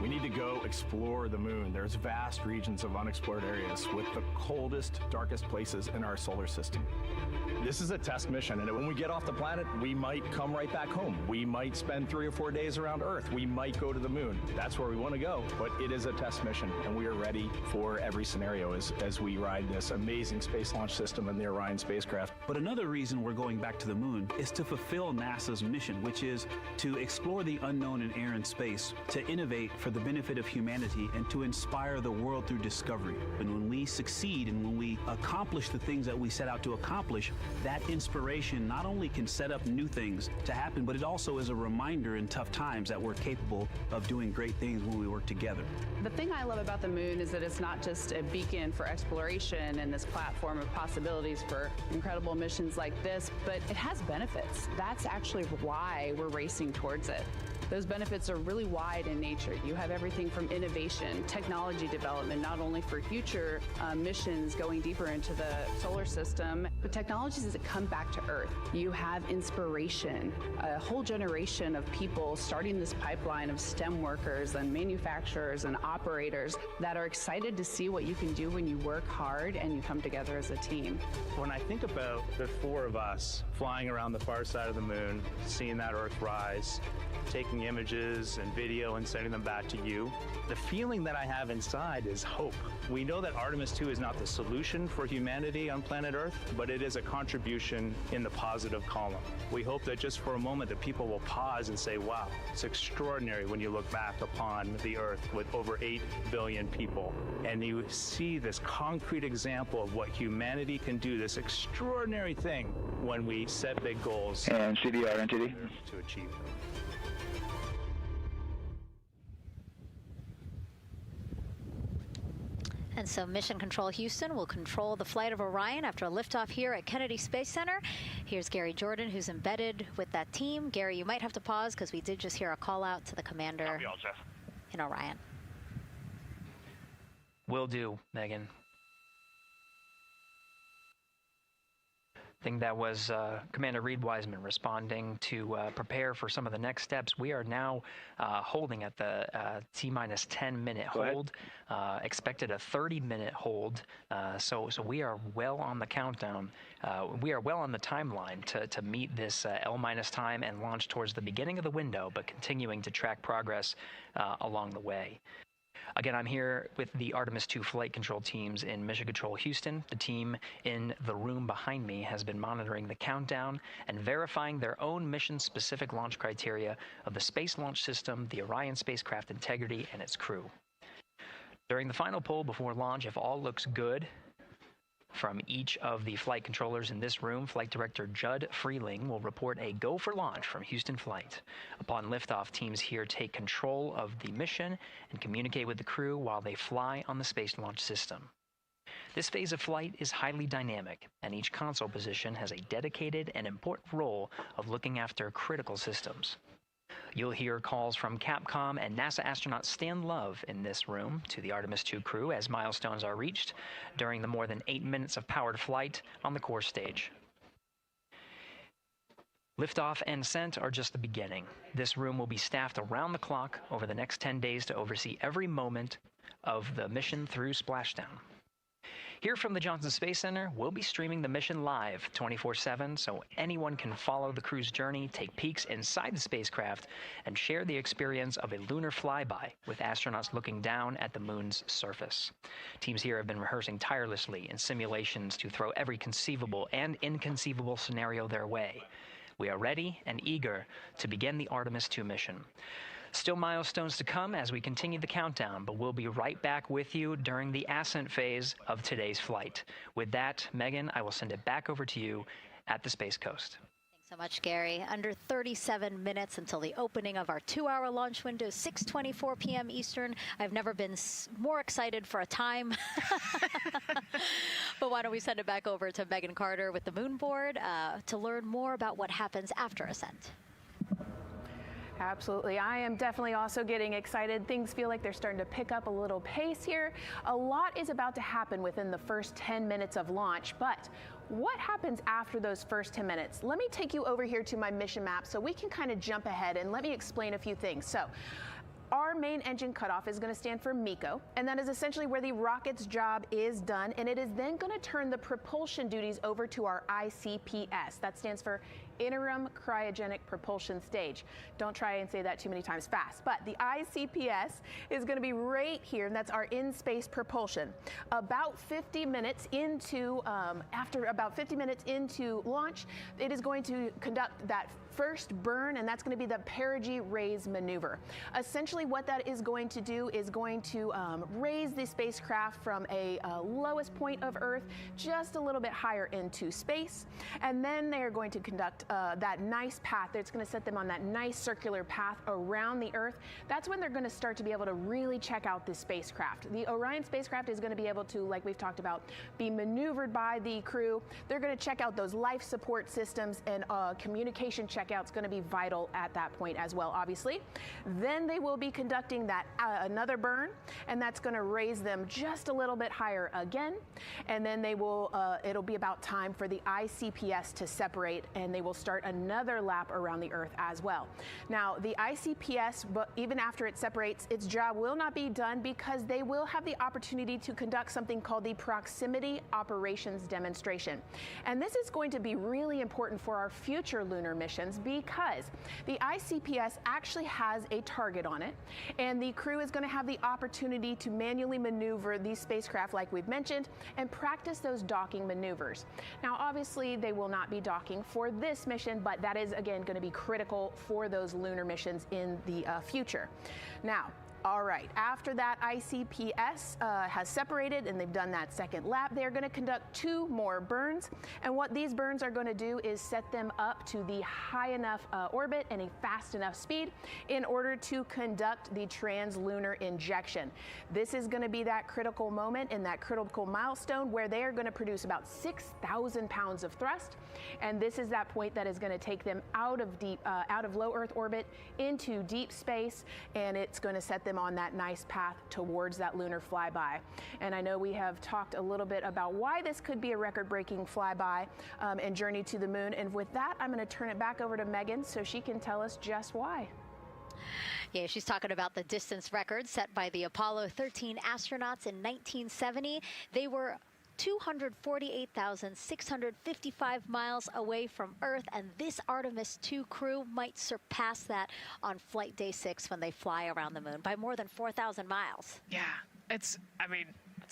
We need to go explore the moon. There's vast regions of unexplored areas with the coldest, darkest places in our solar system. This is a test mission, and when we get off the planet, we might come right back home. We might spend 3 or 4 days around Earth. We might go to the moon. That's where we want to go, but it is a test mission, and we are ready for every scenario as we ride this amazing space launch system in the Orion spacecraft. But another reason we're going back to the moon is to fulfill NASA's mission, which is to explore the unknown in air and space, to innovate for the benefit of humanity, and to inspire the world through discovery. And when we succeed and when we accomplish the things that we set out to accomplish, that inspiration not only can set up new things to happen, but it also is a reminder in tough times that we're capable of doing great things when we work together. The thing I love about the moon is that it's not just a beacon for exploration and this platform of possibilities for incredible missions like this, but it has benefits. That's actually why we're racing towards it. Those benefits are really wide in nature. You have everything from innovation, technology development, not only for future missions going deeper into the solar system, but technologies that come back to Earth. You have inspiration, a whole generation of people starting this pipeline of STEM workers and manufacturers and operators that are excited to see what you can do when you work hard and you come together as a team. When I think about the 4 of us flying around the far side of the moon, seeing that Earth rise, taking taking images and video and sending them back to you. The feeling that I have inside is hope. We know that Artemis 2 is not the solution for humanity on planet Earth, but it is a contribution in the positive column. We hope that just for a moment that people will pause and say, wow, it's extraordinary when you look back upon the Earth with over 8 billion people, and you see this concrete example of what humanity can do, this extraordinary thing when we set big goals and CDR NTD to achieve them. And so Mission Control Houston will control the flight of Orion after a liftoff here at Kennedy Space Center. Here's Gary Jordan, who's embedded with that team. Gary, you might have to pause because we did just hear a call out to the commander in Orion. Will do, Megan. I think that was Commander Reed Wiseman responding to prepare for some of the next steps. We are now holding at the T-minus 10-minute hold. Expected a 30-minute hold. So we are well on the countdown. We are well on the timeline to meet this L-minus time and launch towards the beginning of the window, but continuing to track progress along the way. Again, I'm here with the Artemis 2 flight control teams in Mission Control Houston. The team in the room behind me has been monitoring the countdown and verifying their own mission-specific launch criteria of the Space Launch System, the Orion spacecraft integrity, and its crew. During the final poll before launch, if all looks good from each of the flight controllers in this room, Flight Director Judd Freeling will report a go for launch from Houston Flight. Upon liftoff, teams here take control of the mission and communicate with the crew while they fly on the Space Launch System. This phase of flight is highly dynamic, and each console position has a dedicated and important role of looking after critical systems. You'll hear calls from Capcom and NASA astronaut Stan Love in this room to the Artemis 2 crew as milestones are reached during the more than 8 minutes of powered flight on the core stage. Liftoff and ascent are just the beginning. This room will be staffed around the clock over the next 10 days to oversee every moment of the mission through splashdown. Here from the Johnson Space Center, we'll be streaming the mission live 24/7 so anyone can follow the crew's journey, take peeks inside the spacecraft, and share the experience of a lunar flyby with astronauts looking down at the moon's surface. Teams here have been rehearsing tirelessly in simulations to throw every conceivable and inconceivable scenario their way. We are ready and eager to begin the Artemis 2 mission. Still milestones to come as we continue the countdown, but we'll be right back with you during the ascent phase of today's flight. With that, Megan, I will send it back over to you at the Space Coast. Thanks so much, Gary. Under 37 minutes until the opening of our 2-hour launch window, 6:24 p.m. Eastern. I've never been more excited for a time. But why don't we send it back over to Megan Carter with the moon board to learn more about what happens after ascent. Absolutely. I am definitely also getting excited. Things feel like they're starting to pick up a little pace here. A lot is about to happen within the first 10 minutes of launch, but what happens after those first 10 minutes? Let me take you over here to my mission map so we can kind of jump ahead and let me explain a few things. So, our main engine cutoff is going to stand for MECO, and that is essentially where the rocket's job is done, and it is then going to turn the propulsion duties over to our ICPS. That stands for Interim Cryogenic Propulsion Stage. Don't try and say that too many times fast, but the ICPS is going to be right here, and that's our in-space propulsion. About 50 minutes into, after about 50 minutes into launch, it is going to conduct that first burn, and that's going to be the perigee raise maneuver. Essentially what that is going to do is going to raise the spacecraft from a lowest point of Earth just a little bit higher into space, and then they are going to conduct that nice path that's going to set them on that nice circular path around the Earth. That's when they're going to start to be able to really check out the spacecraft. The Orion spacecraft is going to be able to, like we've talked about, be maneuvered by the crew. They're going to check out those life support systems, and communication checkout's going to be vital at that point as well, obviously. Then they will be conducting that another burn, and that's going to raise them just a little bit higher again. And then they will, it'll be about time for the ICPS to separate, and they will will start another lap around the Earth as well. Now, the ICPS, even after it separates, its job will not be done because they will have the opportunity to conduct something called the Proximity Operations Demonstration. And this is going to be really important for our future lunar missions because the ICPS actually has a target on it, and the crew is going to have the opportunity to manually maneuver these spacecraft like we've mentioned and practice those docking maneuvers. Now, obviously, they will not be docking for this mission, but that is, again, going to be critical for those lunar missions in the future. Now, all right, after that ICPS has separated and they've done that second lap, they're going to conduct 2 more burns. And what these burns are going to do is set them up to the high enough orbit and a fast enough speed in order to conduct the translunar injection. This is going to be that critical moment and that critical milestone where they are going to produce about 6,000 pounds of thrust. And this is that point that is going to take them out of low Earth orbit into deep space, and it's going to set them on that nice path towards that lunar flyby. And I know we have talked a little bit about why this could be a record-breaking flyby and journey to the moon. And with that, I'm going to turn it back over to Megan so she can tell us just why. Yeah, she's talking about the distance record set by the Apollo 13 astronauts in 1970. They were 248,655 miles away from Earth, and this Artemis II crew might surpass that on flight day 6 when they fly around the moon by more than 4,000 miles. Yeah, it's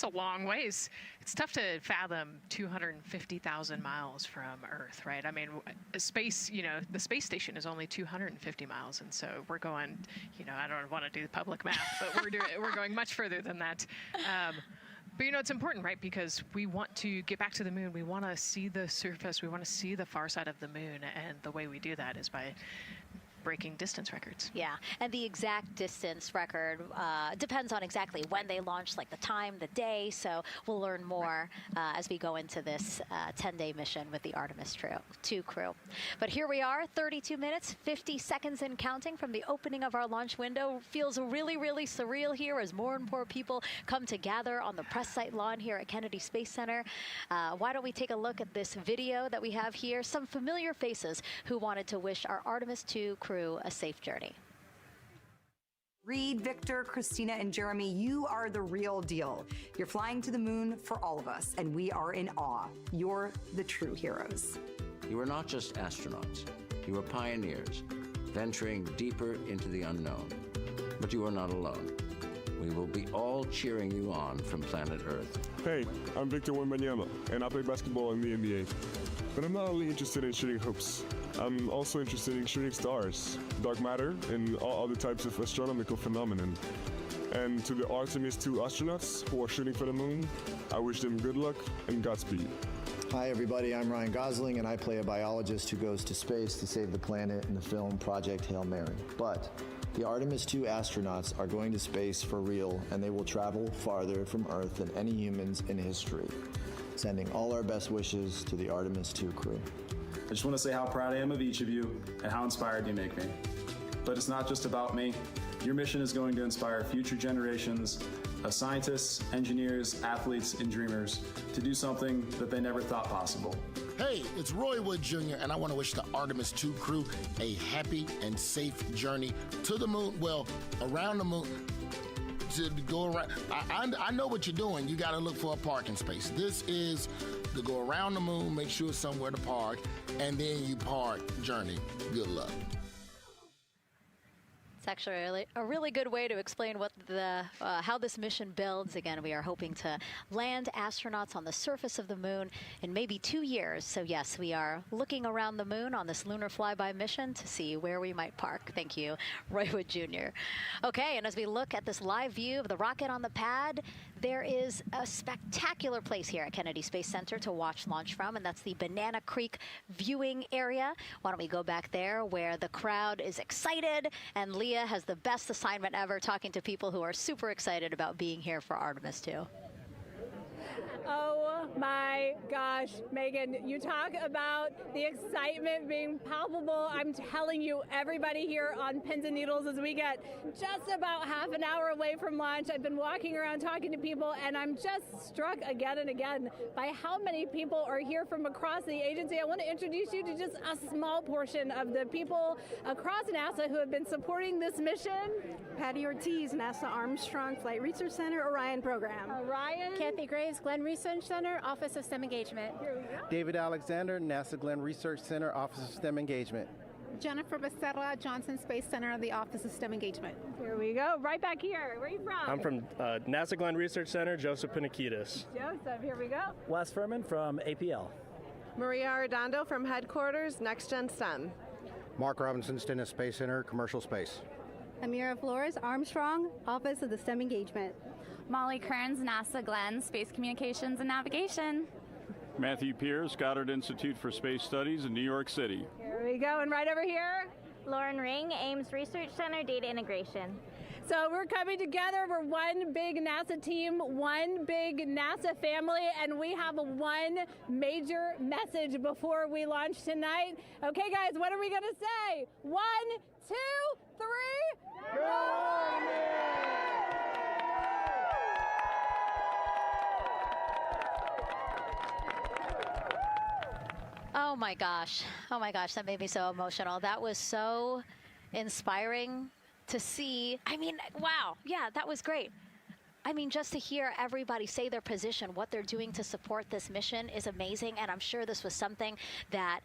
a long ways. It's tough to fathom 250,000 miles from Earth, right? I mean, space, the space station is only 250 miles, and so we're going, I don't want to do the public math, but we're going much further than that. But it's important, right? Because we want to get back to the moon. We want to see the surface. We want to see the far side of the moon. And the way we do that is by breaking distance records. Yeah, and the exact distance record depends on exactly when they launched, like the time, the day. So we'll learn more as we go into this 10-day mission with the Artemis II crew. But here we are, 32 minutes, 50 seconds and counting from the opening of our launch window. Feels really, really surreal here as more and more people come to gather on the press site lawn here at Kennedy Space Center. Why don't we take a look at this video that we have here? Some familiar faces who wanted to wish our Artemis II crew a safe journey. Reed, Victor, Christina, and Jeremy, you are the real deal. You're flying to the moon for all of us, and we are in awe. You're the true heroes. You are not just astronauts. You are pioneers, venturing deeper into the unknown. But you are not alone. We will be all cheering you on from planet Earth. Hey, I'm Victor Wembanyama, and I play basketball in the NBA. But I'm not only interested in shooting hoops. I'm also interested in shooting stars, dark matter, and all other types of astronomical phenomenon. And to the Artemis II astronauts who are shooting for the moon, I wish them good luck and Godspeed. Hi everybody, I'm Ryan Gosling, and I play a biologist who goes to space to save the planet in the film Project Hail Mary. But the Artemis II astronauts are going to space for real, and they will travel farther from Earth than any humans in history. Sending all our best wishes to the Artemis II crew. I just want to say how proud I am of each of you and how inspired you make me. But it's not just about me. Your mission is going to inspire future generations of scientists, engineers, athletes, and dreamers to do something that they never thought possible. Hey, it's Roy Wood Jr., and I want to wish the Artemis II crew a happy and safe journey to the moon, well, around the moon. To go around, I know what you're doing. You got to look for a parking space. This is to go around the moon, make sure somewhere to park, and then you park journey. Good luck. It's actually a really good way to explain what how this mission builds. Again, we are hoping to land astronauts on the surface of the moon in maybe 2 years. So yes, we are looking around the moon on this lunar flyby mission to see where we might park. Thank you, Roy Wood Jr. Okay, and as we look at this live view of the rocket on the pad, there is a spectacular place here at Kennedy Space Center to watch launch from, and that's the Banana Creek viewing area. Why don't we go back there where the crowd is excited, and Leah has the best assignment ever talking to people who are super excited about being here for Artemis II. Oh my gosh, Megan, you talk about the excitement being palpable. I'm telling you, everybody here on pins and needles as we get just about half an hour away from launch. I've been walking around talking to people, and I'm just struck again and again by how many people are here from across the agency. I want to introduce you to just a small portion of the people across NASA who have been supporting this mission. Patty Ortiz, NASA Armstrong Flight Research Center, Orion Program. Orion. Kathy Graves, Glenn Research Center, Office of STEM Engagement. David Alexander, NASA Glenn Research Center, Office of STEM Engagement. Jennifer Becerra, Johnson Space Center, the Office of STEM Engagement. Here we go, right back here. Where are you from? I'm from NASA Glenn Research Center, Joseph Panakitis. Joseph, here we go. Wes Furman from APL. Maria Arredondo from Headquarters, Next Gen STEM. Mark Robinson, Stennis Space Center, Commercial Space. Amira Flores, Armstrong, Office of the STEM Engagement. Molly Kearns, NASA Glenn, Space Communications and Navigation. Matthew Pierce, Goddard Institute for Space Studies in New York City. Here we go, and right over here. Lauren Ring, Ames Research Center, Data Integration. So we're coming together. We're one big NASA team, one big NASA family, and we have one major message before we launch tonight. Okay, guys, what are we going to say? 1, 2, 3. Go Army! Oh my gosh, that made me so emotional. That was so inspiring to see. I mean, wow, yeah, that was great. I mean, just to hear everybody say their position, what they're doing to support this mission is amazing, and I'm sure this was something that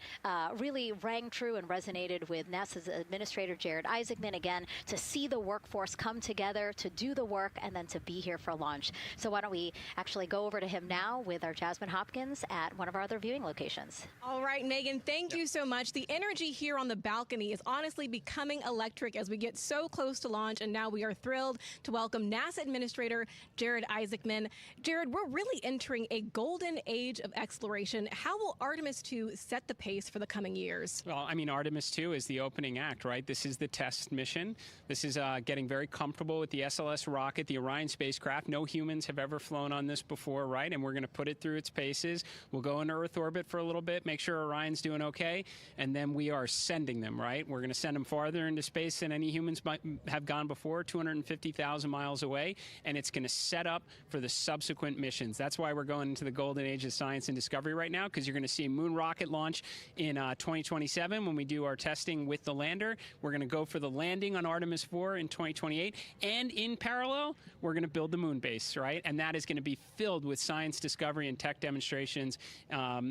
really rang true and resonated with NASA's Administrator Jared Isaacman, again, to see the workforce come together to do the work and then to be here for launch. So why don't we actually go over to him now with our Jasmine Hopkins at one of our other viewing locations. All right, Megan, thank you so much. The energy here on the balcony is honestly becoming electric as we get so close to launch, and now we are thrilled to welcome NASA Administrator Jared Isaacman. Jared, we're really entering a golden age of exploration. How will Artemis II set the pace for the coming years? Well, I mean, Artemis II is the opening act, right? This is the test mission. This is getting very comfortable with the SLS rocket, the Orion spacecraft. No humans have ever flown on this before, right? And we're going to put it through its paces. We'll go into Earth orbit for a little bit, make sure Orion's doing okay, and then we are sending them, right? We're going to send them farther into space than any humans might have gone before, 250,000 miles away, and it's going to set up for the subsequent missions. That's why we're going into the golden age of science and discovery right now, because you're going to see a moon rocket launch in 2027 when we do our testing with the lander. We're going to go for the landing on Artemis 4 in 2028, and in parallel, we're going to build the moon base, right? And that is going to be filled with science discovery and tech demonstrations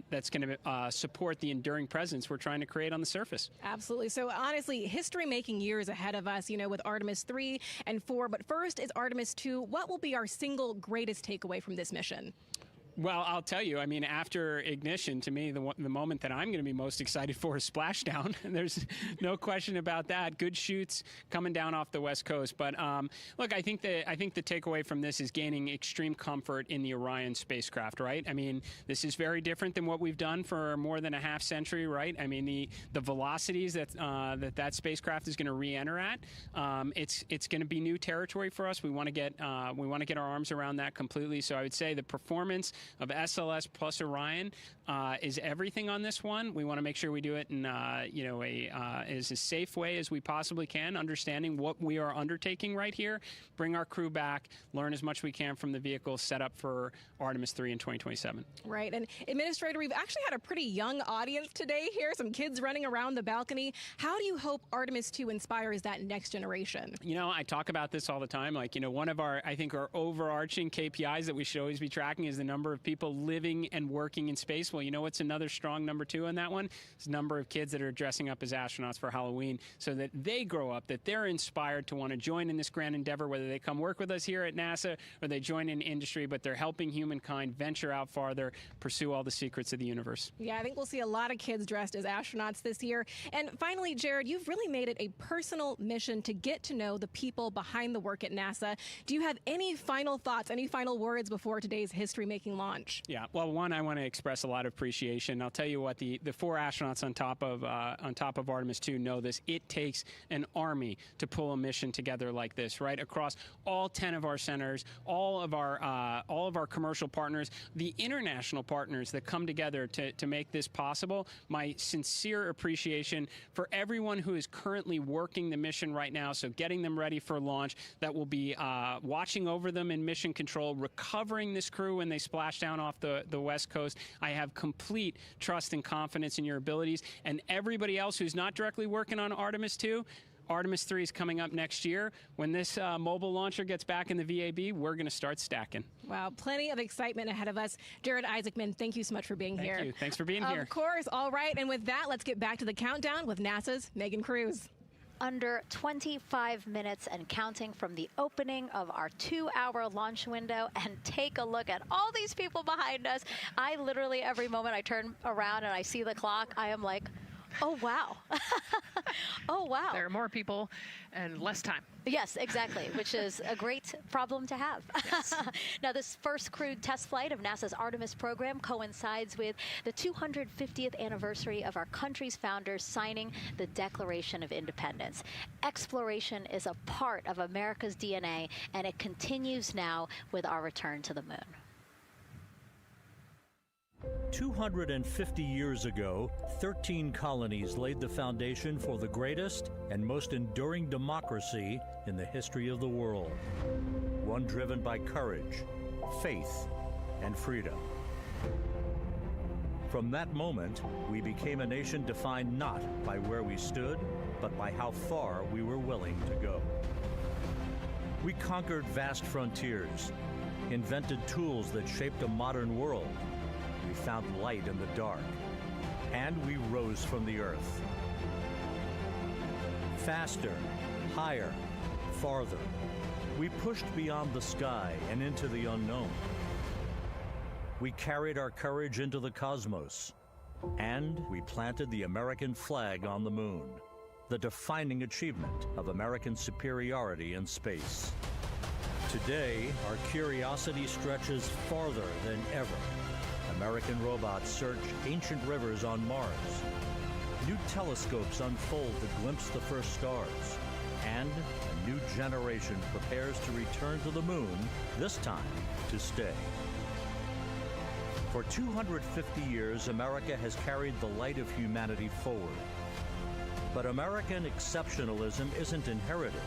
that's going to support the enduring presence we're trying to create on the surface. Absolutely. So honestly, history-making years ahead of us, you know, with Artemis 3 and 4. But first is Artemis 2. What will be our single greatest takeaway from this mission? Well, I'll tell you, I mean, after ignition, to me, the moment that I'm going to be most excited for is splashdown. There's no question about that. Good shoots coming down off the West Coast. But look, I think the takeaway from this is gaining extreme comfort in the Orion spacecraft, right? I mean, this is very different than what we've done for more than a half century, right? I mean, the velocities that spacecraft is going to re-enter at, it's going to be new territory for us. We want to get our arms around that completely. So I would say the performance of SLS plus Orion is everything on this one. We want to make sure we do it in as a safe way as we possibly can, understanding what we are undertaking right here, bring our crew back, learn as much as we can from the vehicle, set up for Artemis 3 in 2027. Right. And Administrator, we've actually had a pretty young audience today here, some kids running around the balcony. How do you hope Artemis 2 inspires that next generation? You know, I talk about this all the time. Like, you know, one of our overarching KPIs that we should always be tracking is the number of people living and working in space. Well, you know what's another strong number 2 on that one? It's the number of kids that are dressing up as astronauts for Halloween, so that they grow up, that they're inspired to want to join in this grand endeavor, whether they come work with us here at NASA or they join in industry, but they're helping humankind venture out farther, pursue all the secrets of the universe. Yeah, I think we'll see a lot of kids dressed as astronauts this year. And finally, Jared, you've really made it a personal mission to get to know the people behind the work at NASA. Do you have any final thoughts, any final words before today's history-making launch launch. Yeah, well, one, I want to express a lot of appreciation. I'll tell you what, the 4 astronauts on top of Artemis 2 know this. It takes an army to pull a mission together like this, right? Across all 10 of our centers, all of our commercial partners, the international partners that come together to make this possible. My sincere appreciation for everyone who is currently working the mission right now, so getting them ready for launch, that will be watching over them in mission control, recovering this crew when they splash down off the West Coast. I have complete trust and confidence in your abilities. And everybody else who's not directly working on Artemis 2, Artemis 3 is coming up next year. When this mobile launcher gets back in the VAB, we're going to start stacking. Wow, plenty of excitement ahead of us. Jared Isaacman, thank you so much for being here. Thank you. Thanks for being here. Of course. All right. And with that, let's get back to the countdown with NASA's Megan Cruz. Under 25 minutes and counting from the opening of our 2-hour launch window. And take a look at all these people behind us. I literally, every moment I turn around and I see the clock, I am like, oh, wow. Oh, wow. There are more people and less time. Yes, exactly, which is a great problem to have. Yes. Now, this first crewed test flight of NASA's Artemis program coincides with the 250th anniversary of our country's founders signing the Declaration of Independence. Exploration is a part of America's DNA, and it continues now with our return to the moon. 250 years ago, 13 colonies laid the foundation for the greatest and most enduring democracy in the history of the world. One driven by courage, faith, and freedom. From that moment, we became a nation defined not by where we stood, but by how far we were willing to go. We conquered vast frontiers, invented tools that shaped a modern world. We found light in the dark, and we rose from the earth. Faster, higher, farther. We pushed beyond the sky and into the unknown. We carried our courage into the cosmos, and we planted the American flag on the moon, the defining achievement of American superiority in space. Today, our curiosity stretches farther than ever. American robots search ancient rivers on Mars. New telescopes unfold to glimpse the first stars. And a new generation prepares to return to the moon, this time to stay. For 250 years, America has carried the light of humanity forward. But American exceptionalism isn't inherited,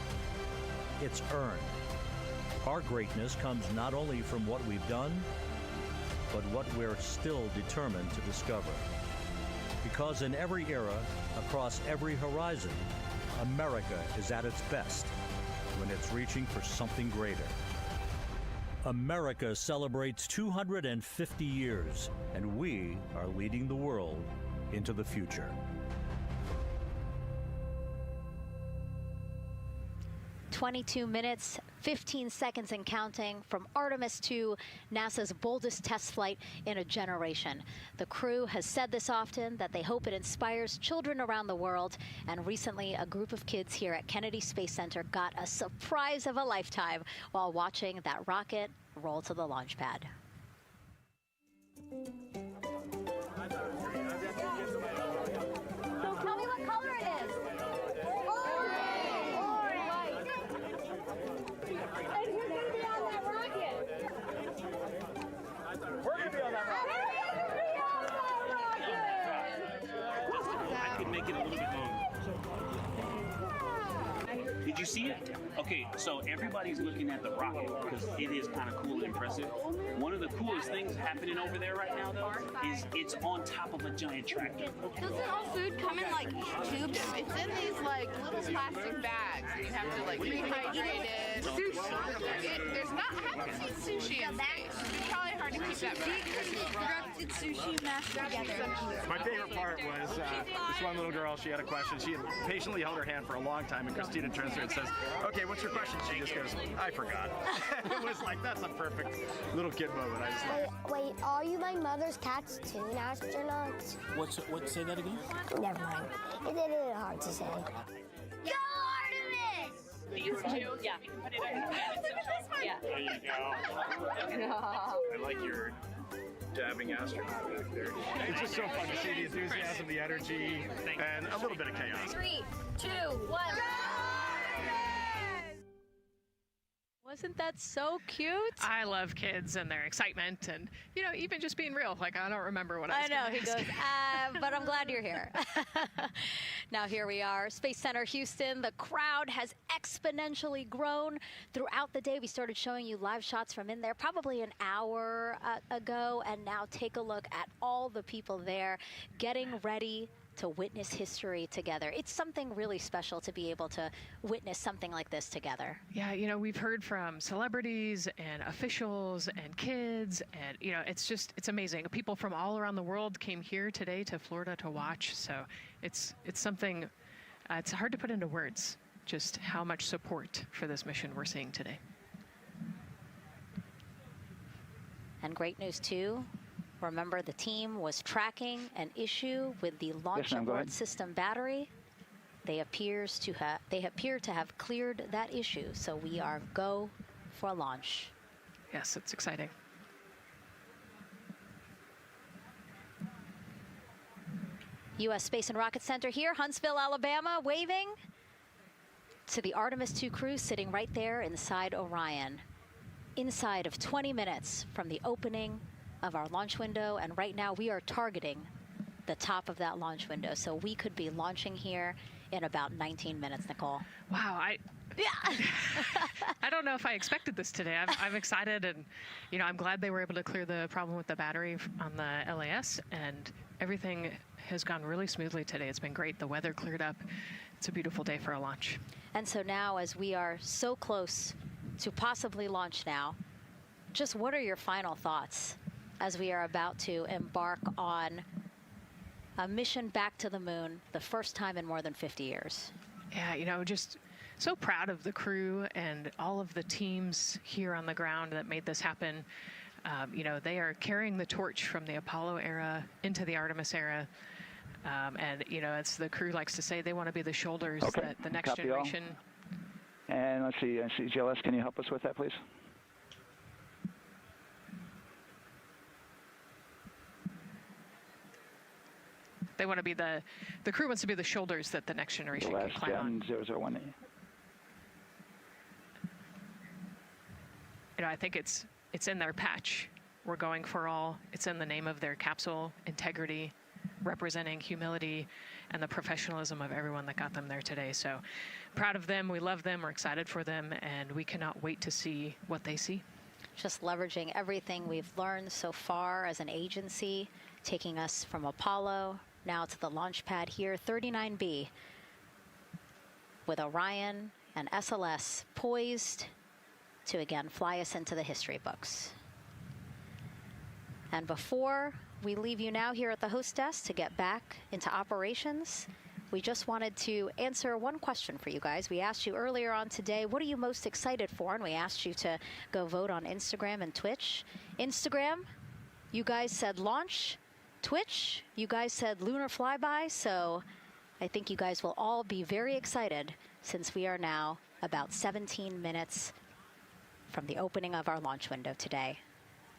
it's earned. Our greatness comes not only from what we've done, but what we're still determined to discover. Because in every era, across every horizon, America is at its best when it's reaching for something greater. America celebrates 250 years, and we are leading the world into the future. 22 minutes, 15 seconds and counting from Artemis 2, NASA's boldest test flight in a generation. The crew has said this often, that they hope it inspires children around the world. And recently, a group of kids here at Kennedy Space Center got a surprise of a lifetime while watching that rocket roll to the launch pad. So tell me what color it is. And who's going to be on that rocket? We're going to be on that rocket. I could make it a little bit longer. Did you see it? Okay, so everybody's looking at the rocket because it is kind of cool and impressive. One of the coolest things happening over there right now, though, is it's on top of a giant tractor. Doesn't all food come in like tubes? It's in these like little plastic bags. You have to like rehydrate it. Sushi. There's not. I haven't seen sushi in space. It's probably hard to keep that back. Deconstructed sushi mashed together. My favorite part was this one little girl. She had a question. She had patiently held her hand for a long time, and Christina turns to her and says, "Okay, what's your question?" She just goes, "I forgot." It was like, that's a perfect little kid moment. I just love. Wait, are you my mother's cats too, astronauts? What? Say that again? Never mind. It's a little hard to say. Go Artemis! These two? Yeah. There you go. I like your dabbing astronaut back there. It's just so fun to see the enthusiasm, the energy, and a little bit of chaos. 3, 2, 1. Wasn't that so cute? I love kids and their excitement and, you know, even just being real. Like, I don't remember what I was I know, he gonna goes, ask. but I'm glad you're here. Now here we are, Space Center Houston. The crowd has exponentially grown throughout the day. We started showing you live shots from in there probably an hour ago, and now take a look at all the people there getting ready to witness history together. It's something really special to be able to witness something like this together. Yeah, you know, we've heard from celebrities and officials and kids, and, you know, it's amazing. People from all around the world came here today to Florida to watch, so it's something, it's hard to put into words, just how much support for this mission we're seeing today. And great news, too. Remember, the team was tracking an issue with the launch abort system battery. They appear to have cleared that issue, so we are go for launch. Yes, it's exciting. U.S. Space and Rocket Center here, Huntsville, Alabama, waving to the Artemis II crew sitting right there inside Orion. Inside of 20 minutes from the opening of our launch window, and right now we are targeting the top of that launch window, so we could be launching here in about 19 minutes, Nicole. Wow, I don't know if I expected this today. I'm excited, and, you know, I'm glad they were able to clear the problem with the battery on the LAS, and everything has gone really smoothly today. It's been great. The weather cleared up. It's a beautiful day for a launch. And so now, as we are so close to possibly launch now, just what are your final thoughts as we are about to embark on a mission back to the moon, the first time in more than 50 years? Yeah, you know, just so proud of the crew and all of the teams here on the ground that made this happen. You know, they are carrying the torch from the Apollo era into the Artemis era. And, you know, as the crew likes to say, they want to be the shoulders that the next generation. And let's see, GLS, can you help us with that, please? They want to be the crew wants to be the shoulders that the next generation can climb on. 001. You know, I think it's in their patch. We're going for all. It's in the name of their capsule, integrity, representing humility and the professionalism of everyone that got them there today. So proud of them. We love them. We're excited for them, and we cannot wait to see what they see. Just leveraging everything we've learned so far as an agency, taking us from Apollo now to the launch pad here, 39B, with Orion and SLS poised to again fly us into the history books. And before we leave you now here at the host desk to get back into operations, we just wanted to answer one question for you guys. We asked you earlier on today, what are you most excited for? And we asked you to go vote on Instagram and Twitch. Instagram, you guys said launch. Twitch, you guys said lunar flyby. So I think you guys will all be very excited since we are now about 17 minutes from the opening of our launch window today.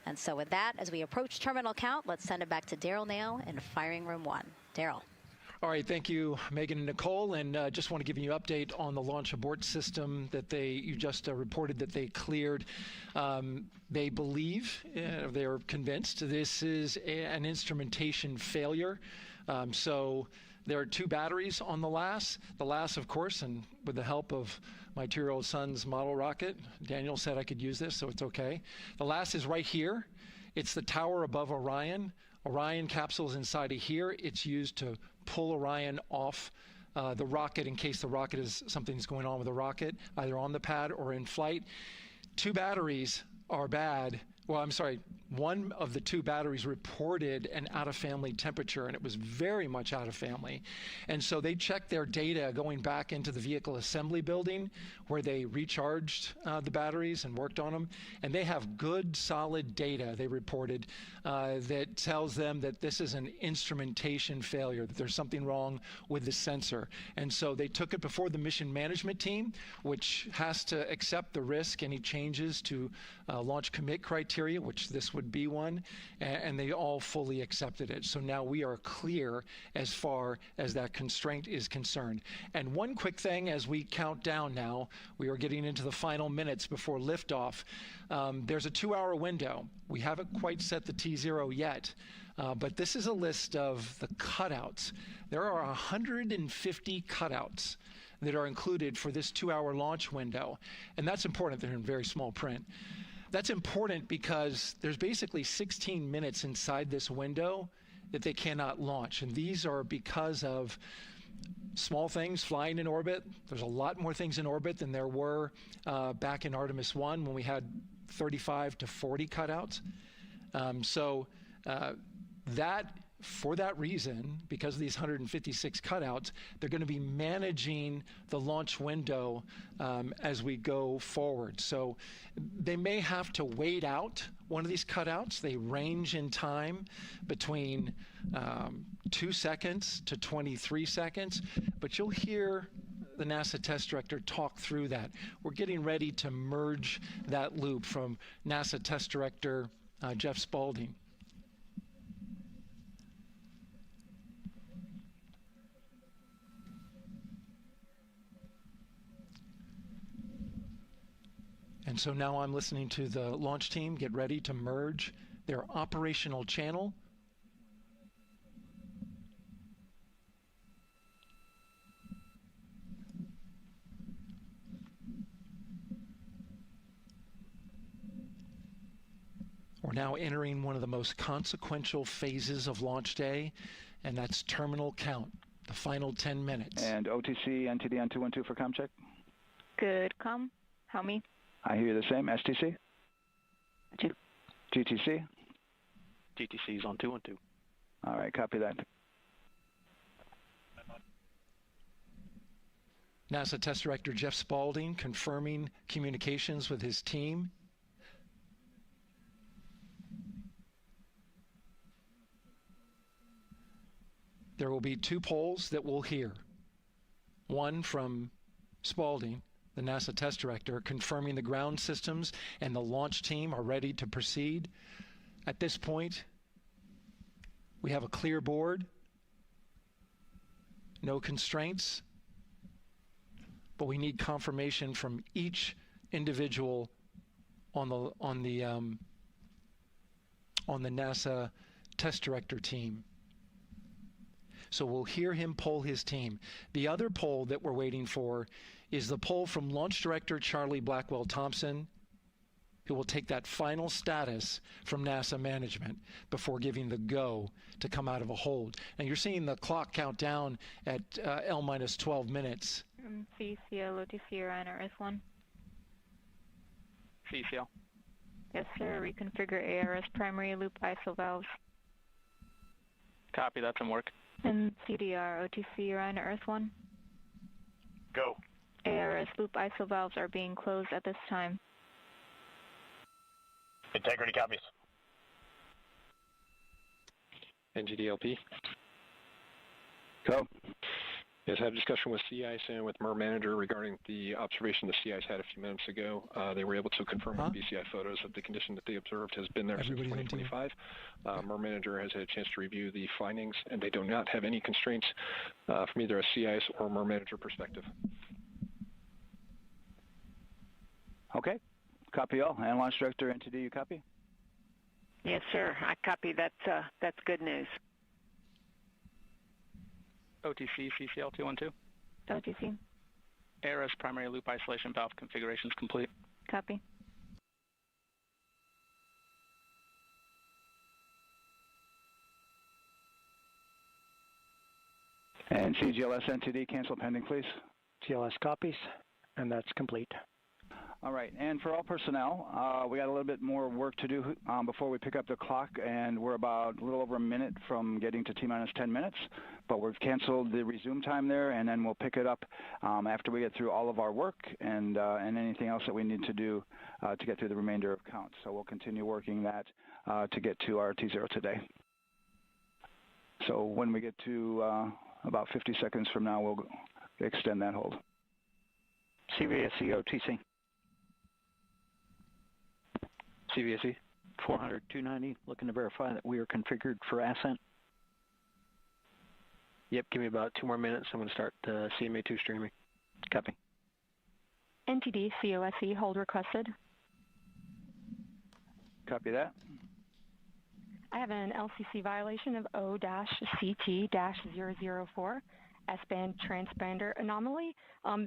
And so with that, as we approach terminal count, let's send it back to Daryl Nail in Firing Room 1. Daryl. All right, thank you, Megan and Nicole, and just want to give you an update on the launch abort system that you just reported that they cleared. They believe, they're convinced, this is an instrumentation failure. So there are 2 batteries on the LAS. The LAS, of course, and with the help of my 2-year-old son's model rocket, Daniel said I could use this, so it's okay. The LAS is right here. It's the tower above Orion. Orion capsule is inside of here. It's used to pull Orion off the rocket in case the rocket is something's going on with the rocket, either on the pad or in flight. 2 batteries are bad. Well, I'm sorry, one of the 2 batteries reported an out-of-family temperature, and it was very much out of family. And so they checked their data going back into the vehicle assembly building where they recharged the batteries and worked on them. And they have good, solid data, they reported, that tells them that this is an instrumentation failure, that there's something wrong with the sensor. And so they took it before the mission management team, which has to accept the risk, any changes to launch commit criteria, which this would be one, and they all fully accepted it. So now we are clear as far as that constraint is concerned. And one quick thing as we count down now, we are getting into the final minutes before liftoff. There's a 2-hour window. We haven't quite set the T0 yet, but this is a list of the cutouts. There are 150 cutouts that are included for this 2-hour launch window. And that's important. They're in very small print. That's important because there's basically 16 minutes inside this window that they cannot launch. And these are because of small things flying in orbit. There's a lot more things in orbit than there were back in Artemis 1 when we had 35 to 40 cutouts. For that reason, because of these 156 cutouts, they're going to be managing the launch window as we go forward. So they may have to wait out one of these cutouts. They range in time between 2 seconds to 23 seconds, but you'll hear the NASA test director talk through that. We're getting ready to merge that loop from NASA test director Jeff Spaulding. And so now I'm listening to the launch team get ready to merge their operational channel. We're now entering one of the most consequential phases of launch day, and that's terminal count, the final 10 minutes. And OTC, NTD on 212 for comm check. Good comm. How me? I hear you the same. STC? 2. GTC? GTC is on 212. All right, copy that. NASA Test Director Jeff Spaulding confirming communications with his team. There will be 2 polls that we'll hear. One from Spaulding, the NASA Test Director, confirming the ground systems and the launch team are ready to proceed. At this point, we have a clear board, no constraints, but we need confirmation from each individual on the NASA Test Director team. So we'll hear him poll his team. The other poll that we're waiting for is the poll from Launch Director Charlie Blackwell Thompson, who will take that final status from NASA management before giving the go to come out of a hold. And you're seeing the clock count down at L-12 minutes. CCL, OTC, Orion, RS1. CCL. Yes, sir. Reconfigure ARS primary loop ISO valves. Copy, that's in work. And CDR, OTC, Orion, RS1. Go. ARS loop ISO valves are being closed at this time. Integrity copies. NGDLP. Go. Yes, I had a discussion with Sea Ice and with MER Manager regarding the observation the Sea Ice had a few minutes ago. They were able to confirm with BCI photos that the condition that they observed has been there since 2025. MER Manager has had a chance to review the findings, and they do not have any constraints from either a Sea Ice or MER Manager perspective. Okay. Copy all. And Launch Director NTD, you copy? Yes, sir. I copy. That's good news. OTC, CCL 212. OTC. ARS primary loop isolation valve configuration is complete. Copy. And CGLS NTD, cancel pending, please. GLS copies, and that's complete. All right, and for all personnel, we got a little bit more work to do before we pick up the clock, and we're about a little over a minute from getting to T-minus 10 minutes, but we've canceled the resume time there, and then we'll pick it up after we get through all of our work and anything else that we need to do to get through the remainder of count. So we'll continue working that to get to our T0 today. So when we get to about 50 seconds from now, we'll extend that hold. CVSE, OTC. CVSE. 400, 290, looking to verify that we are configured for ascent. Yep, give me about 2 more minutes. I'm going to start CMA2 streaming. Copy. NTD COSE hold requested. Copy that. I have an LCC violation of O-CT-004, S-band transponder anomaly.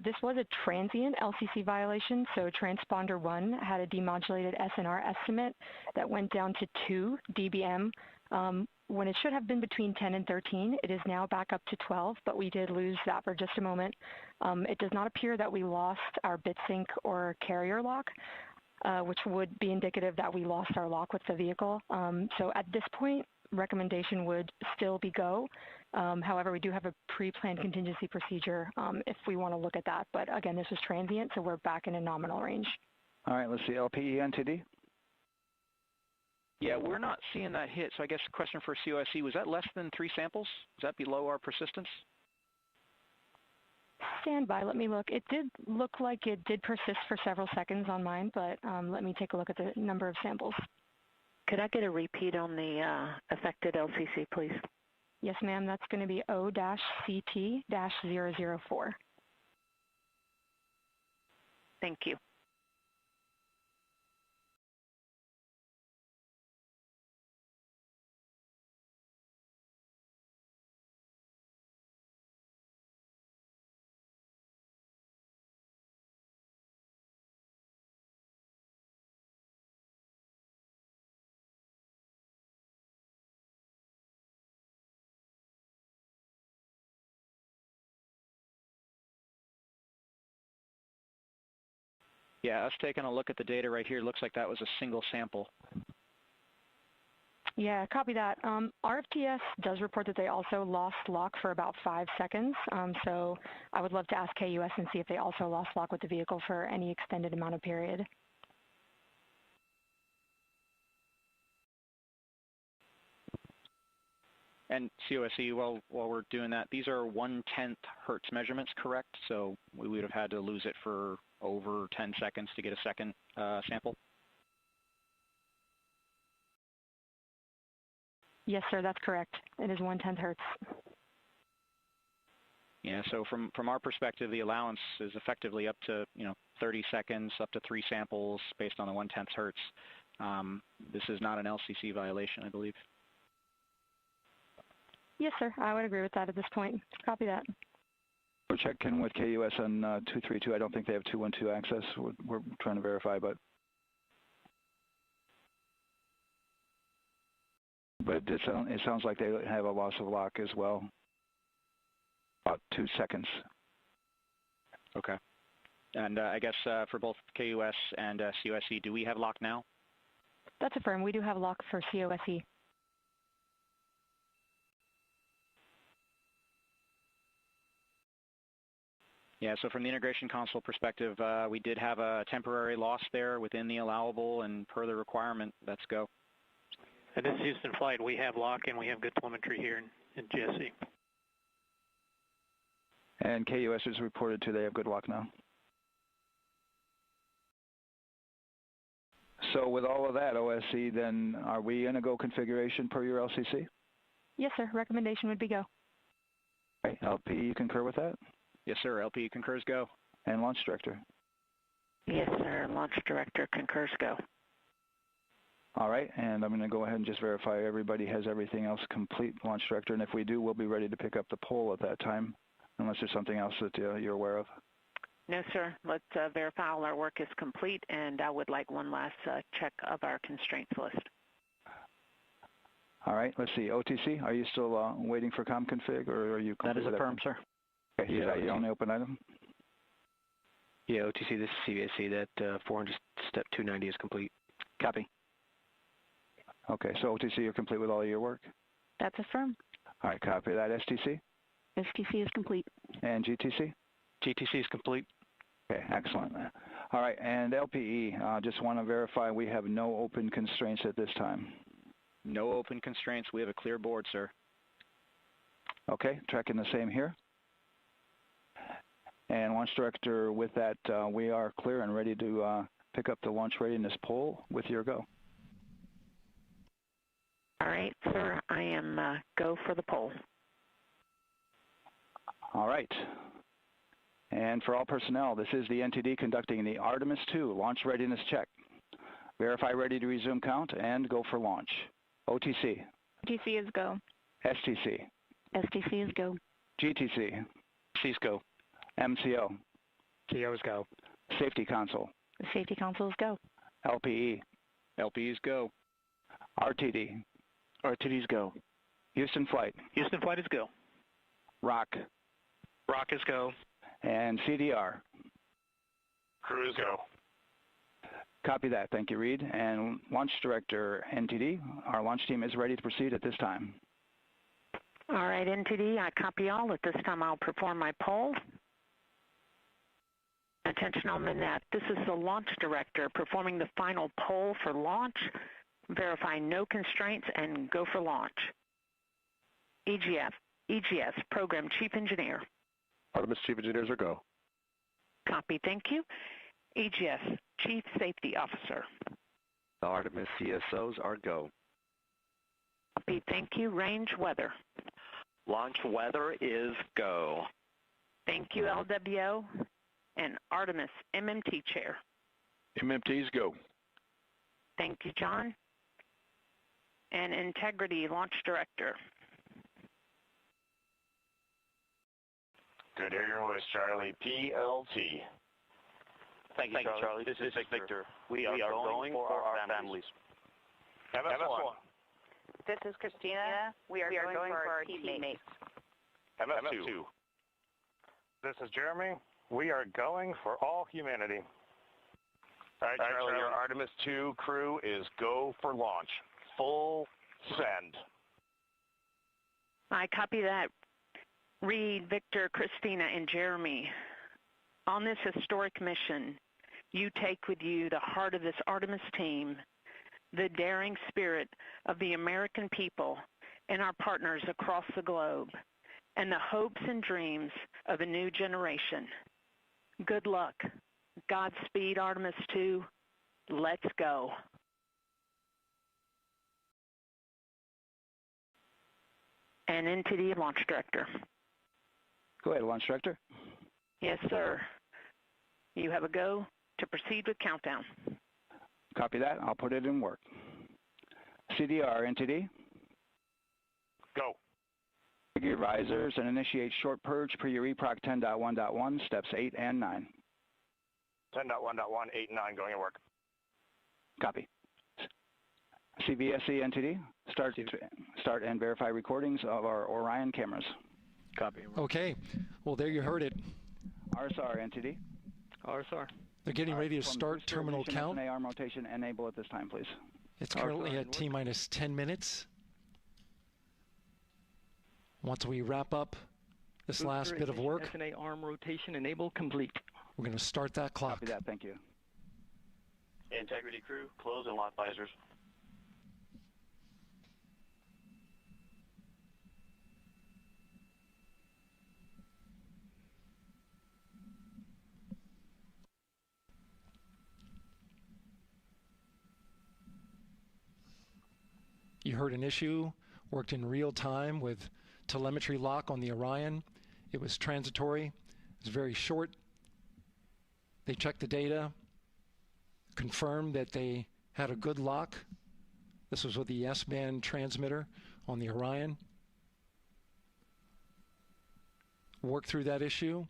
This was a transient LCC violation, so transponder 1 had a demodulated SNR estimate that went down to 2 dBm when it should have been between 10 and 13. It is now back up to 12, but we did lose that for just a moment. It does not appear that we lost our bit sync or carrier lock, which would be indicative that we lost our lock with the vehicle. So at this point, recommendation would still be go. However, we do have a pre-planned contingency procedure if we want to look at that. But again, this was transient, so we're back in a nominal range. All right, let's see, LPE NTD. Yeah, we're not seeing that hit. So I guess the question for COSE, was that less than 3 samples? Was that below our persistence? Stand by, let me look. It did look like it did persist for several seconds on mine, but let me take a look at the number of samples. Could I get a repeat on the affected LCC, please? Yes, ma'am. That's going to be O-CT-004. Thank you. Yeah, us taking a look at the data right here, looks like that was a single sample. Yeah, copy that. RFTS does report that they also lost lock for about 5 seconds. So I would love to ask KUS and see if they also lost lock with the vehicle for any extended amount of period. And COSE, while we're doing that, these are 1/10 hertz measurements, correct? So we would have had to lose it for over 10 seconds to get a second sample? Yes, sir, that's correct. It is 1/10 hertz. Yeah, so from our perspective, the allowance is effectively up to 30 seconds, up to 3 samples based on the 1/10 hertz. This is not an LCC violation, I believe. Yes, sir. I would agree with that at this point. Copy that. We're checking with KUS on 232. I don't think they have 212 access. We're trying to verify, but it sounds like they have a loss of lock as well. About 2 seconds. Okay. And I guess for both KUS and COSE, do we have lock now? That's affirmed. We do have lock for COSE. Yeah, so from the integration console perspective, we did have a temporary loss there within the allowable, and per the requirement, let's go. And this is Houston Flight. We have lock and we have good telemetry here in GSE. And KUS is reported to they have good lock now. So with all of that, OSC, then are we in a go configuration per your LCC? Yes, sir. Recommendation would be go. Okay. LP, you concur with that? Yes, sir. LP concurs go. And Launch Director? Yes, sir. Launch Director concurs go. All right, and I'm going to go ahead and just verify everybody has everything else complete, Launch Director, and if we do, we'll be ready to pick up the poll at that time, unless there's something else that you're aware of. No, sir. Let's verify all our work is complete, and I would like one last check of our constraints list. All right, let's see. OTC, are you still waiting for ComConfig, or are you... That is affirmed, sir. Okay, is that your only open item? Yeah, OTC, this is CVSC. That 400 step 290 is complete. Copy. Okay, so OTC, you're complete with all of your work? That's affirmed. All right, copy that. STC? STC is complete. And GTC? GTC is complete. Okay, excellent. All right, and LPE, just want to verify we have no open constraints at this time. No open constraints. We have a clear board, sir. Okay, tracking the same here. And Launch Director, with that, we are clear and ready to pick up the launch readiness poll with your go. right, sir. I am go for the poll. All right. And for all personnel, this is the NTD conducting the Artemis II launch readiness check. Verify ready to resume count and go for launch. OTC. OTC is go. STC. STC is go. GTC. C's go. MCO. CO's go. Safety Console. The Safety Console is go. LPE. LPE's go. RTD. RTD's go. Houston Flight. Houston Flight is go. ROC. ROC is go. And CDR. Crew is go. Copy that. Thank you, Reed. And Launch Director NTD, our launch team is ready to proceed at this time. All right, NTD, I copy all. At this time, I'll perform my poll. Attention on the net. This is the Launch Director performing the final poll for launch. Verify no constraints and go for launch. EGS, Program Chief Engineer. Artemis Chief Engineers are go. Copy, thank you. EGS, Chief Safety Officer. The Artemis CSOs are go. Copy, thank you. Range Weather. Launch weather is go. Thank you, LWO. And Artemis MMT Chair. MMT's go. Thank you, John. And Integrity Launch Director. Good to hear your voice, Charlie. PLT. Thank you, Charlie. This is Victor. We are going for our families. MS1. This is Christina. We are going for our teammates. MS2. This is Jeremy. We are going for all humanity. All right, Charlie, your Artemis II crew is go for launch. Full send. I copy that. Reed, Victor, Christina, and Jeremy. On this historic mission, you take with you the heart of this Artemis team, the daring spirit of the American people and our partners across the globe, and the hopes and dreams of a new generation. Good luck. Godspeed, Artemis II. Let's go. And into the Launch Director. Go ahead, Launch Director. Yes, sir. You have a go to proceed with countdown. Copy that. I'll put it in work. CDR NTD. Go. Figure risers and initiate short purge per your EPROC 10.1.1, steps 8 and 9. 10.1.1, 8 and 9 going to work. Copy. CVSE NTD. Start and verify recordings of our Orion cameras. Copy. Okay. Well, there you heard it. RSR NTD. RSR. They're getting ready to start terminal count. arm rotation enable at this time, please. It's currently at T-minus 10 minutes. Once we wrap up this last bit of work, SNA arm rotation enable complete. we're going to start that clock. Copy that. Thank you. Integrity crew, close and lock visors. You heard an issue, worked in real time with telemetry lock on the Orion. It was transitory. It was very short. They checked the data, confirmed that they had a good lock. This was with the S-band transmitter on the Orion. Worked through that issue,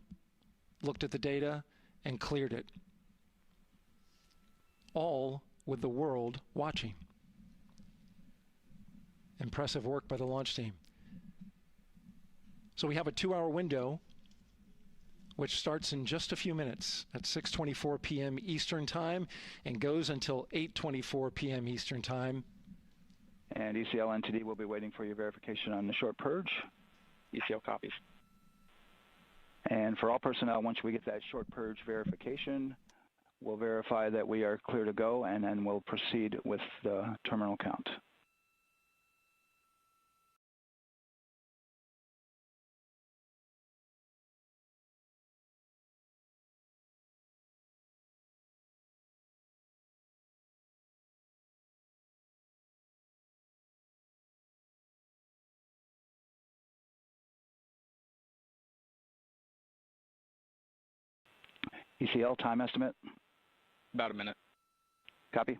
looked at the data, and cleared it. All with the world watching. Impressive work by the launch team. So we have a 2-hour window, which starts in just a few minutes at 6:24 p.m. Eastern Time and goes until 8:24 p.m. Eastern Time. And ECL NTD will be waiting for your verification on the short purge. ECL copies. And for all personnel, once we get that short purge verification, we'll verify that we are clear to go, and then we'll proceed with the terminal count. ECL time estimate? About a minute. Copy.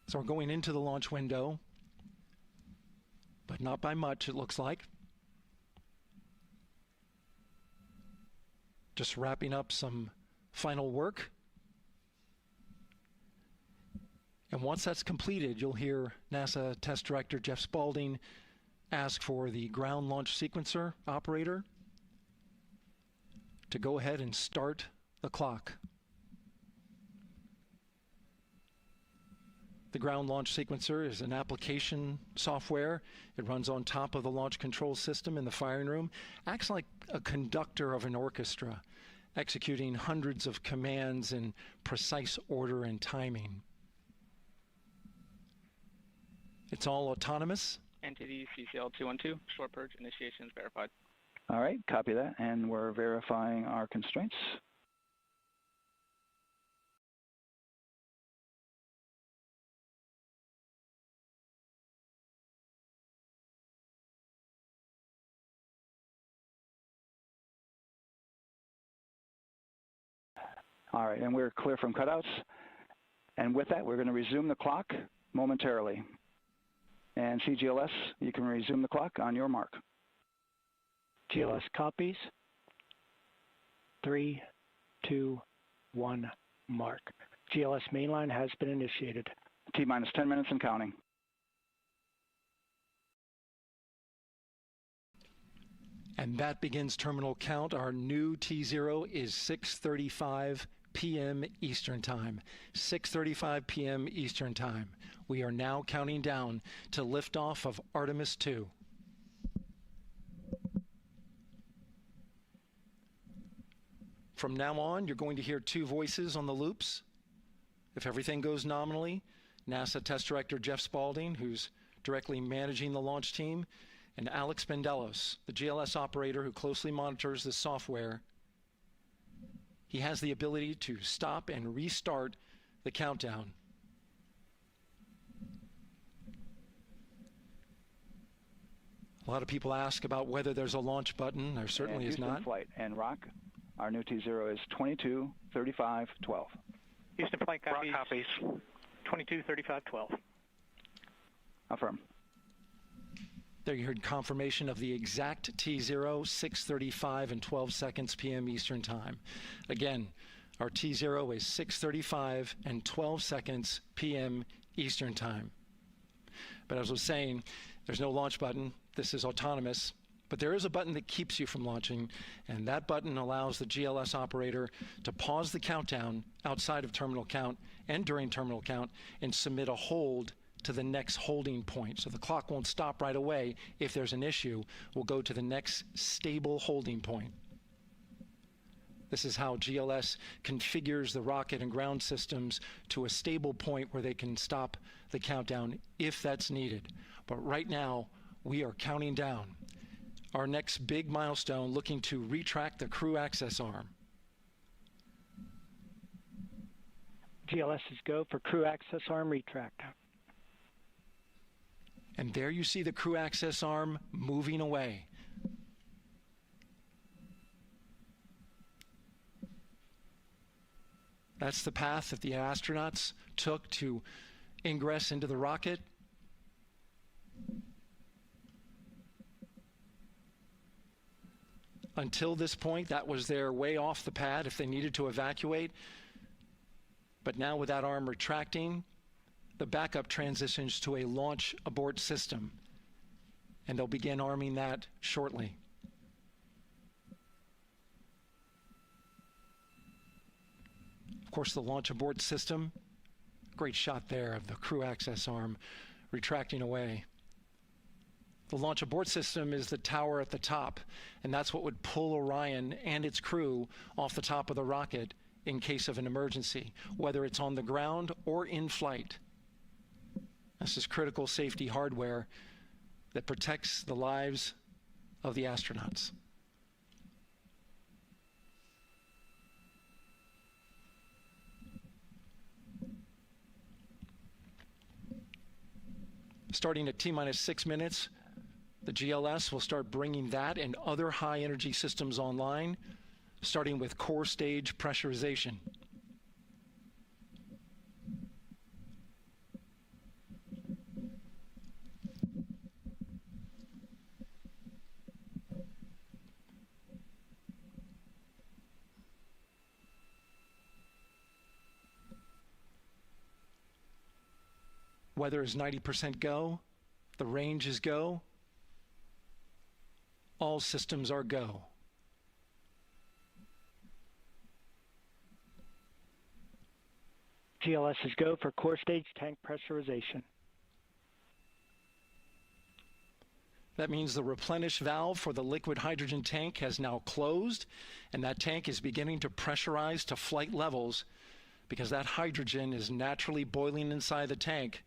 So we're going into the launch window, but not by much, it looks like. Just wrapping up some final work. And once that's completed, you'll hear NASA Test Director Jeff Spaulding ask for the ground launch sequencer operator to go ahead and start the clock. The ground launch sequencer is an application software. It runs on top of the launch control system in the firing room, acts like a conductor of an orchestra, executing hundreds of commands in precise order and timing. It's all autonomous. Entity CCL 212, short purge initiation is verified. All right, copy that, and we're verifying our constraints. All right, and we're clear from cutouts. And with that, we're going to resume the clock momentarily. And CGLS, you can resume the clock on your mark. GLS copies. 3, 2, 1, mark. GLS mainline has been initiated. T-minus 10 minutes and counting. And that begins terminal count. Our new T0 is 6:35 p.m. Eastern Time. 6:35 p.m. Eastern Time. We are now counting down to liftoff of Artemis II. From now on, you're going to hear two voices on the loops. If everything goes nominally, NASA Test Director Jeff Spaulding, who's directly managing the launch team, and Alex Bendelos, the GLS operator who closely monitors the software. He has the ability to stop and restart the countdown. A lot of people ask about whether there's a launch button. There certainly is not. Flight and Rock, our new T0 is 22:35:12. Houston flight copies. Rock copies. 22:35:12. Affirm. There you heard confirmation of the exact T0, 6:35 and 12 seconds p.m. Eastern Time. Again, our T0 is 6:35 and 12 seconds p.m. Eastern Time. But as I was saying, there's no launch button. This is autonomous. But there is a button that keeps you from launching, and that button allows the GLS operator to pause the countdown outside of terminal count and during terminal count and submit a hold to the next holding point. So the clock won't stop right away. If there's an issue, we'll go to the next stable holding point. This is how GLS configures the rocket and ground systems to a stable point where they can stop the countdown if that's needed. But right now, we are counting down. Our next big milestone, looking to retract the crew access arm. GLS is go for crew access arm retract. And there you see the crew access arm moving away. That's the path that the astronauts took to ingress into the rocket. Until this point, that was their way off the pad if they needed to evacuate. But now with that arm retracting, the backup transitions to a launch abort system, and they'll begin arming that shortly. Of course, the launch abort system, great shot there of the crew access arm retracting away. The launch abort system is the tower at the top, and that's what would pull Orion and its crew off the top of the rocket in case of an emergency, whether it's on the ground or in flight. This is critical safety hardware that protects the lives of the astronauts. Starting at T-minus 6 minutes, the GLS will start bringing that and other high-energy systems online, starting with core stage pressurization. Weather is 90% go. The range is go. All systems are go. GLS is go for core stage tank pressurization. That means the replenish valve for the liquid hydrogen tank has now closed, and that tank is beginning to pressurize to flight levels because that hydrogen is naturally boiling inside the tank.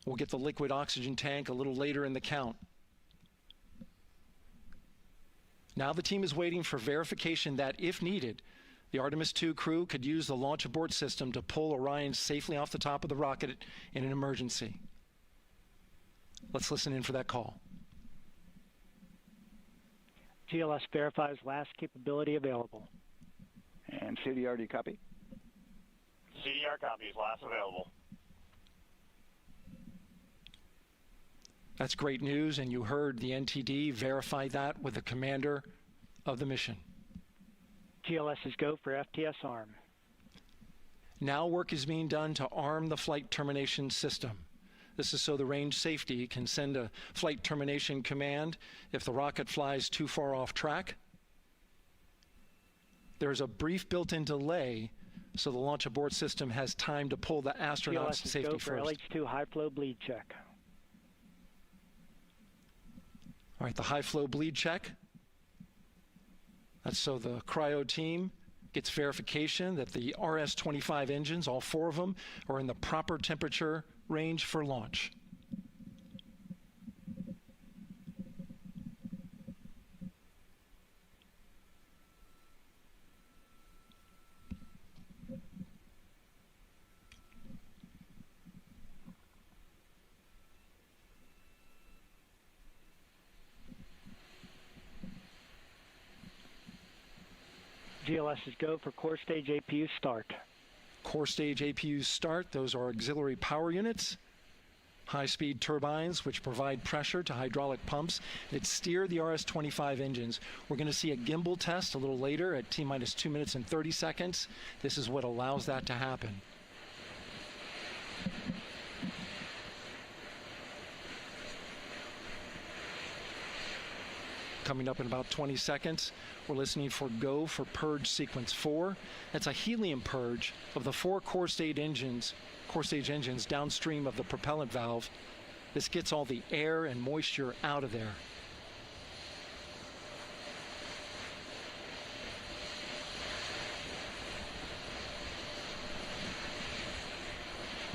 We'll get the liquid oxygen tank a little later in the count. Now the team is waiting for verification that, if needed, the Artemis II crew could use the launch abort system to pull Orion safely off the top of the rocket in an emergency. Let's listen in for that call. GLS verifies last capability available. And CDR, do you copy? CDR copies, last available. That's great news, and you heard the NTD verify that with the commander of the mission. GLS is go for FTS arm. Now work is being done to arm the flight termination system. This is so the range safety can send a flight termination command if the rocket flies too far off track. There's a brief built-in delay, so the launch abort system has time to pull the astronauts to safety first. GLS is go for LH2 high flow bleed check. All right, the high flow bleed check. That's so the cryo team gets verification that the RS-25 engines, all 4 of them, are in the proper temperature range for launch. GLS is go for core stage APU start. Core stage APUs start. Those are auxiliary power units, high-speed turbines which provide pressure to hydraulic pumps that steer the RS-25 engines. We're going to see a gimbal test a little later at T-minus 2 minutes and 30 seconds. This is what allows that to happen. Coming up in about 20 seconds, we're listening for go for purge sequence 4. That's a helium purge of the 4 core stage engines downstream of the propellant valve. This gets all the air and moisture out of there.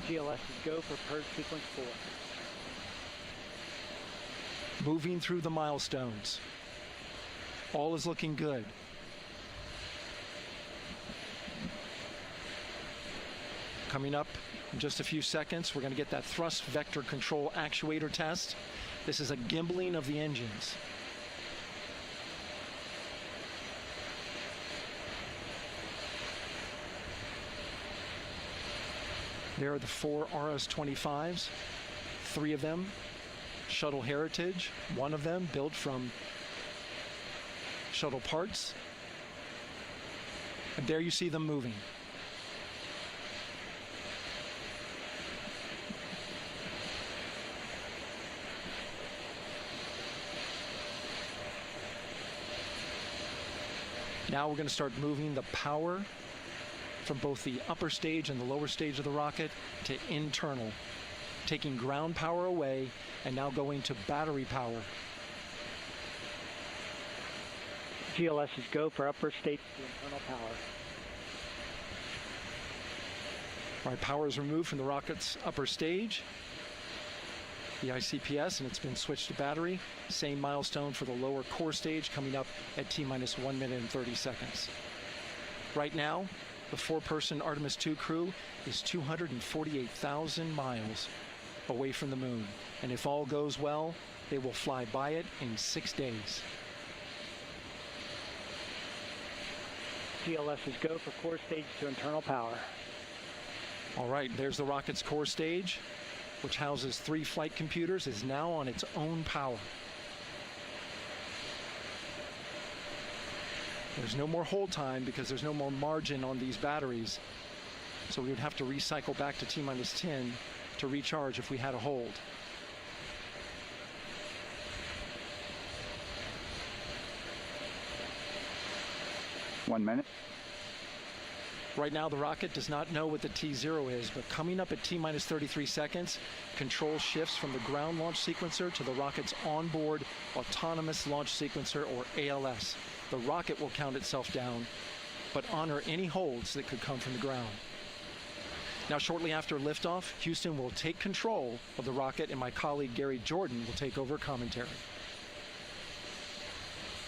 GLS is go for purge sequence 4. Moving through the milestones. All is looking good. Coming up in just a few seconds, we're going to get that thrust vector control actuator test. This is a gimbaling of the engines. There are the 4 RS-25s, 3 of them Shuttle Heritage, 1 of them built from shuttle parts. And there you see them moving. Now we're going to start moving the power from both the upper stage and the lower stage of the rocket to internal, taking ground power away and now going to battery power. GLS is go for upper stage to internal power. All right, power is removed from the rocket's upper stage, the ICPS, and it's been switched to battery. Same milestone for the lower core stage coming up at T-minus 1 minute and 30 seconds. Right now, The 4-person Artemis II crew is 248,000 miles away from the moon. And if all goes well, they will fly by it in 6 days. GLS is go for core stage to internal power. All right, there's the rocket's core stage, which houses 3 flight computers, is now on its own power. There's no more hold time because there's no more margin on these batteries. So we would have to recycle back to T-minus 10 to recharge if we had a hold. One minute. Right now, the rocket does not know what the T0 is, but coming up at T-minus 33 seconds, control shifts from the ground launch sequencer to the rocket's onboard autonomous launch sequencer, or ALS. The rocket will count itself down, but honor any holds that could come from the ground. Now, shortly after liftoff, Houston will take control of the rocket, and my colleague Gary Jordan will take over commentary.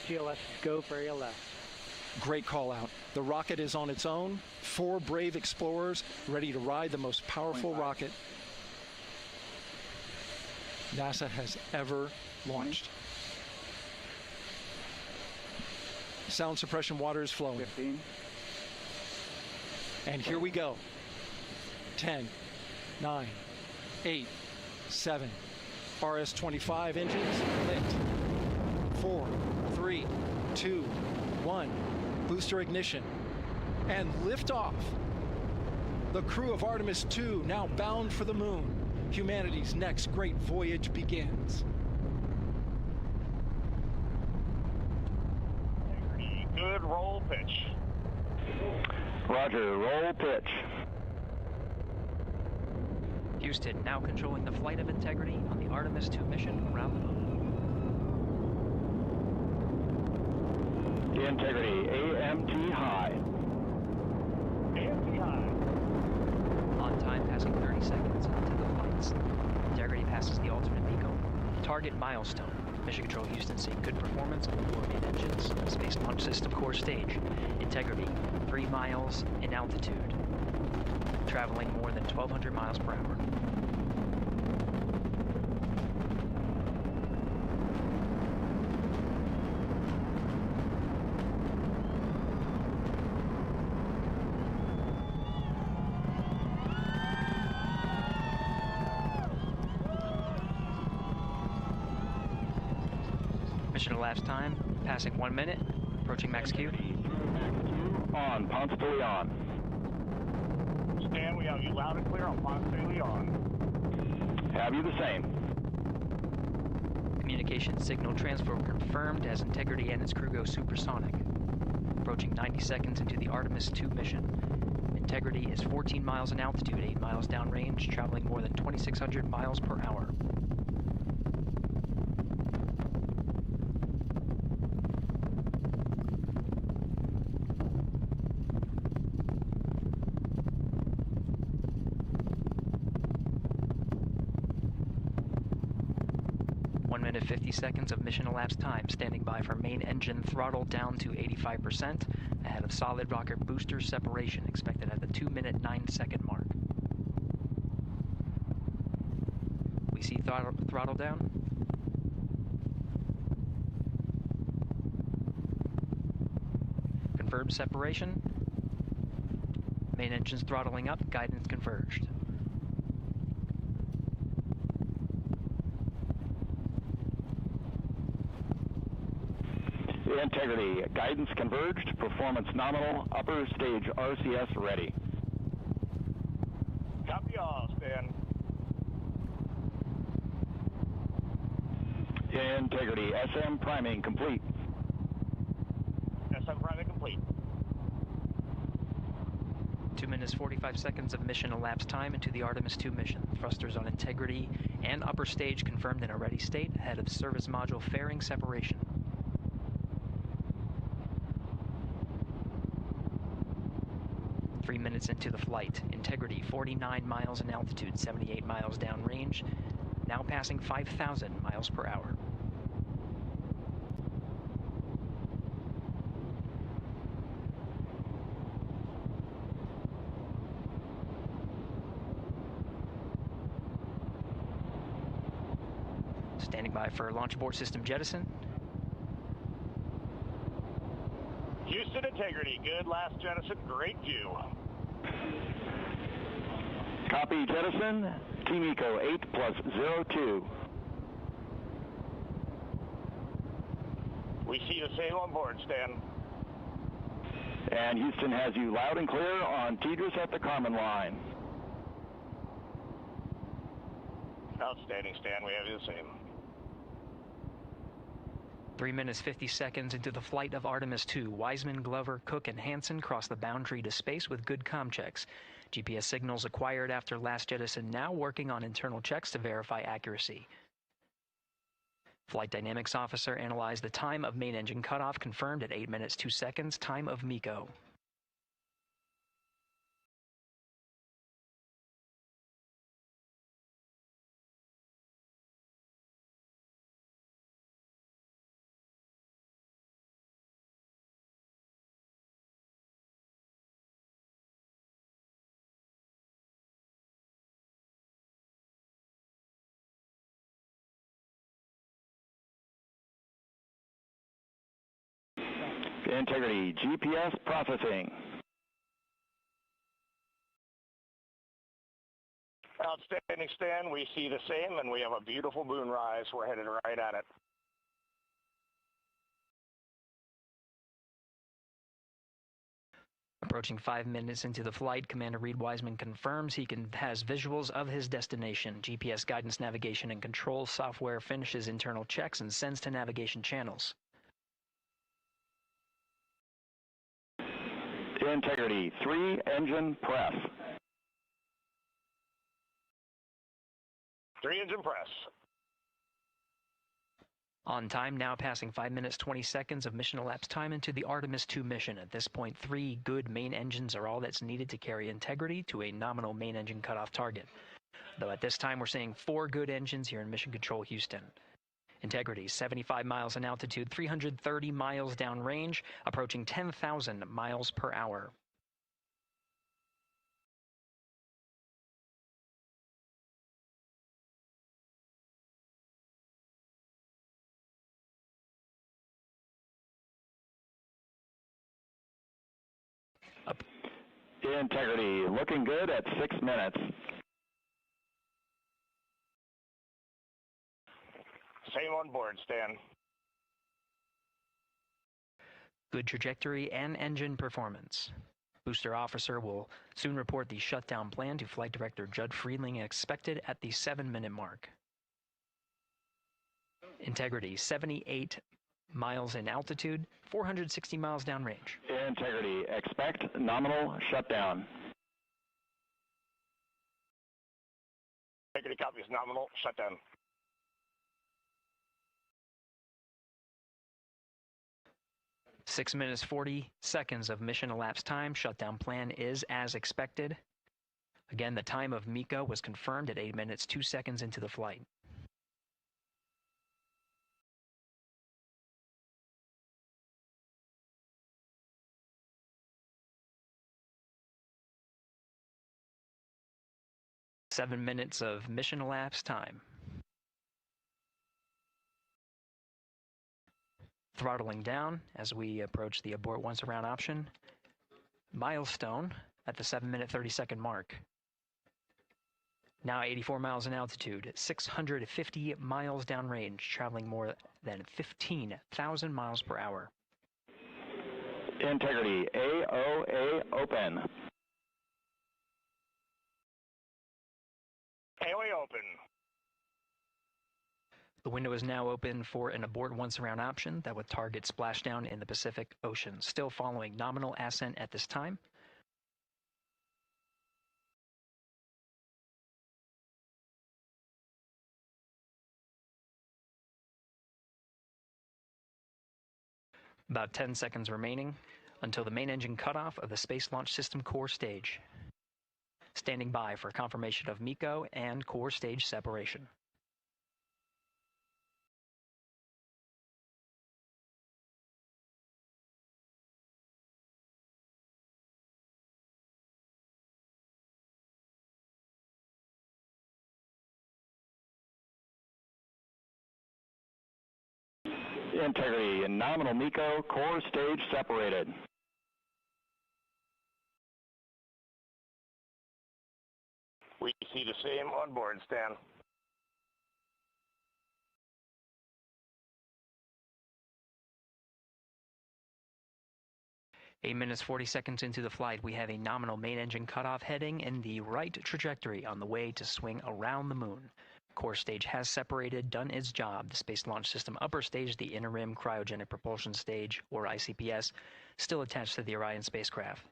GLS is go for ALS. Great call out. The rocket is on its own. 4 brave explorers ready to ride the most powerful rocket NASA has ever launched. Sound suppression water is flowing. 15. And here we go. 10, 9, 8, 7. RS-25 engines lit. 4, 3, 2, 1. Booster ignition. And liftoff. The crew of Artemis II now bound for the moon. Humanity's next great voyage begins. Good roll pitch. Roger, roll pitch. Houston now controlling the flight of Integrity on the Artemis II mission around the moon. Integrity, AMT high. AMT high. On time, passing 30 seconds into the flights. Integrity passes the alternate beacon. Target milestone. Mission Control Houston seeing good performance on the 4 main engines. Space Launch System core stage. Integrity, 3 miles in altitude. Traveling more than 1,200 miles per hour. Mission elapsed time, passing 1 minute, approaching max Q. On, Ponce de Leon. Stan, we have you loud and clear on Ponce de Leon. Have you the same? Communication signal transfer confirmed as Integrity and its crew go supersonic. Approaching 90 seconds into the Artemis II mission. Integrity is 14 miles in altitude, 8 miles downrange, traveling more than 2,600 miles per hour. Minute 50 seconds of mission elapsed time, standing by for main engine throttle down to 85%, ahead of solid rocket booster separation, expected at the 2-minute 9-second mark. We see throttle down. Confirmed separation. Main engines throttling up, guidance converged. Integrity, guidance converged, performance nominal, upper stage RCS ready. Copy all, Stan. Integrity, SM priming complete. SM priming complete. 2 minutes 45 seconds of mission elapsed time into the Artemis II mission. Thrusters on Integrity and upper stage confirmed in a ready state, ahead of service module fairing separation. 3 minutes into the flight. Integrity, 49 miles in altitude, 78 miles downrange, now passing 5,000 miles per hour. Standing by for launch abort system jettison. Houston integrity, good last jettison, great view. Copy jettison, Team Eco 8+02. We see the same on board, Stan. And Houston has you loud and clear on Tidris at the Carmen line. Outstanding, Stan, we have you the same. 3 minutes 50 seconds into the flight of Artemis II, Wiseman, Glover, Cook, and Hansen cross the boundary to space with good comm checks. GPS signals acquired after last jettison now working on internal checks to verify accuracy. Flight Dynamics Officer analyzed the time of main engine cutoff, confirmed at 8 minutes 2 seconds, time of MECO. Integrity, GPS processing. Outstanding, Stan, we see the same, and we have a beautiful moonrise. We're headed right at it. Approaching 5 minutes into the flight, Commander Reed Wiseman confirms he has visuals of his destination. GPS guidance, navigation, and control software finishes internal checks and sends to navigation channels. Integrity, 3 engine press. 3 engine press. On time, now passing 5 minutes 20 seconds of mission elapsed time into the Artemis II mission. At this point, 3 good main engines are all that's needed to carry Integrity to a nominal main engine cutoff target. Though at this time, we're seeing 4 good engines here in Mission Control Houston. Integrity, 75 miles in altitude, 330 miles downrange, approaching 10,000 miles per hour. Integrity, looking good at 6 minutes. Same on board, Stan. Good trajectory and engine performance. Booster officer will soon report the shutdown plan to Flight Director Judd Friedling, expected at the 7-minute mark. Integrity, 78 miles in altitude, 460 miles downrange. Integrity, expect nominal shutdown. Integrity copies nominal shutdown. Six minutes 40 seconds of mission elapsed time. Shutdown plan is as expected. Again, the time of MECO was confirmed at 8 minutes 2 seconds into the flight. Seven minutes of mission elapsed time. Throttling down as we approach the abort once around option. Milestone at the 7-minute 30-second mark. Now 84 miles in altitude, 650 miles downrange, traveling more than 15,000 miles per hour. Integrity, AOA open. AOA open. The window is now open for an abort once around option that would target splashdown in the Pacific Ocean. Still following nominal ascent at this time. About 10 seconds remaining until the main engine cutoff of the Space Launch System core stage. Standing by for confirmation of MECO and core stage separation. integrity and nominal MECO, core stage separated. We see the same on board, Stan. Eight minutes, 40 seconds into the flight, we have a nominal main engine cutoff heading in the right trajectory on the way to swing around the moon. Core stage has separated, done its job. The Space Launch System upper stage, the interim cryogenic propulsion stage, or ICPS, still attached to the Orion spacecraft.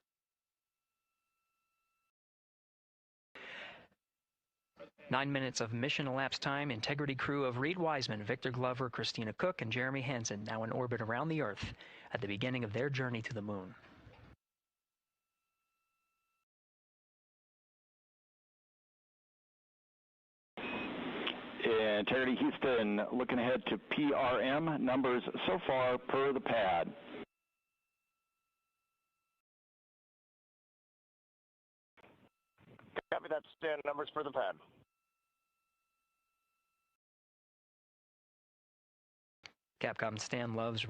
Nine minutes of mission elapsed time. Integrity crew of Reed Wiseman, Victor Glover, Christina Cook, and Jeremy Hansen now in orbit around the Earth at the beginning of their journey to the moon. Integrity Houston, looking ahead to PRM numbers so far per the pad. Copy that, Stan. Numbers for the pad. Capcom Stan Loves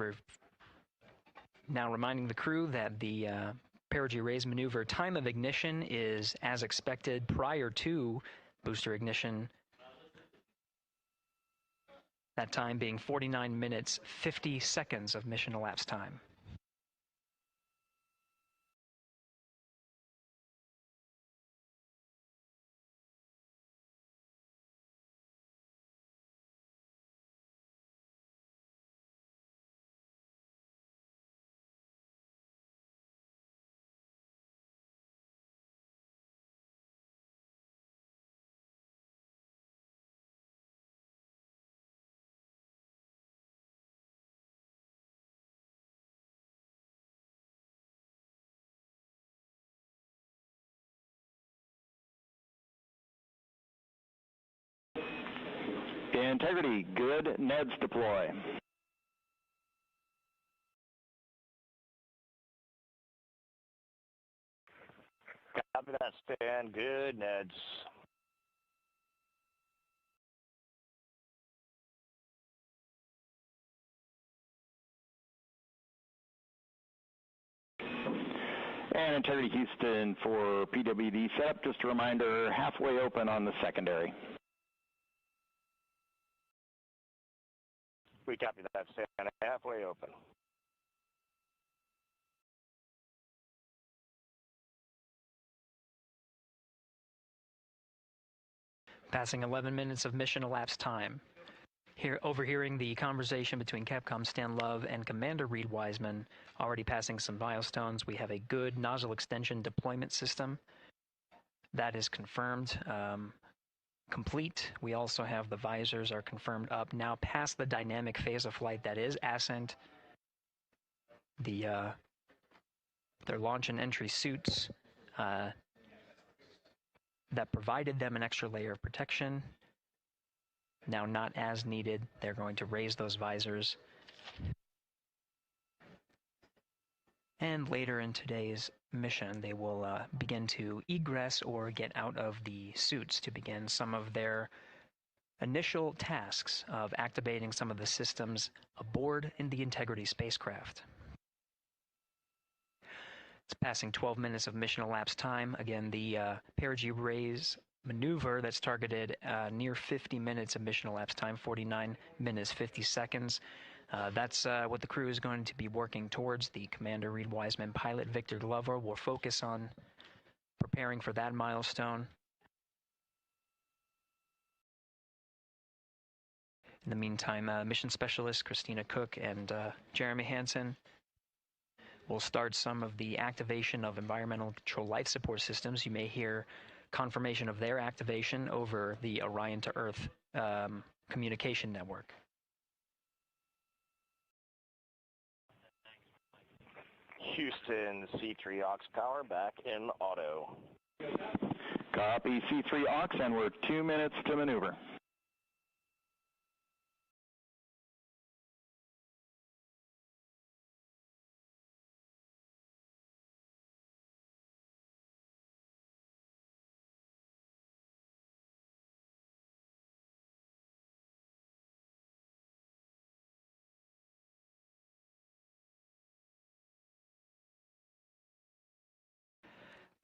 now reminding the crew that the perigee raise maneuver time of ignition is as expected prior to booster ignition. That time being 49 minutes, 50 seconds of mission elapsed time. Integrity, good. Neds deploy. Copy that, Stan. Good, Neds. And Integrity Houston for PWD setup. Just a reminder, halfway open on the secondary. We copy that, Stan. Halfway open. Passing 11 minutes of mission elapsed time. Here, overhearing the conversation between Capcom Stan Love and Commander Reed Wiseman, already passing some milestones. We have a good nozzle extension deployment system. That is confirmed. Complete. We also have the visors are confirmed up, now past the dynamic phase of flight, that is ascent. Their launch and entry suits that provided them an extra layer of protection, now not as needed. They're going to raise those visors. And later in today's mission, they will begin to egress or get out of the suits to begin some of their initial tasks of activating some of the systems aboard in the Integrity spacecraft. It's passing 12 minutes of mission elapsed time. Again, the perigee raise maneuver that's targeted near 50 minutes of mission elapsed time, 49 minutes, 50 seconds. That's what the crew is going to be working towards. The Commander Reed Wiseman, pilot Victor Glover will focus on preparing for that milestone. In the meantime, mission specialist Christina Cook and Jeremy Hansen will start some of the activation of environmental control life support systems. You may hear confirmation of their activation over the Orion to Earth communication network. Houston, C3 aux power back in auto. Copy C3 aux, and we're 2 minutes to maneuver.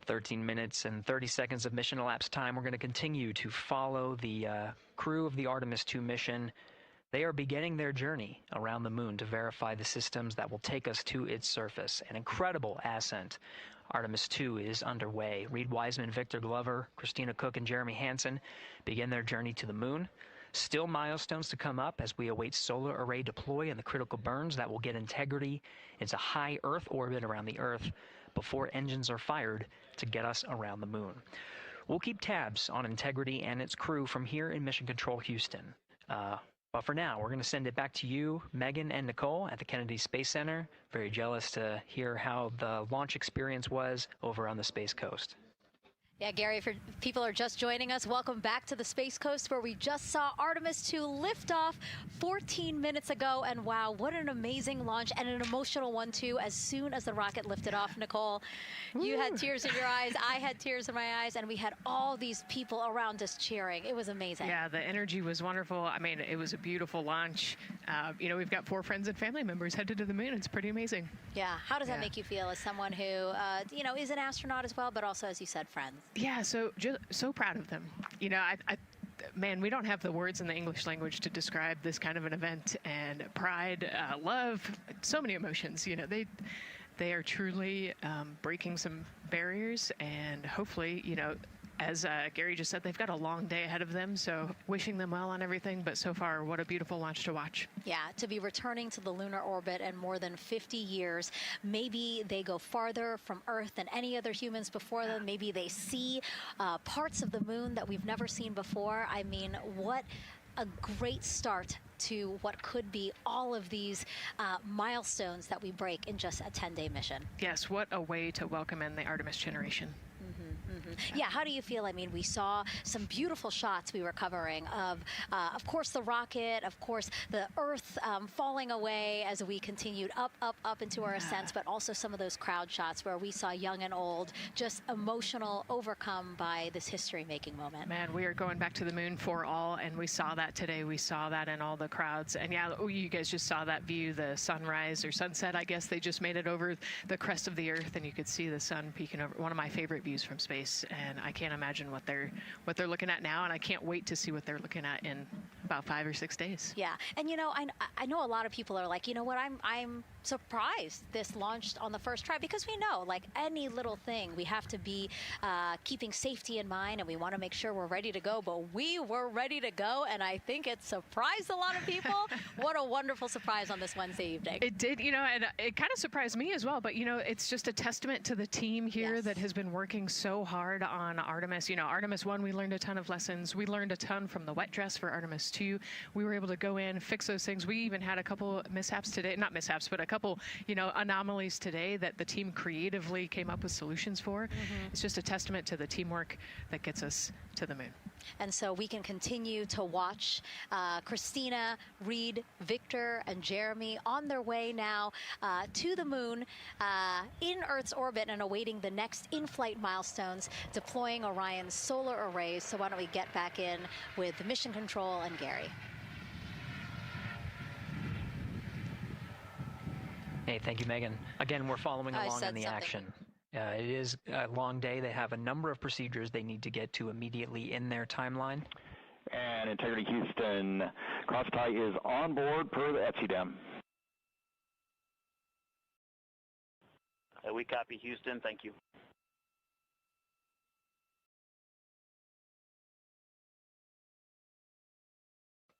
13 minutes and 30 seconds of mission elapsed time. We're going to continue to follow the crew of the Artemis II mission. They are beginning their journey around the moon to verify the systems that will take us to its surface. An incredible ascent. Artemis II is underway. Reed Wiseman, Victor Glover, Christina Cook, and Jeremy Hansen begin their journey to the moon. Still milestones to come up as we await solar array deploy and the critical burns that will get Integrity into high Earth orbit around the Earth before engines are fired to get us around the moon. We'll keep tabs on Integrity and its crew from here in Mission Control Houston. But for now, we're going to send it back to you, Megan and Nicole at the Kennedy Space Center. Very jealous to hear how the launch experience was over on the Space Coast. Yeah, Gary, if people are just joining us, welcome back to the Space Coast, where we just saw Artemis II lift off 14 minutes ago. And wow, what an amazing launch, and an emotional one, too. As soon as the rocket lifted off, Nicole, you had tears in your eyes, I had tears in my eyes, and we had all these people around us cheering. It was amazing. Yeah, the energy was wonderful. I mean, it was a beautiful launch. You know, we've got 4 friends and family members headed to the moon. It's pretty amazing. Yeah. How does that make you feel as someone who, you know, is an astronaut as well, but also, as you said, friends? Yeah, so proud of them. You know, man, we don't have the words in the English language to describe this kind of an event, and pride, love, so many emotions. You know, they are truly breaking some barriers, and hopefully, you know, as Gary just said, they've got a long day ahead of them, so wishing them well on everything. But so far, what a beautiful launch to watch. Yeah, to be returning to the lunar orbit in more than 50 years. Maybe they go farther from Earth than any other humans before them. Maybe they see parts of the moon that we've never seen before. I mean, what a great start to what could be all of these milestones that we break in just a 10-day mission. Yes, what a way to welcome in the Artemis generation. Yeah, how do you feel? I mean, we saw some beautiful shots we were covering of course, the rocket, of course, the Earth falling away as we continued up into our ascents, but also some of those crowd shots where we saw young and old, just emotional, overcome by this history-making moment. Man, we are going back to the moon for all, and we saw that today. We saw that in all the crowds. And yeah, you guys just saw that view, the sunrise or sunset, I guess. They just made it over the crest of the Earth, and you could see the sun peeking over. One of my favorite views from space. And I can't imagine what they're looking at now, and I can't wait to see what they're looking at in about 5 or 6 days. Yeah, and you know, I know a lot of people are like, you know what, I'm surprised this launched on the first try, because we know, like any little thing, we have to be keeping safety in mind, and we want to make sure we're ready to go. But we were ready to go, and I think it surprised a lot of people. What a wonderful surprise on this Wednesday evening. It did, you know, and it kind of surprised me as well. But you know, it's just a testament to the team here that has been working so hard on Artemis. You know, Artemis 1, we learned a ton of lessons. We learned a ton from the wet dress for Artemis 2. We were able to go in, fix those things. We even had a couple mishaps today, not mishaps, but a couple, you know, anomalies today that the team creatively came up with solutions for. It's just a testament to the teamwork that gets us to the moon. And so we can continue to watch Christina, Reed, Victor, and Jeremy on their way now to the moon in Earth's orbit and awaiting the next in-flight milestones, deploying Orion's solar arrays. So why don't we get back in with Mission Control and Gary. Hey, thank you, Megan. Again, we're following along in the action. It is a long day. They have a number of procedures they need to get to immediately in their timeline. And Integrity Houston, cross-tie is on board per the ETSI-DEM. We copy, Houston. Thank you.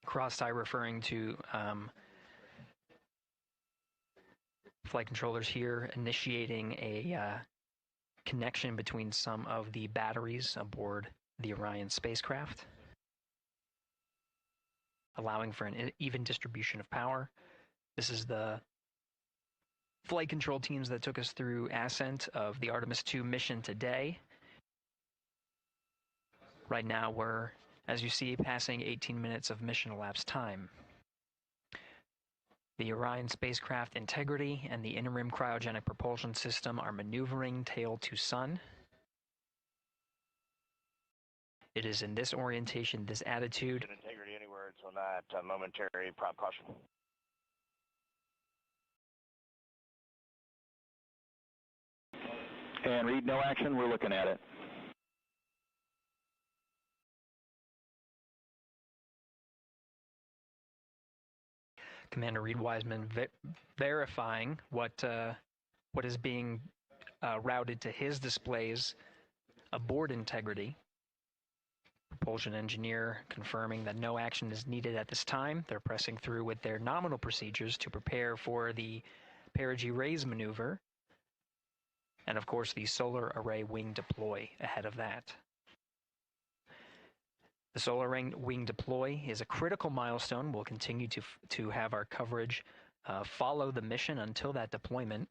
Cross-tie referring to flight controllers here initiating a connection between some of the batteries aboard the Orion spacecraft, allowing for an even distribution of power. This is the flight control teams that took us through ascent of the Artemis II mission today. Right now we're, as you see, passing 18 minutes of mission elapsed time. The Orion spacecraft Integrity and the interim cryogenic propulsion system are maneuvering tail to sun. It is in this orientation, this attitude. Integrity, any words on that momentary prop caution? And Reed, no action. We're looking at it. Commander Reed Wiseman verifying what is being routed to his displays aboard Integrity. Propulsion engineer confirming that no action is needed at this time. They're pressing through with their nominal procedures to prepare for the perigee raise maneuver. And of course, the solar array wing deploy ahead of that. The solar wing deploy is a critical milestone. We'll continue to have our coverage follow the mission until that deployment.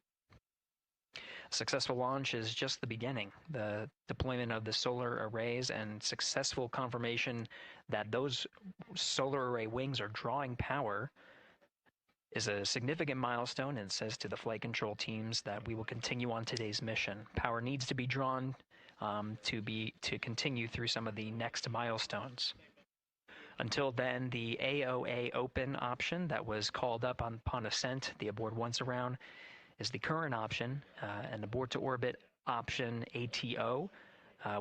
A successful launch is just the beginning. The deployment of the solar arrays and successful confirmation that those solar array wings are drawing power is a significant milestone, and says to the flight control teams that we will continue on today's mission. Power needs to be drawn to continue through some of the next milestones. Until then, the AOA open option that was called up upon ascent, the aboard once around, is the current option, and abort to orbit option ATO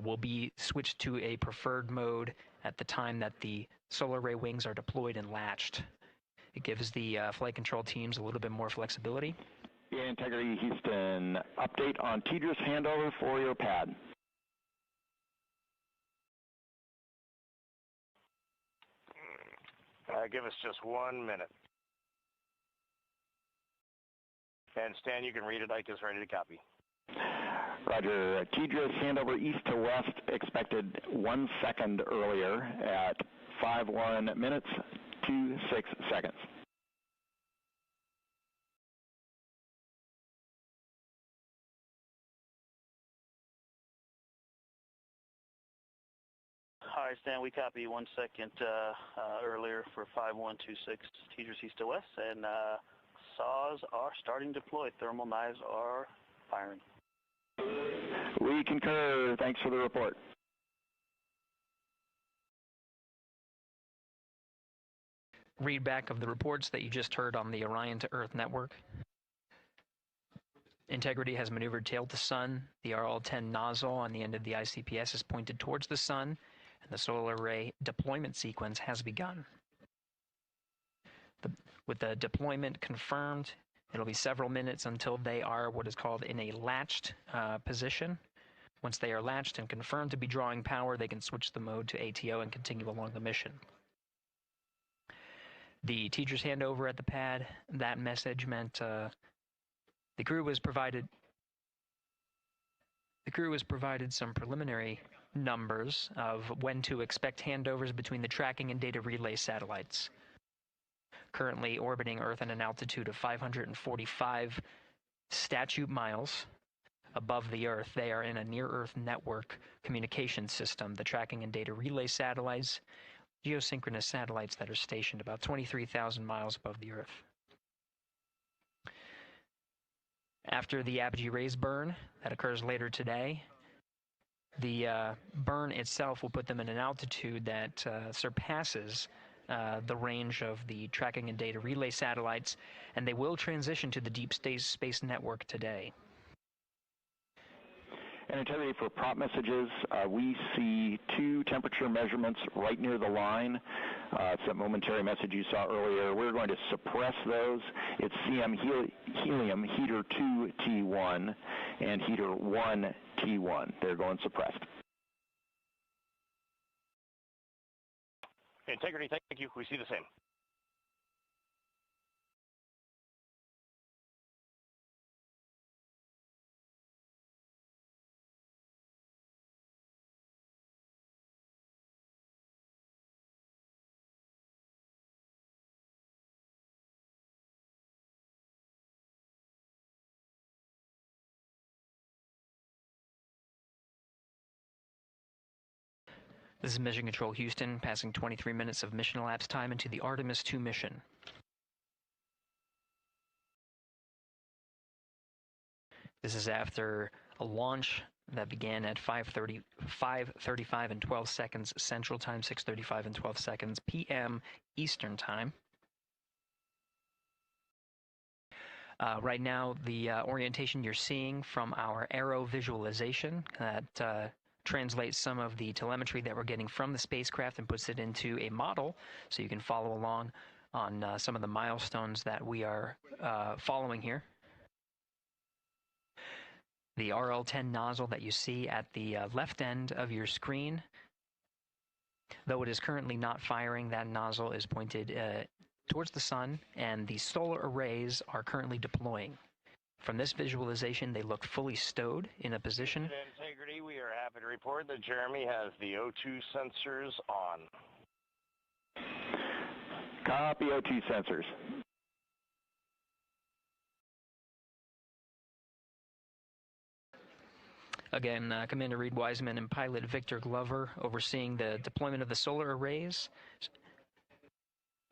will be switched to a preferred mode at the time that the solar array wings are deployed and latched. It gives the flight control teams a little bit more flexibility. Integrity Houston, update on TDRS handover for your pad. Give us just 1 minute. And Stan, you can read it. Ike is ready to copy. Roger. TDRS handover east to west expected 1 second earlier at 5:1 minutes 26 seconds. Hi, Stan. We copy 1 second earlier for 5126 TDRS east to west, and saws are starting to deploy. Thermal knives are firing. We concur. Thanks for the report. Read back of the reports that you just heard on the Orion to Earth network. Integrity has maneuvered tail to sun. The RL-10 nozzle on the end of the ICPS is pointed towards the sun, and the solar array deployment sequence has begun. With the deployment confirmed, it'll be several minutes until they are what is called in a latched position. Once they are latched and confirmed to be drawing power, they can switch the mode to ATO and continue along the mission. The teacher's handover at the pad, that message meant the crew was provided some preliminary numbers of when to expect handovers between the tracking and data relay satellites. Currently orbiting Earth at an altitude of 545 statute miles above the Earth, they are in a near-Earth network communication system. The tracking and data relay satellites, geosynchronous satellites that are stationed about 23,000 miles above the Earth. After the apogee raise burn that occurs later today, the burn itself will put them in an altitude that surpasses the range of the tracking and data relay satellites, and they will transition to the deep space network today. And Integrity, for prop messages, we see 2 temperature measurements right near the line. It's that momentary message you saw earlier. We're going to suppress those. It's CM helium heater 2 T1 and heater 1 T1. They're going suppressed. Integrity, thank you. We see the same. This is Mission Control Houston, passing 23 minutes of mission elapsed time into the Artemis II mission. This is after a launch that began at 5:35 and 12 seconds Central Time, 6:35 and 12 seconds p.m. Eastern Time. Right now, the orientation you're seeing from our aero visualization that translates some of the telemetry that we're getting from the spacecraft and puts it into a model so you can follow along on some of the milestones that we are following here. The RL-10 nozzle that you see at the left end of your screen, though it is currently not firing, that nozzle is pointed towards the sun, and the solar arrays are currently deploying. From this visualization, they look fully stowed in a position. Integrity, we are happy to report that Jeremy has the O2 sensors on. Copy O2 sensors. Again, Commander Reed Wiseman and pilot Victor Glover overseeing the deployment of the solar arrays.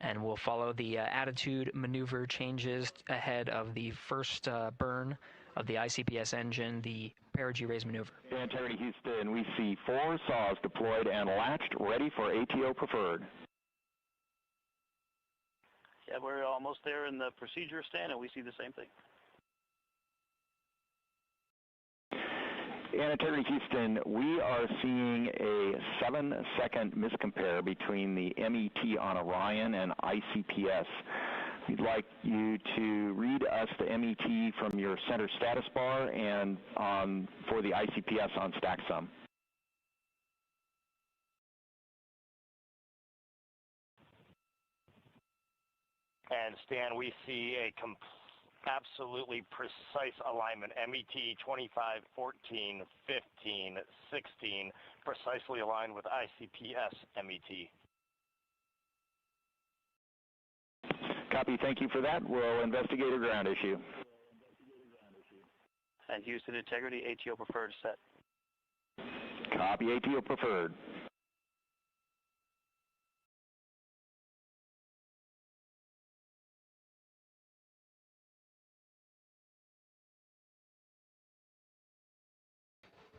And we'll follow the attitude maneuver changes ahead of the first burn of the ICPS engine, the perigee raise maneuver. Integrity Houston, we see 4 saws deployed and latched, ready for ATO preferred. Yeah, we're almost there in the procedure stand, and we see the same thing. And Integrity Houston, we are seeing a 7-second miscompare between the MET on Orion and ICPS. We'd like you to read us the MET from your center status bar and for the ICPS on StackSum. And Stan, we see a absolutely precise alignment. MET 25, 14, 15, 16, precisely aligned with ICPS MET. Copy, thank you for that. We'll investigate a ground issue. And Houston Integrity, ATO preferred set. Copy, ATO preferred.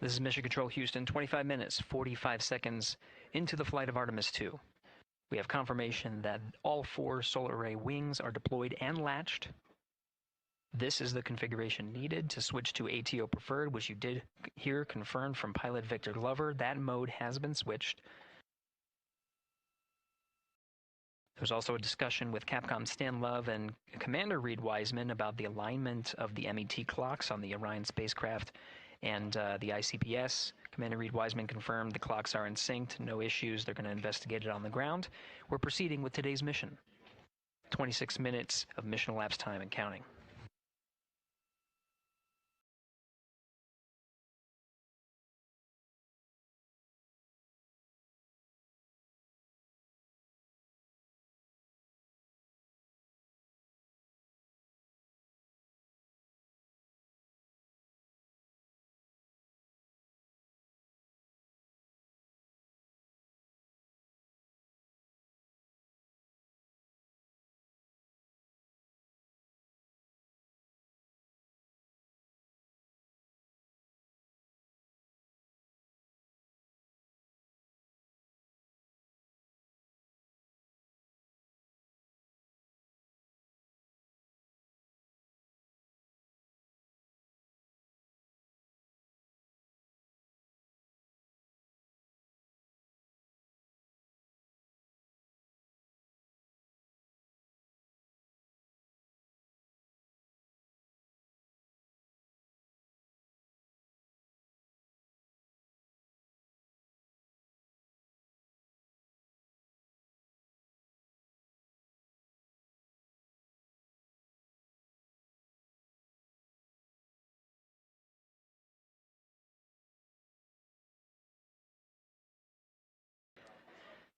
This is Mission Control Houston, 25 minutes, 45 seconds into the flight of Artemis II. We have confirmation that all 4 solar array wings are deployed and latched. This is the configuration needed to switch to ATO preferred, which you did hear confirmed from pilot Victor Glover. That mode has been switched. There's also a discussion with Capcom Stan Love and Commander Reed Wiseman about the alignment of the MET clocks on the Orion spacecraft and the ICPS. Commander Reed Wiseman confirmed the clocks are in sync, no issues, they're going to investigate it on the ground. We're proceeding with today's mission. 26 minutes of mission elapsed time and counting.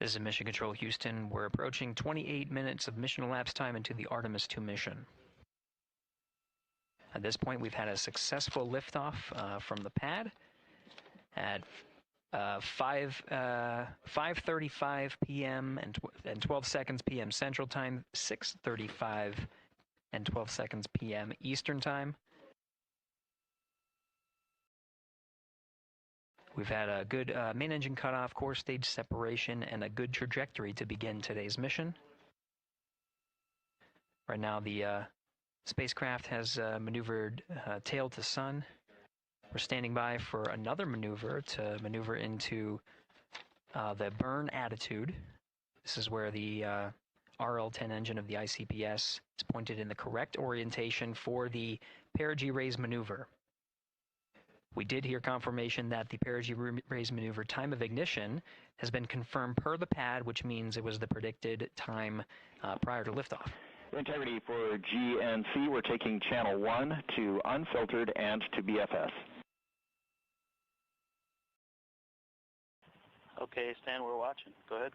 This is Mission Control Houston. We're approaching 28 minutes of mission elapsed time into the Artemis II mission. At this point, we've had a successful liftoff from the pad at 5:35 p.m. and 12 seconds p.m. Central Time, 6:35 and 12 seconds p.m. Eastern Time. We've had a good main engine cutoff, core stage separation, and a good trajectory to begin today's mission. Right now, the Spacecraft has maneuvered tail to sun. We're standing by for another maneuver to maneuver into the burn attitude. This is where the RL-10 engine of the ICPS is pointed in the correct orientation for the perigee raise maneuver. We did hear confirmation that the perigee raise maneuver time of ignition has been confirmed per the pad, which means it was the predicted time prior to liftoff. Integrity for GNC, we're taking channel 1 to unfiltered and to BFS. Okay, Stan, we're watching. Go ahead.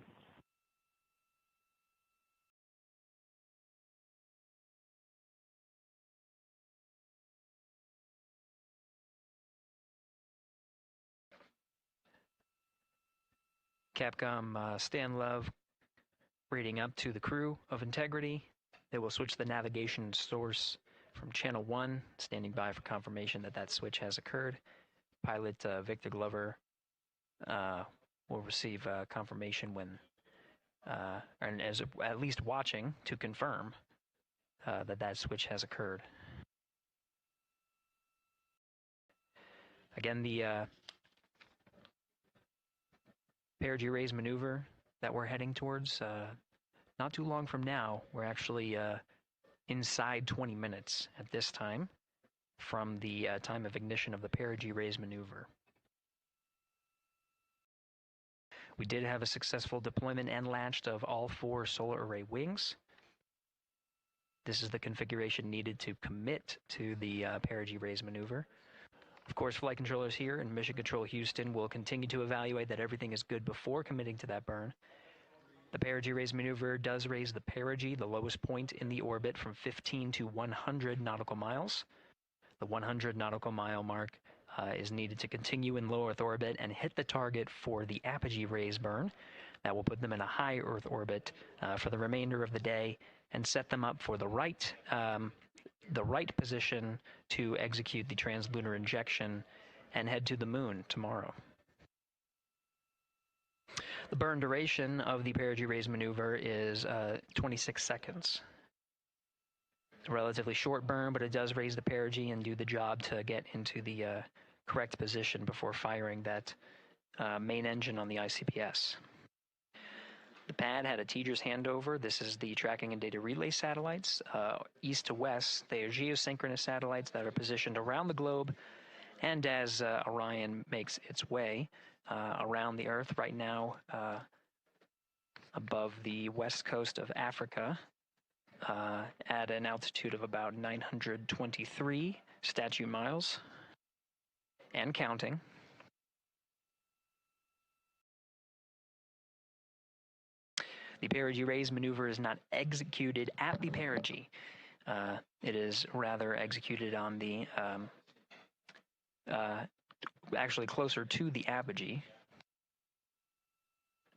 Capcom Stan Love rating up to the crew of Integrity. They will switch the navigation source from channel 1, standing by for confirmation that that switch has occurred. Pilot Victor Glover will receive confirmation when, and as at least watching to confirm that that switch has occurred. Again, the perigee raise maneuver that we're heading towards, not too long from now, we're actually inside 20 minutes at this time from the time of ignition of the perigee raise maneuver. We did have a successful deployment and launch of all 4 solar array wings. This is the configuration needed to commit to the perigee raise maneuver. Of course, flight controllers here in Mission Control Houston will continue to evaluate that everything is good before committing to that burn. The perigee raise maneuver does raise the perigee, the lowest point in the orbit, from 15 to 100 nautical miles. The 100 nautical mile mark is needed to continue in low Earth orbit and hit the target for the apogee raise burn. That will put them in a high Earth orbit for the remainder of the day and set them up for the right position to execute the translunar injection and head to the moon tomorrow. The burn duration of the perigee raise maneuver is 26 seconds. A relatively short burn, but it does raise the perigee and do the job to get into the correct position before firing that main engine on the ICPS. The pad had a TDRS handover. This is the tracking and data relay satellites. East to west, they are geosynchronous satellites that are positioned around the globe. And as Orion makes its way around the Earth right now, above the west coast of Africa, at an altitude of about 923 statute miles, and counting. The perigee raise maneuver is not executed at the perigee. It is rather executed on the, actually closer to the apogee.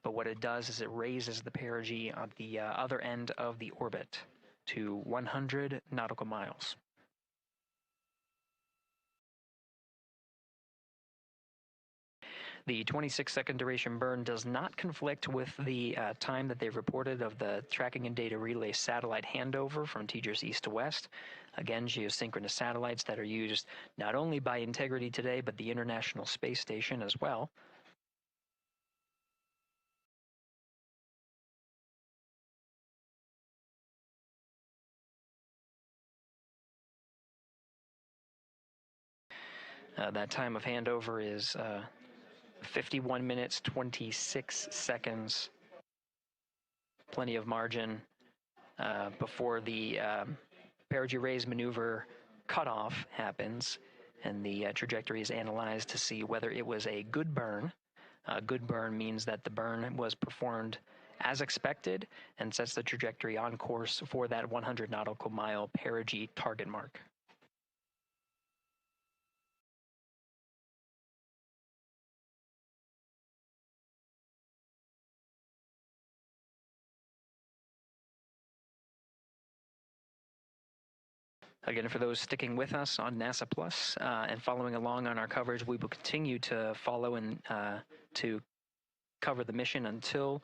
But what it does is it raises the perigee on the other end of the orbit to 100 nautical miles. The 26-second duration burn does not conflict with the time that they've reported of the tracking and data relay satellite handover from TDRS east to west. Again, geosynchronous satellites that are used not only by Integrity today, but the International Space Station as well. That time of handover is 51 minutes, 26 seconds. Plenty of margin before the perigee raise maneuver cutoff happens, and the trajectory is analyzed to see whether it was a good burn. A good burn means that the burn was performed as expected and sets the trajectory on course for that 100 nautical mile perigee target mark. Again, for those sticking with us on NASA Plus and following along on our coverage, we will continue to follow and to cover the mission until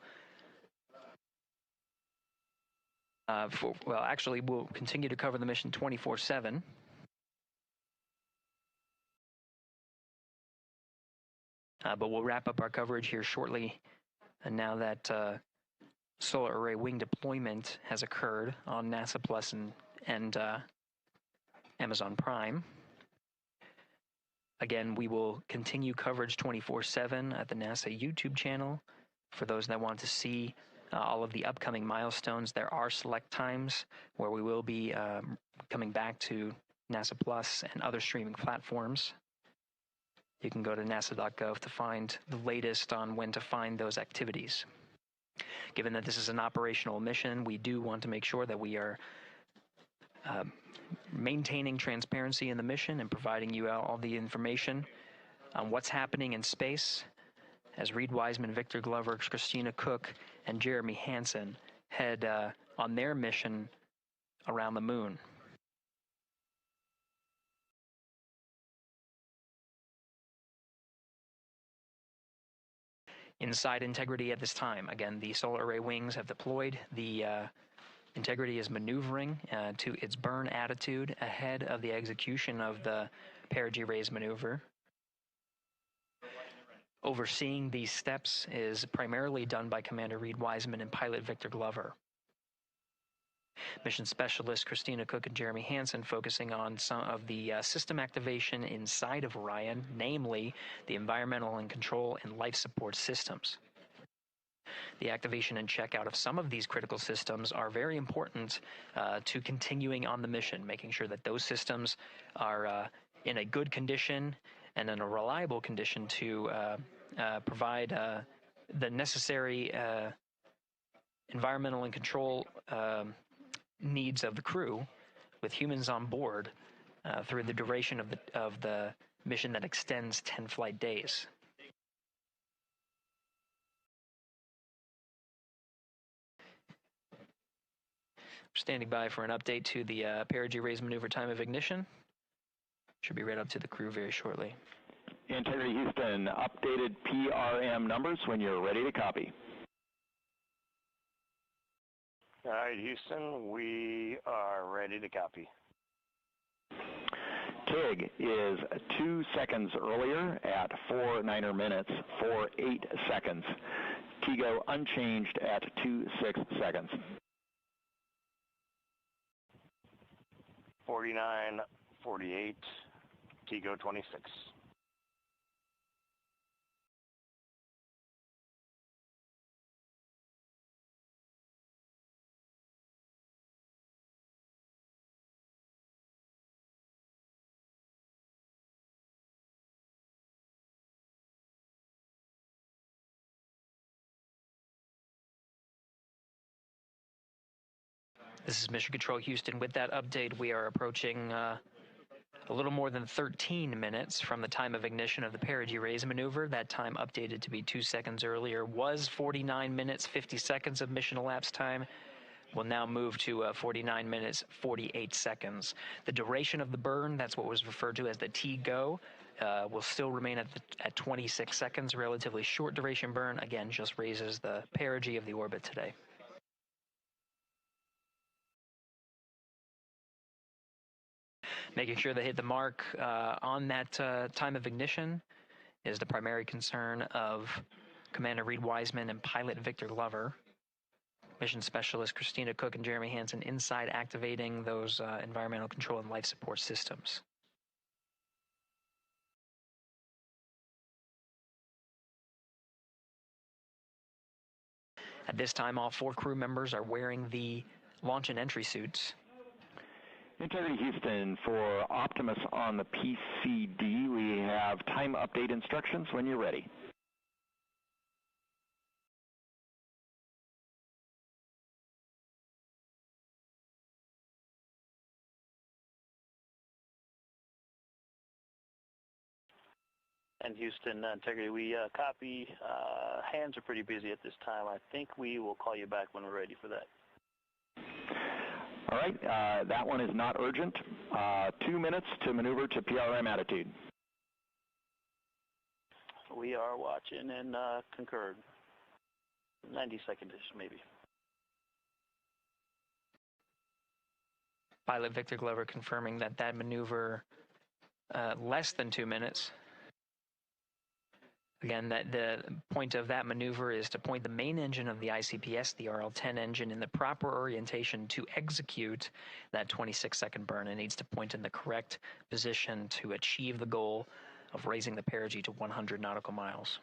Well, actually, we'll continue to cover the mission 24/7. But we'll wrap up our coverage here shortly. And now that solar array wing deployment has occurred on NASA Plus and Amazon Prime. Again, we will continue coverage 24/7 at the NASA YouTube channel. For those that want to see all of the upcoming milestones, there are select times where we will be coming back to NASA Plus and other streaming platforms. You can go to nasa.gov to find the latest on when to find those activities. Given that this is an operational mission, we do want to make sure that we are maintaining transparency in the mission and providing you all the information on what's happening in space as Reed Wiseman, Victor Glover, Christina Cook, and Jeremy Hansen head on their mission around the moon. Inside integrity at this time. Again, the solar array wings have deployed. The integrity is maneuvering to its burn attitude ahead of the execution of the perigee raise maneuver. Overseeing these steps is primarily done by Commander Reed Wiseman and pilot Victor Glover. Mission specialist Christina Cook and Jeremy Hansen focusing on some of the system activation inside of Orion, namely the environmental and control and life support systems. The activation and checkout of some of these critical systems are very important to continuing on the mission, making sure that those systems are in a good condition and in a reliable condition to provide the necessary environmental and control needs of the crew, with humans on board through the duration of the mission that extends 10 flight days. Standing by for an update to the perigee raise maneuver time of ignition. Should be read up to the crew very shortly. Integrity Houston, updated PRM numbers when you're ready to copy. All right, Houston, we are ready to copy. TIG is 2 seconds earlier at 4 minutes, 48 seconds. TIGO unchanged at 26 seconds. 49, 48, TIGO 26. This is Mission Control Houston. With that update, we are approaching a little more than 13 minutes from the time of ignition of the perigee raise maneuver. That time updated to be 2 seconds earlier was 49 minutes, 50 seconds of mission elapsed time. We'll now move to 49 minutes, 48 seconds. The duration of the burn, that's what was referred to as the TGO, will still remain at 26 seconds. Relatively short duration burn, again, just raises the perigee of the orbit today. Making sure they hit the mark on that time of ignition is the primary concern of Commander Reed Wiseman and pilot Victor Glover. Mission specialist Christina Cook and Jeremy Hansen inside activating those environmental control and life support systems. At this time, all 4 crew members are wearing the launch and entry suits. Integrity Houston, for Optimus on the PCD, we have time update instructions when you're ready. And Houston, Integrity, we copy. Hands are pretty busy at this time. I think we will call you back when we're ready for that. All right, that one is not urgent. 2 minutes to maneuver to PRM attitude. We are watching and concurred. 90 seconds-ish, maybe. Pilot Victor Glover confirming that that maneuver less than 2 minutes. Again, that the point of that maneuver is to point the main engine of the ICPS, the RL-10 engine, in the proper orientation to execute that 26-second burn. It needs to point in the correct position to achieve the goal of raising the perigee to 100 nautical miles.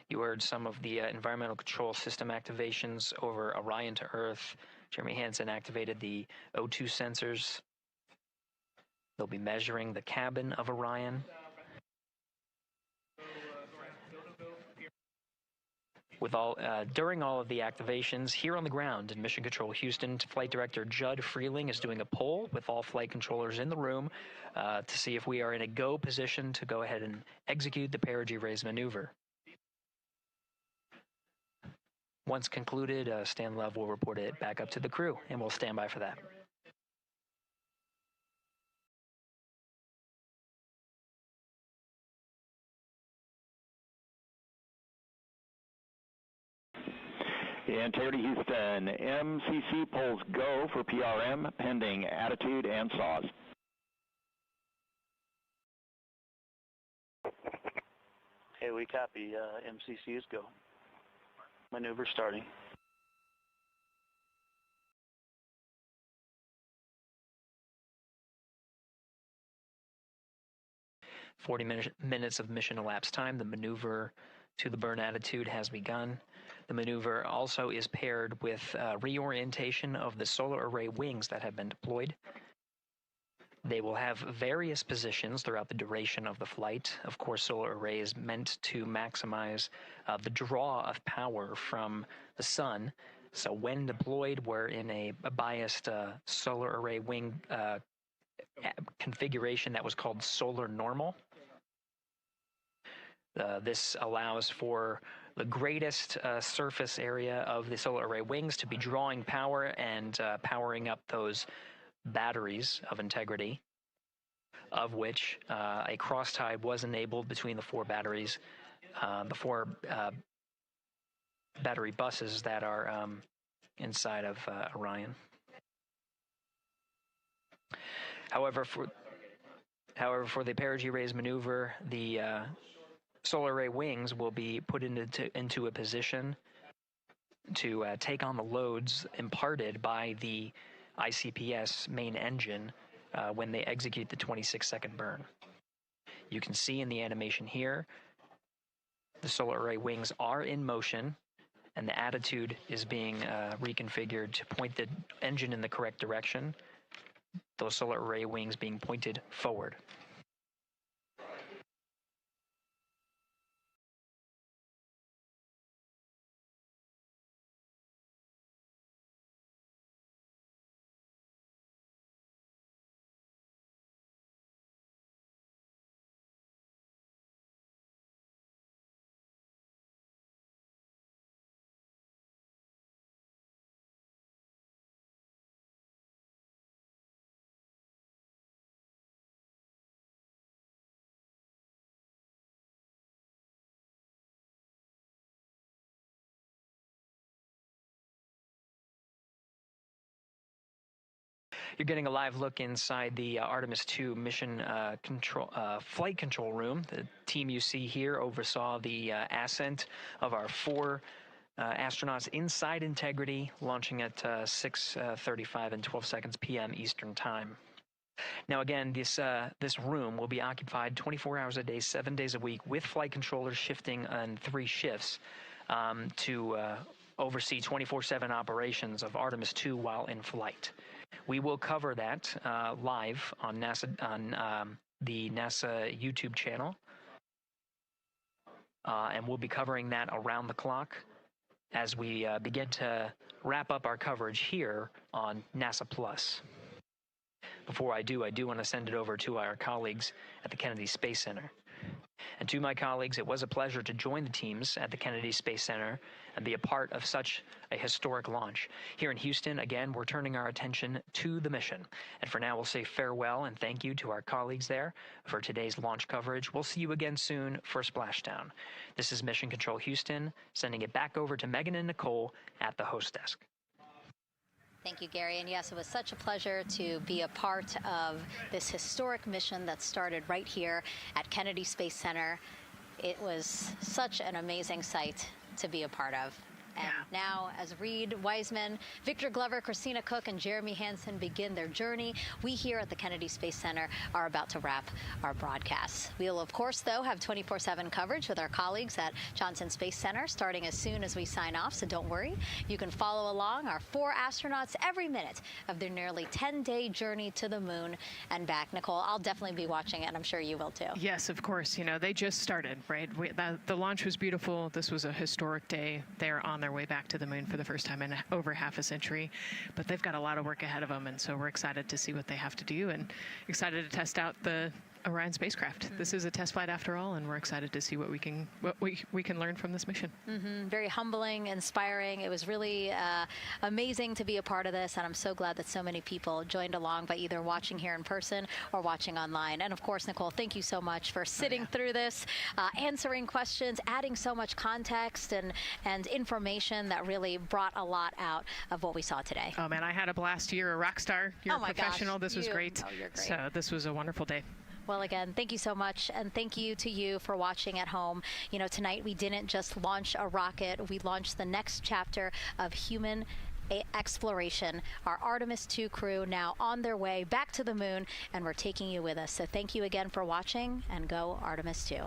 You heard some of the environmental control system activations over Orion to Earth. Jeremy Hansen activated the O2 sensors. They'll be measuring the cabin of Orion. During all of the activations, here on the ground in Mission Control Houston, Flight Director Judd Freeling is doing a poll with all flight controllers in the room to see if we are in a go position to go ahead and execute the perigee raise maneuver. Once concluded, Stan Love will report it back up to the crew, and we'll stand by for that. Integrity Houston, MCC polls go for PRM pending attitude and saws. Hey, we copy. MCC is go. Maneuver starting. Minutes of mission elapsed time. The maneuver to the burn attitude has begun. The maneuver also is paired with reorientation of the solar array wings that have been deployed. They will have various positions throughout the duration of the flight. Of course, solar array is meant to maximize the draw of power from the sun. So when deployed, we're in a biased solar array wing configuration that was called solar normal. This allows for the greatest surface area of the solar array wings to be drawing power and powering up those batteries of Integrity, of which a cross tie was enabled between the four batteries, the four battery buses that are inside of Orion. However, for the perigee raise maneuver, the solar array wings will be put into a position to take on the loads imparted by the ICPS main engine when they execute the 26-second burn. You can see in the animation here, the solar array wings are in motion, and the attitude is being reconfigured to point the engine in the correct direction, those solar array wings being pointed forward. You're getting a live look inside the Artemis II mission flight control room. The team you see here oversaw the ascent of our four astronauts inside Integrity, launching at 6:35 and 12 seconds p.m. Eastern Time. Now, again, this room will be occupied 24 hours a day, 7 days a week, with flight controllers shifting on 3 shifts to oversee 24/7 operations of Artemis II while in flight. We will cover that live on the NASA YouTube channel, and we'll be covering that around the clock as we begin to wrap up our coverage here on NASA Plus. Before I do want to send it over to our colleagues at the Kennedy Space Center. And to my colleagues, it was a pleasure to join the teams at the Kennedy Space Center and be a part of such a historic launch. Here in Houston, again, we're turning our attention to the mission. And for now, we'll say farewell and thank you to our colleagues there for today's launch coverage. We'll see you again soon for Splashdown. This is Mission Control Houston, sending it back over to Megan and Nicole at the host desk. Thank you, Gary. And yes, it was such a pleasure to be a part of this historic mission that started right here at Kennedy Space Center. It was such an amazing sight to be a part of. And now, as Reed Wiseman, Victor Glover, Christina Cook, and Jeremy Hansen begin their journey, we here at the Kennedy Space Center are about to wrap our broadcasts. We'll, of course, though, have 24/7 coverage with our colleagues at Johnson Space Center starting as soon as we sign off, so don't worry. You can follow along our 4 astronauts every minute of their nearly 10-day journey to the moon and back. Nicole, I'll definitely be watching it, and I'm sure you will, too. Yes, of course. You know, they just started, right? The launch was beautiful. This was a historic day. They're on their way back to the moon for the first time in over half a century, but they've got a lot of work ahead of them, and so we're excited to see what they have to do and excited to test out the Orion spacecraft. This is a test flight after all, and we're excited to see what we can learn from this mission. Very humbling, inspiring. It was really amazing to be a part of this, and I'm so glad that so many people joined along by either watching here in person or watching online. And of course, Nicole, thank you so much for sitting through this, answering questions, adding so much context and information that really brought a lot out of what we saw today. Oh man, I had a blast. You're a rock star. You're a professional. This was great. Oh, you're great. So this was a wonderful day. Well, again, thank you so much, and thank you to you for watching at home. You know, tonight we didn't just launch a rocket, we launched the next chapter of human exploration. Our Artemis II crew now on their way back to the moon, and we're taking you with us. So thank you again for watching, and go Artemis II.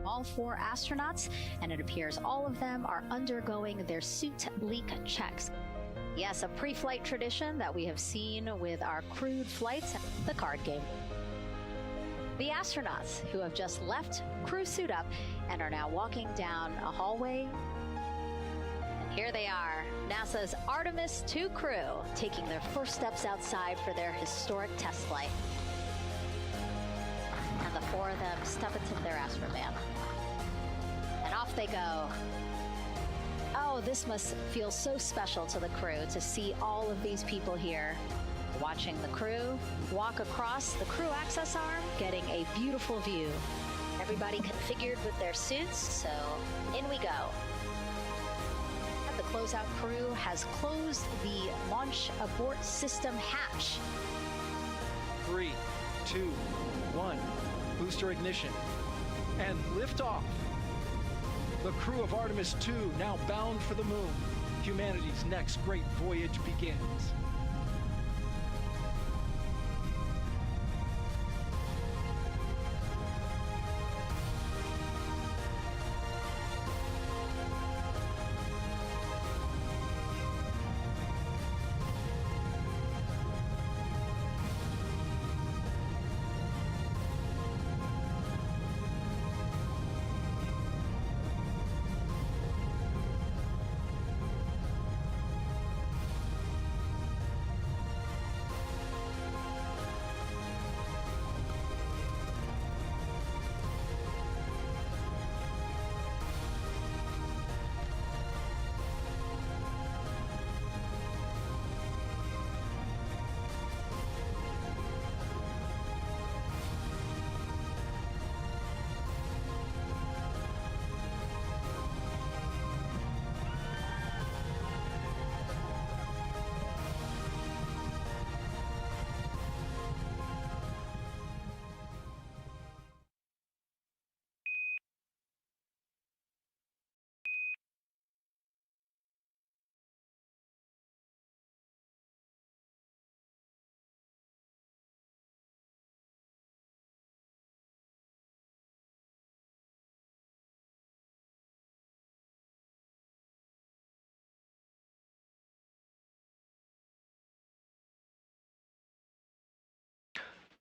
All 4 astronauts, and it appears all of them are undergoing their suit leak checks. Yes, a pre-flight tradition that we have seen with our crewed flights, the card game. The astronauts who have just left crew suit up and are now walking down a hallway. And here they are, NASA's Artemis II crew, taking their first steps outside for their historic test flight. And the 4 of them step into their astrovan. And off they go. Oh, this must feel so special to the crew to see all of these people here. Watching the crew walk across the crew access arm, getting a beautiful view. Everybody configured with their suits, so in we go. The closeout crew has closed the launch abort system hatch. 3, 2, 1. Booster ignition. And liftoff. The crew of Artemis II now bound for the moon. Humanity's next great voyage begins.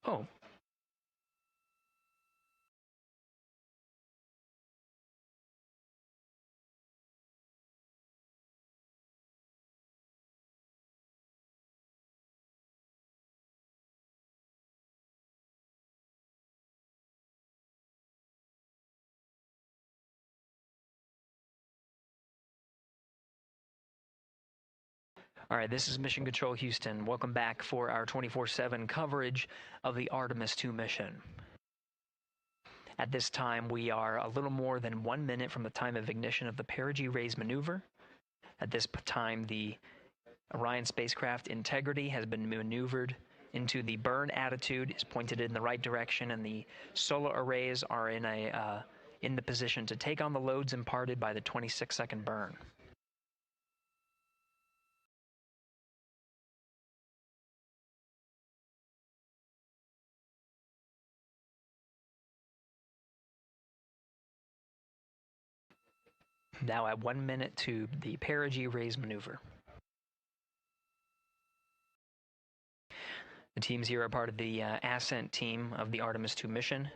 Oh, All right, this is Mission Control Houston. Welcome back for our 24/7 coverage of the Artemis II mission. At this time, we are a little more than 1 minute from the time of ignition of the perigee raise maneuver. At this time, the Orion spacecraft integrity has been maneuvered into the burn attitude, is pointed in the right direction, and the solar arrays are in the position to take on the loads imparted by the 26-second burn. Now at 1 minute to the perigee raise maneuver. The teams here are part of the ascent team of the Artemis II mission.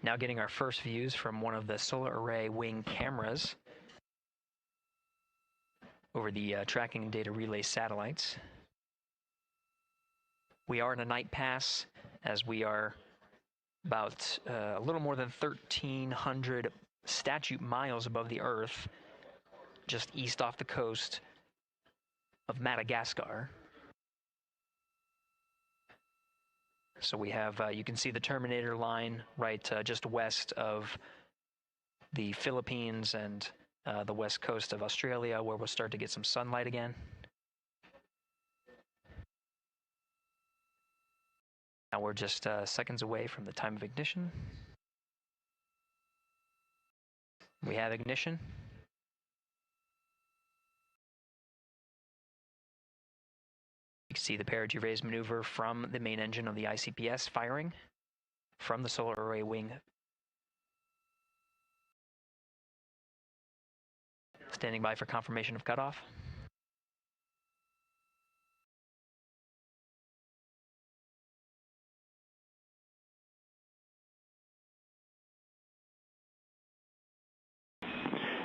Now getting our first views from one of the solar array wing cameras over the tracking and data relay satellites. We are in a night pass as we are about a little more than 1,300 statute miles above the Earth, just east off the coast of Madagascar. So we have, you can see the Terminator line right just west of the Philippines and the west coast of Australia, where we'll start to get some sunlight again. Now we're just seconds away from the time of ignition. We have ignition. You can see the perigee raise maneuver from the main engine of the ICPS firing from the solar array wing. Standing by for confirmation of cutoff.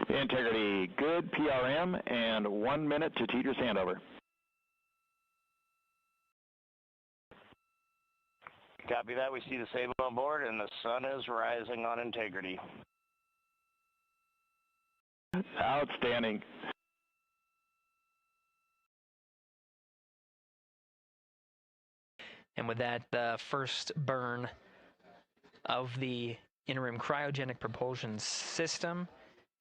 Integrity good, PRM, and 1 minute to Teeter's handover. Copy that. We see the sable on board, and the sun is rising on integrity. Outstanding. And with that, the first burn of the interim cryogenic propulsion system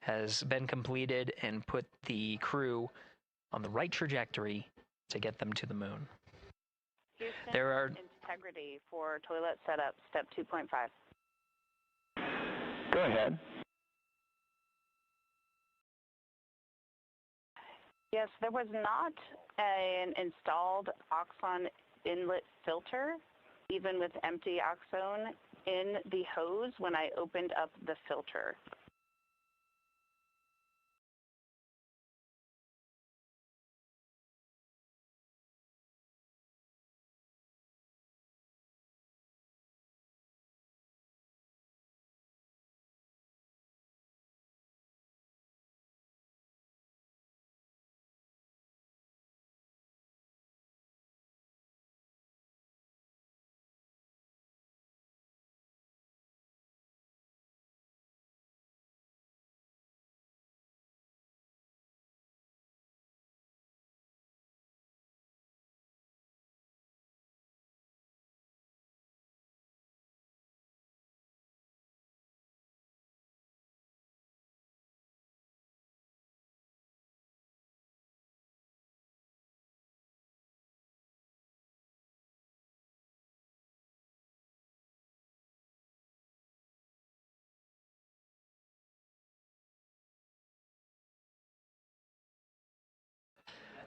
has been completed and put the crew on the right trajectory to get them to the moon. Houston, there are integrity for toilet setup, step 2.5. Go ahead. Yes, there was not an installed Oxon inlet filter, even with empty Oxone in the hose when I opened up the filter.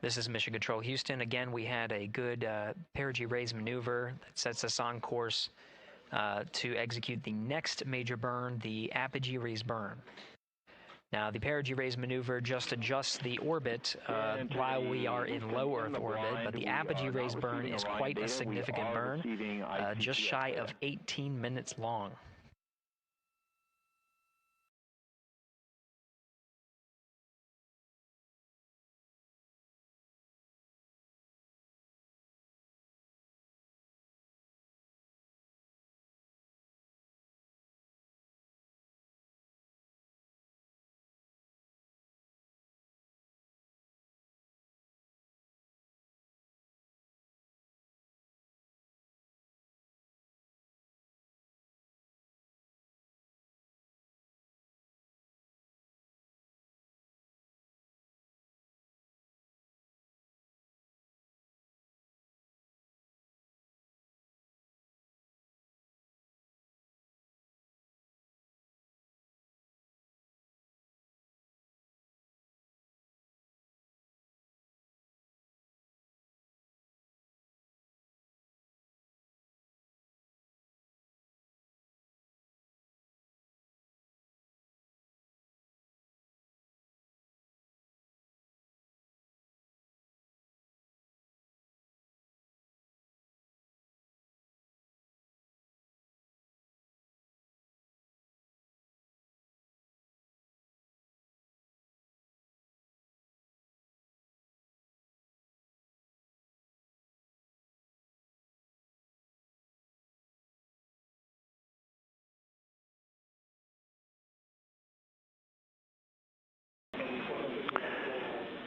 This is Mission Control Houston. Again, we had a good perigee raise maneuver that sets us on course to execute the next major burn, the apogee raise burn. Now, the perigee raise maneuver just adjusts the orbit while we are in low Earth orbit, but the apogee raise burn is quite a significant burn, just shy of 18 minutes long.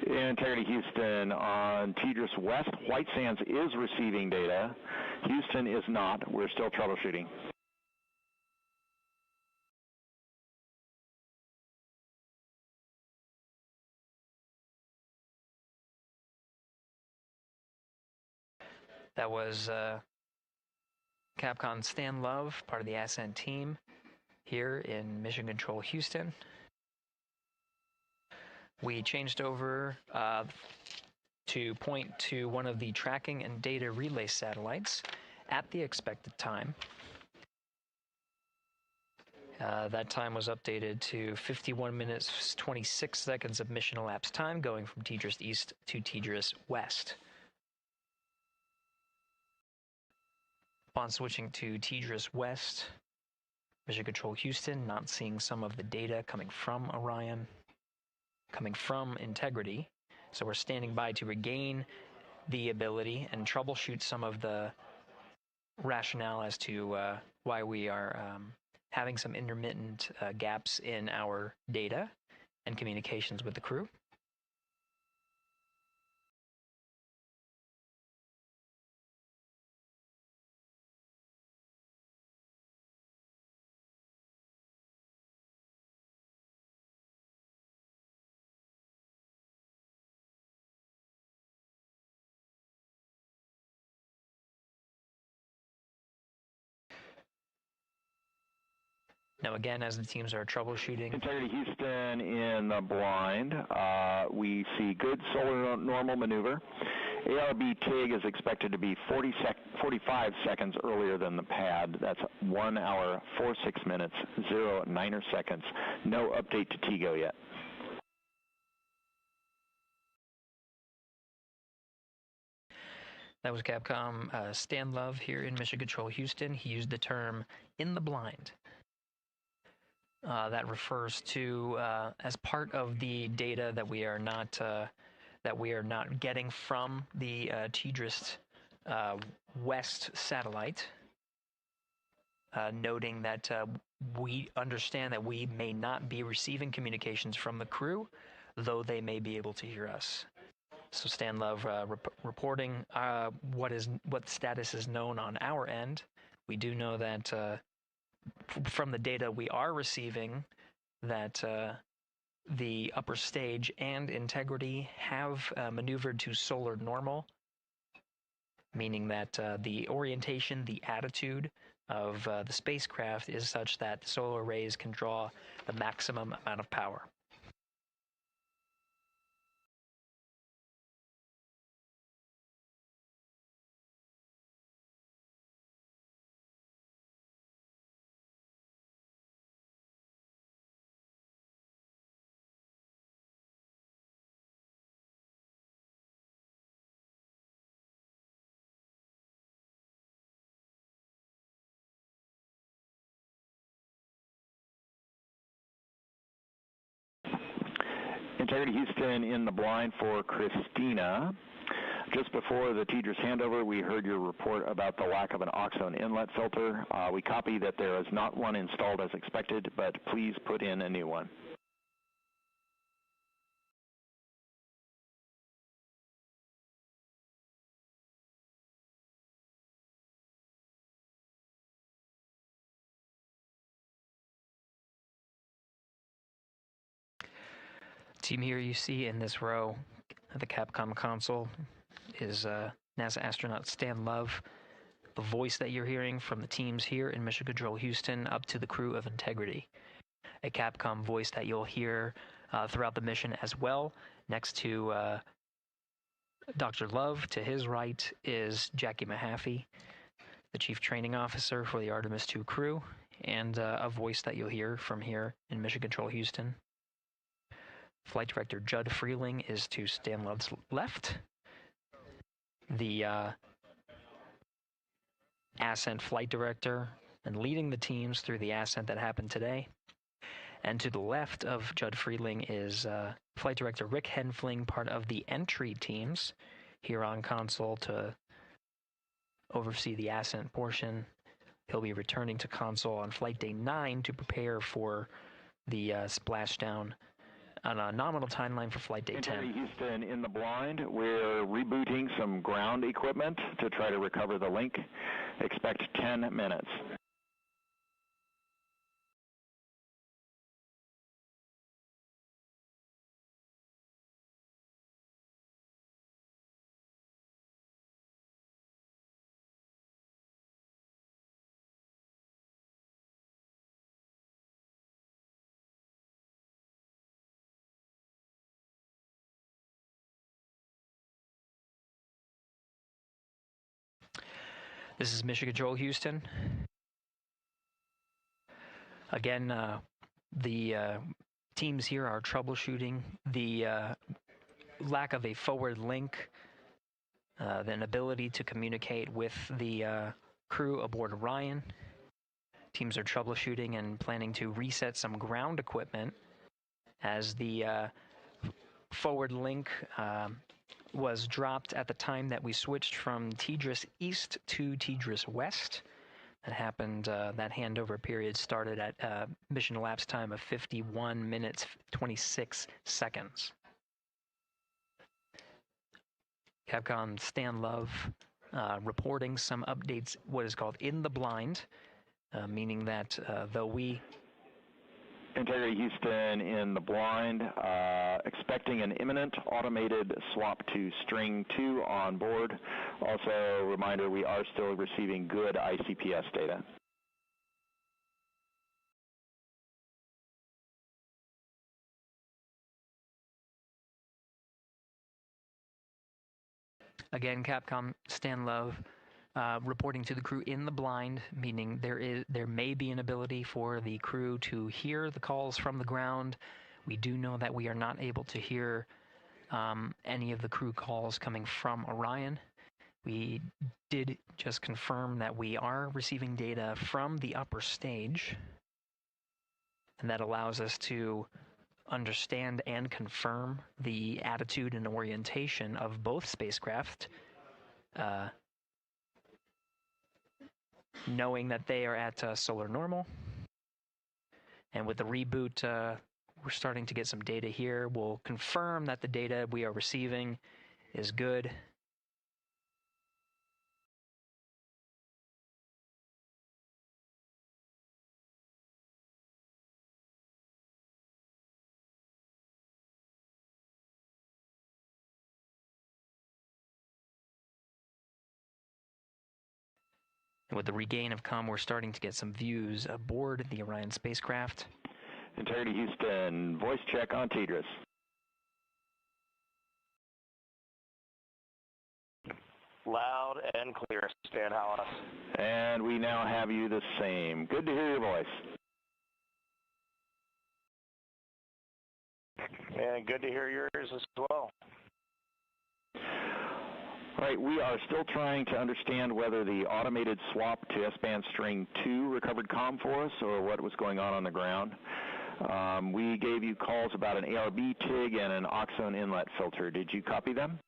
Integrity Houston, on TDRS West, White Sands is receiving data. Houston is not. We're still troubleshooting. That was Capcom Stan Love, part of the Ascent team here in Mission Control Houston. We changed over to point to one of the tracking and data relay satellites at the expected time. That time was updated to 51 minutes 26 seconds of mission elapsed time, going from TDRS East to TDRS West. Upon switching to TDRS West, Mission Control Houston, not seeing some of the data coming from Orion, coming from Integrity. So we're standing by to regain the ability and troubleshoot some of the rationale as to why we are having some intermittent gaps in our data and communications with the crew. Now again, as the teams are troubleshooting. Integrity Houston in the blind. We see good solar normal maneuver. ARB TIG is expected to be 45 seconds earlier than the pad. That's 1 hour, 46 minutes, 0.9 seconds. No update to TIGO yet. That was Capcom Stan Love here in Mission Control Houston. He used the term "in the blind." That refers to as part of the data that we are not getting from the TDRS West satellite. Noting that we understand that we may not be receiving communications from the crew, though they may be able to hear us. So Stan Love reporting what status is known on our end. We do know that from the data we are receiving that the upper stage and Integrity have maneuvered to solar normal, meaning that the orientation, the attitude of the spacecraft is such that the solar rays can draw the maximum amount of power. Integrity Houston in the blind for Christina. Just before the TDRS handover, we heard your report about the lack of an oxone inlet filter. We copy that there is not one installed as expected, but please put in a new one. Team here you see in this row at the Capcom console is NASA astronaut Stan Love, the voice that you're hearing from the teams here in Mission Control Houston up to the crew of Integrity. A Capcom voice that you'll hear throughout the mission as well. Next to Dr. Love, to his right is Jackie Mahaffey, the Chief Training Officer for the Artemis II crew, and a voice that you'll hear from here in Mission Control Houston. Flight Director Judd Freeling is to Stan Love's left. The Ascent Flight Director and leading the teams through the ascent that happened today. And to the left of Judd Freeling is Flight Director Rick Henfling, part of the entry teams here on console to oversee the ascent portion. He'll be returning to console on Flight Day 9 to prepare for the splashdown on a nominal timeline for flight day 10. Houston, in the blind, we're rebooting some ground equipment to try to recover the link. Expect 10 minutes. This is Mission Control Houston. Again, the teams here are troubleshooting the lack of a forward link, the inability to communicate with the crew aboard Orion. Teams are troubleshooting and planning to reset some ground equipment as the forward link was dropped at the time that we switched from TDRS East to TDRS West. That happened, that handover period started at mission elapsed time of 51 minutes, 26 seconds. Capcom Stan Love reporting some updates, what is called in the blind, meaning that though we... Integrity Houston, in the blind, expecting an imminent automated swap to string 2 on board. Also, reminder, we are still receiving good ICPS data. Again, Capcom Stan Love reporting to the crew in the blind, meaning there may be an ability for the crew to hear the calls from the ground. We do know that we are not able to hear any of the crew calls coming from Orion. We did just confirm that we are receiving data from the upper stage, and that allows us to understand and confirm the attitude and orientation of both spacecraft, knowing that they are at solar normal. And with the reboot, we're starting to get some data here. We'll confirm that the data we are receiving is good. And with the regain of comm, we're starting to get some views aboard the Orion spacecraft. Integrity Houston, voice check on TDRS. Loud and clear, Stan Hallis. And we now have you the same. Good to hear your voice. And good to hear yours as well. All right, we are still trying to understand whether the automated swap to S-band string 2 recovered comm for us or what was going on the ground. We gave you calls about an ARB TIG and an Oxone inlet filter. Did you copy them?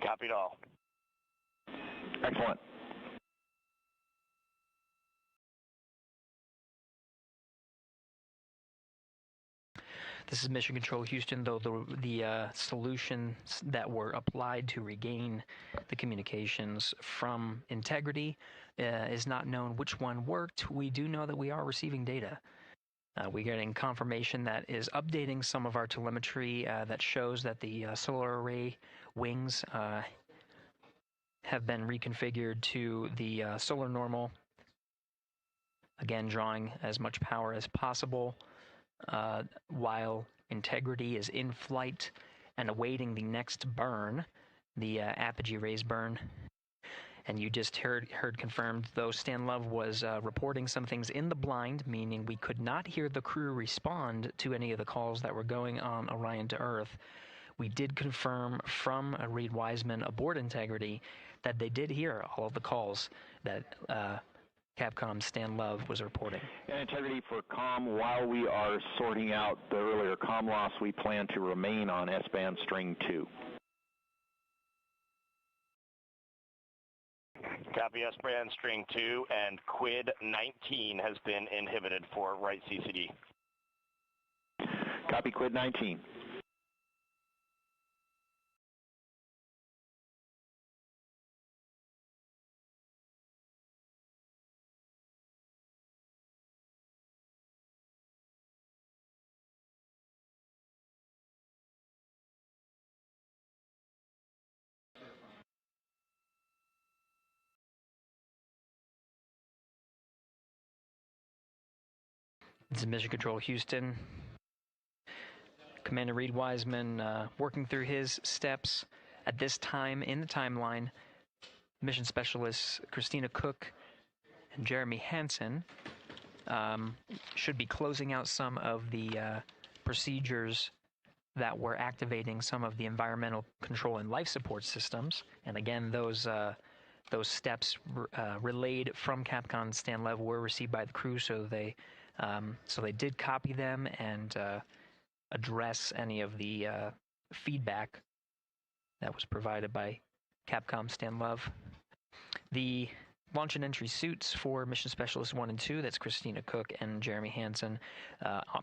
Copied all. Excellent. This is Mission Control Houston, though the solutions that were applied to regain the communications from Integrity is not known which one worked. We do know that we are receiving data. We're getting confirmation that is updating some of our telemetry that shows that the solar array wings have been reconfigured to the solar normal. Again, drawing as much power as possible. While Integrity is in flight and awaiting the next burn, the apogee raise burn. And you just heard confirmed, though Stan Love was reporting some things in the blind, meaning we could not hear the crew respond to any of the calls that were going on Orion to Earth. We did confirm from Reed Wiseman aboard Integrity that they did hear all of the calls that Capcom Stan Love was reporting. And Integrity for comm, while we are sorting out the earlier comm loss, we plan to remain on S-band string 2. Copy S-band string 2 and quid 19 has been inhibited for right CCD. Copy quid 19. This is Mission Control Houston. Commander Reed Wiseman working through his steps. At this time in the timeline, mission specialists Christina Cook and Jeremy Hansen should be closing out some of the procedures that were activating some of the environmental control and life support systems. And again, those steps relayed from Capcom Stan Lev were received by the crew, so they did copy them and address any of the feedback that was provided by Capcom Stan Love. The launch and entry suits for Mission Specialists 1 and 2, that's Christina Cook and Jeremy Hansen,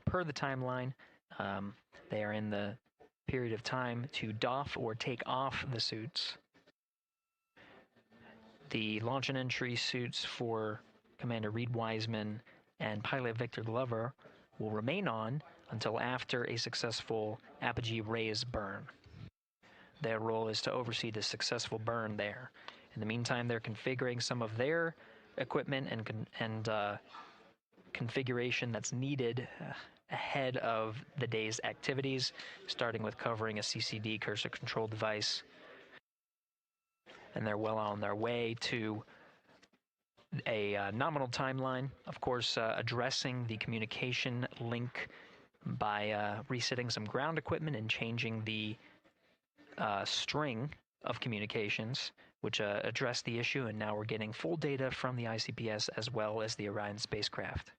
per the timeline, they are in the period of time to doff or take off the suits. The launch and entry suits for Commander Reed Wiseman and pilot Victor Glover will remain on until after a successful apogee raise burn. Their role is to oversee the successful burn there. In the meantime, they're configuring some of their equipment and configuration that's needed ahead of the day's activities, starting with covering a CCD cursor control device. And they're well on their way to a nominal timeline, of course, addressing the communication link by resetting some ground equipment and changing the string of communications, which addressed the issue, and now we're getting full data from the ICPS as well as the Orion spacecraft.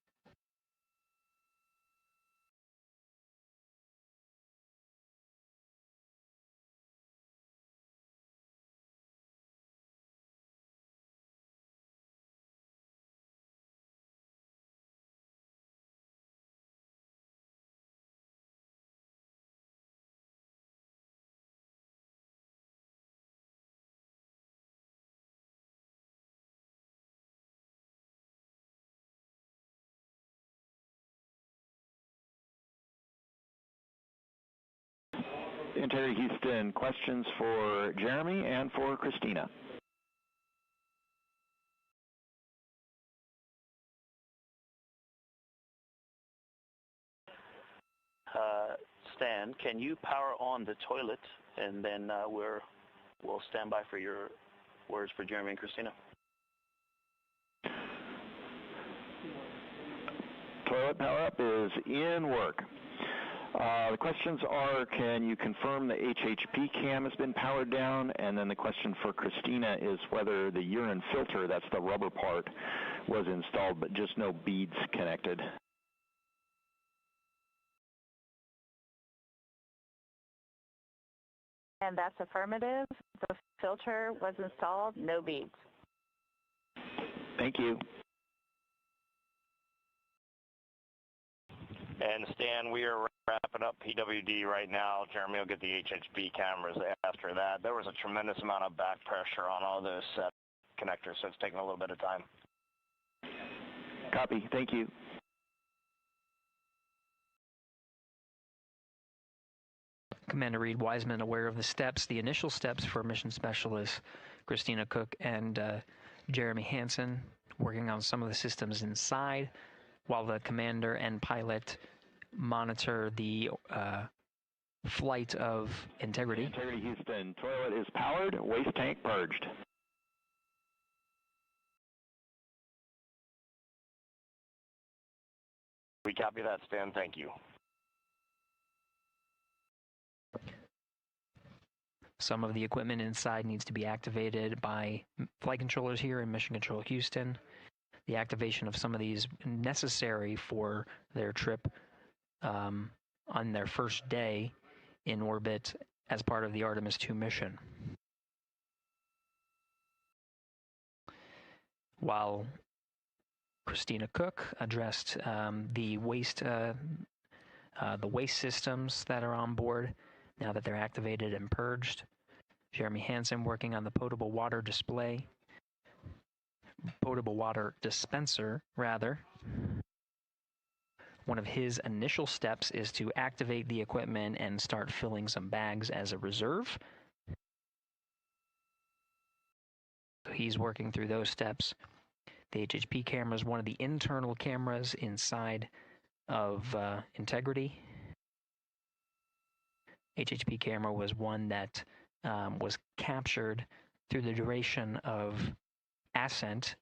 Interior Houston, questions for Jeremy and for Christina. Stan, can you power on the toilet, and then we'll stand by for your words for Jeremy and Christina. Toilet power up is in work. The questions are, can you confirm the HHP cam has been powered down? And then the question for Christina is whether the urine filter, that's the rubber part, was installed, but just no beads connected. And that's affirmative. The filter was installed, no beads. Thank you. And Stan, we are wrapping up PWD right now. Jeremy will get the HHB cameras after that. There was a tremendous amount of back pressure on all those connectors, so it's taking a little bit of time. Copy. Thank you. Commander Reed Wiseman aware of the steps, the initial steps for mission specialists Christina Cook and Jeremy Hansen, working on some of the systems inside, while the commander and pilot monitor the flight of Integrity. Integrity Houston, toilet is powered, waste tank purged. We copy that, Stan. Thank you. Some of the equipment inside needs to be activated by flight controllers here in Mission Control Houston. The activation of some of these necessary for their trip on their first day in orbit as part of the Artemis II mission. while Christina Cook addressed the waste systems that are on board now that they're activated and purged. Jeremy Hansen working on the potable water dispenser, rather. One of his initial steps is to activate the equipment and start filling some bags as a reserve. So he's working through those steps. The HHP camera is one of the internal cameras inside of Integrity. HHP camera was one that was captured through the duration of ascent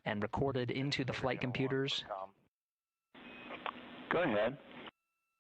and recorded into the flight computers. Go ahead.